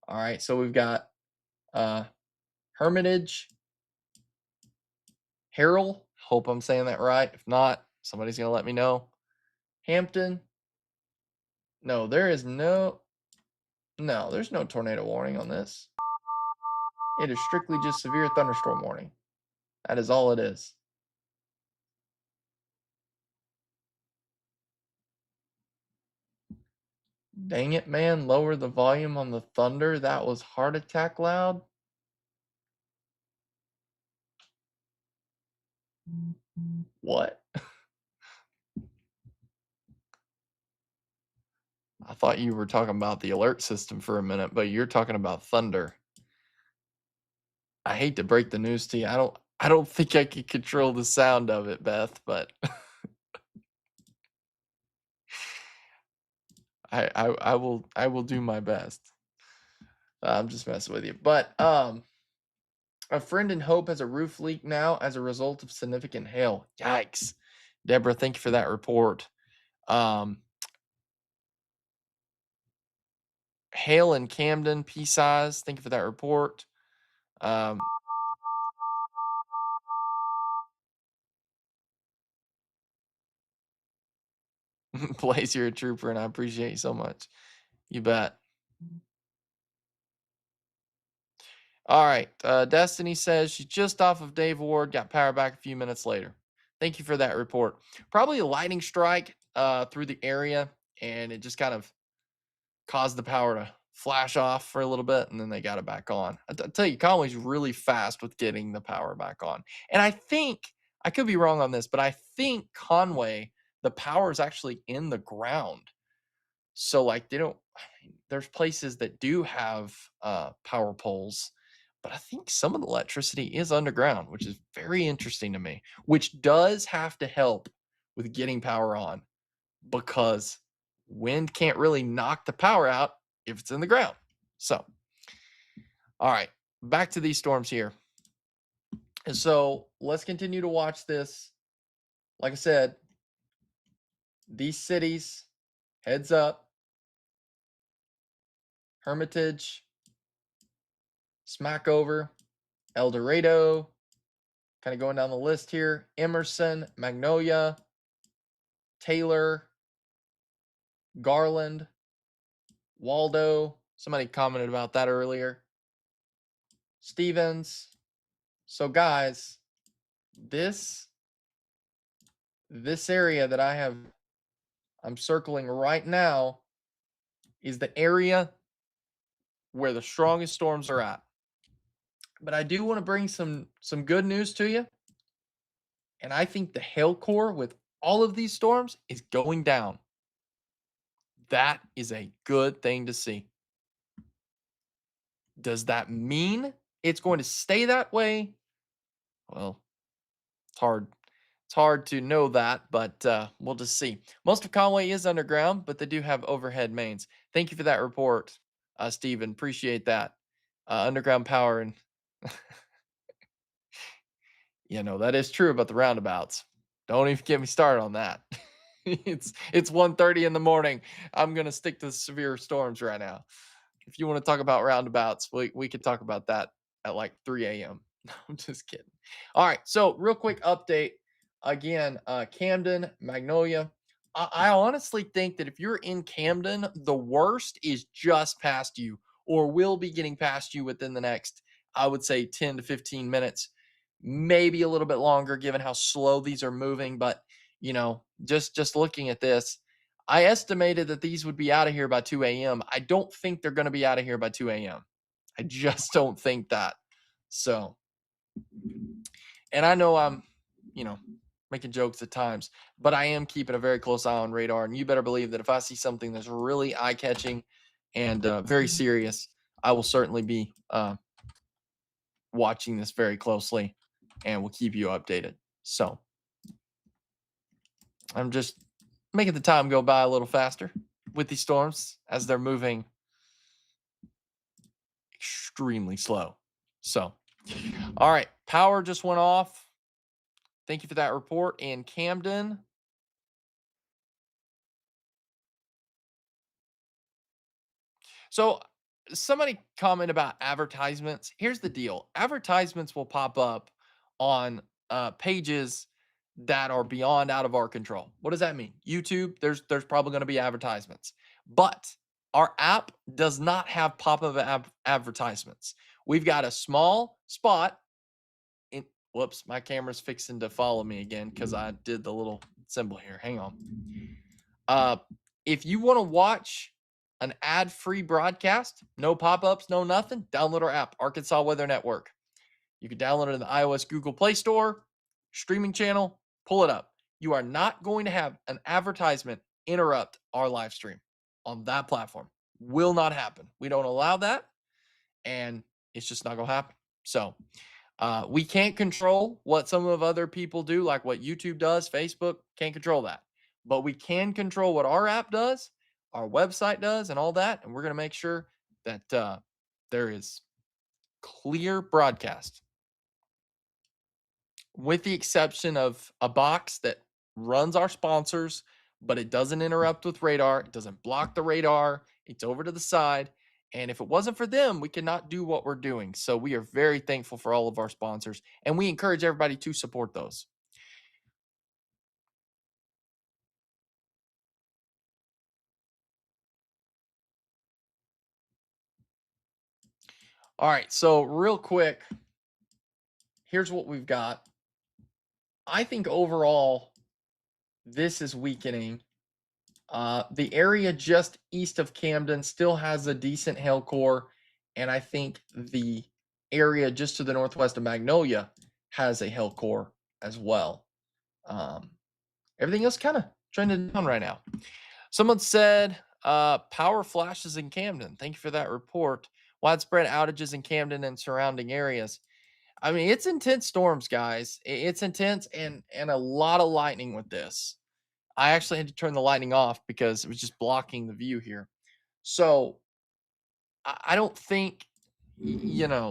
All right, so we've got Hermitage, Harrell, hope I'm saying that right. If not, somebody's going to let me know. Hampton. No, there's no tornado warning on this. It is strictly just severe thunderstorm warning. That is all it is. Dang it, man. Lower the volume on the thunder. That was heart attack loud. What? I thought you were talking about the alert system for a minute, but you're talking about thunder. I hate to break the news to you. I don't think I could control the sound of it, Beth, but I will do my best. I'm just messing with you. But a friend in Hope has a roof leak now as a result of significant hail. Yikes. Deborah, thank you for that report. Hail in Camden, P-size. Thank you for that report. Blaze, you're a trooper, and I appreciate you so much. You bet. All right. Destiny says she's just off of Dave Ward, got power back a few minutes later. Thank you for that report. Probably a lightning strike through the area, and it just kind of caused the power to flash off for a little bit, and then they got it back on. I tell you, Conway's really fast with getting the power back on. And I think, I could be wrong on this, but I think Conway, the power is actually in the ground. So like there's places that do have power poles, but I think some of the electricity is underground, which is very interesting to me, which does have to help with getting power on because wind can't really knock the power out if it's in the ground. So, all right, back to these storms here. And so let's continue to watch this. Like I said, these cities, heads up, Hermitage, Smackover, El Dorado, kind of going down the list here. Emerson, Magnolia, Taylor, Garland, Waldo. Somebody commented about that earlier. Stevens. So guys, this area that I'm circling right now is the area where the strongest storms are at. But I do want to bring some good news to you. And I think the hail core with all of these storms is going down. That is a good thing to see. Does that mean it's going to stay that way? Well, it's hard. It's hard to know that, but we'll just see. Most of Conway is underground, but they do have overhead mains. Thank you for that report, Stephen. Appreciate that. Underground power and that is true about the roundabouts. Don't even get me started on that. it's 1:30 in the morning. I'm gonna stick to severe storms right now. If you want to talk about roundabouts, we could talk about that at like 3 a.m. I'm just kidding. All right, so real quick update. Again, Camden, Magnolia. I honestly think that if you're in Camden, the worst is just past you or will be getting past you within the next, I would say, 10 to 15 minutes, maybe a little bit longer given how slow these are moving. But, just looking at this, I estimated that these would be out of here by 2 a.m. I don't think they're going to be out of here by 2 a.m. I just don't think that. So, and I know I'm, making jokes at times, but I am keeping a very close eye on radar. And you better believe that if I see something that's really eye catching and very serious, I will certainly be watching this very closely and will keep you updated. So, I'm just making the time go by a little faster with these storms as they're moving extremely slow. So, all right, power just went off. Thank you for that report. And Camden. So, somebody comment about advertisements. Here's the deal: advertisements will pop up on pages that are beyond out of our control. What does that mean? YouTube, there's probably going to be advertisements, but our app does not have pop-up advertisements. We've got a small spot in. Whoops, my camera's fixing to follow me again because I did the little symbol here. Hang on. If you want to watch an ad-free broadcast, no pop-ups, no nothing, download our app, Arkansas Weather Network. You can download it in the iOS Google Play Store, streaming channel, pull it up. You are not going to have an advertisement interrupt our live stream on that platform. Will not happen. We don't allow that, and it's just not going to happen. So we can't control what some of other people do, like what YouTube does, Facebook, can't control that. But we can control what our app does, our website does, and all that. And we're going to make sure that there is clear broadcast, with the exception of a box that runs our sponsors, but it doesn't interrupt with radar. It doesn't block the radar. It's over to the side. And if it wasn't for them, we cannot do what we're doing. So we are very thankful for all of our sponsors, and we encourage everybody to support those. All right, so real quick, here's what we've got. I think overall, this is weakening. The area just east of Camden still has a decent hail core, and I think the area just to the northwest of Magnolia has a hail core as well. Everything else kind of trending down right now. Someone said power flashes in Camden. Thank you for that report. Widespread outages in Camden and surrounding areas. I mean, it's intense storms, guys. It's intense and a lot of lightning with this. I actually had to turn the lightning off because it was just blocking the view here. So I don't think,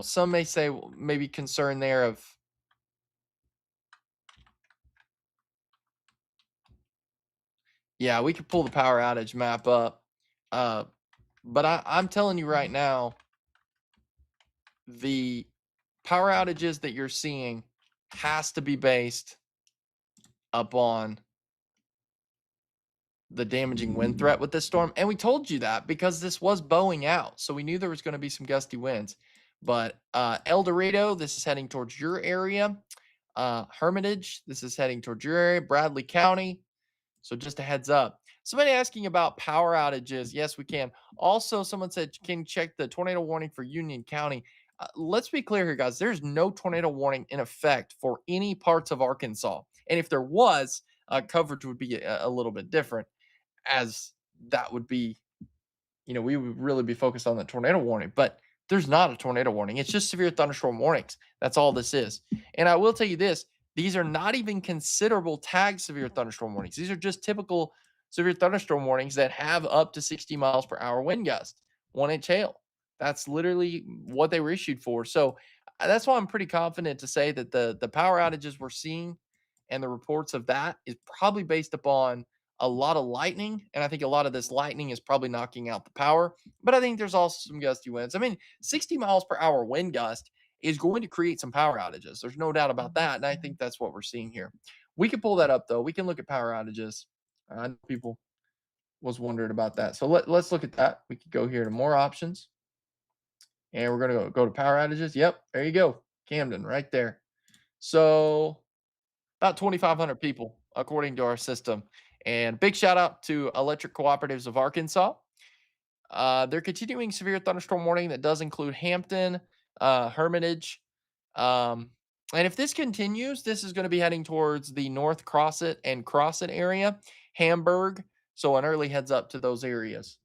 some may say maybe concern there of, yeah, we could pull the power outage map up. But I'm telling you right now, the power outages that you're seeing has to be based upon the damaging wind threat with this storm. And we told you that because this was bowing out. So we knew there was going to be some gusty winds. But El Dorado, this is heading towards your area. Hermitage, this is heading towards your area. Bradley County. So just a heads up. Somebody asking about power outages. Yes, we can. Also, someone said, can you check the tornado warning for Union County? Let's be clear here, guys. There's no tornado warning in effect for any parts of Arkansas. And if there was, coverage would be a little bit different, as that would be, we would really be focused on the tornado warning. But there's not a tornado warning. It's just severe thunderstorm warnings. That's all this is. And I will tell you this. These are not even considerable tagged severe thunderstorm warnings. These are just typical severe thunderstorm warnings that have up to 60 miles per hour wind gust, 1-inch hail. That's literally what they were issued for. So that's why I'm pretty confident to say that the power outages we're seeing and the reports of that is probably based upon a lot of lightning. And I think a lot of this lightning is probably knocking out the power. But I think there's also some gusty winds. I mean, 60 miles per hour wind gust is going to create some power outages. There's no doubt about that. And I think that's what we're seeing here. We can pull that up, though. We can look at power outages. People was wondering about that. So let's look at that. We could go here to more options. And we're going to go to power outages. Yep, there you go. Camden right there. So about 2,500 people, according to our system. And big shout out to Electric Cooperatives of Arkansas. They're continuing severe thunderstorm warning that does include Hampton, Hermitage. And if this continues, this is going to be heading towards the North Crosset and Crosset area, Hamburg. So an early heads up to those areas.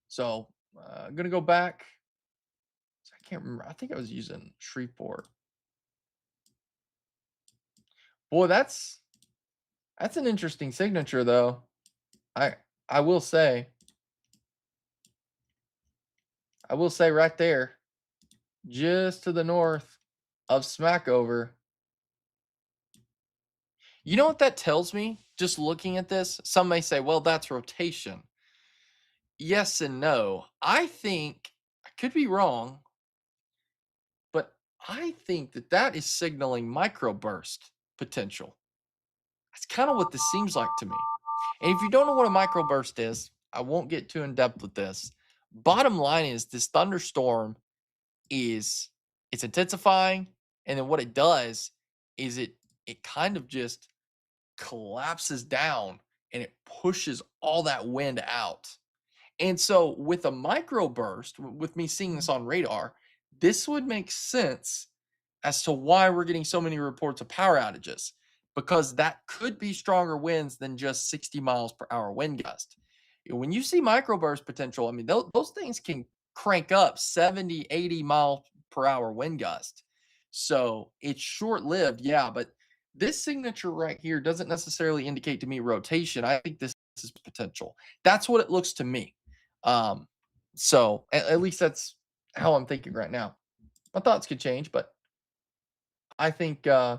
So I'm going to go back. I can't remember. I think I was using Shreveport. Boy, that's an interesting signature, though. I will say right there, just to the north of Smackover. You know what that tells me? Just looking at this, some may say, well, that's rotation. Yes and no. I think, I could be wrong, but I think that is signaling microburst potential. That's kind of what this seems like to me. And if you don't know what a microburst is, I won't get too in depth with this. Bottom line is this thunderstorm it's intensifying, and then what it does is it kind of just collapses down and it pushes all that wind out. And so with a microburst, with me seeing this on radar, this would make sense as to why we're getting so many reports of power outages, because that could be stronger winds than just 60 miles per hour wind gust. When you see microburst potential, I mean, those things can crank up 70, 80 mile per hour wind gust. So it's short lived, yeah, but this signature right here doesn't necessarily indicate to me rotation. I think this is potential. That's what it looks to me. So at least that's how I'm thinking right now. My thoughts could change, but I think kind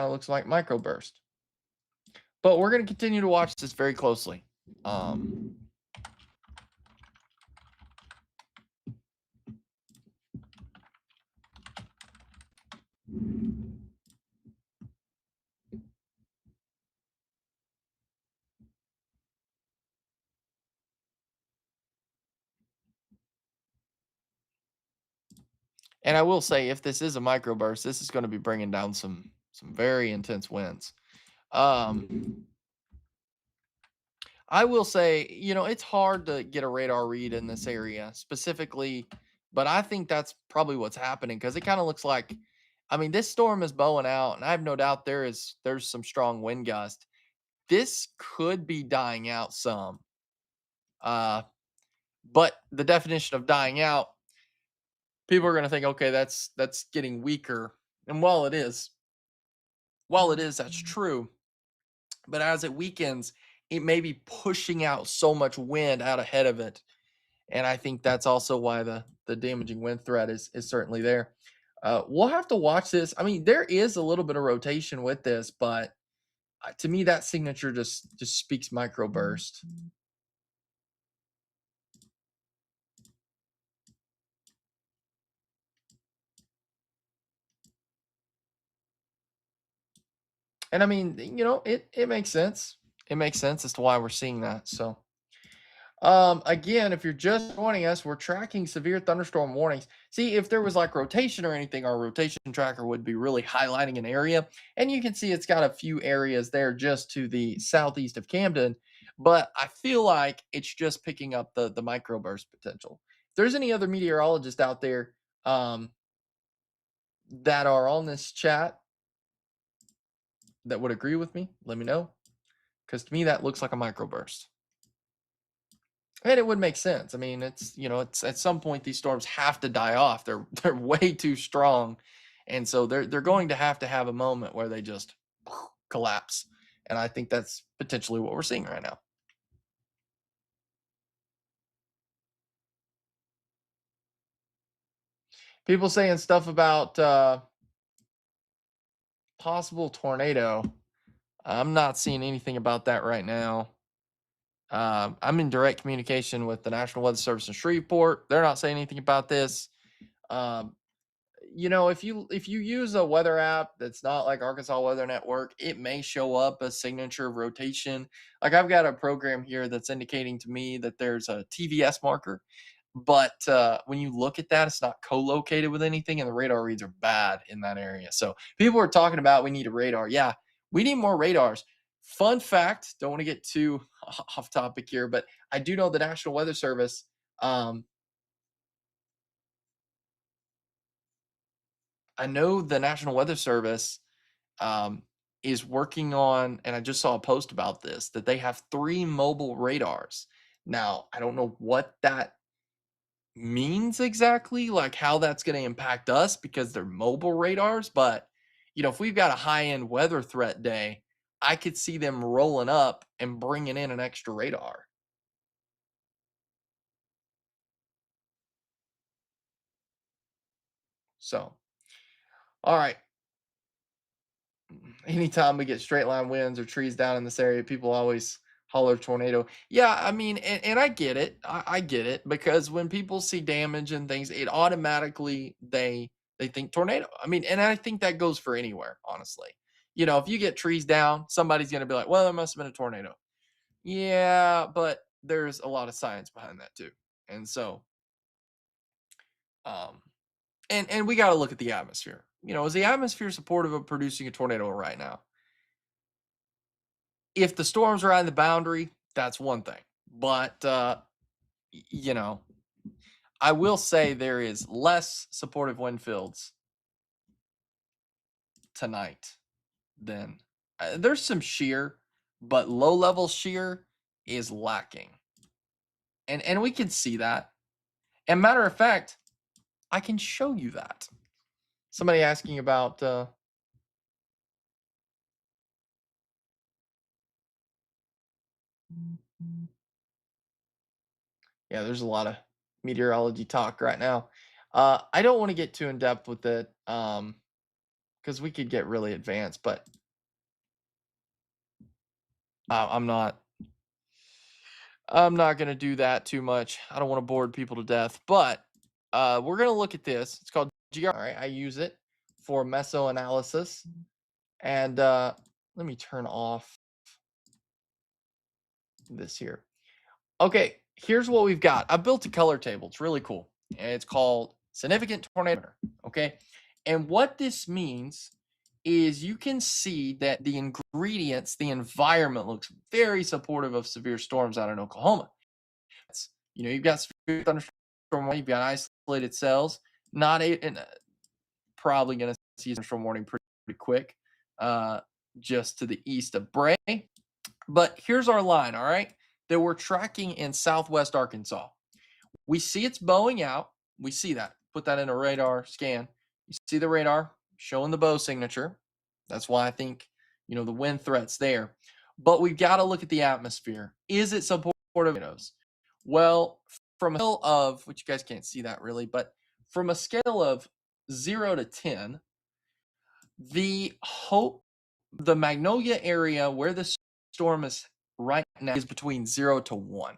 of looks like microburst. But we're going to continue to watch this very closely. And I will say, if this is a microburst, this is going to be bringing down some very intense winds. I will say, it's hard to get a radar read in this area specifically, but I think that's probably what's happening, because it kind of looks like, I mean, this storm is bowing out, and I have no doubt there's some strong wind gust. This could be dying out some. But the definition of dying out, people are going to think, okay, that's getting weaker. And while it is, that's true. But as it weakens, it may be pushing out so much wind out ahead of it. And I think that's also why the damaging wind threat is certainly there. We'll have to watch this. I mean, there is a little bit of rotation with this, but to me, that signature just speaks microburst. And I mean, it makes sense. It makes sense as to why we're seeing that. So, again, if you're just joining us, we're tracking severe thunderstorm warnings. See, if there was like rotation or anything, our rotation tracker would be really highlighting an area. And you can see it's got a few areas there just to the southeast of Camden. But I feel like it's just picking up the microburst potential. If there's any other meteorologists out there that are on this chat that would agree with me, let me know. Because to me, that looks like a microburst. And it would make sense. I mean, it's at some point these storms have to die off. They're way too strong, and so they're going to have a moment where they just collapse. And I think that's potentially what we're seeing right now. People saying stuff about possible tornado. I'm not seeing anything about that right now. I'm in direct communication with the National Weather Service in Shreveport. They're not saying anything about this. Um, if you use a weather app that's not like Arkansas Weather Network, it may show up a signature of rotation. Like I've got a program here that's indicating to me that there's a TVS marker, but when you look at that, it's not co-located with anything, and the radar reads are bad in that area. So people are talking about we need a radar. Yeah, we need more radars. Fun fact, don't want to get too off topic here, but I do know the National Weather Service I know the National Weather Service is working on, and I just saw a post about this, that they have 3 mobile radars. Now, I don't know what that means exactly, like how that's going to impact us because they're mobile radars. But, if we've got a high end weather threat day, I could see them rolling up and bringing in an extra radar. So, all right. Anytime we get straight line winds or trees down in this area, people always holler tornado. Yeah, I mean, and I get it. I get it because when people see damage and things, it automatically they think tornado. I mean, and I think that goes for anywhere, honestly. If you get trees down, somebody's gonna be like, well, there must have been a tornado. Yeah, but there's a lot of science behind that too. And so um and we gotta look at the atmosphere. Is the atmosphere supportive of producing a tornado right now? If the storm's right in the boundary, that's one thing. But I will say there is less supportive wind fields tonight than there's some shear, but low level shear is lacking. And we can see that. And matter of fact, I can show you that. Somebody asking about yeah, there's a lot of meteorology talk right now. I don't want to get too in depth with it because we could get really advanced, but I'm not. I'm not going to do that too much. I don't want to bore people to death, but we're going to look at this. It's called GR. All right, I use it for meso analysis, and let me turn off this here. Okay, here's what we've got. I built a color table. It's really cool, and it's called significant tornado. Okay, and what this means is you can see that the ingredients, the environment looks very supportive of severe storms out in Oklahoma. You've got severe thunderstorm, you've got isolated cells, not a, and probably going to see thunderstorm warning pretty quick, just to the east of Bray. But here's our line, all right, that we're tracking in southwest Arkansas. We see it's bowing out. We see that. Put that in a radar scan. You see the radar showing the bow signature. That's why I think, the wind threat's there. But we've got to look at the atmosphere. Is it supportive of tornadoes? Well, from a scale of, which you guys can't see that really, but from a scale of 0 to 10, the Magnolia area where the storm is right now is between 0 to 1.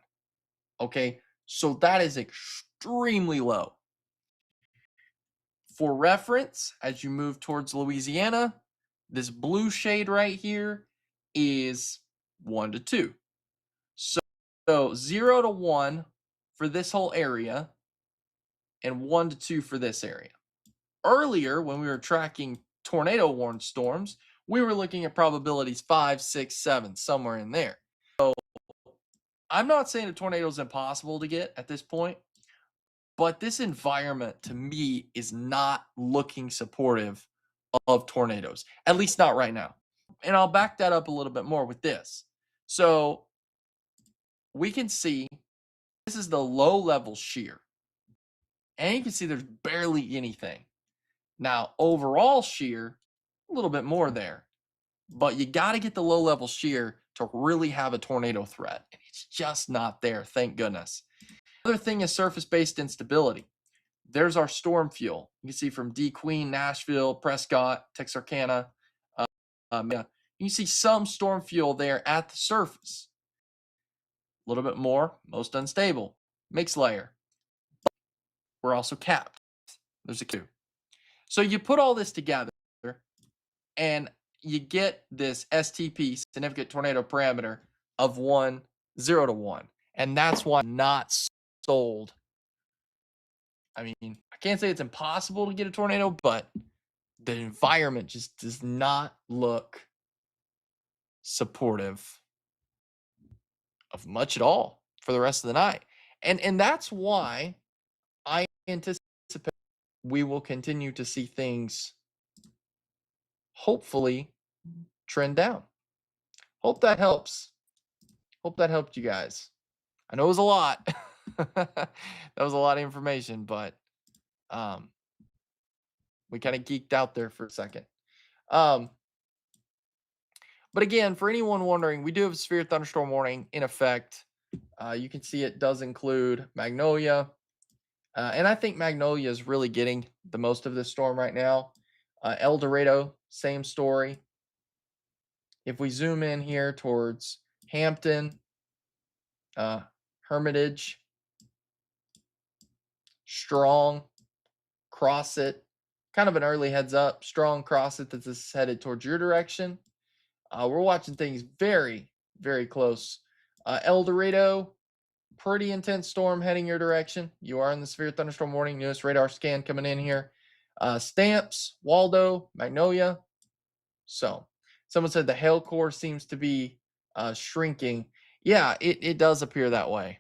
Okay, so that is extremely low. For reference, as you move towards Louisiana, this blue shade right here is 1 to 2. So 0 to 1 for this whole area and 1 to 2 for this area. Earlier, when we were tracking tornado warned storms, we were looking at probabilities 5, 6, 7, somewhere in there. So I'm not saying a tornado is impossible to get at this point, but this environment to me is not looking supportive of tornadoes, at least not right now. And I'll back that up a little bit more with this. So we can see this is the low level shear. And you can see there's barely anything. Now, overall shear, a little bit more there. But you got to get the low level shear to really have a tornado threat. And it's just not there, thank goodness. Other thing is surface-based instability. There's our storm fuel. You can see from D Queen, Nashville, Prescott, Texarkana. Yeah. You can see some storm fuel there at the surface. A little bit more, most unstable. Mixed layer. But we're also capped. There's a Q. So you put all this together and you get this STP, significant tornado parameter, of 0 to 1. And that's why I'm not sold. I mean, I can't say it's impossible to get a tornado, but the environment just does not look supportive of much at all for the rest of the night. And that's why I anticipate we will continue to see things hopefully trend down. Hope that helps. Hope that helped you guys. I know it was a lot. That was a lot of information, but we kind of geeked out there for a second. But again, for anyone wondering, we do have a severe thunderstorm warning in effect. You can see it does include Magnolia. And I think Magnolia is really getting the most of this storm right now. El Dorado, same story. If we zoom in here towards Hampton, Hermitage, Strong, Crossit, kind of an early heads up. Strong, Crossit that's headed towards your direction. We're watching things very, very close. El Dorado, pretty intense storm heading your direction. You are in the severe thunderstorm warning. Newest radar scan coming in here. Stamps, Waldo, Magnolia. So someone said the hail core seems to be shrinking. Yeah, it does appear that way.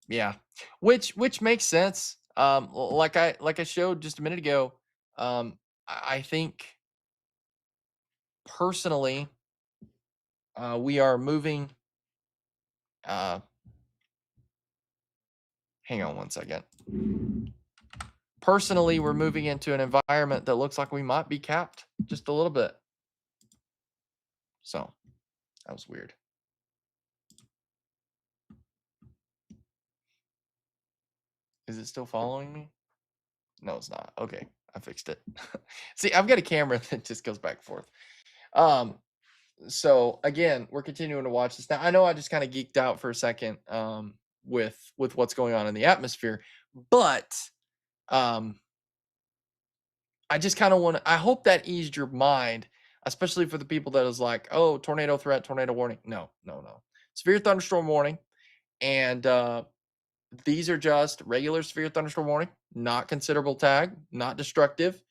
Yeah, which makes sense. Like I showed just a minute ago. I think personally, we are moving. Hang on one second. Personally, we're moving into an environment that looks like we might be capped just a little bit. So that was weird. Is it still following me? No, it's not. Okay, I fixed it. See, I've got a camera that just goes back and forth. So again, we're continuing to watch this. Now, I know I just kind of geeked out for a second with what's going on in the atmosphere, but I just kind of want to, I hope that eased your mind, especially for the people that is like, oh, tornado threat, tornado warning. No. Severe thunderstorm warning. And these are just regular severe thunderstorm warning, not considerable tag, not destructive.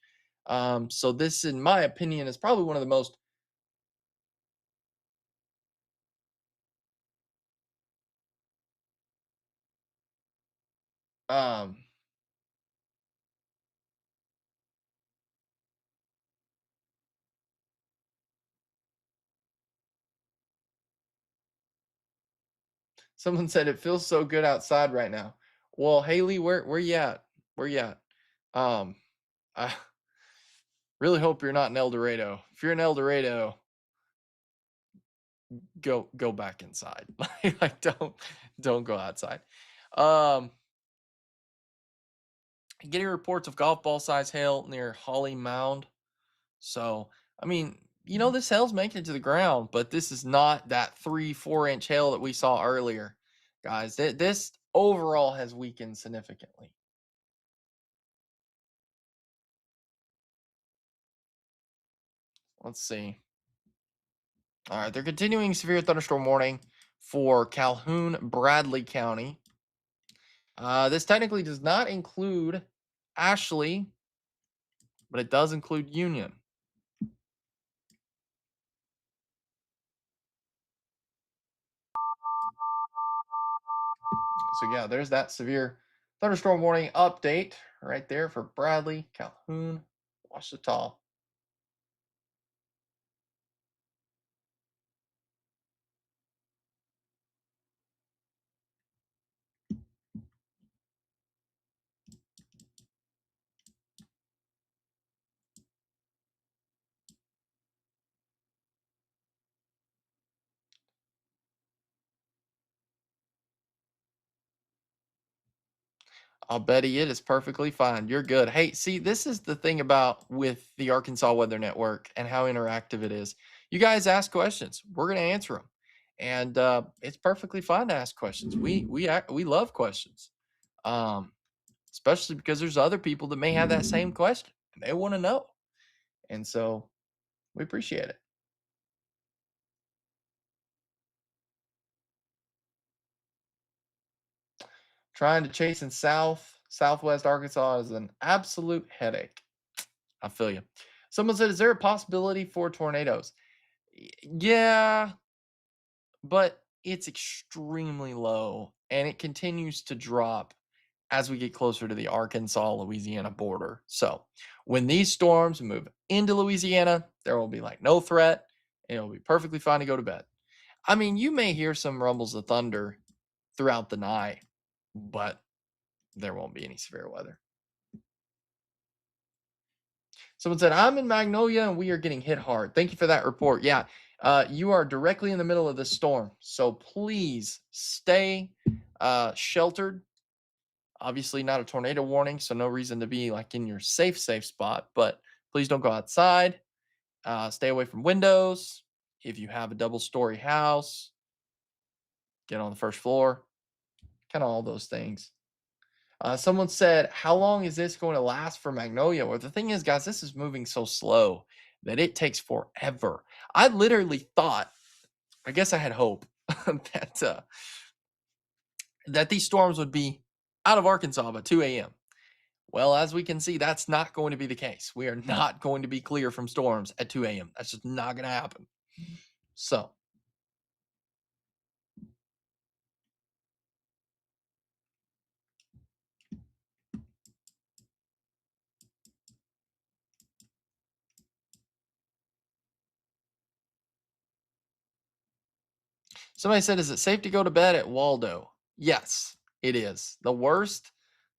So this, in my opinion, is probably one of the most someone said it feels so good outside right now. Well, Haley, where you at? Where you at? I really hope you're not in El Dorado. If you're in El Dorado, go back inside. Like don't go outside. Getting reports of golf ball size hail near Holly Mound. So, I mean, this hail's making it to the ground, but this is not that 3-4 inch hail that we saw earlier, guys. This overall has weakened significantly. Let's see. All right, they're continuing severe thunderstorm warning for Calhoun, Bradley County. This technically does not include Ashley, but it does include Union. So yeah, there's that severe thunderstorm warning update right there for Bradley, Calhoun, Ouachita. I'll bet it is perfectly fine. You're good. Hey, see, this is the thing about with the Arkansas Weather Network and how interactive it is. You guys ask questions, we're going to answer them, and it's perfectly fine to ask questions. We love questions, especially because there's other people that may have that same question and they want to know, and so we appreciate it. Trying to chase in southwest Arkansas is an absolute headache. I feel you. Someone said, "Is there a possibility for tornadoes?" Yeah, but it's extremely low and it continues to drop as we get closer to the Arkansas Louisiana border. So, when these storms move into Louisiana, there will be like no threat and it'll be perfectly fine to go to bed. I mean, you may hear some rumbles of thunder throughout the night, but there won't be any severe weather. Someone said, "I'm in Magnolia and we are getting hit hard." Thank you for that report. Yeah, you are directly in the middle of this storm. So please stay sheltered. Obviously, not a tornado warning, so no reason to be like in your safe spot. But please don't go outside. Stay away from windows. If you have a double-story house, get on the first floor. Kind of all those things. Someone said, "How long is this going to last for Magnolia?" Well, the thing is, guys, this is moving so slow that it takes forever. I literally thought, I guess I had hope that these storms would be out of Arkansas by 2 a.m. Well, as we can see, that's not going to be the case. We are not going to be clear from storms at 2 a.m. That's just not going to happen. So, somebody said, "Is it safe to go to bed at Waldo?" Yes, it is. The worst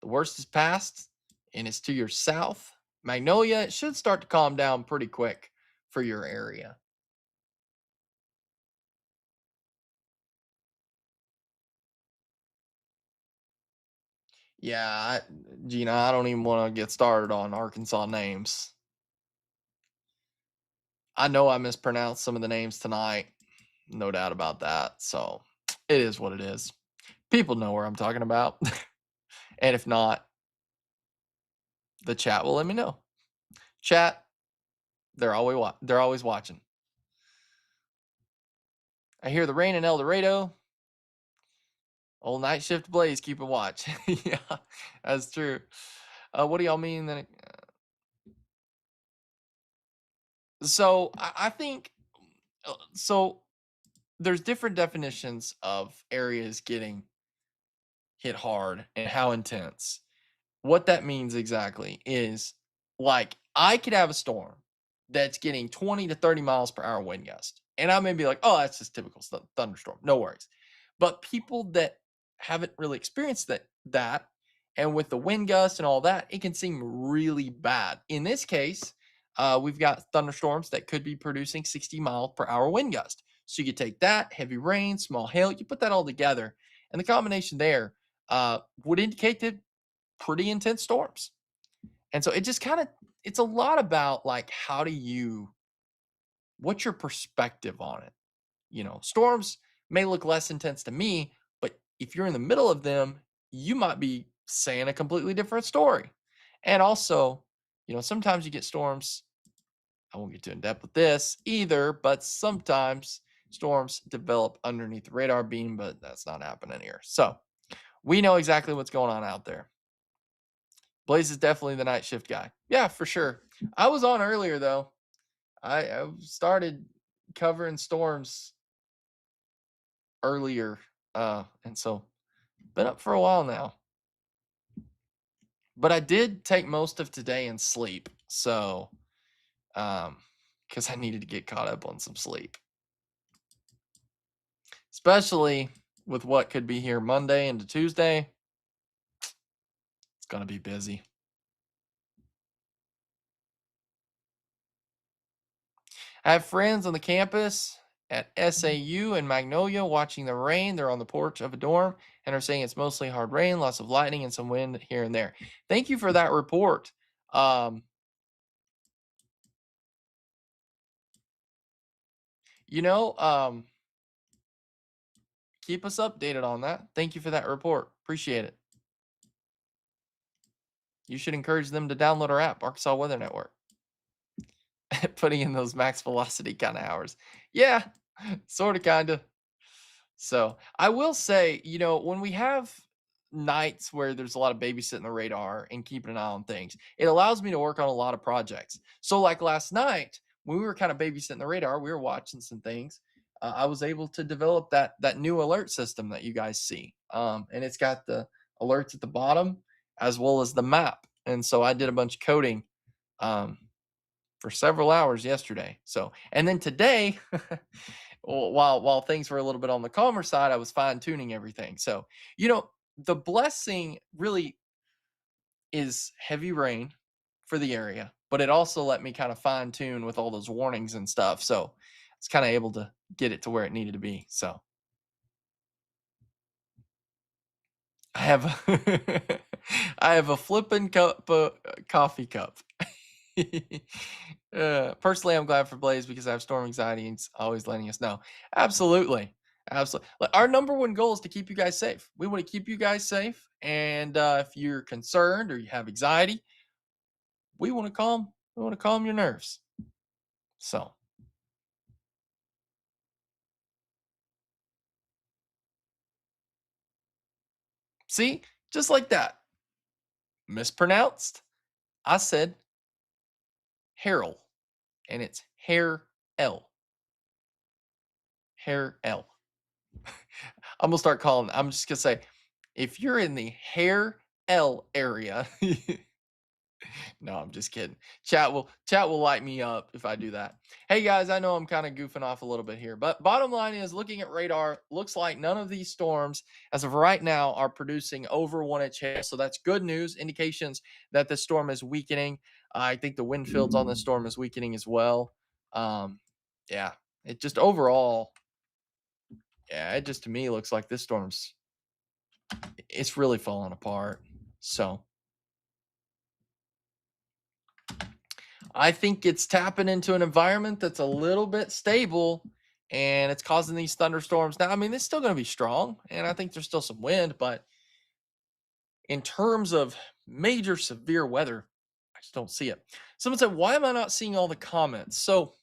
is past, and it's to your south. Magnolia, it should start to calm down pretty quick for your area. Yeah, Gina, I don't even want to get started on Arkansas names. I know I mispronounced some of the names tonight. No doubt about that. So it is what it is. People know where I'm talking about. And if not, the chat will let me know. Chat, they're always watching. I hear the rain in El Dorado. Old night shift Blaze, keep a watch. Yeah, that's true. What do y'all mean then? So I think so. There's different definitions of areas getting hit hard and how intense. What that means exactly is like I could have a storm that's getting 20 to 30 miles per hour wind gust. And I may be like, "Oh, that's just typical thunderstorm. No worries." But people that haven't really experienced that and with the wind gust and all that, it can seem really bad. In this case, we've got thunderstorms that could be producing 60 mile per hour wind gust. So you could take that, heavy rain, small hail, you put that all together, and the combination there would indicate that pretty intense storms. And so it just kind of, it's a lot about like, what's your perspective on it? Storms may look less intense to me, but if you're in the middle of them, you might be saying a completely different story. And also, sometimes you get storms. I won't get too in depth with this either, but sometimes storms develop underneath the radar beam, but that's not happening here. So we know exactly what's going on out there. Blaze is definitely the night shift guy. Yeah, for sure. I was on earlier though. I started covering storms earlier, and so been up for a while now. But I did take most of today in sleep, so because I needed to get caught up on some sleep, especially with what could be here Monday into Tuesday. It's gonna be busy. I have friends on the campus at SAU and Magnolia watching the rain. They're on the porch of a dorm and are saying it's mostly hard rain, lots of lightning, and some wind here and there. Thank you for that report. Um, keep us updated on that. Thank you for that report. Appreciate it. You should encourage them to download our app, Arkansas Weather Network. Putting in those max velocity kind of hours. Yeah, sort of, kind of. So I will say, when we have nights where there's a lot of babysitting the radar and keeping an eye on things, it allows me to work on a lot of projects. So like last night, when we were kind of babysitting the radar, we were watching some things. I was able to develop that new alert system that you guys see, and it's got the alerts at the bottom as well as the map. And so I did a bunch of coding for several hours yesterday. So, and then today, while things were a little bit on the calmer side, I was fine tuning everything. So, the blessing really is heavy rain for the area, but it also let me kind of fine tune with all those warnings and stuff. So, it's kind of able to get it to where it needed to be. So, I have I have a flipping coffee cup. Personally, I'm glad for Blaze because I have storm anxiety and it's always letting us know. Absolutely. Absolutely. Our number one goal is to keep you guys safe. We want to keep you guys safe. And if you're concerned or you have anxiety, we want to calm your nerves. So see, just like that. Mispronounced. I said Harold, and it's Hair L. Hair L. I'm gonna start calling. I'm just gonna say, if you're in the Hair L area, no, I'm just kidding. Chat will light me up if I do that. Hey guys, I know I'm kind of goofing off a little bit here, but bottom line is, looking at radar, looks like none of these storms, as of right now, are producing over 1-inch hail. So that's good news. Indications that the storm is weakening. I think the wind fields on the storm is weakening as well. Yeah, it just overall, yeah, it just to me looks like this storm's it's really falling apart. So I think it's tapping into an environment that's a little bit stable, and it's causing these thunderstorms. Now, I mean, it's still going to be strong, and I think there's still some wind, but in terms of major severe weather, I just don't see it. Someone said, why am I not seeing all the comments? So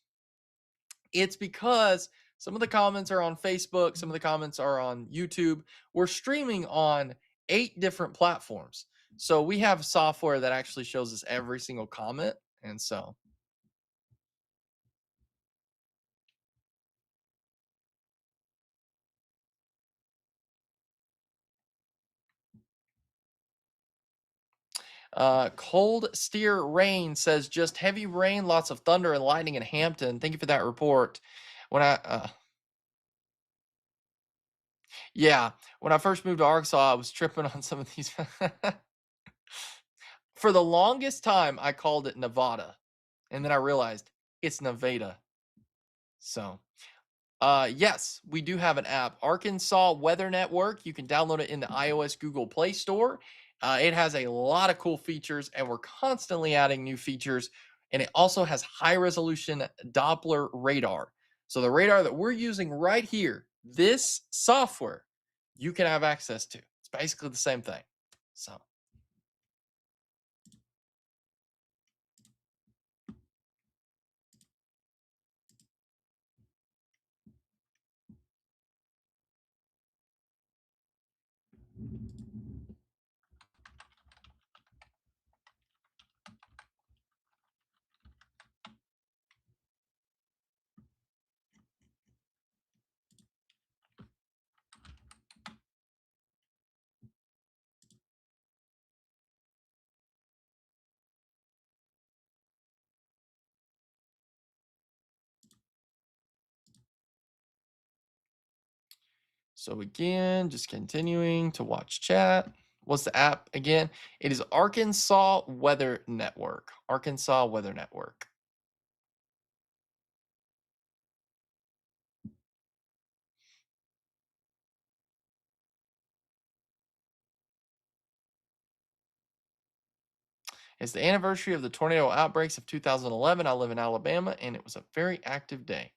it's because some of the comments are on Facebook, some of the comments are on YouTube. We're streaming on 8 different platforms. So we have software that actually shows us every single comment. And so Cold Steer Rain says just heavy rain, lots of thunder and lightning in Hampton. Thank you for that report. When yeah, when I first moved to Arkansas, I was tripping on some of these. For the longest time, I called it Nevada, and then I realized it's Nevada. So, yes, we do have an app, Arkansas Weather Network. You can download it in the iOS Google Play Store. It has a lot of cool features, and we're constantly adding new features. And it also has high resolution Doppler radar. So the radar that we're using right here, this software, you can have access to. It's basically the same thing. So So again, just continuing to watch chat. What's the app again? It is Arkansas Weather Network. Arkansas Weather Network. It's the anniversary of the tornado outbreaks of 2011. I live in Alabama, and it was a very active day.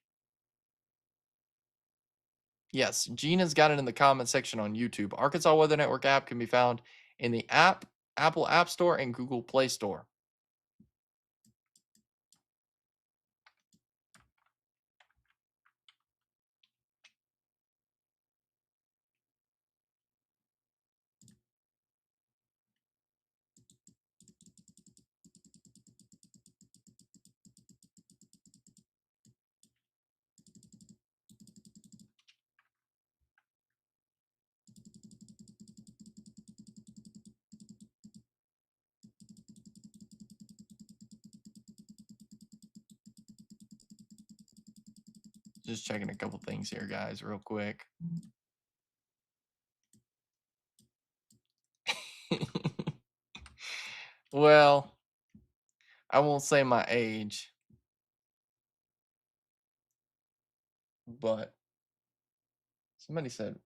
Yes, Gina's got it in the comment section on YouTube. Arkansas Weather Network app can be found in the Apple App Store and Google Play Store. Just checking a couple things here, guys, real quick. Well, I won't say my age, but somebody said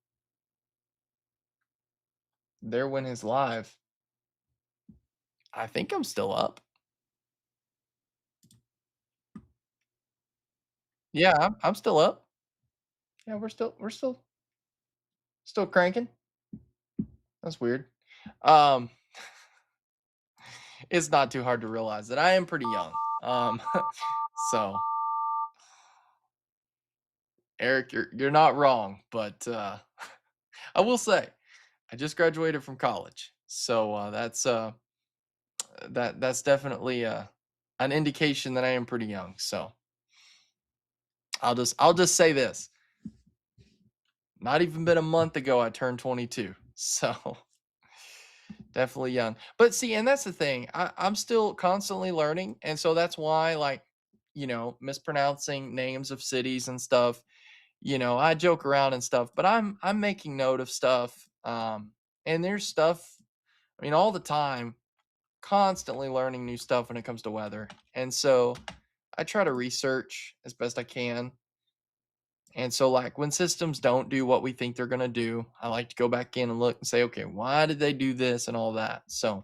there when his live. I think I'm still up. Yeah, I'm still up. Yeah, we're still cranking. That's weird. Um, it's not too hard to realize that I am pretty young. So Eric, you're not wrong, but I will say I just graduated from college, so that's definitely an indication that I am pretty young. So I'll just say this: not even been a month ago I turned 22, so definitely young. But see, and that's the thing. I'm still constantly learning, and so that's why, like, mispronouncing names of cities and stuff. I joke around and stuff, but I'm making note of stuff. And there's stuff. I mean, all the time, constantly learning new stuff when it comes to weather, and so I try to research as best I can. And so, like, when systems don't do what we think they're going to do, I like to go back in and look and say, okay, why did they do this and all that? So,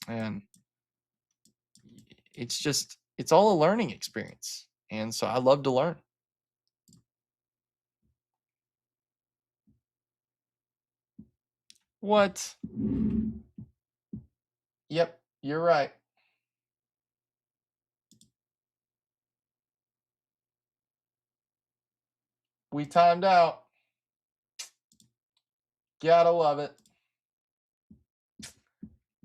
and it's all a learning experience. And so I love to learn. What? Yep, you're right. We timed out. Gotta love it.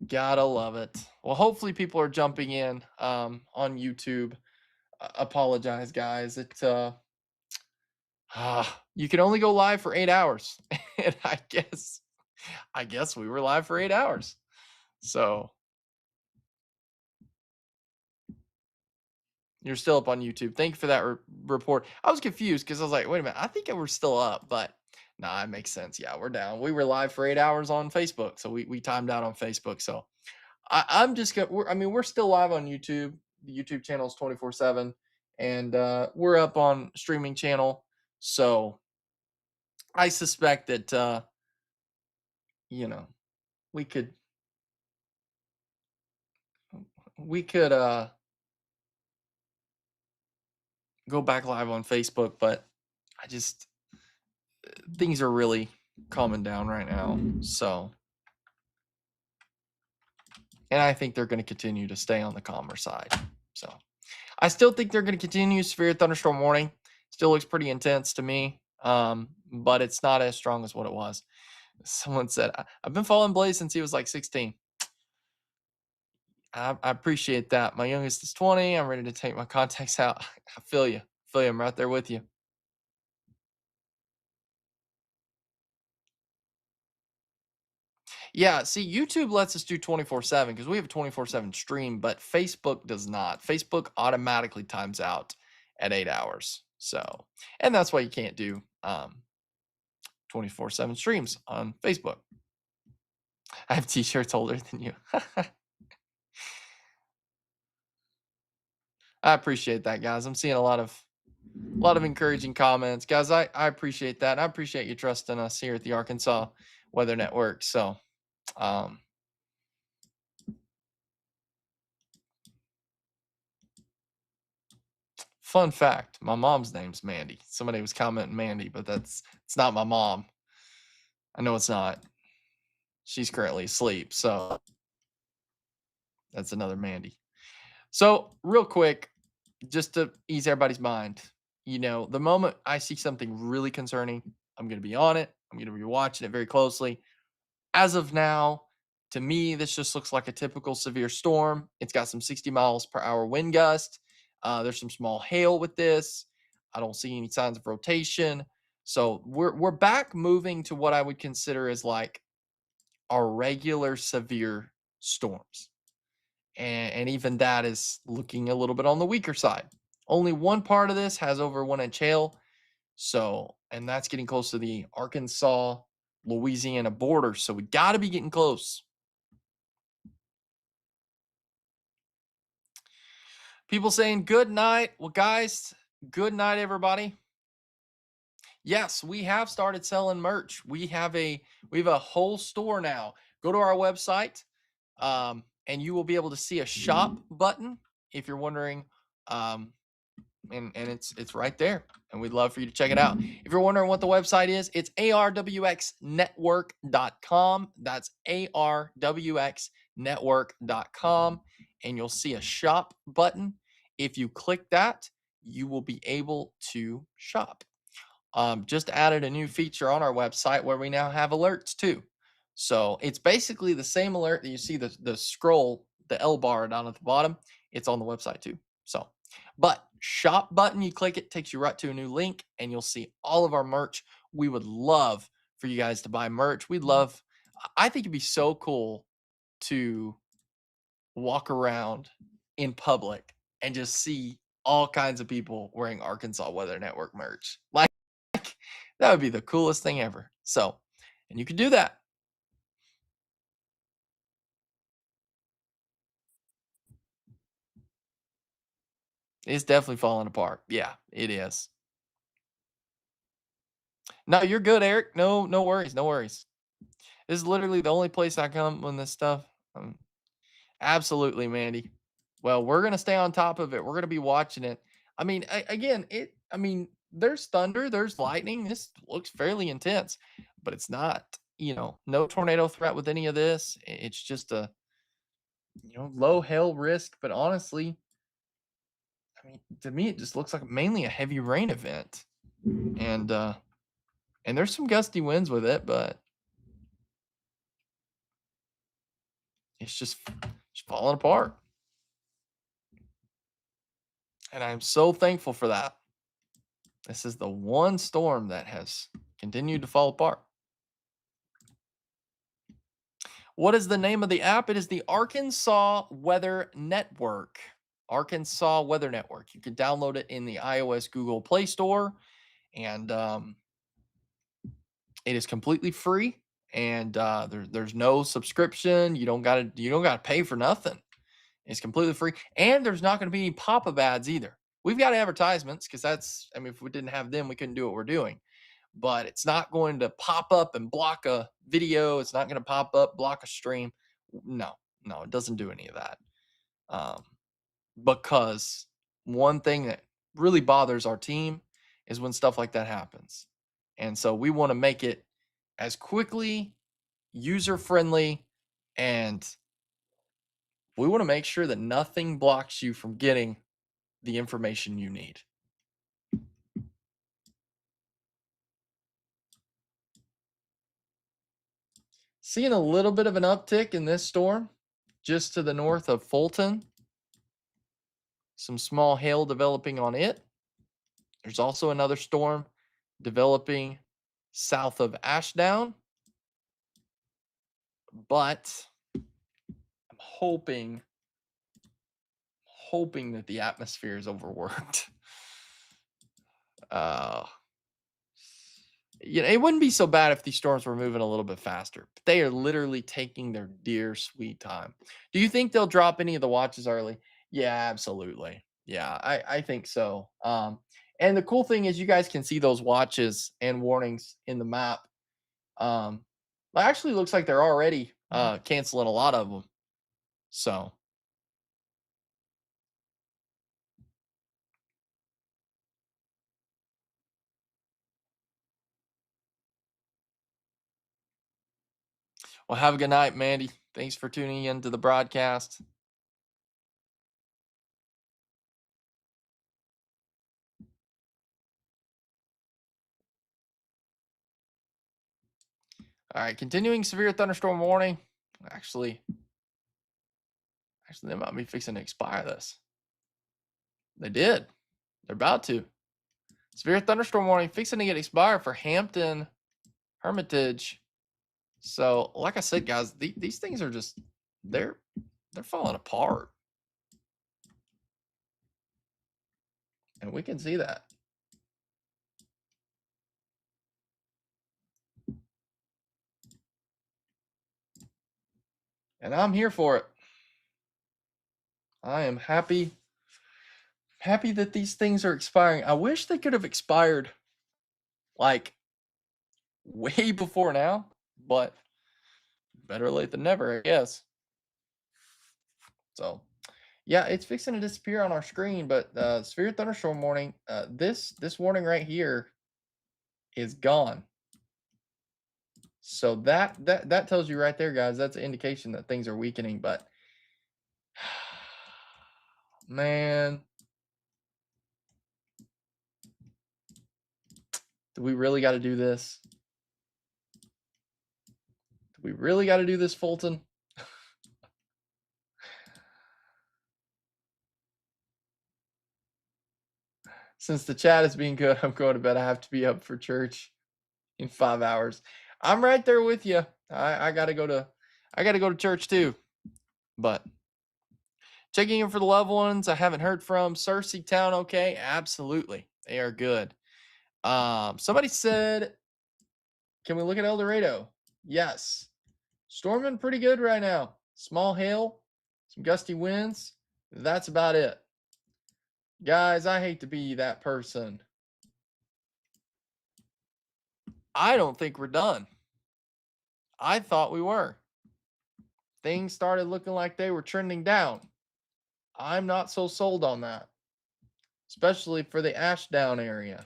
Gotta love it. Well, hopefully people are jumping in on YouTube. Apologize, guys. You can only go live for 8 hours, and I guess we were live for 8 hours. So you're still up on YouTube. Thank you for that report. I was confused because I was like, wait a minute, I think we're still up, but nah, it makes sense. Yeah, we're down. We were live for 8 hours on Facebook, so we timed out on Facebook. So I'm just gonna. We're still live on YouTube. The YouTube channel is 24/7, and we're up on streaming channel. So I suspect that you know we could we could go back live on Facebook, but I just things are really calming down right now. So, and I think they're going to continue to stay on the calmer side. So, I still think they're going to continue severe thunderstorm warning. Still looks pretty intense to me, but it's not as strong as what it was. Someone said, I've been following Blaze since he was like 16. I appreciate that. My youngest is 20. I'm ready to take my contacts out. I feel you. I'm right there with you. Yeah, see, YouTube lets us do 24/7 because we have a 24/7 stream, but Facebook does not. Facebook automatically times out at 8 hours. So, and that's why you can't do 24/7 streams on Facebook. I have t-shirts older than you. I appreciate that, guys. I'm seeing a lot of encouraging comments. Guys, I appreciate that. I appreciate you trusting us here at the Arkansas Weather Network. So, fun fact, my mom's name's Mandy. Somebody was commenting Mandy, but it's not my mom. I know it's not. She's currently asleep, so that's another Mandy. So, real quick, just to ease everybody's mind, the moment I see something really concerning, I'm going to be on it. I'm going to be watching it very closely. As of now, to me, this just looks like a typical severe storm. It's got some 60 miles per hour wind gust. There's some small hail with this. I don't see any signs of rotation. So we're back moving to what I would consider as like our regular severe storms. And even that is looking a little bit on the weaker side. Only one part of this has over 1 inch hail. So, and that's getting close to the Arkansas Louisiana border. So we got to be getting close. People saying good night. Well, guys, good night, everybody. Yes, we have started selling merch. We have a whole store now. Go to our website, and you will be able to see a shop button if you're wondering. And it's right there, and we'd love for you to check it out. If you're wondering what the website is, it's arwxnetwork.com. That's arwxnetwork.com, and you'll see a shop button. If you click that, you will be able to shop. Just added a new feature on our website where we now have alerts too. So it's basically the same alert that you see the scroll, the L bar down at the bottom. It's on the website too. So, but shop button, you click it, takes you right to a new link, and you'll see all of our merch. We would love for you guys to buy merch. I think it'd be so cool to walk around in public and just see all kinds of people wearing Arkansas Weather Network merch. Like, that would be the coolest thing ever. So, and you can do that. It's definitely falling apart. Yeah, it is. No, you're good, Eric. No worries. No worries. This is literally the only place I come when this stuff. Absolutely, Mandy. Well, we're gonna stay on top of it. We're gonna be watching it. I mean, again, there's thunder, there's lightning. This looks fairly intense, but it's not. No tornado threat with any of this. It's just a low hail risk. But honestly, I mean, to me, it just looks like mainly a heavy rain event, and there's some gusty winds with it, but it's just falling apart. And I'm so thankful for that. This is the one storm that has continued to fall apart. What is the name of the app? It is the Arkansas Weather Network. Arkansas Weather Network. You can download it in the iOS Google Play Store, and it is completely free. And there's no subscription. You don't gotta pay for nothing. It's completely free, and there's not going to be any pop-up ads either. We've got advertisements because if we didn't have them, we couldn't do what we're doing. But it's not going to pop up and block a video. It's not going to pop up, block a stream. No, it doesn't do any of that. Because one thing that really bothers our team is when stuff like that happens. And so we want to make it as quickly user friendly, and we want to make sure that nothing blocks you from getting the information you need. Seeing a little bit of an uptick in this storm just to the north of Fulton. Some small hail developing on it. There's also another storm developing south of Ashdown. But I'm hoping that the atmosphere is overworked. It wouldn't be so bad if these storms were moving a little bit faster. But they are literally taking their dear sweet time. Do you think they'll drop any of the watches early? Yeah, absolutely. Yeah, I think so. And the cool thing is you guys can see those watches and warnings in the map. It actually looks like they're already canceling a lot of them. So well, have a good night, Mandy. Thanks for tuning in to the broadcast. All right, continuing severe thunderstorm warning. Actually, they might be fixing to expire this. They did. They're about to. Severe thunderstorm warning fixing to get expired for Hampton, Hermitage. So, like I said, guys, these things are just they're falling apart, and we can see that. And I'm here for it. I am happy that these things are expiring. I wish they could have expired like way before now, but better late than never, I guess. So, yeah, it's fixing to disappear on our screen, but severe thunderstorm warning, this warning right here is gone. So that tells you right there, guys, that's an indication that things are weakening, but man, do we really got to do this? Do we really got to do this, Fulton? Since the chat is being good, I'm going to bed. I have to be up for church in 5 hours. I'm right there with you. I gotta go to church too. But checking in for the loved ones I haven't heard from. Searcy Town, okay? Absolutely. They are good. Somebody said, can we look at El Dorado? Yes. Storming pretty good right now. Small hail, some gusty winds. That's about it. Guys, I hate to be that person. I don't think we're done. I thought we were. Things started looking like they were trending down. I'm not so sold on that, especially for the Ashdown area.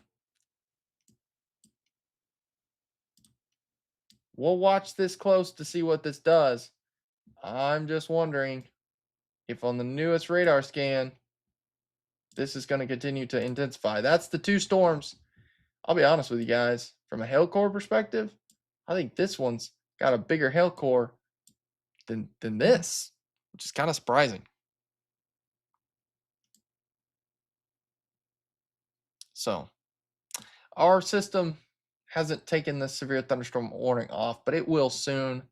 We'll watch this close to see what this does. I'm just wondering if on the newest radar scan, this is going to continue to intensify. That's the two storms. I'll be honest with you guys. From a hail core perspective, I think this one's got a bigger hail core than this, which is kind of surprising. So, our system hasn't taken the severe thunderstorm warning off, but it will soon.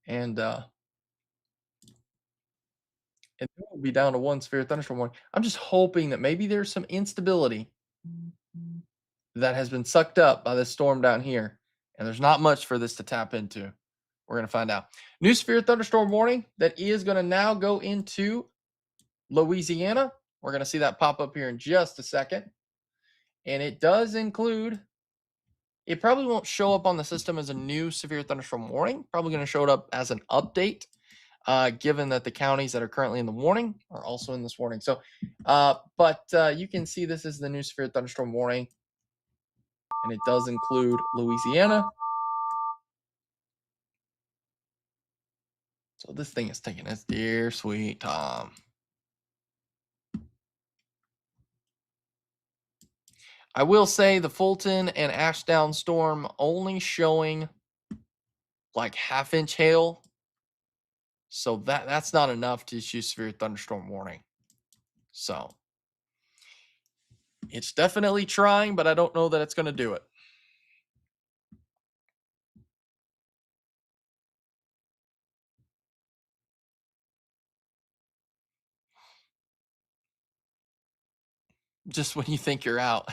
And it will be down to one severe thunderstorm warning. I'm just hoping that maybe there's some instability that has been sucked up by this storm down here, and there's not much for this to tap into. We're going to find out. New severe thunderstorm warning that is going to now go into Louisiana. We're going to see that pop up here in just a second. And it does include, it probably won't show up on the system as a new severe thunderstorm warning. Probably going to show it up as an update. given that the counties that are currently in the warning are also in this warning. So, you can see this is the new severe thunderstorm warning, and it does include Louisiana. So this thing is taking its dear sweet time. I will say the Fulton and Ashdown storm only showing like half-inch hail. So that's not enough to issue severe thunderstorm warning. So it's definitely trying, but I don't know that it's going to do it. Just when you think you're out.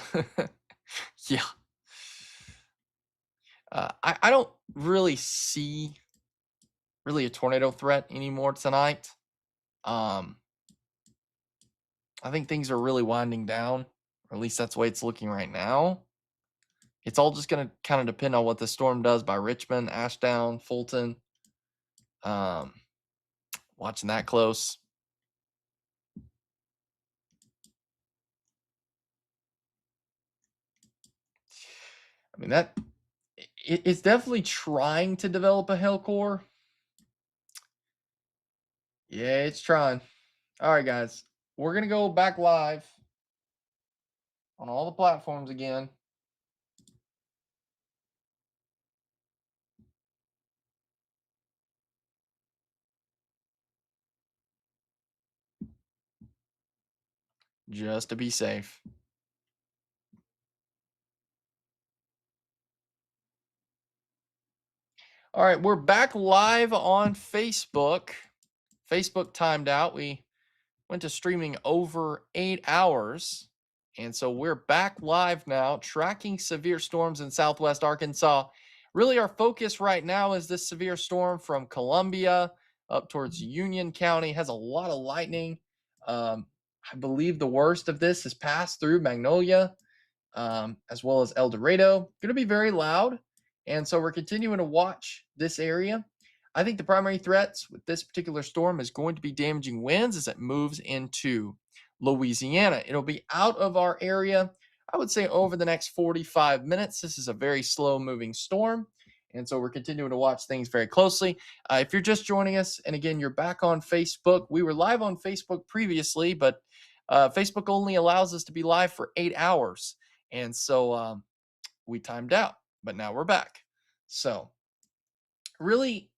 Yeah. I don't really see a tornado threat anymore tonight. I think things are really winding down, or at least that's the way it's looking right now. It's all just going to kind of depend on what the storm does by Richmond, Ashdown, Fulton. Watching that close. I mean, it's definitely trying to develop a hail core. Yeah, it's trying. All right, guys. We're going to go back live on all the platforms again. Just to be safe. All right, we're back live on Facebook. Facebook timed out. We went to streaming over 8 hours. And so we're back live now, tracking severe storms in Southwest Arkansas. Really, our focus right now is this severe storm from Columbia up towards Union County. Has a lot of lightning. I believe the worst of this has passed through Magnolia, as well as El Dorado. Going to be very loud. And so we're continuing to watch this area. I think the primary threats with this particular storm is going to be damaging winds as it moves into Louisiana. It'll be out of our area, I would say, over the next 45 minutes. This is a very slow moving storm. And so we're continuing to watch things very closely. If you're just joining us, and again, you're back on Facebook, we were live on Facebook previously, but Facebook only allows us to be live for 8 hours. And so we timed out, but now we're back. So really,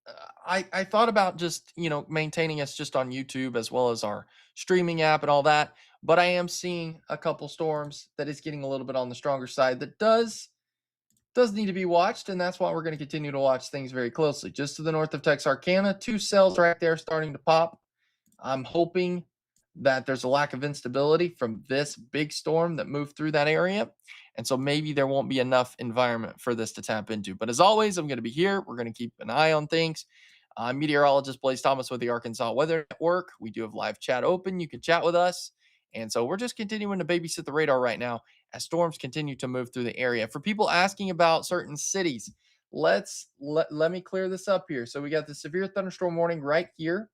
I thought about just, maintaining us just on YouTube as well as our streaming app and all that. But I am seeing a couple storms that is getting a little bit on the stronger side that does need to be watched. And that's why we're going to continue to watch things very closely. Just to the north of Texarkana, 2 cells right there starting to pop. I'm hoping that there's a lack of instability from this big storm that moved through that area. And so maybe there won't be enough environment for this to tap into. But as always, I'm going to be here. We're going to keep an eye on things. I'm meteorologist Blaze Thomas with the Arkansas Weather Network. We do have live chat open. You can chat with us. And so we're just continuing to babysit the radar right now as storms continue to move through the area. For people asking about certain cities, let me clear this up here. So we got the severe thunderstorm warning right here.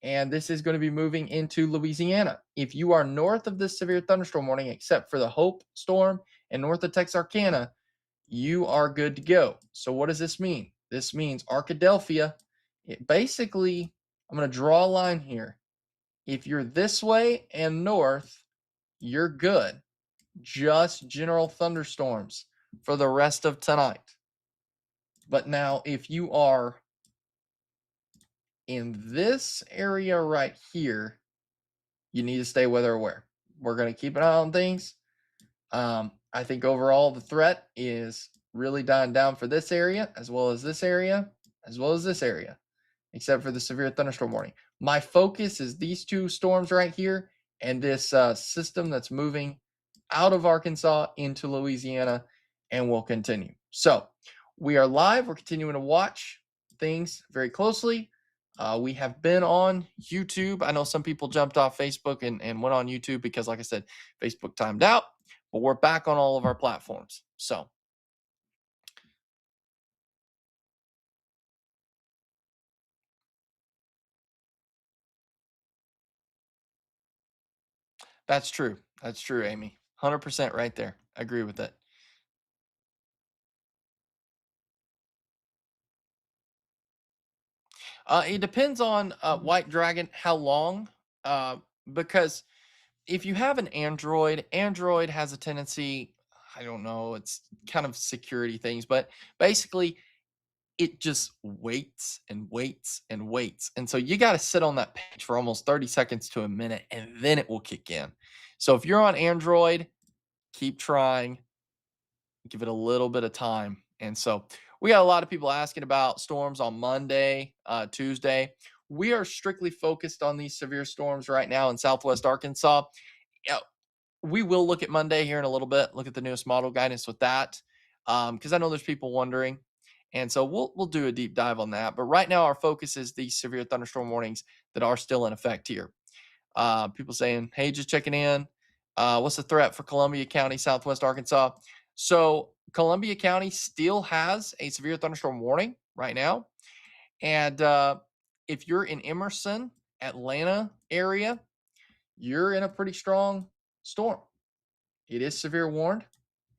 And this is going to be moving into Louisiana. If you are north of this severe thunderstorm warning, except for the Hope storm and north of Texarkana, you are good to go. So what does this mean? This means Arkadelphia. Basically, I'm going to draw a line here. If you're this way and north, you're good. Just general thunderstorms for the rest of tonight. But now, if you are in this area right here, you need to stay weather aware. We're going to keep an eye on things. I think overall the threat is really dying down for this area, as well as this area, as well as this area, except for the severe thunderstorm warning. My focus is these 2 storms right here and this system that's moving out of Arkansas into Louisiana, and will continue. So we are live. We're continuing to watch things very closely. We have been on YouTube. I know some people jumped off Facebook and went on YouTube because, like I said, Facebook timed out, but we're back on all of our platforms. So That's true. That's true, Amy. 100% right there. I agree with it. It depends on White Dragon how long, uh, because if you have an Android has a tendency, I don't know, it's kind of security things, but basically it just waits and waits and waits. And so you got to sit on that page for almost 30 seconds to a minute and then it will kick in. So if you're on Android, keep trying, give it a little bit of time. And so we got a lot of people asking about storms on Monday, Tuesday. We are strictly focused on these severe storms right now in Southwest Arkansas. Yeah, we will look at Monday here in a little bit, look at the newest model guidance with that, because I know there's people wondering. And so we'll do a deep dive on that. But right now, our focus is these severe thunderstorm warnings that are still in effect here. People saying, hey, just checking in. What's the threat for Columbia County, Southwest Arkansas? So Columbia County still has a severe thunderstorm warning right now. And if you're in Emerson, Atlanta area, you're in a pretty strong storm. It is severe warned.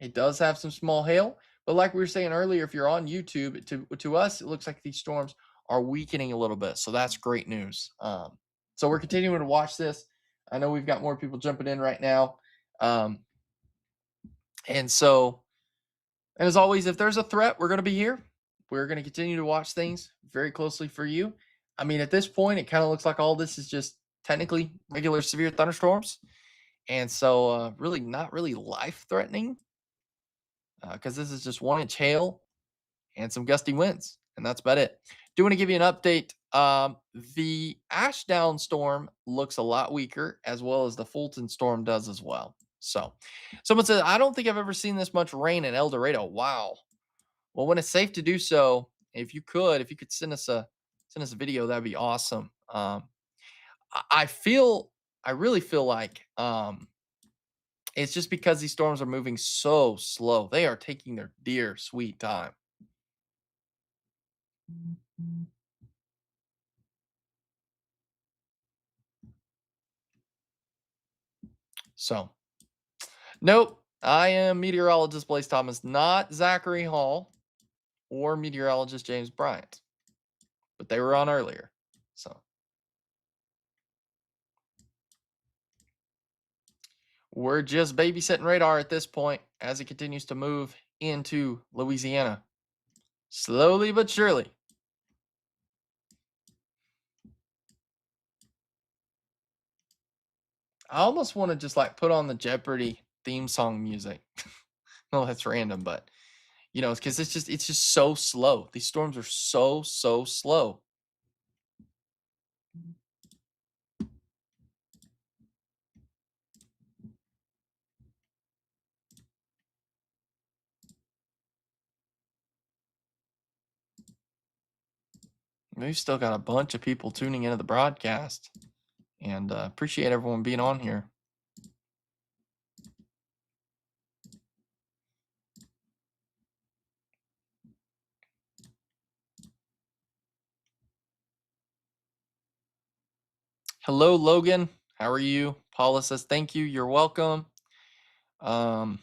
It does have some small hail. But like we were saying earlier, if you're on YouTube, to us, it looks like these storms are weakening a little bit. So that's great news. So we're continuing to watch this. I know we've got more people jumping in right now. And as always, if there's a threat, we're going to be here. We're going to continue to watch things very closely for you. I mean, at this point, it kind of looks like all this is just technically regular severe thunderstorms. And so really not really life threatening because this is just 1-inch hail and some gusty winds. And that's about it. Do want to give you an update. The Ashdown storm looks a lot weaker, as well as the Fulton storm does as well. So someone said, I don't think I've ever seen this much rain in El Dorado. Wow. Well, when it's safe to do so, if you could send us a video, that'd be awesome. I really feel like it's just because these storms are moving so slow. They are taking their dear sweet time. So, nope. I am meteorologist Blaise Thomas, not Zachary Hall or meteorologist James Bryant, but they were on earlier. So, we're just babysitting radar at this point as it continues to move into Louisiana. Slowly but surely. I almost want to just like put on the Jeopardy theme song music. No, that's random, but you know, because it's just so slow. These storms are so slow. We've still got a bunch of people tuning into the broadcast, and appreciate everyone being on here. Hello, Logan. How are you? Paula says, thank you. You're welcome. Thank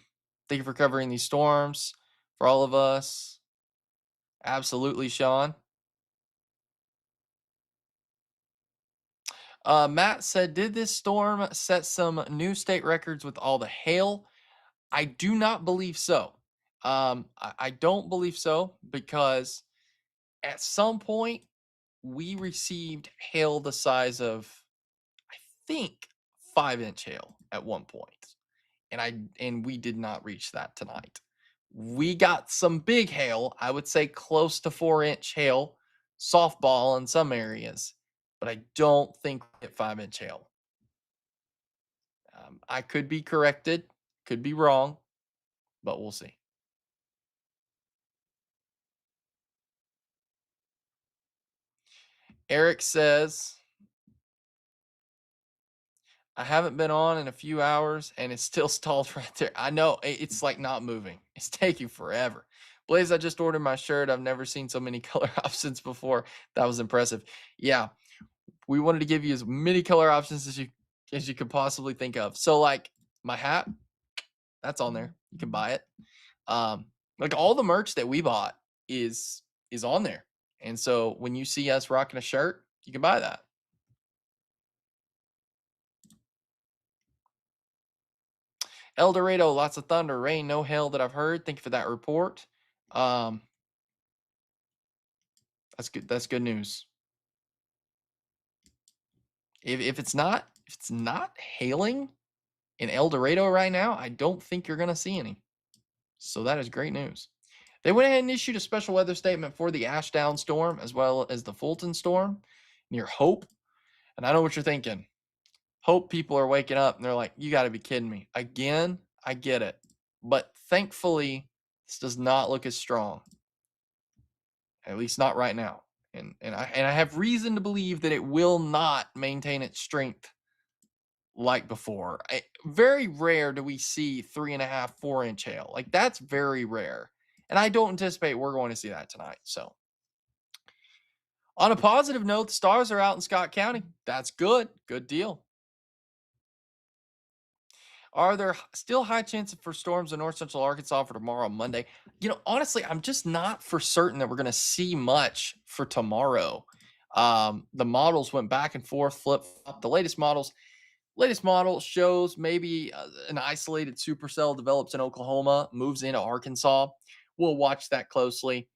you for covering these storms for all of us. Absolutely, Sean. Matt said, did this storm set some new state records with all the hail? I do not believe so. I don't believe so because at some point we received hail the size of, I think, 5-inch hail at one point, and we did not reach that tonight. We got some big hail, I would say close to 4-inch hail, softball in some areas, but I don't think we hit 5-inch hail. I could be corrected, could be wrong, but we'll see. Eric says, I haven't been on in a few hours and it's still stalled right there. I know it's like not moving. It's taking forever. Blaze, I just ordered my shirt. I've never seen so many color options before. That was impressive. Yeah. We wanted to give you as many color options as as you could possibly think of. So like my hat, that's on there. You can buy it. Like all the merch that we bought is on there. And so when you see us rocking a shirt, you can buy that. El Dorado, lots of thunder, rain, no hail that I've heard. Thank you for that report. That's good. That's good news. If it's not hailing in El Dorado right now, I don't think you're gonna see any. So that is great news. They went ahead and issued a special weather statement for the Ashdown storm as well as the Fulton storm near Hope. And I know what you're thinking. Hope people are waking up and they're like, you got to be kidding me. Again, I get it. But thankfully, this does not look as strong. At least not right now. And I have reason to believe that it will not maintain its strength like before. Very rare do we see 3.5, 4-inch hail. Like that's very rare. And I don't anticipate we're going to see that tonight. So on a positive note, the stars are out in Scott County. That's good. Good deal. Are there still high chances for storms in north central Arkansas for tomorrow, Monday? Honestly, I'm just not for certain that we're going to see much for tomorrow. The models went back and forth, flip flop. The latest model shows maybe an isolated supercell develops in Oklahoma, moves into Arkansas. We'll watch that closely.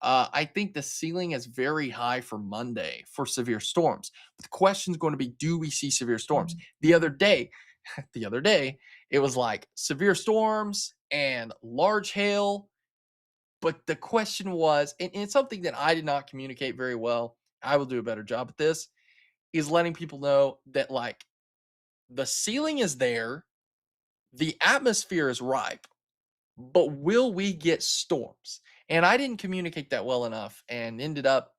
I think the ceiling is very high for Monday for severe storms. But the question is going to be, do we see severe storms? The other day, it was like severe storms and large hail. But the question was, and it's something that I did not communicate very well. I will do a better job at this, is letting people know that like the ceiling is there, the atmosphere is ripe, but will we get storms? And I didn't communicate that well enough and ended up,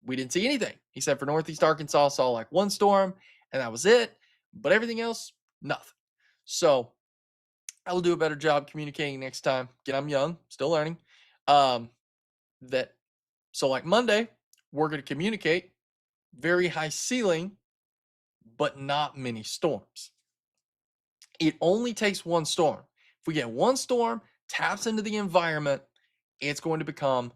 we didn't see anything except for Northeast Arkansas, saw like one storm and that was it. But everything else, nothing. So I will do a better job communicating next time. Again, I'm young, still learning. So like Monday, we're going to communicate very high ceiling, but not many storms. It only takes one storm. If we get one storm, taps into the environment, it's going to become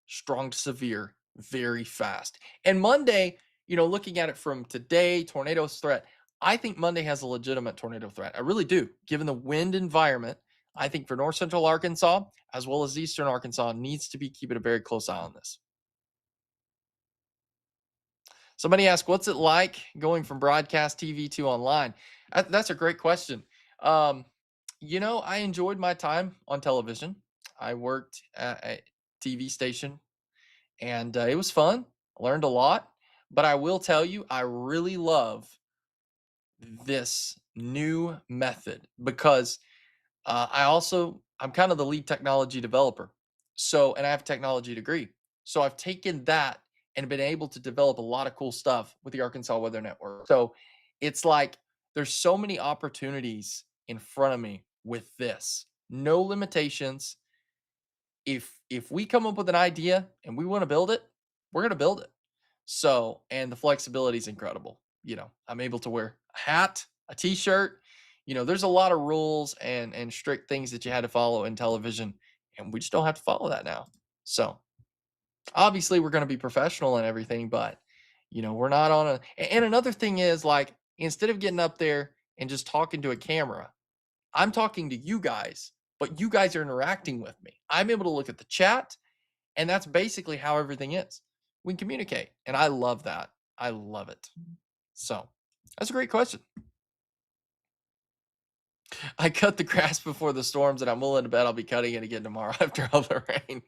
strong to severe very fast. And Monday, looking at it from today, tornadoes threat, I think Monday has a legitimate tornado threat. I really do. Given the wind environment, I think for north central Arkansas, as well as eastern Arkansas, needs to be keeping a very close eye on this. Somebody asked, what's it like going from broadcast TV to online? That's a great question. I enjoyed my time on television. I worked at a TV station and it was fun. I learned a lot, but I will tell you, I really love this new method because I'm kind of the lead technology developer. And I have a technology degree. So I've taken that and been able to develop a lot of cool stuff with the Arkansas Weather Network. So it's like there's so many opportunities in front of me with this. No limitations. If we come up with an idea and we want to build it, we're going to build it. So, and the flexibility is incredible. I'm able to wear a hat, a t-shirt. There's a lot of rules and strict things that you had to follow in television, and we just don't have to follow that now. So, obviously we're going to be professional and everything, but we're not on and another thing is like instead of getting up there and just talking to a camera, I'm talking to you guys, but you guys are interacting with me. I'm able to look at the chat, and that's basically how everything is. We can communicate, and I love that. I love it. So, that's a great question. I cut the grass before the storms, and I'm willing to bet I'll be cutting it again tomorrow after all the rain.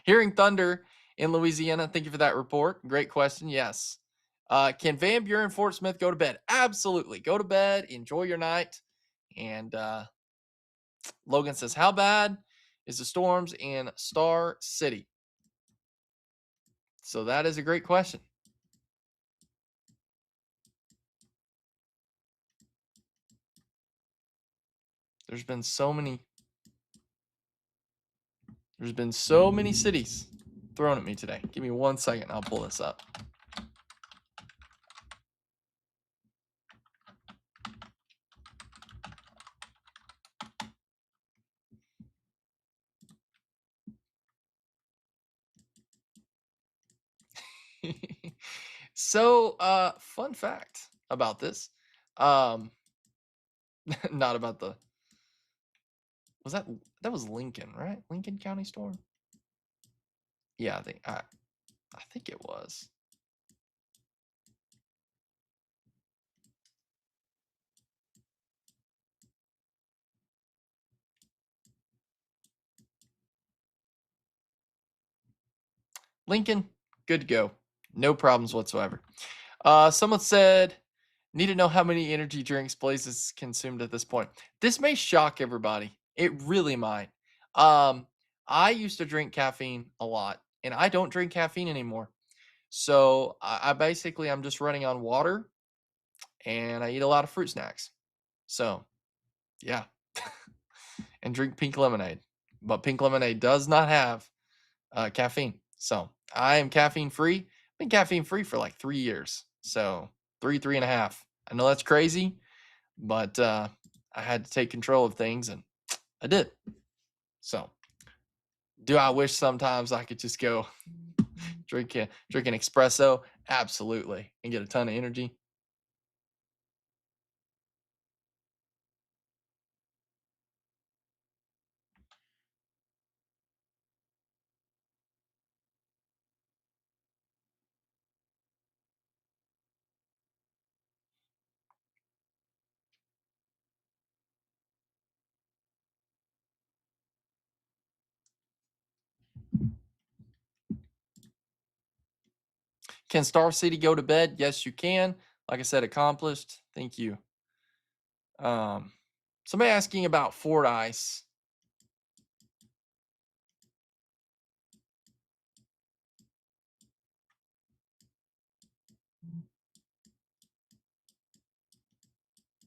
Hearing thunder in Louisiana. Thank you for that report. Great question. Yes. Can Van Buren Fort Smith go to bed? Absolutely. Go to bed. Enjoy your night. And Logan says, how bad is the storms in Star City? So that is a great question. There's been so many cities thrown at me today. Give me 1 second. I'll pull this up. So, fun fact about this. Um, not about the was that was Lincoln, right? Lincoln County storm? Yeah, I think it was. Lincoln, good to go. No problems whatsoever. Someone said, need to know how many energy drinks Blaze has consumed at this point. This may shock everybody. It really might. Um, I used to drink caffeine a lot, and I don't drink caffeine anymore. So I basically I'm just running on water, and I eat a lot of fruit snacks. So yeah, and drink pink lemonade. But pink lemonade does not have caffeine. So I am caffeine free. Been caffeine free for like 3 years. So three and a half. I know that's crazy, but I had to take control of things and I did. So do I wish sometimes I could just go drink an espresso? Absolutely. And get a ton of energy. Can Star City go to bed? Yes, you can. Like I said, accomplished. Thank you. Somebody asking about Fordyce.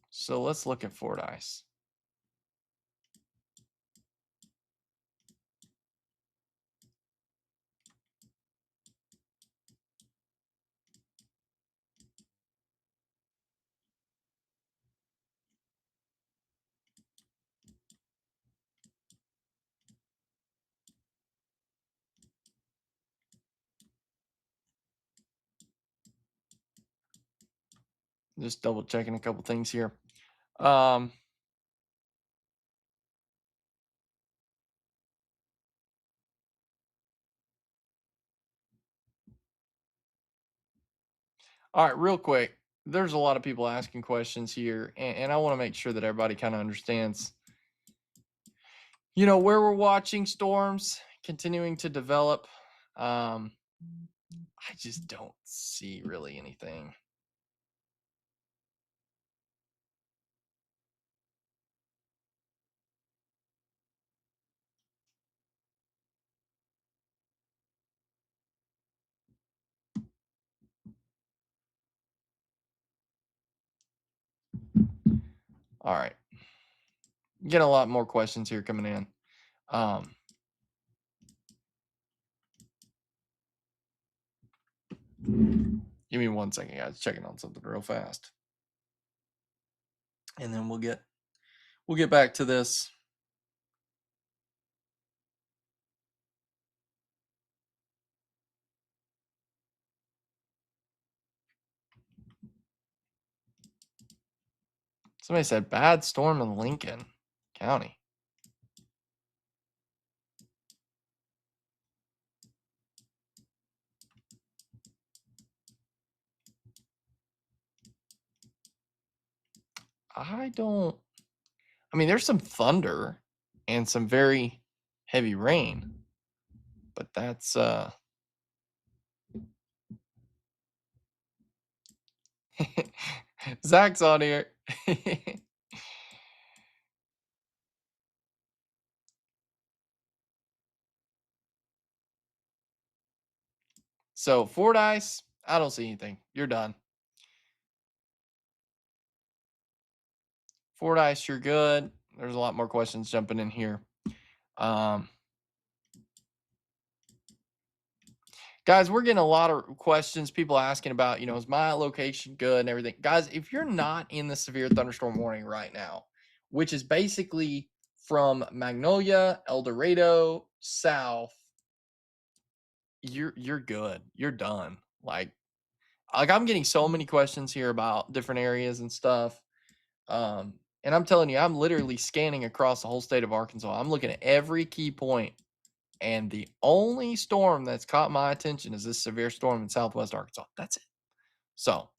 So let's look at Fordyce. Just double checking a couple things here. Um, all right, real quick. There's a lot of people asking questions here, and I want to make sure that everybody kind of understands, where we're watching storms continuing to develop. Um, I just don't see really anything. All right, get a lot more questions here coming in. Give me 1 second, guys. Checking on something real fast, and then we'll get back to this. Somebody said bad storm in Lincoln County. I mean, there's some thunder and some very heavy rain, but that's Zach's on here. So Fordyce, I don't see anything. You're done. Fordyce, you're good. There's a lot more questions jumping in here. Guys, we're getting a lot of questions, people asking about, is my location good and everything. Guys, if you're not in the severe thunderstorm warning right now, which is basically from Magnolia, El Dorado, south, you're good. You're done. Like I'm getting so many questions here about different areas and stuff. And I'm telling you, I'm literally scanning across the whole state of Arkansas. I'm looking at every key point, and the only storm that's caught my attention is this severe storm in southwest Arkansas. That's it. So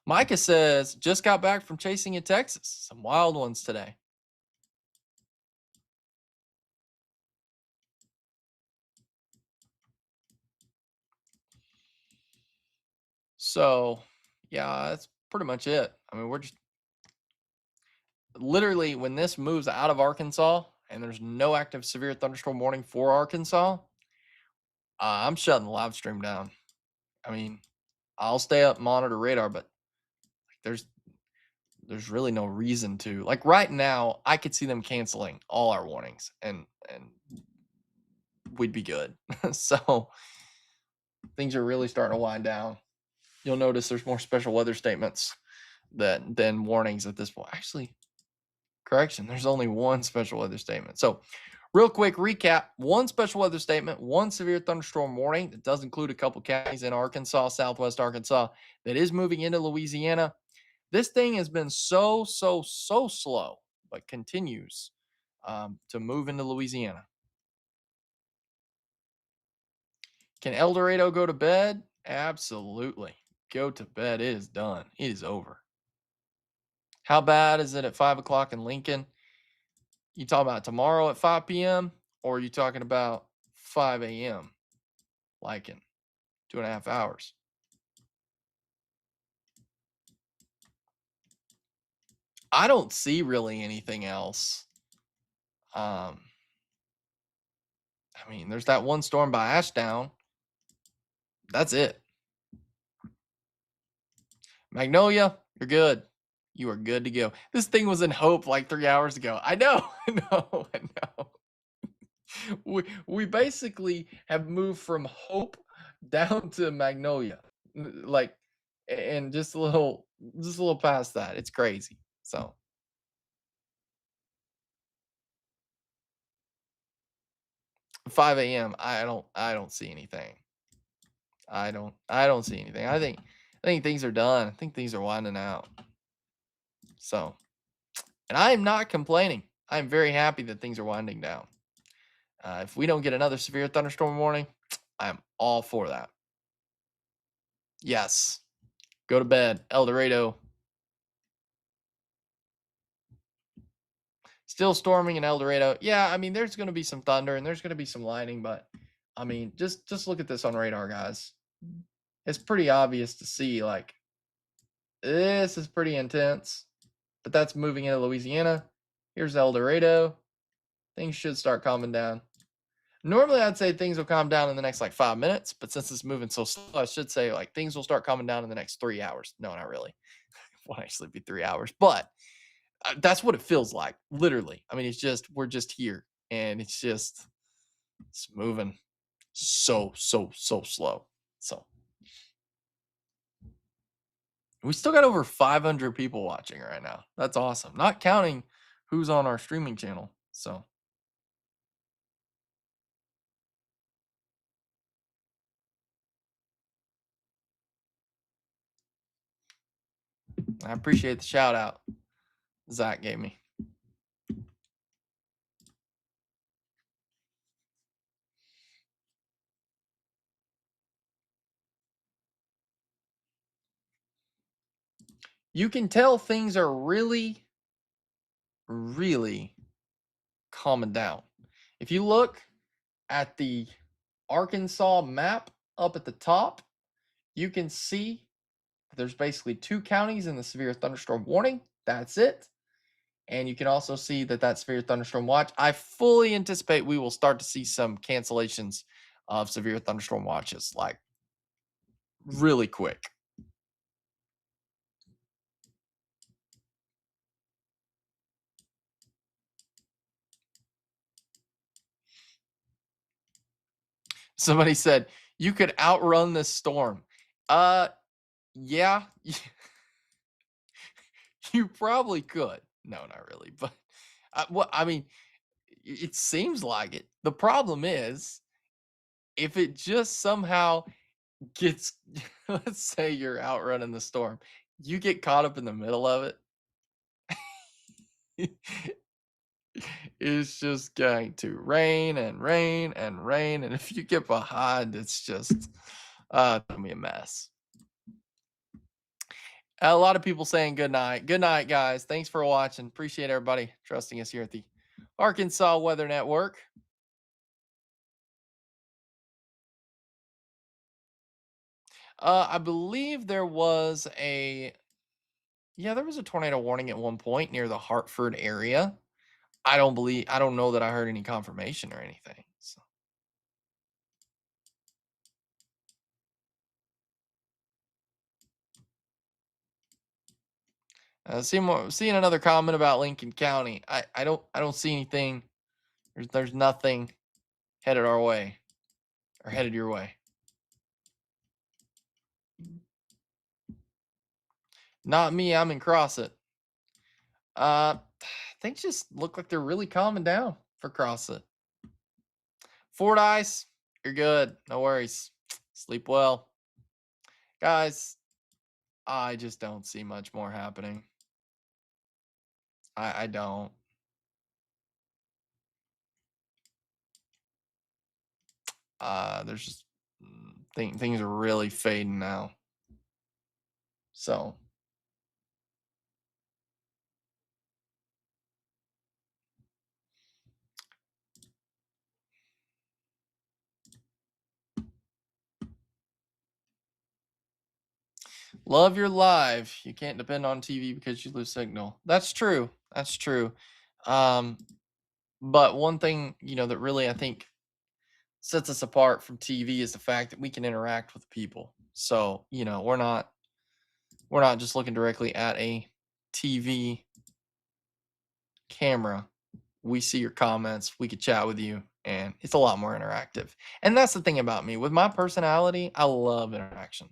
Micah says, just got back from chasing in Texas. Some wild ones today. So, yeah, that's pretty much it. I mean, we're just literally when this moves out of Arkansas and there's no active severe thunderstorm warning for Arkansas, I'm shutting the live stream down. I mean, I'll stay up, monitor radar, but there's really no reason to. Like right now, I could see them canceling all our warnings, and we'd be good. So things are really starting to wind down. You'll notice there's more special weather statements than warnings at this point. Actually, correction, there's only one special weather statement. So real quick recap, one special weather statement, one severe thunderstorm warning that does include a couple counties in Arkansas, southwest Arkansas, that is moving into Louisiana. This thing has been so slow, but continues to move into Louisiana. Can El Dorado go to bed? Absolutely. Go to bed. It is done. It is over. How bad is it at 5 o'clock in Lincoln? You talking about tomorrow at 5 p.m. or are you talking about 5 a.m. like in 2.5 hours? I don't see really anything else. I mean, there's that one storm by Ashdown. That's it. Magnolia, you're good. You are good to go. This thing was in Hope like 3 hours ago. I know. I know. We basically have moved from Hope down to Magnolia. Like, and just a little past that. It's crazy. So 5 a.m. I don't see anything. I don't see anything. I think things are done. I think things are winding out. So, and I am not complaining. I am very happy that things are winding down. If we don't get another severe thunderstorm warning, I am all for that. Yes. Go to bed. El Dorado. Still storming in El Dorado. Yeah, I mean, there's going to be some thunder and there's going to be some lightning, but I mean, just look at this on radar, guys. It's pretty obvious to see, like, this is pretty intense, but that's moving into Louisiana. Here's El Dorado. Things should start calming down. Normally, I'd say things will calm down in the next like 5 minutes, but since it's moving so slow, I should say like things will start calming down in the next 3 hours. No, not really. It won't actually be 3 hours, but that's what it feels like, literally. I mean, it's just we're just here, and it's moving so slow. So we still got over 500 people watching right now. That's awesome. Not counting who's on our streaming channel. So I appreciate the shout out Zach gave me. You can tell things are really calming down. If you look at the Arkansas map up at the top, you can see there's basically 2 counties in the severe thunderstorm warning. That's it. And you can also see that severe thunderstorm watch. I fully anticipate we will start to see some cancellations of severe thunderstorm watches, like really quick. Somebody said you could outrun this storm. Yeah, you probably could. No, not really. But I mean, it seems like it. The problem is if it just somehow gets, let's say you're outrunning the storm, you get caught up in the middle of it, it's just going to rain and rain and rain. And if you get behind, it's just, it's gonna be a mess. A lot of people saying good night. Good night, guys. Thanks for watching. Appreciate everybody trusting us here at the Arkansas Weather Network. I believe there was there was a tornado warning at one point near the Hartford area. I don't know that I heard any confirmation or anything. So. Seeing another comment about Lincoln County. I don't see anything. There's nothing headed our way or headed your way. Not me. I'm in Crossit. Things just look like they're really calming down for Crossit. Fordyce, you're good. No worries. Sleep well, guys. I just don't see much more happening. I don't. There's just things are really fading now. So. Love your live. You can't depend on TV because you lose signal. That's true. That's true. But one thing, that really I think sets us apart from TV is the fact that we can interact with people. So, we're not just looking directly at a TV camera. We see your comments, we could chat with you, and it's a lot more interactive. And that's the thing about me. With my personality, I love interaction.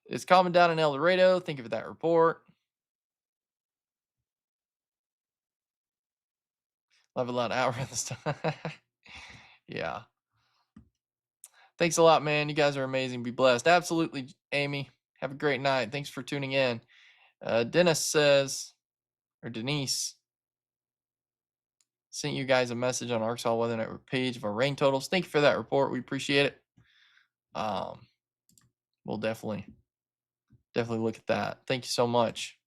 It's calming down in El Dorado. Think of that report. Love a lot of outrun this time. Yeah. Thanks a lot, man. You guys are amazing. Be blessed. Absolutely, Amy. Have a great night. Thanks for tuning in. Dennis says, or Denise, sent you guys a message on Arkansas Weather Network page of our rain totals. Thank you for that report. We appreciate it. We'll definitely look at that. Thank you so much.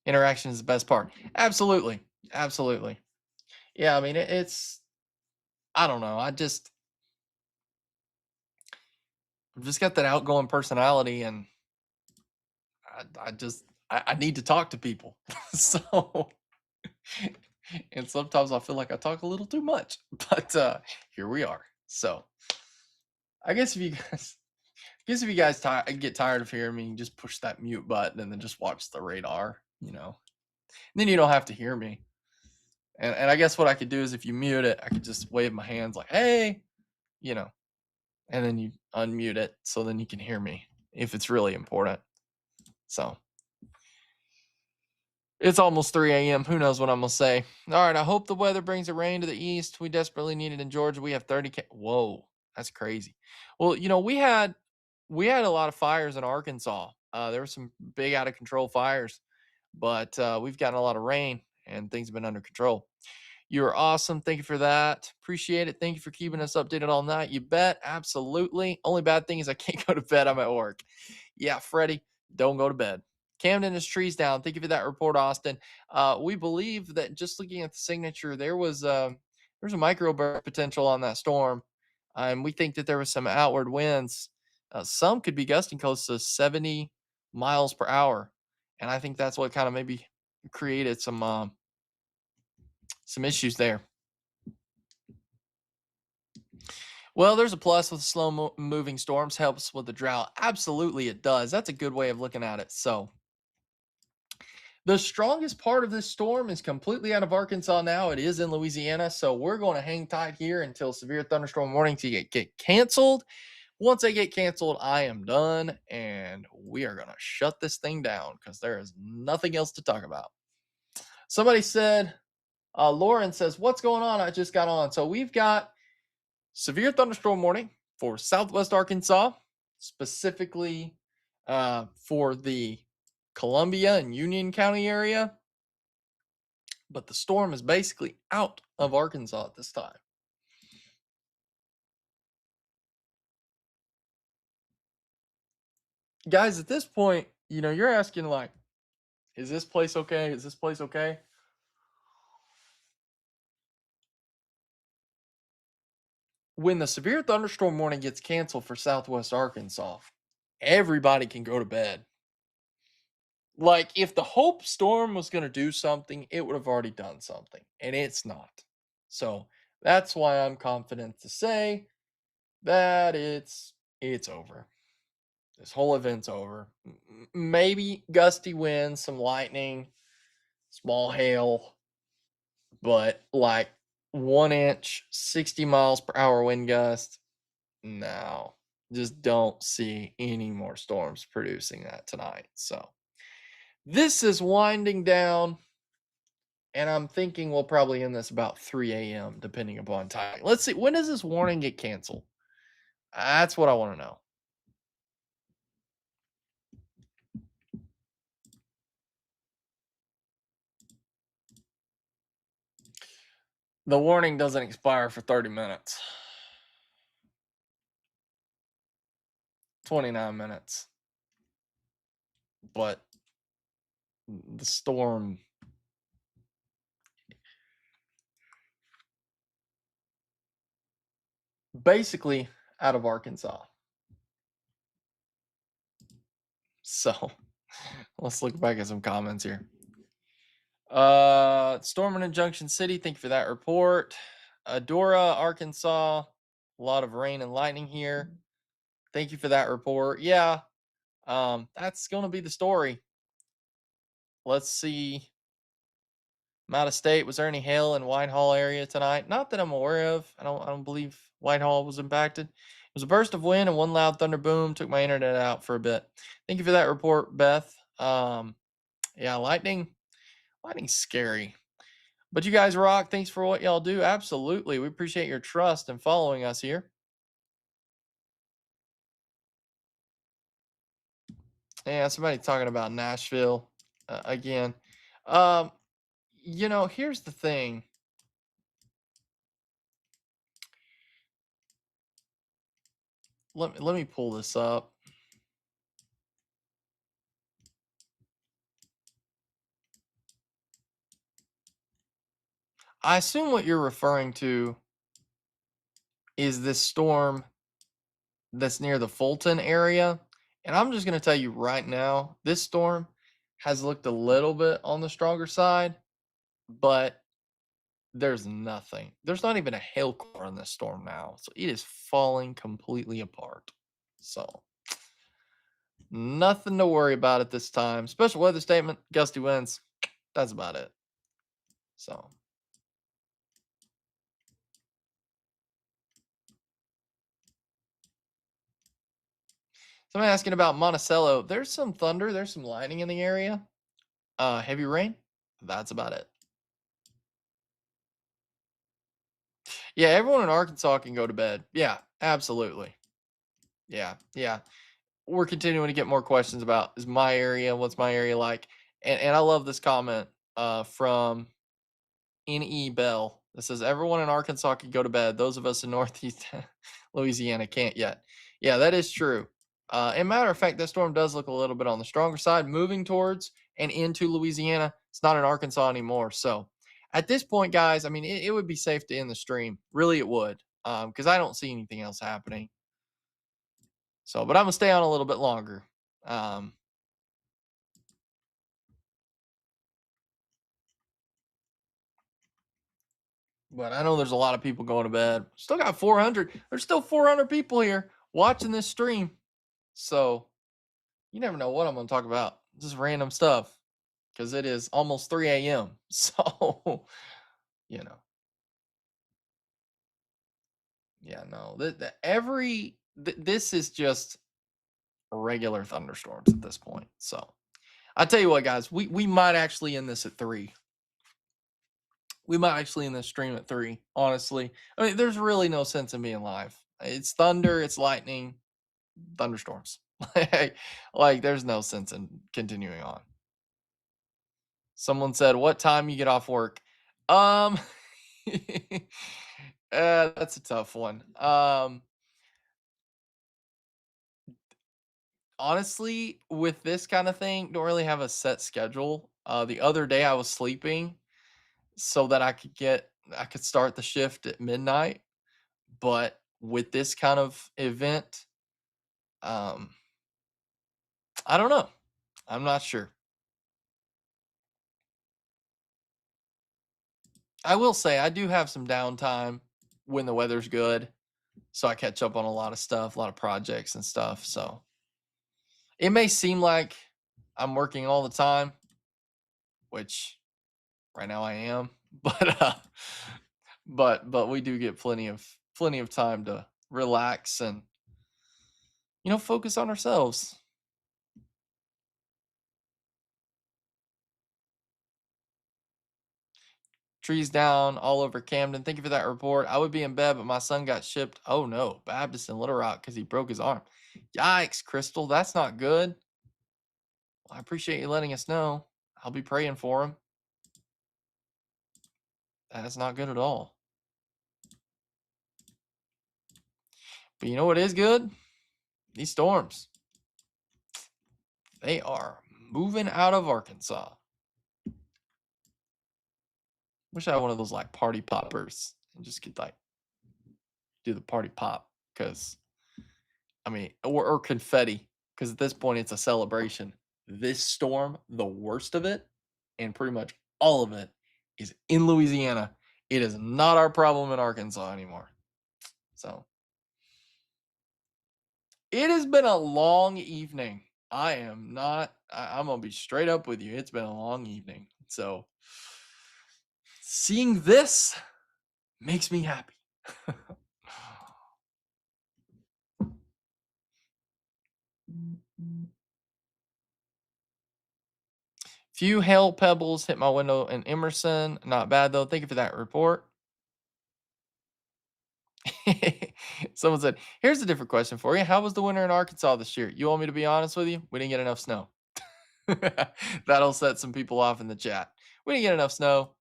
Interaction is the best part. Absolutely. Absolutely. Yeah, I mean, it's, I don't know. I've just got that outgoing personality, and I need to talk to people. So, and sometimes I feel like I talk a little too much, but here we are. So, I guess if you guys get tired of hearing me, just push that mute button and then just watch the radar, and then you don't have to hear me. And I guess what I could do is, if you mute it, I could just wave my hands like, hey, and then you unmute it so then you can hear me if it's really important. So it's almost 3 a.m. Who knows what I'm going to say. All right. I hope the weather brings the rain to the east. We desperately need it in Georgia. We have 30. Whoa, that's crazy. Well, we had a lot of fires in Arkansas. There were some big out of control fires, but we've gotten a lot of rain and things have been under control. You're awesome. Thank you for that. Appreciate it. Thank you for keeping us updated all night. You bet. Absolutely. Only bad thing is I can't go to bed. I'm at work. Yeah, Freddie, don't go to bed. Camden is trees down. Thank you for that report, Austin. We believe that, just looking at the signature, there's a microburst potential on that storm. And we think that there was some outward winds. Some could be gusting close to 70 miles per hour. And I think that's what kind of maybe created some issues there. Well, there's a plus with slow moving storms. Helps with the drought. Absolutely, it does. That's a good way of looking at it. So, the strongest part of this storm is completely out of Arkansas now. It is in Louisiana. So, we're going to hang tight here until severe thunderstorm warnings get canceled. Once they get canceled, I am done. And we are going to shut this thing down because there is nothing else to talk about. Somebody said, Lauren says, what's going on? I just got on. So we've got severe thunderstorm warning for southwest Arkansas, specifically for the Columbia and Union County area. But the storm is basically out of Arkansas at this time. Guys, at this point, you're asking like, is this place okay? Is this place okay? When the severe thunderstorm warning gets canceled for southwest Arkansas, everybody can go to bed. Like, if the Hope storm was going to do something, it would have already done something, and it's not. So that's why I'm confident to say that it's over. This whole event's over. Maybe gusty winds, some lightning, small hail, but like 1 inch, 60 miles per hour wind gust. No, just don't see any more storms producing that tonight. So this is winding down, and I'm thinking we'll probably end this about 3 a.m. depending upon timing. Let's see, when does this warning get canceled? That's what I want to know. The warning doesn't expire for 30 minutes. 29 minutes. But the storm basically out of Arkansas. So let's look back at some comments here. Storming in Junction City, thank you for that report. Adora, Arkansas, a lot of rain and lightning here. Thank you for that report. Yeah, that's going to be the story. Let's see. I'm out of state. Was there any hail in Whitehall area tonight? Not that I'm aware of. I don't believe Whitehall was impacted. It was a burst of wind and one loud thunder boom. Took my internet out for a bit. Thank you for that report, Beth. Yeah, lightning's scary. But you guys rock. Thanks for what y'all do. Absolutely. We appreciate your trust and following us here. Yeah, somebody talking about Nashville again. Here's the thing. Let me pull this up. I assume what you're referring to is this storm that's near the Fulton area. And I'm just going to tell you right now, this storm has looked a little bit on the stronger side, but there's nothing. There's not even a hail core on this storm now. So it is falling completely apart. So nothing to worry about at this time. Special weather statement, gusty winds. That's about it. So somebody asking about Monticello. There's some thunder. There's some lightning in the area. Heavy rain. That's about it. Yeah, everyone in Arkansas can go to bed. Yeah, absolutely. Yeah. We're continuing to get more questions about is my area, what's my area like? And I love this comment from N.E. Bell that says everyone in Arkansas can go to bed. Those of us in Northeast Louisiana can't yet. Yeah, that is true. And matter of fact, that storm does look a little bit on the stronger side, moving towards and into Louisiana. It's not in Arkansas anymore. So at this point, guys, I mean, it would be safe to end the stream. Really, it would, because I don't see anything else happening. So, but I'm gonna stay on a little bit longer. But I know there's a lot of people going to bed. Still got 400. There's still 400 people here watching this stream. So you never know what I'm going to talk about. Just random stuff because it is almost 3 a.m. So, yeah, no. This is just regular thunderstorms at this point. So I tell you what, guys, we might actually end this at 3. We might actually end this stream at 3, honestly. I mean, there's really no sense in being live. It's thunder, it's lightning, thunderstorms. Like, there's no sense in continuing on. Someone said, "What time you get off work?" Um, that's a tough one. Honestly, with this kind of thing, don't really have a set schedule. The other day I was sleeping so that I could start the shift at midnight, but with this kind of event, um, I don't know. I'm not sure. I will say I do have some downtime when the weather's good, so I catch up on a lot of stuff, a lot of projects and stuff. So it may seem like I'm working all the time, which right now I am, but but we do get plenty of time to relax and focus on ourselves. Trees down all over Camden. Thank you for that report. I would be in bed, but my son got shipped. Oh no, Baptist in Little Rock because he broke his arm. Yikes, Crystal, that's not good. Well, I appreciate you letting us know. I'll be praying for him. That's not good at all. But you know what is good? These storms. They are moving out of Arkansas. Wish I had one of those like party poppers and just could like do the party pop because I mean, or confetti because at this point it's a celebration. This storm, the worst of it, and pretty much all of it is in Louisiana. It is not our problem in Arkansas anymore. So it has been a long evening. I'm gonna be straight up with you. It's been a long evening. So seeing this makes me happy. Few hail pebbles hit my window in Emerson. Not bad though. Thank you for that report. Someone said, "Here's a different question for you. How was the winter in Arkansas this year?" You want me to be honest with you? We didn't get enough snow. That'll set some people off in the chat. We didn't get enough snow.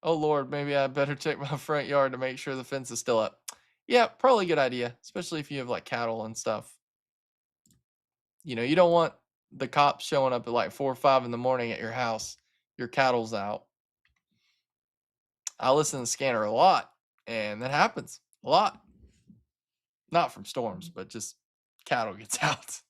Oh Lord, maybe I better check my front yard to make sure the fence is still up. Yeah, probably a good idea, especially if you have like cattle and stuff. You don't want the cops showing up at like 4 or 5 in the morning at your house. Your cattle's out. I listen to the scanner a lot, and that happens a lot. Not from storms, but just cattle gets out.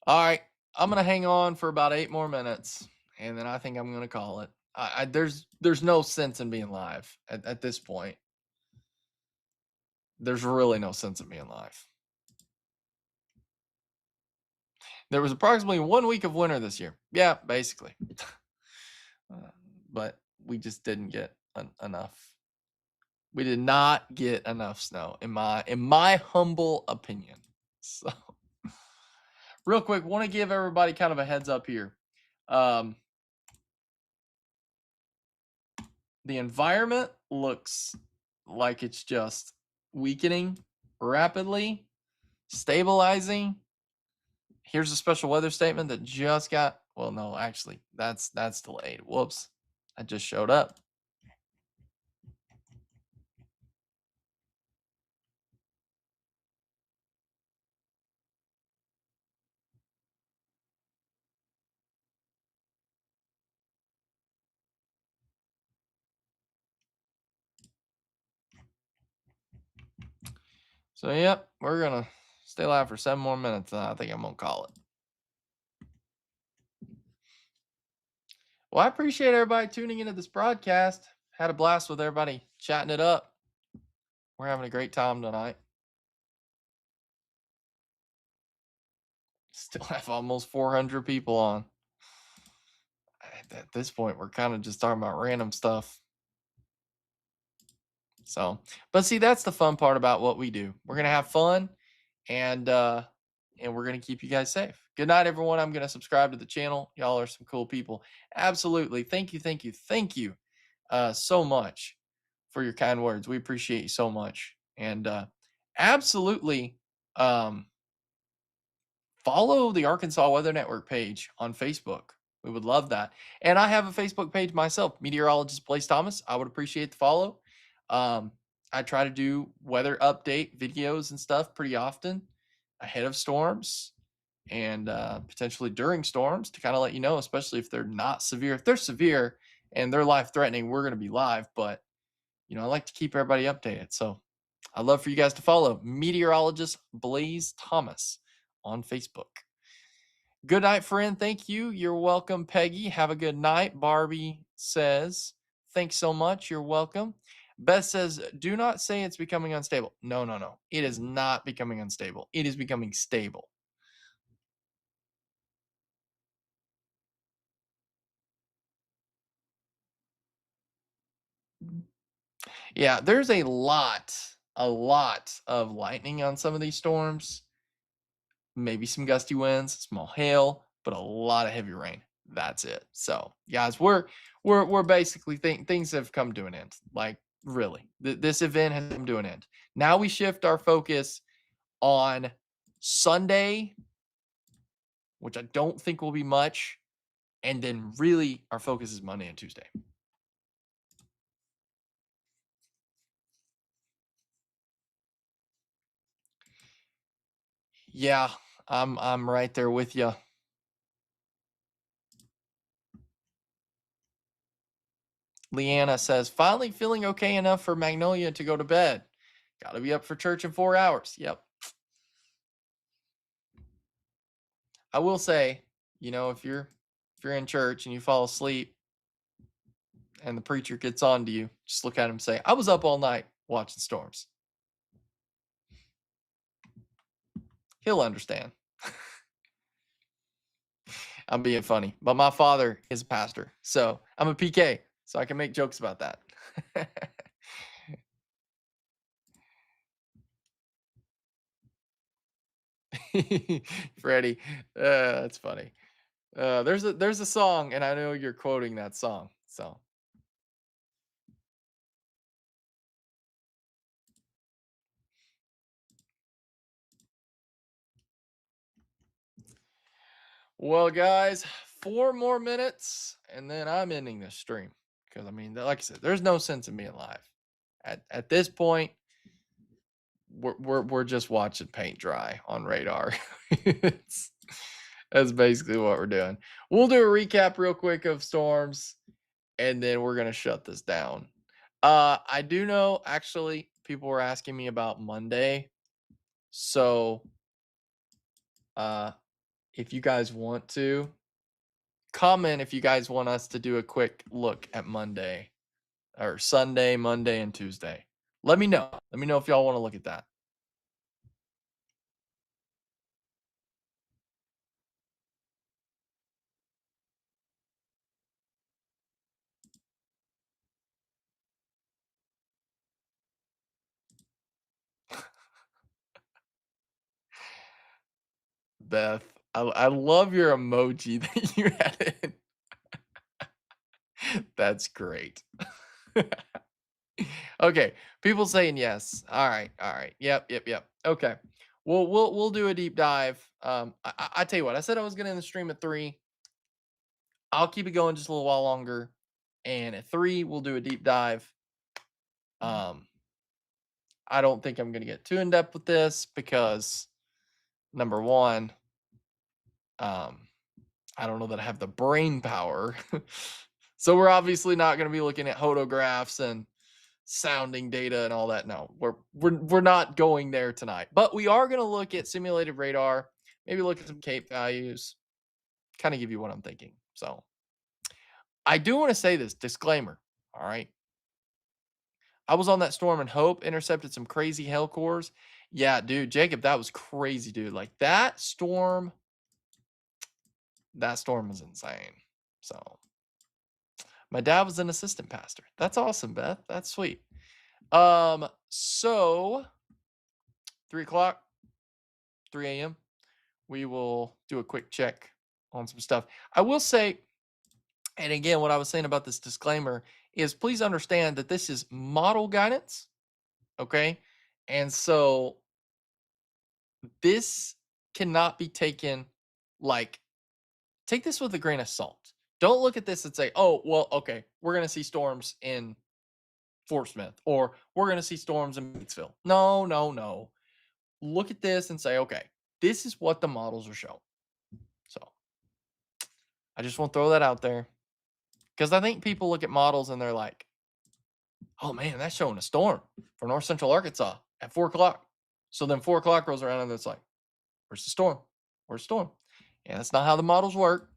All right, I'm gonna hang on for about 8 more minutes, and then I think I'm gonna call it. There's no sense in being live at this point. There's really no sense in being live. There was approximately 1 week of winter this year. Yeah, basically. But we just didn't get enough. We did not get enough snow, in my humble opinion. So, real quick, want to give everybody kind of a heads up here. The environment looks like it's just weakening rapidly, stabilizing. Here's a special weather statement that just got. Well, no, actually, that's delayed. Whoops, I just showed up. So, yep, we're gonna stay live for 7 more minutes, and I think I'm gonna call it. Well, I appreciate everybody tuning into this broadcast. Had a blast with everybody chatting it up. We're having a great time tonight. Still have almost 400 people on. At this point, we're kind of just talking about random stuff. So, but see, that's the fun part about what we do. We're going to have fun, and we're gonna keep you guys safe. Good night, everyone. I'm gonna subscribe to the channel. Y'all are some cool people. Absolutely. Thank you so much for your kind words. We appreciate you so much. And absolutely follow the Arkansas Weather Network page on Facebook. We would love that. And I have a Facebook page myself, meteorologist Blaze Thomas. I would appreciate the follow. I try to do weather update videos and stuff pretty often ahead of storms and potentially during storms to kind of let you know, especially if they're not severe. If they're severe and they're life threatening, we're going to be live. But, I like to keep everybody updated. So I'd love for you guys to follow meteorologist Blaze Thomas on Facebook. Good night, friend. Thank you. You're welcome, Peggy. Have a good night. Barbie says, thanks so much. You're welcome. Beth says, do not say it's becoming unstable. No. It is not becoming unstable. It is becoming stable. Yeah, there's a lot of lightning on some of these storms. Maybe some gusty winds, small hail, but a lot of heavy rain. That's it. So, guys, we're basically things have come to an end. Like really, this event has come to an end. Now we shift our focus on Sunday, which I don't think will be much, and then really our focus is Monday and Tuesday. Yeah, I'm right there with you. Leanna says, finally feeling okay enough for Magnolia to go to bed. Got to be up for church in 4 hours. Yep. I will say, if you're in church and you fall asleep and the preacher gets on to you, just look at him and say, I was up all night watching storms. He'll understand. I'm being funny, but my father is a pastor, so I'm a PK, so I can make jokes about that. Freddie, that's funny. There's a song, and I know you're quoting that song, so. Well, guys, 4 more minutes, and then I'm ending this stream because like I said, there's no sense in being live. At this point, we're just watching paint dry on radar. That's basically what we're doing. We'll do a recap real quick of storms, and then we're gonna shut this down. I do know actually people were asking me about Monday, so if you guys want to comment, if you guys want us to do a quick look at Monday or Sunday, Monday, and Tuesday. Let me know. Let me know if y'all want to look at that. Beth, I love your emoji that you added. That's great. Okay, people saying yes. All right. Yep. Okay. Well, we'll do a deep dive. I tell you what, I said I was gonna end the stream at 3. I'll keep it going just a little while longer, and at 3 we'll do a deep dive. I don't think I'm gonna get too in depth with this because number one, I don't know that I have the brain power. So we're obviously not going to be looking at hodographs and sounding data and all that. No, we're not going there tonight. But we are going to look at simulated radar, maybe look at some CAPE values, kind of give you what I'm thinking. So I do want to say this disclaimer. All right. I was on that storm and Hope, intercepted some crazy hail cores. Yeah, dude, Jacob, that was crazy, dude. Like that storm was insane. So my dad was an assistant pastor. That's awesome, Beth. That's sweet. So 3 o'clock. 3 a.m., we will do a quick check on some stuff. I will say, and again, what I was saying about this disclaimer is please understand that this is model guidance. Okay. And so this cannot be taken like, take this with a grain of salt. Don't look at this and say, oh, well, okay, we're going to see storms in Fort Smith or we're going to see storms in Batesville. No, no, no. Look at this and say, okay, this is what the models are showing. So I just want to throw that out there because I think people look at models and they're like, oh man, that's showing a storm for North Central Arkansas at 4 o'clock. So then 4 o'clock rolls around and it's like, where's the storm? Where's the storm? Yeah, that's not how the models work.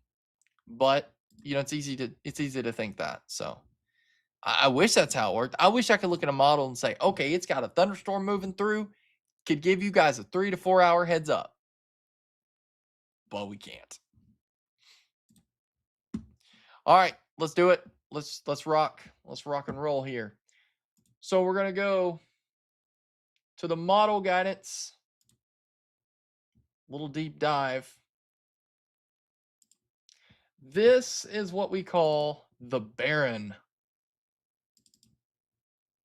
But it's easy to think that. So I wish that's how it worked. I wish I could look at a model and say, okay, it's got a thunderstorm moving through, could give you guys a 3 to 4 hour heads up. But we can't. All right, let's do it. Let's rock. Let's rock and roll here. So we're gonna go to the model guidance. Little deep dive. This is what we call the Baron.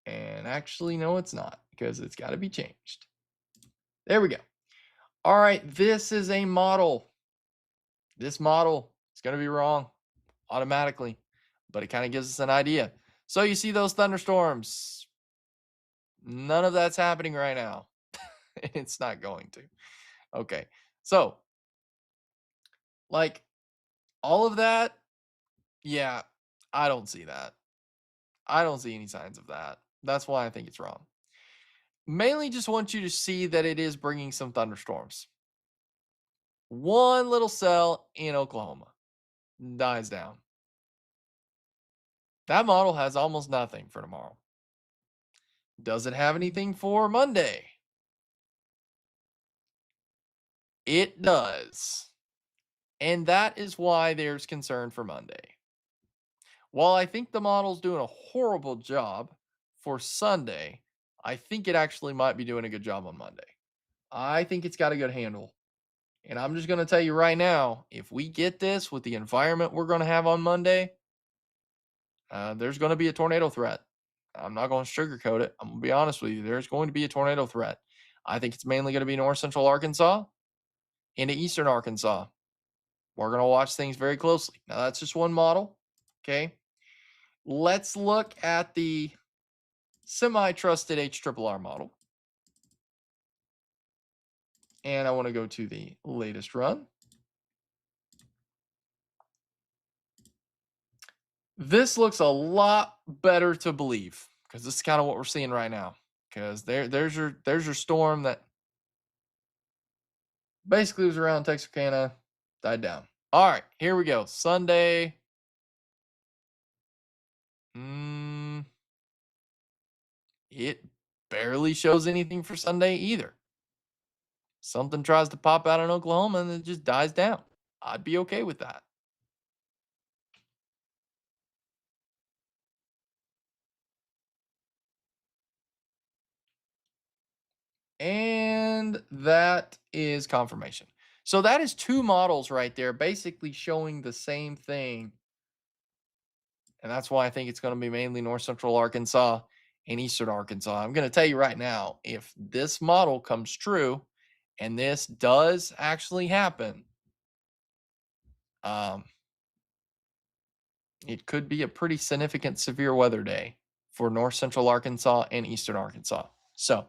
And actually, no, it's not because it's got to be changed. There we go. All right, this is a model. This model is going to be wrong automatically, but it kind of gives us an idea. So you see those thunderstorms. None of that's happening right now. It's not going to. Okay, so like all of that, yeah, I don't see that. I don't see any signs of that. That's why I think it's wrong. Mainly just want you to see that it is bringing some thunderstorms. One little cell in Oklahoma dies down. That model has almost nothing for tomorrow. Does it have anything for Monday? It does. And that is why there's concern for Monday. While I think the model's doing a horrible job for Sunday, I think it actually might be doing a good job on Monday. I think it's got a good handle. And I'm just going to tell you right now, if we get this with the environment we're going to have on Monday, there's going to be a tornado threat. I'm not going to sugarcoat it. I'm going to be honest with you. There's going to be a tornado threat. I think it's mainly going to be North Central Arkansas into Eastern Arkansas. We're going to watch things very closely. Now, that's just one model. Okay. Let's look at the semi-trusted HRRR model. And I want to go to the latest run. This looks a lot better to believe because this is kind of what we're seeing right now. Because there's your storm that basically was around Texarkana, died down. All right, here we go. Sunday. It barely shows anything for Sunday either. Something tries to pop out in Oklahoma and it just dies down. I'd be okay with that. And that is confirmation. So that is two models right there, basically showing the same thing. And that's why I think it's going to be mainly North Central Arkansas and Eastern Arkansas. I'm going to tell you right now, if this model comes true and this does actually happen, it could be a pretty significant severe weather day for North Central Arkansas and Eastern Arkansas. So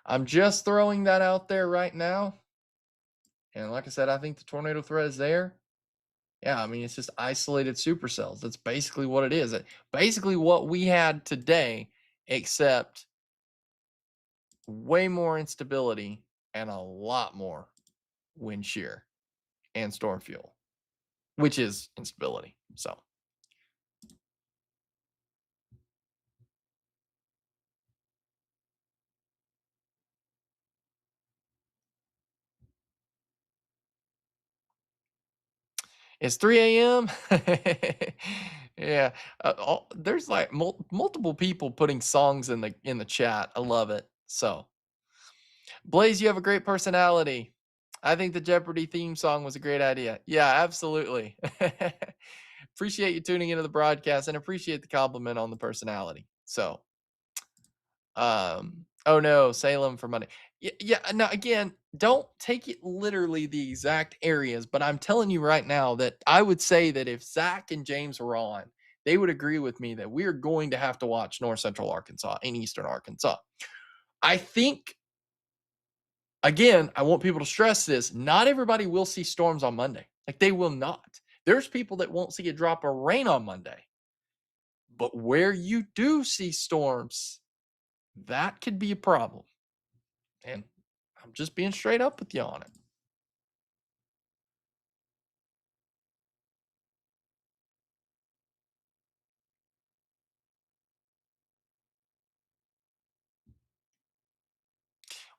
I'm just throwing that out there right now. And like I said, I think the tornado threat is there. Yeah, I mean, it's just isolated supercells. That's basically what it is. Basically what we had today, except way more instability and a lot more wind shear and storm fuel, which is instability. So it's 3 a.m. Yeah, there's like multiple people putting songs in the chat. I love it. So Blaze, you have a great personality. I think the Jeopardy theme song was a great idea. Yeah, absolutely. Appreciate you tuning into the broadcast and appreciate the compliment on the personality. So, oh no, Salem for Monday. Yeah, no, again, don't take it literally the exact areas, but I'm telling you right now that I would say that if Zach and James were on, they would agree with me that we're going to have to watch North Central Arkansas and Eastern Arkansas. I think, again, I want people to stress this. Not everybody will see storms on Monday. Like, they will not. There's people that won't see a drop of rain on Monday. But where you do see storms, that could be a problem. And I'm just being straight up with you on it.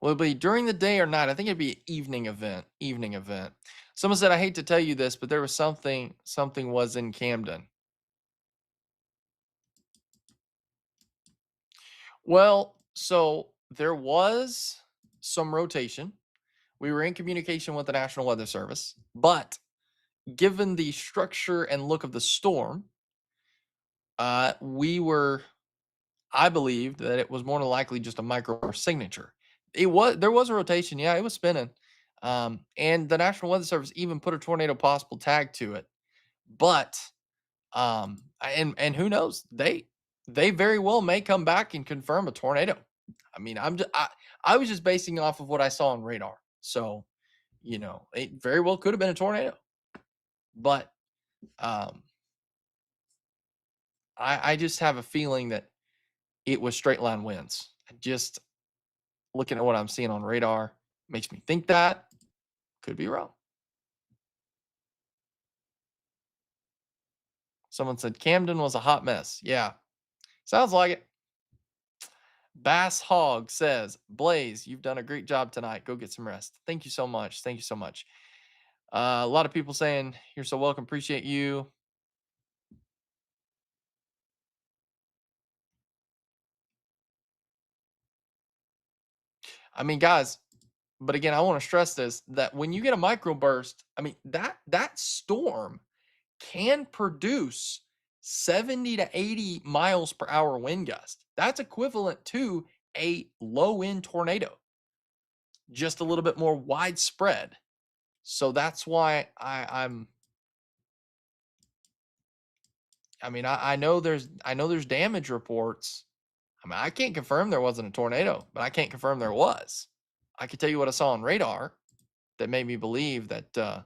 Will it be during the day or night? I think it'd be an evening event. Evening event. Someone said, I hate to tell you this, but there was something was in Camden. Well, so there was some rotation. We were in communication with the National Weather Service, but given the structure and look of the storm, I believed that it was more than likely just a micro signature. There was a rotation, yeah, it was spinning. And the National Weather Service even put a tornado possible tag to it. But and who knows? They very well may come back and confirm a tornado. I mean, I was just basing off of what I saw on radar. So, it very well could have been a tornado. But I just have a feeling that it was straight line winds. Just looking at what I'm seeing on radar makes me think that. Could be wrong. Someone said Camden was a hot mess. Yeah, sounds like it. Bass Hog says, Blaze, you've done a great job tonight. Go get some rest. Thank you so much. Thank you so much. A lot of people saying, you're so welcome. Appreciate you. I mean, guys, but again, I want to stress this, that when you get a microburst, I mean, that storm can produce 70 to 80 miles per hour wind gust. That's equivalent to a low end tornado, just a little bit more widespread. So that's why I know there's damage reports. I mean, I can't confirm there wasn't a tornado, but I can't confirm there was. I can tell you what I saw on radar that made me believe that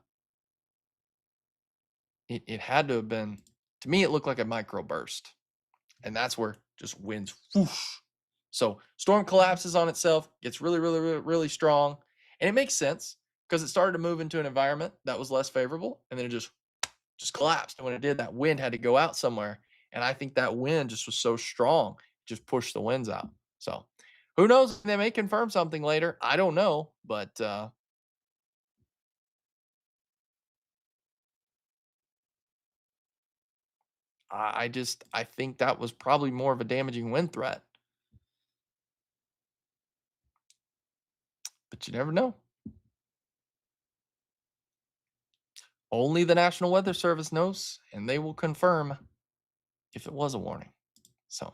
it had to have been. To me, it looked like a microburst, and that's where just winds. Whoosh. So storm collapses on itself, gets really, really, really, really strong, and it makes sense because it started to move into an environment that was less favorable, and then it just collapsed. And when it did, that wind had to go out somewhere. And I think that wind just was so strong, it just pushed the winds out. So who knows? They may confirm something later. I don't know. But I think that was probably more of a damaging wind threat. But you never know. Only the National Weather Service knows, and they will confirm if it was a warning. So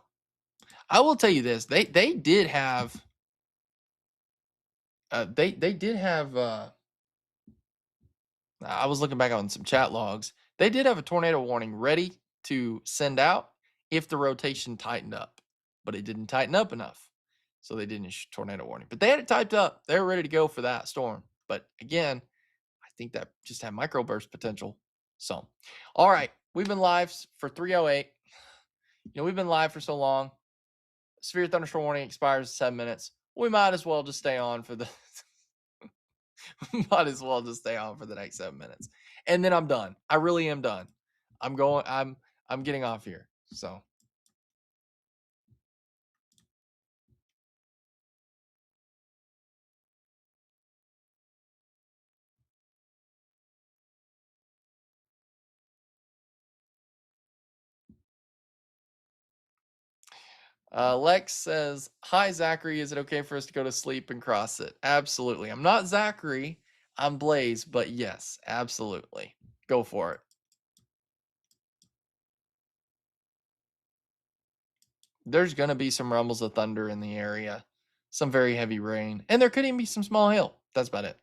I will tell you this: they did have they did have I was looking back on some chat logs. They did have a tornado warning ready to send out if the rotation tightened up, but it didn't tighten up enough. So they didn't issue tornado warning. But they had it typed up. They were ready to go for that storm. But again, I think that just had microburst potential. So, all right. We've been live for 3:08. We've been live for so long. Severe thunderstorm warning expires in 7 minutes. We might as well just stay on for the might as well just stay on for the next 7 minutes. And then I'm done. I really am done. I'm getting off here. So Lex says, "Hi Zachary, is it okay for us to go to sleep and cross it?" Absolutely. I'm not Zachary. I'm Blaze, but yes, absolutely. Go for it. There's going to be some rumbles of thunder in the area, some very heavy rain, and there could even be some small hail. That's about it.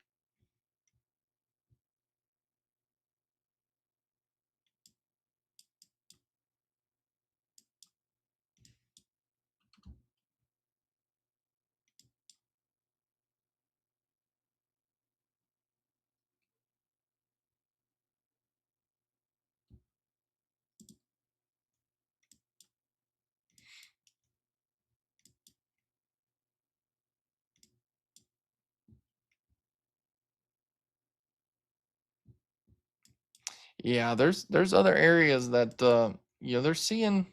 Yeah, there's other areas that they're seeing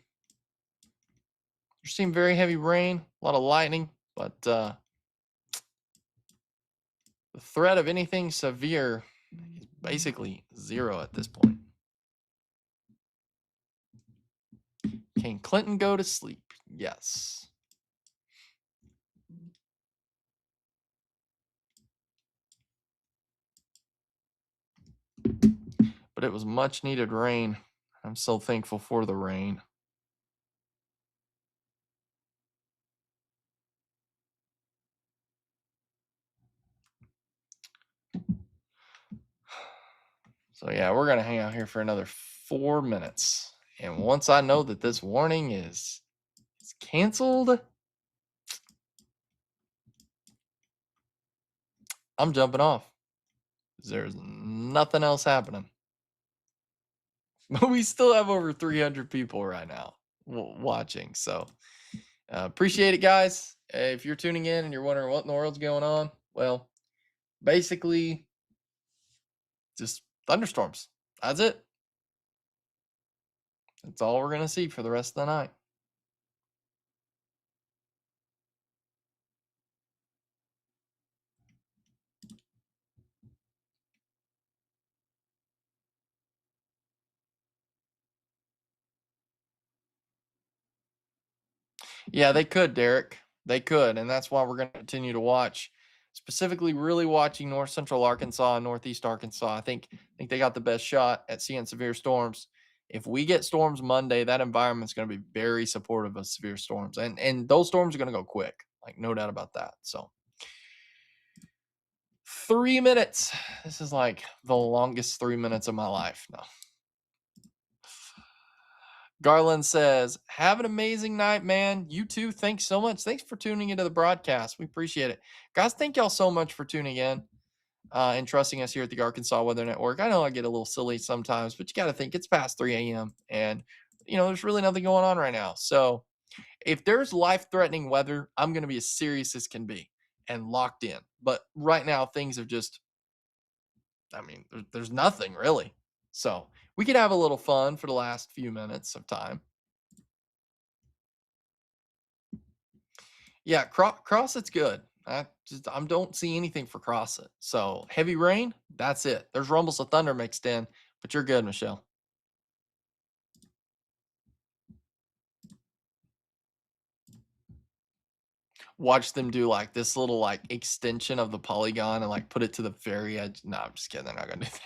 very heavy rain, a lot of lightning, but the threat of anything severe is basically zero at this point. Can Clinton go to sleep? Yes. But it was much needed rain. I'm so thankful for the rain. So yeah, we're gonna hang out here for another 4 minutes. And once I know that this warning is canceled, I'm jumping off. There's nothing else happening. But we still have over 300 people right now watching. So appreciate it, guys. If you're tuning in and you're wondering what in the world's going on, well, basically just thunderstorms. That's it. That's all we're going to see for the rest of the night. Yeah, they could, Derek. They could, and that's why we're going to continue to watch. Specifically, really watching North Central Arkansas and Northeast Arkansas. I think they got the best shot at seeing severe storms. If we get storms Monday, that environment's going to be very supportive of severe storms, and those storms are going to go quick, like no doubt about that. So, 3 minutes. This is like the longest 3 minutes of my life. No. Garland says, "Have an amazing night, man. You too. Thanks so much. Thanks for tuning into the broadcast. We appreciate it. Guys, thank y'all so much for tuning in and trusting us here at the Arkansas Weather Network. I know I get a little silly sometimes, but you got to think it's past 3 a.m. and, there's really nothing going on right now. So if there's life threatening weather, I'm going to be as serious as can be and locked in. But right now, things are just, there's nothing really. So we could have a little fun for the last few minutes of time. Yeah, cross it's good. I don't see anything for cross it. So heavy rain, that's it. There's rumbles of thunder mixed in, but you're good, Michelle. Watch them do like this little like extension of the polygon and like put it to the very edge. No, I'm just kidding. They're not gonna do that.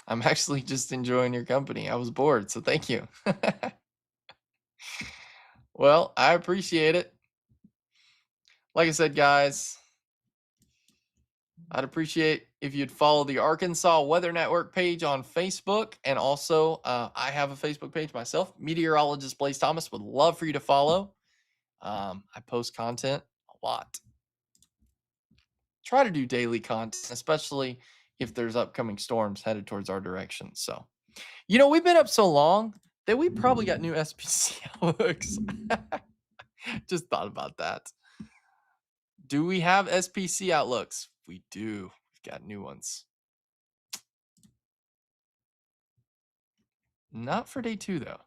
I'm actually just enjoying your company. I was bored, so thank you. Well, I appreciate it. Like I said, guys, I'd appreciate if you'd follow the Arkansas Weather Network page on Facebook. And also, I have a Facebook page myself, Meteorologist Blaze Thomas. Would love for you to follow. I post content a lot. Try to do daily content, especially if there's upcoming storms headed towards our direction. So, we've been up so long that we probably got new SPC outlooks. Just thought about that. Do we have SPC outlooks? We do. We've got new ones. Not for day 2, though.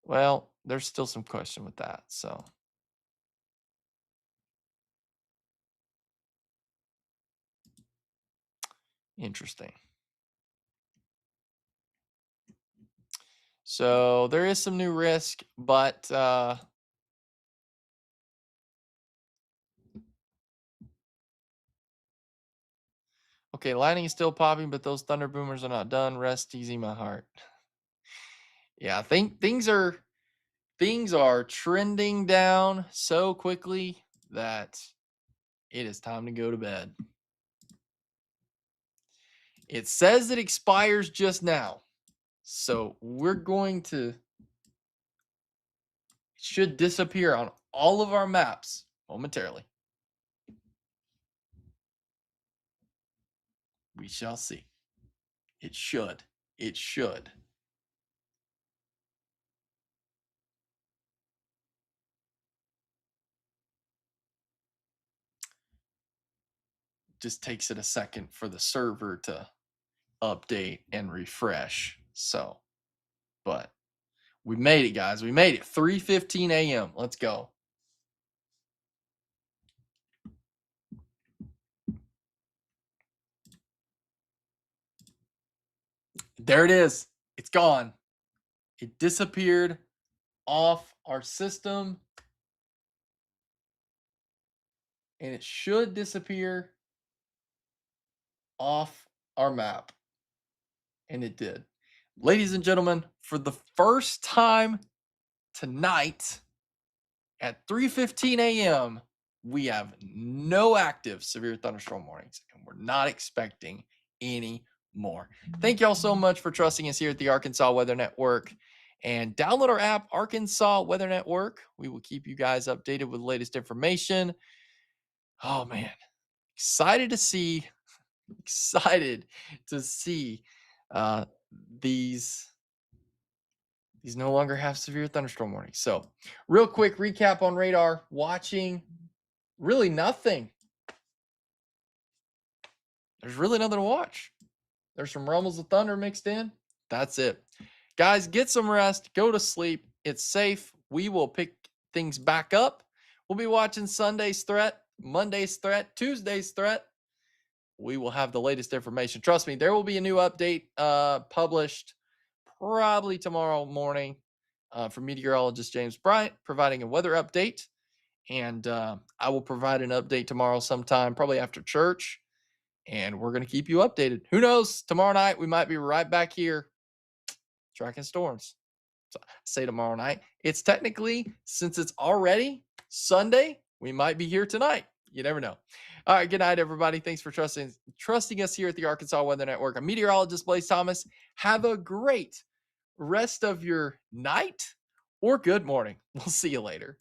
Well, there's still some question with that. So interesting. So there is some new risk, but okay, lightning is still popping, but those thunder boomers are not done. Rest easy, my heart. Yeah, I think things are trending down so quickly that it is time to go to bed. It says it expires just now. So we're going to, it should disappear on all of our maps momentarily. We shall see. It should. It should. Just takes it a second for the server to update and refresh. So, but we made it, guys. We made it. 3:15 a.m. Let's go. There it is. It's gone. It disappeared off our system. And it should disappear off our map. And it did. Ladies and gentlemen, for the first time tonight at 3:15 a.m., we have no active severe thunderstorm warnings, and we're not expecting any more. Thank y'all so much for trusting us here at the Arkansas Weather Network. And download our app, Arkansas Weather Network. We will keep you guys updated with the latest information. Oh man, excited to see these no longer have severe thunderstorm warnings. So real quick recap on radar. Watching really nothing. There's really nothing to watch. There's some rumbles of thunder mixed in. That's it. Guys, get some rest. Go to sleep. It's safe. We will pick things back up. We'll be watching Sunday's threat, Monday's threat, Tuesday's threat. We will have the latest information. Trust me, there will be a new update published probably tomorrow morning from meteorologist James Bryant, providing a weather update. And I will provide an update tomorrow sometime, probably after church. And we're going to keep you updated. Who knows? Tomorrow night, we might be right back here tracking storms. So I say tomorrow night. It's technically, since it's already Sunday, we might be here tonight. You never know. All right. Good night, everybody. Thanks for trusting us here at the Arkansas Weather Network. I'm meteorologist Blaze Thomas. Have a great rest of your night or good morning. We'll see you later.